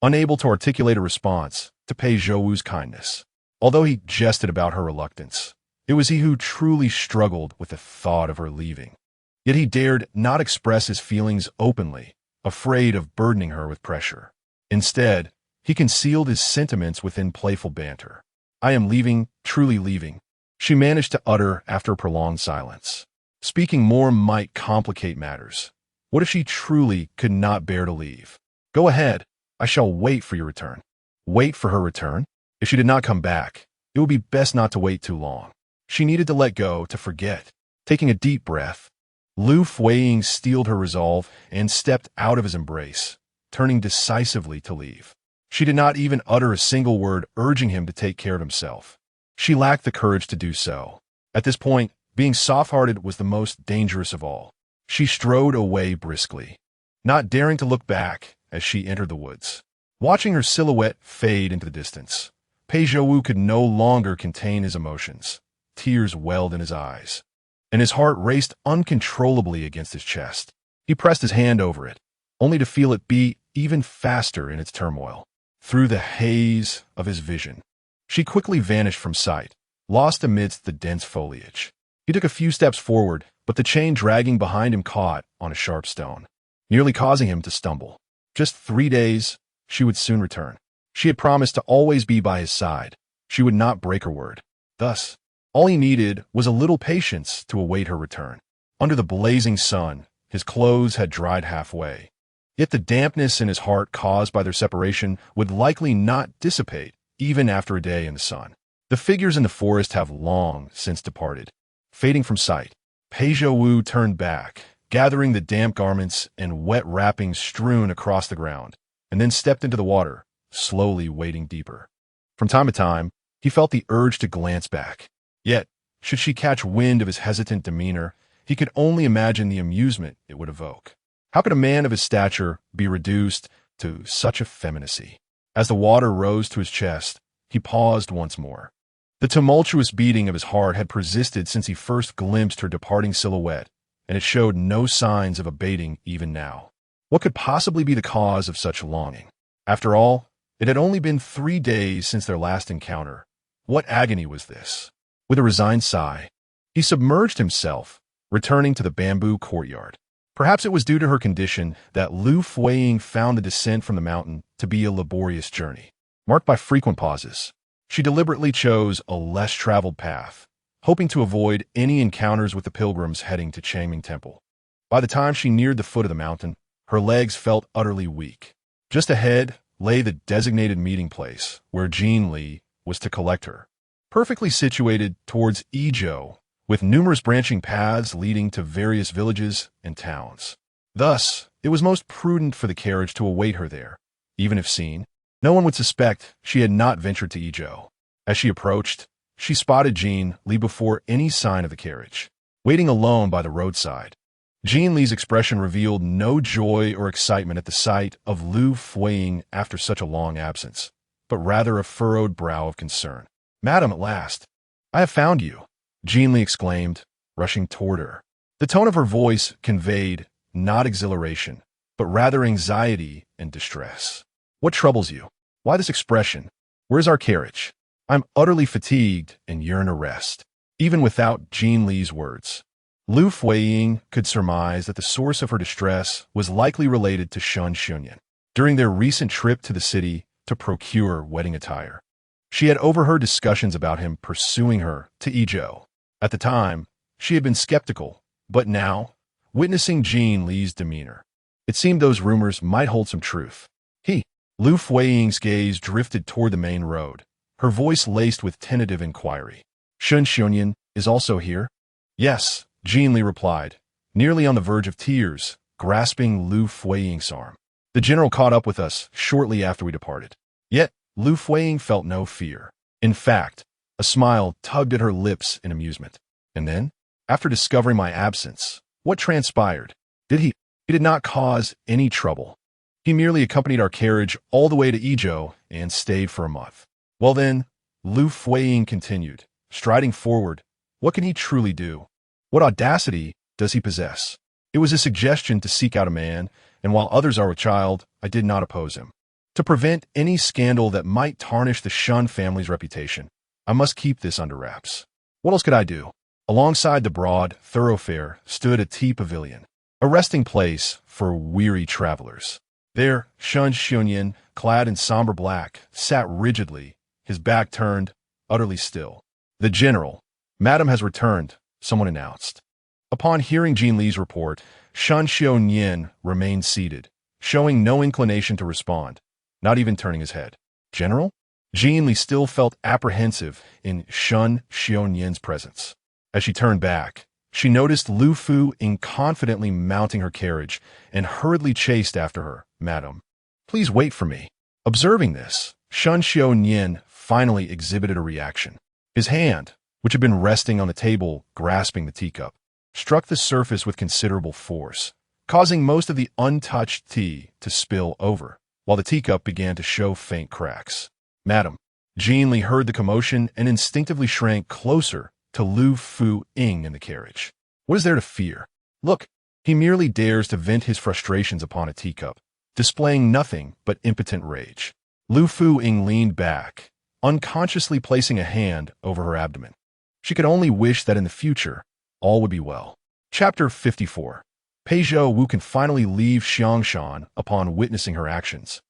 Speaker 1: unable to articulate a response to Pei Zhouwu's kindness. Although he jested about her reluctance, it was he who truly struggled with the thought of her leaving. Yet he dared not express his feelings openly, afraid of burdening her with pressure. Instead, he concealed his sentiments within playful banter. "I am leaving, truly leaving," she managed to utter after a prolonged silence. Speaking more might complicate matters. What if she truly could not bear to leave? "Go ahead. I shall wait for your return." Wait for her return? If she did not come back, it would be best not to wait too long. She needed to let go, to forget. Taking a deep breath, Liu Fuyi steeled her resolve and stepped out of his embrace, turning decisively to leave. She did not even utter a single word urging him to take care of himself. She lacked the courage to do so. At this point, being soft-hearted was the most dangerous of all. She strode away briskly, not daring to look back as she entered the woods. Watching her silhouette fade into the distance, Pei Zhouwu could no longer contain his emotions. Tears welled in his eyes, and his heart raced uncontrollably against his chest. He pressed his hand over it, only to feel it beat even faster in its turmoil. Through the haze of his vision, she quickly vanished from sight, lost amidst the dense foliage. He took a few steps forward, but the chain dragging behind him caught on a sharp stone, nearly causing him to stumble. Just 3 days, she would soon return. She had promised to always be by his side. She would not break her word. Thus, all he needed was a little patience to await her return. Under the blazing sun, his clothes had dried halfway. Yet the dampness in his heart caused by their separation would likely not dissipate, even after a day in the sun. The figures in the forest have long since departed. Fading from sight, Pei Zhouwu turned back, gathering the damp garments and wet wrappings strewn across the ground, and then stepped into the water, slowly wading deeper. From time to time, he felt the urge to glance back. Yet, should she catch wind of his hesitant demeanor, he could only imagine the amusement it would evoke. How could a man of his stature be reduced to such effeminacy? As the water rose to his chest, he paused once more. The tumultuous beating of his heart had persisted since he first glimpsed her departing silhouette, and it showed no signs of abating even now. What could possibly be the cause of such longing? After all, it had only been 3 days since their last encounter. What agony was this? With a resigned sigh, he submerged himself, returning to the bamboo courtyard. Perhaps it was due to her condition that Liu Fuyi found the descent from the mountain to be a laborious journey, marked by frequent pauses. She deliberately chose a less traveled path, hoping to avoid any encounters with the pilgrims heading to Changming Temple. By the time she neared the foot of the mountain, her legs felt utterly weak. Just ahead lay the designated meeting place, where Jean Li was to collect her. Perfectly situated towards Yizhou, with numerous branching paths leading to various villages and towns. Thus, it was most prudent for the carriage to await her there. Even if seen, no one would suspect she had not ventured to Yizhou. As she approached, she spotted Jean Li before any sign of the carriage, waiting alone by the roadside. Jean Li's expression revealed no joy or excitement at the sight of Liu Fuyi after such a long absence, but rather a furrowed brow of concern. "Madam, at last, I have found you," Jean Li exclaimed, rushing toward her. The tone of her voice conveyed not exhilaration, but rather anxiety and distress. "What troubles you? Why this expression? Where's our carriage? I'm utterly fatigued and yearn a rest." Even without Jean Li's words, Liu Fuyi could surmise that the source of her distress was likely related to Shen Xunyan during their recent trip to the city to procure wedding attire. She had overheard discussions about him pursuing her to Ezhou. At the time, she had been skeptical, but now, witnessing Jean Li's demeanor, it seemed those rumors might hold some truth. Liu Fuiying's gaze drifted toward the main road, her voice laced with tentative inquiry. Shun Xiongyan is also here? Yes, Jean Li replied, nearly on the verge of tears, grasping Liu Fuiying's arm. The general caught up with us shortly after we departed. Yet, Liu Fuiying felt no fear. In fact, a smile tugged at her lips in amusement. And then, after discovering my absence, what transpired? He did not cause any trouble. He merely accompanied our carriage all the way to Ezhou and stayed for a month. Well then, Liu Fuiying continued, striding forward, what can he truly do? What audacity does he possess? It was a suggestion to seek out a man, and while others are a child, I did not oppose him. To prevent any scandal that might tarnish the Shun family's reputation, I must keep this under wraps. What else could I do? Alongside the broad thoroughfare stood a tea pavilion, a resting place for weary travelers. There, Shun Xiongyan, clad in somber black, sat rigidly, his back turned, utterly still. The general, Madam has returned, someone announced. Upon hearing Jean Li's report, Shun Xiongyan remained seated, showing no inclination to respond, not even turning his head. General? Jean Li still felt apprehensive in Shun Xiongyan's presence. As she turned back, she noticed Liu Fuyi confidently mounting her carriage and hurriedly chased after her. Madam, please wait for me. Observing this, Shun Xiongyan finally exhibited a reaction. His hand, which had been resting on the table grasping the teacup, struck the surface with considerable force, causing most of the untouched tea to spill over, while the teacup began to show faint cracks. Madam, Jean Li heard the commotion and instinctively shrank closer to Liu Fuyi in the carriage. What is there to fear? Look, he merely dares to vent his frustrations upon a teacup, displaying nothing but impotent rage. Liu Fuyi leaned back, unconsciously placing a hand over her abdomen. She could only wish that in the future, all would be well. Chapter 54. Pei Zhouwu can finally leave Xiangshan upon witnessing her actions.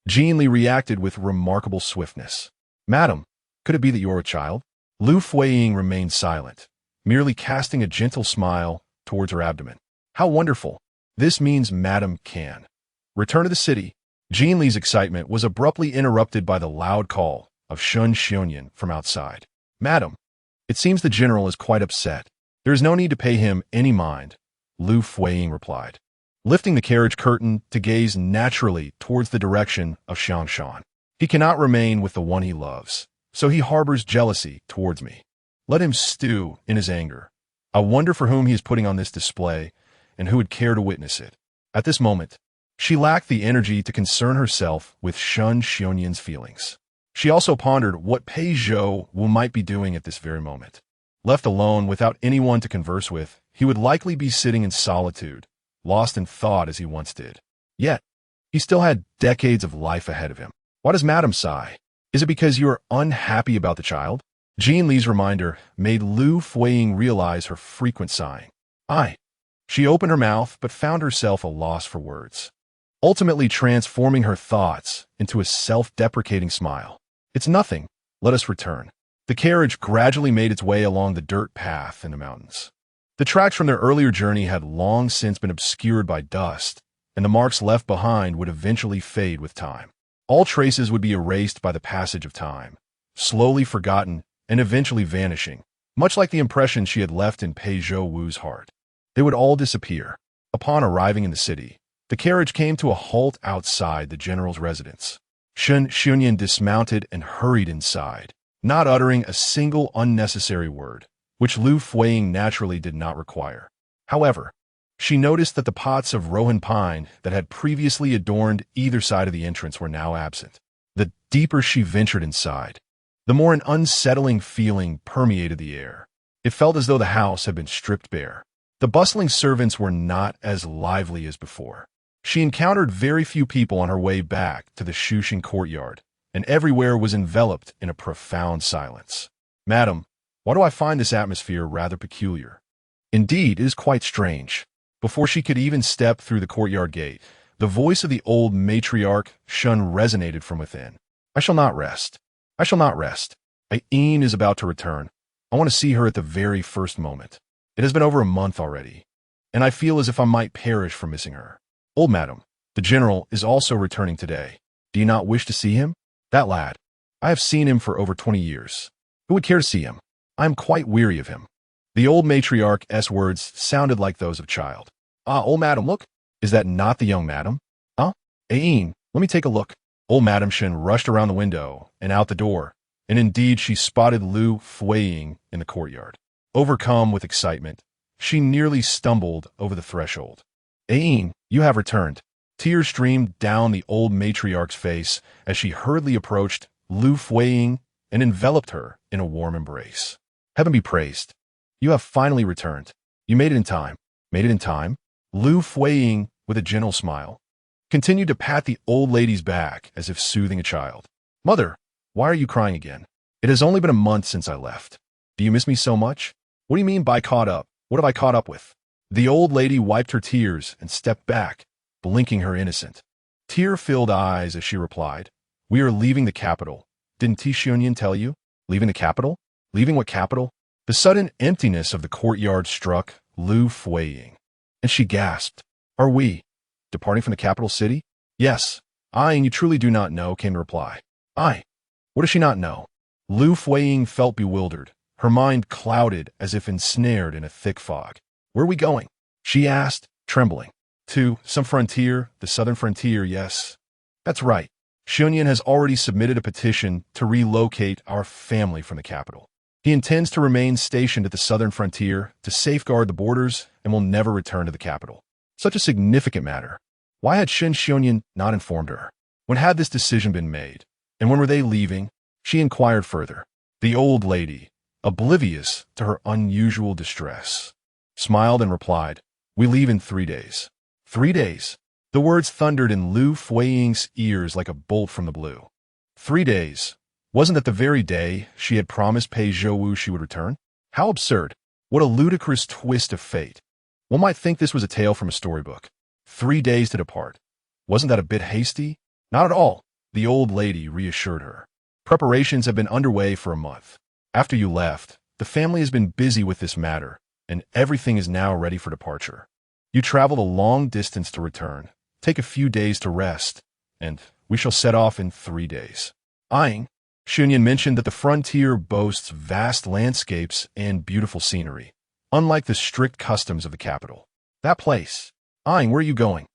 Speaker 1: Jean Li reacted with remarkable swiftness. Madam, could it be that you are a child? Liu Fuyi remained silent, merely casting a gentle smile towards her abdomen. How wonderful. This means Madam can return to the city. Jean Li's excitement was abruptly interrupted by the loud call of Shun Xiongyan from outside. Madam, it seems the general is quite upset. There is no need to pay him any mind, Liu Fuyi replied, lifting the carriage curtain to gaze naturally towards the direction of Xiangshan. He cannot remain with the one he loves, so he harbors jealousy towards me. Let him stew in his anger. I wonder for whom he is putting on this display and who would care to witness it. At this moment, she lacked the energy to concern herself with Shun Xiongyan's feelings. She also pondered what Pei Zhouwu might be doing at this very moment. Left alone without anyone to converse with, he would likely be sitting in solitude, lost in thought as he once did. Yet, he still had decades of life ahead of him. Why does Madam sigh? Is it because you are unhappy about the child? Jean Li's reminder made Liu Fuyi realize her frequent sighing. She opened her mouth but found herself a loss for words, ultimately transforming her thoughts into a self-deprecating smile. It's nothing. Let us return. The carriage gradually made its way along the dirt path in the mountains. The tracks from their earlier journey had long since been obscured by dust, and the marks left behind would eventually fade with time. All traces would be erased by the passage of time, slowly forgotten and eventually vanishing, much like the impression she had left in Pei Zhouwu's heart. They would all disappear. Upon arriving in the city, the carriage came to a halt outside the general's residence. Shun Xiongyan dismounted and hurried inside, not uttering a single unnecessary word, which Liu Fuyi naturally did not require. However, she noticed that the pots of rowan pine that had previously adorned either side of the entrance were now absent. The deeper she ventured inside, the more an unsettling feeling permeated the air. It felt as though the house had been stripped bare. The bustling servants were not as lively as before. She encountered very few people on her way back to the Shushan courtyard, and everywhere was enveloped in a profound silence. Madam, why do I find this atmosphere rather peculiar? Indeed, it is quite strange. Before she could even step through the courtyard gate, the voice of the old matriarch Shun resonated from within. I shall not rest. I shall not rest. Aine is about to return. I want to see her at the very first moment. It has been over a month already, and I feel as if I might perish from missing her. Old madam, the general is also returning today. Do you not wish to see him? That lad. I have seen him for over 20 years. Who would care to see him? I am quite weary of him. The old matriarch's words sounded like those of a child. Ah, old madam, look. Is that not the young madam? Huh? Aine, let me take a look. Old Madam Shen rushed around the window and out the door, and indeed she spotted Liu Fuyi in the courtyard. Overcome with excitement, she nearly stumbled over the threshold. Aine, you have returned. Tears streamed down the old matriarch's face as she hurriedly approached Liu Fuyi and enveloped her in a warm embrace. Heaven be praised. You have finally returned. You made it in time. Made it in time? Liu Fuyi, with a gentle smile, continued to pat the old lady's back as if soothing a child. Mother, why are you crying again? It has only been a month since I left. Do you miss me so much? What do you mean by caught up? What have I caught up with? The old lady wiped her tears and stepped back, blinking her innocent, tear-filled eyes as she replied, We are leaving the capital. Didn't Tishunyan tell you? Leaving the capital? Leaving what capital? The sudden emptiness of the courtyard struck Liu Fuyi, and she gasped, Are we departing from the capital city? Yes. I, and you truly do not know, came the reply. I. What does she not know? Liu Fuyi felt bewildered, her mind clouded as if ensnared in a thick fog. Where are we going? She asked, trembling. To some frontier, the southern frontier, yes. That's right. Shunyan has already submitted a petition to relocate our family from the capital. He intends to remain stationed at the southern frontier to safeguard the borders and will never return to the capital. Such a significant matter. Why had Shen Shunyan not informed her? When had this decision been made? And when were they leaving? She inquired further. The old lady, oblivious to her unusual distress, smiled and replied, We leave in 3 days. 3 days? The words thundered in Liu Fuyi's ears like a bolt from the blue. 3 days. Wasn't that the very day she had promised Pei Zhouwu she would return? How absurd. What a ludicrous twist of fate. One might think this was a tale from a storybook. 3 days to depart. Wasn't that a bit hasty? Not at all, the old lady reassured her. Preparations have been underway for a month. After you left, the family has been busy with this matter, and everything is now ready for departure. You traveled a long distance to return, take a few days to rest, and we shall set off in 3 days. Eyeing, Shunyan mentioned that the frontier boasts vast landscapes and beautiful scenery, unlike the strict customs of the capital. That place. Eyeing, where are you going?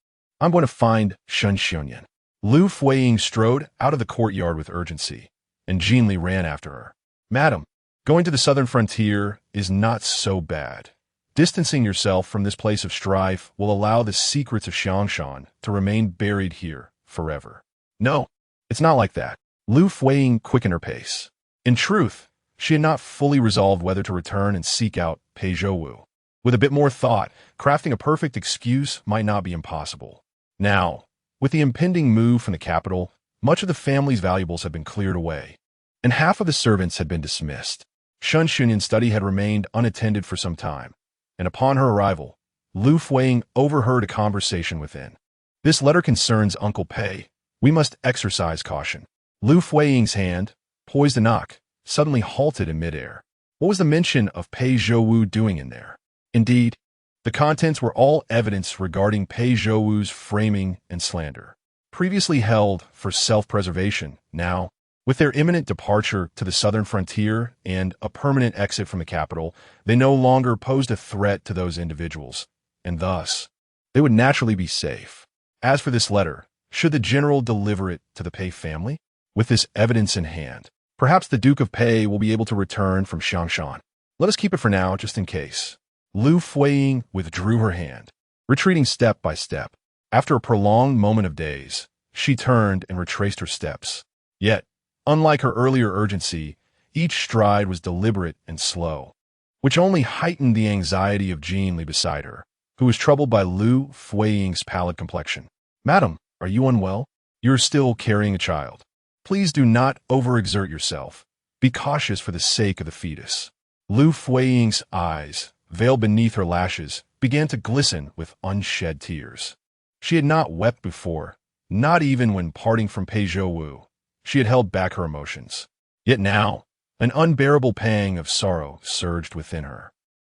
Speaker 1: I'm going to find Shunyan. Liu Fuyi strode out of the courtyard with urgency, and Jinli ran after her. Madam, going to the southern frontier is not so bad. Distancing yourself from this place of strife will allow the secrets of Xiangshan to remain buried here forever. No, it's not like that. Liu Fuyi quickened her pace. In truth, she had not fully resolved whether to return and seek out Pei Zhouwu. With a bit more thought, crafting a perfect excuse might not be impossible. Now, with the impending move from the capital, much of the family's valuables had been cleared away, and half of the servants had been dismissed. Shunyan's study had remained unattended for some time, and upon her arrival, Liu Fuyi overheard a conversation within. This letter concerns Uncle Pei. We must exercise caution. Liu Fuyi's hand, poised to knock, suddenly halted in midair. What was the mention of Pei Zhouwu doing in there? Indeed, the contents were all evidence regarding Pei Zhouwu's framing and slander. Previously held for self-preservation, now, with their imminent departure to the southern frontier and a permanent exit from the capital, they no longer posed a threat to those individuals, and thus, they would naturally be safe. As for this letter, should the general deliver it to the Pei family? With this evidence in hand, perhaps the Duke of Pei will be able to return from Xiangshan. Let us keep it for now, just in case. Liu Fuyi withdrew her hand, retreating step by step. After a prolonged moment of daze, she turned and retraced her steps. Yet, unlike her earlier urgency, each stride was deliberate and slow, which only heightened the anxiety of Jinli beside her, who was troubled by Liu Fuyi's pallid complexion. Madam, are you unwell? You are still carrying a child. Please do not overexert yourself. Be cautious for the sake of the fetus. Liu Fuyi's eyes, veiled beneath her lashes, began to glisten with unshed tears. She had not wept before, not even when parting from Pei Zhouwu. She had held back her emotions. Yet now, an unbearable pang of sorrow surged within her,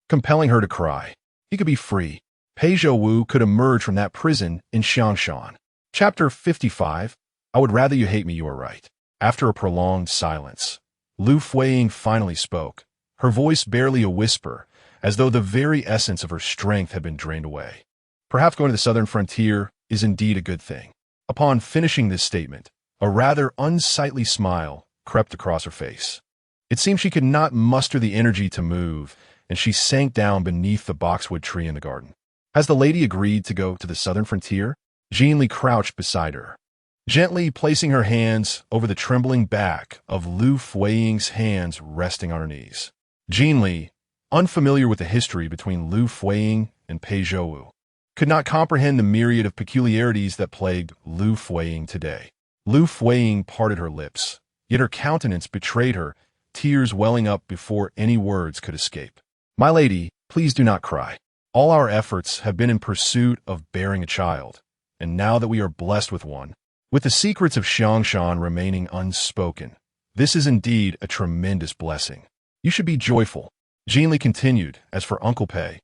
Speaker 1: compelling her to cry. He could be free. Pei Zhouwu could emerge from that prison in Xiangshan. Chapter 55. I would rather you hate me, you are right. After a prolonged silence, Liu Fuyi finally spoke, her voice barely a whisper, as though the very essence of her strength had been drained away. Perhaps going to the southern frontier is indeed a good thing. Upon finishing this statement, a rather unsightly smile crept across her face. It seemed she could not muster the energy to move, and she sank down beneath the boxwood tree in the garden. Has the lady agreed to go to the southern frontier? Li crouched beside her, gently placing her hands over the trembling back of Liu Fuyi's hands resting on her knees. Li, unfamiliar with the history between Liu Fuyi and Pei Zhouwu, could not comprehend the myriad of peculiarities that plagued Liu Fuyi today. Liu Fuyi parted her lips, yet her countenance betrayed her, tears welling up before any words could escape. My lady, please do not cry. All our efforts have been in pursuit of bearing a child, and now that we are blessed with one, with the secrets of Xiangshan remaining unspoken, this is indeed a tremendous blessing. You should be joyful. Li continued, as for Uncle Pei,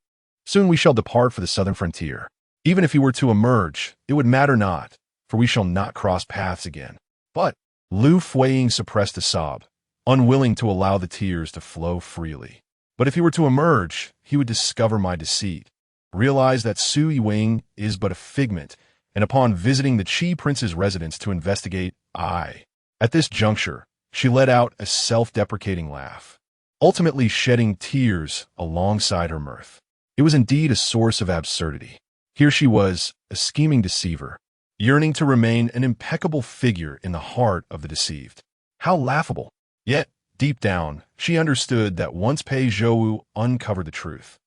Speaker 1: soon we shall depart for the southern frontier. Even if he were to emerge, it would matter not, for we shall not cross paths again. But Liu Fuyi suppressed a sob, unwilling to allow the tears to flow freely. But if he were to emerge, he would discover my deceit, realize that Su Ying is but a figment, and upon visiting the Qi prince's residence to investigate, At this juncture, she let out a self-deprecating laugh, ultimately shedding tears alongside her mirth. It was indeed a source of absurdity. Here she was, a scheming deceiver, yearning to remain an impeccable figure in the heart of the deceived. How laughable! Yet, deep down, she understood that once Pei Zhouwu uncovered the truth,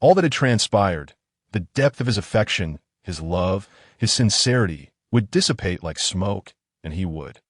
Speaker 1: all that had transpired, the depth of his affection, his love, his sincerity, would dissipate like smoke, and he would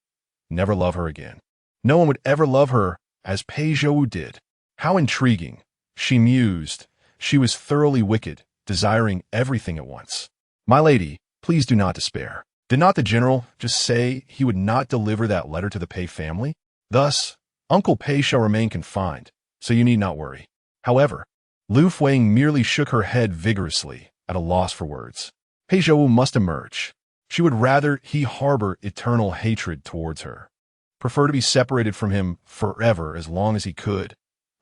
Speaker 1: never love her again. No one would ever love her as Pei Zhouwu did. How intriguing, she mused. She was thoroughly wicked, desiring everything at once. My lady, please do not despair. Did not the general just say he would not deliver that letter to the Pei family? Thus, Uncle Pei shall remain confined, so you need not worry. However, Liu Fuyi merely shook her head vigorously, at a loss for words. Pei Zhouwu must emerge. She would rather he harbor eternal hatred towards her, prefer to be separated from him forever as long as he could,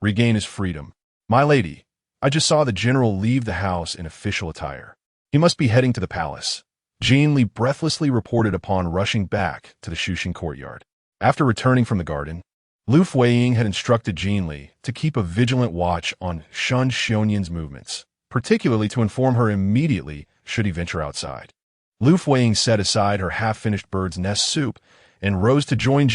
Speaker 1: regain his freedom. My lady, I just saw the general leave the house in official attire. He must be heading to the palace. Li breathlessly reported upon rushing back to the Shushin courtyard. After returning from the garden, Liu Fuyi had instructed Li to keep a vigilant watch on Shen Xionyin's movements, particularly to inform her immediately should he venture outside. Liu Fuyi set aside her half-finished bird's nest soup and rose to join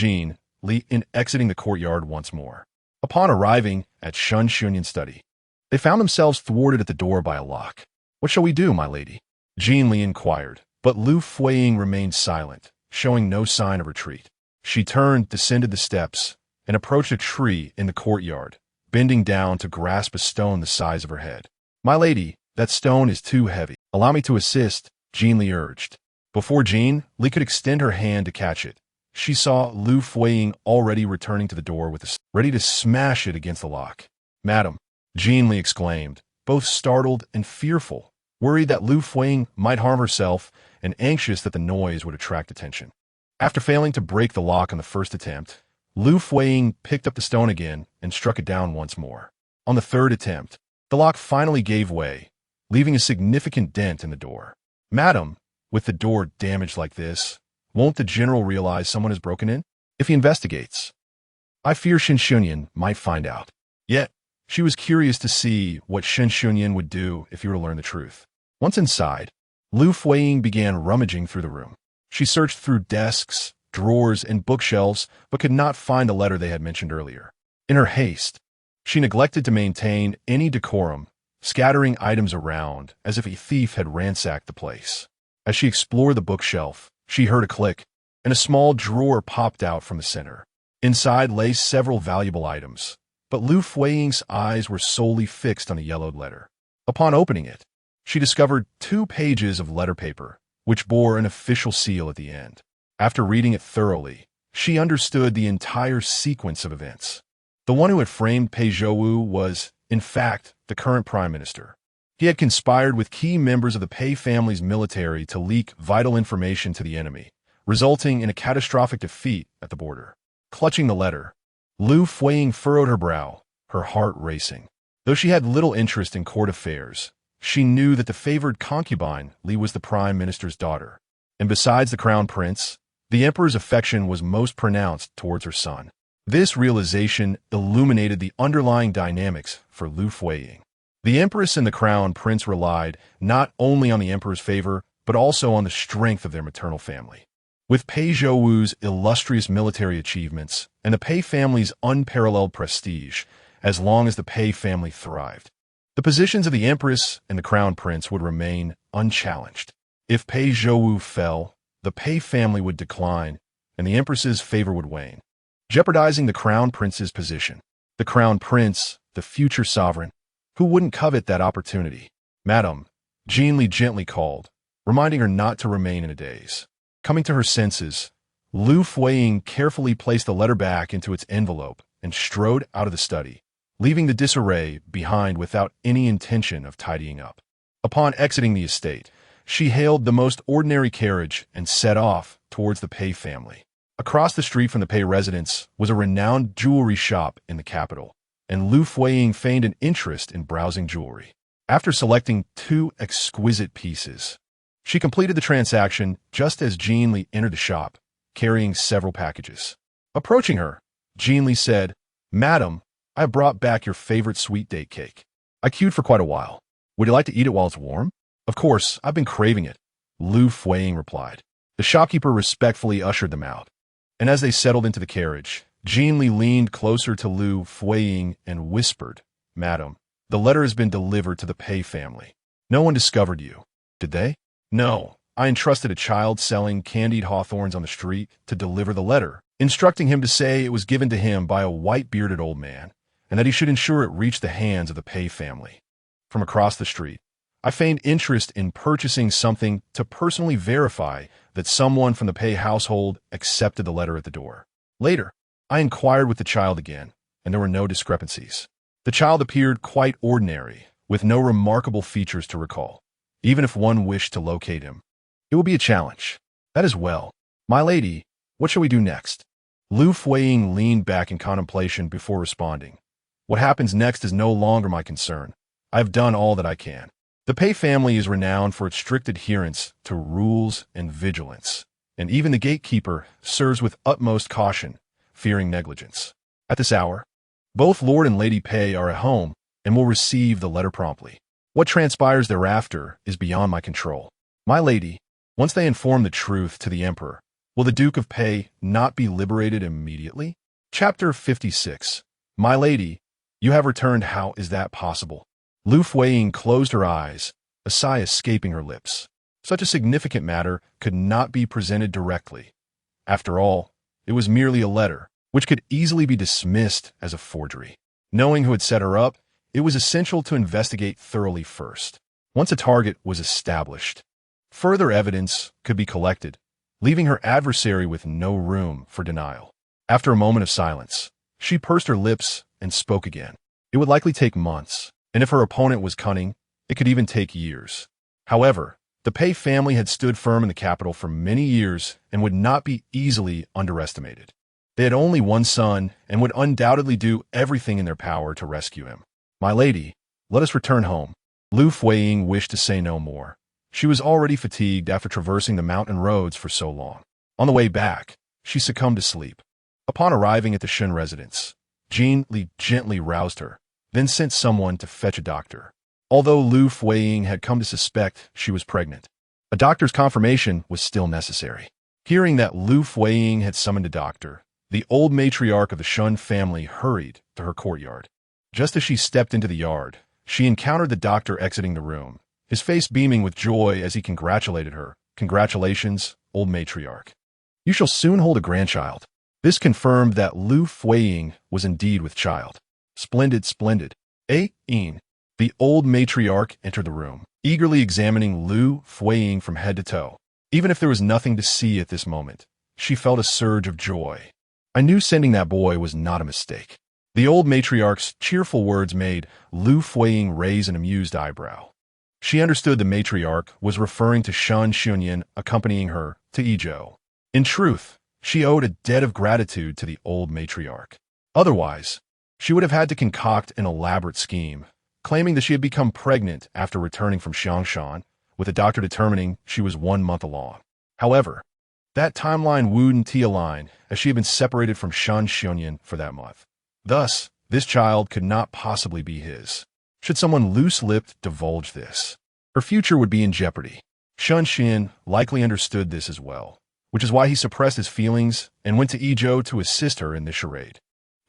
Speaker 1: Li in exiting the courtyard once more. Upon arriving at Shen Xionyin's study, they found themselves thwarted at the door by a lock. What shall we do, my lady? Li inquired, but Liu Fuyi remained silent, showing no sign of retreat. She turned, descended the steps, and approached a tree in the courtyard, bending down to grasp a stone the size of her head. My lady, that stone is too heavy. Allow me to assist, Li urged. Before Li could extend her hand to catch it, she saw Liu Fuyi already returning to the door with ready to smash it against the lock. Madam, Li exclaimed, both startled and fearful, worried that Liu Fuyi might harm herself and anxious that the noise would attract attention. After failing to break the lock on the first attempt, Liu Fuyi picked up the stone again and struck it down once more. On the third attempt, the lock finally gave way, leaving a significant dent in the door. Madam, with the door damaged like this, won't the general realize someone has broken in? If he investigates, I fear Shen Xionyun might find out. Yet, she was curious to see what Shen Xionyun would do if he were to learn the truth. Once inside, Liu Fuyi began rummaging through the room. She searched through desks, drawers, and bookshelves, but could not find the letter they had mentioned earlier. In her haste, she neglected to maintain any decorum, scattering items around as if a thief had ransacked the place. As she explored the bookshelf, she heard a click, and a small drawer popped out from the center. Inside lay several valuable items, but Liu Fuyi's eyes were solely fixed on a yellowed letter. Upon opening it, she discovered 2 pages of letter paper, which bore an official seal at the end. After reading it thoroughly, she understood the entire sequence of events. The one who had framed Pei Zhouwu was, in fact, the current prime minister. He had conspired with key members of the Pei family's military to leak vital information to the enemy, resulting in a catastrophic defeat at the border. Clutching the letter, Liu Fuyi furrowed her brow, her heart racing. Though she had little interest in court affairs, she knew that the favored concubine, Li, was the prime minister's daughter. And besides the crown prince, the emperor's affection was most pronounced towards her son. This realization illuminated the underlying dynamics for Liu Fuyi. The empress and the crown prince relied not only on the emperor's favor, but also on the strength of their maternal family. With Pei Zhouwu's illustrious military achievements and the Pei family's unparalleled prestige, as long as the Pei family thrived, the positions of the empress and the crown prince would remain unchallenged. If Pei Zhouwu fell, the Pei family would decline, and the empress's favor would wane, jeopardizing the crown prince's position. The crown prince, the future sovereign, who wouldn't covet that opportunity? Madam, Jean Li gently called, reminding her not to remain in a daze. Coming to her senses, Liu Fuyi carefully placed the letter back into its envelope and strode out of the study, leaving the disarray behind without any intention of tidying up. Upon exiting the estate, she hailed the most ordinary carriage and set off towards the Pei family. Across the street from the Pei residence was a renowned jewelry shop in the capital, and Liu Fuyi feigned an interest in browsing jewelry. After selecting 2 exquisite pieces, she completed the transaction just as Jean Li entered the shop, carrying several packages. Approaching her, Jean Li said, "Madam, I have brought back your favorite sweet date cake. I queued for quite a while. Would you like to eat it while it's warm?" "Of course, I've been craving it," Liu Fuyi replied. The shopkeeper respectfully ushered them out, and as they settled into the carriage, Jean Li leaned closer to Liu Fuyi and whispered, "Madam, the letter has been delivered to the Pei family. No one discovered you, did they?" "No, I entrusted a child selling candied hawthorns on the street to deliver the letter, instructing him to say it was given to him by a white-bearded old man, and that he should ensure it reached the hands of the Pei family." From across the street, I feigned interest in purchasing something to personally verify that someone from the Pei household accepted the letter at the door. Later, I inquired with the child again, and there were no discrepancies. The child appeared quite ordinary, with no remarkable features to recall. Even if one wished to locate him, it would be a challenge. "That is well. My lady, what shall we do next?" Liu Fuyi leaned back in contemplation before responding. "What happens next is no longer my concern. I have done all that I can." The Pei family is renowned for its strict adherence to rules and vigilance, and even the gatekeeper serves with utmost caution, fearing negligence. At this hour, both Lord and Lady Pei are at home and will receive the letter promptly. What transpires thereafter is beyond my control. My lady, once they inform the truth to the emperor, will the Duke of Pei not be liberated immediately? Chapter 56. My lady, you have returned. How is that possible? Liu Fuyi closed her eyes, a sigh escaping her lips. Such a significant matter could not be presented directly. After all, it was merely a letter, which could easily be dismissed as a forgery. Knowing who had set her up, it was essential to investigate thoroughly first. Once a target was established, further evidence could be collected, leaving her adversary with no room for denial. After a moment of silence, she pursed her lips and spoke again. It would likely take months, and if her opponent was cunning, it could even take years. However, the Pei family had stood firm in the capital for many years and would not be easily underestimated. They had only one son and would undoubtedly do everything in their power to rescue him. My lady, let us return home. Liu Fuyi wished to say no more. She was already fatigued after traversing the mountain roads for so long. On the way back, she succumbed to sleep. Upon arriving at the Shun residence, Jean Li gently roused her, then sent someone to fetch a doctor. Although Liu Fuyi had come to suspect she was pregnant, a doctor's confirmation was still necessary. Hearing that Liu Fuyi had summoned a doctor, the old matriarch of the Shun family hurried to her courtyard. Just as she stepped into the yard, she encountered the doctor exiting the room, his face beaming with joy as he congratulated her. "Congratulations, old matriarch. You shall soon hold a grandchild." This confirmed that Liu Fuyi was indeed with child. "Splendid, splendid." The old matriarch entered the room, eagerly examining Liu Fuyi from head to toe. Even if there was nothing to see at this moment, she felt a surge of joy. I knew sending that boy was not a mistake. The old matriarch's cheerful words made Liu Fuyi raise an amused eyebrow. She understood the matriarch was referring to Shen Xunyan accompanying her to Yizhou. In truth, she owed a debt of gratitude to the old matriarch. Otherwise, she would have had to concoct an elaborate scheme, claiming that she had become pregnant after returning from Xiangshan, with the doctor determining she was 1 month along. However, that timeline wouldn't align, as she had been separated from Shen Xunyan for that month. Thus, this child could not possibly be his. Should someone loose-lipped divulge this, her future would be in jeopardy. Shen Xin likely understood this as well, which is why he suppressed his feelings and went to Yizhou to assist her in this charade.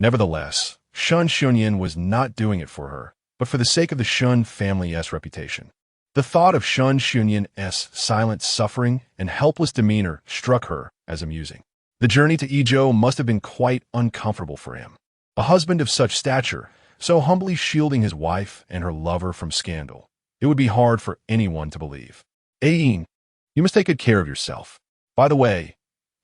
Speaker 1: Nevertheless, Shen Xunyan was not doing it for her, but for the sake of the Shun family's reputation. The thought of Shen Xunyan's silent suffering and helpless demeanor struck her as amusing. The journey to Yizhou must have been quite uncomfortable for him. A husband of such stature, so humbly shielding his wife and her lover from scandal. It would be hard for anyone to believe. Ayin, you must take good care of yourself. By the way,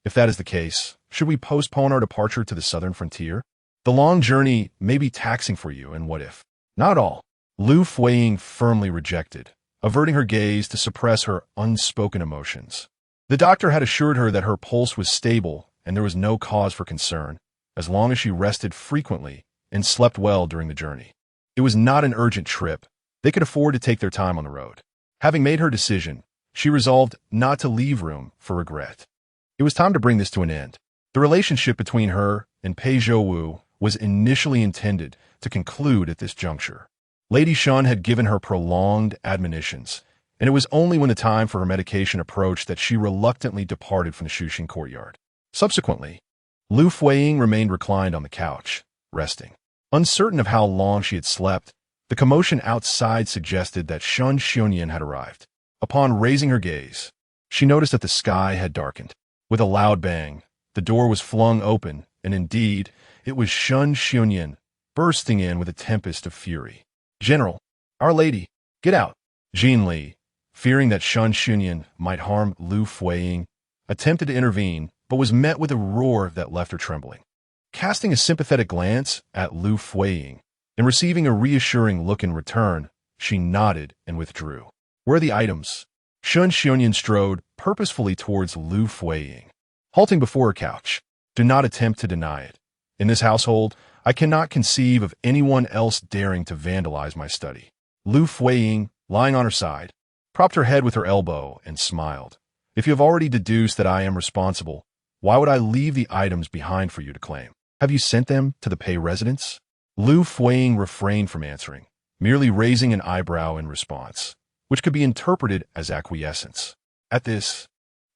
Speaker 1: if that is the case, should we postpone our departure to the southern frontier? The long journey may be taxing for you, and what if? Not at all. Liu Fuyi firmly rejected, averting her gaze to suppress her unspoken emotions. The doctor had assured her that her pulse was stable and there was no cause for concern, as long as she rested frequently and slept well during the journey. It was not an urgent trip. They could afford to take their time on the road. Having made her decision, she resolved not to leave room for regret. It was time to bring this to an end. The relationship between her and Pei Zhouwu was initially intended to conclude at this juncture. Lady Shen had given her prolonged admonitions, and it was only when the time for her medication approached that she reluctantly departed from the Shuxing courtyard. Subsequently, Liu Fuyi remained reclined on the couch, resting. Uncertain of how long she had slept, the commotion outside suggested that Shen Xunyan had arrived. Upon raising her gaze, she noticed that the sky had darkened. With a loud bang, the door was flung open, and indeed, it was Shen Xunyan bursting in with a tempest of fury. "General, Our Lady, get out!" Jin Li, fearing that Shen Xunyan might harm Liu Fuyi, attempted to intervene, but was met with a roar that left her trembling. Casting a sympathetic glance at Liu Fuyi and receiving a reassuring look in return, she nodded and withdrew. "Where are the items?" Shen Xunyan strode purposefully towards Liu Fuyi, halting before her couch. "Do not attempt to deny it. In this household, I cannot conceive of anyone else daring to vandalize my study." Liu Fuyi, lying on her side, propped her head with her elbow and smiled. "If you have already deduced that I am responsible, why would I leave the items behind for you to claim? Have you sent them to the Pei residence?" Liu Fuyi refrained from answering, merely raising an eyebrow in response, which could be interpreted as acquiescence. At this,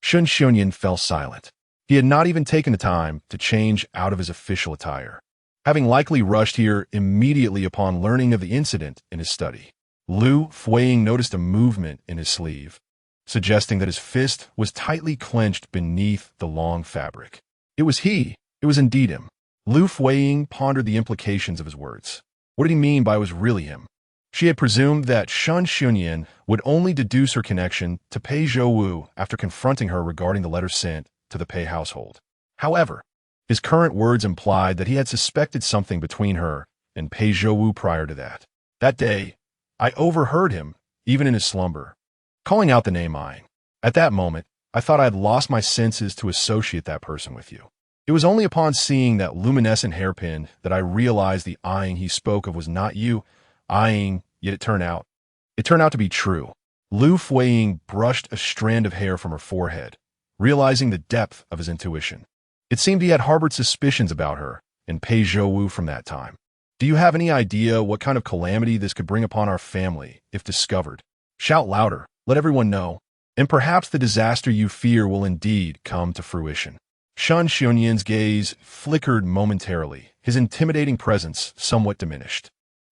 Speaker 1: Shen Xunyan fell silent. He had not even taken the time to change out of his official attire, having likely rushed here immediately upon learning of the incident in his study. Liu Fuyi noticed a movement in his sleeve, suggesting that his fist was tightly clenched beneath the long fabric. It was he. It was indeed him. Liu Fuyi pondered the implications of his words. What did he mean by it was really him? She had presumed that Shen Xunyan would only deduce her connection to Pei Zhouwu after confronting her regarding the letter sent to the Pei household. However, his current words implied that he had suspected something between her and Pei Zhouwu prior to that. That day, I overheard him, even in his slumber, calling out the name Ayin. At that moment, I thought I had lost my senses to associate that person with you. It was only upon seeing that luminescent hairpin that I realized the Ayin he spoke of was not you, Ayin, yet it turned out to be true. Liu Fuyi brushed a strand of hair from her forehead, realizing the depth of his intuition. It seemed he had harbored suspicions about her and Pei Zhouwu from that time. "Do you have any idea what kind of calamity this could bring upon our family if discovered? Shout louder, let everyone know, and perhaps the disaster you fear will indeed come to fruition." Shen Xunyan's gaze flickered momentarily, his intimidating presence somewhat diminished.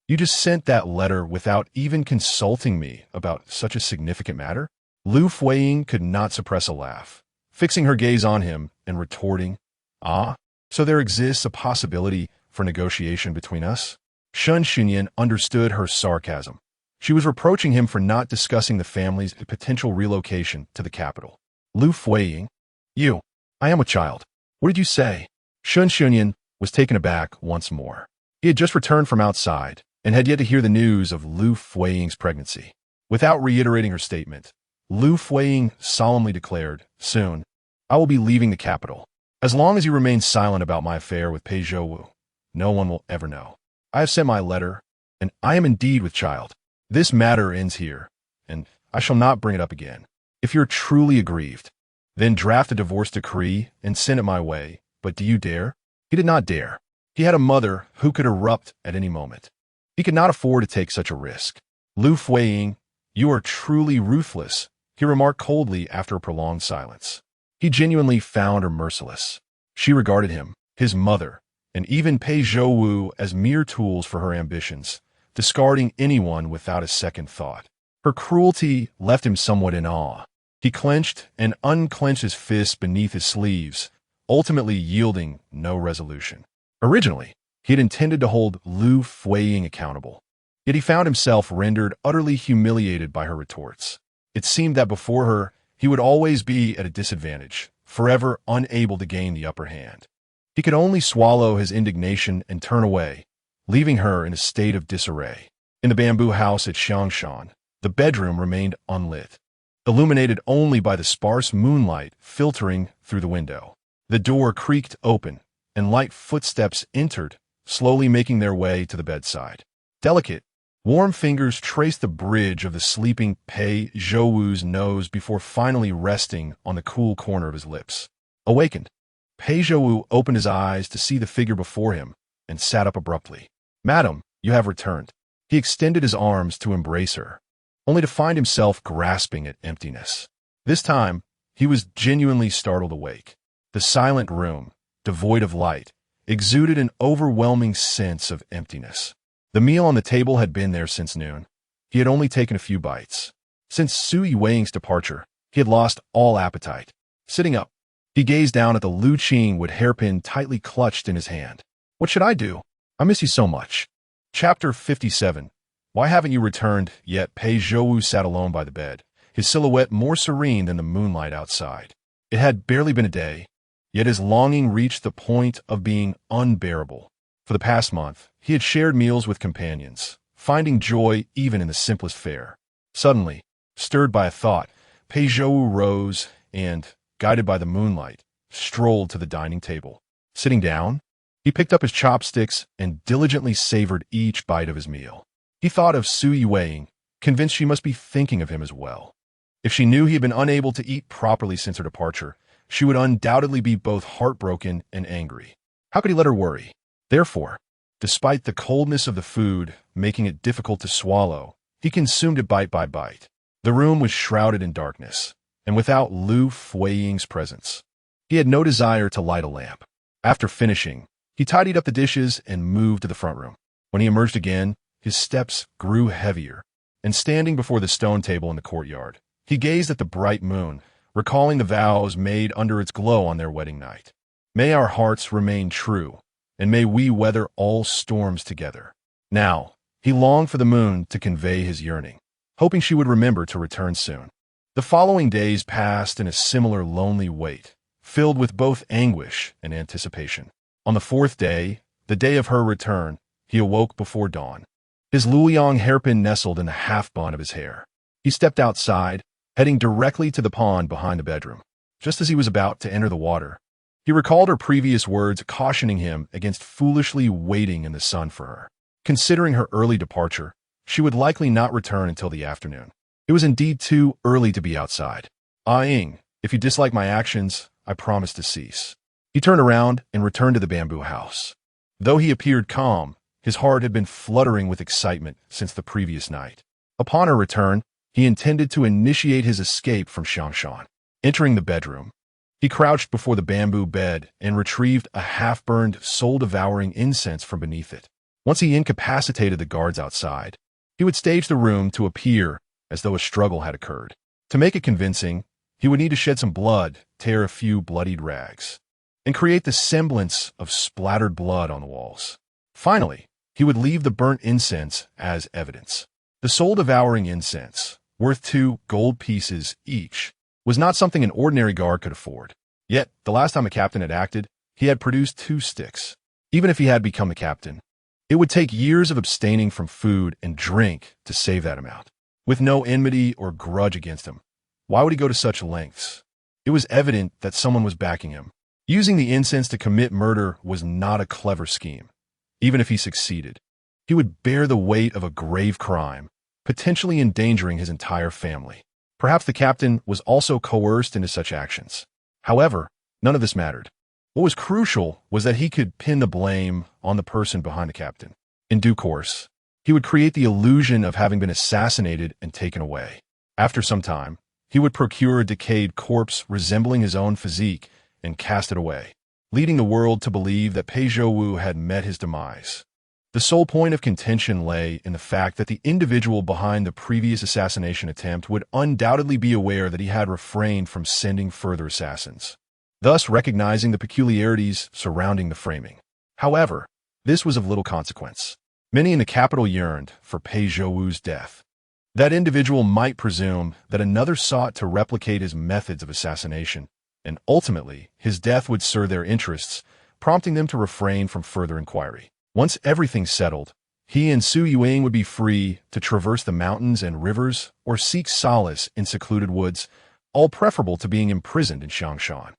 Speaker 1: "You just sent that letter without even consulting me about such a significant matter?" Liu Fuyi could not suppress a laugh, fixing her gaze on him and retorting, "Ah, so there exists a possibility for negotiation between us?" Shen Xunyan understood her sarcasm. She was reproaching him for not discussing the family's potential relocation to the capital. "Liu Fuyi, you I am a child. What did you say? Shun Shunyan was taken aback once more. He had just returned from outside and had yet to hear the news of Liu Fuying's pregnancy. Without reiterating her statement, Liu Fuyi solemnly declared, "Soon, I will be leaving the capital. As long as you remain silent about my affair with Pei Zhouwu, no one will ever know. I have sent my letter, and I am indeed with child. This matter ends here, and I shall not bring it up again. If you're truly aggrieved, then draft a divorce decree and send it my way. But do you dare?" He did not dare. He had a mother who could erupt at any moment. He could not afford to take such a risk. "Liu Fuyi, you are truly ruthless," he remarked coldly after a prolonged silence. He genuinely found her merciless. She regarded him, his mother, and even Pei Zhouwu as mere tools for her ambitions, discarding anyone without a second thought. Her cruelty left him somewhat in awe. He clenched and unclenched his fists beneath his sleeves, ultimately yielding no resolution. Originally, he had intended to hold Liu Fuyi accountable, yet he found himself rendered utterly humiliated by her retorts. It seemed that before her, he would always be at a disadvantage, forever unable to gain the upper hand. He could only swallow his indignation and turn away, leaving her in a state of disarray. In the bamboo house at Xiangshan, the bedroom remained unlit, illuminated only by the sparse moonlight filtering through the window. The door creaked open, and light footsteps entered, slowly making their way to the bedside. Delicate, warm fingers traced the bridge of the sleeping Pei Zhouwu's nose before finally resting on the cool corner of his lips. Awakened, Pei Zhouwu opened his eyes to see the figure before him and sat up abruptly. "Madam, you have returned." He extended his arms to embrace her, only to find himself grasping at emptiness. This time, he was genuinely startled awake. The silent room, devoid of light, exuded an overwhelming sense of emptiness. The meal on the table had been there since noon. He had only taken a few bites. Since Sui Weiying's departure, he had lost all appetite. Sitting up, he gazed down at the Liu Qing with hairpin tightly clutched in his hand. "What should I do? I miss you so much." Chapter 57. Why haven't you returned yet? Pei Zhouwu sat alone by the bed, his silhouette more serene than the moonlight outside. It had barely been a day, yet his longing reached the point of being unbearable. For the past month, he had shared meals with companions, finding joy even in the simplest fare. Suddenly, stirred by a thought, Pei Zhouwu rose and, guided by the moonlight, strolled to the dining table. Sitting down, he picked up his chopsticks and diligently savored each bite of his meal. He thought of Sui Weiying, convinced she must be thinking of him as well. If she knew he had been unable to eat properly since her departure, she would undoubtedly be both heartbroken and angry. How could he let her worry? Therefore, despite the coldness of the food making it difficult to swallow, he consumed it bite by bite. The room was shrouded in darkness, and without Liu Fuiying's presence, he had no desire to light a lamp. After finishing, he tidied up the dishes and moved to the front room. When he emerged again, his steps grew heavier, and standing before the stone table in the courtyard, he gazed at the bright moon, recalling the vows made under its glow on their wedding night. "May our hearts remain true, and may we weather all storms together." Now, he longed for the moon to convey his yearning, hoping she would remember to return soon. The following days passed in a similar lonely wait, filled with both anguish and anticipation. On the fourth day, the day of her return, he awoke before dawn. His Luoyang hairpin nestled in the half-bun of his hair. He stepped outside, heading directly to the pond behind the bedroom. Just as he was about to enter the water, he recalled her previous words cautioning him against foolishly waiting in the sun for her. Considering her early departure, she would likely not return until the afternoon. It was indeed too early to be outside. "Ah Ying, if you dislike my actions, I promise to cease." He turned around and returned to the bamboo house. Though he appeared calm, his heart had been fluttering with excitement since the previous night. Upon her return, he intended to initiate his escape from Xiangshan. Entering the bedroom, he crouched before the bamboo bed and retrieved a half-burned, soul-devouring incense from beneath it. Once he incapacitated the guards outside, he would stage the room to appear as though a struggle had occurred. To make it convincing, he would need to shed some blood, tear a few bloodied rags, and create the semblance of splattered blood on the walls. Finally, he would leave the burnt incense as evidence. The soul-devouring incense, worth 2 gold pieces each, was not something an ordinary guard could afford. Yet, the last time a captain had acted, he had produced 2 sticks. Even if he had become the captain, it would take years of abstaining from food and drink to save that amount. With no enmity or grudge against him, why would he go to such lengths? It was evident that someone was backing him. Using the incense to commit murder was not a clever scheme. Even if he succeeded, he would bear the weight of a grave crime, potentially endangering his entire family. Perhaps the captain was also coerced into such actions. However, none of this mattered. What was crucial was that he could pin the blame on the person behind the captain. In due course, he would create the illusion of having been assassinated and taken away. After some time, he would procure a decayed corpse resembling his own physique and cast it away, leading the world to believe that Pei Zhouwu had met his demise. The sole point of contention lay in the fact that the individual behind the previous assassination attempt would undoubtedly be aware that he had refrained from sending further assassins, thus recognizing the peculiarities surrounding the framing. However, this was of little consequence. Many in the capital yearned for Pei Zhouwu's death. That individual might presume that another sought to replicate his methods of assassination, and ultimately, his death would serve their interests, prompting them to refrain from further inquiry. Once everything settled, he and Su Yuing would be free to traverse the mountains and rivers or seek solace in secluded woods, all preferable to being imprisoned in Xiangshan.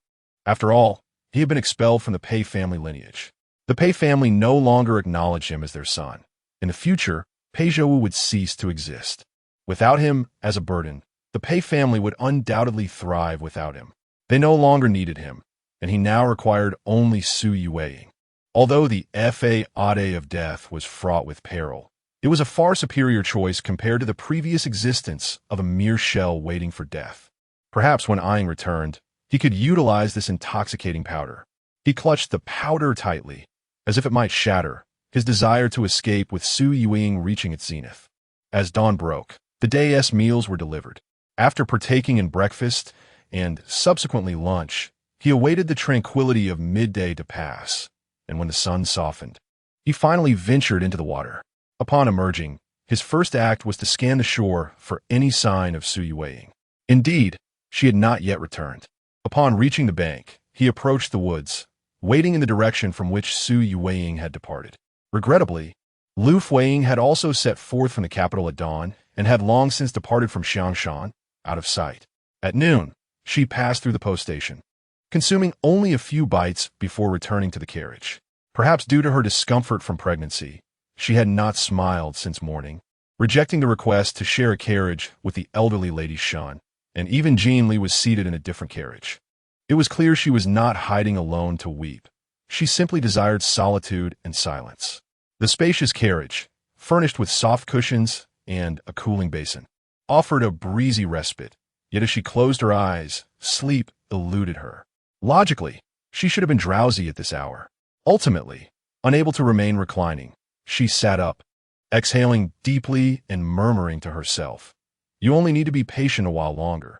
Speaker 1: After all, he had been expelled from the Pei family lineage. The Pei family no longer acknowledged him as their son. In the future, Pei Zhouwu would cease to exist. Without him as a burden, the Pei family would undoubtedly thrive without him. They no longer needed him, and he now required only Su Yuing. Although the Fade of death was fraught with peril, it was a far superior choice compared to the previous existence of a mere shell waiting for death. Perhaps when Aang returned, he could utilize this intoxicating powder. He clutched the powder tightly, as if it might shatter, his desire to escape with Su Yuing reaching its zenith. As dawn broke, the day's meals were delivered. After partaking in breakfast and subsequently lunch, he awaited the tranquility of midday to pass, and when the sun softened, he finally ventured into the water. Upon emerging, his first act was to scan the shore for any sign of Su Yuing. Indeed, she had not yet returned. Upon reaching the bank, he approached the woods, waiting in the direction from which Su Yuing had departed. Regrettably, Liu Fuyi had also set forth from the capital at dawn and had long since departed from Xiangshan, out of sight. At noon, she passed through the post station, consuming only a few bites before returning to the carriage. Perhaps due to her discomfort from pregnancy, she had not smiled since morning, rejecting the request to share a carriage with the elderly Lady Shan, and even Jean Li was seated in a different carriage. It was clear she was not hiding alone to weep. She simply desired solitude and silence. The spacious carriage, furnished with soft cushions and a cooling basin, offered a breezy respite, yet as she closed her eyes, sleep eluded her. Logically, she should have been drowsy at this hour. Ultimately, unable to remain reclining, she sat up, exhaling deeply and murmuring to herself, "You only need to be patient a while longer.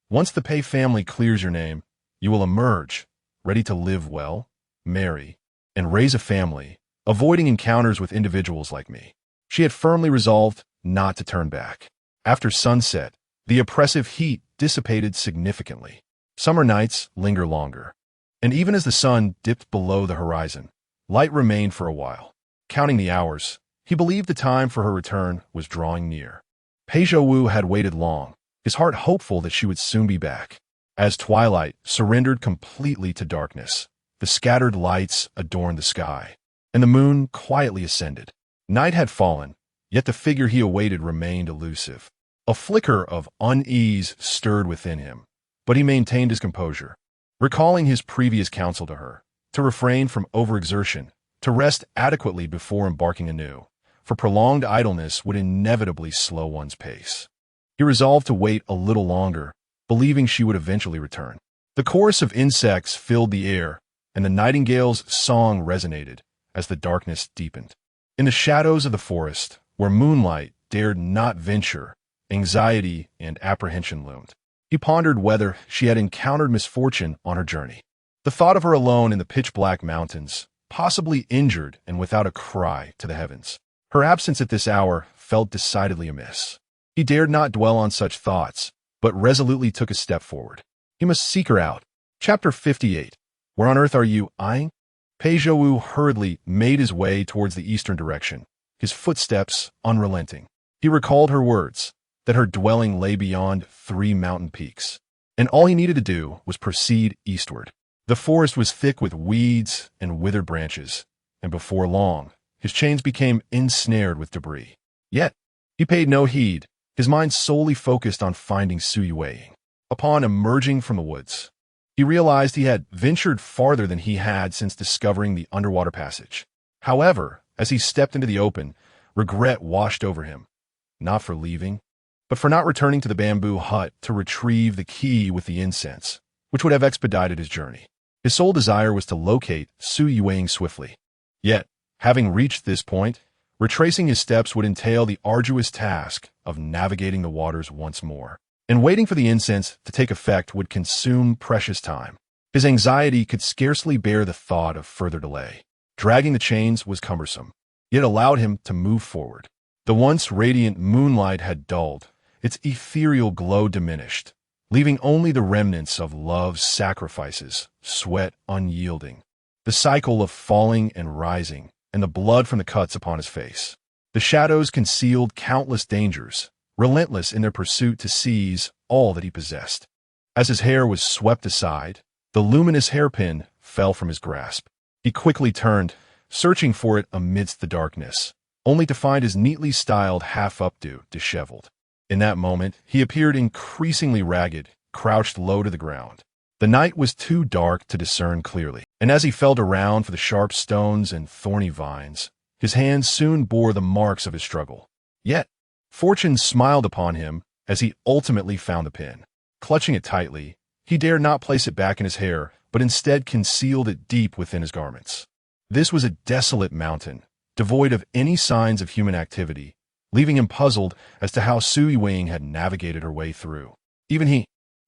Speaker 1: Once the Pei family clears your name, you will emerge, ready to live well, marry, and raise a family, avoiding encounters with individuals like me." She had firmly resolved not to turn back. After sunset, the oppressive heat dissipated significantly. Summer nights linger longer, and even as the sun dipped below the horizon, light remained for a while. Counting the hours, he believed the time for her return was drawing near. Pei Zhouwu had waited long, his heart hopeful that she would soon be back. As twilight surrendered completely to darkness, the scattered lights adorned the sky, and the moon quietly ascended. Night had fallen, yet the figure he awaited remained elusive. A flicker of unease stirred within him, but he maintained his composure, recalling his previous counsel to her, to refrain from overexertion, to rest adequately before embarking anew, for prolonged idleness would inevitably slow one's pace. He resolved to wait a little longer, believing she would eventually return. The chorus of insects filled the air, and the nightingale's song resonated as the darkness deepened. In the shadows of the forest, where moonlight dared not venture, anxiety and apprehension loomed. He pondered whether she had encountered misfortune on her journey. The thought of her alone in the pitch-black mountains, possibly injured and without a cry to the heavens. Her absence at this hour felt decidedly amiss. He dared not dwell on such thoughts, but resolutely took a step forward. He must seek her out. Chapter 58. Where on earth are you eyeing? Pei Zhouwu hurriedly made his way towards the eastern direction, his footsteps unrelenting. He recalled her words, that her dwelling lay beyond 3 mountain peaks, and all he needed to do was proceed eastward. The forest was thick with weeds and withered branches, and before long, his chains became ensnared with debris. Yet, he paid no heed, his mind solely focused on finding Su Yueying. Upon emerging from the woods, he realized he had ventured farther than he had since discovering the underwater passage. However, as he stepped into the open, regret washed over him, not for leaving, but for not returning to the bamboo hut to retrieve the key with the incense, which would have expedited his journey. His sole desire was to locate Su Yueying swiftly. Yet, having reached this point, retracing his steps would entail the arduous task of navigating the waters once more, and waiting for the incense to take effect would consume precious time. His anxiety could scarcely bear the thought of further delay. Dragging the chains was cumbersome, yet allowed him to move forward. The once radiant moonlight had dulled, its ethereal glow diminished, leaving only the remnants of love's sacrifices, sweat unyielding, the cycle of falling and rising, and the blood from the cuts upon his face. The shadows concealed countless dangers, relentless in their pursuit to seize all that he possessed. As his hair was swept aside, the luminous hairpin fell from his grasp. He quickly turned, searching for it amidst the darkness, only to find his neatly styled half-updo disheveled. In that moment, he appeared increasingly ragged, crouched low to the ground. The night was too dark to discern clearly, and as he felt around for the sharp stones and thorny vines, his hands soon bore the marks of his struggle. Yet, fortune smiled upon him as he ultimately found the pin. Clutching it tightly, he dared not place it back in his hair, but instead concealed it deep within his garments. This was a desolate mountain, devoid of any signs of human activity, leaving him puzzled as to how Su Yueying had navigated her way through. Even he,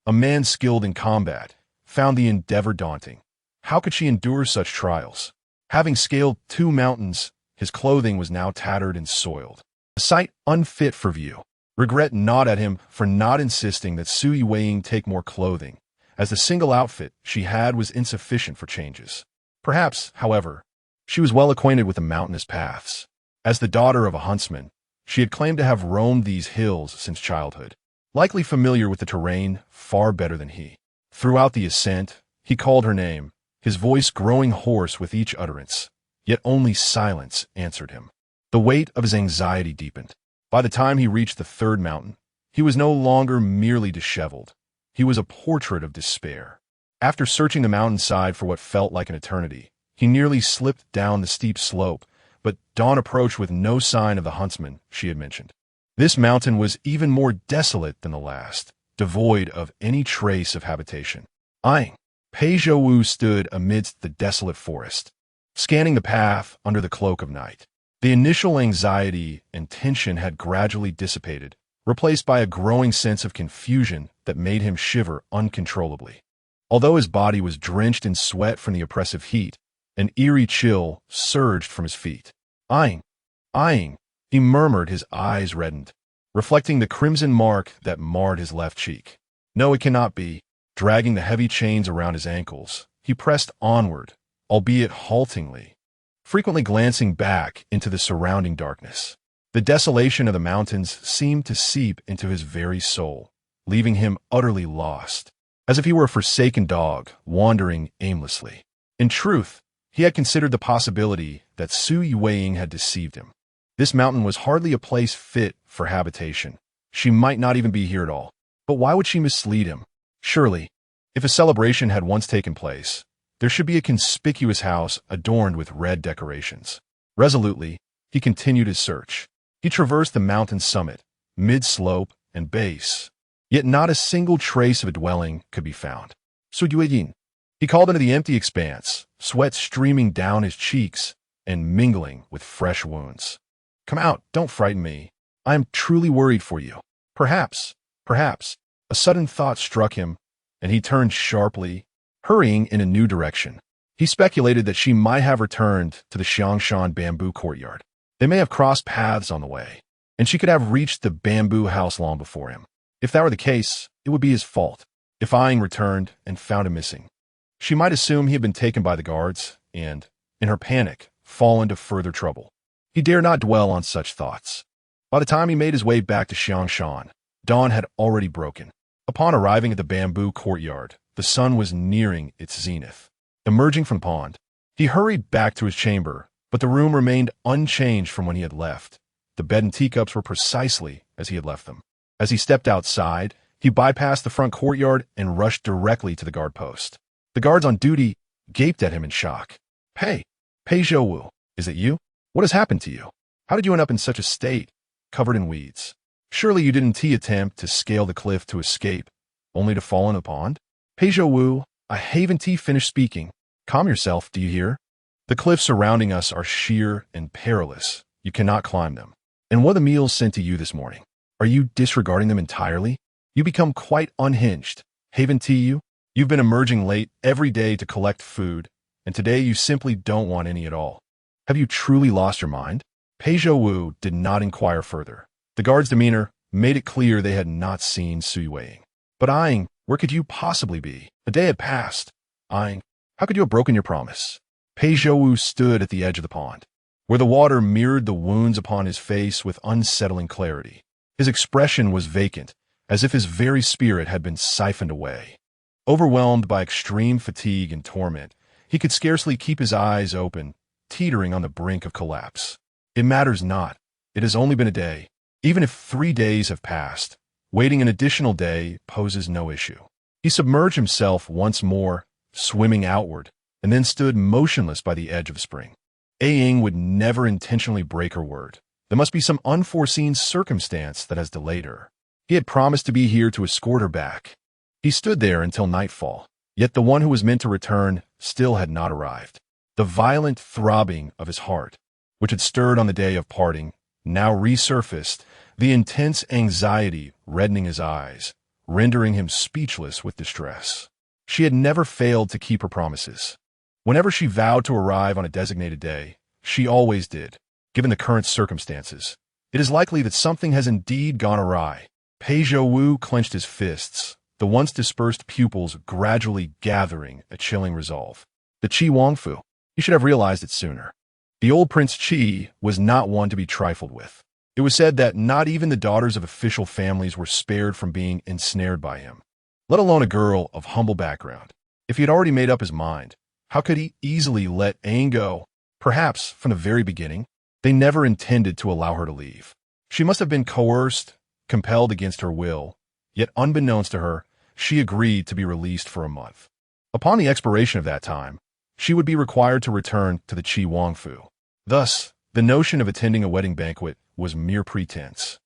Speaker 1: a man skilled in combat, found the endeavor daunting. How could she endure such trials? Having scaled 2 mountains, his clothing was now tattered and soiled, a sight unfit for view. Regret gnawed at him for not insisting that Su Yueying take more clothing, as the single outfit she had was insufficient for changes. Perhaps, however, she was well acquainted with the mountainous paths. As the daughter of a huntsman, she had claimed to have roamed these hills since childhood, likely familiar with the terrain far better than he. Throughout the ascent, he called her name, his voice growing hoarse with each utterance, yet only silence answered him. The weight of his anxiety deepened. By the time he reached the 3rd mountain, he was no longer merely disheveled. He was a portrait of despair. After searching the mountainside for what felt like an eternity, he nearly slipped down the steep slope, but dawn approached with no sign of the huntsman she had mentioned. This mountain was even more desolate than the last, devoid of any trace of habitation. Eyeing, Pei Zhouwu stood amidst the desolate forest, scanning the path under the cloak of night. The initial anxiety and tension had gradually dissipated, replaced by a growing sense of confusion that made him shiver uncontrollably. Although his body was drenched in sweat from the oppressive heat, an eerie chill surged from his feet. Eyeing, he murmured, his eyes reddened, reflecting the crimson mark that marred his left cheek. No, it cannot be. Dragging the heavy chains around his ankles, he pressed onward, albeit haltingly, frequently glancing back into the surrounding darkness. The desolation of the mountains seemed to seep into his very soul, leaving him utterly lost, as if he were a forsaken dog wandering aimlessly. In truth, he had considered the possibility that Su Yueying had deceived him. This mountain was hardly a place fit for habitation. She might not even be here at all. But why would she mislead him? Surely, if a celebration had once taken place, there should be a conspicuous house adorned with red decorations. Resolutely, he continued his search. He traversed the mountain summit, mid-slope, and base, yet not a single trace of a dwelling could be found. Su Yueying. He called into the empty expanse, sweat streaming down his cheeks and mingling with fresh wounds. Come out, don't frighten me. I am truly worried for you. Perhaps, a sudden thought struck him, and he turned sharply, hurrying in a new direction. He speculated that she might have returned to the Xiangshan bamboo courtyard. They may have crossed paths on the way, and she could have reached the bamboo house long before him. If that were the case, it would be his fault. If Eyeing returned and found him missing, She might assume he had been taken by the guards and, in her panic, fall into further trouble. He dare not dwell on such thoughts. By the time he made his way back to Xiangshan, dawn had already broken. Upon arriving at the bamboo courtyard, the sun was nearing its zenith. Emerging from the pond, he hurried back to his chamber, but the room remained unchanged from when he had left. The bed and teacups were precisely as he had left them. As he stepped outside, he bypassed the front courtyard and rushed directly to the guard post. The guards on duty gaped at him in shock. Pei Zhouwu, is it you? What has happened to you? How did you end up in such a state, covered in weeds? Surely you didn't attempt to scale the cliff to escape, only to fall in a pond? Pei Zhouwu, I haven't finished speaking. Calm yourself, do you hear? The cliffs surrounding us are sheer and perilous. You cannot climb them. And what are the meals sent to you this morning? Are you disregarding them entirely? You become quite unhinged. Haven't you? You've been emerging late every day to collect food, and today you simply don't want any at all. Have you truly lost your mind? Pei Zhouwu did not inquire further. The guard's demeanor made it clear they had not seen Sui Weiing. But Aing, where could you possibly be? A day had passed. Aing, how could you have broken your promise? Pei Zhouwu stood at the edge of the pond, where the water mirrored the wounds upon his face with unsettling clarity. His expression was vacant, as if his very spirit had been siphoned away. Overwhelmed by extreme fatigue and torment, he could scarcely keep his eyes open, teetering on the brink of collapse. It matters not. It has only been a day. Even if 3 days have passed, waiting an additional day poses no issue. He submerged himself once more, swimming outward, and then stood motionless by the edge of the spring. Aing would never intentionally break her word. There must be some unforeseen circumstance that has delayed her. He had promised to be here to escort her back. He stood there until nightfall, yet the one who was meant to return still had not arrived. The violent throbbing of his heart, which had stirred on the day of parting, now resurfaced, the intense anxiety reddening his eyes, rendering him speechless with distress. She had never failed to keep her promises. Whenever she vowed to arrive on a designated day, she always did. Given the current circumstances, it is likely that something has indeed gone awry. Pei Zhouwu clenched his fists, the once dispersed pupils gradually gathering a chilling resolve. The Qi Wangfu. He should have realized it sooner. The old Prince Qi was not one to be trifled with. It was said that not even the daughters of official families were spared from being ensnared by him, let alone a girl of humble background. If he had already made up his mind, how could he easily let Aang go? Perhaps, from the very beginning, they never intended to allow her to leave. She must have been coerced, compelled against her will, yet unbeknownst to her, she agreed to be released for a month. Upon the expiration of that time, she would be required to return to the Qi Wangfu. Thus, the notion of attending a wedding banquet was mere pretense,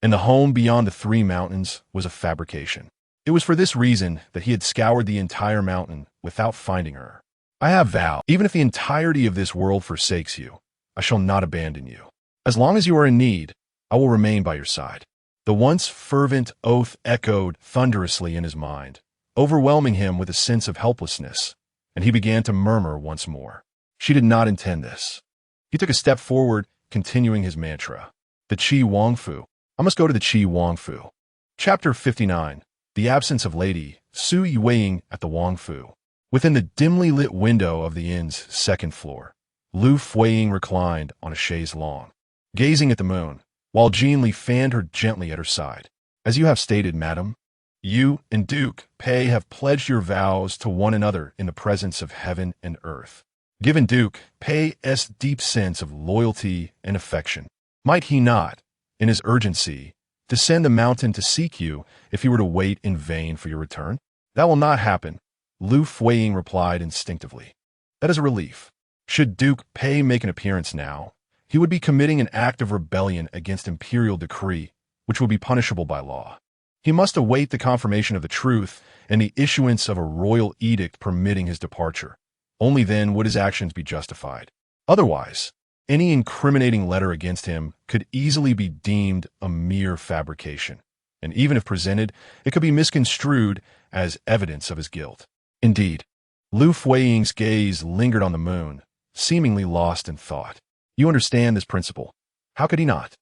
Speaker 1: and the home beyond the 3 mountains was a fabrication. It was for this reason that he had scoured the entire mountain without finding her. I have vowed, even if the entirety of this world forsakes you, I shall not abandon you. As long as you are in need, I will remain by your side. The once fervent oath echoed thunderously in his mind, overwhelming him with a sense of helplessness, and he began to murmur once more. She did not intend this. He took a step forward, continuing his mantra. The Qi Wangfu. I must go to the Qi Wangfu. Chapter 59. The absence of Lady Sui Weiing at the Wangfu. Within the dimly lit window of the inn's 2nd floor, Liu Fuyi reclined on a chaise lawn, gazing at the moon, while Jean Li fanned her gently at her side. As you have stated, madam, you and Duke Pei have pledged your vows to one another in the presence of heaven and earth. Given Duke Pei's deep sense of loyalty and affection, might he not, in his urgency, descend the mountain to seek you if he were to wait in vain for your return? That will not happen, Liu Fuyi replied instinctively. That is a relief. Should Duke Pei make an appearance now, he would be committing an act of rebellion against imperial decree, which would be punishable by law. He must await the confirmation of the truth and the issuance of a royal edict permitting his departure. Only then would his actions be justified. Otherwise, any incriminating letter against him could easily be deemed a mere fabrication, and even if presented, it could be misconstrued as evidence of his guilt. Indeed, Liu Fuyi's gaze lingered on the moon, seemingly lost in thought. You understand this principle. How could he not?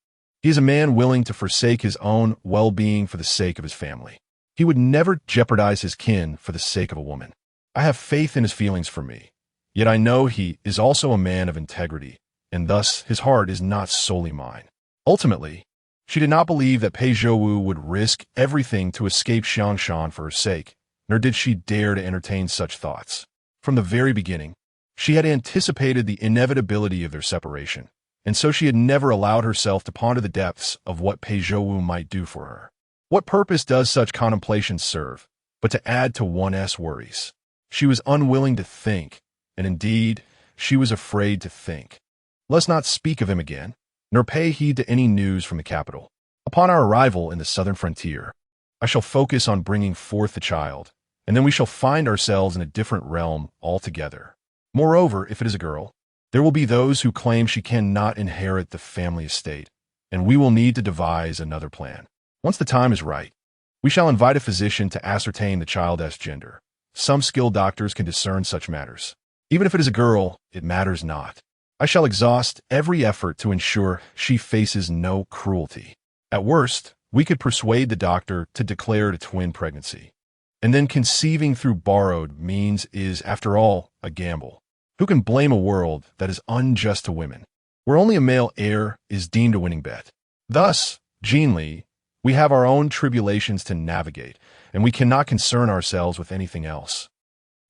Speaker 1: He is a man willing to forsake his own well-being for the sake of his family. He would never jeopardize his kin for the sake of a woman. I have faith in his feelings for me. Yet I know he is also a man of integrity, and thus his heart is not solely mine. Ultimately, she did not believe that Pei Zhouwu would risk everything to escape Xiangshan for her sake, nor did she dare to entertain such thoughts. From the very beginning, she had anticipated the inevitability of their separation, and so she had never allowed herself to ponder the depths of what Pei Zhouwu might do for her. What purpose does such contemplation serve, but to add to one's worries? She was unwilling to think, and indeed, she was afraid to think. Let's not speak of him again, nor pay heed to any news from the capital. Upon our arrival in the southern frontier, I shall focus on bringing forth the child, and then we shall find ourselves in a different realm altogether. Moreover, if it is a girl, there will be those who claim she cannot inherit the family estate, and we will need to devise another plan. Once the time is right, we shall invite a physician to ascertain the child's gender. Some skilled doctors can discern such matters. Even if it is a girl, it matters not. I shall exhaust every effort to ensure she faces no cruelty. At worst, we could persuade the doctor to declare it a twin pregnancy. And then conceiving through borrowed means is, after all, a gamble. Who can blame a world that is unjust to women, where only a male heir is deemed a winning bet? Thus, genially, we have our own tribulations to navigate, and we cannot concern ourselves with anything else.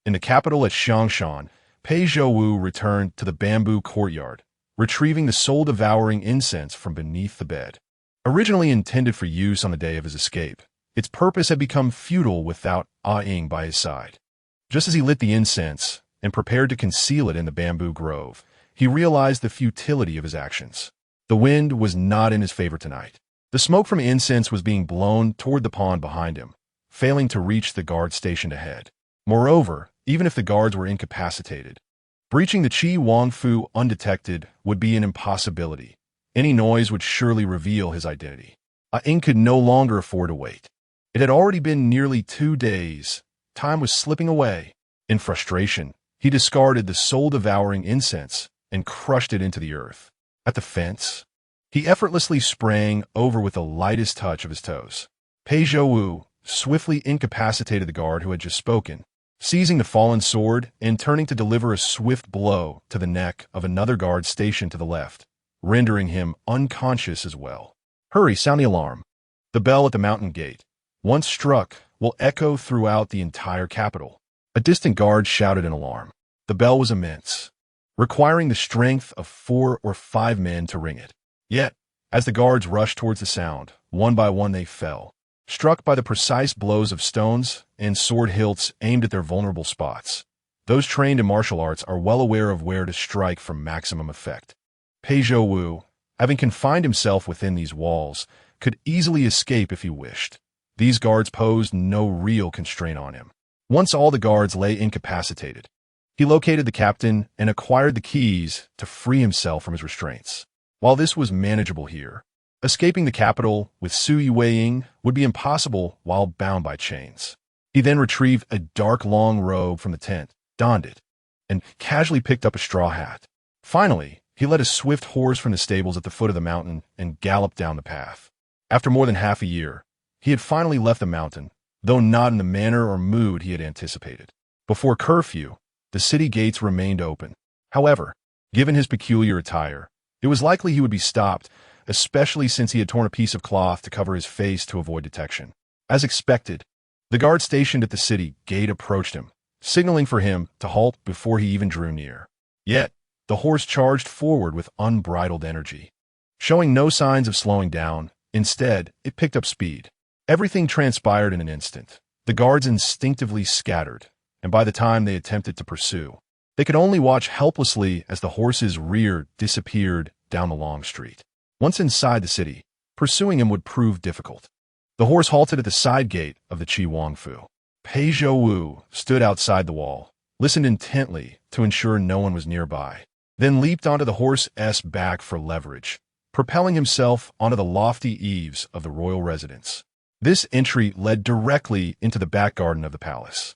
Speaker 1: In the capital at Xiangshan, Pei Zhouwu returned to the bamboo courtyard, retrieving the soul-devouring incense from beneath the bed. Originally intended for use on the day of his escape, its purpose had become futile without Ah Ying by his side. Just as he lit the incense and prepared to conceal it in the bamboo grove, he realized the futility of his actions. The wind was not in his favor tonight. The smoke from incense was being blown toward the pond behind him, failing to reach the guard stationed ahead. Moreover, even if the guards were incapacitated, breaching the Qi Wangfu undetected would be an impossibility. Any noise would surely reveal his identity. Ah Ying could no longer afford to wait. It had already been nearly 2 days. Time was slipping away. In frustration, he discarded the soul-devouring incense and crushed it into the earth. At the fence, he effortlessly sprang over with the lightest touch of his toes. Pei Zhouwu swiftly incapacitated the guard who had just spoken, seizing the fallen sword and turning to deliver a swift blow to the neck of another guard stationed to the left, rendering him unconscious as well. Hurry, sound the alarm. The bell at the mountain gate, once struck, will echo throughout the entire capital. A distant guard shouted in alarm. The bell was immense, requiring the strength of 4 or 5 men to ring it. Yet, as the guards rushed towards the sound, one by one they fell, struck by the precise blows of stones and sword hilts aimed at their vulnerable spots. Those trained in martial arts are well aware of where to strike for maximum effect. Pei Zhouwu, having confined himself within these walls, could easily escape if he wished. These guards posed no real constraint on him. Once all the guards lay incapacitated, he located the captain and acquired the keys to free himself from his restraints. While this was manageable here, escaping the capital with Su Yueying would be impossible while bound by chains. He then retrieved a dark long robe from the tent, donned it, and casually picked up a straw hat. Finally, he led a swift horse from the stables at the foot of the mountain and galloped down the path. After more than half a year, he had finally left the mountain, though not in the manner or mood he had anticipated. Before curfew, the city gates remained open. However, given his peculiar attire, it was likely he would be stopped, especially since he had torn a piece of cloth to cover his face to avoid detection. As expected, the guard stationed at the city gate approached him, signaling for him to halt before he even drew near. Yet, the horse charged forward with unbridled energy. Showing no signs of slowing down, instead, it picked up speed. Everything transpired in an instant. The guards instinctively scattered, and by the time they attempted to pursue, they could only watch helplessly as the horse's rear disappeared down the long street. Once inside the city, pursuing him would prove difficult. The horse halted at the side gate of the Qi Wangfu. Pei Zhouwu stood outside the wall, listened intently to ensure no one was nearby, then leaped onto the horse's back for leverage, propelling himself onto the lofty eaves of the royal residence. This entry led directly into the back garden of the palace.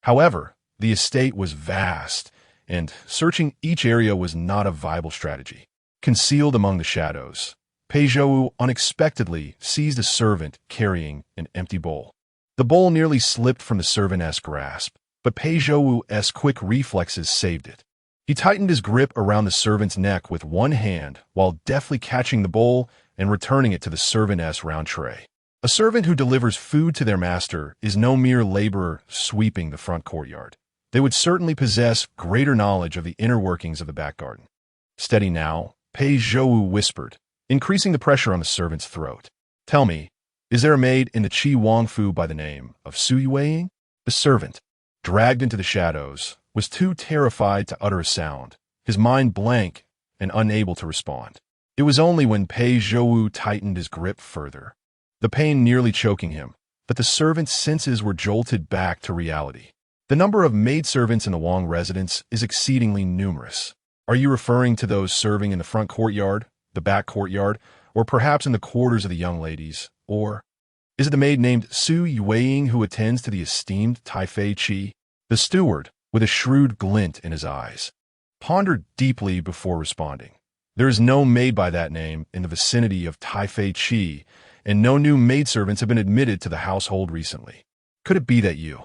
Speaker 1: However, the estate was vast, and searching each area was not a viable strategy. Concealed among the shadows, Pei Zhouwu unexpectedly seized a servant carrying an empty bowl. The bowl nearly slipped from the servant's grasp, but Pei Zhouwu's quick reflexes saved it. He tightened his grip around the servant's neck with one hand while deftly catching the bowl and returning it to the servant's round tray. A servant who delivers food to their master is no mere laborer sweeping the front courtyard. They would certainly possess greater knowledge of the inner workings of the back garden. Steady now, Pei Zhouwu whispered, increasing the pressure on the servant's throat. Tell me, is there a maid in the Qi Wangfu by the name of Su Yueying? The servant, dragged into the shadows, was too terrified to utter a sound, his mind blank and unable to respond. It was only when Pei Zhouwu tightened his grip further, the pain nearly choking him, that the servant's senses were jolted back to reality. The number of maidservants in the Wang residence is exceedingly numerous. Are you referring to those serving in the front courtyard, the back courtyard, or perhaps in the quarters of the young ladies? Or is it the maid named Su Yueying who attends to the esteemed Taifei Qi? The steward, with a shrewd glint in his eyes, pondered deeply before responding. There is no maid by that name in the vicinity of Taifei Qi, and no new maidservants have been admitted to the household recently. Could it be that you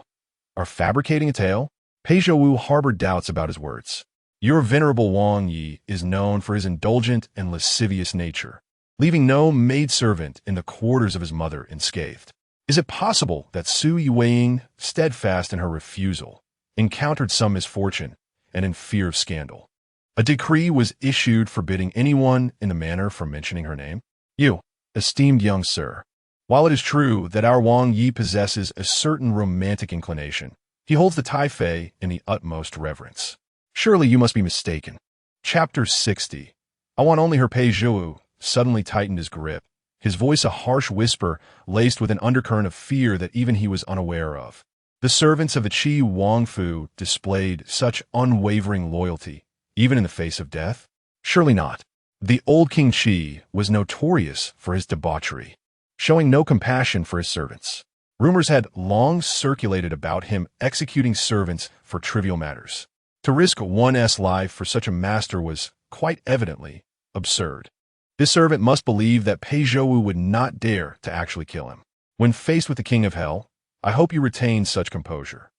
Speaker 1: are fabricating a tale? Pei Zhouwu harbored doubts about his words. Your venerable Wang Yi is known for his indulgent and lascivious nature, leaving no maidservant in the quarters of his mother unscathed. Is it possible that Su Yueying, steadfast in her refusal, encountered some misfortune and in fear of scandal? A decree was issued forbidding anyone in the manor from mentioning her name? You, esteemed young sir, while it is true that our Wang Yi possesses a certain romantic inclination, he holds the Taifei in the utmost reverence. Surely you must be mistaken. Chapter 60. I want only her. Pei Zhouwu suddenly tightened his grip, his voice a harsh whisper laced with an undercurrent of fear that even he was unaware of. The servants of the Qi Wangfu displayed such unwavering loyalty, even in the face of death? Surely not. The old King Qi was notorious for his debauchery, showing no compassion for his servants. Rumors had long circulated about him executing servants for trivial matters. To risk one's life for such a master was, quite evidently, absurd. This servant must believe that Pei Zhouwu would not dare to actually kill him. When faced with the King of Hell, I hope you retain such composure.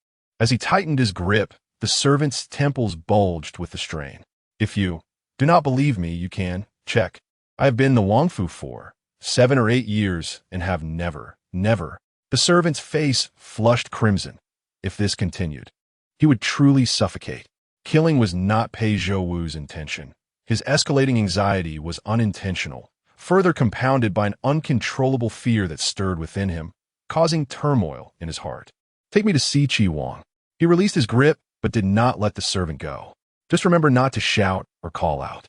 Speaker 1: As he tightened his grip, the servant's temples bulged with the strain. If you do not believe me, you can check. I have been in the Wangfu for 7 or 8 years and have never. The servant's face flushed crimson. If this continued, he would truly suffocate. Killing was not Pei Zhouwu's intention. His escalating anxiety was unintentional, further compounded by an uncontrollable fear that stirred within him, causing turmoil in his heart. Take me to see Qi Wang. He released his grip, but did not let the servant go. Just remember not to shout or call out.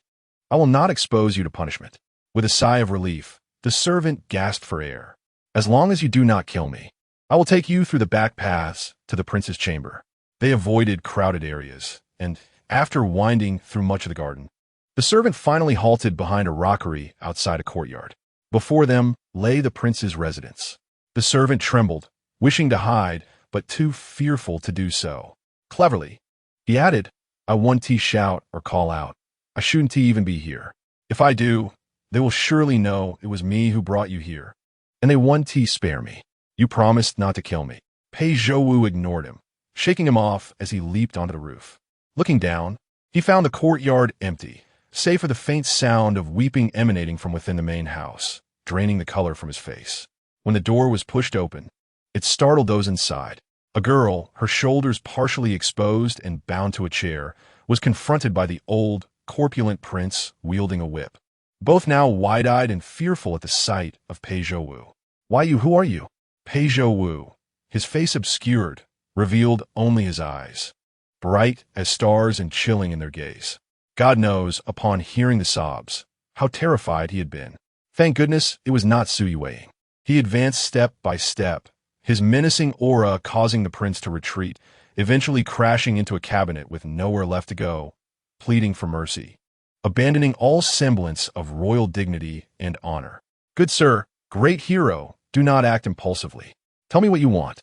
Speaker 1: I will not expose you to punishment. With a sigh of relief, the servant gasped for air. As long as you do not kill me, I will take you through the back paths to the prince's chamber. They avoided crowded areas, and after winding through much of the garden, the servant finally halted behind a rockery outside a courtyard. Before them lay the prince's residence. The servant trembled, wishing to hide, but too fearful to do so. Cleverly, he added, I won't shout or call out. I shouldn't even be here. If I do, they will surely know it was me who brought you here. And they won't spare me. You promised not to kill me. Pei Zhouwu ignored him, shaking him off as he leaped onto the roof. Looking down, he found the courtyard empty, save for the faint sound of weeping emanating from within the main house, draining the color from his face. When the door was pushed open, it startled those inside. A girl, her shoulders partially exposed and bound to a chair, was confronted by the old, corpulent prince wielding a whip. Both now wide-eyed and fearful at the sight of Pei Zhouwu. Who are you? Pei Zhouwu, his face obscured, revealed only his eyes, bright as stars and chilling in their gaze. God knows, upon hearing the sobs, how terrified he had been. Thank goodness it was not Su Yueying. He advanced step by step, his menacing aura causing the prince to retreat, eventually crashing into a cabinet with nowhere left to go, pleading for mercy, abandoning all semblance of royal dignity and honor. Good sir, great hero, do not act impulsively. Tell me what you want.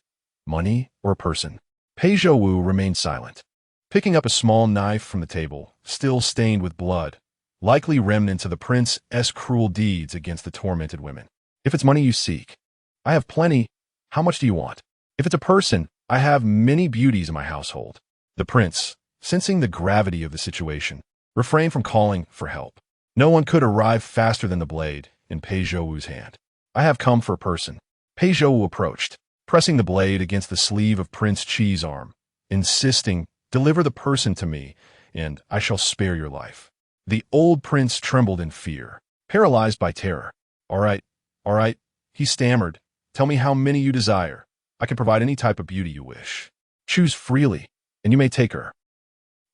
Speaker 1: Money or a person? Pei Zhouwu remained silent, picking up a small knife from the table, still stained with blood, likely remnants of the prince's cruel deeds against the tormented women. If it's money you seek, I have plenty. How much do you want? If it's a person, I have many beauties in my household. The prince, sensing the gravity of the situation, refrained from calling for help. No one could arrive faster than the blade in Pei Zhouwu's hand. I have come for a person. Pei Zhouwu approached, pressing the blade against the sleeve of Prince Qi's arm, insisting, "Deliver the person to me, and I shall spare your life." The old prince trembled in fear, paralyzed by terror. All right, he stammered. "Tell me how many you desire. I can provide any type of beauty you wish. Choose freely, and you may take her."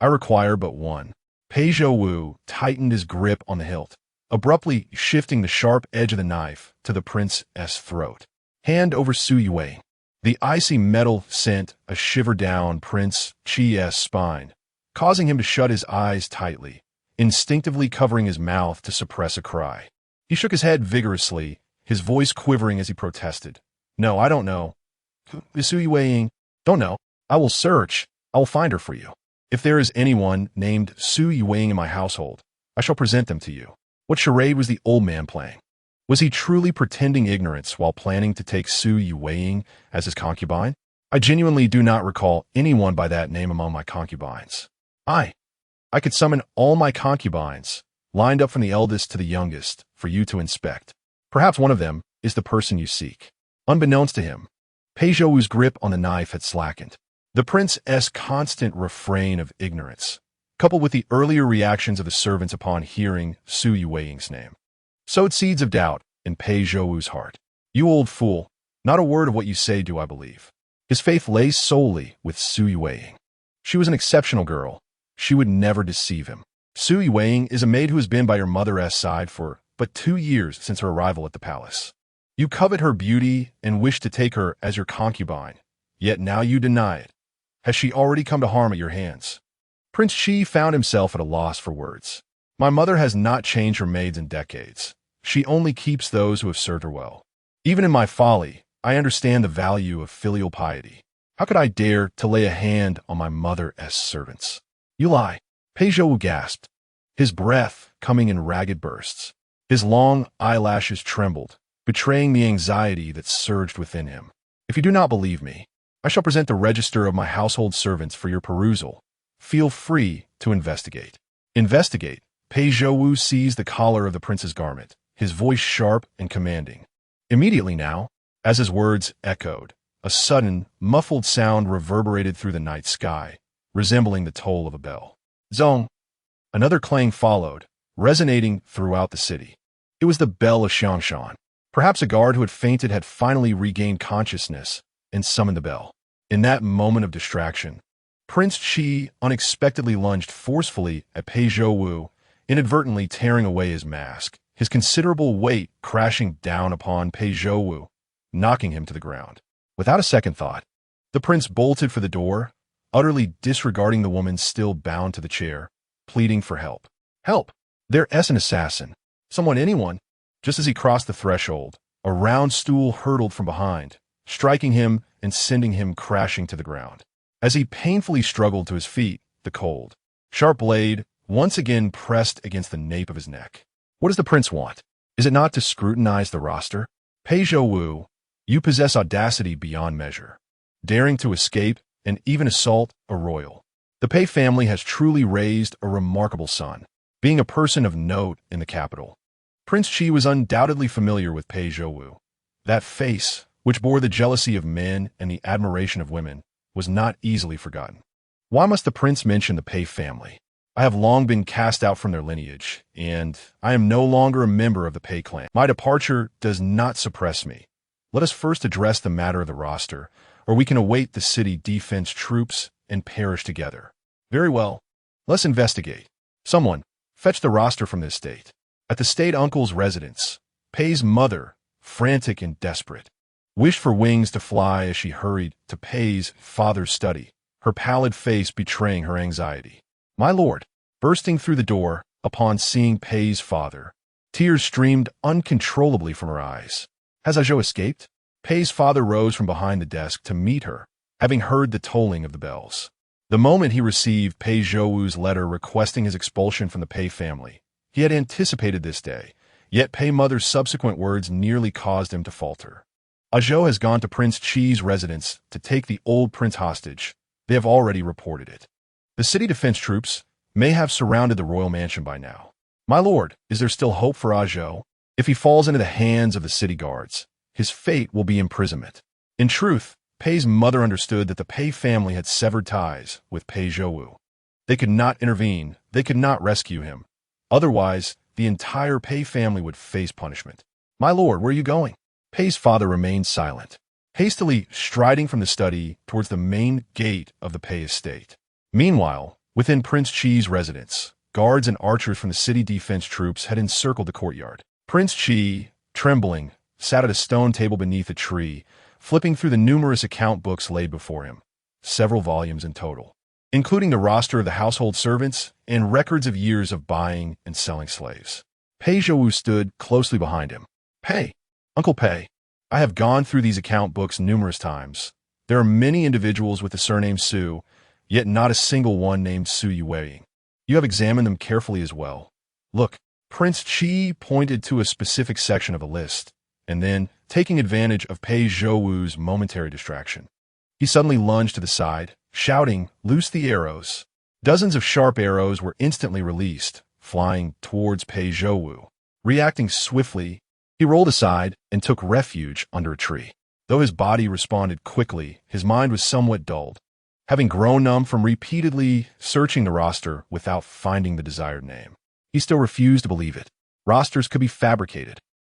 Speaker 1: "I require but one." Pei Zhouwu tightened his grip on the hilt, abruptly shifting the sharp edge of the knife to the prince's throat. Hand over Su Yue. The icy metal sent a shiver down Prince Qi's spine, causing him to shut his eyes tightly, instinctively covering his mouth to suppress a cry. He shook his head vigorously, his voice quivering as he protested. "No, I don't know. Su Yue, don't know. I will search. I will find her for you. If there is anyone named Su Yue in my household, I shall present them to you." What charade was the old man playing? Was he truly pretending ignorance while planning to take Su Yue as his concubine? I genuinely do not recall anyone by that name among my concubines. I could summon all my concubines, lined up from the eldest to the youngest, for you to inspect. Perhaps one of them is the person you seek. Unbeknownst to him, Pei Zhouwu's grip on the knife had slackened. The prince's constant refrain of ignorance, coupled with the earlier reactions of the servants upon hearing Su Yue's name, sowed seeds of doubt in Pei Zhouwu's heart. "You old fool, not a word of what you say do I believe." His faith lay solely with Su Yue. She was an exceptional girl. She would never deceive him. "Su Yue is a maid who has been by your mother's side for but 2 years since her arrival at the palace. You covet her beauty and wish to take her as your concubine, yet now you deny it. Has she already come to harm at your hands?" Prince Qi found himself at a loss for words. "My mother has not changed her maids in decades. She only keeps those who have served her well. Even in my folly, I understand the value of filial piety. How could I dare to lay a hand on my mother's servants?" "You lie." Pei Zhouwu gasped, his breath coming in ragged bursts. His long eyelashes trembled, betraying the anxiety that surged within him. "If you do not believe me, I shall present the register of my household servants for your perusal. Feel free to investigate." Investigate. Pei Zhouwu seized the collar of the prince's garment, his voice sharp and commanding. Immediately now, as his words echoed, a sudden, muffled sound reverberated through the night sky, resembling the toll of a bell. Zong! Another clang followed, resonating throughout the city. It was the bell of Xiangshan. Perhaps a guard who had fainted had finally regained consciousness and summoned the bell. In that moment of distraction, Prince Qi unexpectedly lunged forcefully at Pei Zhouwu, inadvertently tearing away his mask, his considerable weight crashing down upon Pei Zhouwu, knocking him to the ground. Without a second thought, the prince bolted for the door, utterly disregarding the woman still bound to the chair, pleading for help. "Help! There's an assassin! Anyone!" Just as he crossed the threshold, a round stool hurtled from behind, striking him and sending him crashing to the ground. As he painfully struggled to his feet, the cold, sharp blade once again pressed against the nape of his neck. What does the prince want? Is it not to scrutinize the roster? Pei Zhouwu, you possess audacity beyond measure, daring to escape and even assault a royal. The Pei family has truly raised a remarkable son, being a person of note in the capital. Prince Qi was undoubtedly familiar with Pei Zhouwu. That face, which bore the jealousy of men and the admiration of women, was not easily forgotten. Why must the prince mention the Pei family? I have long been cast out from their lineage, and I am no longer a member of the Pei clan. My departure does not suppress me. Let us first address the matter of the roster, or we can await the city defense troops and perish together. Very well. Let's investigate. Someone, fetch the roster from the estate. At the state uncle's residence, Pei's mother, frantic and desperate, wished for wings to fly as she hurried to Pei's father's study, her pallid face betraying her anxiety. My lord, bursting through the door upon seeing Pei's father, tears streamed uncontrollably from her eyes. Has Zhou escaped? Pei's father rose from behind the desk to meet her, having heard the tolling of the bells. The moment he received Pei Zhouwu's letter requesting his expulsion from the Pei family, he had anticipated this day, yet Pei mother's subsequent words nearly caused him to falter. Zhou has gone to Prince Qi's residence to take the old prince hostage. They have already reported it. The city defense troops may have surrounded the royal mansion by now. My lord, is there still hope for Zhou? If he falls into the hands of the city guards, his fate will be imprisonment. In truth, Pei's mother understood that the Pei family had severed ties with Pei Zhouwu. They could not intervene, they could not rescue him. Otherwise, the entire Pei family would face punishment. My lord, where are you going? Pei's father remained silent, hastily striding from the study towards the main gate of the Pei estate. Meanwhile, within Prince Qi's residence, guards and archers from the city defense troops had encircled the courtyard. Prince Qi, trembling, sat at a stone table beneath a tree, flipping through the numerous account books laid before him, several volumes in total, including the roster of the household servants and records of years of buying and selling slaves. Pei Zhouwu stood closely behind him. Pei, Uncle Pei, I have gone through these account books numerous times. There are many individuals with the surname Su, yet not a single one named Su Yueying. You have examined them carefully as well. Look, Prince Qi pointed to a specific section of a list, and then, taking advantage of Pei Zhouwu's momentary distraction, he suddenly lunged to the side, shouting, "Loose the arrows." Dozens of sharp arrows were instantly released, flying towards Pei Zhouwu. Reacting swiftly, he rolled aside and took refuge under a tree. Though his body responded quickly, his mind was somewhat dulled. Having grown numb from repeatedly searching the roster without finding the desired name, he still refused to believe it. Rosters could be fabricated.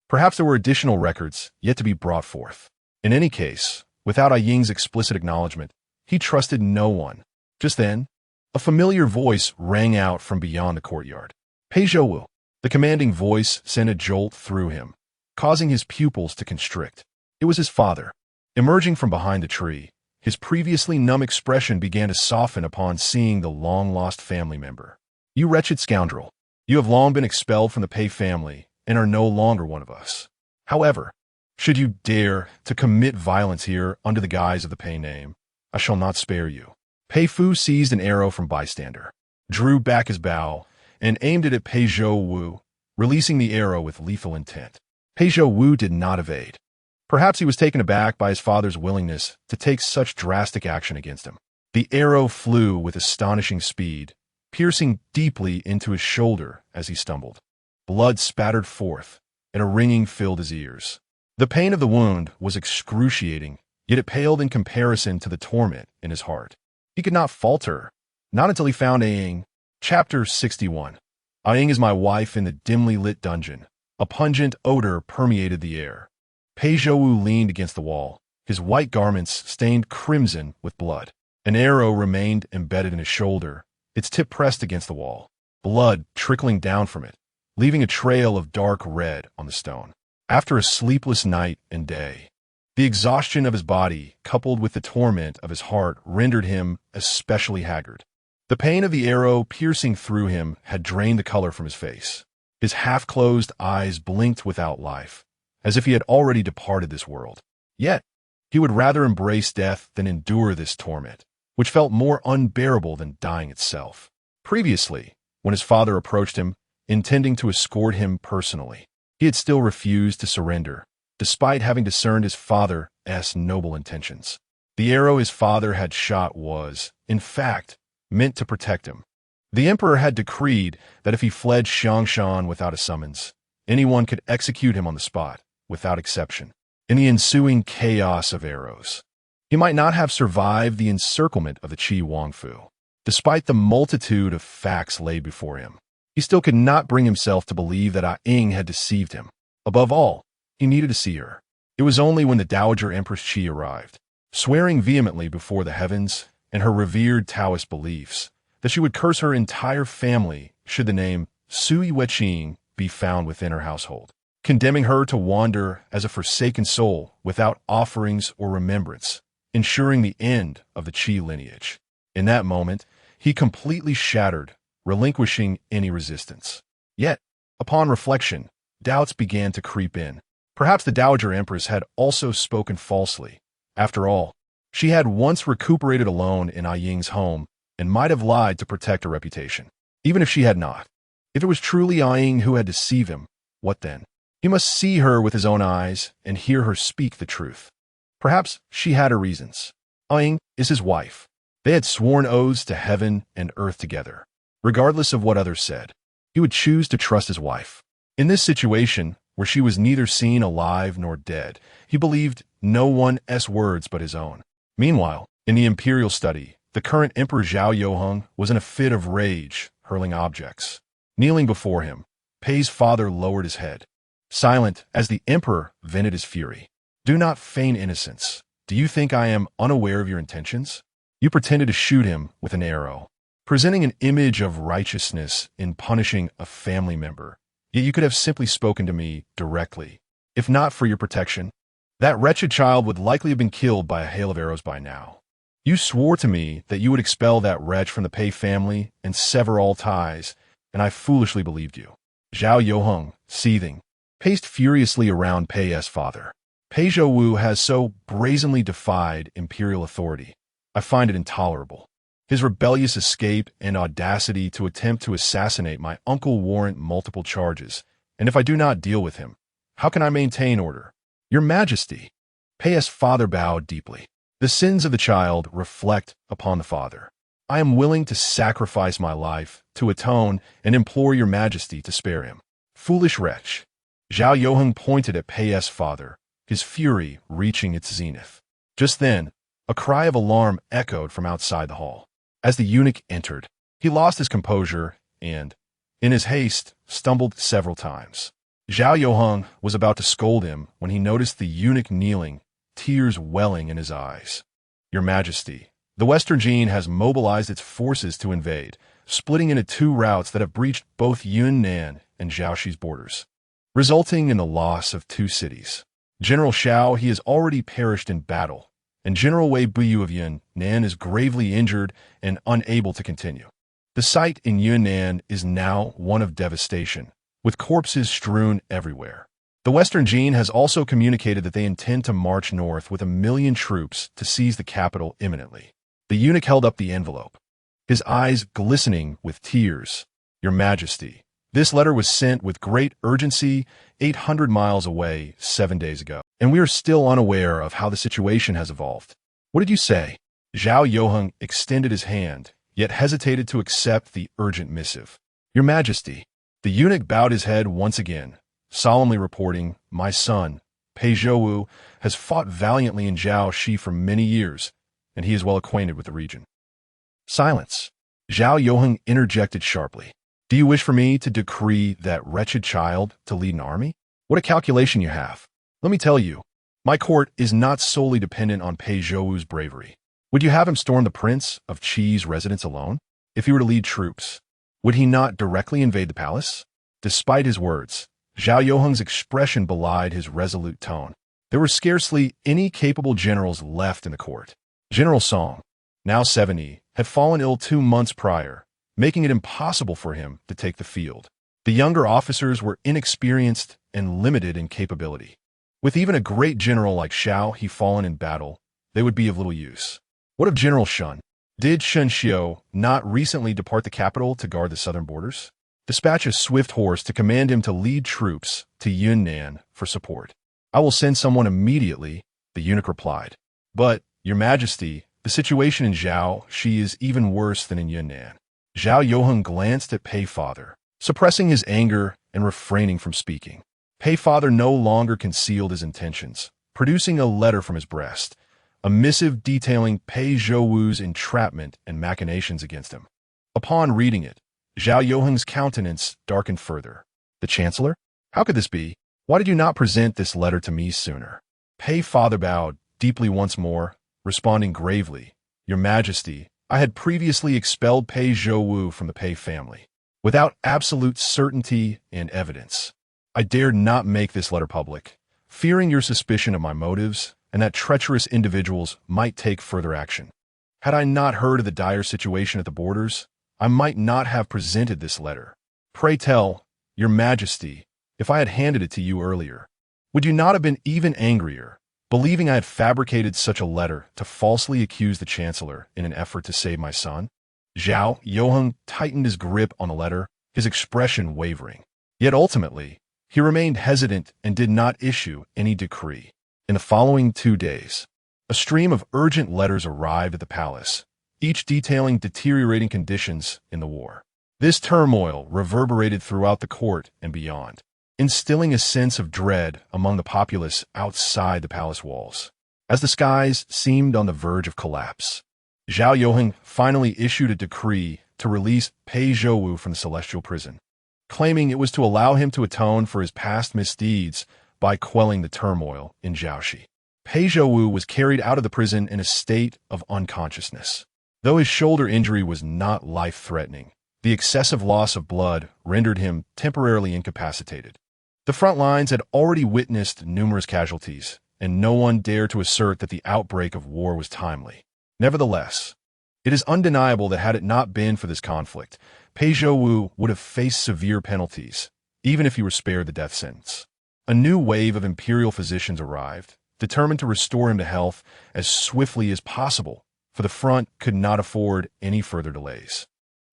Speaker 1: Perhaps there were additional records yet to be brought forth. In any case, without Ying's explicit acknowledgement, he trusted no one. Just then, a familiar voice rang out from beyond the courtyard. Pei Zhouwu. The commanding voice sent a jolt through him, causing his pupils to constrict. It was his father. Emerging from behind the tree, his previously numb expression began to soften upon seeing the long-lost family member. You wretched scoundrel. You have long been expelled from the Pei family and are no longer one of us. However, should you dare to commit violence here under the guise of the Pei name, I shall not spare you. Pei Fu seized an arrow from bystander, drew back his bow, and aimed it at Pei Zhouwu, releasing the arrow with lethal intent. Pei Zhouwu did not evade. Perhaps he was taken aback by his father's willingness to take such drastic action against him. The arrow flew with astonishing speed, piercing deeply into his shoulder as he stumbled. Blood spattered forth, and a ringing filled his ears. The pain of the wound was excruciating, yet it paled in comparison to the torment in his heart. He could not falter, not until he found Ying. Chapter 61. Ying is my wife in the dimly lit dungeon. A pungent odor permeated the air. Pei Zhouwu leaned against the wall, his white garments stained crimson with blood. An arrow remained embedded in his shoulder, its tip pressed against the wall, blood trickling down from it, leaving a trail of dark red on the stone. After a sleepless night and day, the exhaustion of his body, coupled with the torment of his heart, rendered him especially haggard. The pain of the arrow piercing through him had drained the color from his face. His half-closed eyes blinked without life, as if he had already departed this world. Yet, he would rather embrace death than endure this torment, which felt more unbearable than dying itself. Previously, when his father approached him, intending to escort him personally, he had still refused to surrender, despite having discerned his father's noble intentions. The arrow his father had shot was, in fact, meant to protect him. The emperor had decreed that if he fled Xiangshan without a summons, anyone could execute him on the spot, without exception. In the ensuing chaos of arrows, he might not have survived the encirclement of the Qi Wangfu. Despite the multitude of facts laid before him, he still could not bring himself to believe that Ying had deceived him. Above all, he needed to see her. It was only when the Dowager Empress Qi arrived, swearing vehemently before the heavens and her revered Taoist beliefs, that she would curse her entire family should the name Sui Weqing be found within her household, condemning her to wander as a forsaken soul without offerings or remembrance, ensuring the end of the Qi lineage. In that moment, he completely shattered, relinquishing any resistance. Yet, upon reflection, doubts began to creep in. Perhaps the Dowager Empress had also spoken falsely. After all, she had once recuperated alone in Ying's home and might have lied to protect her reputation. Even if she had not. If it was truly Ying who had deceived him, what then? He must see her with his own eyes and hear her speak the truth. Perhaps she had her reasons. Ying is his wife. They had sworn oaths to heaven and earth together. Regardless of what others said, he would choose to trust his wife. In this situation, where she was neither seen alive nor dead, he believed no one's words but his own. Meanwhile, in the imperial study, the current Emperor Zhao Youheng was in a fit of rage, hurling objects. Kneeling before him, Pei's father lowered his head. Silent as the emperor vented his fury. Do not feign innocence. Do you think I am unaware of your intentions? You pretended to shoot him with an arrow, presenting an image of righteousness in punishing a family member. Yet you could have simply spoken to me directly. If not for your protection, that wretched child would likely have been killed by a hail of arrows by now. You swore to me that you would expel that wretch from the Pei family and sever all ties, and I foolishly believed you. Zhao Youheng, seething, paced furiously around Pei's father. Pei Zhouwu has so brazenly defied imperial authority. I find it intolerable. His rebellious escape and audacity to attempt to assassinate my uncle warrant multiple charges, and if I do not deal with him, how can I maintain order? Your Majesty. Pei's father bowed deeply. The sins of the child reflect upon the father. I am willing to sacrifice my life to atone and implore your Majesty to spare him. Foolish wretch. Zhao Youheng pointed at Pei's father, his fury reaching its zenith. Just then, a cry of alarm echoed from outside the hall. As the eunuch entered, he lost his composure and, in his haste, stumbled several times. Zhao Youheng was about to scold him when he noticed the eunuch kneeling, tears welling in his eyes. Your Majesty, the Western Jin has mobilized its forces to invade, splitting into two routes that have breached both Yunnan and Jiaoxi's borders, resulting in the loss of two cities. General Xiao, he has already perished in battle, and General Wei Buyu of Yunnan is gravely injured and unable to continue. The site in Yunnan is now one of devastation, with corpses strewn everywhere. The Western Jin has also communicated that they intend to march north with 1 million troops to seize the capital imminently. The eunuch held up the envelope, his eyes glistening with tears. Your Majesty, this letter was sent with great urgency 800 miles away 7 days ago, and we are still unaware of how the situation has evolved. What did you say? Zhao Youheng extended his hand, yet hesitated to accept the urgent missive. Your Majesty. The eunuch bowed his head once again, solemnly reporting, my son, Pei Zhouwu, has fought valiantly in Jiaoxi for many years, and he is well acquainted with the region. Silence. Zhao Youheng interjected sharply. Do you wish for me to decree that wretched child to lead an army? What a calculation you have. Let me tell you, my court is not solely dependent on Pei Zhouwu's bravery. Would you have him storm the Prince of Qi's residence alone? If he were to lead troops, would he not directly invade the palace? Despite his words, Zhao Youheng's expression belied his resolute tone. There were scarcely any capable generals left in the court. General Song, now 70, had fallen ill 2 months prior, making it impossible for him to take the field. The younger officers were inexperienced and limited in capability. With even a great general like Xiao he fallen in battle, they would be of little use. What of General Shun? Did Shen Xiu not recently depart the capital to guard the southern borders? Dispatch a swift horse to command him to lead troops to Yunnan for support. I will send someone immediately, the eunuch replied. But, Your Majesty, the situation in Jiaoxi is even worse than in Yunnan. Zhao Youheng glanced at Pei father, suppressing his anger and refraining from speaking. Pei father no longer concealed his intentions, producing a letter from his breast, a missive detailing Pei Zhouwu's entrapment and machinations against him. Upon reading it, Zhao Youheng's countenance darkened further. The Chancellor? How could this be? Why did you not present this letter to me sooner? Pei father bowed deeply once more, responding gravely, Your Majesty, I had previously expelled Pei Zhouwu from the Pei family, without absolute certainty and evidence. I dared not make this letter public, fearing your suspicion of my motives and that treacherous individuals might take further action. Had I not heard of the dire situation at the borders, I might not have presented this letter. Pray tell, Your Majesty, if I had handed it to you earlier, would you not have been even angrier, believing I had fabricated such a letter to falsely accuse the Chancellor in an effort to save my son? Zhao Youheng tightened his grip on the letter, his expression wavering. Yet ultimately, he remained hesitant and did not issue any decree. In the following 2 days, a stream of urgent letters arrived at the palace, each detailing deteriorating conditions in the war. This turmoil reverberated throughout the court and beyond, instilling a sense of dread among the populace outside the palace walls. As the skies seemed on the verge of collapse, Zhao Youheng finally issued a decree to release Pei Zhouwu from the celestial prison, claiming it was to allow him to atone for his past misdeeds by quelling the turmoil in Jiaoxi. Pei Zhouwu was carried out of the prison in a state of unconsciousness. Though his shoulder injury was not life-threatening, the excessive loss of blood rendered him temporarily incapacitated. The front lines had already witnessed numerous casualties, and no one dared to assert that the outbreak of war was timely. Nevertheless, it is undeniable that had it not been for this conflict, Pei Zhouwu would have faced severe penalties, even if he were spared the death sentence. A new wave of imperial physicians arrived, determined to restore him to health as swiftly as possible, for the front could not afford any further delays.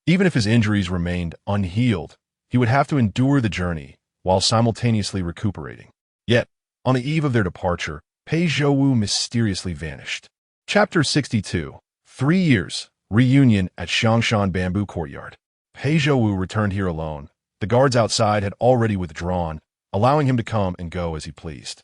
Speaker 1: Even if his injuries remained unhealed, he would have to endure the journey while simultaneously recuperating. Yet, on the eve of their departure, Pei Zhouwu mysteriously vanished. Chapter 62. 3 years. Reunion at Xiangshan Bamboo Courtyard. Pei Zhouwu returned here alone. The guards outside had already withdrawn, allowing him to come and go as he pleased.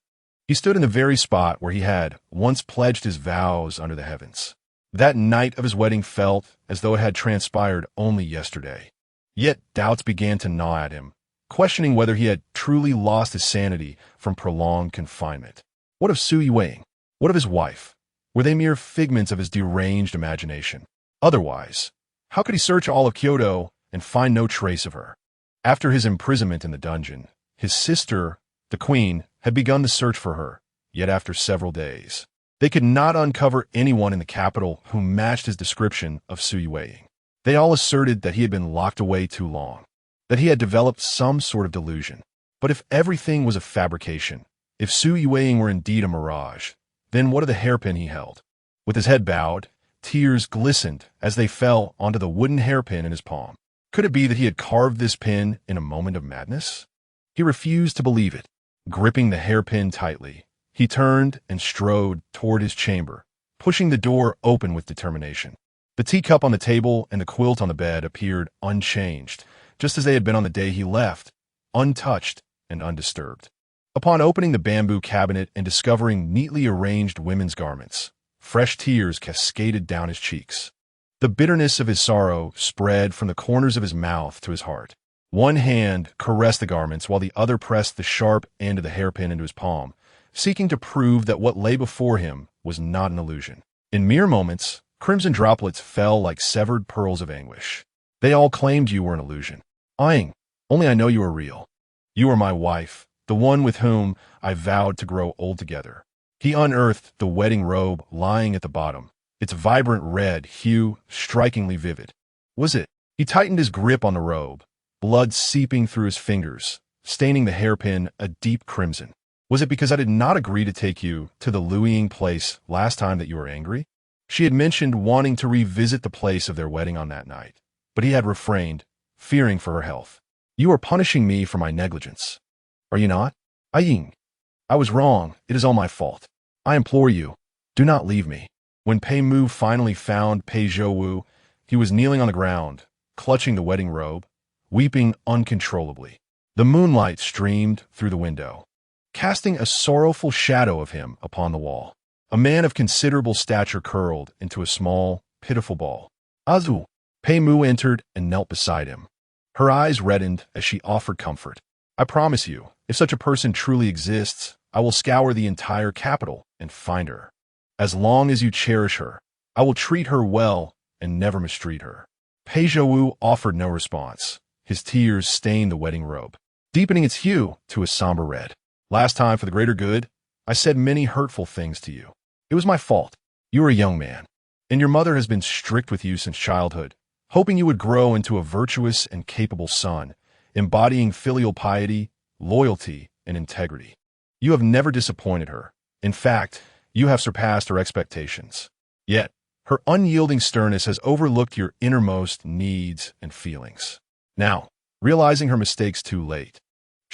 Speaker 1: He stood in the very spot where he had once pledged his vows under the heavens. That night of his wedding felt as though it had transpired only yesterday. Yet doubts began to gnaw at him, questioning whether he had truly lost his sanity from prolonged confinement. What of Su Yuwang? What of his wife? Were they mere figments of his deranged imagination? Otherwise, how could he search all of Kyoto and find no trace of her? After his imprisonment in the dungeon, his sister, the queen, had begun the search for her, yet after several days, they could not uncover anyone in the capital who matched his description of Su Yuwang. They all asserted that he had been locked away too long, that he had developed some sort of delusion. But if everything was a fabrication, if Su Yuwang were indeed a mirage, then what of the hairpin he held? With his head bowed, tears glistened as they fell onto the wooden hairpin in his palm. Could it be that he had carved this pin in a moment of madness? He refused to believe it. Gripping the hairpin tightly, he turned and strode toward his chamber, pushing the door open with determination. The teacup on the table and the quilt on the bed appeared unchanged, just as they had been on the day he left, untouched and undisturbed. Upon opening the bamboo cabinet and discovering neatly arranged women's garments, fresh tears cascaded down his cheeks. The bitterness of his sorrow spread from the corners of his mouth to his heart. One hand caressed the garments while the other pressed the sharp end of the hairpin into his palm, seeking to prove that what lay before him was not an illusion. In mere moments, crimson droplets fell like severed pearls of anguish. They all claimed you were an illusion. Aing, only I know you are real. You are my wife, the one with whom I vowed to grow old together. He unearthed the wedding robe lying at the bottom, its vibrant red hue strikingly vivid. Was it? He tightened his grip on the robe, blood seeping through his fingers, staining the hairpin a deep crimson. Was it because I did not agree to take you to the Luiying place last time that you were angry? She had mentioned wanting to revisit the place of their wedding on that night, but he had refrained, fearing for her health. You are punishing me for my negligence. Are you not? Aing. I was wrong. It is all my fault. I implore you, do not leave me. When Pei Mu finally found Pei Zhouwu, he was kneeling on the ground, clutching the wedding robe, weeping uncontrollably. The moonlight streamed through the window, casting a sorrowful shadow of him upon the wall. A man of considerable stature curled into a small, pitiful ball. Azu. Pei Mu entered and knelt beside him. Her eyes reddened as she offered comfort. I promise you, if such a person truly exists, I will scour the entire capital and find her. As long as you cherish her, I will treat her well and never mistreat her. Pei Zhouwu offered no response. His tears stained the wedding robe, deepening its hue to a somber red. Last time, for the greater good, I said many hurtful things to you. It was my fault. You are a young man, and your mother has been strict with you since childhood, hoping you would grow into a virtuous and capable son, embodying filial piety, loyalty, and integrity. You have never disappointed her. In fact, you have surpassed her expectations. Yet, her unyielding sternness has overlooked your innermost needs and feelings. Now, realizing her mistakes too late,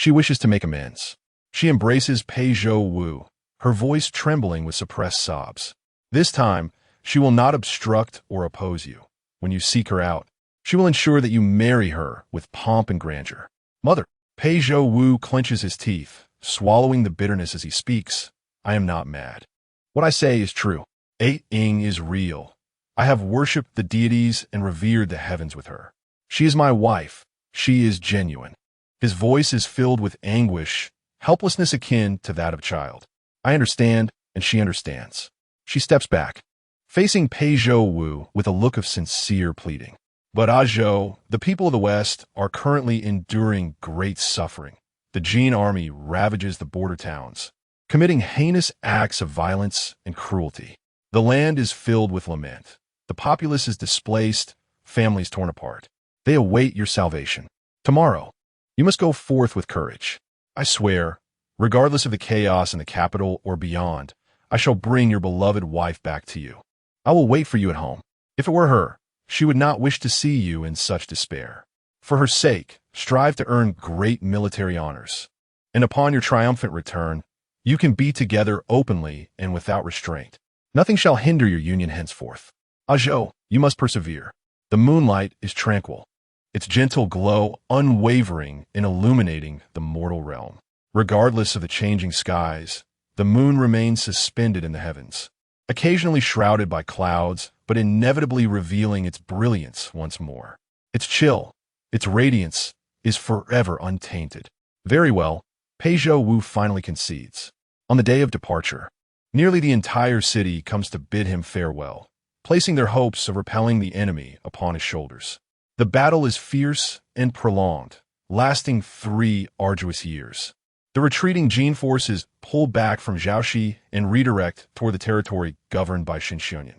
Speaker 1: She wishes to make amends. She embraces Pei Zhouwu, her voice trembling with suppressed sobs. This time, she will not obstruct or oppose you. When you seek her out, she will ensure that you marry her with pomp and grandeur. Mother, Pei Zhouwu clenches his teeth, swallowing the bitterness as he speaks. I am not mad. What I say is true. Ying is real. I have worshipped the deities and revered the heavens with her. She is my wife. She is genuine. His voice is filled with anguish, helplessness akin to that of a child. I understand, and she understands. She steps back, facing Pei Zhouwu with a look of sincere pleading. But Zhou, the people of the West are currently enduring great suffering. The Jin army ravages the border towns, committing heinous acts of violence and cruelty. The land is filled with lament. The populace is displaced, families torn apart. They await your salvation. Tomorrow, you must go forth with courage. I swear, regardless of the chaos in the capital or beyond, I shall bring your beloved wife back to you. I will wait for you at home. If it were her, she would not wish to see you in such despair. For her sake, strive to earn great military honors. And upon your triumphant return, you can be together openly and without restraint. Nothing shall hinder your union henceforth. Zhou, you must persevere. The moonlight is tranquil, its gentle glow unwavering in illuminating the mortal realm. Regardless of the changing skies, the moon remains suspended in the heavens, occasionally shrouded by clouds, but inevitably revealing its brilliance once more. Its chill, its radiance, is forever untainted. Very well, Pei Zhouwu finally concedes. On the day of departure, nearly the entire city comes to bid him farewell, placing their hopes of repelling the enemy upon his shoulders. The battle is fierce and prolonged, lasting 3 arduous years. The retreating Jin forces pull back from Zhaoxi and redirect toward the territory governed by Xinxian,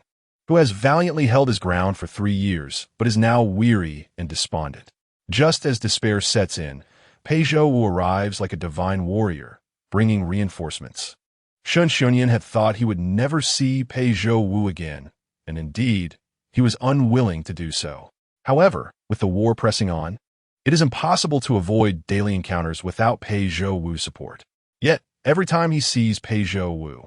Speaker 1: who has valiantly held his ground for 3 years, but is now weary and despondent. Just as despair sets in, Pei Zhouwu arrives like a divine warrior, bringing reinforcements. Xinxian had thought he would never see Pei Zhouwu again, and indeed, he was unwilling to do so. However, with the war pressing on, it is impossible to avoid daily encounters without Pei Zhouwu's support. Yet, every time he sees Pei Zhouwu,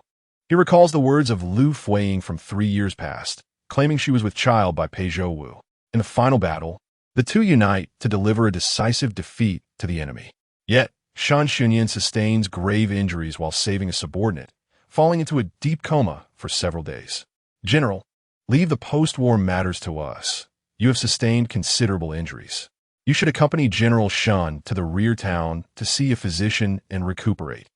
Speaker 1: he recalls the words of Liu Fuyi from 3 years past, claiming she was with child by Pei Zhouwu. In the final battle, the two unite to deliver a decisive defeat to the enemy. Yet, Xinxian sustains grave injuries while saving a subordinate, falling into a deep coma for several days. General, leave the post-war matters to us. You have sustained considerable injuries. You should accompany General Shen to the rear town to see a physician and recuperate.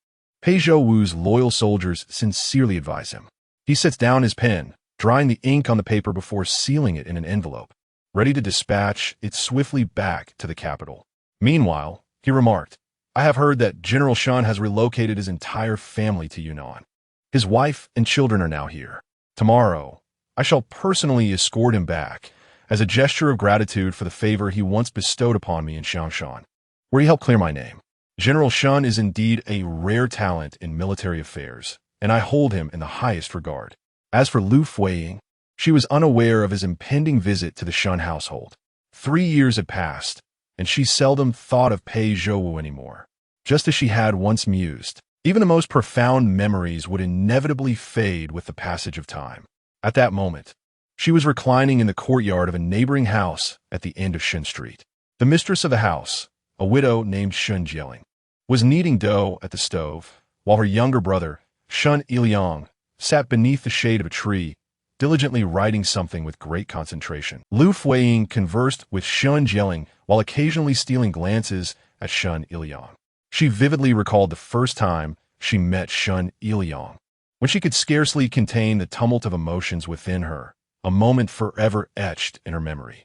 Speaker 1: Pei Zhouwu's loyal soldiers sincerely advise him. He sets down his pen, drying the ink on the paper before sealing it in an envelope, ready to dispatch it swiftly back to the capital. Meanwhile, he remarked, I have heard that General Shen has relocated his entire family to Yunnan. His wife and children are now here. Tomorrow, I shall personally escort him back, as a gesture of gratitude for the favor he once bestowed upon me in Xiangshan, where he helped clear my name. General Shen is indeed a rare talent in military affairs, and I hold him in the highest regard. As for Liu Fuyi, she was unaware of his impending visit to the Shen household. 3 years had passed, and she seldom thought of Pei Zhouwu anymore. Just as she had once mused, even the most profound memories would inevitably fade with the passage of time. At that moment, she was reclining in the courtyard of a neighboring house at the end of Shen Street. The mistress of the house, a widow named Shen Jieling, was kneading dough at the stove, while her younger brother, Shen Iliang, sat beneath the shade of a tree, diligently writing something with great concentration. Liu Fuyi conversed with Shen Jieling while occasionally stealing glances at Shen Iliang. She vividly recalled the first time she met Shen Iliang, when she could scarcely contain the tumult of emotions within her, a moment forever etched in her memory.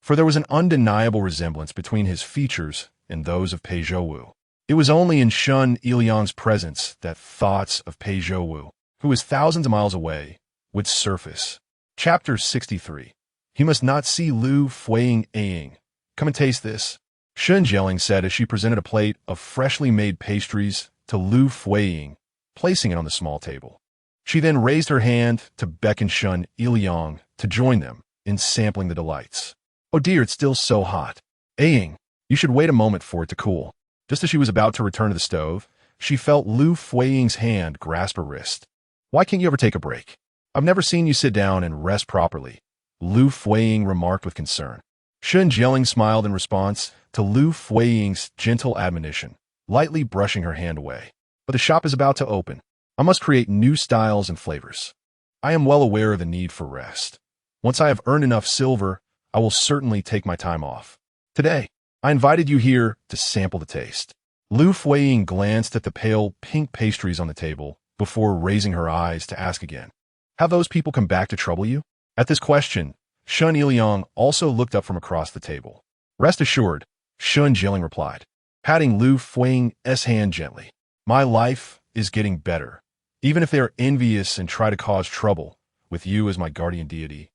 Speaker 1: For there was an undeniable resemblance between his features and those of Pei Zhouwu. It was only in Shen Iliang's presence that thoughts of Pei Zhouwu, who was thousands of miles away, would surface. Chapter 63. He must not see Liu Fuyi. Come and taste this, Shen Jieling said as she presented a plate of freshly made pastries to Liu Fuyi, placing it on the small table. She then raised her hand to beckon Shen Iliang to join them in sampling the delights. Oh dear, it's still so hot. You should wait a moment for it to cool. Just as she was about to return to the stove, she felt Liu Fuiying's hand grasp her wrist. "Why can't you ever take a break? I've never seen you sit down and rest properly," Liu Fuiying remarked with concern. Shun Jieling smiled in response to Liu Fuiying's gentle admonition, lightly brushing her hand away. "But the shop is about to open. I must create new styles and flavors. I am well aware of the need for rest. Once I have earned enough silver, I will certainly take my time off. Today, I invited you here to sample the taste." Liu Fuiying glanced at the pale pink pastries on the table before raising her eyes to ask again, "Have those people come back to trouble you?" At this question, Shun Iliang also looked up from across the table. "Rest assured," Shun Jieling replied, patting Liu Fuiying's hand gently. "My life is getting better, even if they are envious and try to cause trouble. With you as my guardian deity,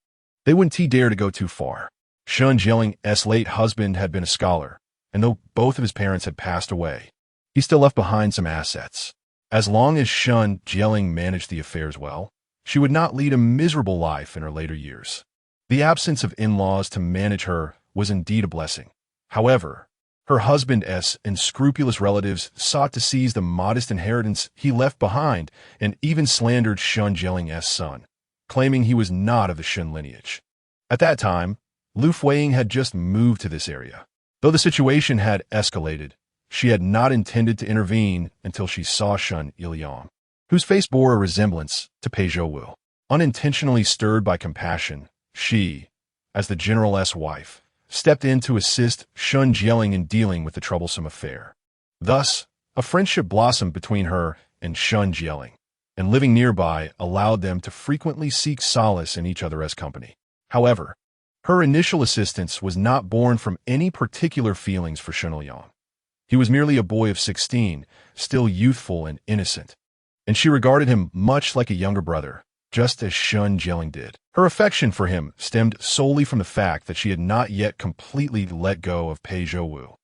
Speaker 1: they wouldn't dare to go too far." Shun Jieling's late husband had been a scholar, and though both of his parents had passed away, he still left behind some assets. As long as Shun Jieling managed the affairs well, she would not lead a miserable life in her later years. The absence of in-laws to manage her was indeed a blessing. However, her husband's unscrupulous relatives sought to seize the modest inheritance he left behind and even slandered Shun Jieling's son, claiming he was not of the Shun lineage. At that time, Liu Fuiying had just moved to this area. Though the situation had escalated, she had not intended to intervene until she saw Shun Iliang, whose face bore a resemblance to Pei Zhouwu. Unintentionally stirred by compassion, she, as the general's wife, stepped in to assist Shun Jieling in dealing with the troublesome affair. Thus, a friendship blossomed between her and Shun Jieling, and living nearby allowed them to frequently seek solace in each other's company. However, her initial assistance was not born from any particular feelings for Shun Iliang. He was merely a boy of 16, still youthful and innocent, and she regarded him much like a younger brother, just as Shun Jieling did. Her affection for him stemmed solely from the fact that she had not yet completely let go of Pei Zhouwu.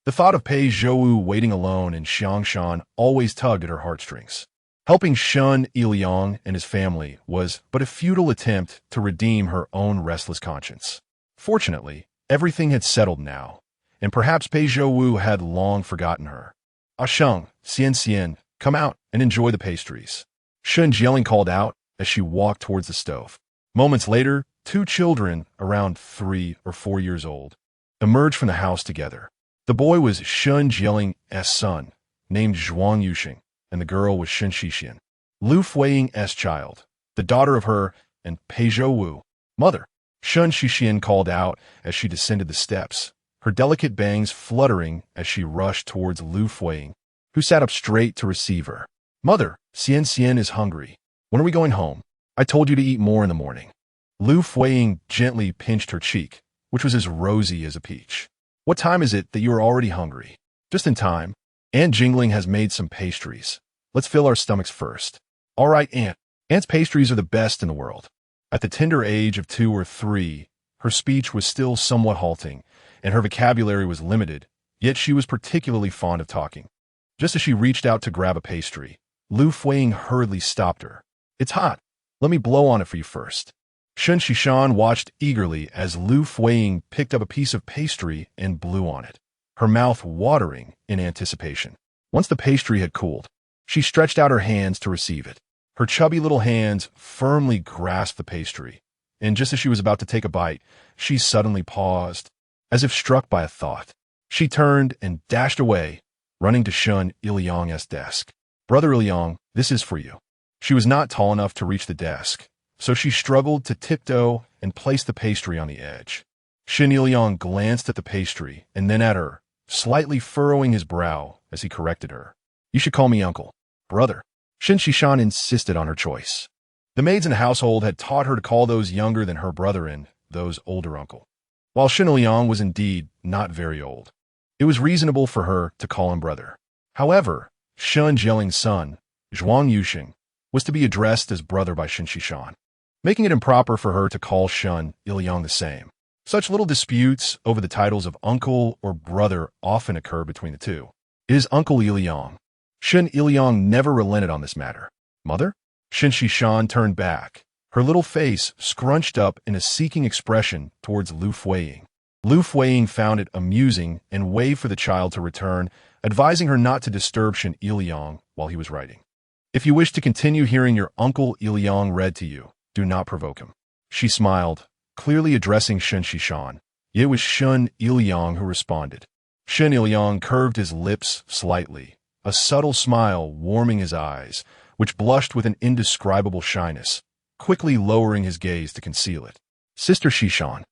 Speaker 1: The thought of Pei Zhouwu waiting alone in Xiangshan always tugged at her heartstrings. Helping Shun Iliang and his family was but a futile attempt to redeem her own restless conscience. Fortunately, everything had settled now, and perhaps Pei Zhouwu had long forgotten her. "Ah Sheng, Xian, come out and enjoy the pastries," Shun Jieling called out as she walked towards the stove. Moments later, two children, around 3 or 4 years old, emerged from the house together. The boy was Shun Jieling's son, named Zhuang Yuxing, and the girl was Shun Shixian, Liu Fuiying's child, the daughter of her and Pei Zhouwu. "Mother," Shun Shixian called out as she descended the steps, her delicate bangs fluttering as she rushed towards Liu Fuiying, who sat up straight to receive her. "Mother, Xian is hungry. When are we going home? I told you to eat more in the morning." Liu Fuiying gently pinched her cheek, which was as rosy as a peach. "What time is it that you are already hungry?" "Just in time. Aunt Jingling has made some pastries. Let's fill our stomachs first." "All right, Aunt." Aunt's pastries are the best in the world. At the tender age of 2 or 3, her speech was still somewhat halting, and her vocabulary was limited, yet she was particularly fond of talking. Just as she reached out to grab a pastry, Liu Fuiying hurriedly stopped her. "It's hot. Let me blow on it for you first." Shun Shishan watched eagerly as Liu Fuiying picked up a piece of pastry and blew on it, her mouth watering in anticipation. Once the pastry had cooled, she stretched out her hands to receive it. Her chubby little hands firmly grasped the pastry, and just as she was about to take a bite, she suddenly paused, as if struck by a thought. She turned and dashed away, running to Shun Iliang's desk. "Brother Iliang, this is for you." She was not tall enough to reach the desk, so she struggled to tiptoe and place the pastry on the edge. Shun Iliang glanced at the pastry and then at her, slightly furrowing his brow as he corrected her. "You should call me uncle." "Brother." Shun Shishan insisted on her choice. The maids in the household had taught her to call those younger than her brother and those older uncle. While Shun Iliang was indeed not very old, it was reasonable for her to call him brother. However, Shun Jieling's son, Zhuang Yuxing, was to be addressed as brother by Shun Shishan, making it improper for her to call Shun Iliang the same. Such little disputes over the titles of uncle or brother often occur between the two. "It is Uncle Iliang." Shun Iliang never relented on this matter. "Mother?" Shun Shishan turned back, her little face scrunched up in a seeking expression towards Liu Fuiying. Liu Fuiying found it amusing and waved for the child to return, advising her not to disturb Shen Iliang while he was writing. If you wish to continue hearing your uncle Iliang read to you, do not provoke him. She smiled, clearly addressing Shen Shishan. It was Shen Iliang who responded. Shen Iliang curved his lips slightly, a subtle smile warming his eyes, which blushed with an indescribable shyness, quickly lowering his gaze to conceal it. Sister Shishan,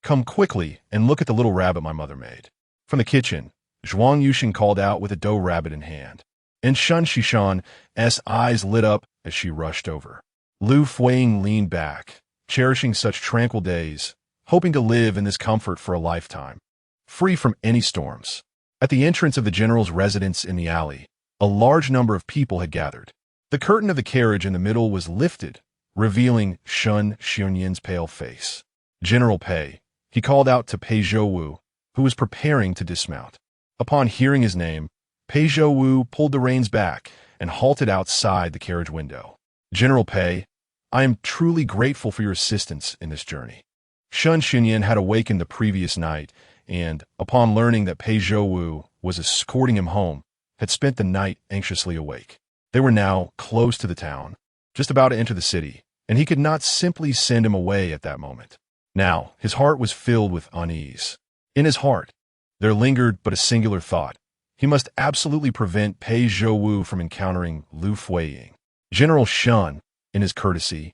Speaker 1: come quickly and look at the little rabbit my mother made. From the kitchen, Zhuang Yushin called out with a dough rabbit in hand, and Shen Shishan's eyes lit up as she rushed over. Liu Fuyi leaned back, cherishing such tranquil days, hoping to live in this comfort for a lifetime, free from any storms. At the entrance of the general's residence in the alley, a large number of people had gathered. The curtain of the carriage in the middle was lifted, revealing Shen Xianyan's pale face. General Pei, he called out to Pei Zhouwu, who was preparing to dismount. Upon hearing his name, Pei Zhouwu pulled the reins back and halted outside the carriage window. General Pei, I am truly grateful for your assistance in this journey. Shen Xianyan had awakened the previous night and, upon learning that Pei Zhouwu was escorting him home, had spent the night anxiously awake. They were now close to the town, just about to enter the city, and he could not simply send him away at that moment. Now, his heart was filled with unease. In his heart, there lingered but a singular thought. He must absolutely prevent Pei Zhouwu from encountering Liu Fuyi. General Shen, in his courtesy,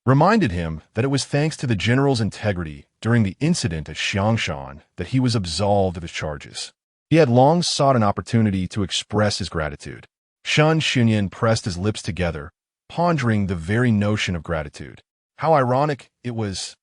Speaker 1: reminded him that it was thanks to the general's integrity during the incident at Xiangshan that he was absolved of his charges. He had long sought an opportunity to express his gratitude. Shen Xianyan pressed his lips together, pondering the very notion of gratitude. How ironic it was,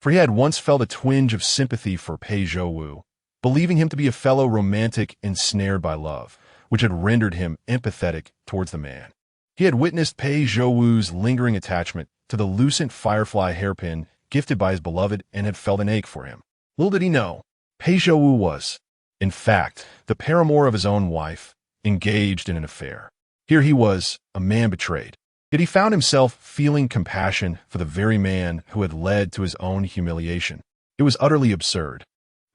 Speaker 1: for he had once felt a twinge of sympathy for Pei Zhouwu, believing him to be a fellow romantic ensnared by love, which had rendered him empathetic towards the man. He had witnessed Pei Zhouwu's lingering attachment to the lucent firefly hairpin gifted by his beloved and had felt an ache for him. Little did he know, Pei Zhouwu was, in fact, the paramour of his own wife, engaged in an affair. Here he was, a man betrayed. Yet he found himself feeling compassion for the very man who had led to his own humiliation. It was utterly absurd.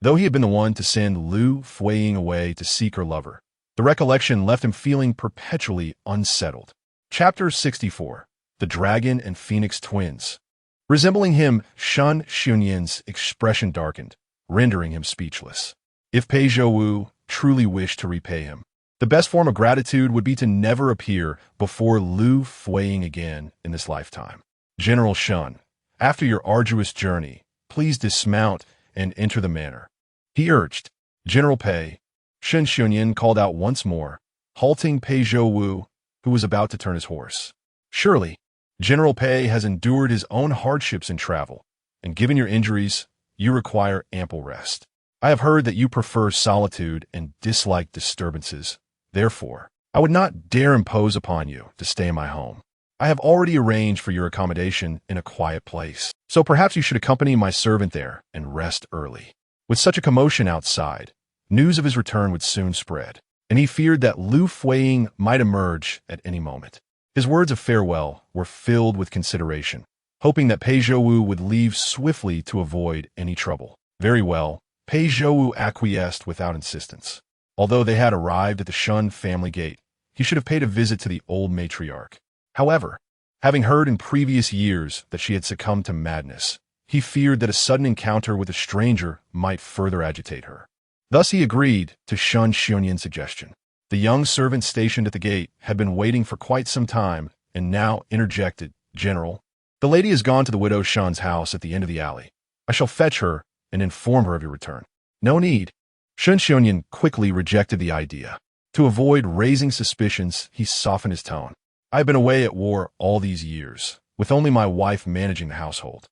Speaker 1: Though he had been the one to send Liu Fuyi away to seek her lover, the recollection left him feeling perpetually unsettled. Chapter 64. The Dragon and Phoenix Twins. Resembling him, Shen Xianyan's expression darkened, rendering him speechless. If Pei Zhouwu truly wished to repay him, the best form of gratitude would be to never appear before Liu Fuyi again in this lifetime. General Shen, after your arduous journey, please dismount and enter the manor, he urged. General Pei, Shen Xianyan called out once more, halting Pei Zhouwu, who was about to turn his horse. Surely, General Pei has endured his own hardships in travel, and given your injuries, you require ample rest. I have heard that you prefer solitude and dislike disturbances. Therefore, I would not dare impose upon you to stay in my home. I have already arranged for your accommodation in a quiet place, so perhaps you should accompany my servant there and rest early. With such a commotion outside, news of his return would soon spread, and he feared that Liu Fuyi might emerge at any moment. His words of farewell were filled with consideration, hoping that Pei Zhouwu would leave swiftly to avoid any trouble. Very well, Pei Zhouwu acquiesced without insistence. Although they had arrived at the Shen family gate, he should have paid a visit to the old matriarch. However, having heard in previous years that she had succumbed to madness, he feared that a sudden encounter with a stranger might further agitate her. Thus he agreed to Shen Xianyan's suggestion. The young servant stationed at the gate had been waiting for quite some time and now interjected, General, the lady has gone to the widow Shen's house at the end of the alley. I shall fetch her and inform her of your return. No need. Shen Xianyan quickly rejected the idea. To avoid raising suspicions, he softened his tone. I have been away at war all these years, with only my wife managing the household.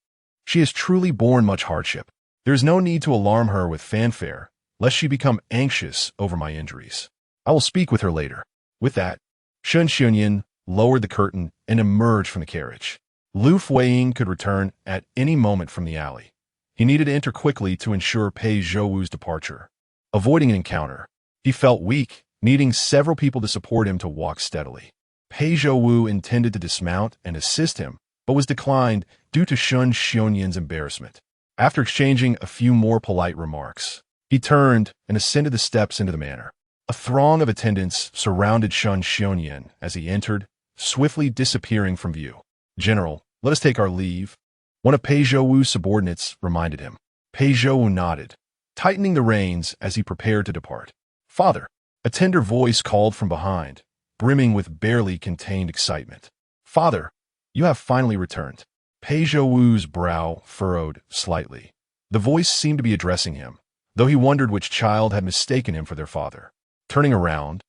Speaker 1: She has truly borne much hardship. There is no need to alarm her with fanfare, lest she become anxious over my injuries. I will speak with her later. With that, Shen Xianyan lowered the curtain and emerged from the carriage. Liu Fuyi could return at any moment from the alley. He needed to enter quickly to ensure Pei Zhouwu's departure. Avoiding an encounter, he felt weak, needing several people to support him to walk steadily. Pei Zhouwu intended to dismount and assist him, but was declined due to Shen Xianyan's embarrassment. After exchanging a few more polite remarks, he turned and ascended the steps into the manor. A throng of attendants surrounded Shen Xiongyan as he entered, swiftly disappearing from view. "General, let us take our leave," one of Pei Zhouwu's subordinates reminded him. Pei Zhouwu nodded, tightening the reins as he prepared to depart. "Father," a tender voice called from behind, brimming with barely contained excitement. "Father, you have finally returned." Pei Zhouwu's brow furrowed slightly. The voice seemed to be addressing him, though he wondered which child had mistaken him for their father. Turning around,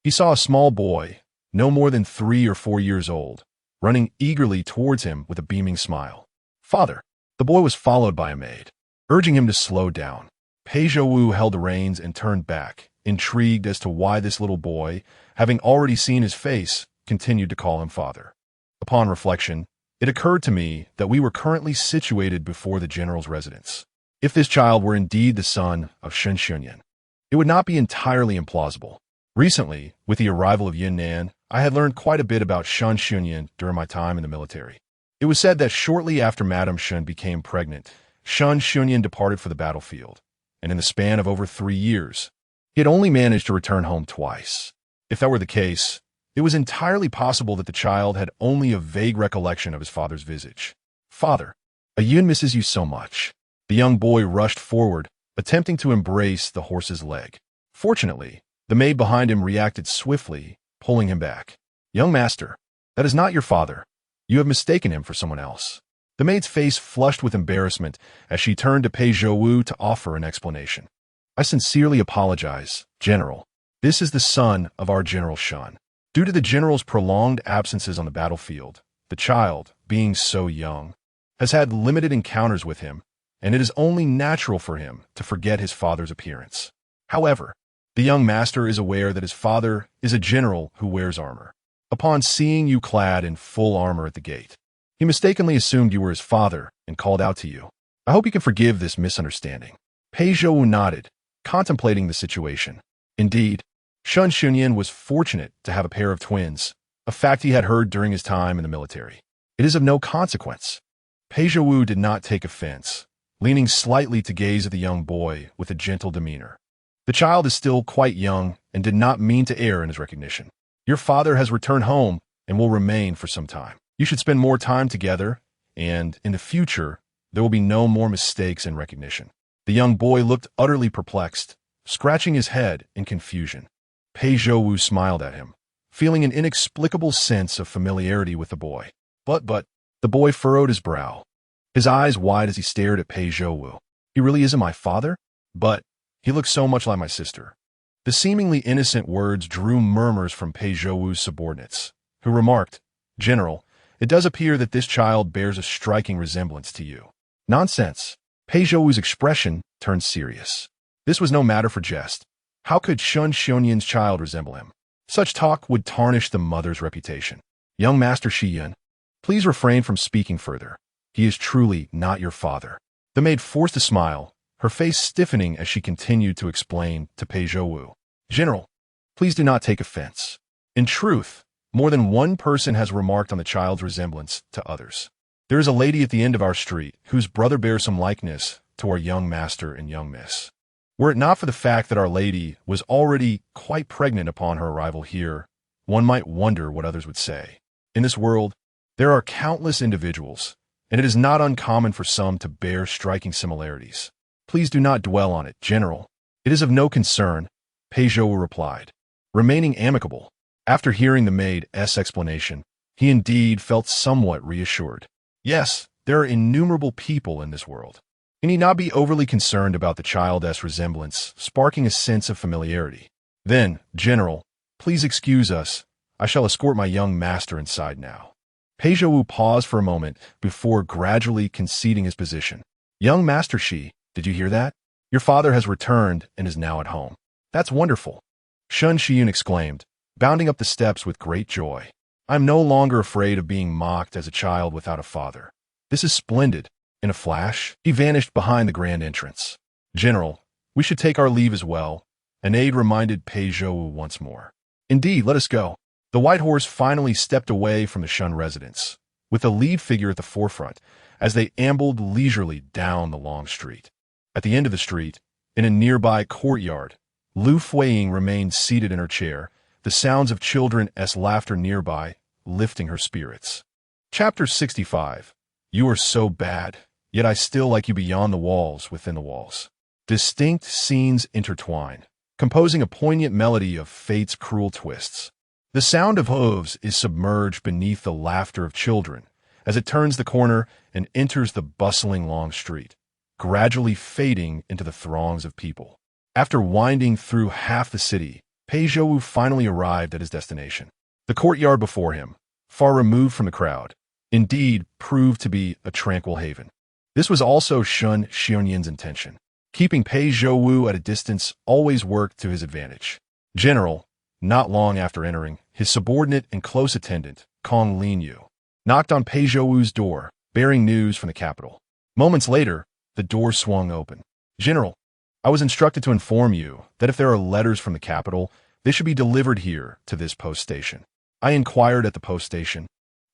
Speaker 1: he saw a small boy, no more than 3 or 4 years old, running eagerly towards him with a beaming smile. "Father!" The boy was followed by a maid, urging him to slow down. Pei Zhouwu held the reins and turned back, intrigued as to why this little boy, having already seen his face, continued to call him father. Upon reflection, it occurred to me that we were currently situated before the general's residence. If this child were indeed the son of Shen Xiongyan, it would not be entirely implausible. Recently, with the arrival of Yunnan, I had learned quite a bit about Shen Xiongyan during my time in the military. It was said that shortly after Madame Shen became pregnant, Shen Xiongyan departed for the battlefield, and in the span of over 3 years, he had only managed to return home twice. If that were the case, it was entirely possible that the child had only a vague recollection of his father's visage. "Father, a Yun misses you so much." The young boy rushed forward, attempting to embrace the horse's leg. Fortunately, the maid behind him reacted swiftly, pulling him back. "Young master, that is not your father. You have mistaken him for someone else." The maid's face flushed with embarrassment as she turned to Pei Zhouwu to offer an explanation. "I sincerely apologize, General. This is the son of our General Shen. Due to the General's prolonged absences on the battlefield, the child, being so young, has had limited encounters with him, and it is only natural for him to forget his father's appearance. However, the young master is aware that his father is a general who wears armor. Upon seeing you clad in full armor at the gate, he mistakenly assumed you were his father and called out to you. I hope you can forgive this misunderstanding." Pei Zhouwu nodded, contemplating the situation. Indeed, Shen Xiongyan was fortunate to have a pair of twins, a fact he had heard during his time in the military. "It is of no consequence." Pei Zhouwu did not take offense, leaning slightly to gaze at the young boy with a gentle demeanor. "The child is still quite young and did not mean to err in his recognition. Your father has returned home and will remain for some time. You should spend more time together, and in the future, there will be no more mistakes in recognition." The young boy looked utterly perplexed, scratching his head in confusion. Pei Zhouwu smiled at him, feeling an inexplicable sense of familiarity with the boy. But, the boy furrowed his brow, his eyes wide as he stared at Pei Zhouwu. "He really isn't my father? But he looks so much like my sister." The seemingly innocent words drew murmurs from Pei Zhouwu's subordinates, who remarked, "General, it does appear that this child bears a striking resemblance to you." "Nonsense." Pei Zhouwu's expression turned serious. This was no matter for jest. How could Shen Xiongyan's child resemble him? Such talk would tarnish the mother's reputation. "Young Master Xiyan, please refrain from speaking further. He is truly not your father." The maid forced a smile, her face stiffening as she continued to explain to Pei Zhouwu. "General, please do not take offense. In truth, more than one person has remarked on the child's resemblance to others. There is a lady at the end of our street whose brother bears some likeness to our young master and young miss. Were it not for the fact that our lady was already quite pregnant upon her arrival here, one might wonder what others would say. In this world, there are countless individuals, and it is not uncommon for some to bear striking similarities. Please do not dwell on it, General. It is of no concern," Pei Zhouwu replied, remaining amicable. After hearing the maid's explanation, he indeed felt somewhat reassured. Yes, there are innumerable people in this world. He need not be overly concerned about the child's resemblance, sparking a sense of familiarity. "Then, General, please excuse us. I shall escort my young master inside now." Pei Zhouwu paused for a moment before gradually conceding his position. "Young Master Shi, did you hear that? Your father has returned and is now at home." "That's wonderful," Shen Xiyan exclaimed, bounding up the steps with great joy. "I am no longer afraid of being mocked as a child without a father. This is splendid." In a flash, he vanished behind the grand entrance. "General, we should take our leave as well," an aide reminded Pei Zhouwu once more. "Indeed, let us go." The white horse finally stepped away from the Shen residence, with the lead figure at the forefront, as they ambled leisurely down the long street. At the end of the street, in a nearby courtyard, Liu Fuyi remained seated in her chair, the sounds of children's laughter nearby, lifting her spirits. Chapter 65. You are so bad, yet I still like you beyond the walls within the walls. Distinct scenes intertwine, composing a poignant melody of fate's cruel twists. The sound of hooves is submerged beneath the laughter of children as it turns the corner and enters the bustling long street, gradually fading into the throngs of people. After winding through half the city, Pei Zhouwu finally arrived at his destination. The courtyard before him, far removed from the crowd, indeed proved to be a tranquil haven. This was also Shen Xiongyan's intention. Keeping Pei Zhouwu at a distance always worked to his advantage. General, not long after entering, his subordinate and close attendant, Kong Linyu, knocked on Pei Zhouwu's door, bearing news from the capital. Moments later, the door swung open. General, I was instructed to inform you that if there are letters from the capital, they should be delivered here to this post station. I inquired at the post station,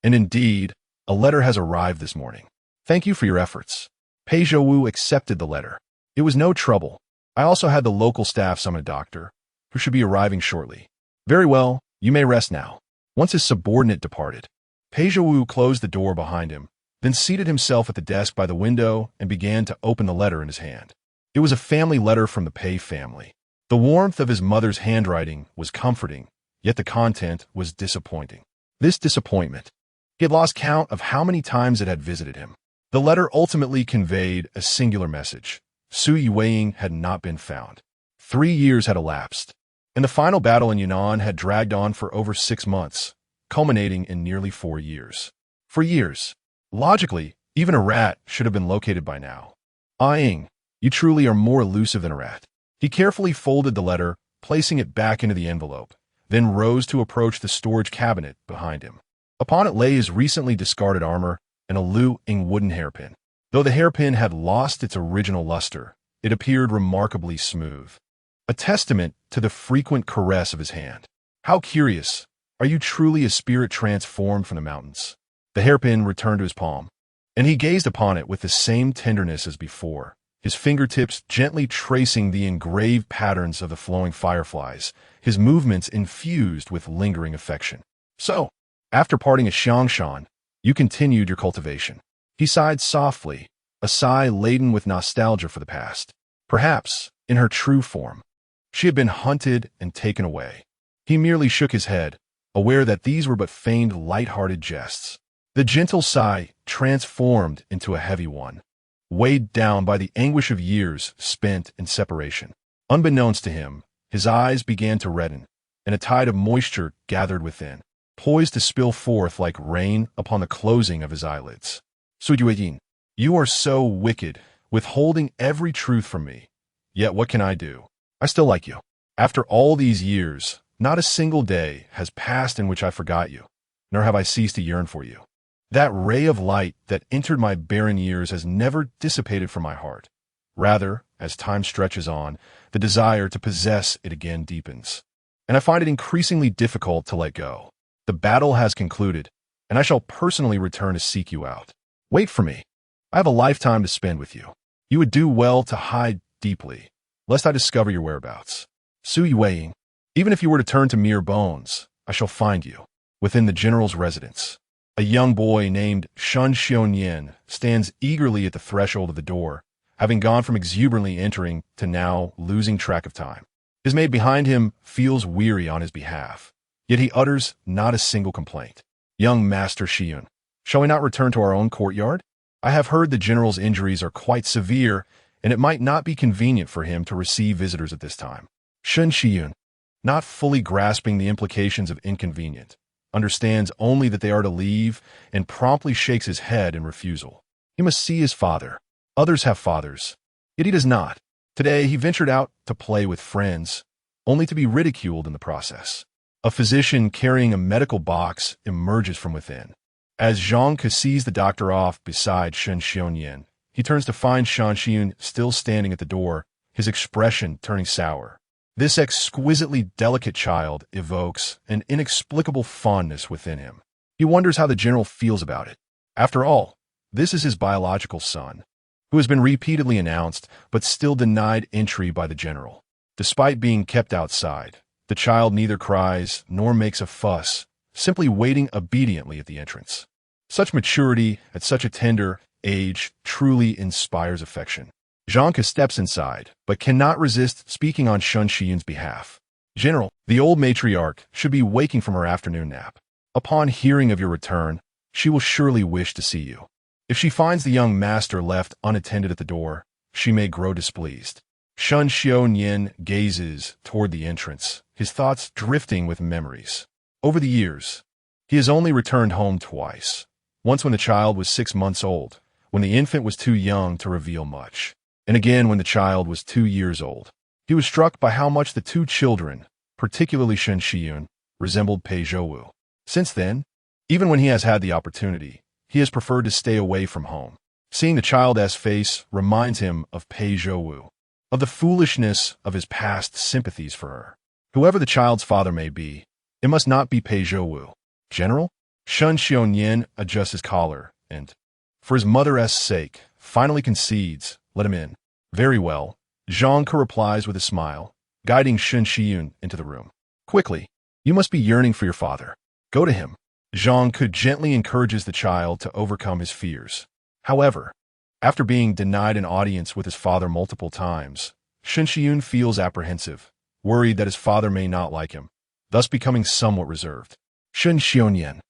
Speaker 1: and indeed, a letter has arrived this morning. Thank you for your efforts. Pei Zhouwu accepted the letter. It was no trouble. I also had the local staff summon a doctor, who should be arriving shortly. Very well, you may rest now. Once his subordinate departed, Pei Zhouwu closed the door behind him, then seated himself at the desk by the window and began to open the letter in his hand. It was a family letter from the Pei family. The warmth of his mother's handwriting was comforting, yet the content was disappointing. This disappointment, he had lost count of how many times it had visited him. The letter ultimately conveyed a singular message. Su Yuweiing had not been found. 3 years had elapsed, and the final battle in Yunnan had dragged on for over 6 months, culminating in nearly 4 years. For years, logically, even a rat should have been located by now. Ying, you truly are more elusive than a rat. He carefully folded the letter, placing it back into the envelope, then rose to approach the storage cabinet behind him. Upon it lay his recently discarded armor and a Liu Ying wooden hairpin. Though the hairpin had lost its original luster, it appeared remarkably smooth, a testament to the frequent caress of his hand. How curious! Are you truly a spirit transformed from the mountains? The hairpin returned to his palm, and he gazed upon it with the same tenderness as before, his fingertips gently tracing the engraved patterns of the flowing fireflies, his movements infused with lingering affection. So, after parting a Xiangshan, you continued your cultivation. He sighed softly, a sigh laden with nostalgia for the past. Perhaps, in her true form, she had been hunted and taken away. He merely shook his head, aware that these were but feigned light-hearted jests. The gentle sigh transformed into a heavy one, weighed down by the anguish of years spent in separation. Unbeknownst to him, his eyes began to redden, and a tide of moisture gathered within, poised to spill forth like rain upon the closing of his eyelids. Su Yueyin, you are so wicked, withholding every truth from me. Yet what can I do? I still like you. After all these years, not a single day has passed in which I forgot you, nor have I ceased to yearn for you. That ray of light that entered my barren years has never dissipated from my heart. Rather, as time stretches on, the desire to possess it again deepens, and I find it increasingly difficult to let go. The battle has concluded, and I shall personally return to seek you out. Wait for me. I have a lifetime to spend with you. You would do well to hide deeply, lest I discover your whereabouts. Su Yuweiing, even if you were to turn to mere bones, I shall find you, within the general's residence. A young boy named Shen Xiongyan stands eagerly at the threshold of the door, having gone from exuberantly entering to now losing track of time. His maid behind him feels weary on his behalf, yet he utters not a single complaint. Young Master Xiyun, shall we not return to our own courtyard? I have heard the general's injuries are quite severe, and it might not be convenient for him to receive visitors at this time. Shen Xiyun, not fully grasping the implications of inconvenient, understands only that they are to leave and promptly shakes his head in refusal. He must see his father. Others have fathers, yet he does not. Today he ventured out to play with friends, only to be ridiculed in the process. A physician carrying a medical box emerges from within. As Zhang Ke sees the doctor off beside Shen Xiongyan, he turns to find Shen Xiyun still standing at the door, his expression turning sour. This exquisitely delicate child evokes an inexplicable fondness within him. He wonders how the general feels about it. After all, this is his biological son, who has been repeatedly announced but still denied entry by the general. Despite being kept outside, the child neither cries nor makes a fuss, simply waiting obediently at the entrance. Such maturity at such a tender age truly inspires affection. Zhangke steps inside, but cannot resist speaking on Shen Shiyun's behalf. General, the old matriarch should be waking from her afternoon nap. Upon hearing of your return, she will surely wish to see you. If she finds the young master left unattended at the door, she may grow displeased. Shen Xiaonian gazes toward the entrance, his thoughts drifting with memories. Over the years, he has only returned home twice. Once when the child was 6 months old, when the infant was too young to reveal much, and again when the child was 2 years old. He was struck by how much the two children, particularly Shen Shiyun, resembled Pei Zhouwu. Since then, even when he has had the opportunity, he has preferred to stay away from home. Seeing the child's face reminds him of Pei Zhouwu, of the foolishness of his past sympathies for her. Whoever the child's father may be, it must not be Pei Zhouwu. General? Shen Xiaonian adjusts his collar and, for his mother's sake, finally concedes, let him in. Very well, Zhangke replies with a smile, guiding Shen Shiyun into the room. Quickly, you must be yearning for your father. Go to him. Zhangke gently encourages the child to overcome his fears. However, after being denied an audience with his father multiple times, Shen Shiyun feels apprehensive, worried that his father may not like him, thus becoming somewhat reserved. Shen Xiaonian,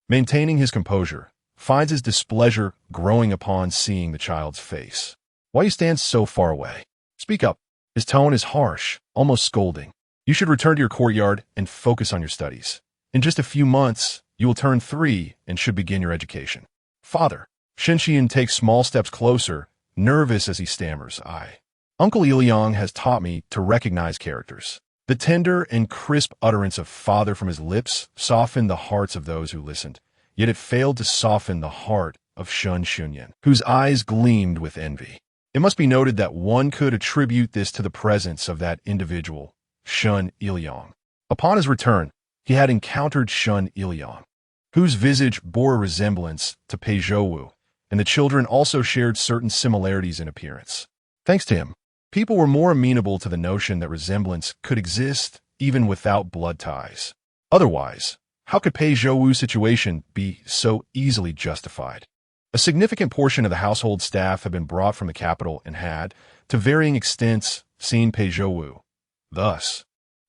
Speaker 1: maintaining his composure, finds his displeasure growing upon seeing the child's face. Why you stand so far away? Speak up. His tone is harsh, almost scolding. You should return to your courtyard and focus on your studies. In just a few months, you will turn 3 and should begin your education. Father. Shen Shiyun takes small steps closer, nervous as he stammers, Uncle Iliang has taught me to recognize characters. The tender and crisp utterance of father from his lips softened the hearts of those who listened, yet it failed to soften the heart of Shen Shiyun, whose eyes gleamed with envy. It must be noted that one could attribute this to the presence of that individual, Shen Iliang. Upon his return, he had encountered Shen Iliang, whose visage bore a resemblance to Pei Zhouwu, and the children also shared certain similarities in appearance. Thanks to him, people were more amenable to the notion that resemblance could exist even without blood ties. Otherwise, how could Pei Zhouwu's situation be so easily justified? A significant portion of the household staff had been brought from the capital and had, to varying extents, seen Pei Zhouwu. Thus,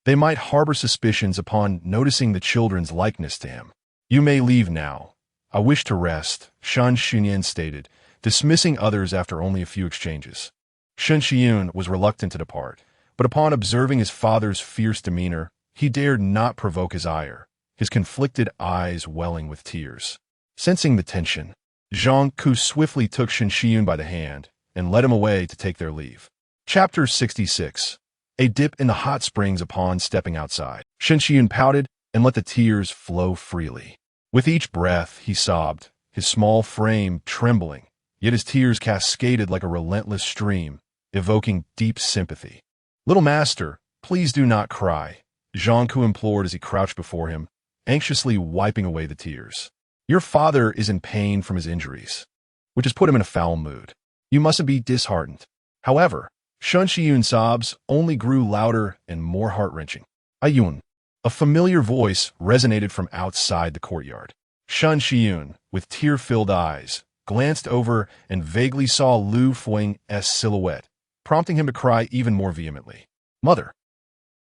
Speaker 1: they might harbor suspicions upon noticing the children's likeness to him. You may leave now. I wish to rest, Shen Shiyun stated, dismissing others after only a few exchanges. Shen Shiyun was reluctant to depart, but upon observing his father's fierce demeanor, he dared not provoke his ire, his conflicted eyes welling with tears. Sensing the tension, Zhangke swiftly took Shen Shiyun by the hand and led him away to take their leave. Chapter 66. A dip in the hot springs upon stepping outside. Shen Shiyun pouted and let the tears flow freely. With each breath, he sobbed, his small frame trembling, yet his tears cascaded like a relentless stream, evoking deep sympathy. Little master, please do not cry, Zhangke implored as he crouched before him, anxiously wiping away the tears. Your father is in pain from his injuries, which has put him in a foul mood. You mustn't be disheartened. However, Shen Shiyun's sobs only grew louder and more heart-wrenching. Ayun. A familiar voice resonated from outside the courtyard. Shen Shiyun, with tear-filled eyes, glanced over and vaguely saw Liu Fuyi's silhouette, prompting him to cry even more vehemently. Mother!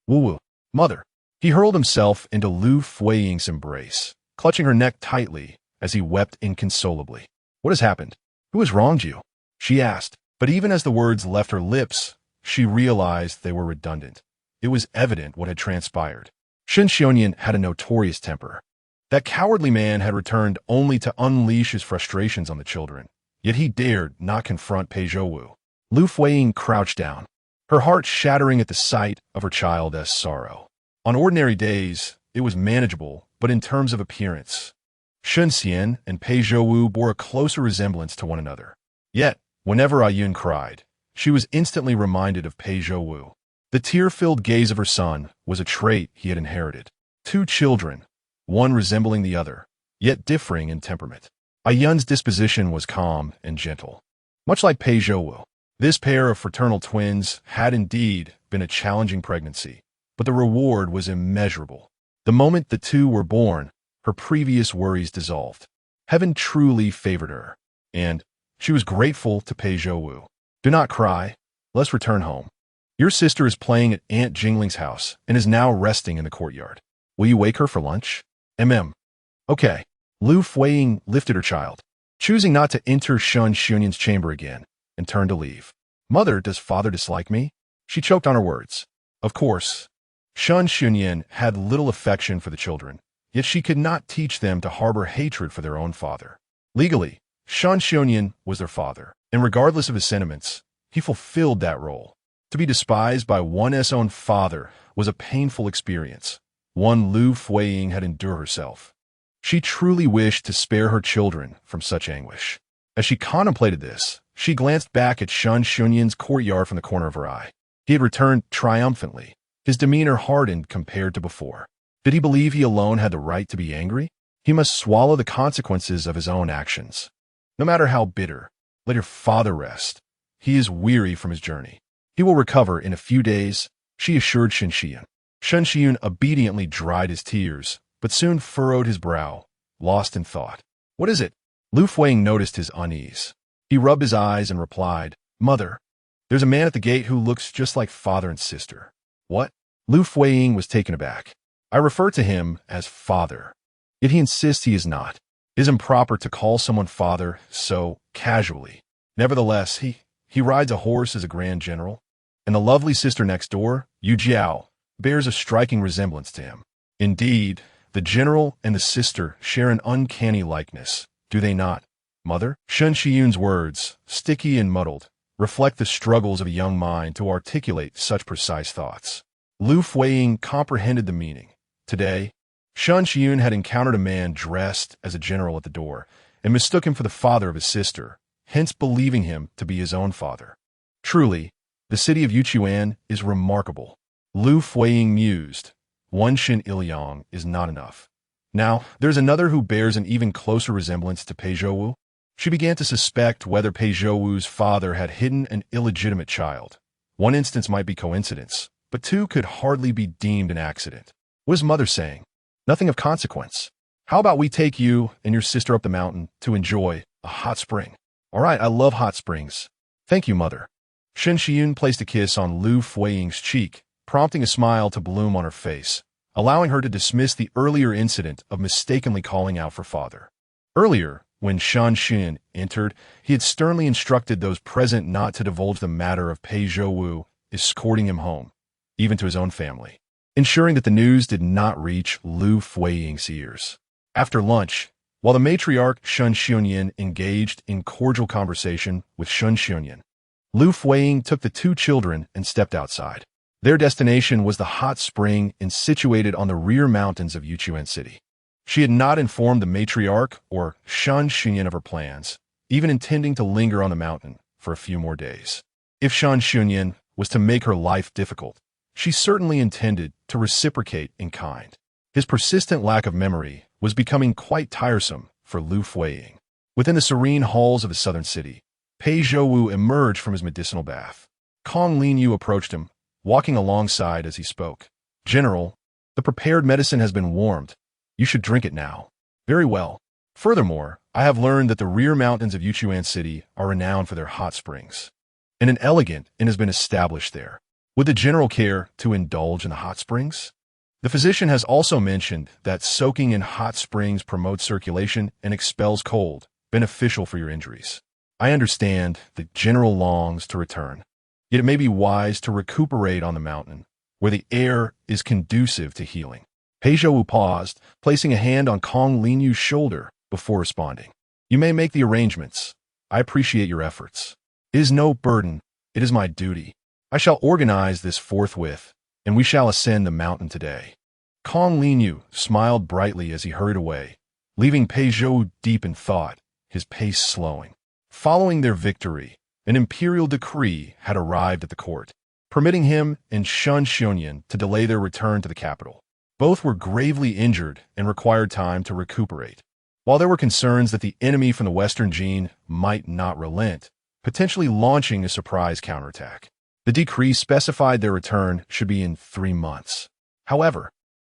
Speaker 1: Woo-woo! Mother! He hurled himself into Liu Fuyi's embrace, clutching her neck tightly as he wept inconsolably. What has happened? Who has wronged you? She asked, but even as the words left her lips, she realized they were redundant. It was evident what had transpired. Shen Xiaonian had a notorious temper. That cowardly man had returned only to unleash his frustrations on the children, yet he dared not confront Pei Zhouwu. Liu Fuyi crouched down, her heart shattering at the sight of her child's sorrow. On ordinary days, it was manageable, but in terms of appearance, Shen Xian and Pei Zhouwu bore a closer resemblance to one another. Yet, whenever Ayun cried, she was instantly reminded of Pei Zhouwu. The tear-filled gaze of her son was a trait he had inherited. Two children, one resembling the other, yet differing in temperament. Ayun's disposition was calm and gentle. Much like Pei Zhouwu, this pair of fraternal twins had indeed been a challenging pregnancy, but the reward was immeasurable. The moment the two were born, her previous worries dissolved. Heaven truly favored her, and she was grateful to Pei Zhouwu. Do not cry. Let's return home. Your sister is playing at Aunt Jingling's house and is now resting in the courtyard. Will you wake her for lunch? Okay. Liu Fuyi lifted her child, choosing not to enter Shen Xunyan's chamber again, and turned to leave. Mother, does father dislike me? She choked on her words. Of course. Shen Xunyan had little affection for the children, yet she could not teach them to harbor hatred for their own father. Legally, Shen Xunyan was their father, and regardless of his sentiments, he fulfilled that role. To be despised by one's own father was a painful experience, one Liu Fuyi had endured herself. She truly wished to spare her children from such anguish. As she contemplated this, she glanced back at Shen Xunyan's courtyard from the corner of her eye. He had returned triumphantly, his demeanor hardened compared to before. Did he believe he alone had the right to be angry? He must swallow the consequences of his own actions. No matter how bitter, let your father rest. He is weary from his journey. He will recover in a few days, she assured Shen Xian. Shen Xian obediently dried his tears, but soon furrowed his brow, lost in thought. What is it? Liu Fuyi noticed his unease. He rubbed his eyes and replied, Mother, there's a man at the gate who looks just like father and sister. What? Liu Fuyi was taken aback. I refer to him as father. Yet he insists he is not. It is improper to call someone father so casually. Nevertheless, he rides a horse as a grand general, and the lovely sister next door, Yu Jiao, bears a striking resemblance to him. Indeed, the general and the sister share an uncanny likeness, do they not, Mother? Shen Xiyun's words, sticky and muddled, reflect the struggles of a young mind to articulate such precise thoughts. Liu Fuyi comprehended the meaning. Today, Shen Xiyun had encountered a man dressed as a general at the door and mistook him for the father of his sister, hence believing him to be his own father. Truly, the city of Yuchuan is remarkable. Liu Fuyi mused. One Shen Ilyang is not enough. Now, there's another who bears an even closer resemblance to Pei Zhouwu. She began to suspect whether Pei Zhouwu's father had hidden an illegitimate child. One instance might be coincidence, but two could hardly be deemed an accident. What is Mother saying? Nothing of consequence. How about we take you and your sister up the mountain to enjoy a hot spring? All right, I love hot springs. Thank you, Mother. Shen Xiyun placed a kiss on Liu Fuyi's cheek, prompting a smile to bloom on her face, allowing her to dismiss the earlier incident of mistakenly calling out for father. Earlier, when Shen Xiyun entered, he had sternly instructed those present not to divulge the matter of Pei Zhouwu escorting him home, even to his own family, ensuring that the news did not reach Liu Fuyi's ears. After lunch, while the matriarch Shen Xunyan engaged in cordial conversation with Shen Xunyan, Liu Fuyi took the two children and stepped outside. Their destination was the hot spring situated on the rear mountains of Yuchuan City. She had not informed the matriarch or Shen Xunyan of her plans, even intending to linger on the mountain for a few more days. If Shen Xunyan was to make her life difficult, she certainly intended to reciprocate in kind. His persistent lack of memory was becoming quite tiresome for Liu Fuyi. Within the serene halls of the southern city, Pei Zhouwu emerged from his medicinal bath. Kong Linyu approached him, walking alongside as he spoke. General, the prepared medicine has been warmed. You should drink it now. Very well. Furthermore, I have learned that the rear mountains of Yuchuan City are renowned for their hot springs, and an elegant inn has been established there. Would the general care to indulge in the hot springs? The physician has also mentioned that soaking in hot springs promotes circulation and expels cold, beneficial for your injuries. I understand the general longs to return. Yet it may be wise to recuperate on the mountain, where the air is conducive to healing. Pei Zhouwu paused, placing a hand on Kong Linyu's shoulder before responding. You may make the arrangements. I appreciate your efforts. It is no burden. It is my duty. I shall organize this forthwith, and we shall ascend the mountain today. Kong Linyu smiled brightly as he hurried away, leaving Pei Zhouwu deep in thought, his pace slowing. Following their victory, an imperial decree had arrived at the court, permitting him and Shen Xunyan to delay their return to the capital. Both were gravely injured and required time to recuperate. While there were concerns that the enemy from the Western Jin might not relent, potentially launching a surprise counterattack, The decree specified their return should be in 3 months. However,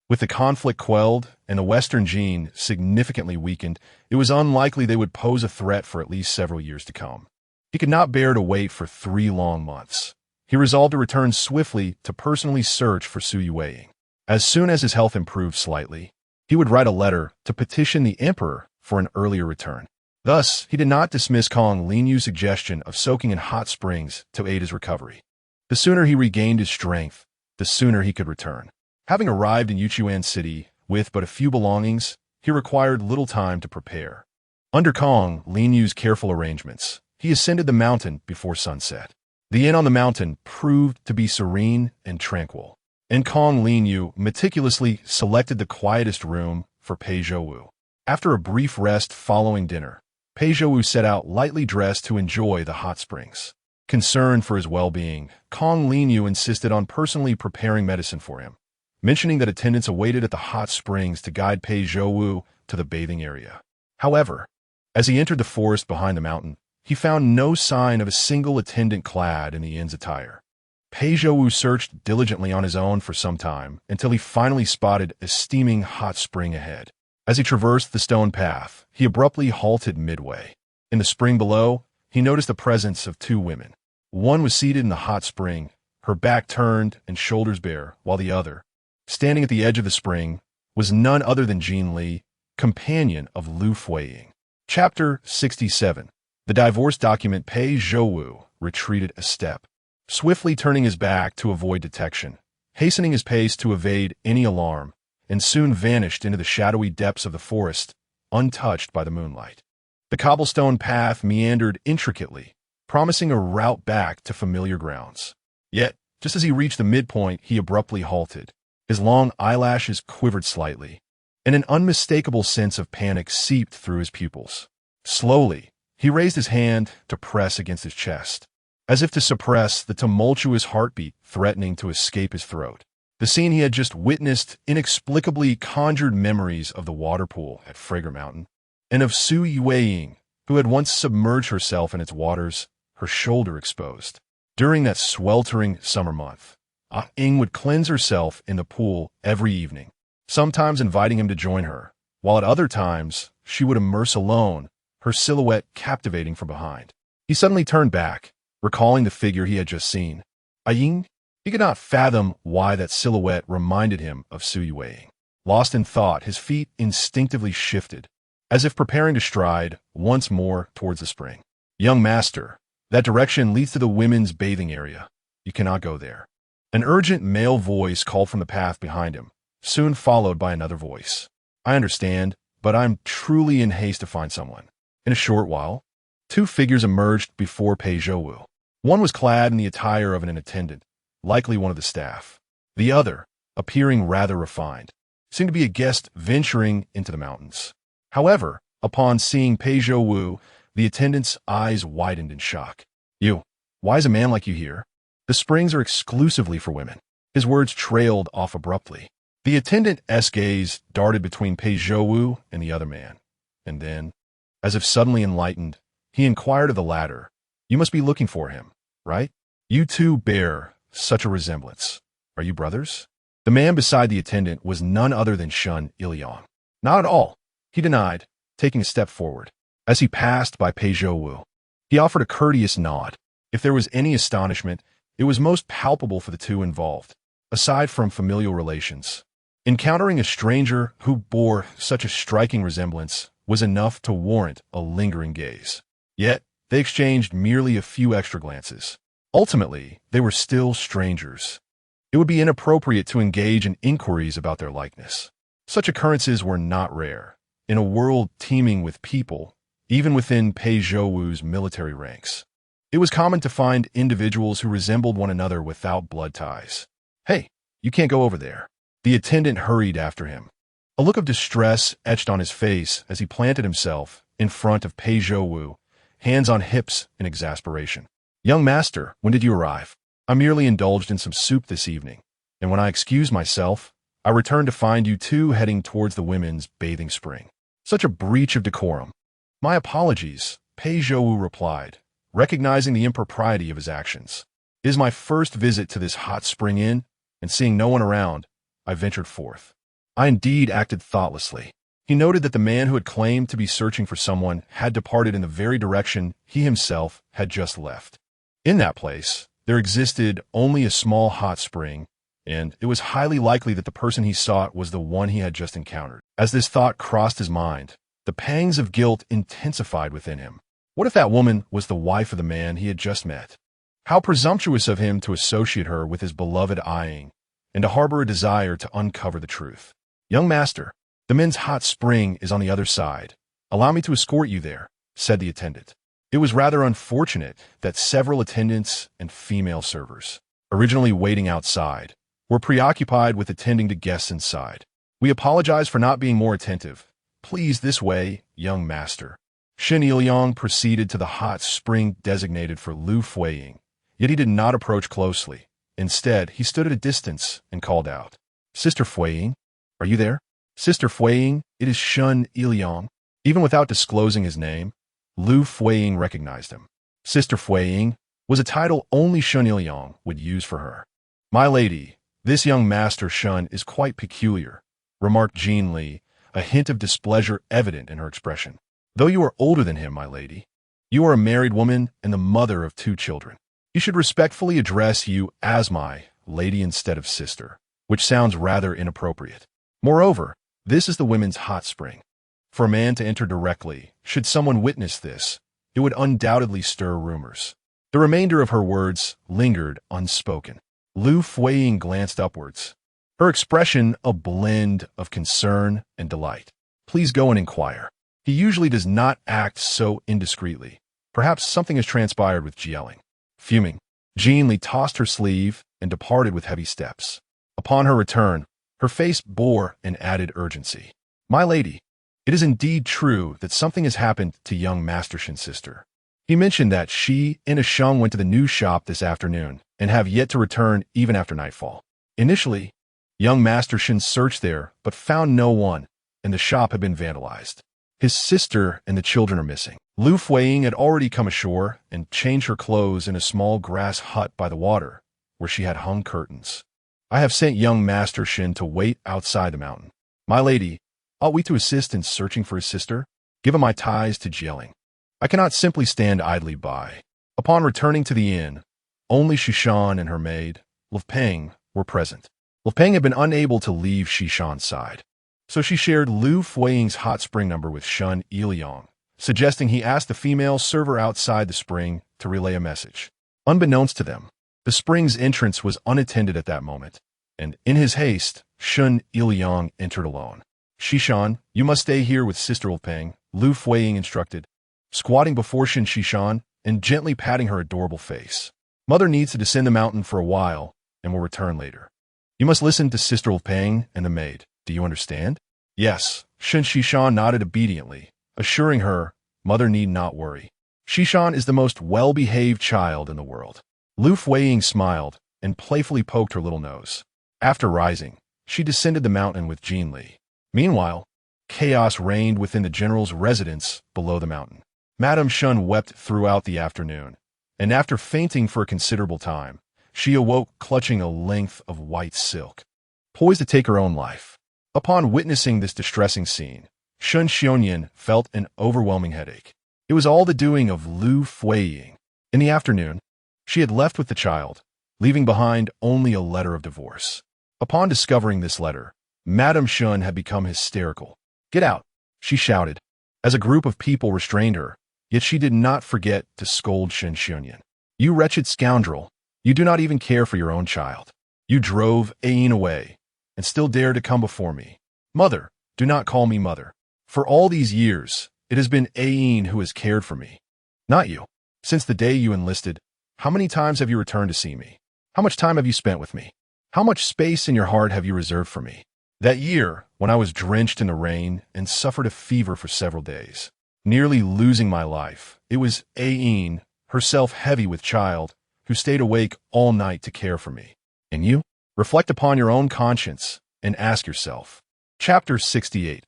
Speaker 1: with the conflict quelled and the Western Jin significantly weakened, it was unlikely they would pose a threat for at least several years to come. He could not bear to wait for 3 long months. He resolved to return swiftly to personally search for Su Yueying. As soon as his health improved slightly, he would write a letter to petition the emperor for an earlier return. Thus, he did not dismiss Kong Linyu's suggestion of soaking in hot springs to aid his recovery. The sooner he regained his strength, the sooner he could return. Having arrived in Yuchuan City with but a few belongings, he required little time to prepare. Under Kong Linyu's careful arrangements, he ascended the mountain before sunset. The inn on the mountain proved to be serene and tranquil, and Kong Linyu meticulously selected the quietest room for Pei Zhouwu. After a brief rest following dinner, Pei Zhouwu set out lightly dressed to enjoy the hot springs. Concerned for his well-being, Kong Linyu insisted on personally preparing medicine for him, mentioning that attendants awaited at the hot springs to guide Pei Zhouwu to the bathing area. However, as he entered the forest behind the mountain, he found no sign of a single attendant clad in the inn's attire. Pei Zhouwu searched diligently on his own for some time until he finally spotted a steaming hot spring ahead. As he traversed the stone path, he abruptly halted midway. In the spring below, he noticed the presence of 2 women. One was seated in the hot spring, her back turned and shoulders bare, while the other, standing at the edge of the spring, was none other than Jin Li, companion of Liu Fuyi. Chapter 67. The divorce document. Pei Zhouwu retreated a step, swiftly turning his back to avoid detection, hastening his pace to evade any alarm, and soon vanished into the shadowy depths of the forest, untouched by the moonlight. The cobblestone path meandered intricately, promising a route back to familiar grounds. Yet, just as he reached the midpoint, he abruptly halted. His long eyelashes quivered slightly, and an unmistakable sense of panic seeped through his pupils. Slowly, he raised his hand to press against his chest, as if to suppress the tumultuous heartbeat threatening to escape his throat. The scene he had just witnessed inexplicably conjured memories of the water pool at Fragrant Mountain, and of Su Yueying, who had once submerged herself in its waters, her shoulder exposed. During that sweltering summer month, Ah-Ing would cleanse herself in the pool every evening, sometimes inviting him to join her, while at other times she would immerse alone, her silhouette captivating from behind. He suddenly turned back, recalling the figure he had just seen. Ah-Ying? He could not fathom why that silhouette reminded him of Su Yueying. Lost in thought, his feet instinctively shifted, as if preparing to stride once more towards the spring. Young master, that direction leads to the women's bathing area. You cannot go there. An urgent male voice called from the path behind him, soon followed by another voice. I understand, but I'm truly in haste to find someone. In a short while, 2 figures emerged before Pei Zhouwu. One was clad in the attire of an attendant, likely one of the staff. The other, appearing rather refined, seemed to be a guest venturing into the mountains. However, upon seeing Pei Zhouwu, the attendant's eyes widened in shock. Why is a man like you here? The springs are exclusively for women. His words trailed off abruptly. The attendant's gaze darted between Pei Zhouwu and the other man, and then, as if suddenly enlightened, he inquired of the latter, You must be looking for him, right? You two bear such a resemblance. Are you brothers? The man beside the attendant was none other than Shun Iliang. Not at all, he denied, taking a step forward. As he passed by Pei Zhouwu, he offered a courteous nod. If there was any astonishment, it was most palpable for the two involved, aside from familial relations. Encountering a stranger who bore such a striking resemblance was enough to warrant a lingering gaze. Yet, they exchanged merely a few extra glances. Ultimately, they were still strangers. It would be inappropriate to engage in inquiries about their likeness. Such occurrences were not rare. In a world teeming with people, even within Pei Zhouwu's military ranks, it was common to find individuals who resembled one another without blood ties. Hey, you can't go over there. The attendant hurried after him. A look of distress etched on his face as he planted himself in front of Pei Zhouwu, hands on hips in exasperation. Young master, when did you arrive? I merely indulged in some soup this evening, and when I excused myself, I returned to find you two heading towards the women's bathing spring. Such a breach of decorum. My apologies, Pei Zhouwu replied, recognizing the impropriety of his actions. It is my first visit to this hot spring inn, and seeing no one around, I ventured forth. I indeed acted thoughtlessly. He noted that the man who had claimed to be searching for someone had departed in the very direction he himself had just left. In that place, there existed only a small hot spring, and it was highly likely that the person he sought was the one he had just encountered. As this thought crossed his mind, the pangs of guilt intensified within him. What if that woman was the wife of the man he had just met? How presumptuous of him to associate her with his beloved eyeing, and to harbor a desire to uncover the truth. "Young master, the men's hot spring is on the other side. Allow me to escort you there," said the attendant. It was rather unfortunate that several attendants and female servers, originally waiting outside, were preoccupied with attending to guests inside. "We apologize for not being more attentive. Please this way, young master." Shen Yiliang proceeded to the hot spring designated for Liu Fuyi, yet he did not approach closely. Instead, he stood at a distance and called out, "Sister Fuyi, are you there? Sister Fuyi, it is Shen Yiliang." Even without disclosing his name, Liu Fuyi recognized him. Sister Fuyi was a title only Shen Yiliang would use for her. "My lady, this young master Shen is quite peculiar," remarked Jean Li, a hint of displeasure evident in her expression. "Though you are older than him, my lady, you are a married woman and the mother of 2 children. You should respectfully address you as my lady instead of sister, which sounds rather inappropriate. Moreover, this is the women's hot spring. For a man to enter directly, should someone witness this, it would undoubtedly stir rumors." The remainder of her words lingered unspoken. Liu Fuyi glanced upwards, her expression a blend of concern and delight. "Please go and inquire. He usually does not act so indiscreetly. Perhaps something has transpired with Jialing." Fuming, Jean Li tossed her sleeve and departed with heavy steps. Upon her return, her face bore an added urgency. "My lady, it is indeed true that something has happened to young Master Shen's sister. He mentioned that she and Asheng went to the news shop this afternoon and have yet to return even after nightfall. Initially, young Master Shen searched there but found no one, and the shop had been vandalized. His sister and the children are missing." Liu Fuyi had already come ashore and changed her clothes in a small grass hut by the water, where she had hung curtains. "I have sent young Master Shen to wait outside the mountain. My lady, ought we to assist in searching for his sister? Given my ties to Jialing, I cannot simply stand idly by." Upon returning to the inn, only Shishan and her maid, Peng, were present. Peng had been unable to leave Shishan's side, so she shared Liu Fuyi's hot spring number with Shen Yiliang, suggesting he ask the female server outside the spring to relay a message. Unbeknownst to them, the spring's entrance was unattended at that moment, and in his haste, Shen Yiliang entered alone. "Shishan, you must stay here with Sister Peng," Liu Fuyi instructed, squatting before Shishan and gently patting her adorable face. "Mother needs to descend the mountain for a while and will return later. You must listen to Sister Peng and the maid. Do you understand?" "Yes." Shishan nodded obediently, assuring her mother need not worry. "Shishan is the most well-behaved child in the world." Liu Fuyi smiled and playfully poked her little nose. After rising, she descended the mountain with Jean Li. Meanwhile, chaos reigned within the general's residence below the mountain. Madame Shen wept throughout the afternoon, and after fainting for a considerable time, she awoke clutching a length of white silk, poised to take her own life. Upon witnessing this distressing scene, Shen Xiongyan felt an overwhelming headache. It was all the doing of Liu Fuyi. In the afternoon, she had left with the child, leaving behind only a letter of divorce. Upon discovering this letter, Madame Shen had become hysterical. "Get out," she shouted, as a group of people restrained her, yet she did not forget to scold Shen Xiongyan. "You wretched scoundrel, you do not even care for your own child. You drove Ayin away, and still dare to come before me. Mother, do not call me mother. For all these years, it has been Ayin who has cared for me, not you. Since the day you enlisted, how many times have you returned to see me? How much time have you spent with me? How much space in your heart have you reserved for me? That year, when I was drenched in the rain and suffered a fever for several days, nearly losing my life, it was Ayin, herself heavy with child, who stayed awake all night to care for me. And you? Reflect upon your own conscience and ask yourself." Chapter 68.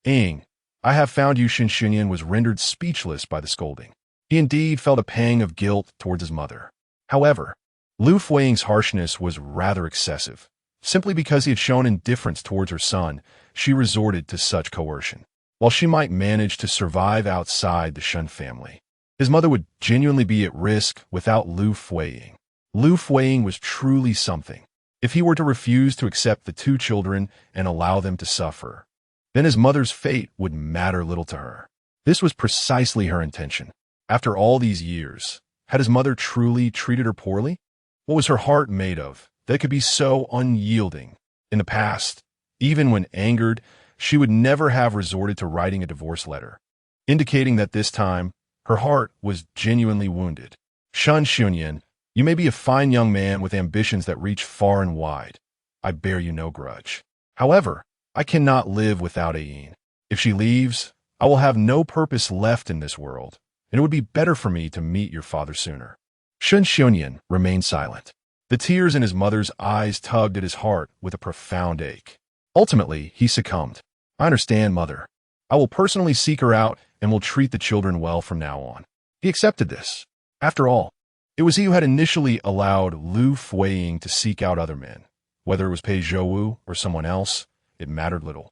Speaker 1: "Ing, I have found you." Shen Xiongyan was rendered speechless by the scolding. He indeed felt a pang of guilt towards his mother. However, Liu Fuiying's harshness was rather excessive. Simply because he had shown indifference towards her son, she resorted to such coercion. While she might manage to survive outside the Shen family, his mother would genuinely be at risk without Liu Fuiying. Liu Fuiying was truly something. If he were to refuse to accept the two children and allow them to suffer, then his mother's fate would matter little to her. This was precisely her intention. After all these years, had his mother truly treated her poorly? What was her heart made of that could be so unyielding? In the past, even when angered, she would never have resorted to writing a divorce letter, indicating that this time, her heart was genuinely wounded. Shen Xunyan, you may be a fine young man with ambitions that reach far and wide. I bear you no grudge. However, I cannot live without Ayin. If she leaves, I will have no purpose left in this world, and it would be better for me to meet your father sooner. Shen Xunyan remained silent. The tears in his mother's eyes tugged at his heart with a profound ache. Ultimately, he succumbed. I understand, mother. I will personally seek her out and will treat the children well from now on. He accepted this. After all, it was he who had initially allowed Liu Fuiying to seek out other men. Whether it was Pei Zhouwu or someone else, it mattered little.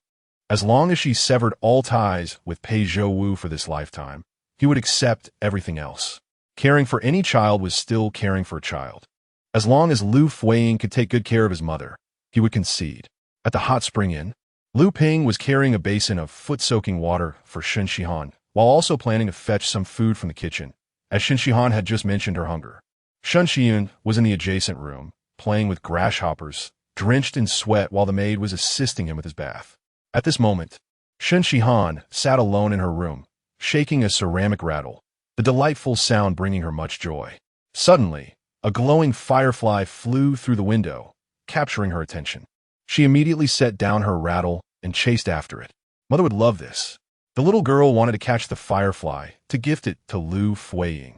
Speaker 1: As long as she severed all ties with Pei Zhouwu for this lifetime, he would accept everything else. Caring for any child was still caring for a child. As long as Liu Fuiying could take good care of his mother, he would concede. At the hot spring inn, Liu Ping was carrying a basin of foot-soaking water for Shen Shihan, while also planning to fetch some food from the kitchen, as Shen Shihan had just mentioned her hunger. Shen Shiyun was in the adjacent room, playing with grasshoppers, drenched in sweat while the maid was assisting him with his bath. At this moment, Shen Shihan sat alone in her room, shaking a ceramic rattle, the delightful sound bringing her much joy. Suddenly, a glowing firefly flew through the window, capturing her attention. She immediately set down her rattle and chased after it. Mother would love this. The little girl wanted to catch the firefly to gift it to Liu Fuiying,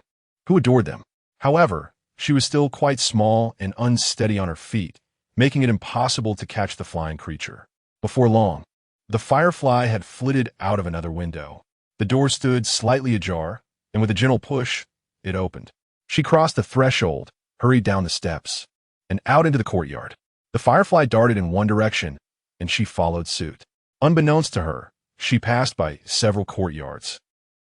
Speaker 1: who adored them. However, she was still quite small and unsteady on her feet, making it impossible to catch the flying creature. Before long, the firefly had flitted out of another window. The door stood slightly ajar, and with a gentle push, it opened. She crossed the threshold, hurried down the steps, and out into the courtyard. The firefly darted in one direction, and she followed suit. Unbeknownst to her, she passed by several courtyards,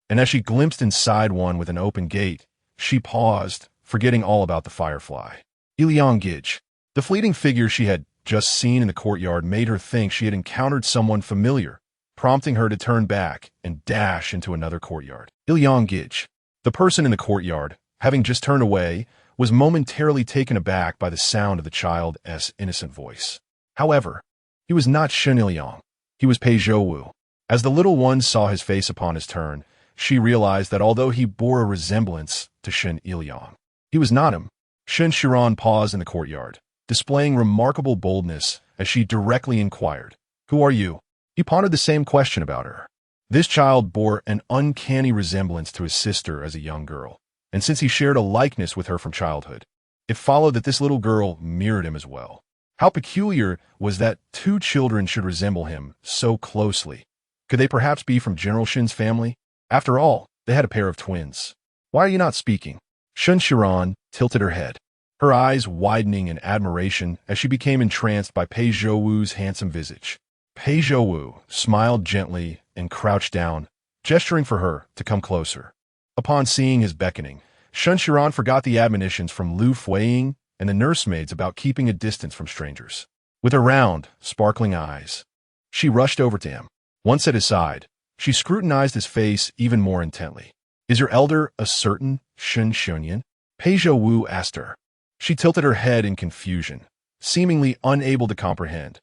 Speaker 1: and as she glimpsed inside one with an open gate, she paused, forgetting all about the firefly. Iliang Gij. The fleeting figure she had just seen in the courtyard made her think she had encountered someone familiar, prompting her to turn back and dash into another courtyard. Iliang Gij. The person in the courtyard, having just turned away, was momentarily taken aback by the sound of the child's innocent voice. However, he was not Shen Iliang. He was Pei Zhouwu. As the little one saw his face upon his turn, she realized that although he bore a resemblance to Shen Iliang, he was not him. Shen Shiran paused in the courtyard, displaying remarkable boldness as she directly inquired, "Who are you?" He pondered the same question about her. This child bore an uncanny resemblance to his sister as a young girl, and since he shared a likeness with her from childhood, it followed that this little girl mirrored him as well. How peculiar was that two children should resemble him so closely. Could they perhaps be from General Shin's family? After all, they had a pair of twins. "Why are you not speaking?" Shen Shiran tilted her head, her eyes widening in admiration as she became entranced by Pei Zhouwu's handsome visage. Pei Zhouwu smiled gently and crouched down, gesturing for her to come closer. Upon seeing his beckoning, Shen Shiran forgot the admonitions from Liu Fuiying and the nursemaids about keeping a distance from strangers. With her round, sparkling eyes, she rushed over to him. Once at his side, she scrutinized his face even more intently. "Is your elder a certain Shen Xunyan?" Pei Zhouwu asked her. She tilted her head in confusion, seemingly unable to comprehend.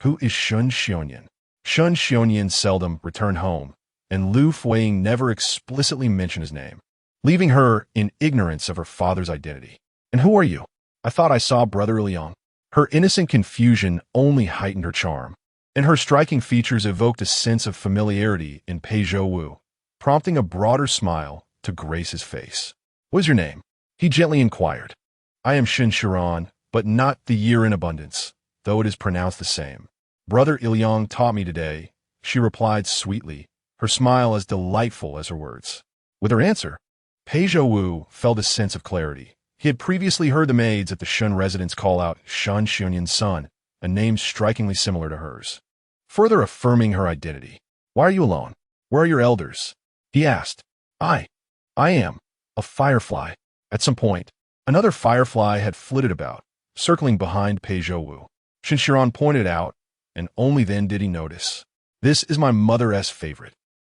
Speaker 1: Who is Shen Xunyan? Shen Xunyan seldom returned home, and Liu Fuiying never explicitly mentioned his name, leaving her in ignorance of her father's identity. "And who are you? I thought I saw Brother Liang." Her innocent confusion only heightened her charm, and her striking features evoked a sense of familiarity in Pei Zhouwu, prompting a broader smile to grace his face. "What is your name?" he gently inquired. "I am Shen Shiran, but not the year in abundance, though it is pronounced the same. Brother Iliang taught me today," she replied sweetly, her smile as delightful as her words. With her answer, Pei Zhouwu felt a sense of clarity. He had previously heard the maids at the Shun residence call out Shun Xunyin's son, a name strikingly similar to hers, further affirming her identity. Why are you alone? Where are your elders? He asked. I am a firefly. At some point, another firefly had flitted about, circling behind Pei Zhouwu. Shinshiran pointed out, and only then did he notice. This is my mother's favorite.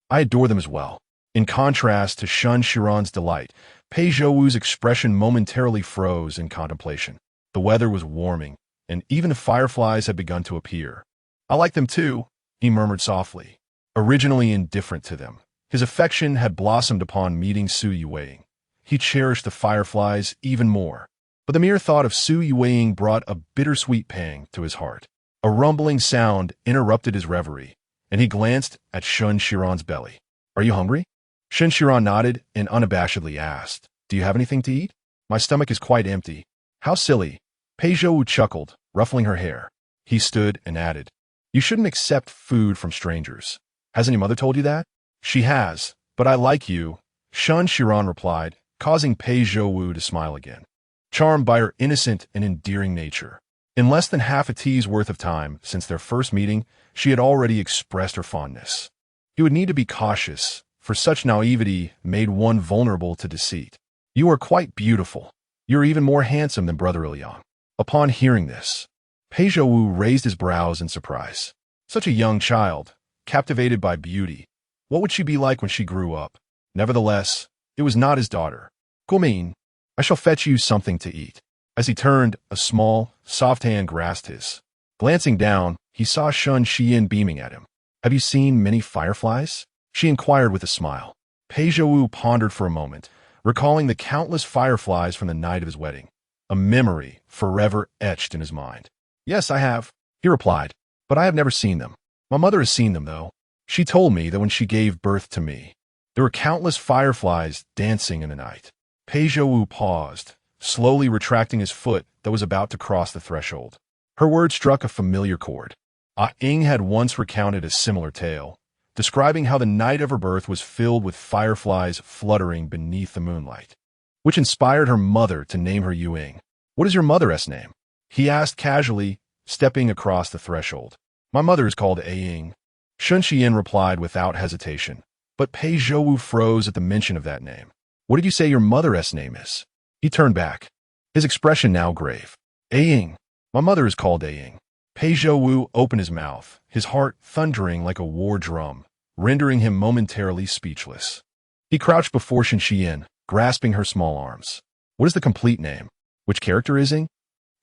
Speaker 1: I adore them as well. In contrast to Shun Shiran's delight, Pei Zhouwu's expression momentarily froze in contemplation. The weather was warming, and even the fireflies had begun to appear. I like them too, he murmured softly. Originally indifferent to them, his affection had blossomed upon meeting Su Yuwei. He cherished the fireflies even more. But the mere thought of Su Yuwei brought a bittersweet pang to his heart. A rumbling sound interrupted his reverie, and he glanced at Shun Shiran's belly. Are you hungry? Shun Shiran nodded and unabashedly asked, Do you have anything to eat? My stomach is quite empty. How silly. Pei Zhouwu chuckled, ruffling her hair. He stood and added, You shouldn't accept food from strangers. Hasn't your mother told you that? She has, but I like you, Shun Shiran replied, causing Pei Zhouwu to smile again. Charmed by her innocent and endearing nature. In less than half a tea's worth of time since their first meeting, she had already expressed her fondness. He would need to be cautious, for such naivety made one vulnerable to deceit. You are quite beautiful. You are even more handsome than Brother Iliang. Upon hearing this, Pei Zhouwu raised his brows in surprise. Such a young child, captivated by beauty. What would she be like when she grew up? Nevertheless, it was not his daughter. Guomin, I shall fetch you something to eat. As he turned, a small, soft hand grasped his. Glancing down, he saw Shun Xiyin beaming at him. Have you seen many fireflies? She inquired with a smile. Pei Zhouwu pondered for a moment, recalling the countless fireflies from the night of his wedding. A memory forever etched in his mind. Yes, I have, he replied, but I have never seen them. My mother has seen them, though. She told me that when she gave birth to me, there were countless fireflies dancing in the night. Pei Zhouwu paused, slowly retracting his foot that was about to cross the threshold. Her words struck a familiar chord. Ah Ying had once recounted a similar tale, describing how the night of her birth was filled with fireflies fluttering beneath the moonlight, which inspired her mother to name her Ying. What is your mother's name? He asked casually, stepping across the threshold. My mother is called Ying. Shun Xiyin replied without hesitation, but Pei Zhouwu froze at the mention of that name. What did you say your mother's name is? He turned back, his expression now grave. Ying. My mother is called Ying. Pei Zhouwu opened his mouth, his heart thundering like a war drum, rendering him momentarily speechless. He crouched before Shun Xiyin, grasping her small arms. What is the complete name? Which character is Ying?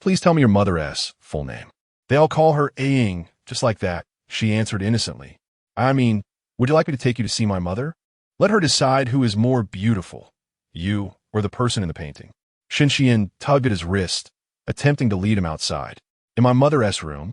Speaker 1: Please tell me your mother's full name. They all call her Ying, just like that, she answered innocently. I mean, would you like me to take you to see my mother? Let her decide who is more beautiful, you or the person in the painting. Shun Xiyin tugged at his wrist, attempting to lead him outside. In my mother's room,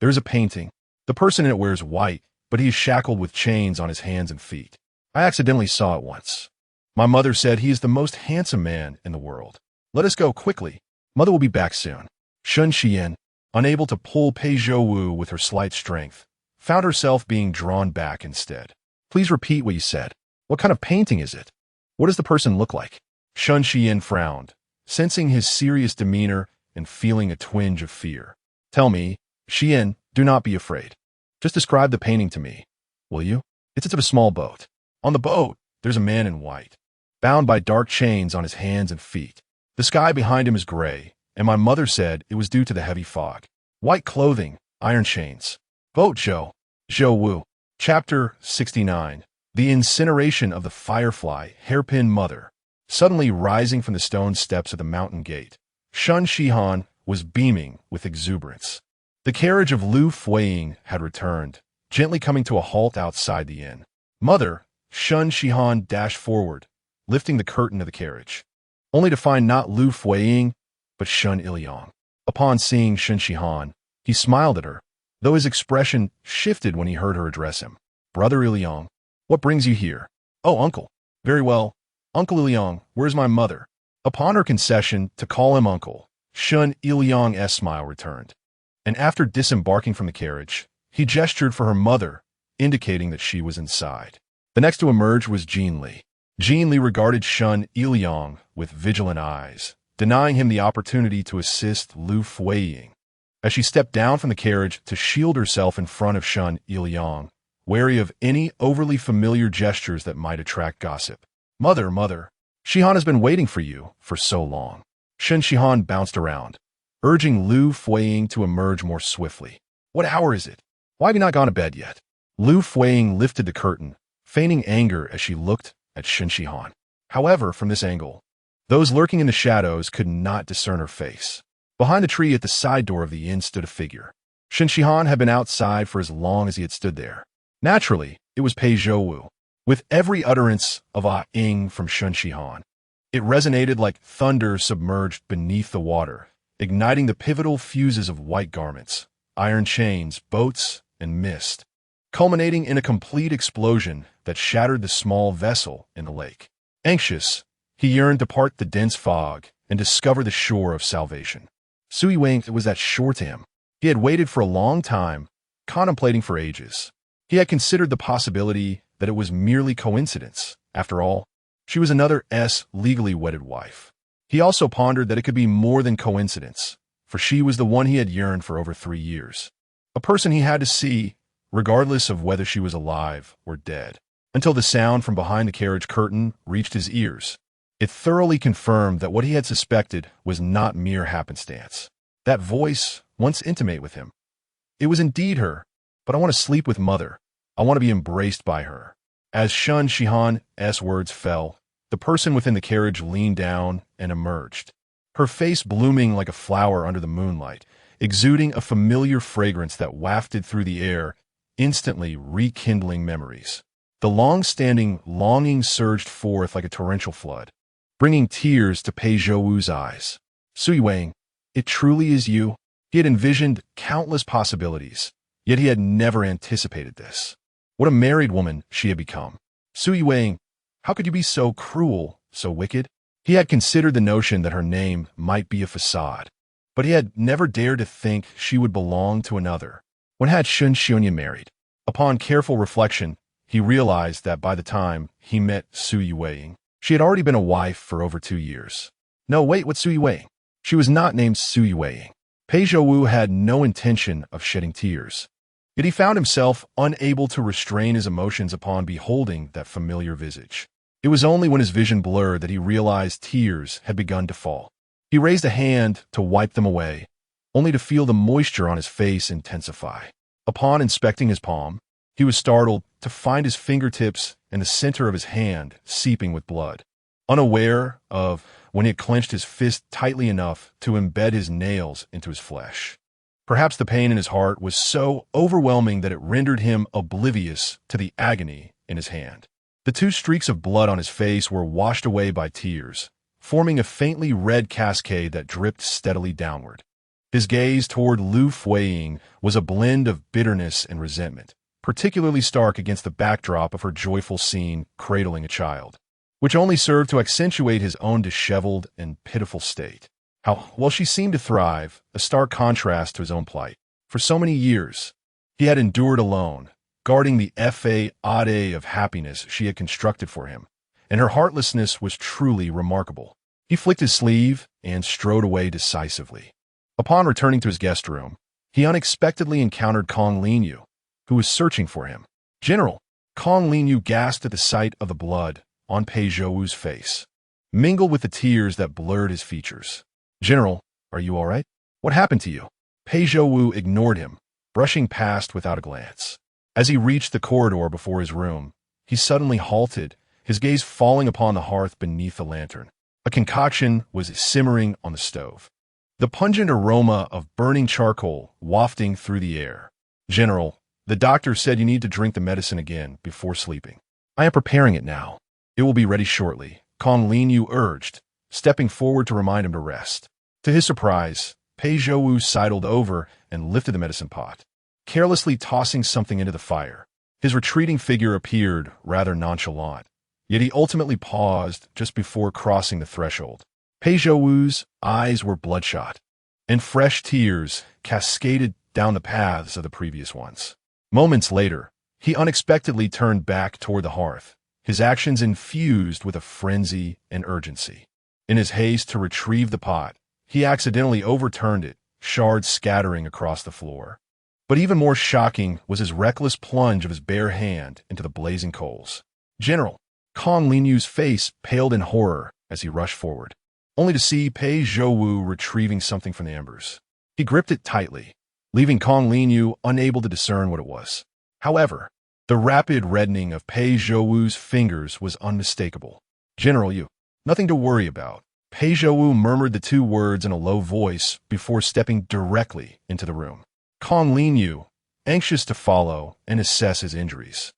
Speaker 1: there is a painting. The person in it wears white, but he is shackled with chains on his hands and feet. I accidentally saw it once. My mother said he is the most handsome man in the world. Let us go quickly. Mother will be back soon. Shun Xiyin, unable to pull Pei Zhouwu with her slight strength, found herself being drawn back instead. Please repeat what you said. What kind of painting is it? What does the person look like? Shun Xiyin frowned, sensing his serious demeanor and feeling a twinge of fear. Tell me, Xiyin, do not be afraid. Just describe the painting to me, will you? It's of a small boat. On the boat, there's a man in white, bound by dark chains on his hands and feet. The sky behind him is gray, and my mother said it was due to the heavy fog. White clothing, iron chains. Boat Zhouwu. Chapter 69. The incineration of the firefly hairpin mother. Suddenly rising from the stone steps of the mountain gate, Shun Shihan was beaming with exuberance. The carriage of Liu Fuyi had returned, gently coming to a halt outside the inn. Mother, Shun Shihan dashed forward, lifting the curtain of the carriage, only to find not Liu Fuyi, but Shun Iliang. Upon seeing Shun Shihan, he smiled at her, though his expression shifted when he heard her address him. Brother Iliang, what brings you here? Oh, uncle. Very well. Uncle Iliang, where's my mother? Upon her concession to call him uncle, Shun Iliang's smile returned, and after disembarking from the carriage, he gestured for her mother, indicating that she was inside. The next to emerge was Jin Li. Jin Li regarded Shun Iliang with vigilant eyes, denying him the opportunity to assist Liu Fuyi. As she stepped down from the carriage to shield herself in front of Shen Ilyang, wary of any overly familiar gestures that might attract gossip. Mother, Shihan has been waiting for you for so long. Shen Shihan bounced around, urging Liu Fuyi to emerge more swiftly. What hour is it? Why have you not gone to bed yet? Liu Fuyi lifted the curtain, feigning anger as she looked at Shen Shihan. However, from this angle, those lurking in the shadows could not discern her face. Behind the tree at the side door of the inn stood a figure. Shen Shihan had been outside for as long as he had stood there. Naturally, it was Pei Zhouwu. With every utterance of ah-ing from Shen Shihan, it resonated like thunder submerged beneath the water, igniting the pivotal fuses of white garments, iron chains, boats, and mist, culminating in a complete explosion that shattered the small vessel in the lake. Anxious, he yearned to part the dense fog and discover the shore of salvation. Sui Wang was that shore to him. He had waited for a long time, contemplating for ages. He had considered the possibility that it was merely coincidence. After all, she was another legally wedded wife. He also pondered that it could be more than coincidence, for she was the one he had yearned for over 3 years. A person he had to see, regardless of whether she was alive or dead. Until the sound from behind the carriage curtain reached his ears. It thoroughly confirmed that what he had suspected was not mere happenstance. That voice, once intimate with him. It was indeed her, but I want to sleep with Mother. I want to be embraced by her. As Shen Shihan's words fell, the person within the carriage leaned down and emerged. Her face blooming like a flower under the moonlight, exuding a familiar fragrance that wafted through the air, instantly rekindling memories. The long-standing longing surged forth like a torrential flood, bringing tears to Pei Zhouwu's eyes. Sui Wang, it truly is you? He had envisioned countless possibilities, yet he had never anticipated this. What a married woman she had become. Sui Wang, how could you be so cruel, so wicked? He had considered the notion that her name might be a facade, but he had never dared to think she would belong to another. When had Shen Shihan married? Upon careful reflection, he realized that by the time he met Sui Wang, she had already been a wife for over 2 years. No, wait, what Sui Wang? She was not named Sui Wang. Pei Zhouwu had no intention of shedding tears. Yet he found himself unable to restrain his emotions upon beholding that familiar visage. It was only when his vision blurred that he realized tears had begun to fall. He raised a hand to wipe them away, only to feel the moisture on his face intensify. Upon inspecting his palm, he was startled to find his fingertips and the center of his hand seeping with blood. Unaware of when he had clenched his fist tightly enough to embed his nails into his flesh. Perhaps the pain in his heart was so overwhelming that it rendered him oblivious to the agony in his hand. The 2 streaks of blood on his face were washed away by tears, forming a faintly red cascade that dripped steadily downward. His gaze toward Liu Fuyi was a blend of bitterness and resentment, particularly stark against the backdrop of her joyful scene cradling a child, which only served to accentuate his own disheveled and pitiful state. While she seemed to thrive, a stark contrast to his own plight. For so many years, he had endured alone, guarding the facade of happiness she had constructed for him, and her heartlessness was truly remarkable. He flicked his sleeve and strode away decisively. Upon returning to his guest room, he unexpectedly encountered Kong Linyu, who was searching for him. General, Kong Linyu gasped at the sight of the blood on Pei Zhouwu's face, mingled with the tears that blurred his features. General, are you all right? What happened to you? Pei Zhouwu ignored him, brushing past without a glance. As he reached the corridor before his room, he suddenly halted, his gaze falling upon the hearth beneath the lantern. A concoction was simmering on the stove, the pungent aroma of burning charcoal wafting through the air. General, the doctor said you need to drink the medicine again before sleeping. I am preparing it now. It will be ready shortly, Kong Linyu urged, stepping forward to remind him to rest. To his surprise, Pei Zhouwu sidled over and lifted the medicine pot, carelessly tossing something into the fire. His retreating figure appeared rather nonchalant, yet he ultimately paused just before crossing the threshold. Pei Zhouwu's eyes were bloodshot, and fresh tears cascaded down the paths of the previous ones. Moments later, he unexpectedly turned back toward the hearth, his actions infused with a frenzy and urgency. In his haste to retrieve the pot, he accidentally overturned it, shards scattering across the floor. But even more shocking was his reckless plunge of his bare hand into the blazing coals. General, Kong Linyu's face paled in horror as he rushed forward, only to see Pei Zhouwu retrieving something from the embers. He gripped it tightly, leaving Kong Linyu unable to discern what it was. However, the rapid reddening of Pei Zhouwu's fingers was unmistakable. General Yu, nothing to worry about. Pei Zhouwu murmured the two words in a low voice before stepping directly into the room. Kong Linyu, anxious to follow and assess his injuries,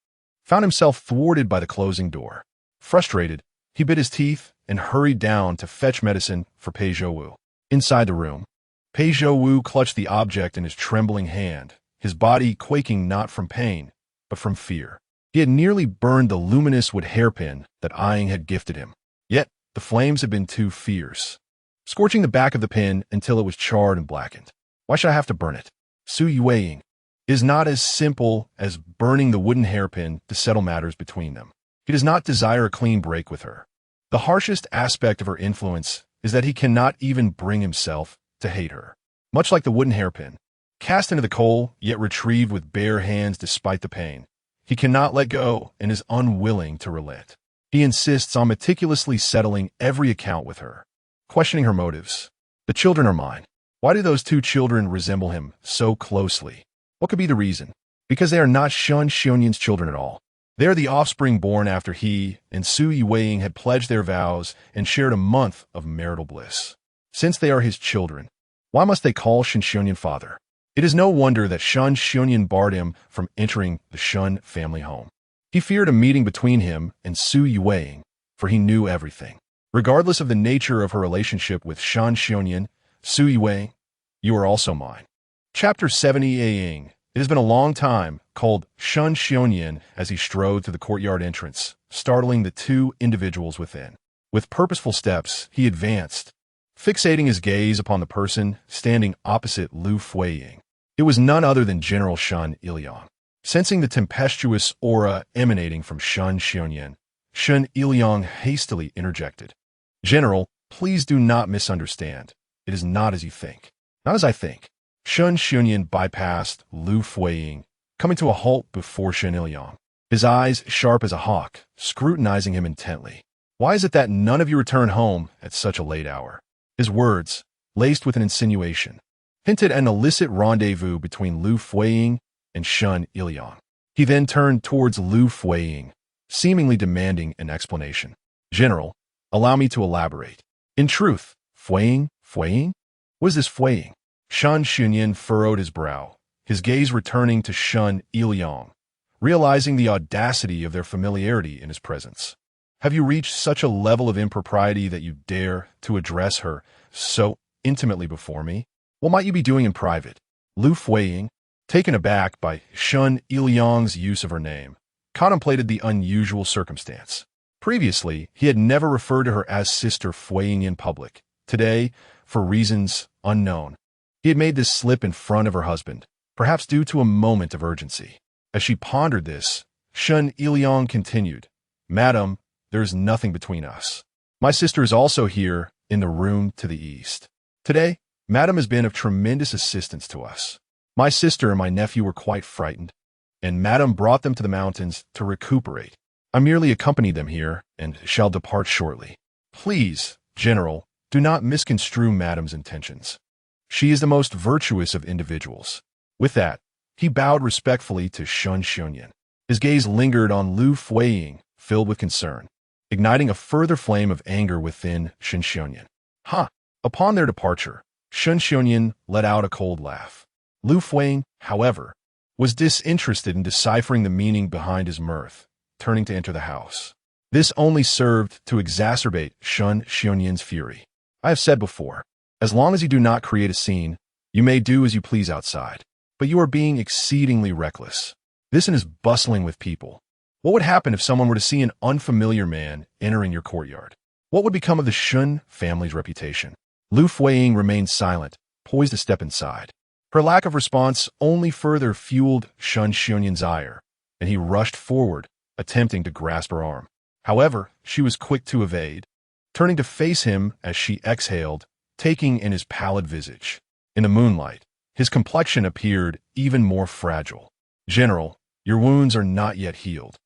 Speaker 1: found himself thwarted by the closing door. Frustrated, he bit his teeth and hurried down to fetch medicine for Pei Zhouwu. Inside the room, Pei Zhouwu clutched the object in his trembling hand, his body quaking not from pain, but from fear. He had nearly burned the luminous wood hairpin that Aang had gifted him. Yet, the flames had been too fierce, scorching the back of the pin until it was charred and blackened. Why should I have to burn it? Su Yueying is not as simple as burning the wooden hairpin to settle matters between them. He does not desire a clean break with her. The harshest aspect of her influence is that he cannot even bring himself to hate her. Much like the wooden hairpin, cast into the coal, yet retrieved with bare hands despite the pain, he cannot let go and is unwilling to relent. He insists on meticulously settling every account with her, questioning her motives. The children are mine. Why do those two children resemble him so closely? What could be the reason? Because they are not Shun Xionyin's children at all. They are the offspring born after he and Su Yueying had pledged their vows and shared a month of marital bliss. Since they are his children, why must they call Shun Xionying father? It is no wonder that Shun Xionying barred him from entering the Shun family home. He feared a meeting between him and Su Yueying, for he knew everything. Regardless of the nature of her relationship with Shun Xionying, Su Yueying, you are also mine. Chapter 70 Aying. It has been a long time, called Shun Xionying as he strode through the courtyard entrance, startling the two individuals within. With purposeful steps, he advanced, fixating his gaze upon the person standing opposite Liu Fuyi. It was none other than General Shun Iliang. Sensing the tempestuous aura emanating from Shun Xionying, Shun Iliang hastily interjected. General, please do not misunderstand. It is not as you think. Not as I think. Shun Xionying bypassed Liu Fuyi, coming to a halt before Shun Iliang, his eyes sharp as a hawk, scrutinizing him intently. Why is it that none of you return home at such a late hour? His words, laced with an insinuation, hinted at an illicit rendezvous between Liu Fuyi and Shun Iliang. He then turned towards Liu Fuyi, seemingly demanding an explanation. General, allow me to elaborate. In truth, Fuyi? What is this Fuyi? Shun Xionying furrowed his brow, his gaze returning to Shun Iliang, realizing the audacity of their familiarity in his presence. Have you reached such a level of impropriety that you dare to address her so intimately before me? What might you be doing in private? Liu Fuyi, taken aback by Shun Iliang's use of her name, contemplated the unusual circumstance. Previously, he had never referred to her as Sister Fuyi in public. Today, for reasons unknown, he had made this slip in front of her husband, perhaps due to a moment of urgency. As she pondered this, Shun Iliang continued, Madam, there is nothing between us. My sister is also here in the room to the east. Today, Madam has been of tremendous assistance to us. My sister and my nephew were quite frightened, and Madam brought them to the mountains to recuperate. I merely accompanied them here and shall depart shortly. Please, General, do not misconstrue Madam's intentions. She is the most virtuous of individuals. With that, he bowed respectfully to Shun Xionying. His gaze lingered on Liu Fuyi, filled with concern, igniting a further flame of anger within Shun Xionying. Upon their departure, Shun Xionying let out a cold laugh. Liu Fuyi, however, was disinterested in deciphering the meaning behind his mirth, turning to enter the house. This only served to exacerbate Shun Xionying's fury. I have said before, as long as you do not create a scene, you may do as you please outside. But you are being exceedingly reckless. This inn is bustling with people. What would happen if someone were to see an unfamiliar man entering your courtyard? What would become of the Shun family's reputation? Liu Fuyi remained silent, poised to step inside. Her lack of response only further fueled Shun Xionying's ire, and he rushed forward, attempting to grasp her arm. However, she was quick to evade. turning to face him as she exhaled, taking in his pallid visage. In the moonlight, his complexion appeared even more fragile. "General, your wounds are not yet healed.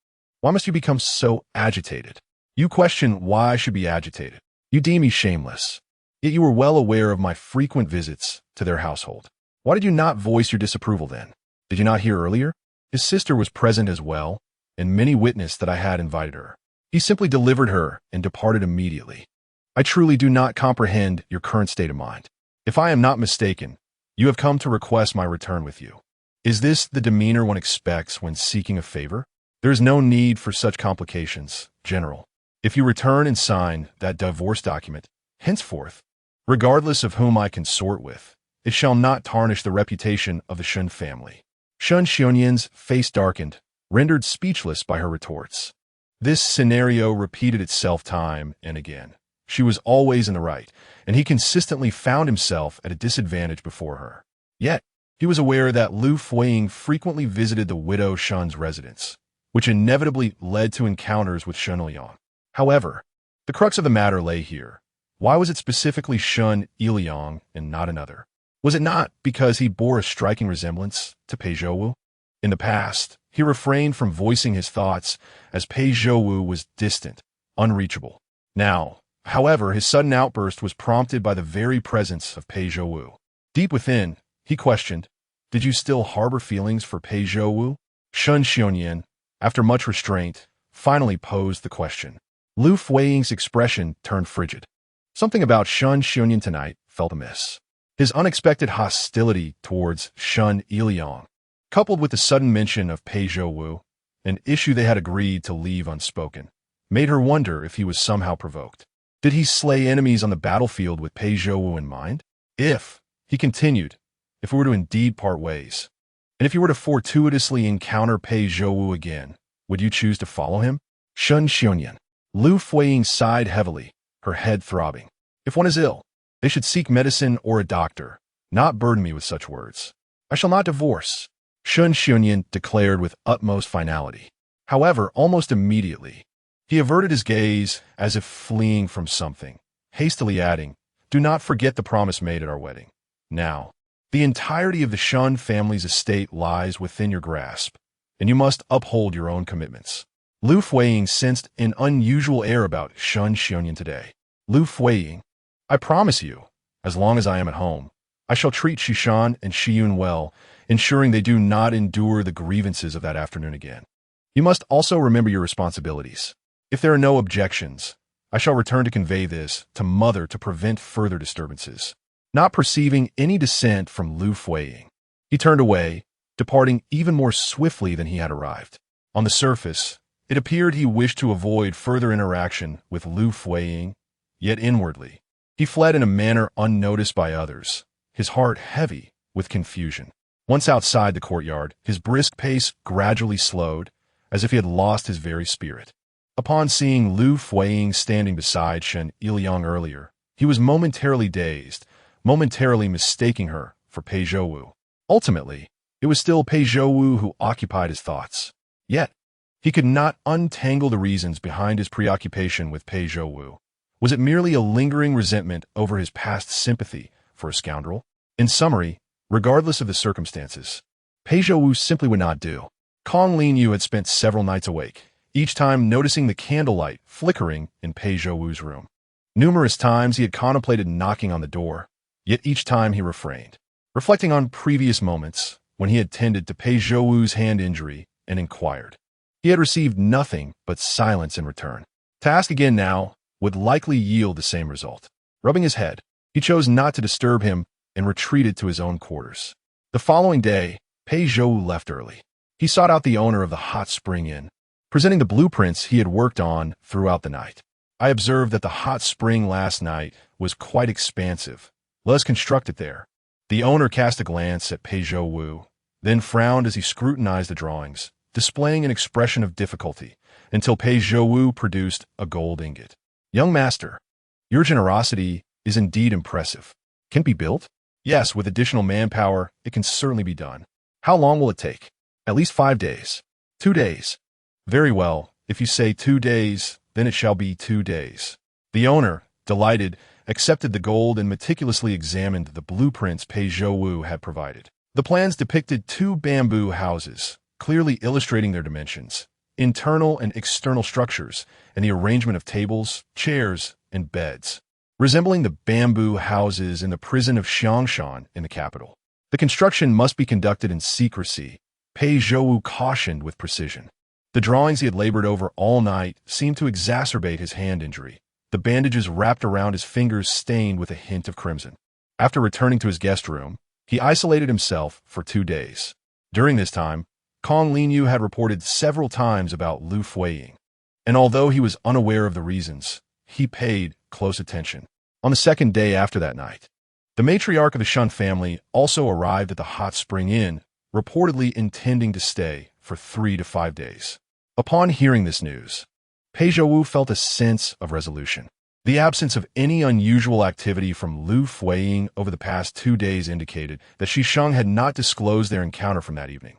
Speaker 1: Why must you become so agitated? You question why I should be agitated. You deem me shameless. Yet you were well aware of my frequent visits to their household. Why did you not voice your disapproval then? Did you not hear earlier? His sister was present as well, and many witnessed that I had invited her. He simply delivered her and departed immediately. I truly do not comprehend your current state of mind. If I am not mistaken, you have come to request my return with you. Is this the demeanor one expects when seeking a favor? There is no need for such complications, General. If you return and sign that divorce document, henceforth, regardless of whom I consort with, it shall not tarnish the reputation of the Shun family." Shun Xionyin's face darkened, rendered speechless by her retorts. This scenario repeated itself time and again. She was always in the right, and he consistently found himself at a disadvantage before her. Yet, he was aware that Liu Fuyi frequently visited the widow Shun's residence, which inevitably led to encounters with Shun Iliang. However, the crux of the matter lay here. Why was it specifically Shun Iliang and not another? Was it not because he bore a striking resemblance to Pei Zhouwu? In the past, he refrained from voicing his thoughts as Pei Zhouwu was distant, unreachable. Now, however, his sudden outburst was prompted by the very presence of Pei Zhouwu. Deep within, he questioned, "Did you still harbor feelings for Pei Zhouwu?" Shun Xiongyan, after much restraint, finally posed the question. Liu Fuyi's expression turned frigid. Something about Shun Xiongyan tonight felt amiss. His unexpected hostility towards Shun Iliang, coupled with the sudden mention of Pei Zhouwu, an issue they had agreed to leave unspoken, made her wonder if he was somehow provoked. Did he slay enemies on the battlefield with Pei Zhouwu in mind? If, he continued, if we were to indeed part ways, and if you were to fortuitously encounter Pei Zhouwu again, would you choose to follow him? Shun Xiongyan. Liu Fuyi sighed heavily, her head throbbing. If one is ill, they should seek medicine or a doctor, not burden me with such words. I shall not divorce, Shun Xiongyan declared with utmost finality. However, almost immediately, he averted his gaze as if fleeing from something, hastily adding, "Do not forget the promise made at our wedding. Now, the entirety of the Shun family's estate lies within your grasp, and you must uphold your own commitments." Liu Fuyi sensed an unusual air about Shun Xiongyan today. Liu Fuyi, "I promise you, as long as I am at home, I shall treat Shishan and Shiyun well, ensuring they do not endure the grievances of that afternoon again. You must also remember your responsibilities. If there are no objections, I shall return to convey this to Mother to prevent further disturbances." Not perceiving any dissent from Liu Fuyi, he turned away, departing even more swiftly than he had arrived. On the surface, it appeared he wished to avoid further interaction with Liu Fuyi, yet inwardly, he fled in a manner unnoticed by others, his heart heavy with confusion. Once outside the courtyard, his brisk pace gradually slowed, as if he had lost his very spirit. Upon seeing Liu Fuyi standing beside Shen Iliang earlier, he was momentarily dazed, momentarily mistaking her for Pei Zhouwu. Ultimately, it was still Pei Zhouwu who occupied his thoughts. Yet, he could not untangle the reasons behind his preoccupation with Pei Zhouwu. Was it merely a lingering resentment over his past sympathy for a scoundrel? In summary, regardless of the circumstances, Pei Zhouwu simply would not do. Kong Linyu had spent several nights awake, each time noticing the candlelight flickering in Pei Zhouwu's room. Numerous times he had contemplated knocking on the door, yet each time he refrained, reflecting on previous moments when he had tended to Pei Zhouwu's hand injury and inquired. He had received nothing but silence in return. To ask again now would likely yield the same result. Rubbing his head, he chose not to disturb him and retreated to his own quarters. The following day, Pei Zhouwu left early. He sought out the owner of the hot spring inn, presenting the blueprints he had worked on throughout the night. "I observed that the hot spring last night was quite expansive. Let us construct it there." The owner cast a glance at Pei Zhouwu, then frowned as he scrutinized the drawings, displaying an expression of difficulty, until Pei Zhouwu produced a gold ingot. "Young master, your generosity is indeed impressive. Can it be built?" "Yes, with additional manpower, it can certainly be done." "How long will it take?" "At least 5 days." 2 days. "Very well. If you say 2 days, then it shall be 2 days." The owner, delighted, accepted the gold and meticulously examined the blueprints Pei Zhouwu had provided. The plans depicted two bamboo houses, clearly illustrating their dimensions, internal and external structures, and the arrangement of tables, chairs, and beds, resembling the bamboo houses in the prison of Xiangshan in the capital. The construction must be conducted in secrecy, Pei Zhouwu cautioned with precision. The drawings he had labored over all night seemed to exacerbate his hand injury, the bandages wrapped around his fingers stained with a hint of crimson. After returning to his guest room, he isolated himself for 2 days. During this time, Kong Linyu had reported several times about Liu Fuyi, and although he was unaware of the reasons, he paid close attention. On the second day after that night, the matriarch of the Shun family also arrived at the Hot Spring Inn, reportedly intending to stay for 3 to 5 days. Upon hearing this news, Pei Zhouwu felt a sense of resolution. The absence of any unusual activity from Liu Fuyi over the past 2 days indicated that Shisheng had not disclosed their encounter from that evening.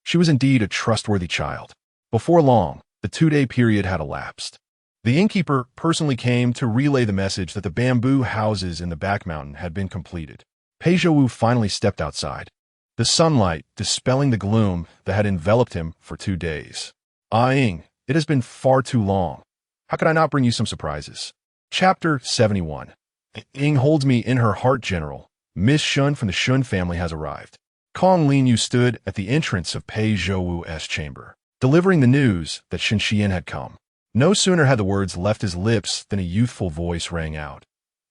Speaker 1: She was indeed a trustworthy child. Before long, the 2-day period had elapsed. The innkeeper personally came to relay the message that the bamboo houses in the back mountain had been completed. Pei Zhouwu finally stepped outside, the sunlight dispelling the gloom that had enveloped him for 2 days. Ah, Ying, it has been far too long. How could I not bring you some surprises? Chapter 71. Ying holds me in her heart, General. Miss Shun from the Shun family has arrived. Kong Linyu stood at the entrance of Pei Zhouwu's chamber, delivering the news that Shen Xian had come. No sooner had the words left his lips than a youthful voice rang out.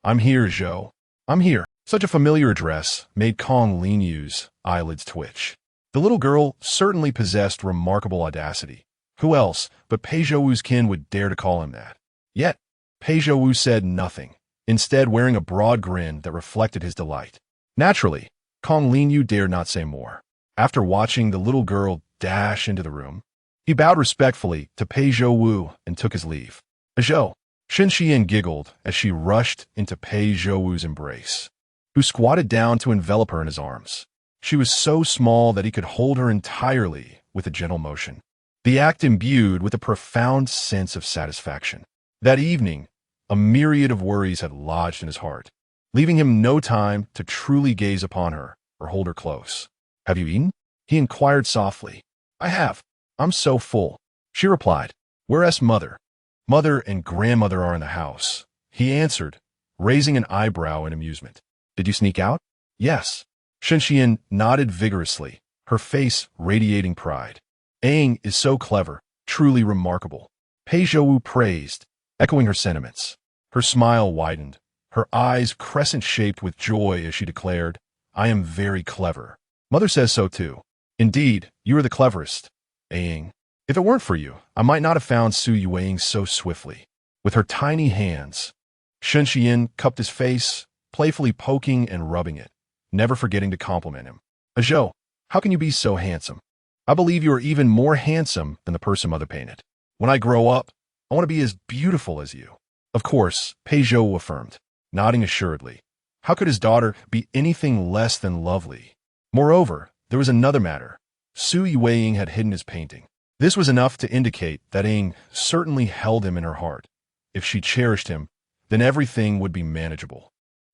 Speaker 1: I'm here, Zhou. I'm here. Such a familiar address made Kong Linyu's eyelids twitch. The little girl certainly possessed remarkable audacity. Who else but Pei Zhouwu's kin would dare to call him that? Yet, Pei Zhouwu said nothing, instead wearing a broad grin that reflected his delight. Naturally, Kong Linyu dared not say more. After watching the little girl dash into the room, he bowed respectfully to Pei Zhouwu and took his leave. Zhou, Shen Xian giggled as she rushed into Pei Zhouwu's embrace, who squatted down to envelop her in his arms. She was so small that he could hold her entirely with a gentle motion, the act imbued with a profound sense of satisfaction. That evening, a myriad of worries had lodged in his heart, leaving him no time to truly gaze upon her or hold her close. Have you eaten? He inquired softly. I have. I'm so full. She replied. Whereas mother? Mother and grandmother are in the house. He answered, raising an eyebrow in amusement. Did you sneak out? Yes. Shen Xian nodded vigorously, her face radiating pride. Aang is so clever, truly remarkable. Pei Zhouwu praised, echoing her sentiments. Her smile widened, her eyes crescent-shaped with joy as she declared, I am very clever. Mother says so too. Indeed, you are the cleverest, Aang. If it weren't for you, I might not have found Su Yueying so swiftly. With her tiny hands, Shen Xian cupped his face, playfully poking and rubbing it, never forgetting to compliment him. Zhou, how can you be so handsome? I believe you are even more handsome than the person Mother painted. When I grow up, I want to be as beautiful as you. Of course, Pei Zhouwu affirmed, nodding assuredly. How could his daughter be anything less than lovely? Moreover, there was another matter. Su Yueying had hidden his painting. This was enough to indicate that Ying certainly held him in her heart. If she cherished him, then everything would be manageable.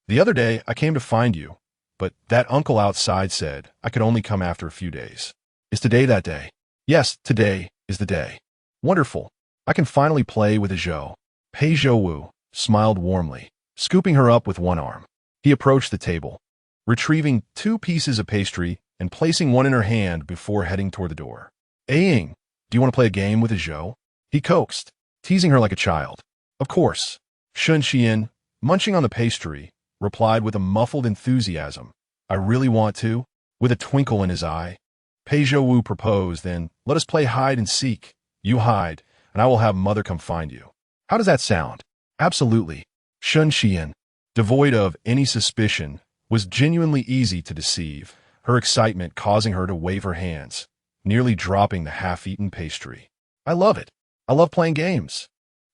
Speaker 1: The other day, I came to find you, but that uncle outside said I could only come after a few days. Is today that day? Yes, today is the day. Wonderful. I can finally play with Zhou. Pei Zhouwu smiled warmly, scooping her up with one arm. He approached the table, retrieving 2 pieces of pastry and placing one in her hand before heading toward the door. Ying, do you want to play a game with Zhou? He coaxed, teasing her like a child. Of course. Shen Xian, munching on the pastry, replied with a muffled enthusiasm. I really want to. With a twinkle in his eye, Pei Zhouwu proposed, then let us play hide and seek. You hide, and I will have Mother come find you. How does that sound? Absolutely. Shen Xian, devoid of any suspicion, was genuinely easy to deceive, her excitement causing her to wave her hands, nearly dropping the half-eaten pastry. I love it. I love playing games.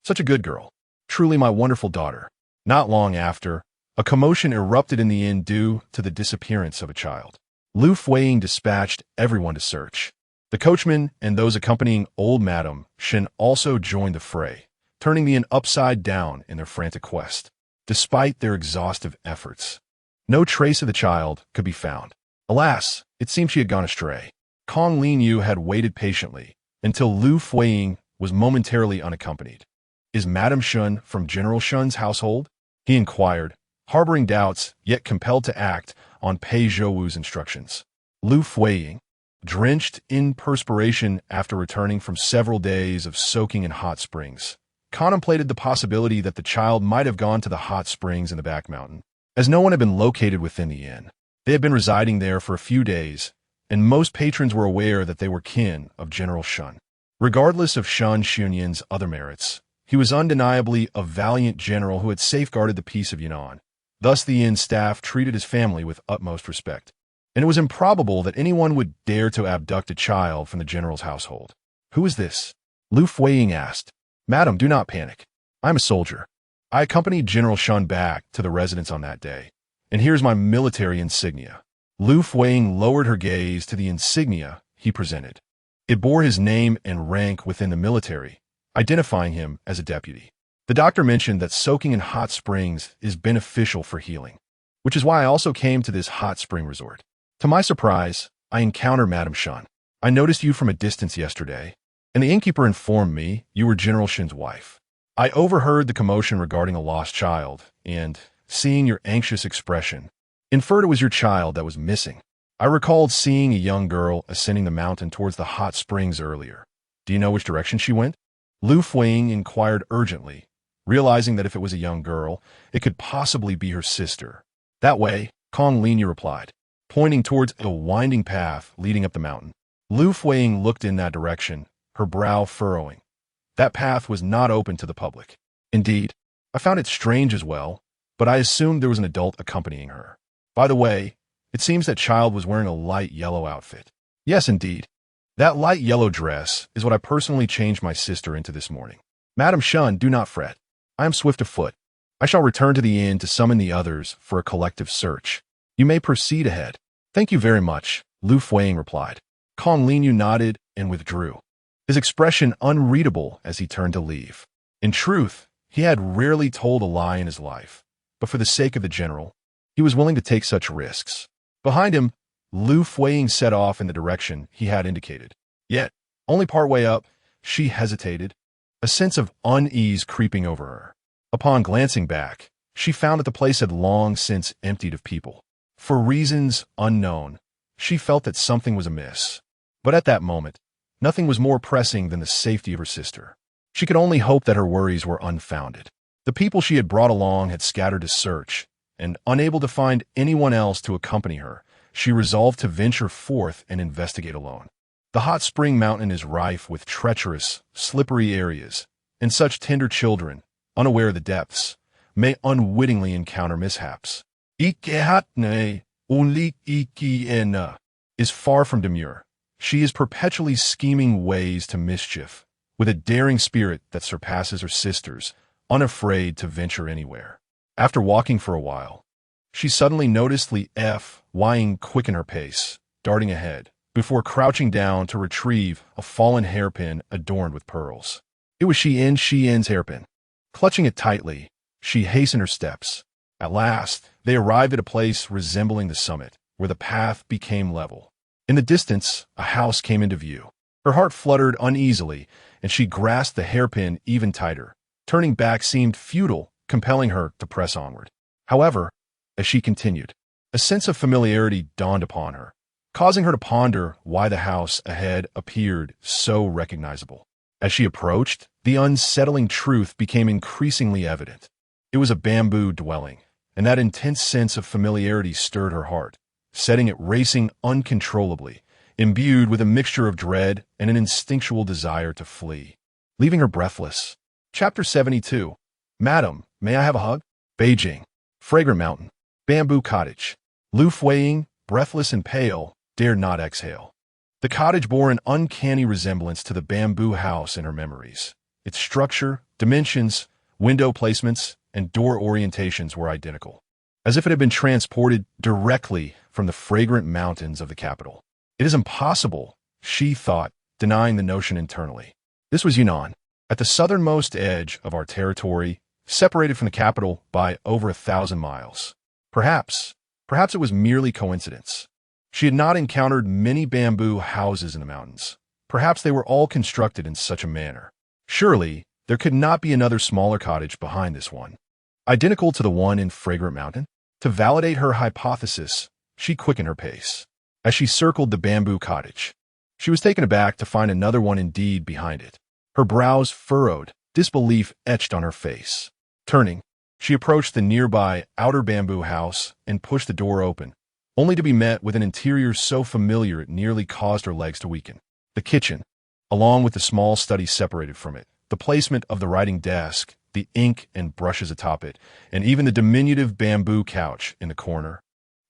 Speaker 1: Such a good girl. Truly my wonderful daughter. Not long after, a commotion erupted in the inn due to the disappearance of a child. Liu Fuyi dispatched everyone to search. The coachman and those accompanying old Madame Shen also joined the fray, turning the inn upside down in their frantic quest. Despite their exhaustive efforts, no trace of the child could be found. Alas, it seemed she had gone astray. Kong Linyu had waited patiently until Liu Fuyi was momentarily unaccompanied. "Is Madame Shun from General Shun's household?" he inquired, harboring doubts, yet compelled to act on Pei Zhouwu's instructions. Liu Fuyi, drenched in perspiration after returning from several days of soaking in hot springs, contemplated the possibility that the child might have gone to the hot springs in the back mountain. As no one had been located within the inn, they had been residing there for a few days, and most patrons were aware that they were kin of General Shun. Regardless of Shun Xunyin's other merits, he was undeniably a valiant general who had safeguarded the peace of Yunnan. Thus the inn staff treated his family with utmost respect, and it was improbable that anyone would dare to abduct a child from the general's household. "Who is this?" Liu Fuyi asked. "Madam, do not panic. I am a soldier. I accompanied General Shun back to the residence on that day, and here's my military insignia." Liu Fuyi lowered her gaze to the insignia he presented. It bore his name and rank within the military, identifying him as a deputy. The doctor mentioned that soaking in hot springs is beneficial for healing, which is why I also came to this hot spring resort. To my surprise, I encountered Madame Shun. "I noticed you from a distance yesterday, and the innkeeper informed me you were General Shun's wife. I overheard the commotion regarding a lost child, and, seeing your anxious expression, inferred it was your child that was missing. I recalled seeing a young girl ascending the mountain towards the hot springs earlier. Do you know which direction she went?" Liu Fuyi inquired urgently, realizing that if it was a young girl, it could possibly be her sister. "That way," Kong Linyu replied, pointing towards a winding path leading up the mountain. Liu Fuyi looked in that direction, her brow furrowing. That path was not open to the public. Indeed, I found it strange as well, but I assumed there was an adult accompanying her. By the way, it seems that child was wearing a light yellow outfit. "Yes, indeed. That light yellow dress is what I personally changed my sister into this morning. Madame Shun, do not fret. I am swift of foot. I shall return to the inn to summon the others for a collective search. You may proceed ahead." "Thank you very much," Liu Fuyi replied. Kong Linyu nodded and withdrew, his expression unreadable as he turned to leave. In truth, he had rarely told a lie in his life, but for the sake of the general, he was willing to take such risks. Behind him, Liu Fuyi set off in the direction he had indicated. Yet, only partway up, she hesitated, a sense of unease creeping over her. Upon glancing back, she found that the place had long since emptied of people. For reasons unknown, she felt that something was amiss. But at that moment, nothing was more pressing than the safety of her sister. She could only hope that her worries were unfounded. The people she had brought along had scattered to search, and unable to find anyone else to accompany her, she resolved to venture forth and investigate alone. The hot spring mountain is rife with treacherous, slippery areas, and such tender children, unaware of the depths, may unwittingly encounter mishaps. Ikehatne unlik ikiena is far from demure. She is perpetually scheming ways to mischief, with a daring spirit that surpasses her sisters, unafraid to venture anywhere. After walking for a while, she suddenly noticed Li Fuyi quicken her pace, darting ahead, before crouching down to retrieve a fallen hairpin adorned with pearls. It was Xian's hairpin. Clutching it tightly, she hastened her steps. At last, they arrived at a place resembling the summit, where the path became level. In the distance, a house came into view. Her heart fluttered uneasily, and she grasped the hairpin even tighter. Turning back seemed futile, compelling her to press onward. However, as she continued, a sense of familiarity dawned upon her, causing her to ponder why the house ahead appeared so recognizable. As she approached, the unsettling truth became increasingly evident. It was a bamboo dwelling, and that intense sense of familiarity stirred her heart, setting it racing uncontrollably, imbued with a mixture of dread and an instinctual desire to flee, leaving her breathless. Chapter 72. "Madam, may I have a hug?" Beijing. Fragrant mountain. Bamboo cottage. Liu Fuyi, breathless and pale, dared not exhale. The cottage bore an uncanny resemblance to the bamboo house in her memories. Its structure, dimensions, window placements, and door orientations were identical, as if it had been transported directly from the fragrant mountains of the capital. It is impossible, she thought, denying the notion internally. This was Yunnan. at the southernmost edge of our territory, separated from the capital by over 1,000 miles. Perhaps it was merely coincidence. She had not encountered many bamboo houses in the mountains. Perhaps they were all constructed in such a manner. Surely, there could not be another smaller cottage behind this one, identical to the one in Fragrant Mountain. To validate her hypothesis, she quickened her pace. As she circled the bamboo cottage, she was taken aback to find another one indeed behind it. Her brows furrowed, disbelief etched on her face. Turning, she approached the nearby outer bamboo house and pushed the door open, only to be met with an interior so familiar it nearly caused her legs to weaken. The kitchen, along with the small study separated from it, the placement of the writing desk, the ink and brushes atop it, and even the diminutive bamboo couch in the corner,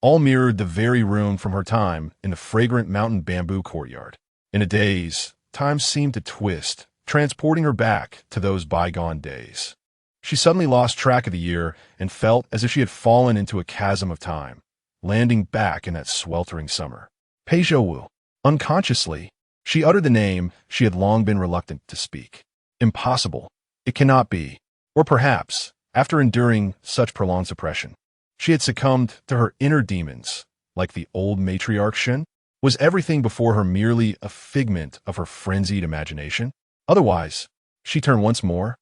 Speaker 1: all mirrored the very room from her time in the Fragrant Mountain bamboo courtyard. In a daze, time seemed to twist, transporting her back to those bygone days. She suddenly lost track of the year and felt as if she had fallen into a chasm of time, landing back in that sweltering summer. Pei Zhouwu. Unconsciously, she uttered the name she had long been reluctant to speak. Impossible. It cannot be. Or perhaps, after enduring such prolonged suppression, she had succumbed to her inner demons, like the old matriarch Shen? Was everything before her merely a figment of her frenzied imagination? Otherwise, she turned once more,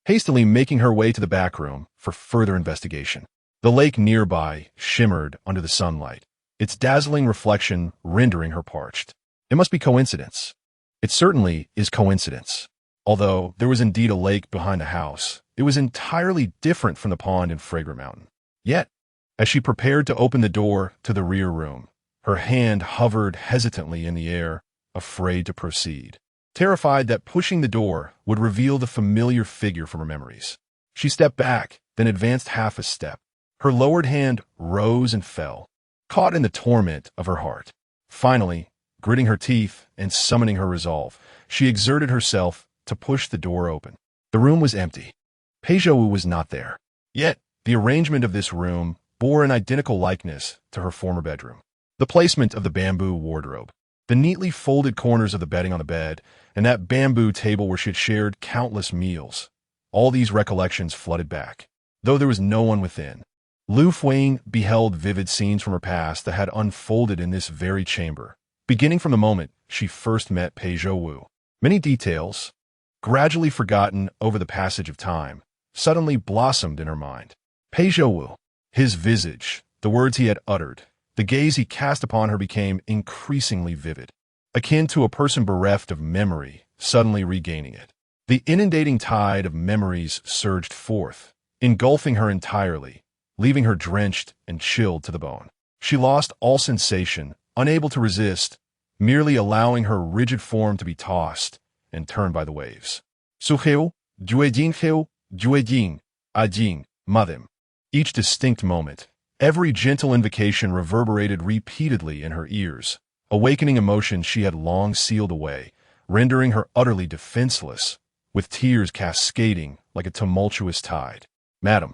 Speaker 1: hastily making her way to the back room for further investigation. The lake nearby shimmered under the sunlight, its dazzling reflection rendering her parched. It must be coincidence. It certainly is coincidence. Although there was indeed a lake behind the house, it was entirely different from the pond in Fragrant Mountain. Yet, as she prepared to open the door to the rear room, her hand hovered hesitantly in the air, afraid to proceed. Terrified that pushing the door would reveal the familiar figure from her memories, she stepped back, then advanced half a step. Her lowered hand rose and fell, caught in the torment of her heart. Finally, gritting her teeth and summoning her resolve, she exerted herself to push the door open. The room was empty. Pei Zhouwu was not there. Yet, the arrangement of this room bore an identical likeness to her former bedroom. The placement of the bamboo wardrobe, the neatly folded corners of the bedding on the bed, and that bamboo table where she had shared countless meals. All these recollections flooded back, though there was no one within. Liu Fuyi beheld vivid scenes from her past that had unfolded in this very chamber, beginning from the moment she first met Pei Zhouwu. Many details, gradually forgotten over the passage of time, suddenly blossomed in her mind. Pei Zhouwu, his visage, the words he had uttered, the gaze he cast upon her became increasingly vivid, akin to a person bereft of memory suddenly regaining it. The inundating tide of memories surged forth, engulfing her entirely, leaving her drenched and chilled to the bone. She lost all sensation, unable to resist, merely allowing her rigid form to be tossed and turned by the waves. Suheu, Juejinheu, Juejing, Ajing, Madim. Each distinct moment, every gentle invocation reverberated repeatedly in her ears, awakening emotions she had long sealed away, rendering her utterly defenseless, with tears cascading like a tumultuous tide. Madam.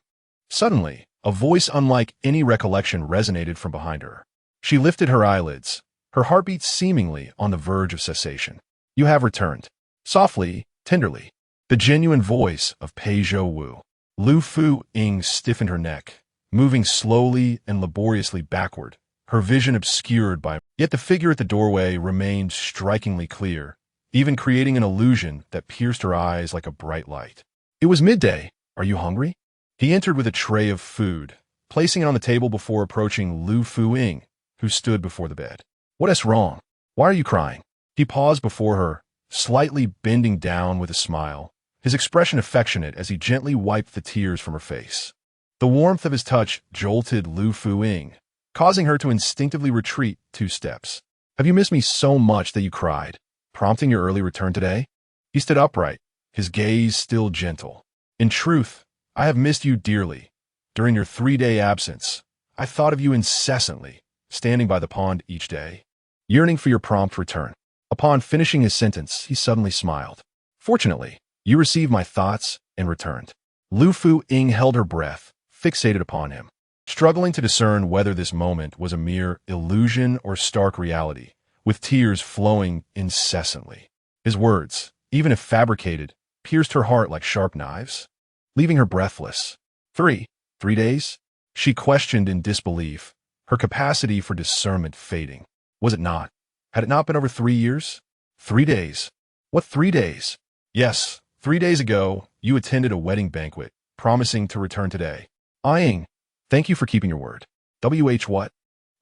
Speaker 1: Suddenly, a voice unlike any recollection resonated from behind her. She lifted her eyelids, her heartbeat seemingly on the verge of cessation. You have returned. Softly, tenderly. The genuine voice of Pei Zhouwu. Liu Fuyi stiffened her neck, moving slowly and laboriously backward, her vision obscured by... Yet the figure at the doorway remained strikingly clear, even creating an illusion that pierced her eyes like a bright light. It was midday. Are you hungry? He entered with a tray of food, placing it on the table before approaching Liu Fuyi, who stood before the bed. What is wrong? Why are you crying? He paused before her, slightly bending down with a smile, his expression affectionate as he gently wiped the tears from her face. The warmth of his touch jolted Liu Fuyi, causing her to instinctively retreat 2 steps. Have you missed me so much that you cried, prompting your early return today? He stood upright, his gaze still gentle. In truth, I have missed you dearly. During your 3-day absence, I thought of you incessantly, standing by the pond each day, yearning for your prompt return. Upon finishing his sentence, he suddenly smiled. Fortunately, you received my thoughts and returned. Liu Fuyi held her breath, fixated upon him, struggling to discern whether this moment was a mere illusion or stark reality, with tears flowing incessantly. His words, even if fabricated, pierced her heart like sharp knives, leaving her breathless. 3 days? She questioned in disbelief, her capacity for discernment fading. Was it not? Had it not been over 3 years? 3 days. What 3 days? Yes, 3 days ago, you attended a wedding banquet, promising to return today. Ying, thank you for keeping your word. What?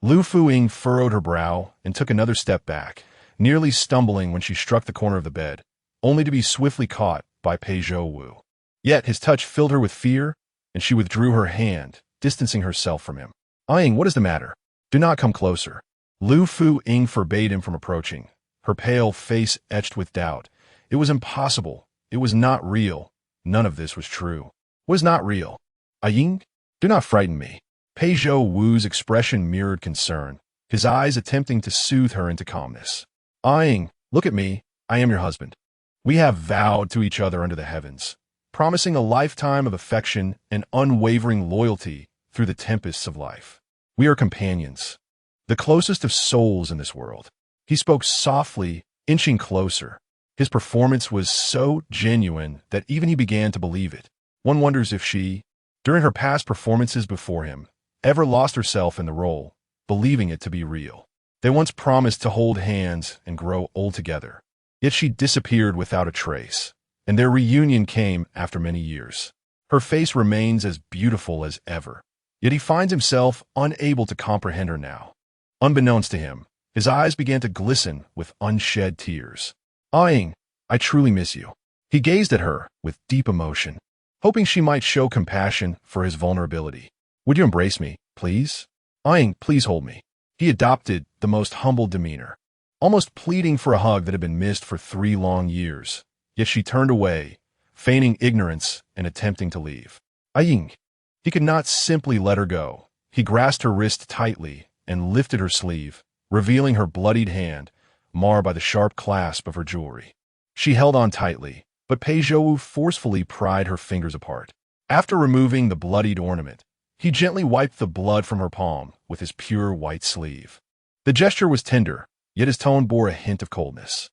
Speaker 1: Liu Fuyi furrowed her brow and took another step back, nearly stumbling when she struck the corner of the bed, only to be swiftly caught by Pei Zhouwu. Yet his touch filled her with fear, and she withdrew her hand, distancing herself from him. Ying, what is the matter? Do not come closer. Liu Fuyi forbade him from approaching, her pale face etched with doubt. It was impossible. It was not real. None of this was true. Was not real. Ying, do not frighten me. Pei Zhouwu's expression mirrored concern, his eyes attempting to soothe her into calmness. Ying, look at me. I am your husband. We have vowed to each other under the heavens, promising a lifetime of affection and unwavering loyalty through the tempests of life. We are companions, the closest of souls in this world. He spoke softly, inching closer. His performance was so genuine that even he began to believe it. One wonders if she, during her past performances before him, ever lost herself in the role, believing it to be real. They once promised to hold hands and grow old together. Yet she disappeared without a trace, and their reunion came after many years. Her face remains as beautiful as ever, yet he finds himself unable to comprehend her now. Unbeknownst to him, his eyes began to glisten with unshed tears. Ying, I truly miss you. He gazed at her with deep emotion, hoping she might show compassion for his vulnerability. Would you embrace me, please? Ying, please hold me. He adopted the most humble demeanor, almost pleading for a hug that had been missed for 3 long years. Yet she turned away, feigning ignorance and attempting to leave. Ying. He could not simply let her go. He grasped her wrist tightly and lifted her sleeve, revealing her bloodied hand, marred by the sharp clasp of her jewelry. She held on tightly, but Pei Zhouwu forcefully pried her fingers apart. After removing the bloodied ornament, he gently wiped the blood from her palm with his pure white sleeve. The gesture was tender, yet his tone bore a hint of coldness.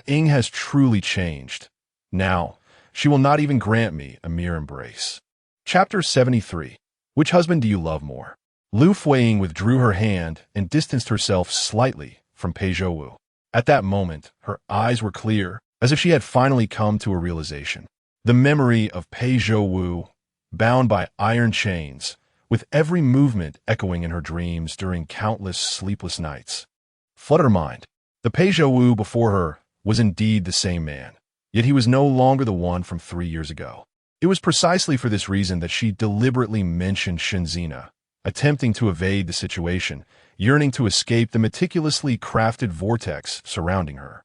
Speaker 1: Ying has truly changed. Now, she will not even grant me a mere embrace. Chapter 73. Which husband do you love more? Liu Fuyi withdrew her hand and distanced herself slightly from Pei Zhouwu. At that moment, her eyes were clear, as if she had finally come to a realization. The memory of Pei Zhouwu, bound by iron chains, with every movement echoing in her dreams during countless sleepless nights, flooded her mind. The Pei Zhouwu before her was indeed the same man, yet he was no longer the one from 3 years ago. It was precisely for this reason that she deliberately mentioned Shenzina, attempting to evade the situation, yearning to escape the meticulously crafted vortex surrounding her.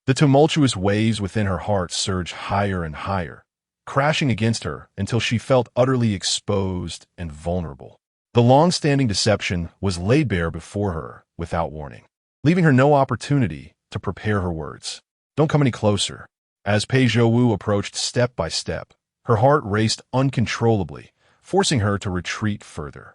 Speaker 1: The tumultuous waves within her heart surged higher and higher, crashing against her until she felt utterly exposed and vulnerable. The long-standing deception was laid bare before her without warning, leaving her no opportunity to prepare her words. Don't come any closer. As Pei Zhouwu approached step by step, her heart raced uncontrollably, forcing her to retreat further.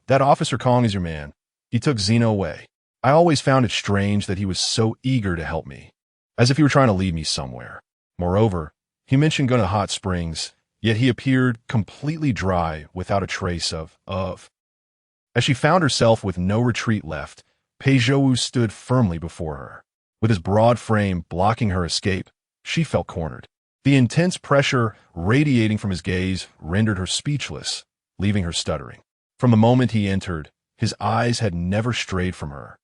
Speaker 1: That Officer Kong is your man. He took Zeno away. I always found it strange that he was so eager to help me, as if he were trying to lead me somewhere. Moreover, he mentioned going to hot springs, yet he appeared completely dry without a trace of. As she found herself with no retreat left, Pei Zhouwu stood firmly before her. With his broad frame blocking her escape, she felt cornered. The intense pressure radiating from his gaze rendered her speechless, leaving her stuttering. From the moment he entered, his eyes had never strayed from her,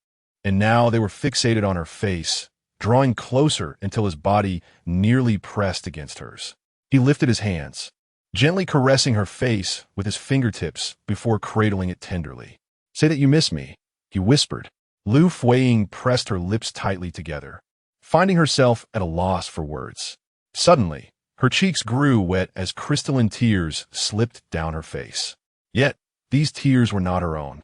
Speaker 1: and now they were fixated on her face, drawing closer until his body nearly pressed against hers. He lifted his hands, gently caressing her face with his fingertips before cradling it tenderly. Say that you miss me, he whispered. Liu Fuyi pressed her lips tightly together, finding herself at a loss for words. Suddenly, her cheeks grew wet as crystalline tears slipped down her face. Yet, these tears were not her own.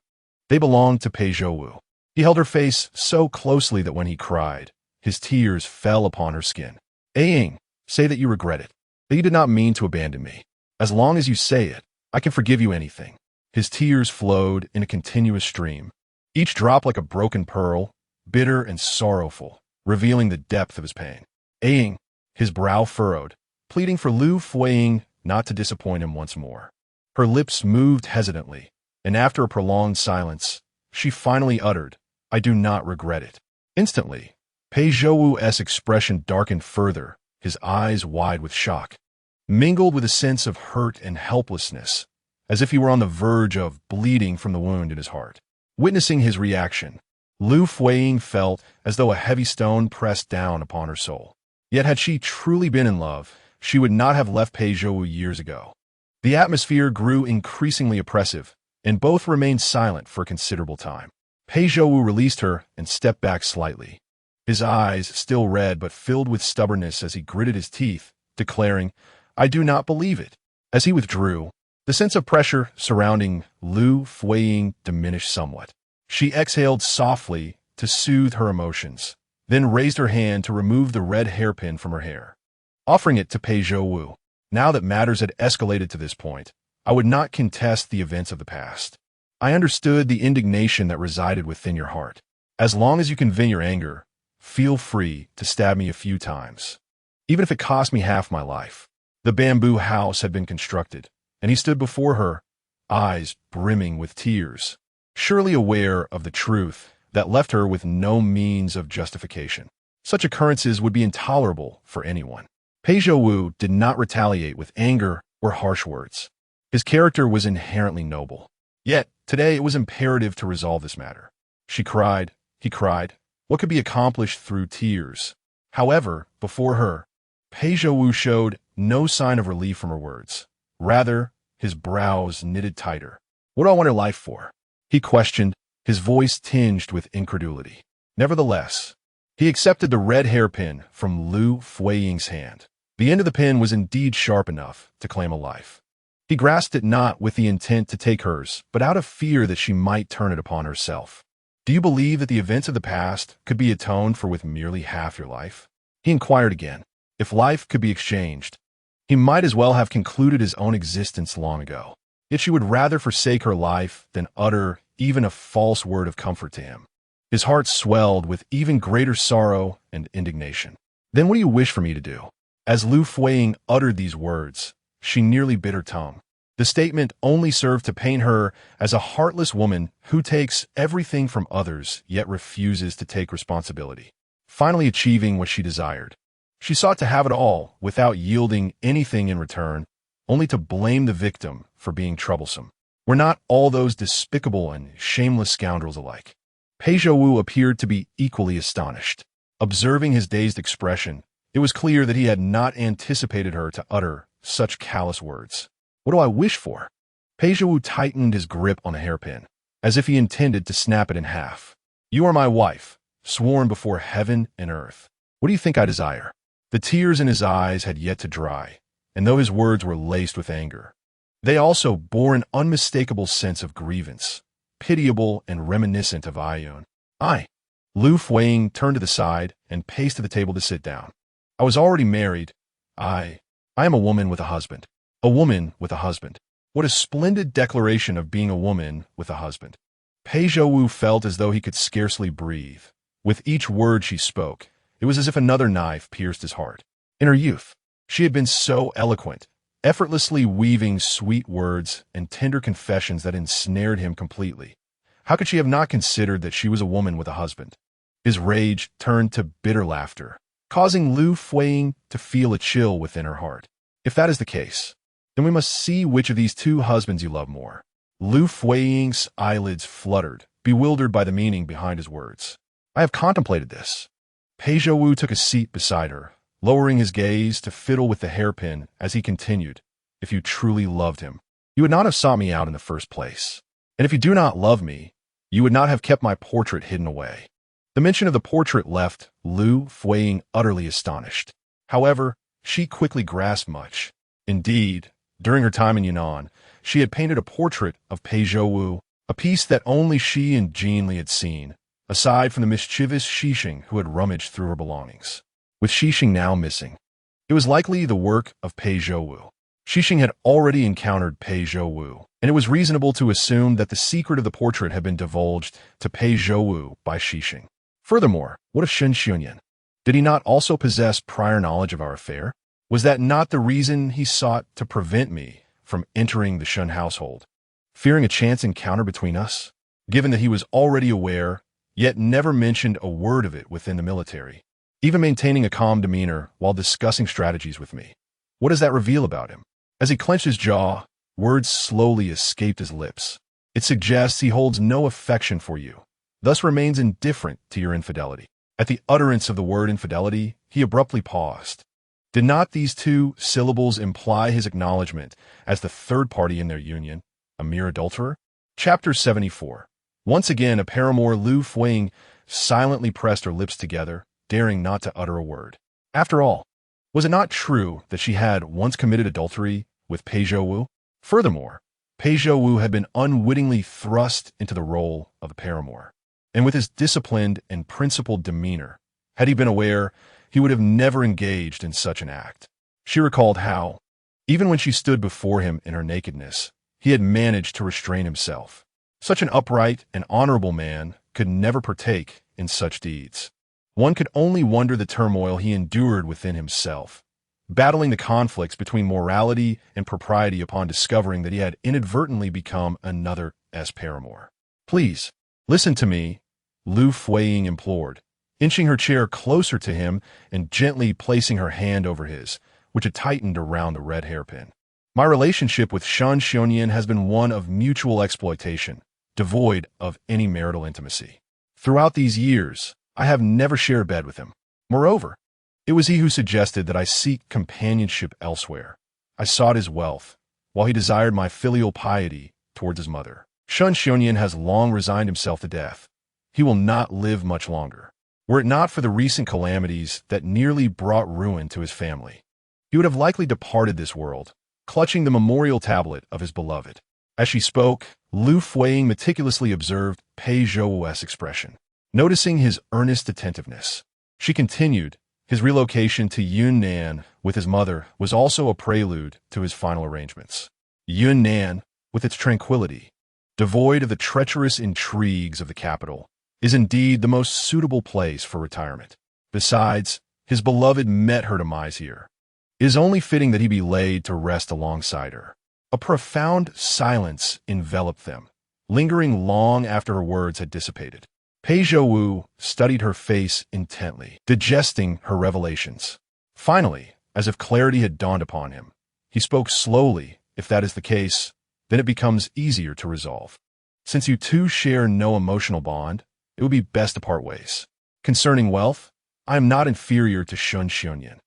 Speaker 1: They belonged to Pei Zhouwu. He held her face so closely that when he cried, his tears fell upon her skin. Ying, say that you regret it, that you did not mean to abandon me. As long as you say it, I can forgive you anything. His tears flowed in a continuous stream, each drop like a broken pearl, bitter and sorrowful, revealing the depth of his pain. Ying, his brow furrowed, pleading for Liu Fuyi not to disappoint him once more. Her lips moved hesitantly, and after a prolonged silence, she finally uttered, "I do not regret it." Instantly, Pei Zhouwu's expression darkened further, his eyes wide with shock, mingled with a sense of hurt and helplessness, as if he were on the verge of bleeding from the wound in his heart. Witnessing his reaction, Liu Fuyi felt as though a heavy stone pressed down upon her soul. Yet had she truly been in love, she would not have left Pei Zhouwu years ago. The atmosphere grew increasingly oppressive, and both remained silent for a considerable time. Pei Zhouwu released her and stepped back slightly, his eyes still red but filled with stubbornness as he gritted his teeth, declaring, "I do not believe it." As he withdrew, the sense of pressure surrounding Liu Fuyi diminished somewhat. She exhaled softly to soothe her emotions, then raised her hand to remove the red hairpin from her hair, offering it to Pei Zhouwu. Now that matters had escalated to this point, I would not contest the events of the past. I understood the indignation that resided within your heart. As long as you convey your anger, feel free to stab me a few times, even if it cost me half my life. The bamboo house had been constructed, and he stood before her, eyes brimming with tears, surely aware of the truth that left her with no means of justification. Such occurrences would be intolerable for anyone. Pei Zhouwu did not retaliate with anger or harsh words. His character was inherently noble. Yet, today it was imperative to resolve this matter. He cried, what could be accomplished through tears? However, before her, Pei Zhouwu showed no sign of relief from her words. Rather, his brows knitted tighter. "What do I want her life for?" he questioned, his voice tinged with incredulity. Nevertheless, he accepted the red hairpin from Liu Fuyi's hand. The end of the pin was indeed sharp enough to claim a life. He grasped it not with the intent to take hers, but out of fear that she might turn it upon herself. "Do you believe that the events of the past could be atoned for with merely half your life?" He inquired again. If life could be exchanged, he might as well have concluded his own existence long ago. Yet she would rather forsake her life than utter even a false word of comfort to him. His heart swelled with even greater sorrow and indignation. "Then what do you wish for me to do?" As Liu Fuyi uttered these words, she nearly bit her tongue. The statement only served to paint her as a heartless woman who takes everything from others yet refuses to take responsibility. Finally achieving what she desired, she sought to have it all without yielding anything in return, only to blame the victim for being troublesome. Were not all those despicable and shameless scoundrels alike? Pei Zhouwu appeared to be equally astonished. Observing his dazed expression, it was clear that he had not anticipated her to utter such callous words. "What do I wish for?" Pei Zhouwu tightened his grip on the hairpin, as if he intended to snap it in half. "You are my wife, sworn before heaven and earth. What do you think I desire?" The tears in his eyes had yet to dry, and though his words were laced with anger, they also bore an unmistakable sense of grievance, pitiable and reminiscent of Ayun. Liu Fuyi turned to the side and paced to the table to sit down. "I was already married. I am a woman with a husband. A woman with a husband. What a splendid declaration of being a woman with a husband." Pei Zhouwu felt as though he could scarcely breathe. With each word she spoke, it was as if another knife pierced his heart. In her youth, she had been so eloquent, effortlessly weaving sweet words and tender confessions that ensnared him completely. How could she have not considered that she was a woman with a husband? His rage turned to bitter laughter, causing Liu Fuyi to feel a chill within her heart. "If that is the case, then we must see which of these two husbands you love more." Liu Fuyi's eyelids fluttered, bewildered by the meaning behind his words. "I have contemplated this." Pei Zhouwu took a seat beside her, lowering his gaze to fiddle with the hairpin as he continued. "If you truly loved him, you would not have sought me out in the first place. And if you do not love me, you would not have kept my portrait hidden away." The mention of the portrait left Liu Fuyi utterly astonished. However, she quickly grasped much. Indeed, during her time in Yunnan, she had painted a portrait of Pei Zhouwu, a piece that only she and Jean Li had seen, aside from the mischievous Xixing who had rummaged through her belongings. With Xixing now missing, it was likely the work of Pei Zhouwu. Xixing had already encountered Pei Zhouwu, and it was reasonable to assume that the secret of the portrait had been divulged to Pei Zhouwu by Xixing. Furthermore, what of Shen Xunyan? Did he not also possess prior knowledge of our affair? Was that not the reason he sought to prevent me from entering the Shun household, fearing a chance encounter between us? Given that he was already aware, yet never mentioned a word of it within the military, even maintaining a calm demeanor while discussing strategies with me. What does that reveal about him? As he clenched his jaw, words slowly escaped his lips. It suggests he holds no affection for you, thus remains indifferent to your infidelity. At the utterance of the word infidelity, he abruptly paused. Did not these two syllables imply his acknowledgement as the third party in their union, a mere adulterer? Chapter 74. Once again, a paramour, Liu Fuyi, silently pressed her lips together, daring not to utter a word. After all, was it not true that she had once committed adultery with Pei Zhouwu? Furthermore, Pei Zhouwu had been unwittingly thrust into the role of a paramour, and with his disciplined and principled demeanor, had he been aware, he would have never engaged in such an act. She recalled how, even when she stood before him in her nakedness, he had managed to restrain himself. Such an upright and honorable man could never partake in such deeds. One could only wonder the turmoil he endured within himself, battling the conflicts between morality and propriety upon discovering that he had inadvertently become another's paramour. "Please, listen to me," Liu Fuyi implored, inching her chair closer to him and gently placing her hand over his, which had tightened around the red hairpin. "My relationship with Shun Xiongyan has been one of mutual exploitation, devoid of any marital intimacy. Throughout these years, I have never shared a bed with him. Moreover, it was he who suggested that I seek companionship elsewhere. I sought his wealth, while he desired my filial piety towards his mother. Shun Xiongyan has long resigned himself to death. He will not live much longer. Were it not for the recent calamities that nearly brought ruin to his family, he would have likely departed this world, clutching the memorial tablet of his beloved." As she spoke, Liu Fuyi meticulously observed Pei Zhouwu's expression. Noticing his earnest attentiveness, she continued, his relocation to Yunnan with his mother was also a prelude to his final arrangements. Yunnan, with its tranquility, devoid of the treacherous intrigues of the capital, is indeed the most suitable place for retirement. Besides, his beloved met her demise here. It is only fitting that he be laid to rest alongside her. A profound silence enveloped them, lingering long after her words had dissipated. Pei Zhouwu studied her face intently, digesting her revelations. Finally, as if clarity had dawned upon him, he spoke slowly. "If that is the case, then it becomes easier to resolve. Since you two share no emotional bond, it would be best to part ways. Concerning wealth, I am not inferior to Shun Xiongyan.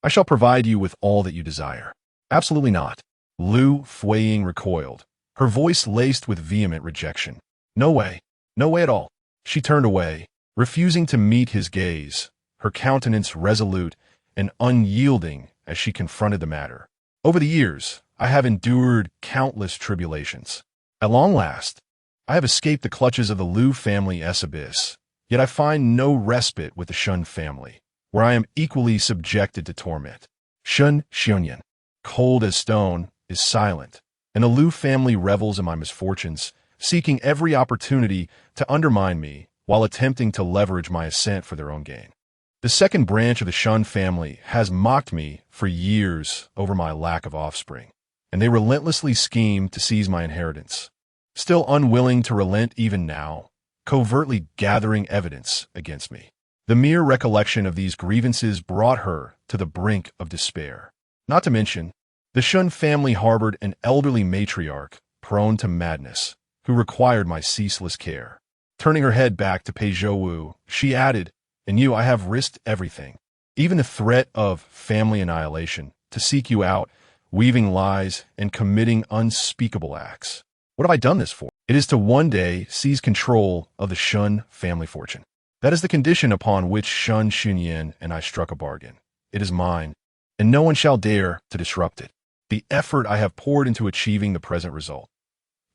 Speaker 1: I shall provide you with all that you desire." "Absolutely not." Liu Fuyi recoiled, her voice laced with vehement rejection. "No way. No way at all." She turned away, refusing to meet his gaze, her countenance resolute and unyielding as she confronted the matter. "Over the years, I have endured countless tribulations. At long last, I have escaped the clutches of the Liu family abyss, yet I find no respite with the Shun family, where I am equally subjected to torment. Shun Xiongyan, cold as stone, is silent, and the Liu family revels in my misfortunes, seeking every opportunity to undermine me while attempting to leverage my ascent for their own gain. The second branch of the Shun family has mocked me for years over my lack of offspring, and they relentlessly scheme to seize my inheritance. Still unwilling to relent even now, covertly gathering evidence against me. The mere recollection of these grievances brought her to the brink of despair. Not to mention, the Shun family harbored an elderly matriarch prone to madness, who required my ceaseless care. Turning her head back to Pei Zhouwu, she added, "And you, I have risked everything, even the threat of family annihilation, to seek you out, weaving lies and committing unspeakable acts. What have I done this for? It is to one day seize control of the Shun family fortune. That is the condition upon which Shun Xiongyan and I struck a bargain. It is mine, and no one shall dare to disrupt it. The effort I have poured into achieving the present result.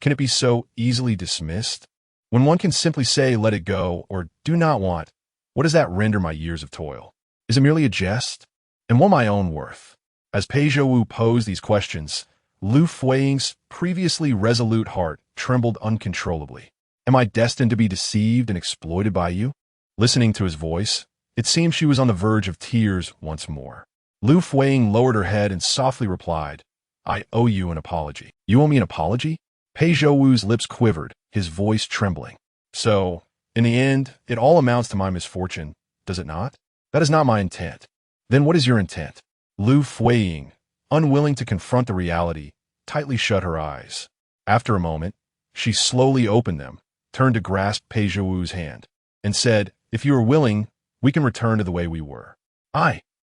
Speaker 1: Can it be so easily dismissed? When one can simply say, let it go, or do not want, what does that render my years of toil? Is it merely a jest? And what my own worth?" As Pei Zhouwu posed these questions, Liu Fuyi's previously resolute heart trembled uncontrollably. "Am I destined to be deceived and exploited by you?" Listening to his voice, It seemed she was on the verge of tears once more. Liu Fuyi lowered her head and softly replied, I owe you an apology. You owe me an apology? Pei Zhouwu's lips quivered, his voice trembling. So, in the end, it all amounts to my misfortune, does it not? That is not my intent. Then what is your intent? Liu Fuyi, unwilling to confront the reality, tightly shut her eyes. After a moment, she slowly opened them, turned to grasp Pei Zhouwu's hand, and said, If you are willing, we can return to the way we were.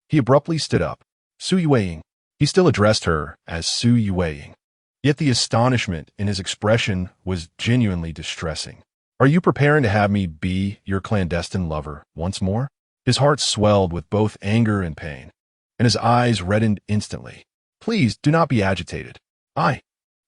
Speaker 1: He abruptly stood up. Su Yueying. He still addressed her as Su Yueying. Yet the astonishment in his expression was genuinely distressing. Are you preparing to have me be your clandestine lover once more? His heart swelled with both anger and pain, and his eyes reddened instantly. Please do not be agitated.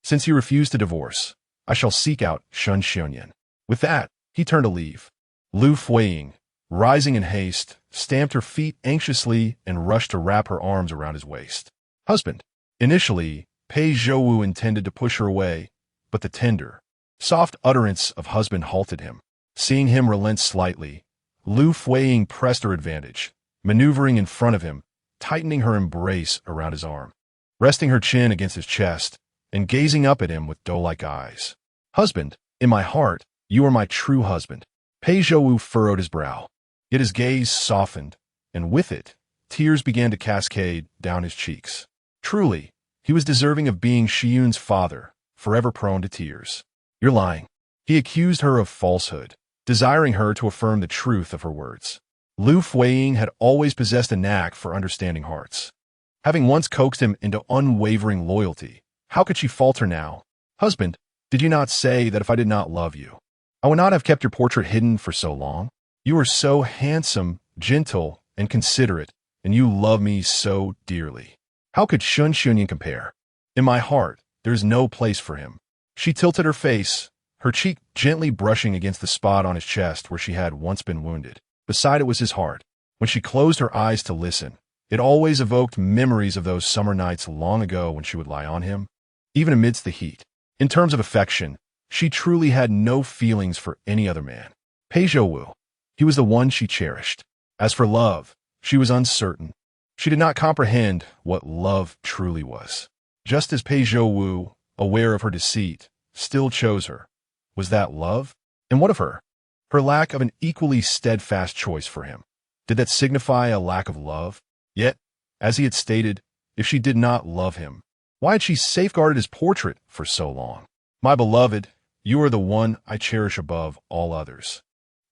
Speaker 1: Since you refuse to divorce, I shall seek out Shun Xianyan. With that, he turned to leave. Liu Fuyi, rising in haste, stamped her feet anxiously and rushed to wrap her arms around his waist. Husband. Initially, Pei Zhouwu intended to push her away, but the tender, soft utterance of husband halted him. Seeing him relent slightly, Liu Fuyi pressed her advantage, maneuvering in front of him, tightening her embrace around his arm, resting her chin against his chest, and gazing up at him with doe-like eyes. Husband, in my heart, you are my true husband. Pei Zhouwu furrowed his brow, yet his gaze softened, and with it, tears began to cascade down his cheeks. Truly, he was deserving of being Shiyun's father, forever prone to tears. You're lying. He accused her of falsehood, desiring her to affirm the truth of her words. Liu Fuyi had always possessed a knack for understanding hearts. Having once coaxed him into unwavering loyalty, how could she falter now? Husband, did you not say that if I did not love you, I would not have kept your portrait hidden for so long? You are so handsome, gentle, and considerate, and you love me so dearly. How could Shun Xianyan compare? In my heart, there is no place for him. She tilted her face, her cheek gently brushing against the spot on his chest where she had once been wounded. Beside it was his heart. When she closed her eyes to listen, it always evoked memories of those summer nights long ago when she would lie on him, even amidst the heat. In terms of affection, she truly had no feelings for any other man. Pei Zhouwu, he was the one she cherished. As for love, she was uncertain. She did not comprehend what love truly was. Just as Pei Zhouwu, aware of her deceit, still chose her. Was that love? And what of her? Her lack of an equally steadfast choice for him. Did that signify a lack of love? Yet, as he had stated, if she did not love him, why had she safeguarded his portrait for so long? My beloved, you are the one I cherish above all others.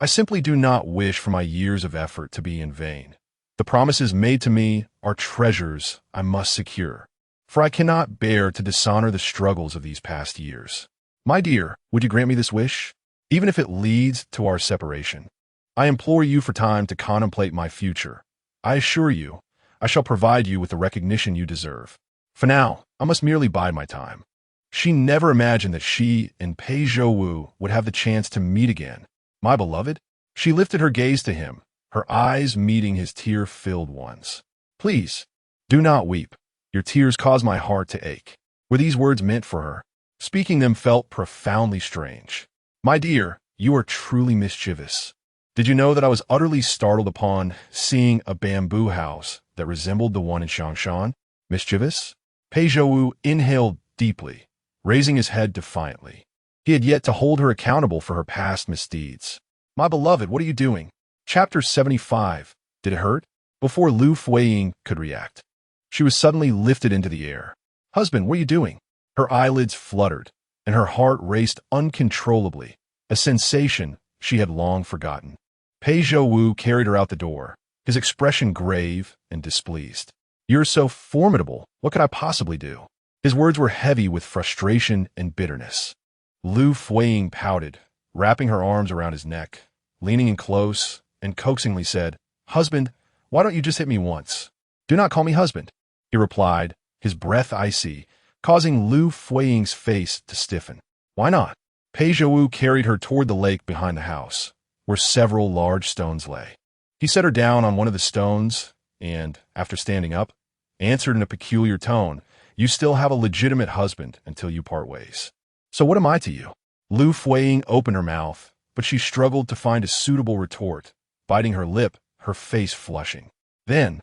Speaker 1: I simply do not wish for my years of effort to be in vain. The promises made to me are treasures I must secure, for I cannot bear to dishonor the struggles of these past years. My dear, would you grant me this wish? Even if it leads to our separation. I implore you for time to contemplate my future. I assure you, I shall provide you with the recognition you deserve. For now, I must merely bide my time. She never imagined that she and Pei Zhouwu would have the chance to meet again. My beloved? She lifted her gaze to him, her eyes meeting his tear-filled ones. Please, do not weep. Your tears cause my heart to ache. Were these words meant for her? Speaking them felt profoundly strange. My dear, you are truly mischievous. Did you know that I was utterly startled upon seeing a bamboo house that resembled the one in Shangshan? Mischievous? Pei Zhouwu inhaled deeply, raising his head defiantly. He had yet to hold her accountable for her past misdeeds. My beloved, what are you doing? Chapter 75. Did it hurt? Before Liu Fuyi could react, she was suddenly lifted into the air. Husband, what are you doing? Her eyelids fluttered, and her heart raced uncontrollably, a sensation she had long forgotten. Pei Zhouwu carried her out the door, his expression grave and displeased. You're so formidable. What could I possibly do? His words were heavy with frustration and bitterness. Liu Fuyi pouted, wrapping her arms around his neck, leaning in close, and coaxingly said, Husband, why don't you just hit me once? Do not call me husband, he replied, his breath icy, causing Liu Fuyi's face to stiffen. Why not? Pei Zhouwu carried her toward the lake behind the house, where several large stones lay. He set her down on one of the stones and, after standing up, answered in a peculiar tone, You still have a legitimate husband until you part ways. So what am I to you? Liu Fuyi opened her mouth, but she struggled to find a suitable retort, biting her lip her face flushing. Then,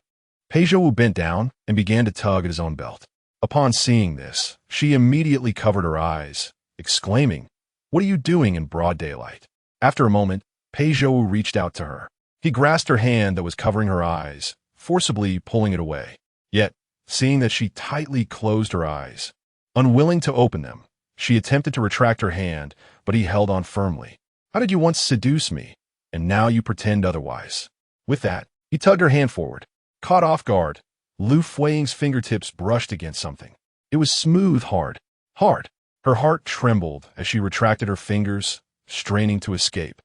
Speaker 1: Pei Zhouwu bent down and began to tug at his own belt. Upon seeing this, she immediately covered her eyes, exclaiming, "What are you doing in broad daylight?" After a moment, Pei Zhouwu reached out to her. He grasped her hand that was covering her eyes, forcibly pulling it away. Yet, seeing that she tightly closed her eyes, unwilling to open them, she attempted to retract her hand, but he held on firmly. "How did you once seduce me, and now you pretend otherwise?" With that, he tugged her hand forward. Caught off guard, Liu Fuying's fingertips brushed against something. It was smooth, hard. Her heart trembled as she retracted her fingers, straining to escape.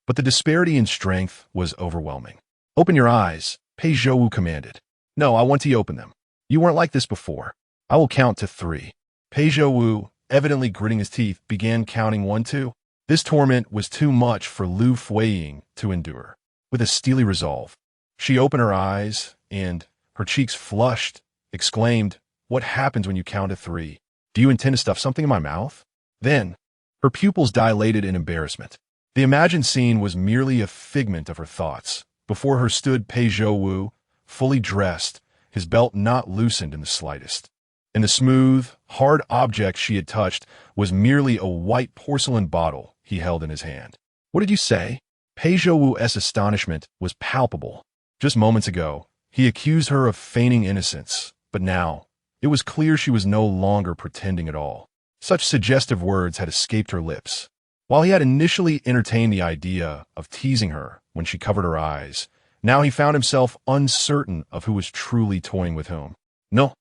Speaker 1: But the disparity in strength was overwhelming. "Open your eyes," Pei Zhouwu commanded. "No, I want to open them. You weren't like this before. I will count to 3. Pei Zhouwu, evidently gritting his teeth, began counting 1, 2. This torment was too much for Liu Fuyi to endure. With a steely resolve, she opened her eyes and, her cheeks flushed, exclaimed, "What happens when you count to 3? Do you intend to stuff something in my mouth?" Then, her pupils dilated in embarrassment. The imagined scene was merely a figment of her thoughts. Before her stood Pei Zhouwu, fully dressed, his belt not loosened in the slightest. And the smooth, hard object she had touched was merely a white porcelain bottle he held in his hand. "What did you say?" Pei Zhouwu's astonishment was palpable. Just moments ago, he accused her of feigning innocence, but now, it was clear she was no longer pretending at all. Such suggestive words had escaped her lips. While he had initially entertained the idea of teasing her when she covered her eyes, now he found himself uncertain of who was truly toying with whom. No,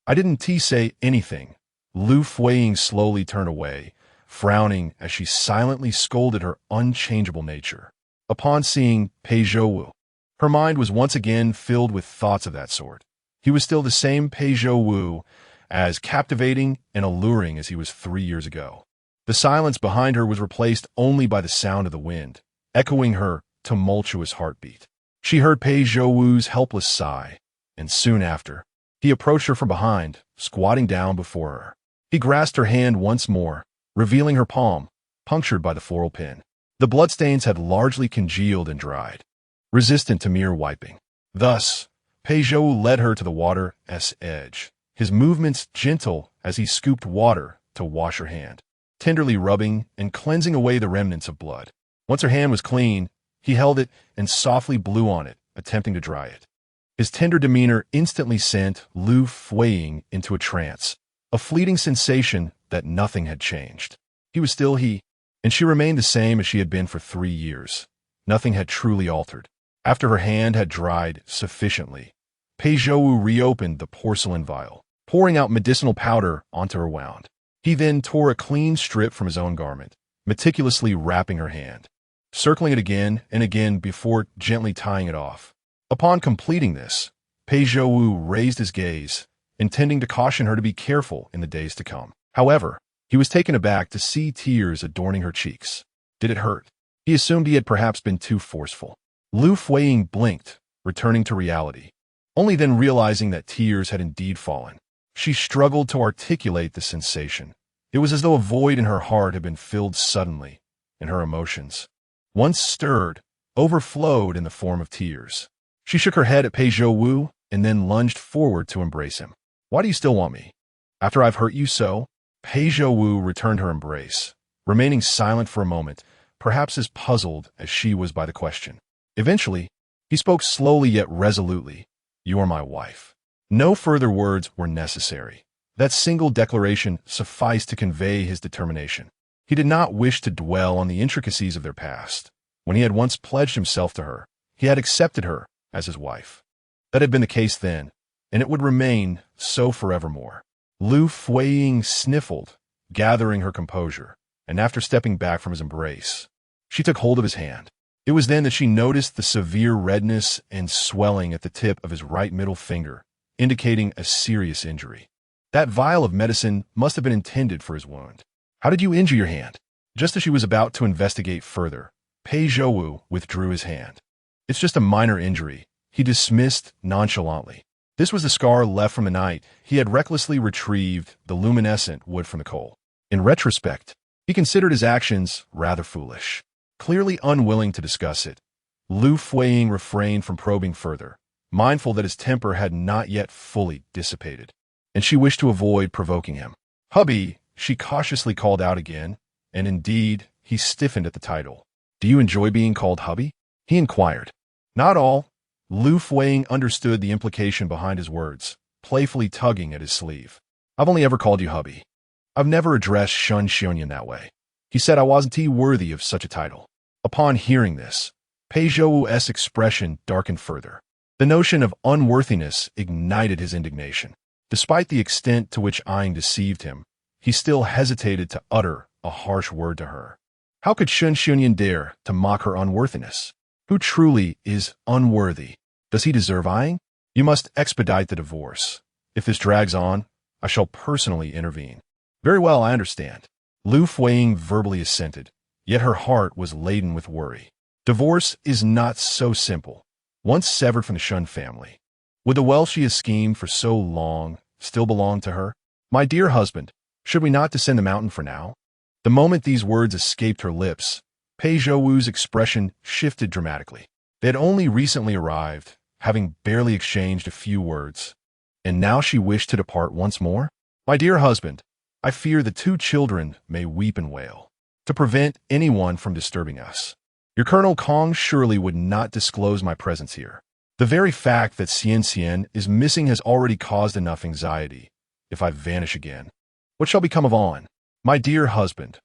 Speaker 1: I didn't say anything." Liu Fuyi slowly turned away, frowning as she silently scolded her unchangeable nature. Upon seeing Pei Zhouwu, her mind was once again filled with thoughts of that sort. He was still the same Pei Zhouwu, as captivating and alluring as he was 3 years ago. The silence behind her was replaced only by the sound of the wind, echoing her tumultuous heartbeat. She heard Pei Zhouwu's helpless sigh, and soon after, he approached her from behind, squatting down before her. He grasped her hand once more, revealing her palm, punctured by the floral pin. The bloodstains had largely congealed and dried, resistant to mere wiping. Thus, Pei Zhouwu led her to the water's edge, his movements gentle as he scooped water to wash her hand, tenderly rubbing and cleansing away the remnants of blood. Once her hand was clean, he held it and softly blew on it, attempting to dry it. His tender demeanor instantly sent Liu Fuyi into a trance, a fleeting sensation that nothing had changed. He was still he, and she remained the same as she had been for 3 years. Nothing had truly altered. After her hand had dried sufficiently, Pei Zhouwu reopened the porcelain vial, pouring out medicinal powder onto her wound. He then tore a clean strip from his own garment, meticulously wrapping her hand, circling it again and again before gently tying it off. Upon completing this, Pei Zhouwu raised his gaze, intending to caution her to be careful in the days to come. However, he was taken aback to see tears adorning her cheeks. Did it hurt? He assumed he had perhaps been too forceful. Liu Fuyi blinked, returning to reality, only then realizing that tears had indeed fallen. She struggled to articulate the sensation. It was as though a void in her heart had been filled suddenly, and her emotions, once stirred, overflowed in the form of tears. She shook her head at Pei Zhouwu and then lunged forward to embrace him. "Why do you still want me? After I've hurt you so?" Pei Zhouwu returned her embrace, remaining silent for a moment, perhaps as puzzled as she was by the question. Eventually, he spoke slowly yet resolutely. "You are my wife." No further words were necessary. That single declaration sufficed to convey his determination. He did not wish to dwell on the intricacies of their past. When he had once pledged himself to her, he had accepted her as his wife. That had been the case then, and it would remain so forevermore. Liu Fuyi sniffled, gathering her composure, and after stepping back from his embrace, she took hold of his hand. It was then that she noticed the severe redness and swelling at the tip of his right middle finger, indicating a serious injury. That vial of medicine must have been intended for his wound. "How did you injure your hand?" Just as she was about to investigate further, Pei Zhouwu withdrew his hand. "It's just a minor injury," he dismissed nonchalantly. This was the scar left from the night he had recklessly retrieved the luminescent wood from the coal. In retrospect, he considered his actions rather foolish. Clearly unwilling to discuss it, Liu Fuyi refrained from probing further, mindful that his temper had not yet fully dissipated, and she wished to avoid provoking him. "Hubby," she cautiously called out again, and indeed, he stiffened at the title. "Do you enjoy being called hubby?" he inquired. "Not all." Liu Fuyi understood the implication behind his words, playfully tugging at his sleeve. "I've only ever called you hubby. I've never addressed Shun Xiongyan that way." He said I wasn't worthy of such a title. Upon hearing this, Pei Zhouwu's expression darkened further. The notion of unworthiness ignited his indignation. Despite the extent to which Aang deceived him, he still hesitated to utter a harsh word to her. How could Shun Xiongyan dare to mock her unworthiness? Who truly is unworthy? Does he deserve Aang? You must expedite the divorce. If this drags on, I shall personally intervene. Very well, I understand. Liu Fuyi verbally assented, yet her heart was laden with worry. Divorce is not so simple. Once severed from the Shun family, would the wealth she has schemed for so long still belong to her? My dear husband, should we not descend the mountain for now? The moment these words escaped her lips, Pei Zhouwu's expression shifted dramatically. They had only recently arrived, having barely exchanged a few words, and now she wished to depart once more? My dear husband, I fear the two children may weep and wail, to prevent anyone from disturbing us. Your Colonel Kong surely would not disclose my presence here. The very fact that Xian is missing has already caused enough anxiety. If I vanish again, what shall become of An? My dear husband,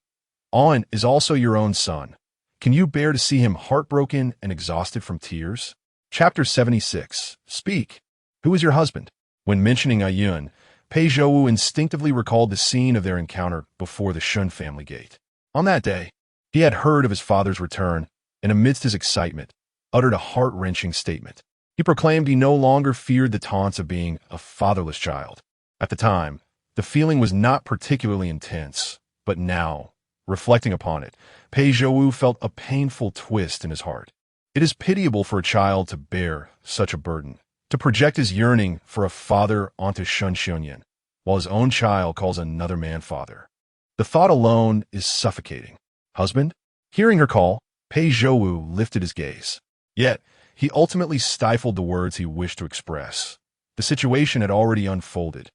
Speaker 1: An is also your own son. Can you bear to see him heartbroken and exhausted from tears? Chapter 76. Speak. Who is your husband? When mentioning Ayun, Pei Zhouwu instinctively recalled the scene of their encounter before the Shun family gate. On that day, he had heard of his father's return, and amidst his excitement, uttered a heart-wrenching statement. He proclaimed he no longer feared the taunts of being a fatherless child. At the time, the feeling was not particularly intense, but now, reflecting upon it, Pei Zhouwu felt a painful twist in his heart. It is pitiable for a child to bear such a burden, to project his yearning for a father onto Shun Xiongyan, while his own child calls another man father. The thought alone is suffocating. Husband? Hearing her call, Pei Zhouwu lifted his gaze. Yet, he ultimately stifled the words he wished to express. The situation had already unfolded,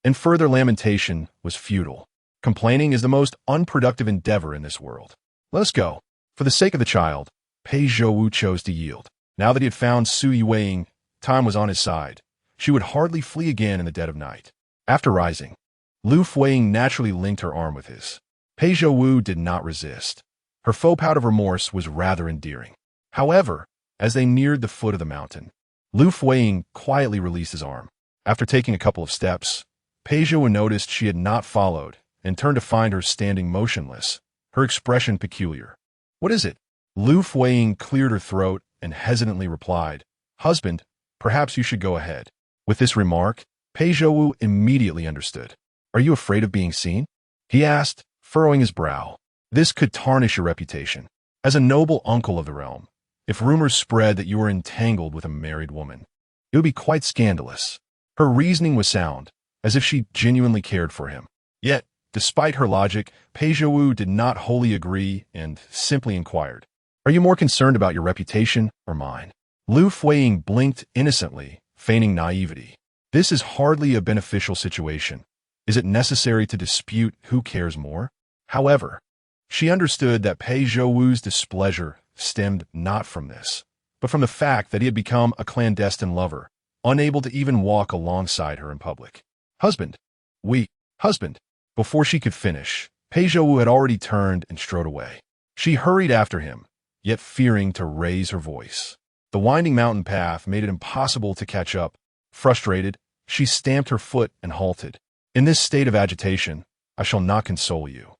Speaker 1: and further lamentation was futile. Complaining is the most unproductive endeavor in this world. Let us go. For the sake of the child, Pei Zhouwu chose to yield. Now that he had found Su Yueying, time was on his side. She would hardly flee again in the dead of night. After rising, Liu Fuyi naturally linked her arm with his. Pei Zhouwu did not resist. Her faux pout of remorse was rather endearing. However, as they neared the foot of the mountain, Liu Fuyi quietly released his arm. After taking a couple of steps, Pei Zhouwu noticed she had not followed and turned to find her standing motionless, her expression peculiar. What is it? Liu Fuyi cleared her throat and hesitantly replied, Husband, perhaps you should go ahead. With this remark, Pei Zhouwu immediately understood. Are you afraid of being seen? He asked, furrowing his brow. This could tarnish your reputation. As a noble uncle of the realm, if rumors spread that you were entangled with a married woman, it would be quite scandalous. Her reasoning was sound, as if she genuinely cared for him. Yet, despite her logic, Pei Zhouwu did not wholly agree and simply inquired, Are you more concerned about your reputation or mine? Liu Fuyi blinked innocently, feigning naivety. This is hardly a beneficial situation. Is it necessary to dispute who cares more? However, she understood that Pei Zhouwu's displeasure stemmed not from this, but from the fact that he had become a clandestine lover, unable to even walk alongside her in public. Husband. Husband. Before she could finish, Pei Zhouwu had already turned and strode away. She hurried after him, yet fearing to raise her voice. The winding mountain path made it impossible to catch up. Frustrated, she stamped her foot and halted. In this state of agitation, I shall not console you.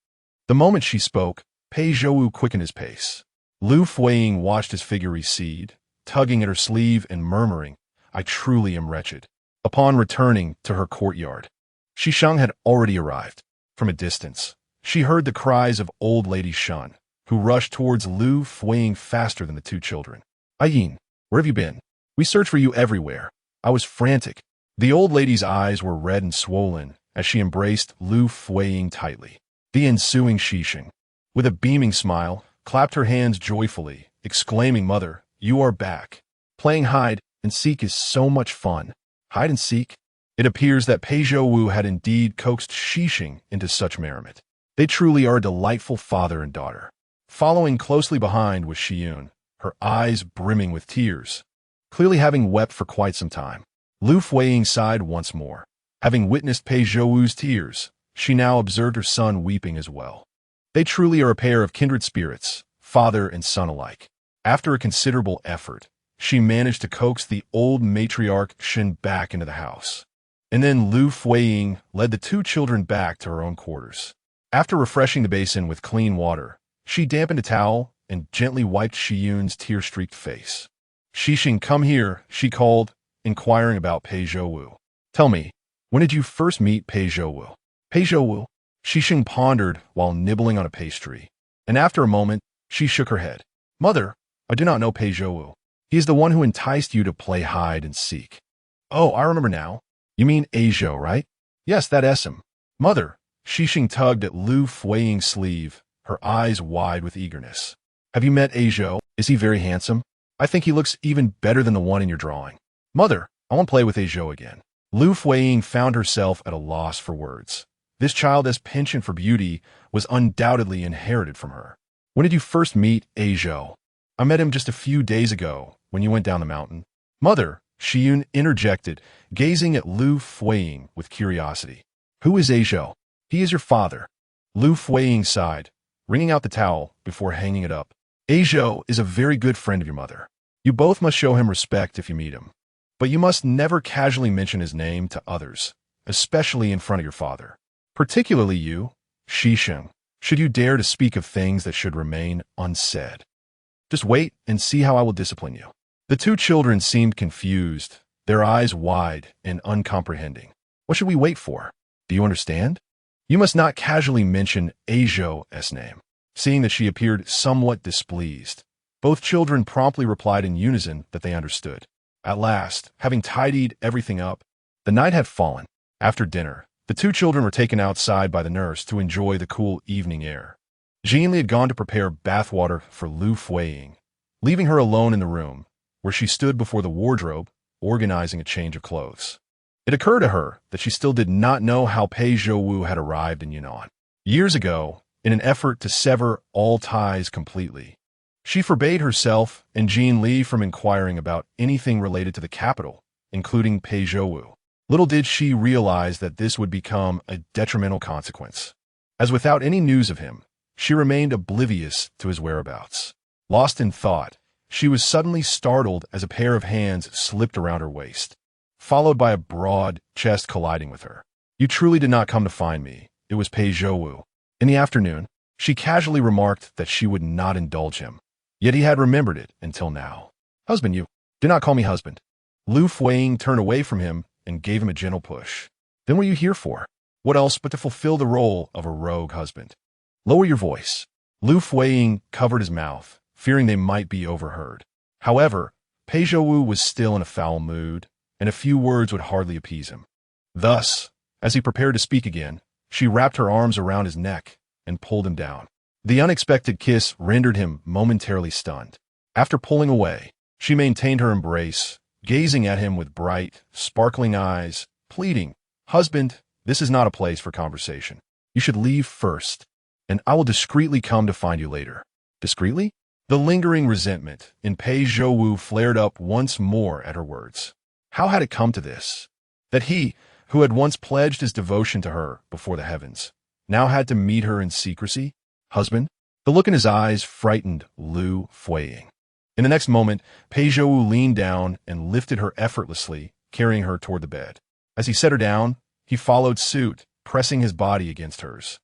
Speaker 1: The moment she spoke, Pei Zhouwu quickened his pace. Liu Fuyi watched his figure recede, tugging at her sleeve and murmuring, I truly am wretched. Upon returning to her courtyard, Shisheng had already arrived. From a distance, she heard the cries of old lady Shun, who rushed towards Liu Fuyi faster than the two children. Ayin, where have you been? We searched for you everywhere. I was frantic. The old lady's eyes were red and swollen as she embraced Liu Fuyi tightly. The ensuing Shisheng, with a beaming smile, clapped her hands joyfully, exclaiming, Mother, you are back. Playing hide and seek is so much fun. Hide and seek? It appears that Pei Zhouwu had indeed coaxed Xixing into such merriment. They truly are a delightful father and daughter. Following closely behind was Xiyun, her eyes brimming with tears, clearly having wept for quite some time. Liu Fuyi sighed once more. Having witnessed Pei Zhouwu's tears, she now observed her son weeping as well. They truly are a pair of kindred spirits, father and son alike. After a considerable effort, she managed to coax the old matriarch Xin back into the house. And then Liu Fuyi led the two children back to her own quarters. After refreshing the basin with clean water, she dampened a towel and gently wiped Xiyun's tear-streaked face. Xixing, come here, she called, inquiring about Pei Zhouwu. Tell me, when did you first meet Pei Zhouwu? Pei Zhouwu? Xixing pondered while nibbling on a pastry, and after a moment, she shook her head. Mother, I do not know Pei Zhouwu. He is the one who enticed you to play hide and seek. Oh, I remember now. You mean Aizhou, right? Yes, that SM. Mother, Xixing tugged at Liu Fuyi's sleeve, her eyes wide with eagerness. Have you met Aizhou? Is he very handsome? I think he looks even better than the one in your drawing. Mother, I want to play with Aizhou again. Liu Fuyi found herself at a loss for words. This child's penchant for beauty was undoubtedly inherited from her. When did you first meet Aizhou? I met him just a few days ago, when you went down the mountain. Mother, Xiyun interjected, gazing at Liu Fuyi with curiosity. Who is Aizhou? He is your father. Liu Fuyi sighed, wringing out the towel before hanging it up. Aizhou is a very good friend of your mother. You both must show him respect if you meet him. But you must never casually mention his name to others, especially in front of your father. Particularly you, Xixing, should you dare to speak of things that should remain unsaid. Just wait and see how I will discipline you. The two children seemed confused, their eyes wide and uncomprehending. What should we wait for? Do you understand? You must not casually mention Aizhou's name. Seeing that she appeared somewhat displeased, both children promptly replied in unison that they understood. At last, having tidied everything up, the night had fallen. After dinner, the two children were taken outside by the nurse to enjoy the cool evening air. Jinli had gone to prepare bathwater for Liu Fuyi, leaving her alone in the room, where she stood before the wardrobe, organizing a change of clothes. It occurred to her that she still did not know how Pei Zhouwu had arrived in Yunnan. Years ago, in an effort to sever all ties completely, she forbade herself and Jean Li from inquiring about anything related to the capital, including Pei Zhouwu. Little did she realize that this would become a detrimental consequence, as without any news of him, she remained oblivious to his whereabouts. Lost in thought, she was suddenly startled as a pair of hands slipped around her waist, followed by a broad chest colliding with her. You truly did not come to find me. It was Pei Zhouwu. In the afternoon, she casually remarked that she would not indulge him. Yet he had remembered it until now. Husband, you. Do not call me husband. Liu Fuyi turned away from him and gave him a gentle push. Then what are you here for? What else but to fulfill the role of a rogue husband? Lower your voice. Liu Fuyi covered his mouth, fearing they might be overheard. However, Pei Zhouwu was still in a foul mood, and a few words would hardly appease him. Thus, as he prepared to speak again, she wrapped her arms around his neck and pulled him down. The unexpected kiss rendered him momentarily stunned. After pulling away, she maintained her embrace, gazing at him with bright, sparkling eyes, pleading, Husband, this is not a place for conversation. You should leave first, and I will discreetly come to find you later. Discreetly? The lingering resentment in Pei Zhouwu flared up once more at her words. How had it come to this? That he, who had once pledged his devotion to her before the heavens, now had to meet her in secrecy? Husband? The look in his eyes frightened Liu Fuyi. In the next moment, Pei Zhouwu leaned down and lifted her effortlessly, carrying her toward the bed. As he set her down, he followed suit, pressing his body against hers.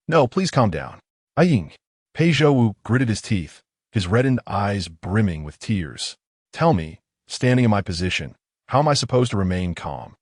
Speaker 1: No, please calm down. Aying. Pei Zhouwu gritted his teeth, his reddened eyes brimming with tears. Tell me, standing in my position, how am I supposed to remain calm?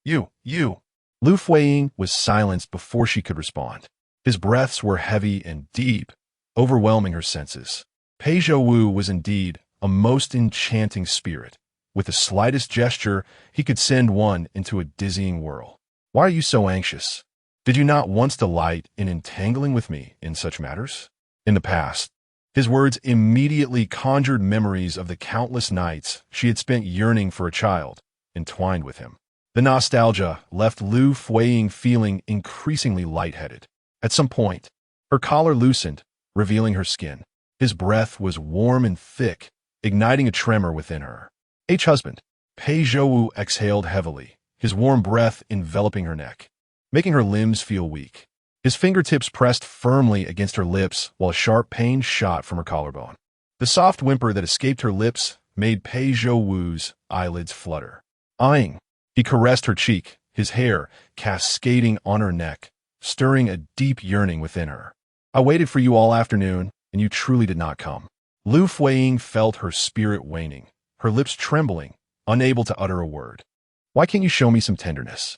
Speaker 1: You. Liu Fuyi was silenced before she could respond. His breaths were heavy and deep, overwhelming her senses. Pei Zhouwu was indeed a most enchanting spirit. With the slightest gesture, he could send one into a dizzying whirl. Why are you so anxious? Did you not once delight in entangling with me in such matters? In the past, His words immediately conjured memories of the countless nights she had spent yearning for a child, entwined with him. The nostalgia left Liu Fuyi feeling increasingly lightheaded. At some point, her collar loosened, revealing her skin. His breath was warm and thick, igniting a tremor within her. Husband. Pei Zhouwu exhaled heavily, his warm breath enveloping her neck, making her limbs feel weak. His fingertips pressed firmly against her lips while a sharp pain shot from her collarbone. The soft whimper that escaped her lips made Pei Zhouwu's eyelids flutter. Eyeing, he caressed her cheek, his hair cascading on her neck, stirring a deep yearning within her. I waited for you all afternoon, and you truly did not come. Liu Fuyi felt her spirit waning, her lips trembling, unable to utter a word. Why can't you show me some tenderness?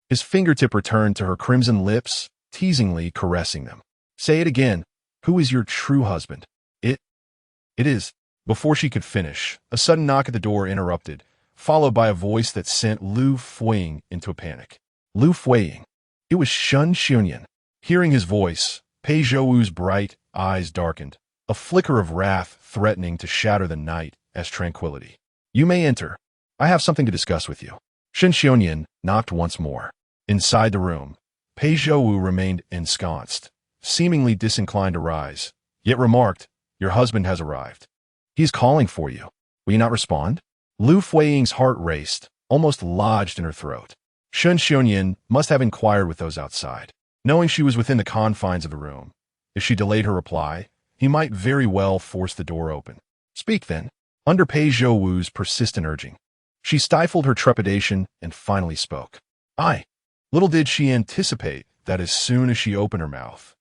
Speaker 1: His fingertip returned to her crimson lips, teasingly caressing them. Say it again. Who is your true husband? It is. Before she could finish, a sudden knock at the door interrupted, followed by a voice that sent Liu Fuyi into a panic. Liu Fuyi. It was Shun Xianyan. Hearing his voice, Pei Zhouwu's bright eyes darkened, a flicker of wrath threatening to shatter the night as tranquility. You may enter. I have something to discuss with you. Shun Xianyan knocked once more. Inside the room, Pei Zhouwu remained ensconced, seemingly disinclined to rise, yet remarked, Your husband has arrived. He is calling for you. Will you not respond? Liu Fuyi's heart raced, almost lodged in her throat. Shun Xianyan must have inquired with those outside, knowing she was within the confines of the room. If she delayed her reply, he might very well force the door open. Speak then. Under Pei Zhouwu's persistent urging, she stifled her trepidation and finally spoke. Little did she anticipate that as soon as she opened her mouth,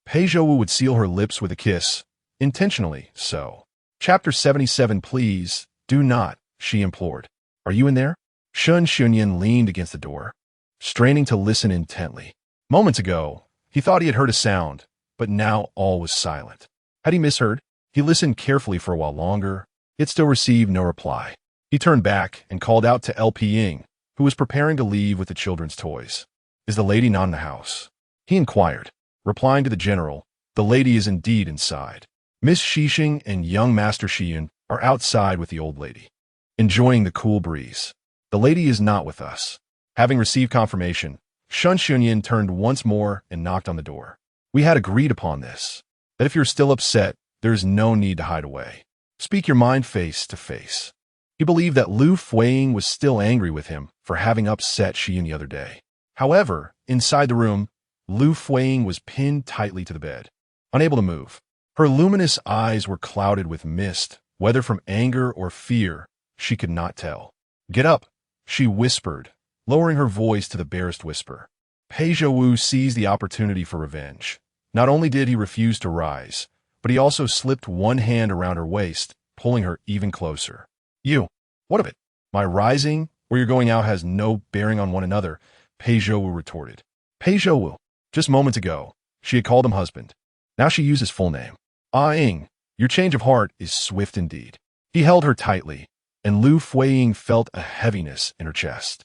Speaker 1: Pei Zhouwu would seal her lips with a kiss, intentionally so. Chapter 77. Please, do not, she implored. Are you in there? Shun Xianyan leaned against the door, straining to listen intently. Moments ago, he thought he had heard a sound, but now all was silent. Had he misheard? He listened carefully for a while longer, yet still received no reply. He turned back and called out to LP Ying, who was preparing to leave with the children's toys. Is the lady not in the house? He inquired, replying to the general, The lady is indeed inside. Miss Shishing and young Master Shiyun are outside with the old lady, enjoying the cool breeze. The lady is not with us. Having received confirmation, Shun Xianyan turned once more and knocked on the door. We had agreed upon this, that if you're still upset, there is no need to hide away. Speak your mind face to face. He believed that Liu Fuyi was still angry with him for having upset Shiyun the other day. However, inside the room, Liu Fuyi was pinned tightly to the bed, unable to move. Her luminous eyes were clouded with mist, whether from anger or fear, she could not tell. Get up, she whispered, lowering her voice to the barest whisper. Pei Zhouwu seized the opportunity for revenge. Not only did he refuse to rise, but he also slipped one hand around her waist, pulling her even closer. You, what of it? My rising or your going out has no bearing on one another, Pei Zhouwu retorted. Pei Zhouwu. Just moments ago, she had called him husband. Now she used his full name. Ying, your change of heart is swift indeed. He held her tightly, and Liu Fuyi felt a heaviness in her chest,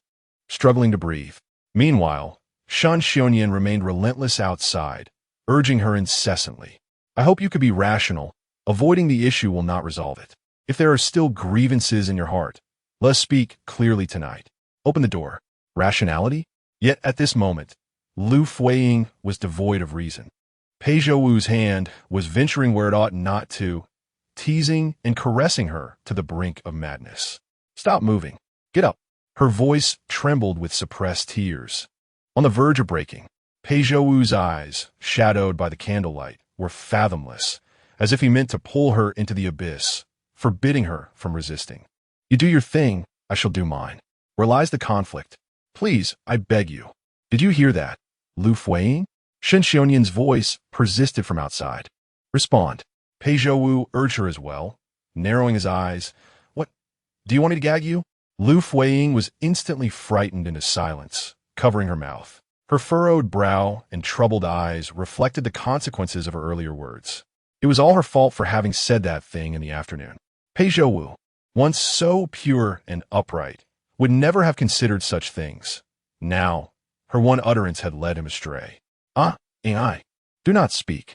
Speaker 1: struggling to breathe. Meanwhile, Shun Xianyan remained relentless outside, urging her incessantly. I hope you could be rational. Avoiding the issue will not resolve it. If there are still grievances in your heart, let us speak clearly tonight. Open the door. Rationality? Yet at this moment, Liu Fuyi was devoid of reason. Pei Zhouwu's hand was venturing where it ought not to, teasing and caressing her to the brink of madness. Stop moving. Get up. Her voice trembled with suppressed tears. On the verge of breaking, Pei Zhouwu's eyes, shadowed by the candlelight, were fathomless, as if he meant to pull her into the abyss, forbidding her from resisting. You do your thing, I shall do mine. Where lies the conflict? Please, I beg you. Did you hear that? Liu Fuyi? Shun Xianyan's voice persisted from outside. Respond. Pei Zhouwu urged her as well, narrowing his eyes. What? Do you want me to gag you? Liu Fuyi was instantly frightened into silence, covering her mouth. Her furrowed brow and troubled eyes reflected the consequences of her earlier words. It was all her fault for having said that thing in the afternoon. Pei Zhouwu, once so pure and upright, would never have considered such things. Now, her one utterance had led him astray. Do not speak.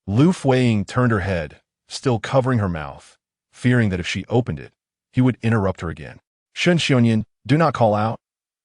Speaker 1: Liu Fuyi turned her head, still covering her mouth, fearing that if she opened it, he would interrupt her again. Shun Xiongyan, do not call out.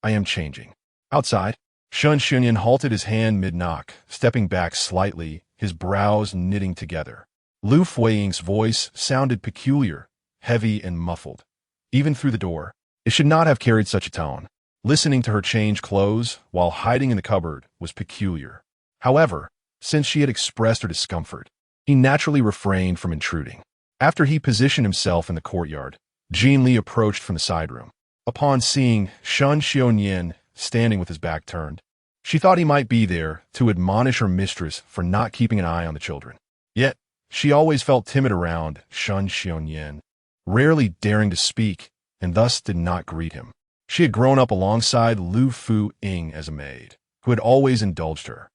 Speaker 1: I am changing. Outside, Shun Xiongyan halted his hand mid-knock, stepping back slightly, his brows knitting together. Liu Fuyi's voice sounded peculiar, heavy and muffled. Even through the door, it should not have carried such a tone. Listening to her change clothes while hiding in the cupboard was peculiar. However, since she had expressed her discomfort, he naturally refrained from intruding. After he positioned himself in the courtyard, Jin Li approached from the side room. Upon seeing Shun Xiongyan standing with his back turned, she thought he might be there to admonish her mistress for not keeping an eye on the children. Yet, she always felt timid around Shun Xiongyan, rarely daring to speak, and thus did not greet him. She had grown up alongside Liu Fuyi as a maid, who had always indulged her,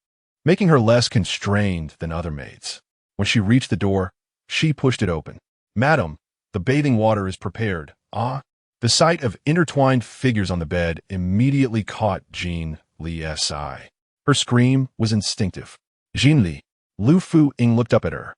Speaker 1: making her less constrained than other maids. When she reached the door, she pushed it open. Madam, the bathing water is prepared. Ah? The sight of intertwined figures on the bed immediately caught Jin Li's eye. Her scream was instinctive. Jin Li. Liu Fuyi looked up at her,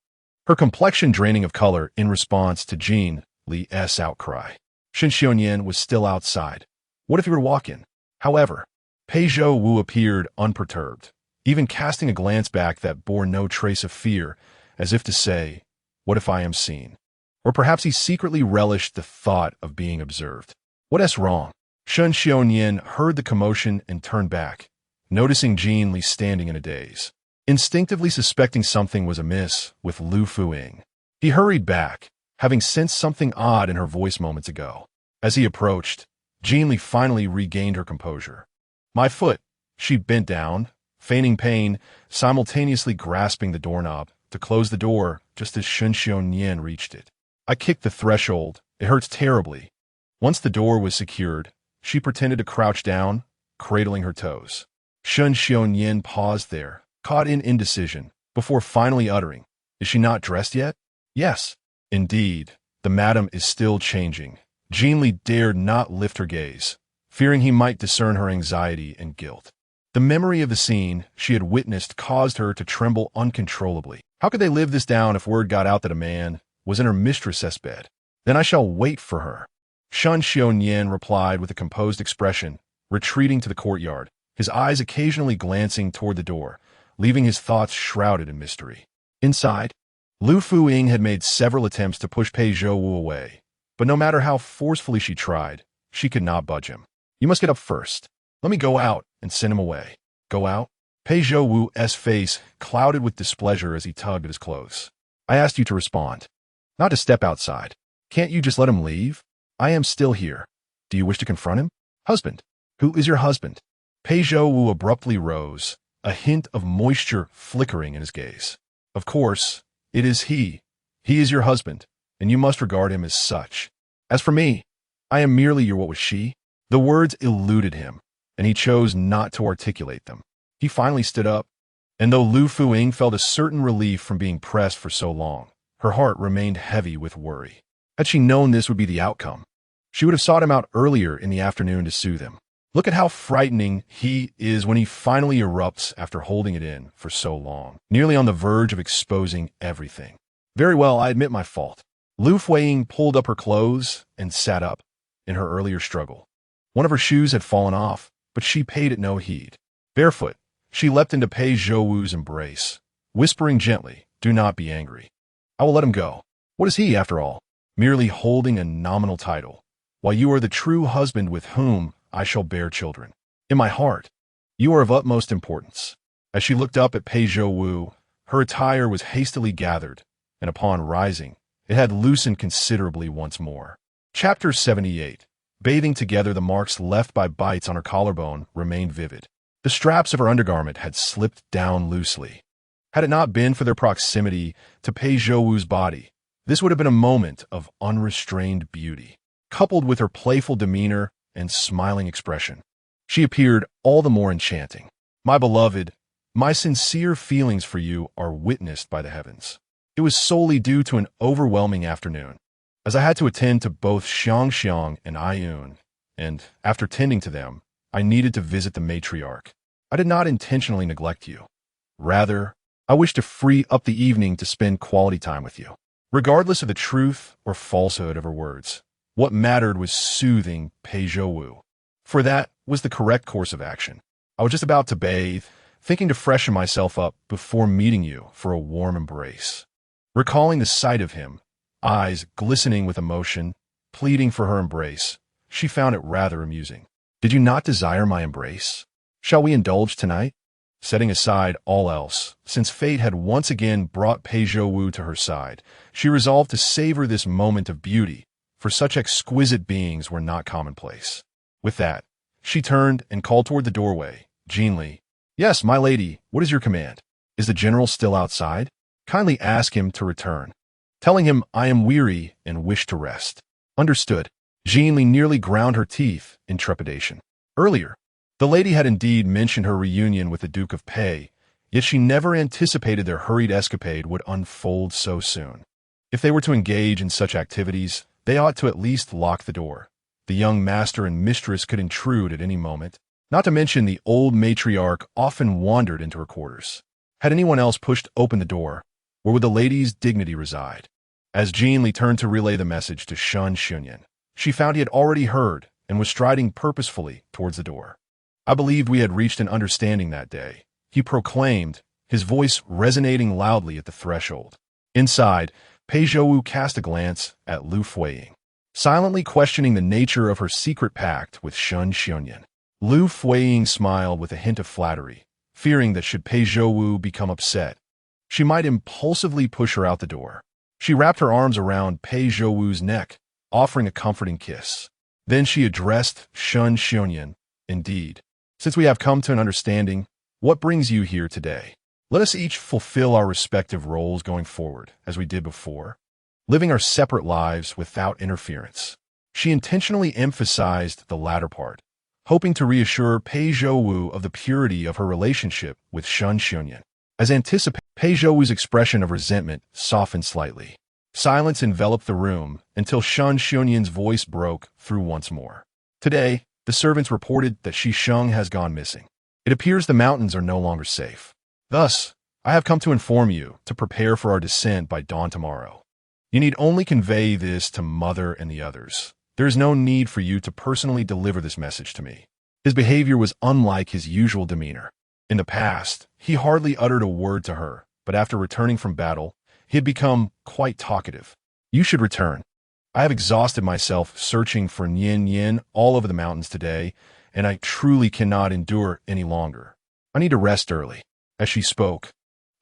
Speaker 1: her complexion draining of color in response to Jin Li's outcry. Shun Xiongyan was still outside. What if he were to walk in? However, Pei Zhouwu appeared unperturbed, even casting a glance back that bore no trace of fear, as if to say, what if I am seen? Or perhaps he secretly relished the thought of being observed. What is wrong? Shun Xiongyan heard the commotion and turned back, noticing Jin Li standing in a daze. Instinctively suspecting something was amiss with Liu Fuyi, he hurried back, having sensed something odd in her voice moments ago. As he approached, Jin Li finally regained her composure. My foot. She bent down, feigning pain, simultaneously grasping the doorknob to close the door just as Shun Xiongyan reached it. I kicked the threshold. It hurts terribly. Once the door was secured, she pretended to crouch down, cradling her toes. Shun Xiongyan paused there, caught in indecision, before finally uttering, is she not dressed yet? Yes. Indeed, the madam is still changing. Jin Li dared not lift her gaze, fearing he might discern her anxiety and guilt. The memory of the scene she had witnessed caused her to tremble uncontrollably. How could they live this down if word got out that a man was in her mistress's bed? Then I shall wait for her. Shun Xiongyan replied with a composed expression, retreating to the courtyard, his eyes occasionally glancing toward the door, leaving his thoughts shrouded in mystery. Inside, Liu Fuyi had made several attempts to push Pei Zhouwu away, but no matter how forcefully she tried, she could not budge him. You must get up first. Let me go out and send him away. Go out? Pei Zhouwu's face clouded with displeasure as he tugged at his clothes. I asked you to respond, not to step outside. Can't you just let him leave? I am still here. Do you wish to confront him? Husband. Who is your husband? Pei Zhouwu abruptly rose, a hint of moisture flickering in his gaze. Of course, it is he. He is your husband, and you must regard him as such. As for me, I am merely your what was she? The words eluded him, and he chose not to articulate them. He finally stood up, and though Liu Fuyi felt a certain relief from being pressed for so long, her heart remained heavy with worry. Had she known this would be the outcome, she would have sought him out earlier in the afternoon to soothe him. Look at how frightening he is when he finally erupts after holding it in for so long, nearly on the verge of exposing everything. Very well, I admit my fault. Liu Fuyi pulled up her clothes and sat up in her earlier struggle. One of her shoes had fallen off, but she paid it no heed. Barefoot, she leapt into Pei Zhouwu's embrace, whispering gently, do not be angry. I will let him go. What is he, after all? Merely holding a nominal title, while you are the true husband with whom I shall bear children. In my heart, you are of utmost importance. As she looked up at Pei Zhouwu, her attire was hastily gathered, and upon rising, it had loosened considerably once more. Chapter 78. Bathing together, the marks left by bites on her collarbone remained vivid. The straps of her undergarment had slipped down loosely. Had it not been for their proximity to Pei Zhouwu's body, this would have been a moment of unrestrained beauty. Coupled with her playful demeanor and smiling expression, she appeared all the more enchanting. My beloved, my sincere feelings for you are witnessed by the heavens. It was solely due to an overwhelming afternoon, as I had to attend to both Xiang and Aiyun, and after tending to them, I needed to visit the matriarch. I did not intentionally neglect you. Rather, I wish to free up the evening to spend quality time with you. Regardless of the truth or falsehood of her words, what mattered was soothing Pei Zhouwu. For that was the correct course of action. I was just about to bathe, thinking to freshen myself up before meeting you for a warm embrace. Recalling the sight of him, eyes glistening with emotion, pleading for her embrace, she found it rather amusing. Did you not desire my embrace? Shall we indulge tonight? Setting aside all else, since fate had once again brought Pei Zhouwu to her side, she resolved to savor this moment of beauty, for such exquisite beings were not commonplace. With that, she turned and called toward the doorway, genially, "Yes, my lady, what is your command? Is the general still outside? Kindly ask him to return. Telling him I am weary and wish to rest." Understood. Genially nearly ground her teeth in trepidation. Earlier, the lady had indeed mentioned her reunion with the Duke of Pei, yet she never anticipated their hurried escapade would unfold so soon. If they were to engage in such activities, they ought to at least lock the door. The young master and mistress could intrude at any moment. Not to mention the old matriarch often wandered into her quarters. Had anyone else pushed open the door, where would the lady's dignity reside? As Jean Li turned to relay the message to Shen Xunyan, she found he had already heard and was striding purposefully towards the door. I believed we had reached an understanding that day, he proclaimed, his voice resonating loudly at the threshold. Inside, Pei Zhouwu cast a glance at Liu Fuyi, silently questioning the nature of her secret pact with Shen Xunyan. Liu Fuyi smiled with a hint of flattery, fearing that should Pei Zhouwu become upset, she might impulsively push her out the door. She wrapped her arms around Pei Zhouwu's neck, offering a comforting kiss. Then she addressed Shen Xunyan, "Indeed, since we have come to an understanding, what brings you here today? Let us each fulfill our respective roles going forward, as we did before, living our separate lives without interference." She intentionally emphasized the latter part, hoping to reassure Pei Zhouwu of the purity of her relationship with Shen Xunyan. As anticipated, Pei Zhouwu's expression of resentment softened slightly. Silence enveloped the room until Shen Xunyan's voice broke through once more. "Today, the servants reported that Shi Sheng has gone missing. It appears the mountains are no longer safe. Thus, I have come to inform you to prepare for our descent by dawn tomorrow. You need only convey this to Mother and the others. There is no need for you to personally deliver this message to me." His behavior was unlike his usual demeanor. In the past, he hardly uttered a word to her, but after returning from battle, he had become quite talkative. "You should return. I have exhausted myself searching for Nian Yin all over the mountains today, and I truly cannot endure any longer. I need to rest early." As she spoke,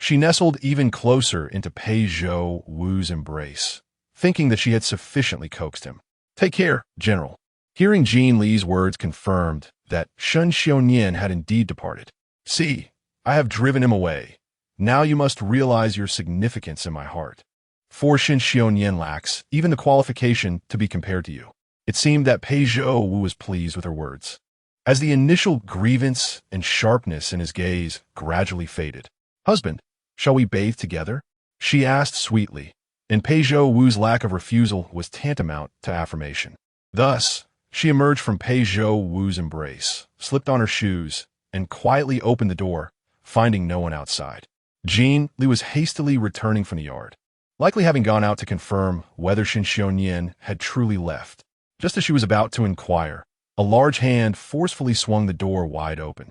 Speaker 1: she nestled even closer into Pei Zhouwu's embrace, thinking that she had sufficiently coaxed him. "Take care, General." Hearing Jean Li's words confirmed that Shen Xunyan had indeed departed. "See, I have driven him away. Now you must realize your significance in my heart. For Shen Xunyan lacks even the qualification to be compared to you." It seemed that Pei Zhouwu was pleased with her words. As the initial grievance and sharpness in his gaze gradually faded, "Husband, shall we bathe together?" she asked sweetly, and Pei Zhouwu's lack of refusal was tantamount to affirmation. Thus, she emerged from Pei Zhouwu's embrace, slipped on her shoes, and quietly opened the door, finding no one outside. Jean Li was hastily returning from the yard, likely having gone out to confirm whether Shen Xunyan had truly left. Just as she was about to inquire, a large hand forcefully swung the door wide open.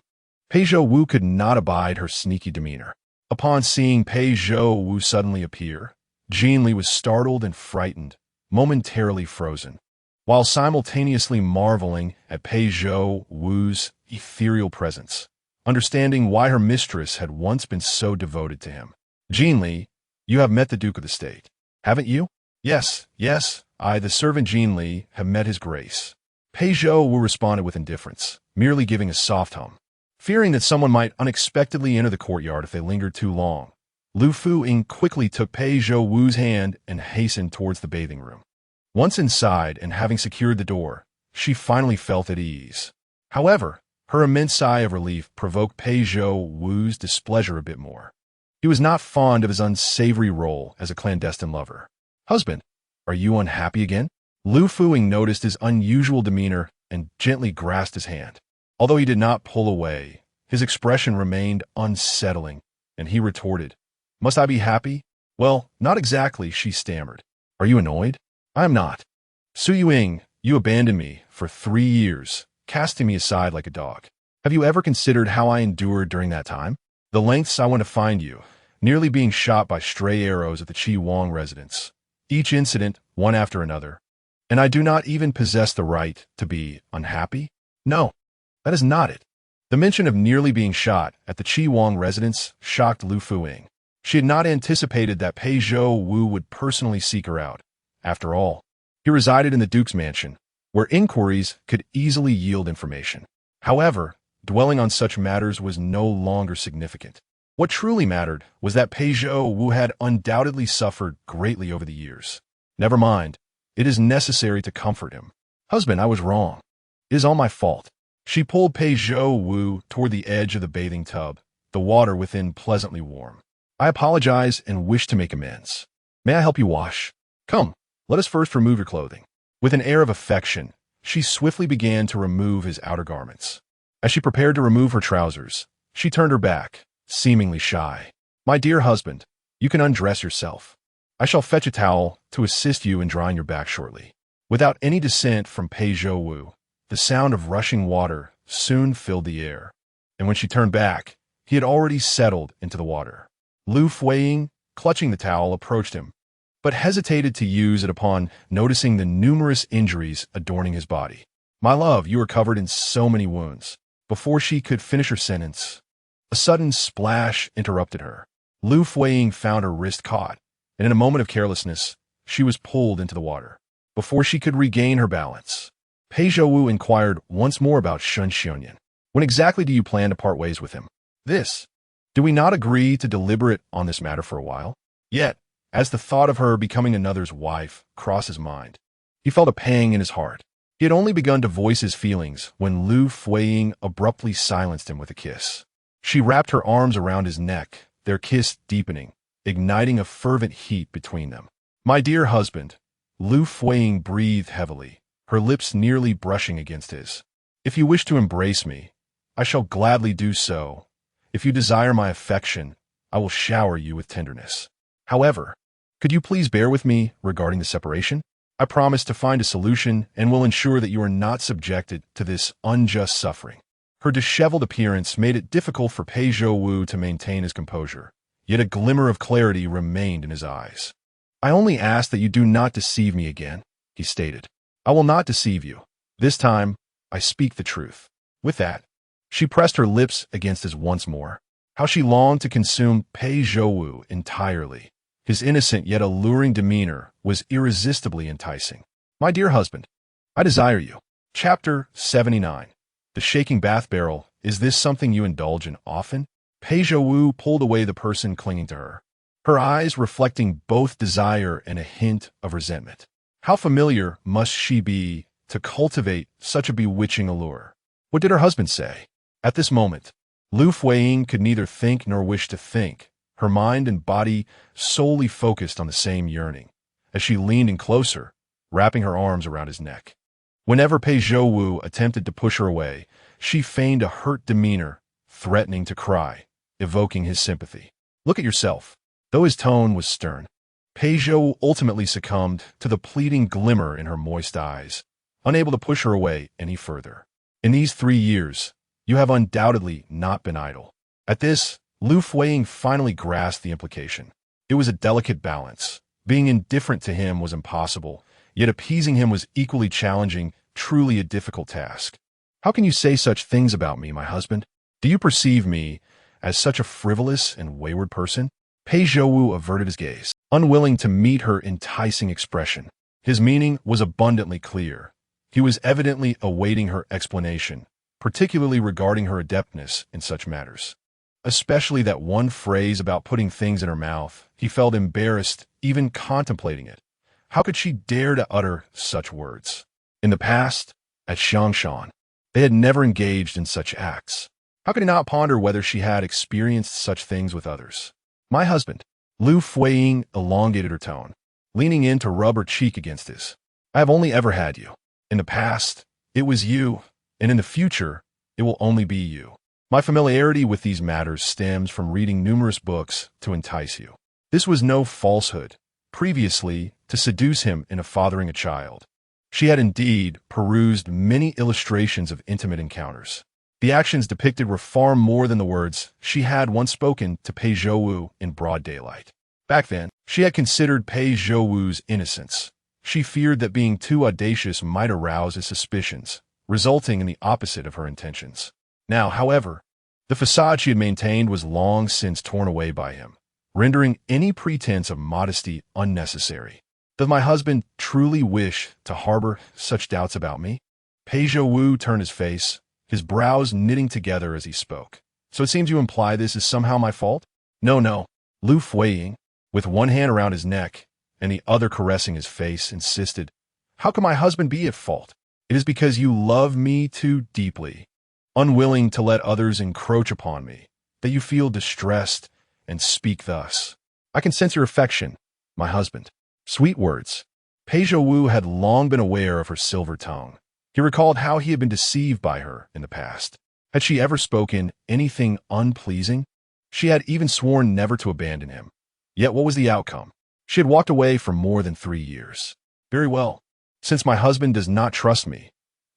Speaker 1: Pei Zhouwu could not abide her sneaky demeanor. Upon seeing Pei Zhouwu suddenly appear, Jean Li was startled and frightened, momentarily frozen, while simultaneously marveling at Pei Zhouwu's ethereal presence, understanding why her mistress had once been so devoted to him. "Jean Li, you have met the Duke of the State, haven't you?" Yes, I, the servant Jean Li, have met his grace." Pei Zhouwu responded with indifference, merely giving a soft hum. Fearing that someone might unexpectedly enter the courtyard if they lingered too long, Liu Fuyi quickly took Pei Zhouwu's hand and hastened towards the bathing room. Once inside and having secured the door, she finally felt at ease. However, her immense sigh of relief provoked Pei Zhouwu's displeasure a bit more. He was not fond of his unsavory role as a clandestine lover. "Husband, are you unhappy again?" Liu Fuyi noticed his unusual demeanor and gently grasped his hand. Although he did not pull away, his expression remained unsettling, and he retorted, Must I be happy? Well, not exactly, she stammered. Are you annoyed? I am not. Su Ying, you abandoned me for 3 years, casting me aside like a dog. Have you ever considered how I endured during that time? The lengths I went to find you, nearly being shot by stray arrows at the Chi Wang residence. Each incident, one after another. And I do not even possess the right to be unhappy? No, that is not it. The mention of nearly being shot at the Chi Wang residence shocked Liu Fuyi. She had not anticipated that Pei Zhouwu would personally seek her out. After all, he resided in the Duke's mansion, where inquiries could easily yield information. However, dwelling on such matters was no longer significant. What truly mattered was that Pei Zhouwu had undoubtedly suffered greatly over the years. Never mind, it is necessary to comfort him. Husband, I was wrong. It is all my fault. She pulled Pei Zhouwu toward the edge of the bathing tub, the water within pleasantly warm. I apologize and wish to make amends. May I help you wash? Come, let us first remove your clothing. With an air of affection, she swiftly began to remove his outer garments. As she prepared to remove her trousers, she turned her back, seemingly shy. My dear husband, you can undress yourself. I shall fetch a towel to assist you in drying your back shortly. Without any dissent from Pei Zhouwu, the sound of rushing water soon filled the air. And when she turned back, he had already settled into the water. Liu Fuyi, clutching the towel, approached him, but hesitated to use it upon noticing the numerous injuries adorning his body. My love, you are covered in so many wounds. Before she could finish her sentence, a sudden splash interrupted her. Liu Fuyi found her wrist caught, and in a moment of carelessness, she was pulled into the water. Before she could regain her balance, Pei Zhouwu inquired once more about Shun Xianyan. When exactly do you plan to part ways with him? This. Do we not agree to deliberate on this matter for a while? Yet, as the thought of her becoming another's wife crossed his mind, he felt a pang in his heart. He had only begun to voice his feelings when Liu Fuyi abruptly silenced him with a kiss. She wrapped her arms around his neck, their kiss deepening, igniting a fervent heat between them. My dear husband, Liu Fuyi breathed heavily, her lips nearly brushing against his. If you wish to embrace me, I shall gladly do so. If you desire my affection, I will shower you with tenderness. However, could you please bear with me regarding the separation? I promise to find a solution and will ensure that you are not subjected to this unjust suffering. Her disheveled appearance made it difficult for Pei Zhouwu to maintain his composure, yet a glimmer of clarity remained in his eyes. I only ask that you do not deceive me again, he stated. I will not deceive you. This time, I speak the truth. With that, she pressed her lips against his once more. How she longed to consume Pei Zhouwu entirely. His innocent yet alluring demeanor was irresistibly enticing. My dear husband, I desire you. Chapter 79. The shaking bath barrel. Is this something you indulge in often? Pei Zhouwu pulled away the person clinging to her, her eyes reflecting both desire and a hint of resentment. How familiar must she be to cultivate such a bewitching allure? What did her husband say? At this moment, Liu Fuyi could neither think nor wish to think, her mind and body solely focused on the same yearning, as she leaned in closer, wrapping her arms around his neck. Whenever Pei Zhouwu attempted to push her away, she feigned a hurt demeanor, threatening to cry, evoking his sympathy. Look at yourself. Though his tone was stern, Pei Zhouwu ultimately succumbed to the pleading glimmer in her moist eyes, unable to push her away any further. In these 3 years, you have undoubtedly not been idle. At this, Liu Fuyi finally grasped the implication. It was a delicate balance. Being indifferent to him was impossible, yet appeasing him was equally challenging, truly a difficult task. How can you say such things about me, my husband? Do you perceive me as such a frivolous and wayward person? Pei Zhouwu averted his gaze, unwilling to meet her enticing expression. His meaning was abundantly clear. He was evidently awaiting her explanation, particularly regarding her adeptness in such matters. Especially that one phrase about putting things in her mouth. He felt embarrassed even contemplating it. How could she dare to utter such words? In the past, at Xiangshan, they had never engaged in such acts. How could he not ponder whether she had experienced such things with others? My husband. Liu Fuyi elongated her tone, leaning in to rub her cheek against his. I have only ever had you. In the past, it was you, and in the future, it will only be you. My familiarity with these matters stems from reading numerous books to entice you. This was no falsehood. Previously, to seduce him into fathering a child, she had indeed perused many illustrations of intimate encounters. The actions depicted were far more than the words she had once spoken to Pei Zhouwu in broad daylight. Back then, she had considered Pei Zhouwu's innocence. She feared that being too audacious might arouse his suspicions, resulting in the opposite of her intentions. Now, however, the facade she had maintained was long since torn away by him, rendering any pretense of modesty unnecessary. Does my husband truly wish to harbor such doubts about me? Pei Zhouwu turned his face, his brows knitting together as he spoke. So it seems you imply this is somehow my fault? No. Liu Fuyi, with one hand around his neck and the other caressing his face, insisted. How can my husband be at fault? It is because you love me too deeply, unwilling to let others encroach upon me, that you feel distressed and speak thus. I can sense your affection, my husband. Sweet words. Pei Zhouwu had long been aware of her silver tongue. He recalled how he had been deceived by her in the past. Had she ever spoken anything unpleasing? She had even sworn never to abandon him. Yet what was the outcome? She had walked away for more than 3 years. Very well. Since my husband does not trust me,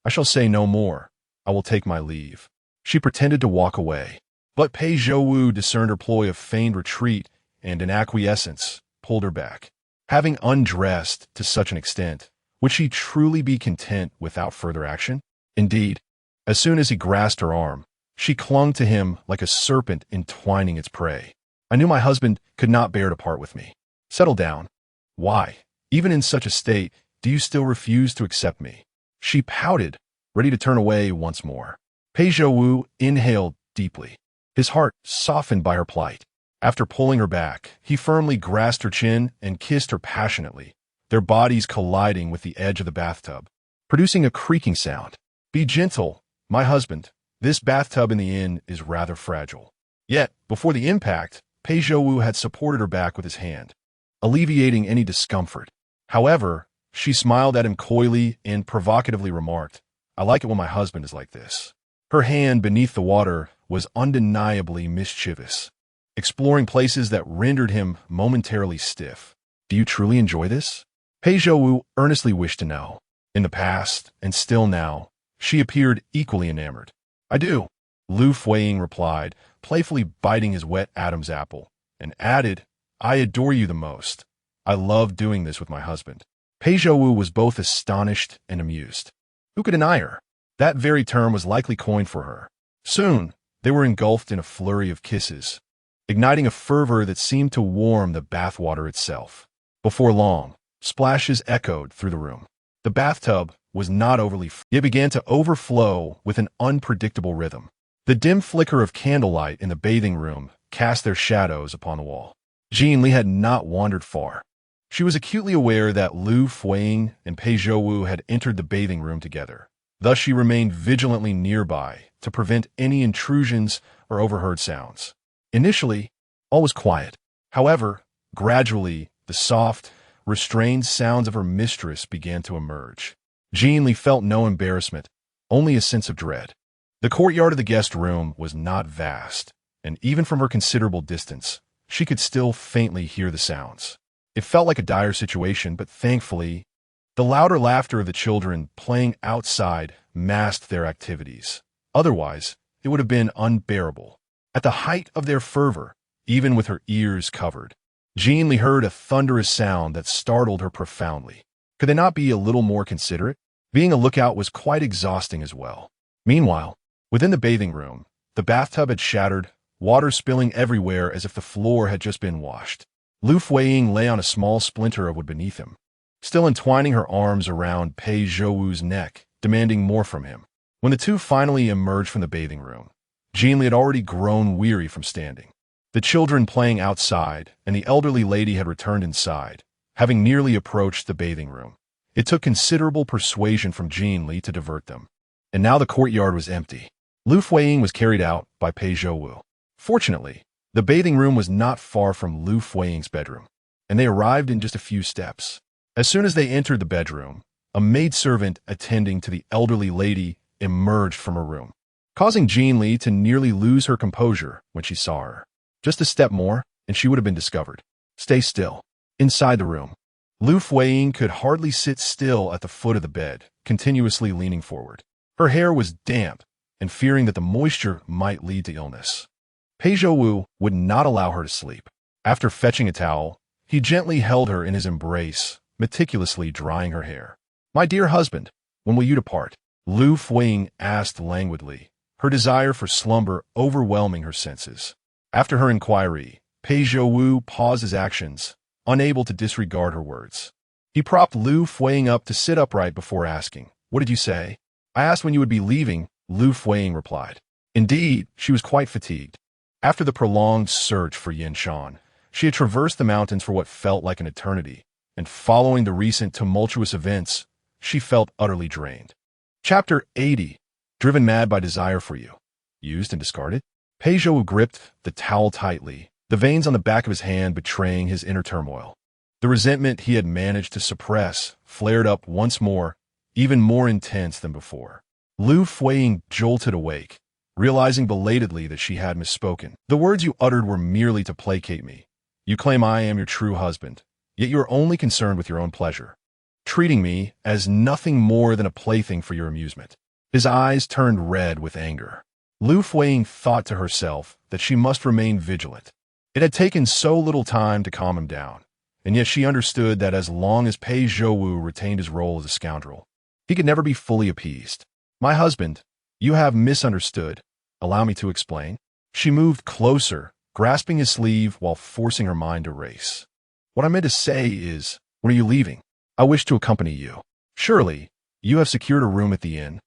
Speaker 1: I shall say no more. I will take my leave. She pretended to walk away, but Pei Zhouwu discerned her ploy of feigned retreat and in acquiescence pulled her back. Having undressed to such an extent, would she truly be content without further action? Indeed, as soon as he grasped her arm, she clung to him like a serpent entwining its prey. I knew my husband could not bear to part with me. Settle down. Why, even in such a state, do you still refuse to accept me? She pouted, ready to turn away once more. Pei Zhouwu inhaled deeply, his heart softened by her plight. After pulling her back, he firmly grasped her chin and kissed her passionately, their bodies colliding with the edge of the bathtub, producing a creaking sound. Be gentle, my husband. This bathtub in the inn is rather fragile. Yet, before the impact, Pei Zhouwu had supported her back with his hand, alleviating any discomfort. However, she smiled at him coyly and provocatively remarked, I like it when my husband is like this. Her hand beneath the water was undeniably mischievous, exploring places that rendered him momentarily stiff. Do you truly enjoy this? Pei Zhouwu earnestly wished to know. In the past, and still now, she appeared equally enamored. I do, Liu Fuyi replied, playfully biting his wet Adam's apple, and added, I adore you the most. I love doing this with my husband. Pei Zhouwu was both astonished and amused. Who could deny her? That very term was likely coined for her. Soon, they were engulfed in a flurry of kisses, igniting a fervor that seemed to warm the bathwater itself. Before long, splashes echoed through the room. The bathtub was not overly full. It began to overflow with an unpredictable rhythm. The dim flicker of candlelight in the bathing room cast their shadows upon the wall. Jean Li had not wandered far. She was acutely aware that Liu Fuyi and Pei Zhouwu had entered the bathing room together. Thus she remained vigilantly nearby to prevent any intrusions or overheard sounds. Initially, all was quiet. However, gradually, the soft, restrained sounds of her mistress began to emerge. Jean Li felt no embarrassment, only a sense of dread. The courtyard of the guest room was not vast, and even from her considerable distance, she could still faintly hear the sounds. It felt like a dire situation, but thankfully, the louder laughter of the children playing outside masked their activities. Otherwise, it would have been unbearable. At the height of their fervor, even with her ears covered, Jean Li heard a thunderous sound that startled her profoundly. Could they not be a little more considerate? Being a lookout was quite exhausting as well. Meanwhile, within the bathing room, the bathtub had shattered, water spilling everywhere as if the floor had just been washed. Liu Fuyi lay on a small splinter of wood beneath him, still entwining her arms around Pei Zhouwu's neck, demanding more from him. When the two finally emerged from the bathing room, Jean Li had already grown weary from standing. The children playing outside, and the elderly lady had returned inside, having nearly approached the bathing room. It took considerable persuasion from Jean Li to divert them. And now the courtyard was empty. Liu Fuyi was carried out by Pei Zhouwu. Fortunately, the bathing room was not far from Liu Fuyi's bedroom, and they arrived in just a few steps. As soon as they entered the bedroom, a maidservant attending to the elderly lady emerged from her room. causing Jean Li to nearly lose her composure when she saw her. Just a step more, and she would have been discovered. Stay still. Inside the room, Liu Fuyi could hardly sit still at the foot of the bed, continuously leaning forward. Her hair was damp, and fearing that the moisture might lead to illness. Pei Zhouwu would not allow her to sleep. After fetching a towel, he gently held her in his embrace, meticulously drying her hair. "My dear husband, when will you depart?" Liu Fuyi asked languidly, her desire for slumber overwhelming her senses. After her inquiry, Pei Zhouwu paused his actions, unable to disregard her words. He propped Liu Fuyi up to sit upright before asking, "What did you say?" "I asked when you would be leaving," Liu Fuyi replied. Indeed, she was quite fatigued. After the prolonged search for Yin Shan, she had traversed the mountains for what felt like an eternity, and following the recent tumultuous events, she felt utterly drained. Chapter 80. Driven mad by desire for you. Used and discarded? Pei Zhouwu gripped the towel tightly, the veins on the back of his hand betraying his inner turmoil. The resentment he had managed to suppress flared up once more, even more intense than before. Liu Fuyi jolted awake, realizing belatedly that she had misspoken. "The words you uttered were merely to placate me. You claim I am your true husband, yet you are only concerned with your own pleasure, treating me as nothing more than a plaything for your amusement." His eyes turned red with anger. Liu Fuyi thought to herself that she must remain vigilant. It had taken so little time to calm him down, and yet she understood that as long as Pei Zhouwu retained his role as a scoundrel, he could never be fully appeased. "My husband, you have misunderstood. Allow me to explain." She moved closer, grasping his sleeve while forcing her mind to race. "What I meant to say is, when are you leaving? I wish to accompany you. Surely, you have secured a room at the inn.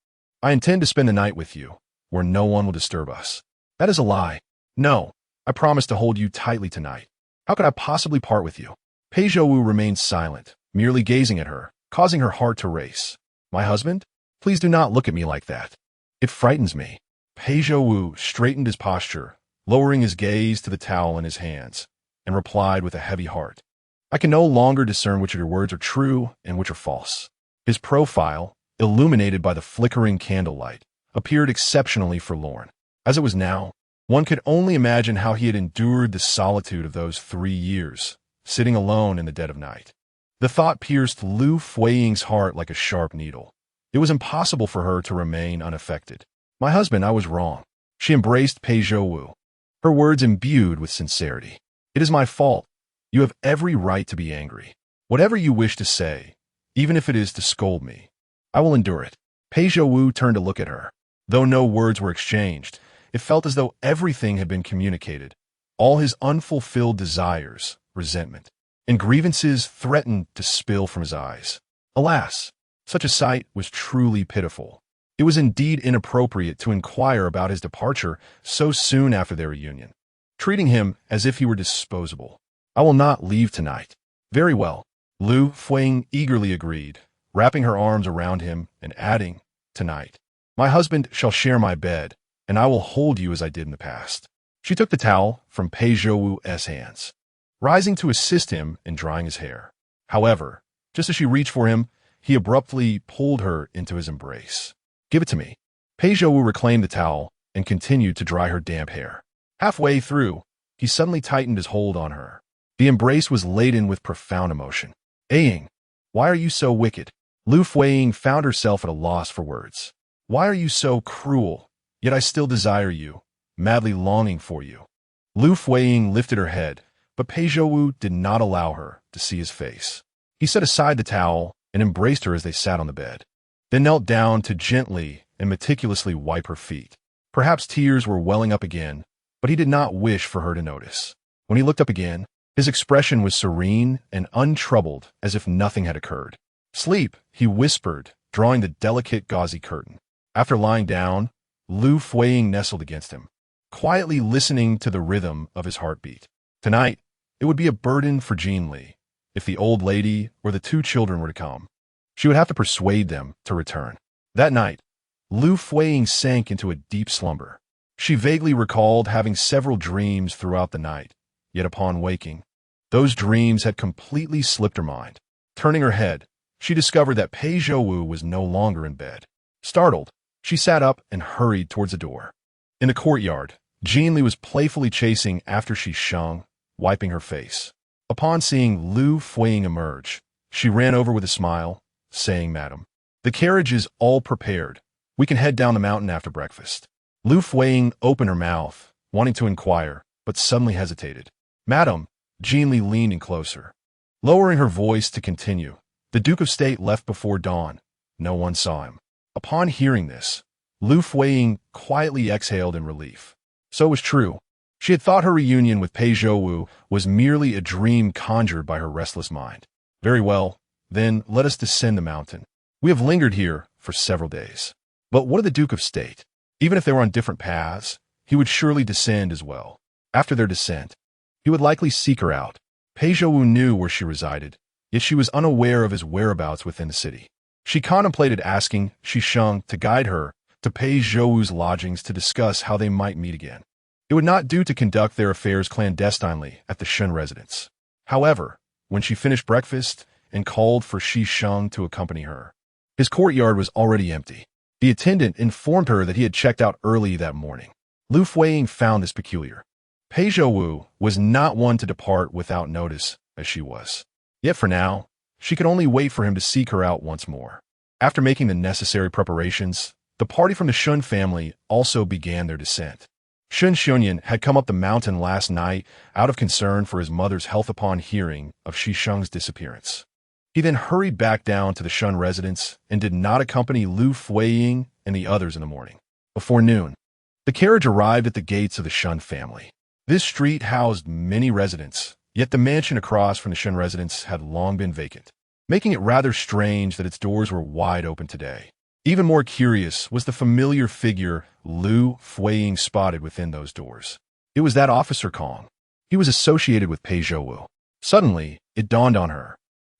Speaker 1: I intend to spend the night with you, where no one will disturb us." "That is a lie." "No, I promise to hold you tightly tonight. How could I possibly part with you?" Pei Zhouwu remained silent, merely gazing at her, causing her heart to race. "My husband? Please do not look at me like that. It frightens me." Pei Zhouwu straightened his posture, lowering his gaze to the towel in his hands, and replied with a heavy heart, "I can no longer discern which of your words are true and which are false." His profile, illuminated by the flickering candlelight, appeared exceptionally forlorn. As it was now, one could only imagine how he had endured the solitude of those 3 years, sitting alone in the dead of night. The thought pierced Liu Fuyi's heart like a sharp needle. It was impossible for her to remain unaffected. "My husband, I was wrong." She embraced Pei Zhouwu, her words imbued with sincerity. "It is my fault. You have every right to be angry. Whatever you wish to say, even if it is to scold me, I will endure it." Pei Zhouwu turned to look at her. Though no words were exchanged, it felt as though everything had been communicated. All his unfulfilled desires, resentment, and grievances threatened to spill from his eyes. Alas, such a sight was truly pitiful. It was indeed inappropriate to inquire about his departure so soon after their reunion, treating him as if he were disposable. "I will not leave tonight." "Very well," Liu Fuyi eagerly agreed, wrapping her arms around him and adding, "Tonight, my husband shall share my bed, and I will hold you as I did in the past." She took the towel from Pei Zhouwu's hands, rising to assist him in drying his hair. However, just as she reached for him, he abruptly pulled her into his embrace. "Give it to me." Pei Zhouwu reclaimed the towel and continued to dry her damp hair. Halfway through, he suddenly tightened his hold on her. The embrace was laden with profound emotion. "Aying, why are you so wicked?" Liu Fuyi found herself at a loss for words. "Why are you so cruel? Yet I still desire you, madly longing for you." Liu Fuyi lifted her head, but Pei Zhouwu did not allow her to see his face. He set aside the towel and embraced her as they sat on the bed, then knelt down to gently and meticulously wipe her feet. Perhaps tears were welling up again, but he did not wish for her to notice. When he looked up again, his expression was serene and untroubled, as if nothing had occurred. "Sleep," he whispered, drawing the delicate gauzy curtain. After lying down, Liu Fuyi nestled against him, quietly listening to the rhythm of his heartbeat. Tonight, it would be a burden for Jean Li. If the old lady or the 2 children were to come, she would have to persuade them to return. That night, Liu Fuyi sank into a deep slumber. She vaguely recalled having several dreams throughout the night, yet upon waking, those dreams had completely slipped her mind. Turning her head, she discovered that Pei Zhouwu was no longer in bed. Startled, She sat up and hurried towards the door. In the courtyard, Li was playfully chasing after Shi Sheng, wiping her face. Upon seeing Liu Fuyi emerge, she ran over with a smile, saying, "Madam, the carriage is all prepared. We can head down the mountain after breakfast." Liu Fuyi opened her mouth, wanting to inquire, but suddenly hesitated. "Madam," Li leaned in closer. Lowering her voice to continue, "The Duke of State left before dawn. No one saw him." Upon hearing this, Liu Fuyi quietly exhaled in relief. So it was true. She had thought her reunion with Pei Zhouwu was merely a dream conjured by her restless mind. "Very well, then let us descend the mountain. We have lingered here for several days." But what of the Duke of State? Even if they were on different paths, he would surely descend as well. After their descent, he would likely seek her out. Pei Zhouwu knew where she resided, yet she was unaware of his whereabouts within the city. She contemplated asking Shi Sheng to guide her to Pei Zhouwu's lodgings to discuss how they might meet again. It would not do to conduct their affairs clandestinely at the Shun residence. However, when she finished breakfast and called for Shi Sheng to accompany her, his courtyard was already empty. The attendant informed her that he had checked out early that morning. Liu Fuyi found this peculiar. Pei Zhouwu was not one to depart without notice, as she was. Yet for now, she could only wait for him to seek her out once more. After making the necessary preparations, the party from the Shun family also began their descent. Shun Xuanyan had come up the mountain last night out of concern for his mother's health upon hearing of Shi Sheng's disappearance. He then hurried back down to the Shun residence and did not accompany Liu Fuyi and the others in the morning. Before noon, the carriage arrived at the gates of the Shun family. This street housed many residents, yet the mansion across from the Shun residence had long been vacant, making it rather strange that its doors were wide open today. Even more curious was the familiar figure Liu Fuyi spotted within those doors. It was that Officer Kong. He was associated with Pei Zhouwu. Suddenly, it dawned on her.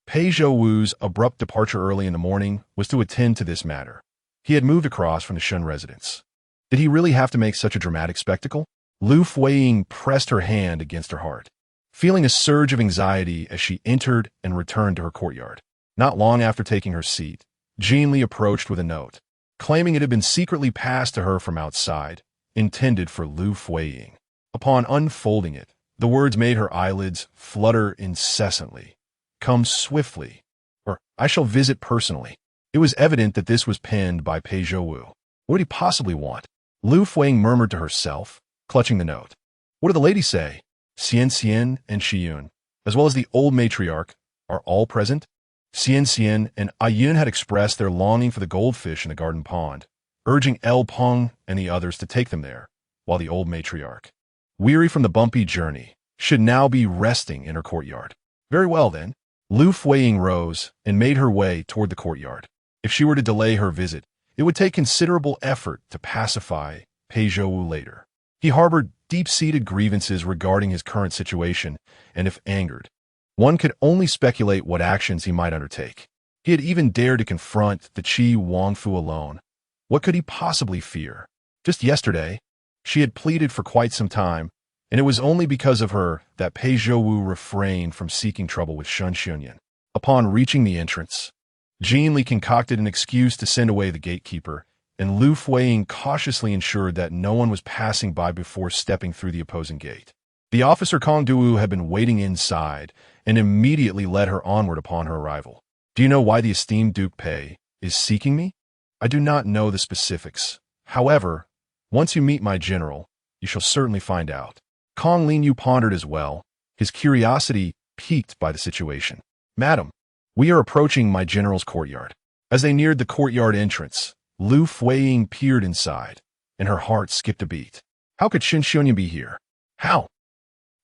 Speaker 1: Pei Zhouwu's abrupt departure early in the morning was to attend to this matter. He had moved across from the Shun residence. Did he really have to make such a dramatic spectacle? Liu Fuyi pressed her hand against her heart, feeling a surge of anxiety as she entered and returned to her courtyard. Not long after taking her seat, Li approached with a note, claiming it had been secretly passed to her from outside, intended for Liu Fuyi. Upon unfolding it, the words made her eyelids flutter incessantly. "Come swiftly, or I shall visit personally." It was evident that this was penned by Pei Zhouwu. What did he possibly want? Liu Fuyi murmured to herself, clutching the note. "What do the ladies say? Xian and Shiyun, as well as the old matriarch, are all present?" Xian and Ayun had expressed their longing for the goldfish in the garden pond, urging El Peng and the others to take them there, while the old matriarch, weary from the bumpy journey, should now be resting in her courtyard. Very well then. Liu Fuyi rose and made her way toward the courtyard. If she were to delay her visit, it would take considerable effort to pacify Pei Zhouwu later. He harbored deep-seated grievances regarding his current situation, and if angered, one could only speculate what actions he might undertake. He had even dared to confront the Qi Wangfu alone. What could he possibly fear? Just yesterday, she had pleaded for quite some time, and it was only because of her that Pei Zhouwu refrained from seeking trouble with Shun Xuanyan. Upon reaching the entrance, Li concocted an excuse to send away the gatekeeper, and Liu Fuyi cautiously ensured that no one was passing by before stepping through the opposing gate. The officer Kong Duwu had been waiting inside and immediately led her onward upon her arrival. "Do you know why the esteemed Duke Pei is seeking me?" "I do not know the specifics. However, once you meet my general, you shall certainly find out." Kong Linyu pondered as well, his curiosity piqued by the situation. "Madam, we are approaching my general's courtyard." As they neared the courtyard entrance, Liu Fuyi peered inside, and her heart skipped a beat. How could Shun Xuanyan be here? How?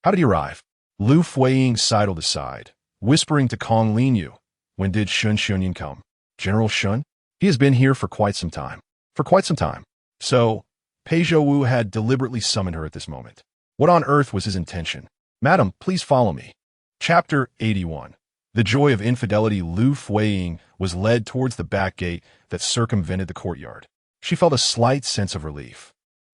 Speaker 1: How did he arrive? Liu Fuyi sidled aside, whispering to Kong Linyu, "When did Shun Xuanyan come?" "General Shun? He has been here for quite some time." "For quite some time." So, Pei Zhouwu had deliberately summoned her at this moment. What on earth was his intention? "Madam, please follow me." Chapter 81. The joy of infidelity. Liu Fuyi was led towards the back gate that circumvented the courtyard. She felt a slight sense of relief.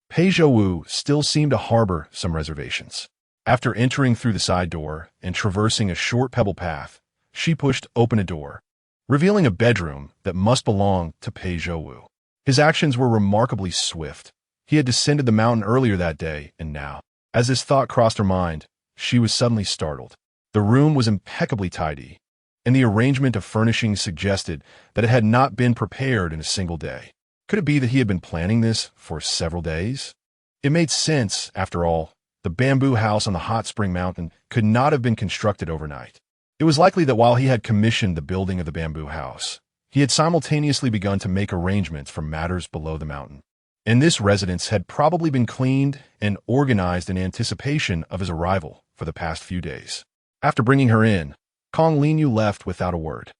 Speaker 1: Pei Zhouwu still seemed to harbor some reservations. After entering through the side door and traversing a short pebble path, she pushed open a door, revealing a bedroom that must belong to Pei Zhouwu. His actions were remarkably swift. He had descended the mountain earlier that day, and now, as this thought crossed her mind, she was suddenly startled. The room was impeccably tidy, and the arrangement of furnishings suggested that it had not been prepared in a single day. Could it be that he had been planning this for several days? It made sense, after all. The bamboo house on the hot spring mountain could not have been constructed overnight. It was likely that while he had commissioned the building of the bamboo house, he had simultaneously begun to make arrangements for matters below the mountain. And this residence had probably been cleaned and organized in anticipation of his arrival for the past few days. After bringing her in, Kong Linyu left without a word.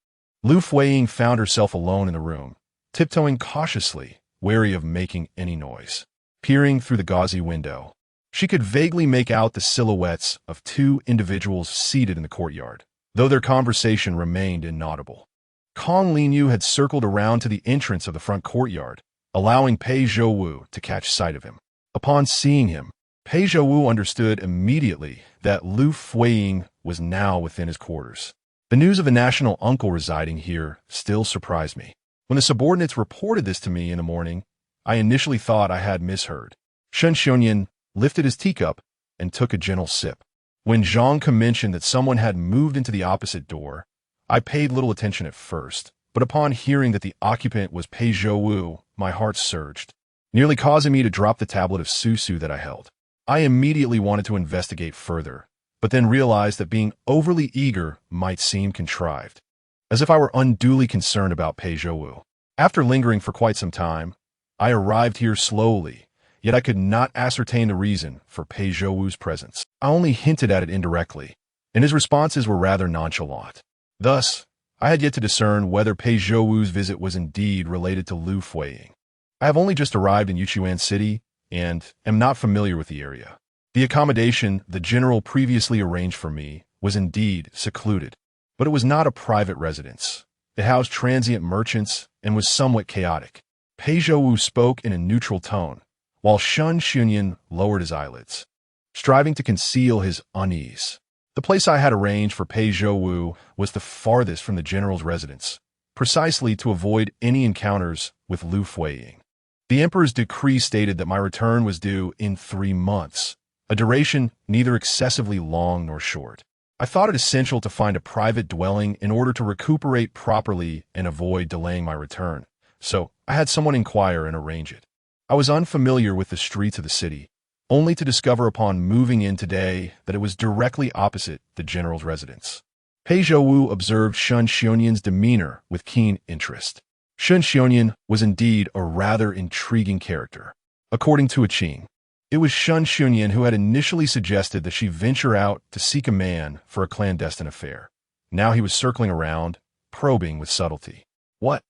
Speaker 1: Liu Fuyi found herself alone in the room, tiptoeing cautiously, wary of making any noise. Peering through the gauzy window, she could vaguely make out the silhouettes of two individuals seated in the courtyard, though their conversation remained inaudible. Kong Linyu had circled around to the entrance of the front courtyard, allowing Pei Zhouwu to catch sight of him. Upon seeing him, Pei Zhouwu understood immediately that Liu Fuyi was now within his quarters. The news of a national uncle residing here still surprised me. When the subordinates reported this to me in the morning, I initially thought I had misheard. Shen Xiongyan lifted his teacup and took a gentle sip. When Zhang mentioned that someone had moved into the opposite door, I paid little attention at first, but upon hearing that the occupant was Pei Zhouwu, my heart surged, nearly causing me to drop the tablet of susu that I held. I immediately wanted to investigate further, but then realized that being overly eager might seem contrived, as if I were unduly concerned about Pei Zhouwu. After lingering for quite some time, I arrived here slowly, yet I could not ascertain the reason for Pei Zhouwu's presence. I only hinted at it indirectly, and his responses were rather nonchalant. Thus, I had yet to discern whether Pei Zhouwu's visit was indeed related to Liu Fuyi. I have only just arrived in Yichuan City and am not familiar with the area. The accommodation the general previously arranged for me was indeed secluded, but it was not a private residence. It housed transient merchants and was somewhat chaotic. Pei Zhouwu spoke in a neutral tone, while Shen Xiongyan lowered his eyelids, striving to conceal his unease. The place I had arranged for Pei Zhouwu was the farthest from the general's residence, precisely to avoid any encounters with Liu Fuyi. The emperor's decree stated that my return was due in 3 months, a duration neither excessively long nor short. I thought it essential to find a private dwelling in order to recuperate properly and avoid delaying my return, so I had someone inquire and arrange it. I was unfamiliar with the streets of the city, only to discover upon moving in today that it was directly opposite the general's residence. Pei Zhouwu observed Shen Xiongyan's demeanor with keen interest. Shen Xiongyan was indeed a rather intriguing character. According to Qing, it was Shen Xiongyan who had initially suggested that she venture out to seek a man for a clandestine affair. Now he was circling around, probing with subtlety. What?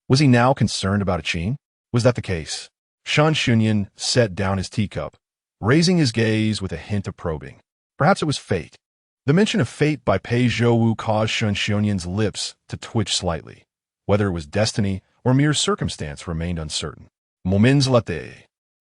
Speaker 1: Was he now concerned about Qing? Was that the case? Shen Xiongyan set down his teacup, raising his gaze with a hint of probing. Perhaps it was fate. The mention of fate by Pei Zhouwu caused Shen Xiongyan's lips to twitch slightly. Whether it was destiny or mere circumstance remained uncertain. Moments later,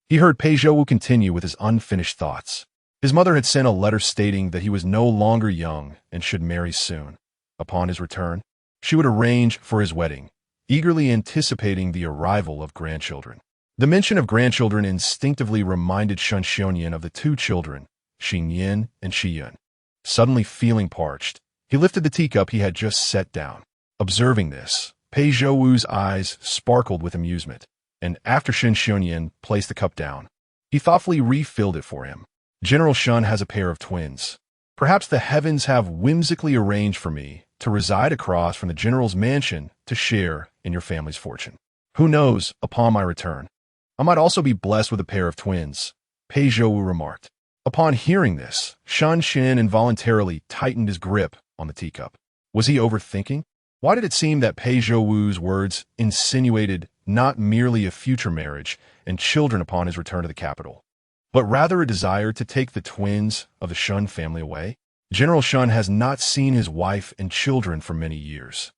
Speaker 1: he heard Pei Zhouwu continue with his unfinished thoughts. His mother had sent a letter stating that he was no longer young and should marry soon. Upon his return, she would arrange for his wedding, eagerly anticipating the arrival of grandchildren. The mention of grandchildren instinctively reminded Shen Xiongyan of the 2 children, Xingyin and Shiyun. Suddenly feeling parched, he lifted the teacup he had just set down. Observing this, Pei Zhouwu's eyes sparkled with amusement, and after Shen Xiongyan placed the cup down, he thoughtfully refilled it for him. General Shen has a pair of twins. Perhaps the heavens have whimsically arranged for me to reside across from the general's mansion to share in your family's fortune. Who knows, upon my return, I might also be blessed with a pair of twins, Pei Zhouwu remarked. Upon hearing this, Shen Xiongyan involuntarily tightened his grip on the teacup. Was he overthinking? Why did it seem that Pei Zhouwu's words insinuated not merely a future marriage and children upon his return to the capital, but rather a desire to take the twins of the Shen family away? General Shen has not seen his wife and children for many years.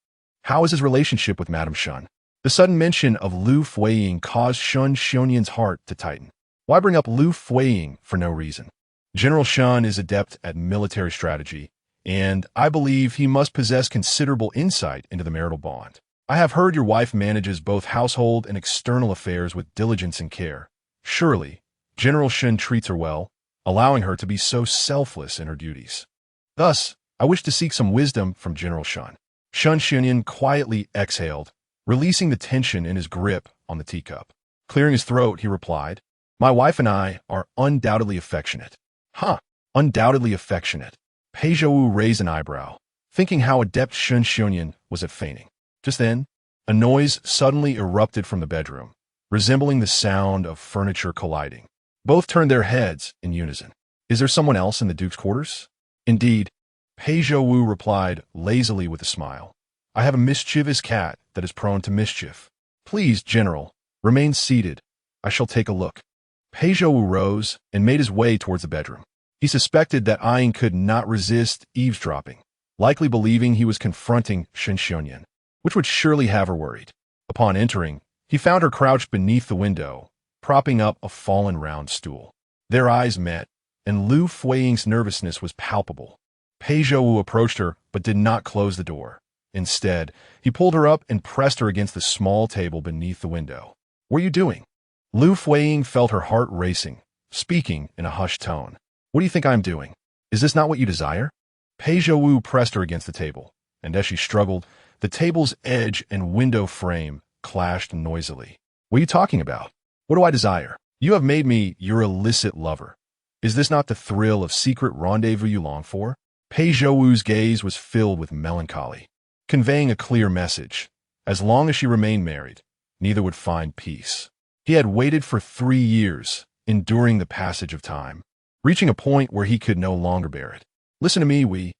Speaker 1: How is his relationship with Madame Shen? The sudden mention of Liu Fuyi caused Shen Xiongyan's heart to tighten. Why bring up Liu Fuyi for no reason? General Shen is adept at military strategy, and I believe he must possess considerable insight into the marital bond. I have heard your wife manages both household and external affairs with diligence and care. Surely, General Shen treats her well, allowing her to be so selfless in her duties. Thus, I wish to seek some wisdom from General Shen. Shen Xunyan quietly exhaled, releasing the tension in his grip on the teacup. Clearing his throat, he replied, "My wife and I are undoubtedly affectionate." Huh, undoubtedly affectionate. Pei Zhouwu raised an eyebrow, thinking how adept Shen Xunyan was at feigning. Just then, a noise suddenly erupted from the bedroom, resembling the sound of furniture colliding. Both turned their heads in unison. "Is there someone else in the Duke's quarters?" "Indeed," Pei Zhouwu replied lazily with a smile. "I have a mischievous cat that is prone to mischief. Please, General, remain seated. I shall take a look." Pei Zhouwu rose and made his way towards the bedroom. He suspected that Ayin could not resist eavesdropping, likely believing he was confronting Shen Xunyan, which would surely have her worried. Upon entering, he found her crouched beneath the window, propping up a fallen round stool. Their eyes met, and Liu Fuying's nervousness was palpable. Pei Zhouwu approached her but did not close the door. Instead, he pulled her up and pressed her against the small table beneath the window. "What are you doing?" Liu Fuying felt her heart racing, speaking in a hushed tone. "What do you think I am doing? Is this not what you desire?" Pei Zhouwu pressed her against the table, and as she struggled, the table's edge and window frame clashed noisily. "What are you talking about? What do I desire? You have made me your illicit lover. Is this not the thrill of secret rendezvous you long for?" Pei Zhouwu's gaze was filled with melancholy, conveying a clear message. As long as she remained married, neither would find peace. He had waited for 3 years, enduring the passage of time, reaching a point where he could no longer bear it. "Listen to me, Wei."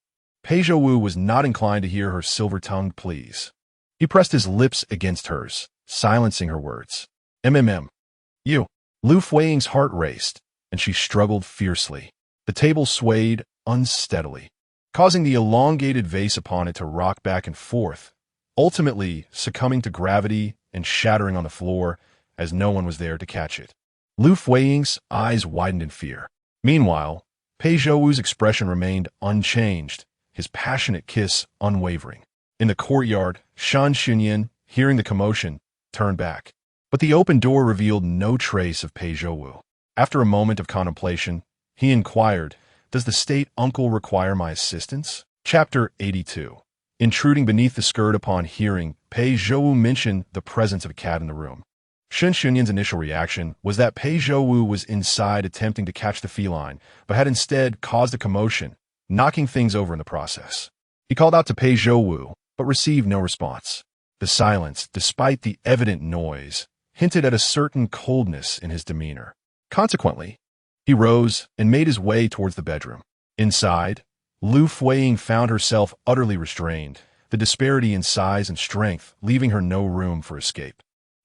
Speaker 1: Pei Zhouwu was not inclined to hear her silver-tongued pleas. He pressed his lips against hers, silencing her words. You." Liu Fuying's heart raced, and she struggled fiercely. The table swayed unsteadily, causing the elongated vase upon it to rock back and forth, ultimately succumbing to gravity and shattering on the floor as no one was there to catch it. Liu Fuying's eyes widened in fear. Meanwhile, Pei Zhouwu's expression remained unchanged, his passionate kiss unwavering. In the courtyard, Shen Xunyan, hearing the commotion, turned back. But the open door revealed no trace of Pei Zhouwu. After a moment of contemplation, he inquired, "Does the state uncle require my assistance?" Chapter 82. Intruding beneath the skirt upon hearing Pei Zhouwu mention the presence of a cat in the room. Shen Xunyan's initial reaction was that Pei Zhouwu was inside attempting to catch the feline, but had instead caused a commotion, knocking things over in the process. He called out to Pei Zhouwu, but received no response. The silence, despite the evident noise, hinted at a certain coldness in his demeanor. Consequently, he rose and made his way towards the bedroom. Inside, Liu Fuying found herself utterly restrained, the disparity in size and strength leaving her no room for escape.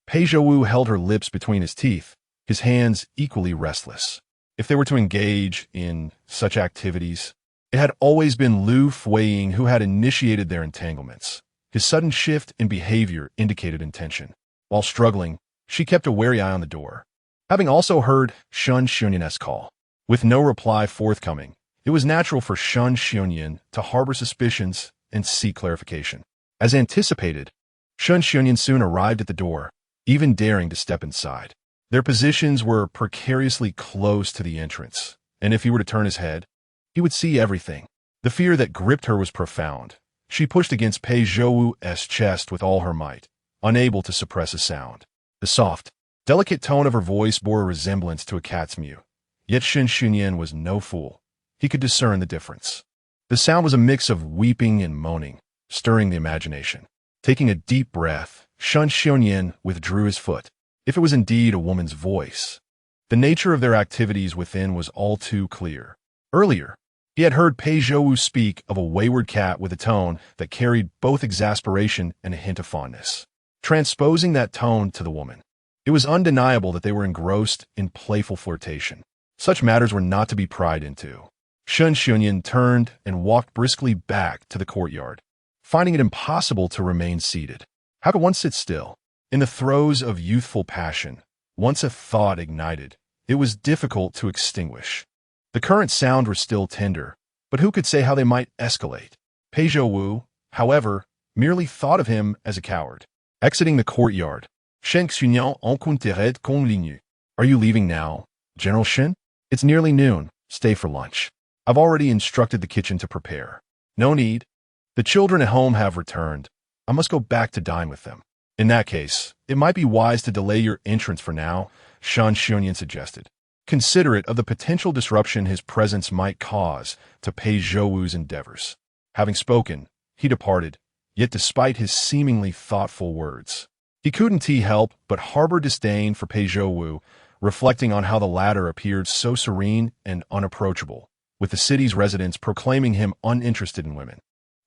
Speaker 1: Pei Zhouwu held her lips between his teeth, his hands equally restless. If they were to engage in such activities, it had always been Liu Fuying who had initiated their entanglements. His sudden shift in behavior indicated intention. While struggling, she kept a wary eye on the door. Having also heard Shen Xunyan's call, with no reply forthcoming, it was natural for Shen Xunyan to harbor suspicions and seek clarification. As anticipated, Shen Xunyan soon arrived at the door, even daring to step inside. Their positions were precariously close to the entrance, and if he were to turn his head, he would see everything. The fear that gripped her was profound. She pushed against Pei Zhouwu's chest with all her might, unable to suppress a sound. The soft, delicate tone of her voice bore a resemblance to a cat's mew. Yet Shen Xunyan was no fool. He could discern the difference. The sound was a mix of weeping and moaning, stirring the imagination. Taking a deep breath, Shen Xunyan withdrew his foot. If it was indeed a woman's voice, the nature of their activities within was all too clear. Earlier, he had heard Pei Zhouwu speak of a wayward cat with a tone that carried both exasperation and a hint of fondness. Transposing that tone to the woman, it was undeniable that they were engrossed in playful flirtation. Such matters were not to be pried into. Shen Xunyan turned and walked briskly back to the courtyard, finding it impossible to remain seated. How could one sit still? In the throes of youthful passion, once a thought ignited, it was difficult to extinguish. The current sounds were still tender, but who could say how they might escalate? Pei Zhouwu, however, merely thought of him as a coward. Exiting the courtyard, Shen Xunyan encountered Kong Linyu. Are you leaving now, General Shen? It's nearly noon. Stay for lunch. I've already instructed the kitchen to prepare. No need. The children at home have returned. I must go back to dine with them. In that case, it might be wise to delay your entrance for now, Shan Xiongyan suggested, considerate of the potential disruption his presence might cause to Pei Zhouwu's endeavors. Having spoken, he departed, yet despite his seemingly thoughtful words, he couldn't help but harbor disdain for Pei Zhouwu, reflecting on how the latter appeared so serene and unapproachable, with the city's residents proclaiming him uninterested in women.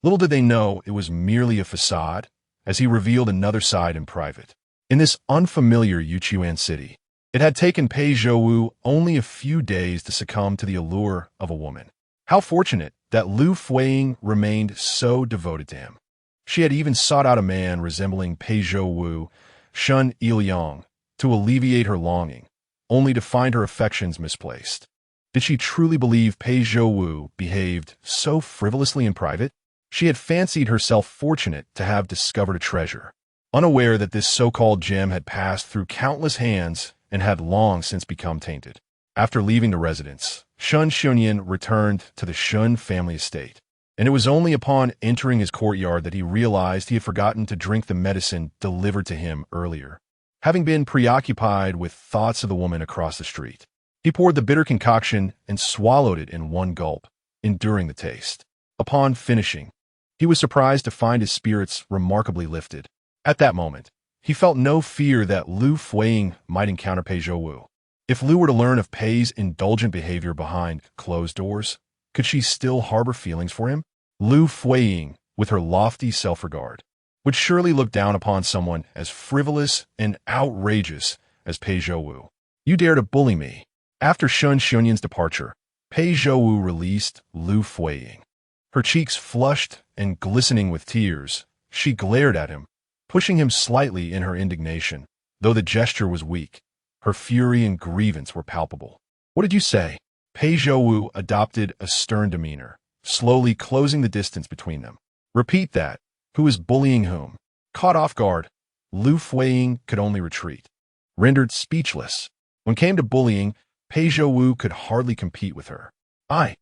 Speaker 1: Little did they know it was merely a facade, as he revealed another side in private. In this unfamiliar Yuchuan city, it had taken Pei Zhouwu only a few days to succumb to the allure of a woman. How fortunate that Liu Fuyi remained so devoted to him. She had even sought out a man resembling Pei Zhouwu, Shun Iliang, to alleviate her longing, only to find her affections misplaced. Did she truly believe Pei Zhouwu behaved so frivolously in private? She had fancied herself fortunate to have discovered a treasure, unaware that this so-called gem had passed through countless hands and had long since become tainted. After leaving the residence, Shun Xiongyan returned to the Shun family estate, and it was only upon entering his courtyard that he realized he had forgotten to drink the medicine delivered to him earlier. Having been preoccupied with thoughts of the woman across the street, he poured the bitter concoction and swallowed it in one gulp, enduring the taste. Upon finishing, he was surprised to find his spirits remarkably lifted. At that moment, he felt no fear that Liu Fuyi might encounter Pei Zhouwu. If Liu were to learn of Pei's indulgent behavior behind closed doors, could she still harbor feelings for him? Liu Fuyi, with her lofty self-regard, would surely look down upon someone as frivolous and outrageous as Pei Zhouwu. You dare to bully me. After Shun Xiongyan's departure, Pei Zhouwu released Liu Fuyi. Her cheeks flushed and glistening with tears, she glared at him, pushing him slightly in her indignation. Though the gesture was weak, her fury and grievance were palpable. What did you say? Pei Zhouwu adopted a stern demeanor, slowly closing the distance between them. Repeat that. Who is bullying whom? Caught off guard, Liu Fuyi could only retreat, rendered speechless. When it came to bullying, Pei Zhouwu could hardly compete with her. I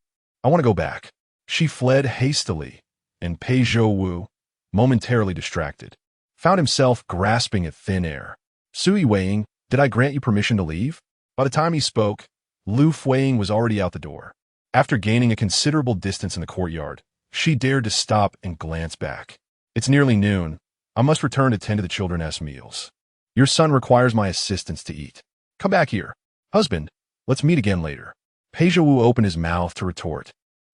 Speaker 1: want to go back. She fled hastily, and Pei Zhouwu, momentarily distracted, found himself grasping at thin air. Sui Weiing, did I grant you permission to leave? By the time he spoke, Liu Fuyi was already out the door. After gaining a considerable distance in the courtyard, she dared to stop and glance back. It's nearly noon. I must return to tend to the children's meals. Your son requires my assistance to eat. Come back here. Husband, let's meet again later. Pei Zhouwu opened his mouth to retort,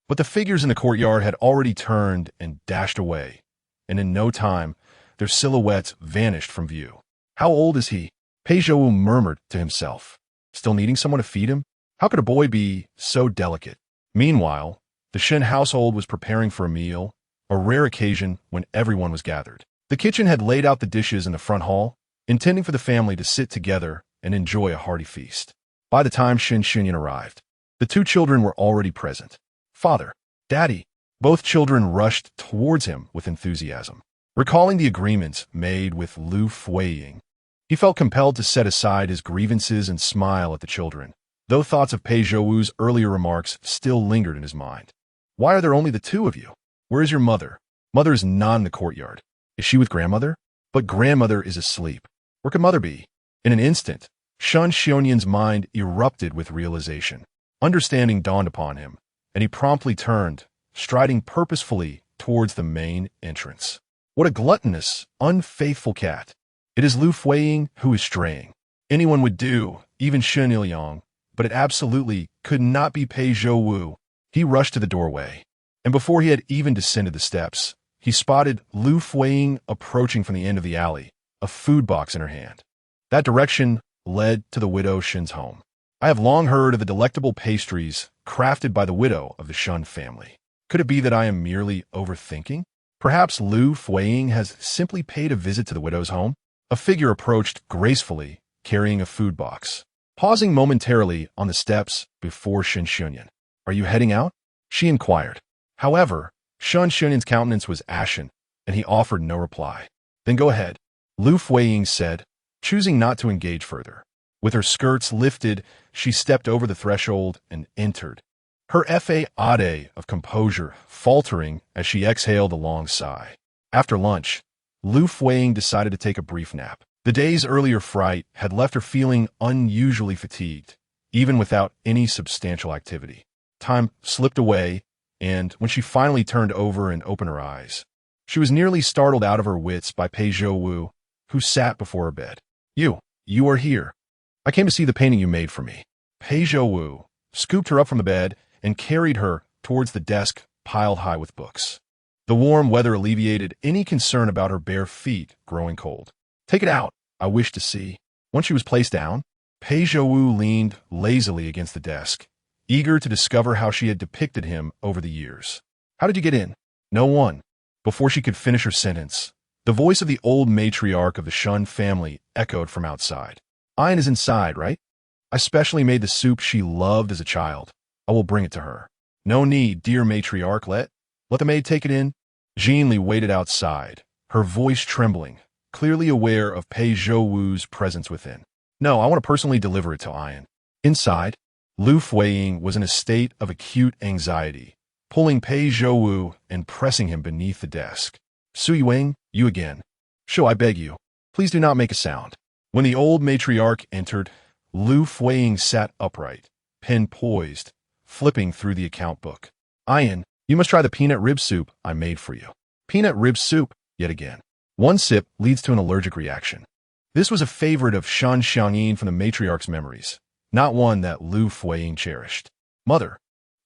Speaker 1: but the figures in the courtyard had already turned and dashed away, and in no time, their silhouettes vanished from view. How old is he? Pei Zhouwu murmured to himself. Still needing someone to feed him? How could a boy be so delicate? Meanwhile, the Shen household was preparing for a meal, a rare occasion when everyone was gathered. The kitchen had laid out the dishes in the front hall, intending for the family to sit together and enjoy a hearty feast. By the time Shen Xiongyan arrived, the two children were already present. Father, Daddy, both children rushed towards him with enthusiasm. Recalling the agreements made with Liu Fuyi, he felt compelled to set aside his grievances and smile at the children, though thoughts of Pei Zhouwu's earlier remarks still lingered in his mind. Why are there only the two of you? Where is your mother? Mother is not in the courtyard. Is she with grandmother? But grandmother is asleep. Where could mother be? In an instant, Shun Xiongyan's mind erupted with realization. Understanding dawned upon him, and he promptly turned, striding purposefully towards the main entrance. What a gluttonous, unfaithful cat. It is Liu Fuyi who is straying. Anyone would do, even Shun Iliang, but it absolutely could not be Pei Zhouwu. He rushed to the doorway, and before he had even descended the steps, he spotted Liu Fuyi approaching from the end of the alley, a food box in her hand. That direction led to the widow Shen's home. I have long heard of the delectable pastries crafted by the widow of the Shun family. Could it be that I am merely overthinking? Perhaps Liu Fuyi has simply paid a visit to the widow's home? A figure approached gracefully, carrying a food box, pausing momentarily on the steps before Shen Xiongyan. Are you heading out? She inquired. However, Shun Xiongyan's countenance was ashen, and he offered no reply. Then go ahead. Liu Fuyi said, choosing not to engage further. With her skirts lifted, she stepped over the threshold and entered, her fade of composure faltering as she exhaled a long sigh. After lunch, Liu Fuyi decided to take a brief nap. The day's earlier fright had left her feeling unusually fatigued, even without any substantial activity. Time slipped away, and when she finally turned over and opened her eyes, she was nearly startled out of her wits by Pei Zhouwu, who sat before her bed. You are here. I came to see the painting you made for me. Pei Zhouwu scooped her up from the bed and carried her towards the desk piled high with books. The warm weather alleviated any concern about her bare feet growing cold. Take it out, I wish to see. Once she was placed down, Pei Zhouwu leaned lazily against the desk, eager to discover how she had depicted him over the years. How did you get in? No one. Before she could finish her sentence, the voice of the old matriarch of the Shun family echoed from outside. Ayan is inside, right? I specially made the soup she loved as a child. I will bring it to her. No need, dear matriarch, let the maid take it in. Jean Li waited outside, her voice trembling, clearly aware of Pei Zhouwu's presence within. No, I want to personally deliver it to Ayan. Inside, Liu Fuyi was in a state of acute anxiety, pulling Pei Zhouwu and pressing him beneath the desk. Su Yuing, you again. Shou, I beg you, please do not make a sound. When the old matriarch entered, Liu Fuyi sat upright, pen poised, flipping through the account book. Ayan, you must try the peanut rib soup I made for you. Peanut rib soup, yet again. One sip leads to an allergic reaction. This was a favorite of Shan Xiangyin from the matriarch's memories, not one that Liu Fuyi cherished. Mother,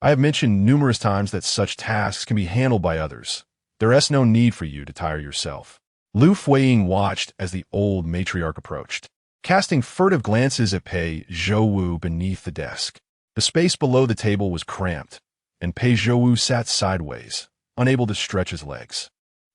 Speaker 1: I have mentioned numerous times that such tasks can be handled by others. There is no need for you to tire yourself. Liu Fuyi watched as the old matriarch approached, casting furtive glances at Pei Zhouwu beneath the desk. The space below the table was cramped, and Pei Zhouwu sat sideways, unable to stretch his legs.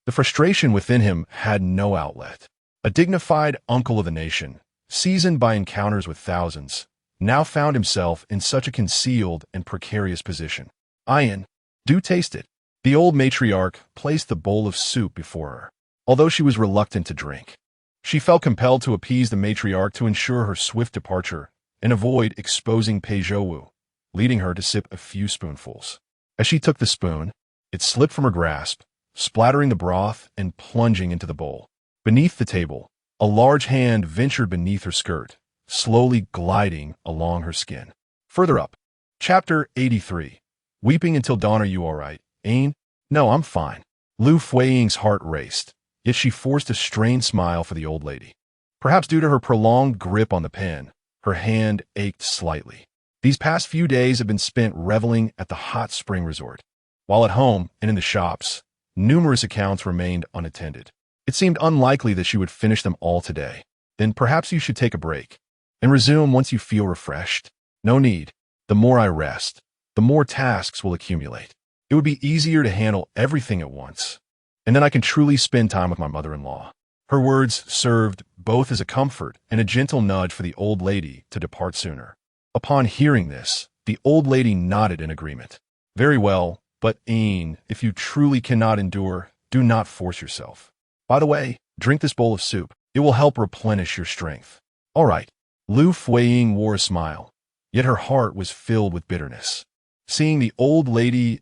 Speaker 1: The frustration within him had no outlet. A dignified uncle of the nation, seasoned by encounters with thousands, now found himself in such a concealed and precarious position. Ayan, do taste it. The old matriarch placed the bowl of soup before her, although she was reluctant to drink. She felt compelled to appease the matriarch to ensure her swift departure and avoid exposing Pei Zhouwu, leading her to sip a few spoonfuls. As she took the spoon, it slipped from her grasp, splattering the broth and plunging into the bowl. Beneath the table, a large hand ventured beneath her skirt, slowly gliding along her skin. Further up, Chapter 83. Weeping until dawn. Are you all right, Ain? No, I'm fine. Liu Fuyi's heart raced, yet she forced a strained smile for the old lady. Perhaps due to her prolonged grip on the pen, her hand ached slightly. These past few days have been spent reveling at the hot spring resort. While at home and in the shops, numerous accounts remained unattended. It seemed unlikely that she would finish them all today. Then perhaps you should take a break and resume once you feel refreshed. No need. The more I rest, the more tasks will accumulate. It would be easier to handle everything at once, and then I can truly spend time with my mother-in-law. Her words served both as a comfort and a gentle nudge for the old lady to depart sooner. Upon hearing this, the old lady nodded in agreement. Very well, but Ain, if you truly cannot endure, do not force yourself. By the way, drink this bowl of soup. It will help replenish your strength. All right. Liu Fuyi wore a smile, yet her heart was filled with bitterness. Seeing the old lady's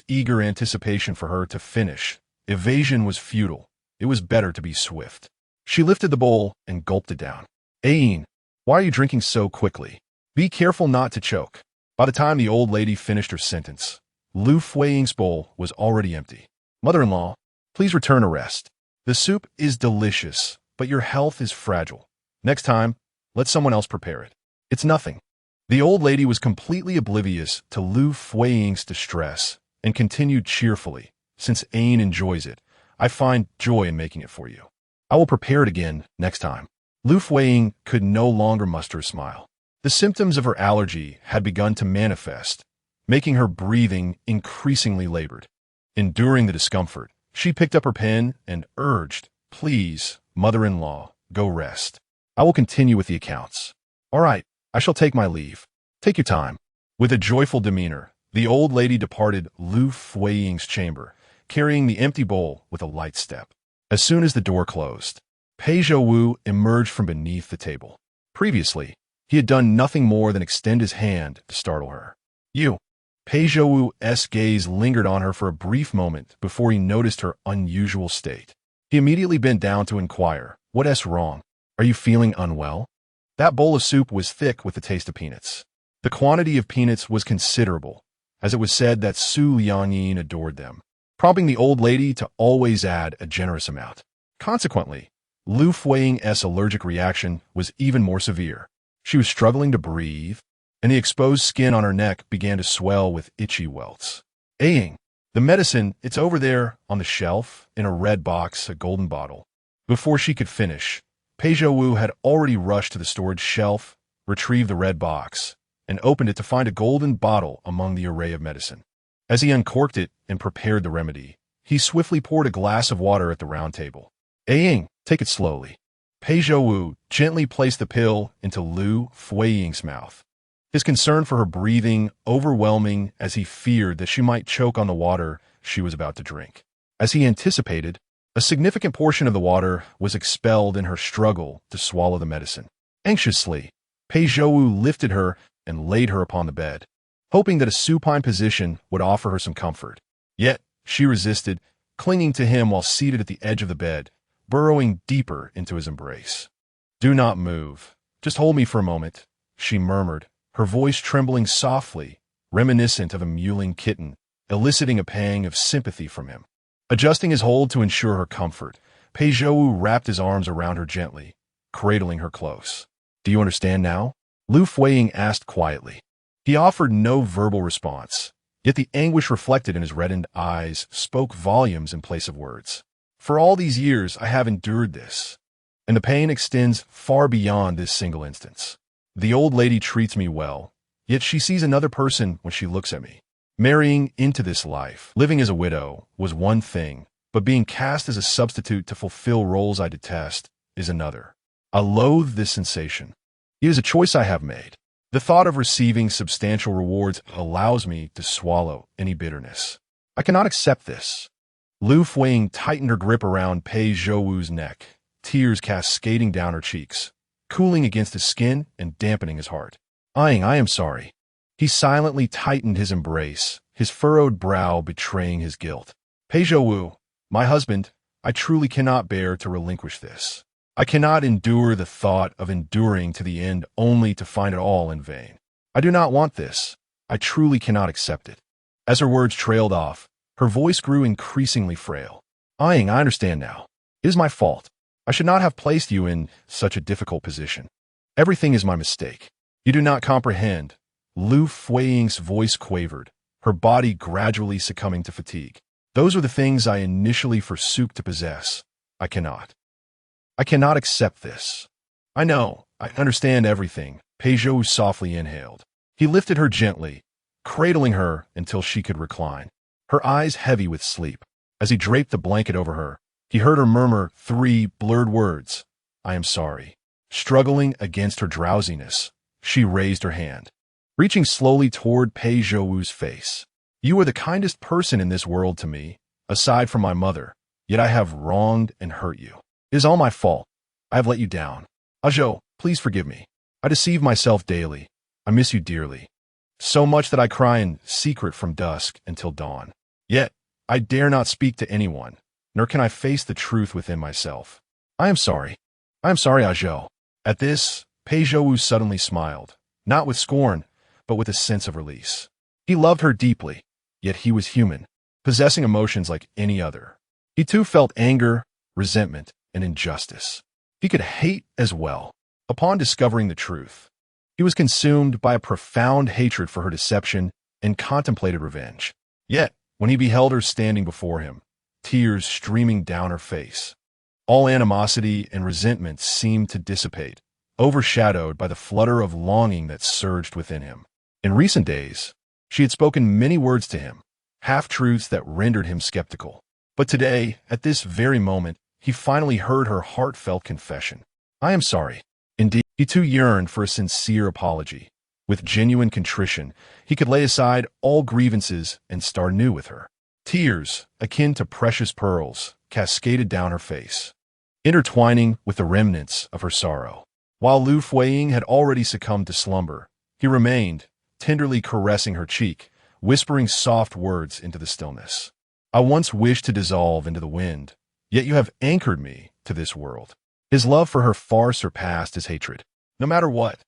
Speaker 1: eager anticipation for her to finish, evasion was futile. It was better to be swift. She lifted the bowl and gulped it down. Ain, why are you drinking so quickly? Be careful not to choke. By the time the old lady finished her sentence, Liu Fuyi's bowl was already empty. Mother-in-law, please return to rest. The soup is delicious, but your health is fragile. Next time, let someone else prepare it. It's nothing. The old lady was completely oblivious to Liu Fuyi's distress and continued cheerfully, since Ain enjoys it, I find joy in making it for you. I will prepare it again next time. Liu Fuyi could no longer muster a smile. The symptoms of her allergy had begun to manifest, making her breathing increasingly labored. Enduring the discomfort, she picked up her pen and urged, Please, mother-in-law, go rest. I will continue with the accounts. All right, I shall take my leave. Take your time. With a joyful demeanor, the old lady departed Liu Fuyi's chamber, carrying the empty bowl with a light step. As soon as the door closed, Pei Zhouwu emerged from beneath the table. Previously, he had done nothing more than extend his hand to startle her. You. Pei Zhouwu's gaze lingered on her for a brief moment before he noticed her unusual state. He immediately bent down to inquire, "What's wrong? Are you feeling unwell?" That bowl of soup was thick with the taste of peanuts. The quantity of peanuts was considerable, as it was said that Su Liangyin adored them, prompting the old lady to always add a generous amount. Consequently, Liu Fuyi's allergic reaction was even more severe. She was struggling to breathe, and the exposed skin on her neck began to swell with itchy welts. Aying, the medicine, it's over there on the shelf in a red box, a golden bottle. Before she could finish, Pei Zhouwu had already rushed to the storage shelf, retrieved the red box, and opened it to find a golden bottle among the array of medicine. As he uncorked it and prepared the remedy, he swiftly poured a glass of water at the round table. Aying, take it slowly. Pei Zhouwu gently placed the pill into Liu Fuyi's mouth. His concern for her breathing overwhelming as he feared that she might choke on the water she was about to drink. As he anticipated, a significant portion of the water was expelled in her struggle to swallow the medicine. Anxiously, Pei Zhouwu lifted her and laid her upon the bed, hoping that a supine position would offer her some comfort. Yet, she resisted, clinging to him while seated at the edge of the bed, burrowing deeper into his embrace. "Do not move. Just hold me for a moment," she murmured, her voice trembling softly, reminiscent of a mewling kitten, eliciting a pang of sympathy from him. Adjusting his hold to ensure her comfort, Pei Zhouwu wrapped his arms around her gently, cradling her close. "Do you understand now?" Liu Fuyi asked quietly. He offered no verbal response, yet the anguish reflected in his reddened eyes spoke volumes in place of words. "For all these years I have endured this, and the pain extends far beyond this single instance. The old lady treats me well, yet she sees another person when she looks at me. Marrying into this life, living as a widow, was one thing, but being cast as a substitute to fulfill roles I detest is another. I loathe this sensation. It is a choice I have made. The thought of receiving substantial rewards allows me to swallow any bitterness. I cannot accept this." Liu Fuyi tightened her grip around Pei Zhouwu's neck, tears cascading down her cheeks, cooling against his skin and dampening his heart. I am sorry." He silently tightened his embrace, his furrowed brow betraying his guilt. "Pei Zhouwu, my husband, I truly cannot bear to relinquish this. I cannot endure the thought of enduring to the end only to find it all in vain. I do not want this. I truly cannot accept it." As her words trailed off, her voice grew increasingly frail. I understand now. It is my fault. I should not have placed you in such a difficult position. Everything is my mistake. You do not comprehend." Liu Fuyi's voice quavered, her body gradually succumbing to fatigue. "Those are the things I initially forsook to possess. I cannot accept this." "I know, I understand everything," Pei Zhouwu softly inhaled. He lifted her gently, cradling her until she could recline, her eyes heavy with sleep. As he draped the blanket over her, he heard her murmur 3 blurred words, "I am sorry." Struggling against her drowsiness, she raised her hand, reaching slowly toward Pei Zhouwu's face. "You are the kindest person in this world to me, aside from my mother, yet I have wronged and hurt you. It is all my fault. I have let you down. Zhou, please forgive me. I deceive myself daily. I miss you dearly. So much that I cry in secret from dusk until dawn. Yet, I dare not speak to anyone, nor can I face the truth within myself. I am sorry. I am sorry, Zhou." At this, Pei Zhouwu suddenly smiled, not with scorn, but with a sense of release. He loved her deeply, yet he was human, possessing emotions like any other. He too felt anger, resentment, and injustice. He could hate as well. Upon discovering the truth, he was consumed by a profound hatred for her deception and contemplated revenge. Yet, when he beheld her standing before him, tears streaming down her face, all animosity and resentment seemed to dissipate, overshadowed by the flutter of longing that surged within him. In recent days, she had spoken many words to him, half-truths that rendered him skeptical. But today, at this very moment, he finally heard her heartfelt confession. I am sorry. Indeed, he too yearned for a sincere apology. With genuine contrition, he could lay aside all grievances and start anew with her. Tears, akin to precious pearls, cascaded down her face. intertwining with the remnants of her sorrow. While Liu Fuyi had already succumbed to slumber, he remained, tenderly caressing her cheek, whispering soft words into the stillness. I once wished to dissolve into the wind, yet you have anchored me to this world. His love for her far surpassed his hatred. No matter what,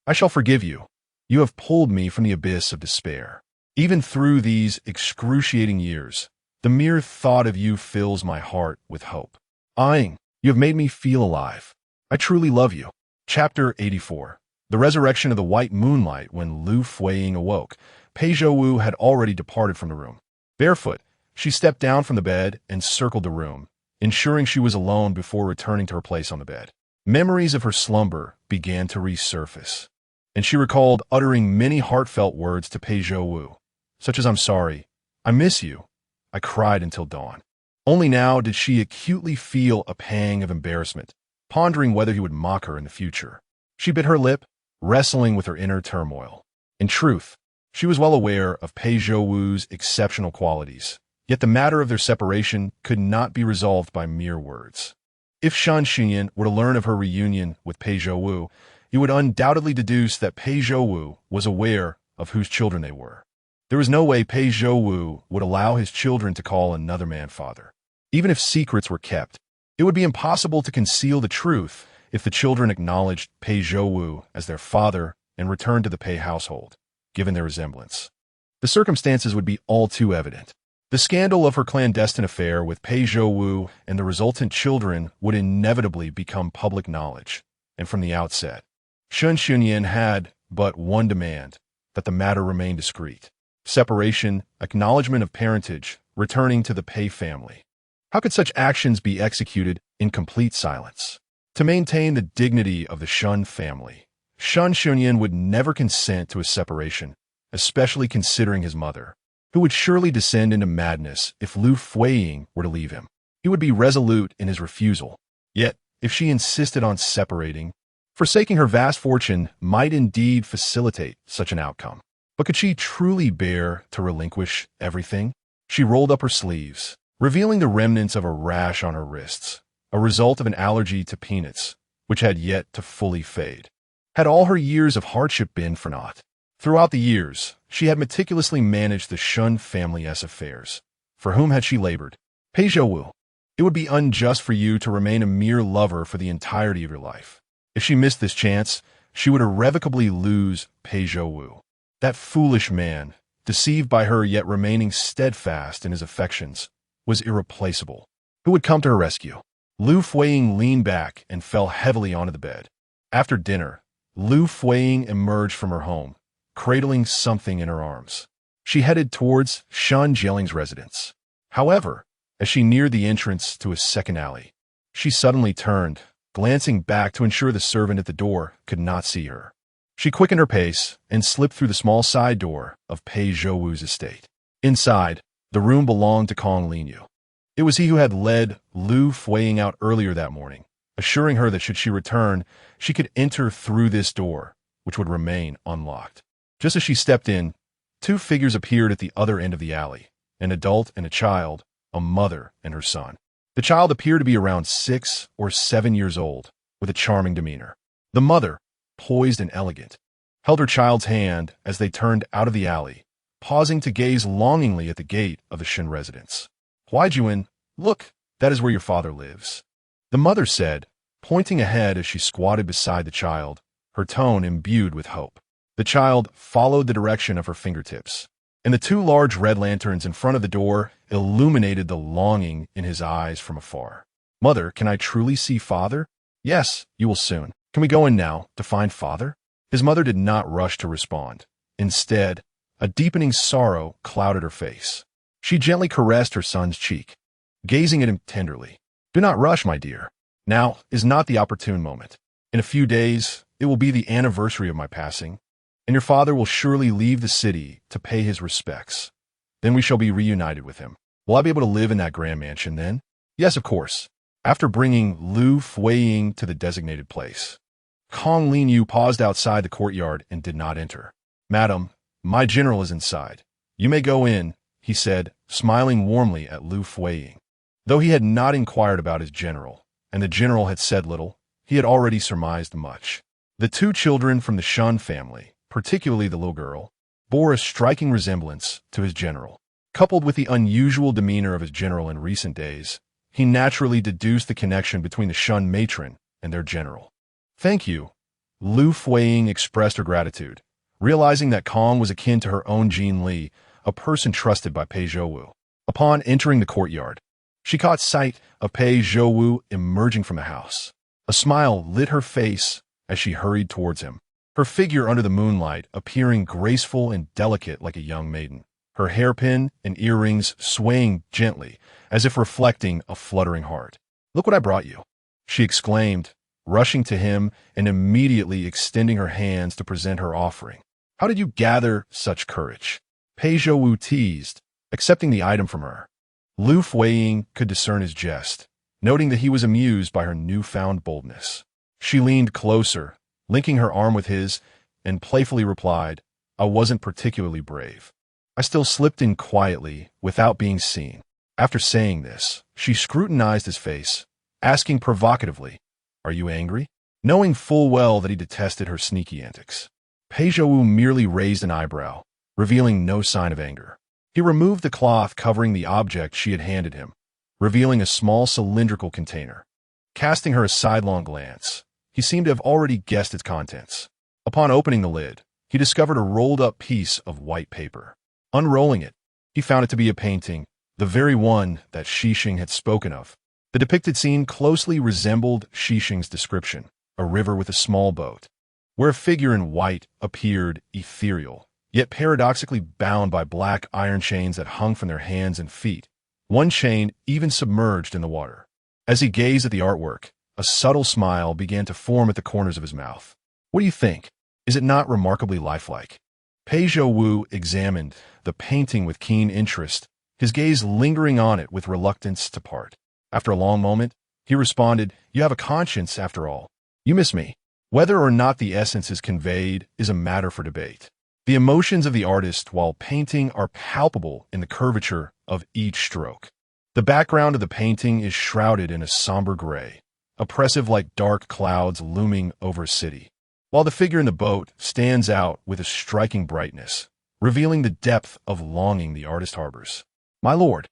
Speaker 1: I shall forgive you. You have pulled me from the abyss of despair. Even through these excruciating years, the mere thought of you fills my heart with hope. You have made me feel alive. I truly love you. Chapter 84. The resurrection of the white moonlight. When Liu Fuyi awoke, Pei Zhouwu had already departed from the room. Barefoot, she stepped down from the bed and circled the room, ensuring she was alone before returning to her place on the bed. Memories of her slumber began to resurface, and she recalled uttering many heartfelt words to Pei Zhouwu, such as "I'm sorry, I miss you, I cried until dawn." Only now did she acutely feel a pang of embarrassment, pondering whether he would mock her in the future. She bit her lip, wrestling with her inner turmoil. In truth, she was well aware of Pei Zhouwu's exceptional qualities, yet the matter of their separation could not be resolved by mere words. If Shan Xunyan were to learn of her reunion with Pei Zhouwu, he would undoubtedly deduce that Pei Zhouwu was aware of whose children they were. There was no way Pei Zhouwu would allow his children to call another man father. Even if secrets were kept, it would be impossible to conceal the truth if the children acknowledged Pei Zhouwu as their father and returned to the Pei household, given their resemblance. The circumstances would be all too evident. The scandal of her clandestine affair with Pei Zhouwu and the resultant children would inevitably become public knowledge, and from the outset, Shan Xunyan had but one demand: that the matter remain discreet. Separation, acknowledgement of parentage, returning to the Pei family. How could such actions be executed in complete silence? To maintain the dignity of the Shun family, Shan Xunyan would never consent to a separation, especially considering his mother, who would surely descend into madness if Liu Fuyi were to leave him. He would be resolute in his refusal. Yet, if she insisted on separating, forsaking her vast fortune might indeed facilitate such an outcome. But could she truly bear to relinquish everything? She rolled up her sleeves, revealing the remnants of a rash on her wrists, a result of an allergy to peanuts, which had yet to fully fade. Had all her years of hardship been for naught? Throughout the years, she had meticulously managed the Shun family's affairs. For whom had she labored? Pei Zhouwu, it would be unjust for you to remain a mere lover for the entirety of your life. If she missed this chance, she would irrevocably lose Pei Zhouwu. That foolish man, deceived by her yet remaining steadfast in his affections, was irreplaceable. Who would come to her rescue? Liu Fuyi leaned back and fell heavily onto the bed. After dinner, Liu Fuyi emerged from her home, cradling something in her arms. She headed towards Shan Jieling's residence. However, as she neared the entrance to a second alley, she suddenly turned, glancing back to ensure the servant at the door could not see her. She quickened her pace and slipped through the small side door of Pei Zhouwu's estate. Inside, the room belonged to Kong Linyu. It was he who had led Liu Fuyi out earlier that morning, assuring her that should she return, she could enter through this door, which would remain unlocked. Just as she stepped in, two figures appeared at the other end of the alley, an adult and a child, a mother and her son. The child appeared to be around 6 or 7 years old, with a charming demeanor. The mother, poised and elegant, held her child's hand as they turned out of the alley, pausing to gaze longingly at the gate of the Shin residence. "Huaijuan, look, that is where your father lives," the mother said, pointing ahead as she squatted beside the child, her tone imbued with hope. The child followed the direction of her fingertips, and the two large red lanterns in front of the door illuminated the longing in his eyes from afar. "Mother, can I truly see father?" "Yes, you will soon. Can we go in now to find father?" His mother did not rush to respond. Instead, a deepening sorrow clouded her face. She gently caressed her son's cheek, gazing at him tenderly. "Do not rush, my dear. Now is not the opportune moment. In a few days, it will be the anniversary of my passing, and your father will surely leave the city to pay his respects. Then we shall be reunited with him. Will I be able to live in that grand mansion then?" "Yes, of course." After bringing Liu Fuyi to the designated place, Kong Linyu paused outside the courtyard and did not enter. "Madam, my general is inside. You may go in," he said, smiling warmly at Liu Fuyi. Though he had not inquired about his general, and the general had said little, he had already surmised much. The two children from the Shun family, particularly the little girl, bore a striking resemblance to his general. Coupled with the unusual demeanor of his general in recent days, he naturally deduced the connection between the Shun matron and their general. "Thank you." Liu Fuyi expressed her gratitude, realizing that Kong was akin to her own Jean Li, a person trusted by Pei Zhouwu. Upon entering the courtyard, she caught sight of Pei Zhouwu emerging from the house. A smile lit her face as she hurried towards him, her figure under the moonlight appearing graceful and delicate like a young maiden, her hairpin and earrings swaying gently as if reflecting a fluttering heart. "Look what I brought you," she exclaimed, rushing to him and immediately extending her hands to present her offering. "How did you gather such courage?" Pei Zhouwu teased, accepting the item from her. Liu Fuyi could discern his jest, noting that he was amused by her newfound boldness. She leaned closer, linking her arm with his, and playfully replied, "I wasn't particularly brave. I still slipped in quietly, without being seen." After saying this, she scrutinized his face, asking provocatively, "Are you angry?" Knowing full well that he detested her sneaky antics. Pei Zhouwu merely raised an eyebrow, revealing no sign of anger. He removed the cloth covering the object she had handed him, revealing a small cylindrical container. Casting her a sidelong glance, he seemed to have already guessed its contents. Upon opening the lid, he discovered a rolled-up piece of white paper. Unrolling it, he found it to be a painting, the very one that Xixing had spoken of. The depicted scene closely resembled Xixing's description, a river with a small boat, where a figure in white appeared ethereal, yet paradoxically bound by black iron chains that hung from their hands and feet, one chain even submerged in the water. As he gazed at the artwork, a subtle smile began to form at the corners of his mouth. "What do you think? Is it not remarkably lifelike?" Pei Zhouwu examined the painting with keen interest, his gaze lingering on it with reluctance to part. After a long moment, he responded, "You have a conscience, after all. You miss me." Whether or not the essence is conveyed is a matter for debate. The emotions of the artist while painting are palpable in the curvature of each stroke. The background of the painting is shrouded in a somber gray, oppressive like dark clouds looming over a city, while the figure in the boat stands out with a striking brightness, revealing the depth of longing the artist harbors. "My lord,"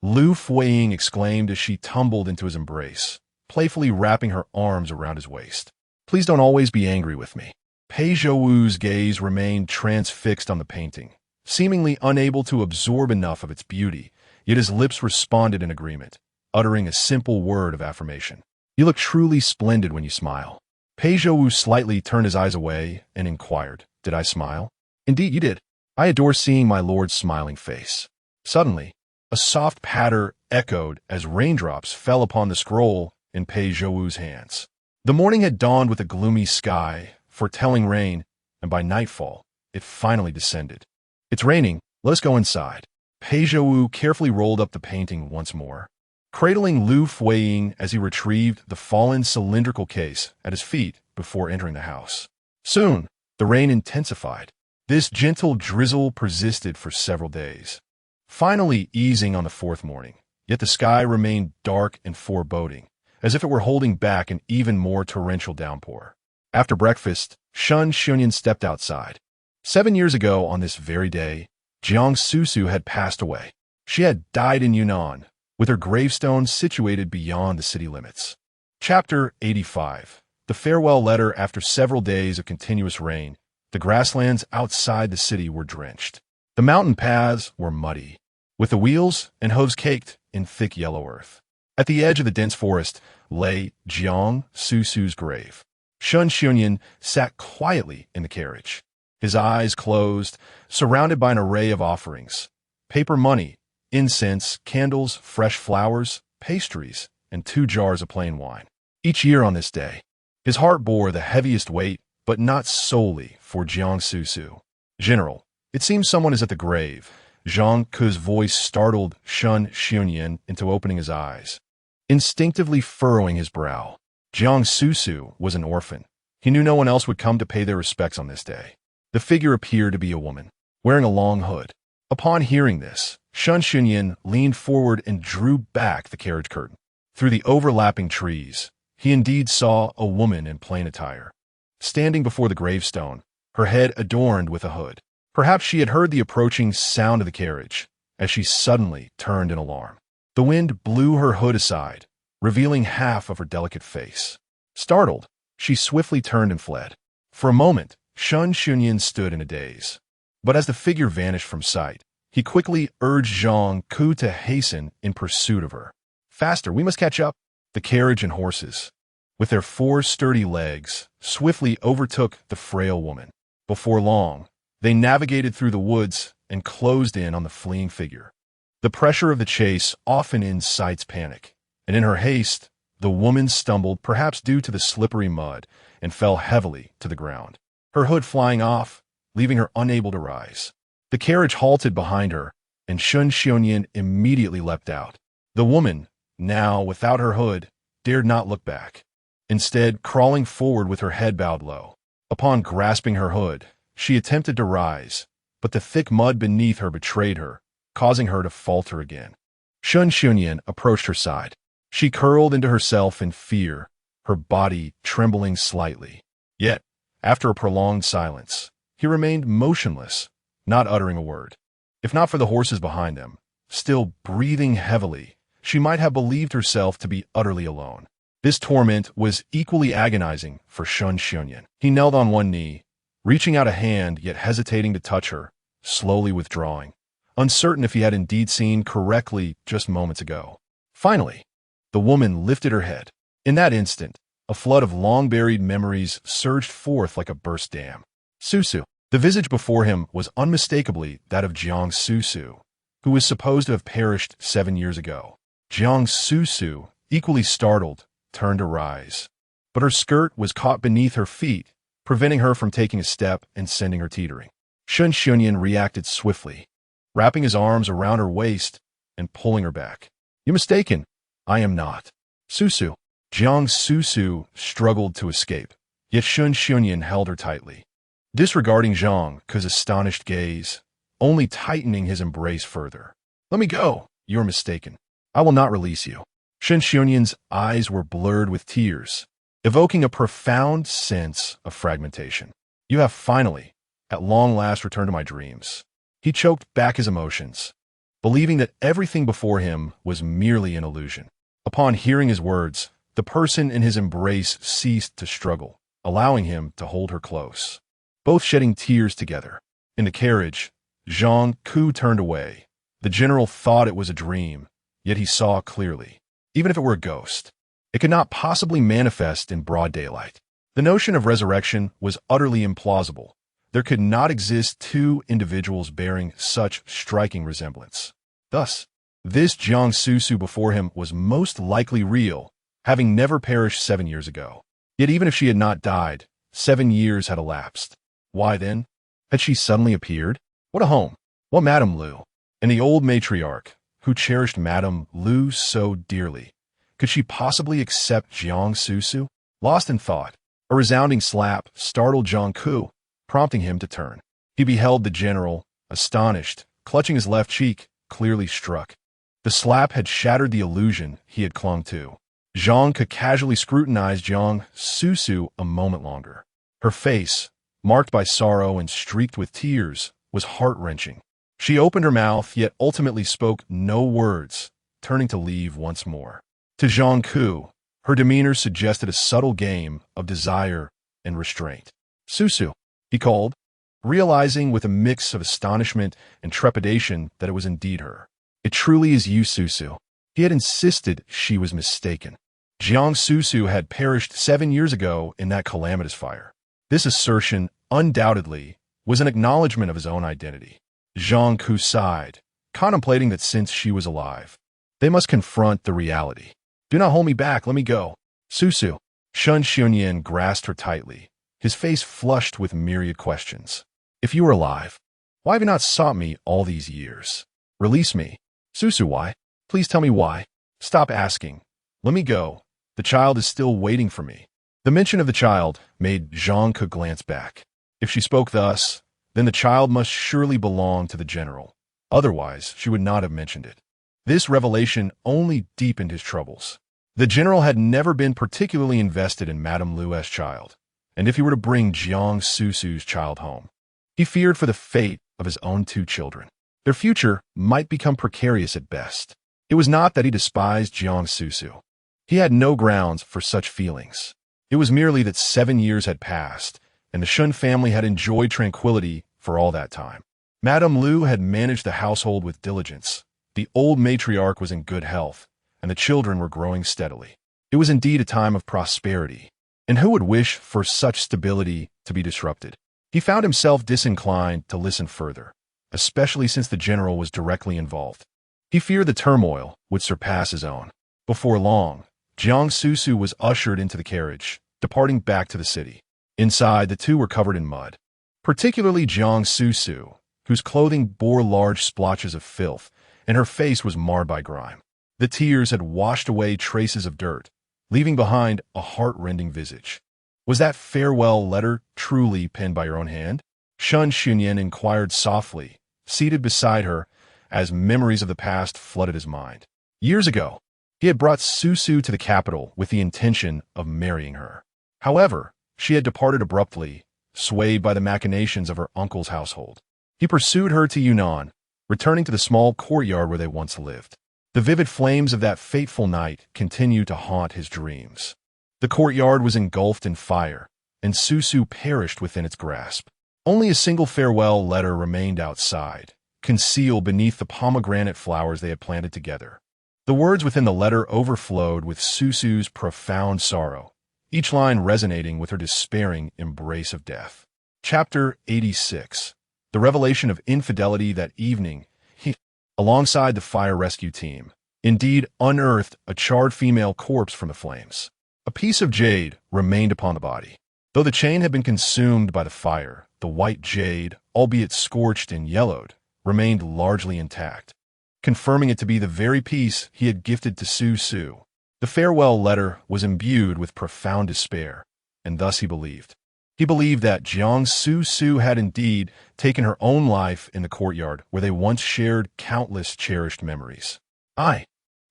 Speaker 1: Liu Fuyi exclaimed as she tumbled into his embrace, playfully wrapping her arms around his waist. "Please don't always be angry with me." Pei Zhouwu's gaze remained transfixed on the painting, seemingly unable to absorb enough of its beauty, yet his lips responded in agreement, uttering a simple word of affirmation. "You look truly splendid when you smile." Pei Zhouwu slightly turned his eyes away and inquired, "Did I smile?" "Indeed you did. I adore seeing my lord's smiling face." Suddenly, a soft patter echoed as raindrops fell upon the scroll in Pei Zhouwu's hands. The morning had dawned with a gloomy sky, foretelling rain, and by nightfall, it finally descended. "It's raining, let us go inside." Pei Zhouwu carefully rolled up the painting once more, cradling Liu Fuyi as he retrieved the fallen cylindrical case at his feet before entering the house. Soon, the rain intensified. This gentle drizzle persisted for several days, finally easing on the fourth morning, yet the sky remained dark and foreboding, as if it were holding back an even more torrential downpour. After breakfast, Shun Xunyan stepped outside. 7 years ago on this very day, Jiang Susu had passed away. She had died in Yunnan, with her gravestone situated beyond the city limits. Chapter 85. The farewell letter. After several days of continuous rain, the grasslands outside the city were drenched. The mountain paths were muddy, with the wheels and hooves caked in thick yellow earth. At the edge of the dense forest lay Jiang Susu's grave. Shun Xunyan sat quietly in the carriage, his eyes closed, surrounded by an array of offerings: paper money, incense, candles, fresh flowers, pastries, and 2 jars of plain wine. Each year on this day, his heart bore the heaviest weight, but not solely for Jiang Susu. "General, it seems someone is at the grave." Zhang Ke's voice startled Shun Xunyan into opening his eyes, instinctively furrowing his brow. Jiang Susu was an orphan. He knew no one else would come to pay their respects on this day. The figure appeared to be a woman, wearing a long hood. Upon hearing this, Shun Xunyan leaned forward and drew back the carriage curtain. Through the overlapping trees, he indeed saw a woman in plain attire, standing before the gravestone, her head adorned with a hood. Perhaps she had heard the approaching sound of the carriage, as she suddenly turned in alarm. The wind blew her hood aside, revealing half of her delicate face. Startled, she swiftly turned and fled. For a moment, Shun Xunyan stood in a daze. But as the figure vanished from sight, he quickly urged Zhang Ku to hasten in pursuit of her. Faster, we must catch up. The carriage and horses, with their 4 sturdy legs, swiftly overtook the frail woman. Before long, they navigated through the woods and closed in on the fleeing figure. The pressure of the chase often incites panic, and in her haste, the woman stumbled, perhaps due to the slippery mud, and fell heavily to the ground, her hood flying off, leaving her unable to rise. The carriage halted behind her, and Shun Xiongyan immediately leapt out. The woman, now without her hood, dared not look back, instead crawling forward with her head bowed low. Upon grasping her hood, she attempted to rise, but the thick mud beneath her betrayed her, causing her to falter again. Shun Xiongyan approached her side. She curled into herself in fear, her body trembling slightly. Yet, after a prolonged silence, he remained motionless, not uttering a word. If not for the horses behind them, still breathing heavily, she might have believed herself to be utterly alone. This torment was equally agonizing for Shun Xiongyan. He knelt on one knee, reaching out a hand yet hesitating to touch her, slowly withdrawing, uncertain if he had indeed seen correctly just moments ago. Finally, the woman lifted her head. In that instant, a flood of long-buried memories surged forth like a burst dam. Susu. The visage before him was unmistakably that of Jiang Susu, who was supposed to have perished 7 years ago. Jiang Susu, equally startled, turned to rise, but her skirt was caught beneath her feet, preventing her from taking a step and sending her teetering. Shun Xiongyan reacted swiftly, wrapping his arms around her waist and pulling her back. "You're mistaken. I am not. Susu." Jiang Susu struggled to escape, yet Shun Xiongyan held her tightly, disregarding Zhang Ku's astonished gaze, only tightening his embrace further. "Let me go. You're mistaken. I will not release you." Shun Xiongyan's eyes were blurred with tears, evoking a profound sense of fragmentation. "You have finally, at long last, returned to my dreams." He choked back his emotions, believing that everything before him was merely an illusion. Upon hearing his words, the person in his embrace ceased to struggle, allowing him to hold her close, both shedding tears together. In the carriage, Zhang Ku turned away. The general thought it was a dream, yet he saw clearly. Even if it were a ghost, it could not possibly manifest in broad daylight. The notion of resurrection was utterly implausible. There could not exist 2 individuals bearing such striking resemblance. Thus, this Jiang Susu before him was most likely real, having never perished 7 years ago. Yet even if she had not died, 7 years had elapsed. Why then? Had she suddenly appeared? What a home! What Madame Liu? And the old matriarch, who cherished Madame Liu so dearly, could she possibly accept Jiang Susu? Lost in thought, a resounding slap startled Zhang Ku, prompting him to turn. He beheld the general, astonished, clutching his left cheek, clearly struck. The slap had shattered the illusion he had clung to. Zhang could casually scrutinize Jiang Susu a moment longer. Her face, marked by sorrow and streaked with tears, was heart-wrenching. She opened her mouth, yet ultimately spoke no words, turning to leave once more. To Zhang Ku, her demeanor suggested a subtle game of desire and restraint. "Susu," he called, realizing with a mix of astonishment and trepidation that it was indeed her. "It truly is you, Susu." He had insisted she was mistaken. Jiang Susu had perished 7 years ago in that calamitous fire. This assertion, undoubtedly, was an acknowledgement of his own identity. Zhang Ku sighed, contemplating that since she was alive, they must confront the reality. "Do not hold me back, let me go." "Susu." Shun Xiongyan grasped her tightly, his face flushed with myriad questions. "If you were alive, why have you not sought me all these years? Release me." "Susu, why? Please tell me why." "Stop asking. Let me go. The child is still waiting for me." The mention of the child made Zhang Ku glance back. If she spoke thus, then the child must surely belong to the general. Otherwise, she would not have mentioned it. This revelation only deepened his troubles. The general had never been particularly invested in Madame Liu's child, and if he were to bring Jiang Susu's child home, he feared for the fate of his own two children. Their future might become precarious at best. It was not that he despised Jiang Susu. He had no grounds for such feelings. It was merely that 7 years had passed, and the Shun family had enjoyed tranquility for all that time. Madame Liu had managed the household with diligence. The old matriarch was in good health, and the children were growing steadily. It was indeed a time of prosperity, and who would wish for such stability to be disrupted? He found himself disinclined to listen further, especially since the general was directly involved. He feared the turmoil would surpass his own. Before long, Jiang Susu was ushered into the carriage, departing back to the city. Inside, the two were covered in mud, particularly Jiang Susu, whose clothing bore large splotches of filth, and her face was marred by grime. The tears had washed away traces of dirt, leaving behind a heart-rending visage. Was that farewell letter truly penned by your own hand? Shun Xunyan inquired softly, seated beside her, as memories of the past flooded his mind. Years ago, he had brought Susu to the capital with the intention of marrying her. However, she had departed abruptly, swayed by the machinations of her uncle's household. He pursued her to Yunnan, returning to the small courtyard where they once lived. The vivid flames of that fateful night continued to haunt his dreams. The courtyard was engulfed in fire, and Susu perished within its grasp. Only a single farewell letter remained outside, concealed beneath the pomegranate flowers they had planted together. The words within the letter overflowed with Susu's profound sorrow, each line resonating with her despairing embrace of death. Chapter 86. The revelation of infidelity. That evening, he, alongside the fire rescue team, indeed unearthed a charred female corpse from the flames. A piece of jade remained upon the body. Though the chain had been consumed by the fire, the white jade, albeit scorched and yellowed, remained largely intact, confirming it to be the very piece he had gifted to Susu. The farewell letter was imbued with profound despair, and thus he believed. He believed that Jiang Susu had indeed taken her own life in the courtyard where they once shared countless cherished memories. I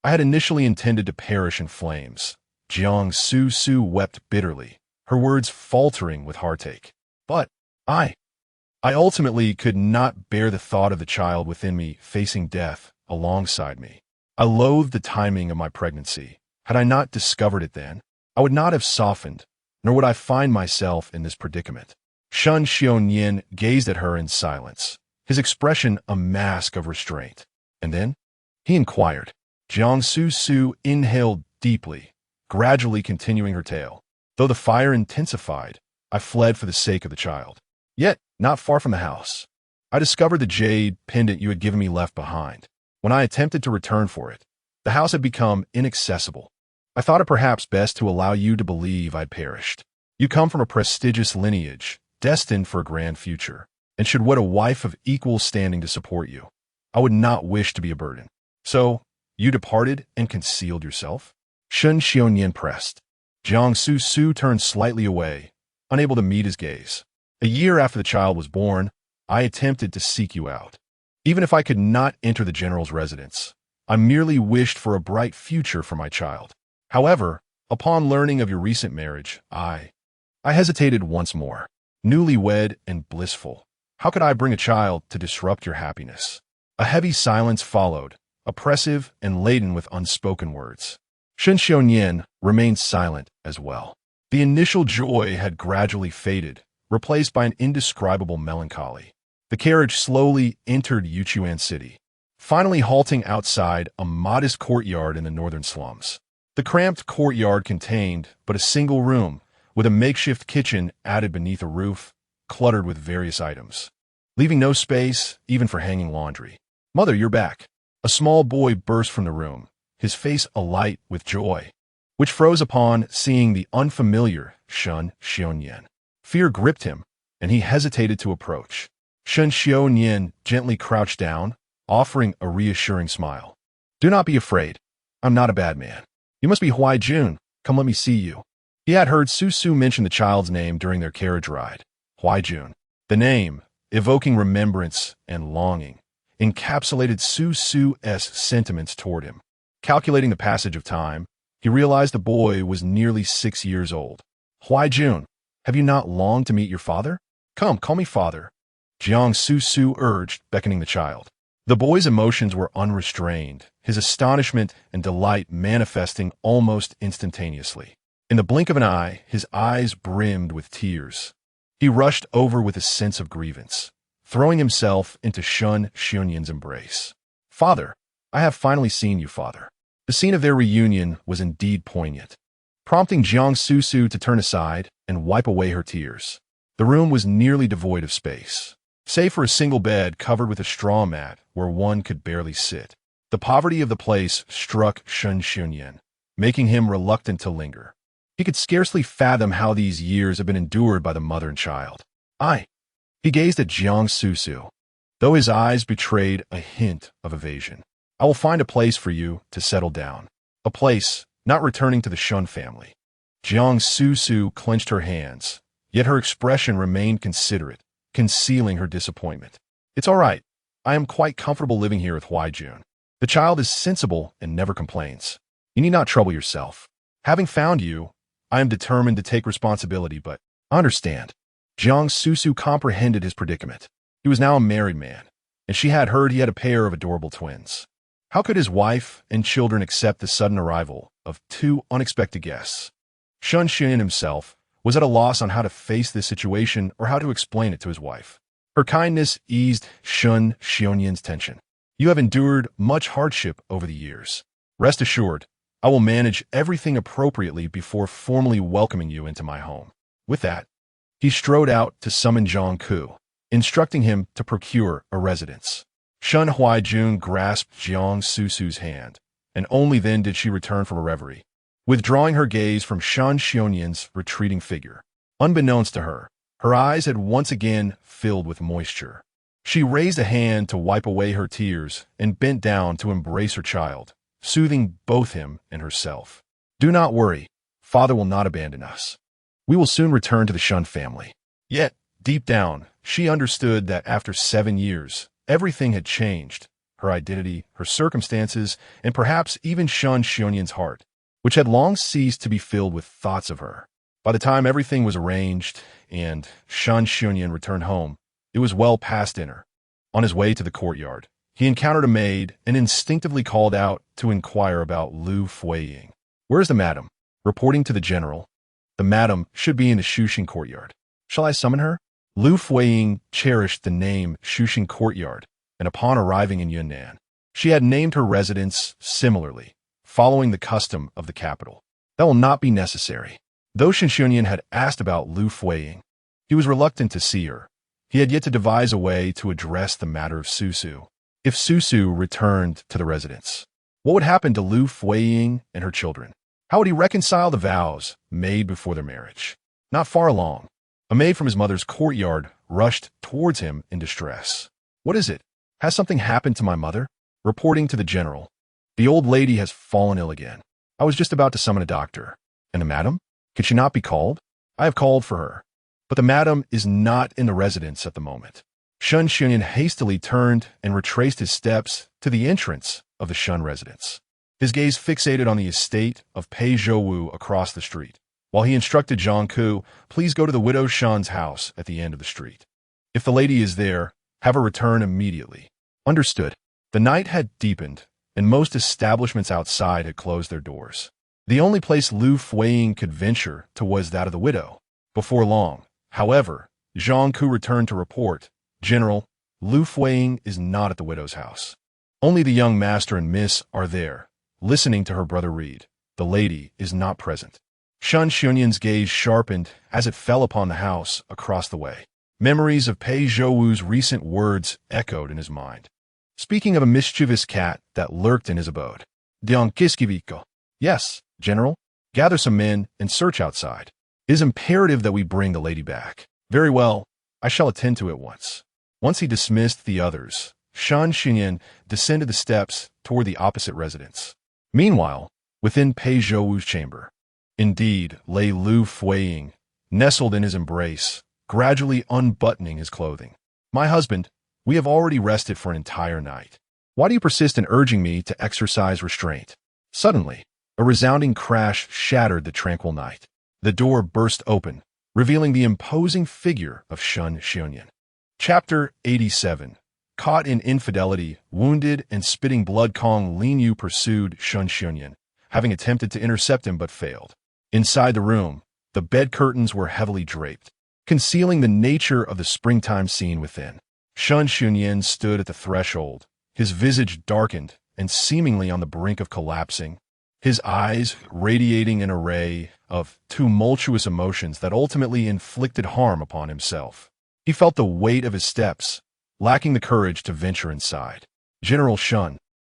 Speaker 1: had initially intended to perish in flames. Jiang Susu wept bitterly, her words faltering with heartache. But I ultimately could not bear the thought of the child within me facing death alongside me. I loathed the timing of my pregnancy. Had I not discovered it then, I would not have softened, nor would I find myself in this predicament. Shun Xiongyan gazed at her in silence, his expression a mask of restraint. And then he inquired. Jiang Susu inhaled deeply, gradually continuing her tale. Though the fire intensified, I fled for the sake of the child. Yet, not far from the house, I discovered the jade pendant you had given me left behind. When I attempted to return for it, the house had become inaccessible. I thought it perhaps best to allow you to believe I'd perished. You come from a prestigious lineage, destined for a grand future, and should wed a wife of equal standing to support you. I would not wish to be a burden. So, you departed and concealed yourself? Shun Xiongyan pressed. Jiang Susu turned slightly away, unable to meet his gaze. A year after the child was born, I attempted to seek you out. Even if I could not enter the general's residence, I merely wished for a bright future for my child. However, upon learning of your recent marriage, I hesitated once more. Newlywed and blissful, how could I bring a child to disrupt your happiness? A heavy silence followed, oppressive and laden with unspoken words. Shun Xiongyan remained silent as well. The initial joy had gradually faded, replaced by an indescribable melancholy. The carriage slowly entered Yuchuan City, finally halting outside a modest courtyard in the northern slums. The cramped courtyard contained but a single room, with a makeshift kitchen added beneath a roof, cluttered with various items, leaving no space even for hanging laundry. "Mother, you're back." A small boy burst from the room, his face alight with joy, which froze upon seeing the unfamiliar Shun Xiongyan. Fear gripped him, and he hesitated to approach. Shun Xiongyan gently crouched down, offering a reassuring smile. "Do not be afraid. I'm not a bad man. You must be Huai Jun. Come, let me see you." He had heard Susu mention the child's name during their carriage ride. Huai Jun. The name, evoking remembrance and longing, encapsulated Susu's sentiments toward him. Calculating the passage of time, He realized the boy was nearly 6 years old. Huaijun, have you not longed to meet your father? Come, call me father, Jiang Su urged, beckoning the child. The boy's emotions were unrestrained, his astonishment and delight manifesting almost instantaneously. In the blink of an eye, his eyes brimmed with tears. He rushed over with a sense of grievance, throwing himself into Shun Xunyan's embrace. Father, I have finally seen you, father. The scene of their reunion was indeed poignant, prompting Jiang Su to turn aside and wipe away her tears. The room was nearly devoid of space, save for a single bed covered with a straw mat where one could barely sit. The poverty of the place struck Shun Xunyan, making him reluctant to linger. He could scarcely fathom how these years had been endured by the mother and child. He gazed at Jiang Su, though his eyes betrayed a hint of evasion. I will find a place for you to settle down. A place, not returning to the Shun family. Jiang Su clenched her hands, yet her expression remained considerate, concealing her disappointment. It's all right. I am quite comfortable living here with Huaijun. The child is sensible and never complains. You need not trouble yourself. Having found you, I am determined to take responsibility, but I understand. Jiang Su comprehended his predicament. He was now a married man, and she had heard he had a pair of adorable twins. How could his wife and children accept the sudden arrival of two unexpected guests? Shun Xunyan himself was at a loss on how to face this situation or how to explain it to his wife. Her kindness eased Shun Xunyan's tension. You have endured much hardship over the years. Rest assured, I will manage everything appropriately before formally welcoming you into my home. With that, he strode out to summon Zhang Ku, instructing him to procure a residence. Shun Huaijun grasped Jiang Su's hand, and only then did she return from a reverie, withdrawing her gaze from Shun Xunyan's retreating figure. Unbeknownst to her, her eyes had once again filled with moisture. She raised a hand to wipe away her tears and bent down to embrace her child, soothing both him and herself. Do not worry, father will not abandon us. We will soon return to the Shun family. Yet, deep down, she understood that after 7 years, everything had changed. Her identity, her circumstances, and perhaps even Shun Xunyan's heart, which had long ceased to be filled with thoughts of her. By the time everything was arranged and Shun Xunyan returned home, it was well past dinner. On his way to the courtyard, he encountered a maid and instinctively called out to inquire about Liu Fuyi. Where is the madam? Reporting to the general, the madam should be in the Shuxing courtyard. Shall I summon her? Liu Fuyi cherished the name Shuxing courtyard, and upon arriving in Yunnan, she had named her residence similarly, following the custom of the capital. That will not be necessary. Though Shun Xunyan had asked about Liu Fuyi, he was reluctant to see her. He had yet to devise a way to address the matter of Su. If Su returned to the residence, what would happen to Liu Fuyi and her children? How would he reconcile the vows made before their marriage? Not far along, a maid from his mother's courtyard rushed towards him in distress. What is it? Has something happened to my mother? Reporting to the general, the old lady has fallen ill again. I was just about to summon a doctor. And the madam? Could she not be called? I have called for her. But the madam is not in the residence at the moment. Shun Xunyan hastily turned and retraced his steps to the entrance of the Shun residence, his gaze fixated on the estate of Pei Zhouwu across the street, while he instructed Zhang Ku, please go to the widow Shan's house at the end of the street. If the lady is there, have her return immediately. Understood. The night had deepened, and most establishments outside had closed their doors. The only place Liu Fuyi could venture to was that of the widow. Before long, however, Zhang Ku returned to report, General, Liu Fuyi is not at the widow's house. Only the young master and miss are there, listening to her brother read. The lady is not present. Shun Xunyan's gaze sharpened as it fell upon the house across the way. Memories of Pei Zhouwu's recent words echoed in his mind, speaking of a mischievous cat that lurked in his abode. Diankiskiviko. Yes, General. Gather some men and search outside. It is imperative that we bring the lady back. Very well. I shall attend to it once. Once he dismissed the others, Shun Xunyan descended the steps toward the opposite residence. Meanwhile, within Pei Zhouwu's chamber, indeed, lay Liu Fuyi, nestled in his embrace, gradually unbuttoning his clothing. My husband, we have already rested for an entire night. Why do you persist in urging me to exercise restraint? Suddenly, A resounding crash shattered the tranquil night. The door burst open, revealing the imposing figure of Shun Xiongyan. Chapter 87. Caught in infidelity, wounded and spitting blood, Kong Linyu pursued Shun Xiongyan, having attempted to intercept him but failed. Inside the room, the bed curtains were heavily draped, concealing the nature of the springtime scene within. Shun Xiongyan stood at the threshold, his visage darkened and seemingly on the brink of collapsing, his eyes radiating an array of tumultuous emotions that ultimately inflicted harm upon himself. He felt the weight of his steps, lacking the courage to venture inside. General Shun,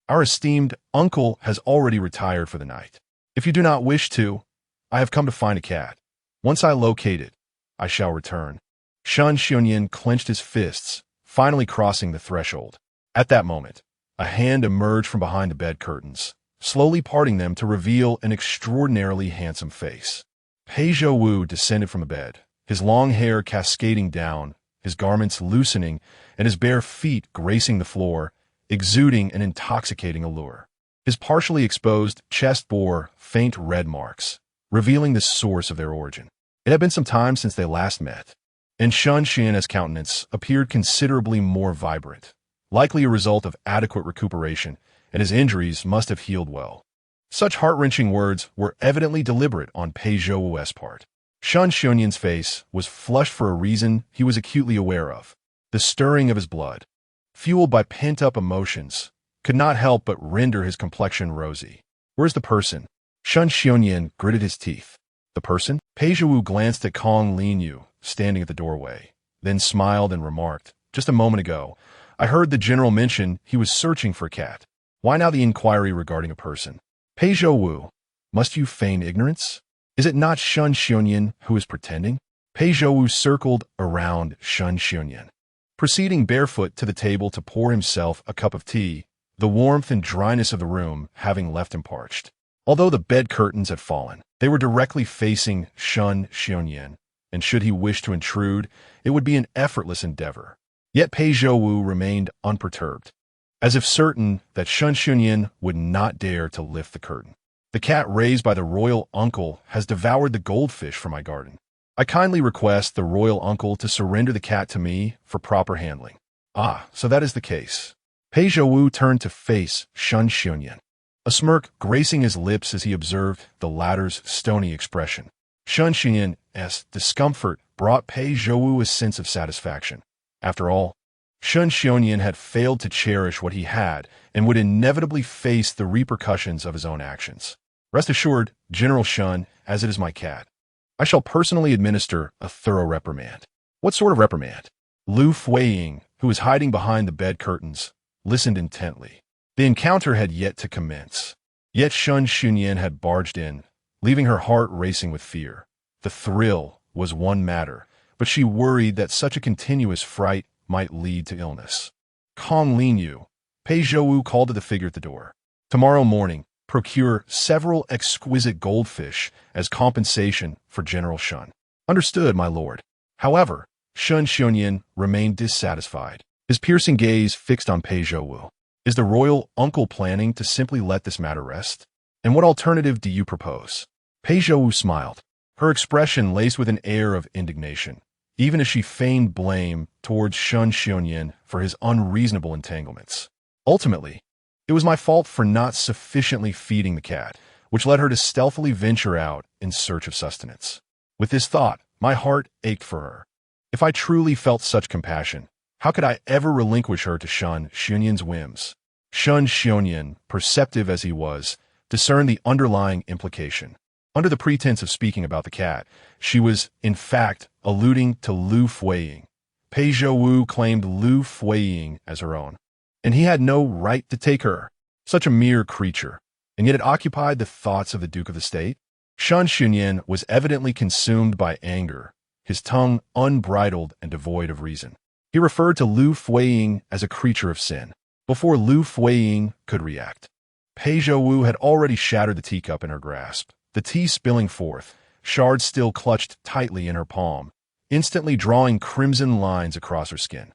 Speaker 1: our esteemed uncle has already retired for the night. If you do not wish to, I have come to find a cat. Once I locate it, I shall return. Shun Xiongyan clenched his fists, finally crossing the threshold. At that moment, a hand emerged from behind the bed curtains, slowly parting them to reveal an extraordinarily handsome face. Pei Zhouwu descended from the bed, his long hair cascading down, his garments loosening, and his bare feet gracing the floor, exuding an intoxicating allure. His partially exposed chest bore faint red marks, revealing the source of their origin. It had been some time since they last met, and Shun Xiongyan's countenance appeared considerably more vibrant, likely a result of adequate recuperation, and his injuries must have healed well. Such heart-wrenching words were evidently deliberate on Pei Zhouwu's part. Shun Xiongyan's face was flushed for a reason he was acutely aware of. The stirring of his blood, fueled by pent-up emotions, could not help but render his complexion rosy. Where's the person? Shun Xiongyan gritted his teeth. The person? Pei Zhouwu glanced at Kong Linyu, standing at the doorway, then smiled and remarked, just a moment ago, I heard the general mention he was searching for a cat. Why now the inquiry regarding a person? Pei Zhouwu, must you feign ignorance? Is it not Shun Xiongyan who is pretending? Pei Zhouwu circled around Shun Xiongyan, proceeding barefoot to the table to pour himself a cup of tea, the warmth and dryness of the room having left him parched. Although the bed curtains had fallen, they were directly facing Shun Xiongyan, and should he wish to intrude, it would be an effortless endeavor. Yet Pei Zhouwu remained unperturbed, as if certain that Shun Xiongyan would not dare to lift the curtain. The cat raised by the royal uncle has devoured the goldfish from my garden. I kindly request the royal uncle to surrender the cat to me for proper handling. Ah, so that is the case. Pei Zhouwu turned to face Shun Xiongyan, a smirk gracing his lips as he observed the latter's stony expression. Shun Xiongyan's discomfort brought Pei Zhouwu a sense of satisfaction. After all, Shun Xiongyan had failed to cherish what he had and would inevitably face the repercussions of his own actions. Rest assured, General Shun, as it is my cat, I shall personally administer a thorough reprimand. What sort of reprimand? Liu Fuyi, who was hiding behind the bed curtains, listened intently. The encounter had yet to commence. Yet Shun Xiongyan had barged in, leaving her heart racing with fear. The thrill was one matter, but she worried that such a continuous fright might lead to illness. Kong Linyu, Pei Zhouwu called to the figure at the door. Tomorrow morning, procure several exquisite goldfish as compensation for General Shun. Understood, my lord. However, Shun Xiongyan remained dissatisfied, his piercing gaze fixed on Pei Zhouwu. Is the royal uncle planning to simply let this matter rest? And what alternative do you propose? Pei Zhouwu smiled, her expression laced with an air of indignation, even as she feigned blame towards Shun Xiongyan for his unreasonable entanglements. Ultimately, it was my fault for not sufficiently feeding the cat, which led her to stealthily venture out in search of sustenance. With this thought, my heart ached for her. If I truly felt such compassion, how could I ever relinquish her to Shun Xiongyan's whims? Shun Xiongyan, perceptive as he was, discerned the underlying implication. Under the pretense of speaking about the cat, she was, in fact, alluding to Liu Fuyi. Pei Zhouwu claimed Liu Fuyi as her own, and he had no right to take her, such a mere creature, and yet it occupied the thoughts of the Duke of the State. Shun Xiongyan was evidently consumed by anger, his tongue unbridled and devoid of reason. He referred to Liu Fuyi as a creature of sin. Before Liu Fuyi could react, Pei Zhouwu had already shattered the teacup in her grasp, the tea spilling forth, shards still clutched tightly in her palm, instantly drawing crimson lines across her skin.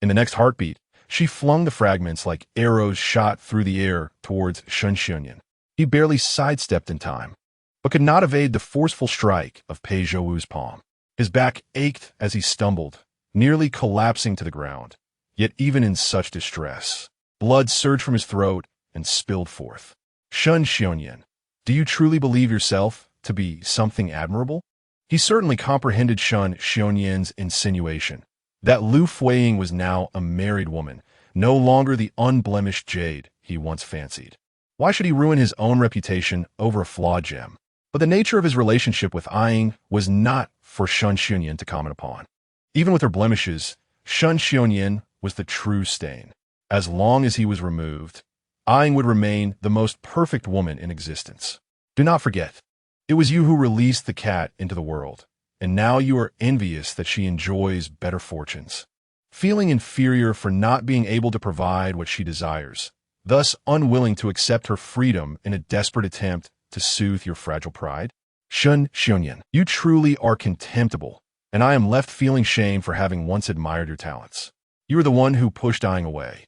Speaker 1: In the next heartbeat, she flung the fragments like arrows shot through the air towards Shun Xiongyan. He barely sidestepped in time, but could not evade the forceful strike of Pei Zhouwu's palm. His back ached as he stumbled, nearly collapsing to the ground. Yet even in such distress, blood surged from his throat and spilled forth. Shun Xiongyan, do you truly believe yourself to be something admirable? He certainly comprehended Shun Xiongyan's insinuation that Liu Fuyi was now a married woman, no longer the unblemished jade he once fancied. Why should he ruin his own reputation over a flawed gem? But the nature of his relationship with Ying was not for Shun Xiongyan to comment upon. Even with her blemishes, Shun Xiongyan was the true stain. As long as he was removed, Ying would remain the most perfect woman in existence. Do not forget, it was you who released the cat into the world, and now you are envious that she enjoys better fortunes. Feeling inferior for not being able to provide what she desires, thus unwilling to accept her freedom in a desperate attempt to soothe your fragile pride? Shun Xiongyan, you truly are contemptible, and I am left feeling shame for having once admired your talents. You are the one who pushed Ying away.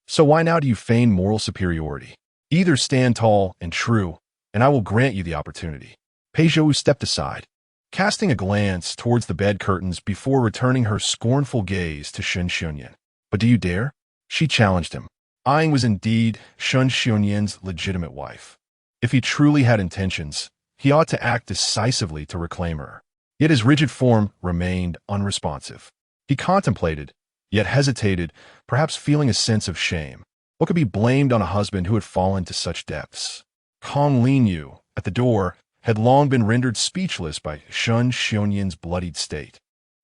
Speaker 1: So why now do you feign moral superiority? Either stand tall and true, and I will grant you the opportunity. Pei Zhouwu stepped aside, casting a glance towards the bed curtains before returning her scornful gaze to Shun Xiongyan. But do you dare? She challenged him. Ying was indeed Shun Xiongyan's legitimate wife. If he truly had intentions, he ought to act decisively to reclaim her. Yet his rigid form remained unresponsive. He contemplated, yet hesitated, perhaps feeling a sense of shame. What could be blamed on a husband who had fallen to such depths? Kong Linyu, at the door, had long been rendered speechless by Shun Xiongyan's bloodied state,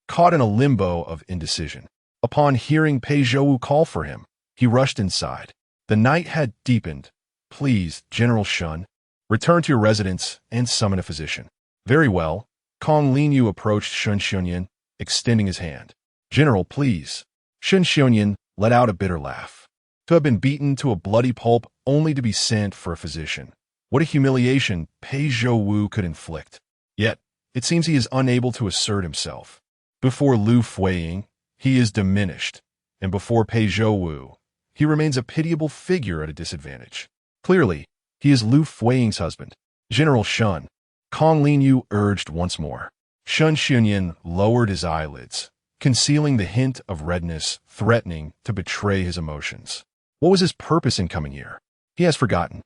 Speaker 1: caught in a limbo of indecision. Upon hearing Pei Zhouwu call for him, he rushed inside. The night had deepened. Please, General Shun, return to your residence and summon a physician. Very well. Kong Linyu approached Shun Xiongyan, extending his hand. General, please. Shun Xiongyan let out a bitter laugh. To have been beaten to a bloody pulp only to be sent for a physician. What a humiliation Pei Zhouwu could inflict. Yet, it seems he is unable to assert himself. Before Liu Fuyi, he is diminished, and before Pei Zhouwu, he remains a pitiable figure at a disadvantage. Clearly, he is Liu Fuyi's husband. General Shun, Kong Linyu urged once more. Shun Xiongyan lowered his eyelids, concealing the hint of redness threatening to betray his emotions. What was his purpose in coming here? He has forgotten.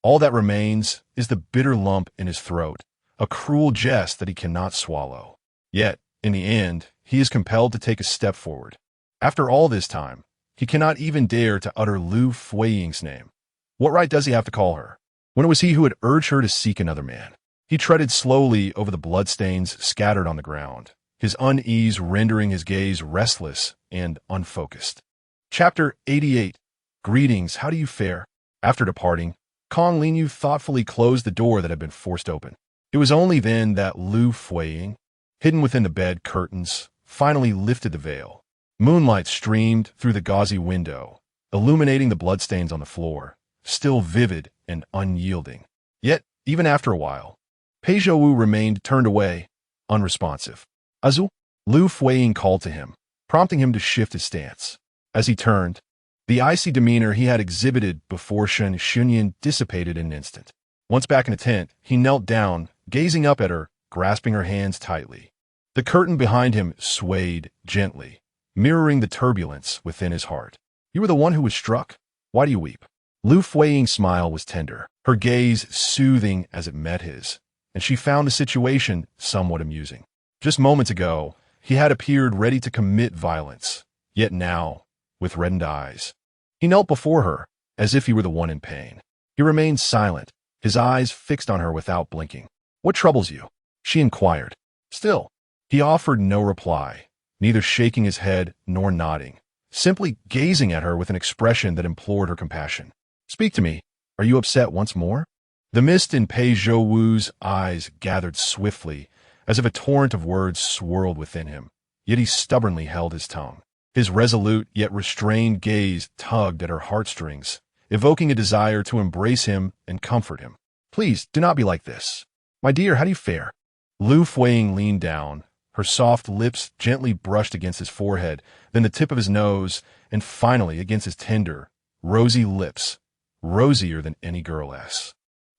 Speaker 1: All that remains is the bitter lump in his throat, a cruel jest that he cannot swallow. Yet, in the end, he is compelled to take a step forward. After all this time, he cannot even dare to utter Liu Fuyi's name. What right does he have to call her, when it was he who had urged her to seek another man? He treaded slowly over the bloodstains scattered on the ground, his unease rendering his gaze restless and unfocused. Chapter 88. Greetings, how do you fare? After departing, Kong Linyu thoughtfully closed the door that had been forced open. It was only then that Liu Fuyi, hidden within the bed curtains, finally lifted the veil. Moonlight streamed through the gauzy window, illuminating the bloodstains on the floor, still vivid and unyielding. Yet, even after a while, Pei Zhouwu remained turned away, unresponsive. Azu, Liu Fuyi called to him, prompting him to shift his stance. As he turned, the icy demeanor he had exhibited before Shun Xiongyan dissipated in an instant. Once back in the tent, he knelt down, gazing up at her, grasping her hands tightly. The curtain behind him swayed gently, mirroring the turbulence within his heart. You were the one who was struck? Why do you weep? Liu Fuyi's smile was tender, her gaze soothing as it met his, and she found the situation somewhat amusing. Just moments ago, he had appeared ready to commit violence, yet now, with reddened eyes, he knelt before her as if he were the one in pain. He remained silent, his eyes fixed on her without blinking. What troubles you? She inquired. Still, he offered no reply, neither shaking his head nor nodding, simply gazing at her with an expression that implored her compassion. Speak to me. Are you upset once more? The mist in Pei Zhouwu's eyes gathered swiftly, as if a torrent of words swirled within him, yet he stubbornly held his tongue. His resolute yet restrained gaze tugged at her heartstrings, evoking a desire to embrace him and comfort him. Please, do not be like this. My dear, how do you fare? Liu Fuyi leaned down, her soft lips gently brushed against his forehead, then the tip of his nose, and finally against his tender, rosy lips, rosier than any girl's.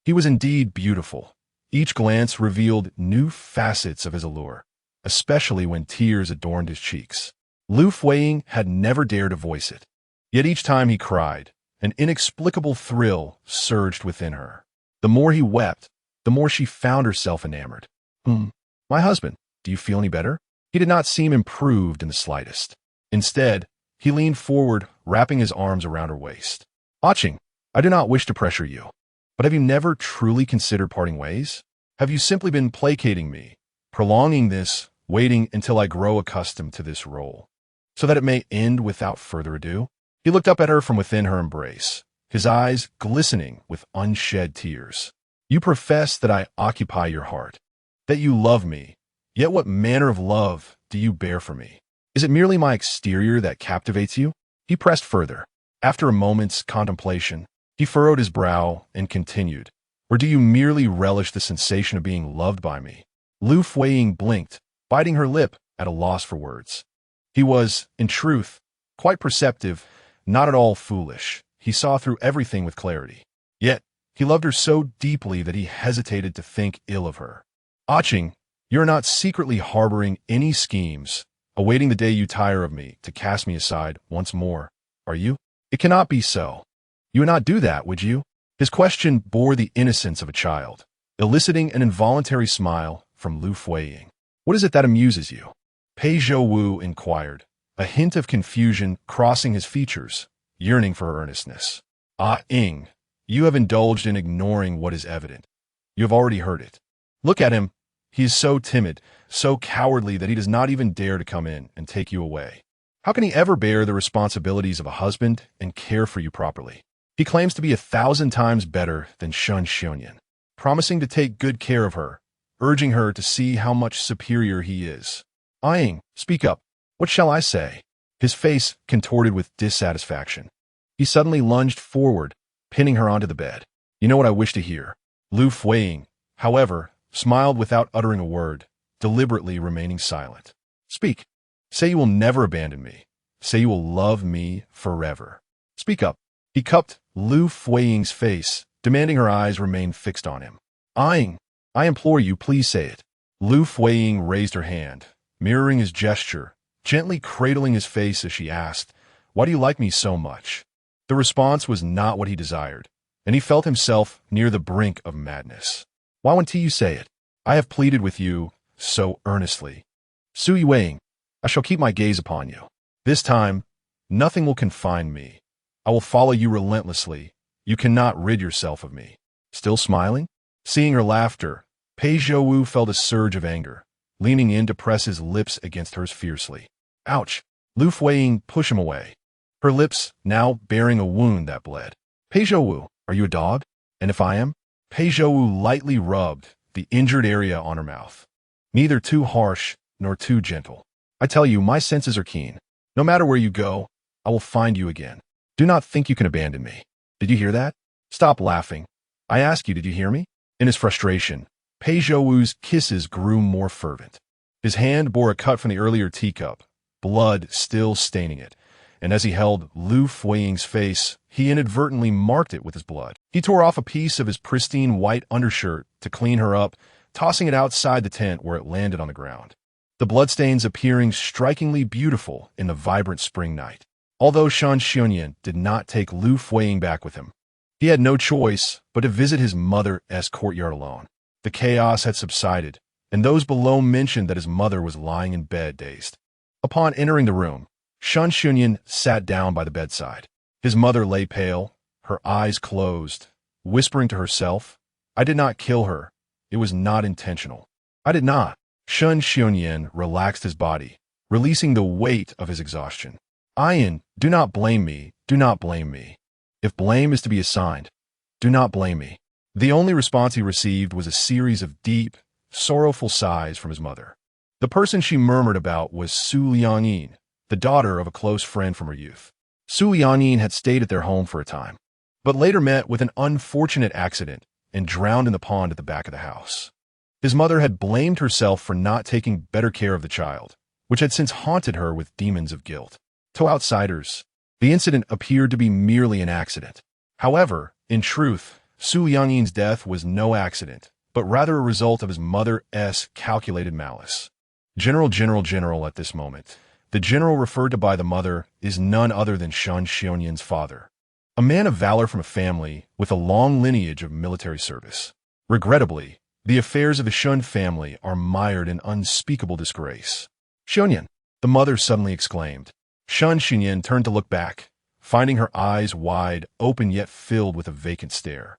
Speaker 1: He was indeed beautiful. Each glance revealed new facets of his allure, especially when tears adorned his cheeks. Liu Fuyi had never dared to voice it. Yet each time he cried, an inexplicable thrill surged within her. The more he wept, the more she found herself enamored. My husband, do you feel any better? He did not seem improved in the slightest. Instead, he leaned forward, wrapping his arms around her waist. Aching, I do not wish to pressure you, but have you never truly considered parting ways? Have you simply been placating me, prolonging this, waiting until I grow accustomed to this role, so that it may end without further ado? He looked up at her from within her embrace, his eyes glistening with unshed tears. You profess that I occupy your heart, that you love me, yet what manner of love do you bear for me? Is it merely my exterior that captivates you? He pressed further. After a moment's contemplation, he furrowed his brow and continued, or do you merely relish the sensation of being loved by me? Liu Fuyi blinked, biting her lip at a loss for words. He was, in truth, quite perceptive, not at all foolish. He saw through everything with clarity. Yet, he loved her so deeply that he hesitated to think ill of her. Aching, you are not secretly harboring any schemes, awaiting the day you tire of me to cast me aside once more, are you? It cannot be so. You would not do that, would you? His question bore the innocence of a child, eliciting an involuntary smile from Liu Fuyi. What is it that amuses you? Pei Zhouwu inquired, a hint of confusion crossing his features, yearning for her earnestness. Ing, you have indulged in ignoring what is evident. You have already heard it. Look at him. He is so timid, so cowardly that he does not even dare to come in and take you away. How can he ever bear the responsibilities of a husband and care for you properly? He claims to be 1,000 times better than Shen Xiongyan, promising to take good care of her, urging her to see how much superior he is. Ing, speak up. What shall I say? His face contorted with dissatisfaction. He suddenly lunged forward, pinning her onto the bed. You know what I wish to hear. Liu Fuyi, however, smiled without uttering a word, deliberately remaining silent. Speak. Say you will never abandon me. Say you will love me forever. Speak up. He cupped Liu Fuyi's face, demanding her eyes remain fixed on him. I implore you, please say it. Liu Fuyi raised her hand, mirroring his gesture, gently cradling his face as she asked, Why do you like me so much? The response was not what he desired, and he felt himself near the brink of madness. Why won't you say it? I have pleaded with you so earnestly. Sui Wang, I shall keep my gaze upon you. This time, nothing will confine me. I will follow you relentlessly. You cannot rid yourself of me. Still smiling? Seeing her laughter, Pei Zhouwu felt a surge of anger, leaning in to press his lips against hers fiercely. Ouch! Liu Fuyi pushed him away, her lips now bearing a wound that bled. Pei Zhouwu, are you a dog? And if I am? Pei Zhouwu lightly rubbed the injured area on her mouth. Neither too harsh nor too gentle. I tell you, my senses are keen. No matter where you go, I will find you again. Do not think you can abandon me. Did you hear that? Stop laughing. I ask you, did you hear me? In his frustration, Pei Zhouwu's kisses grew more fervent. His hand bore a cut from the earlier teacup, blood still staining it, and as he held Liu Fuyi's face, he inadvertently marked it with his blood. He tore off a piece of his pristine white undershirt to clean her up, tossing it outside the tent where it landed on the ground, the bloodstains appearing strikingly beautiful in the vibrant spring night. Although Shen Xiongyan did not take Liu Fuyi back with him, he had no choice but to visit his mother's courtyard alone. The chaos had subsided, and those below mentioned that his mother was lying in bed dazed. Upon entering the room, Shen Xiongyan sat down by the bedside. His mother lay pale, her eyes closed, whispering to herself, I did not kill her. It was not intentional. I did not. Shen Xiongyan relaxed his body, releasing the weight of his exhaustion. Ayan, do not blame me, do not blame me. If blame is to be assigned, do not blame me. The only response he received was a series of deep, sorrowful sighs from his mother. The person she murmured about was Su Liangyin, the daughter of a close friend from her youth. Su Liangyin had stayed at their home for a time, but later met with an unfortunate accident and drowned in the pond at the back of the house. His mother had blamed herself for not taking better care of the child, which had since haunted her with demons of guilt. To outsiders, the incident appeared to be merely an accident. However, in truth, Su Yangyin's death was no accident, but rather a result of his mother's calculated malice. General, at this moment. The general referred to by the mother is none other than Shen Xiongyan's father, a man of valor from a family with a long lineage of military service. Regrettably, the affairs of the Shen family are mired in unspeakable disgrace. Xiongyan, the mother suddenly exclaimed. Shen Xiongyan turned to look back, finding her eyes wide open yet filled with a vacant stare,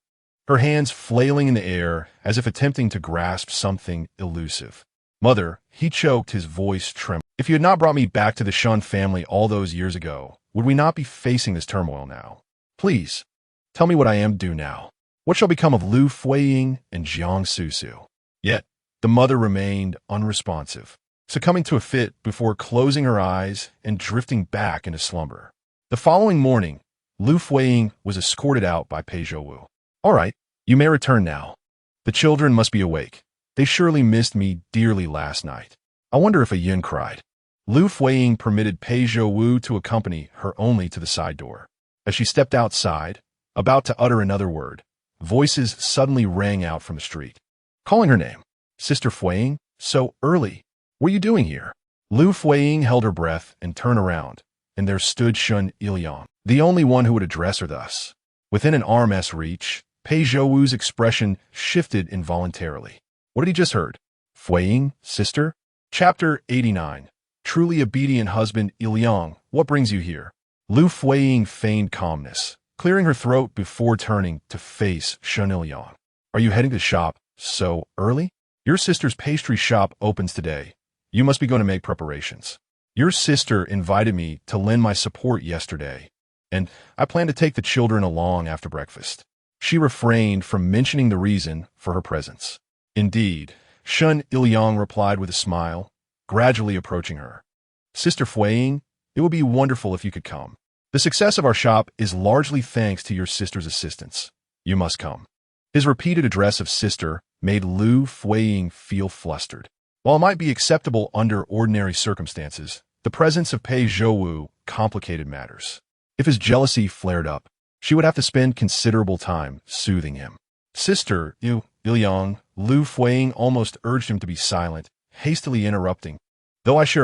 Speaker 1: her hands flailing in the air as if attempting to grasp something elusive. Mother, he choked, his voice trembling. If you had not brought me back to the Shen family all those years ago, would we not be facing this turmoil now? Please, tell me what I am due now. What shall become of Liu Fuyi and Jiang Susu? Yet, the mother remained unresponsive, succumbing to a fit before closing her eyes and drifting back into slumber. The following morning, Liu Fuyi was escorted out by Pei Zhouwu. All right, you may return now. The children must be awake. They surely missed me dearly last night. I wonder if a yin cried. Liu Fuyi permitted Pei Zhouwu to accompany her only to the side door. As she stepped outside, about to utter another word, voices suddenly rang out from the street, calling her name. Sister Fuyi, so early. What are you doing here? Liu Fuyi held her breath and turned around, and there stood Shen Iliang, the only one who would address her thus. Within an arm's reach, Pei Zhouwu's expression shifted involuntarily. What had he just heard? Fuyi, sister? Chapter 89. Truly obedient husband Iliang, what brings you here? Liu Fuyi feigned calmness, clearing her throat before turning to face Shen Iliang. Are you heading to the shop so early? Your sister's pastry shop opens today. You must be going to make preparations. Your sister invited me to lend my support yesterday, and I plan to take the children along after breakfast. She refrained from mentioning the reason for her presence. Indeed, Shen Iliang replied with a smile, gradually approaching her. Sister Fuyi, it would be wonderful if you could come. The success of our shop is largely thanks to your sister's assistance. You must come. His repeated address of sister made Liu Fuyi feel flustered. While it might be acceptable under ordinary circumstances, the presence of Pei Zhouwu complicated matters. If his jealousy flared up, she would have to spend considerable time soothing him. Sister, Iliang, Liu Fuyi almost urged him to be silent, hastily interrupting. Though I share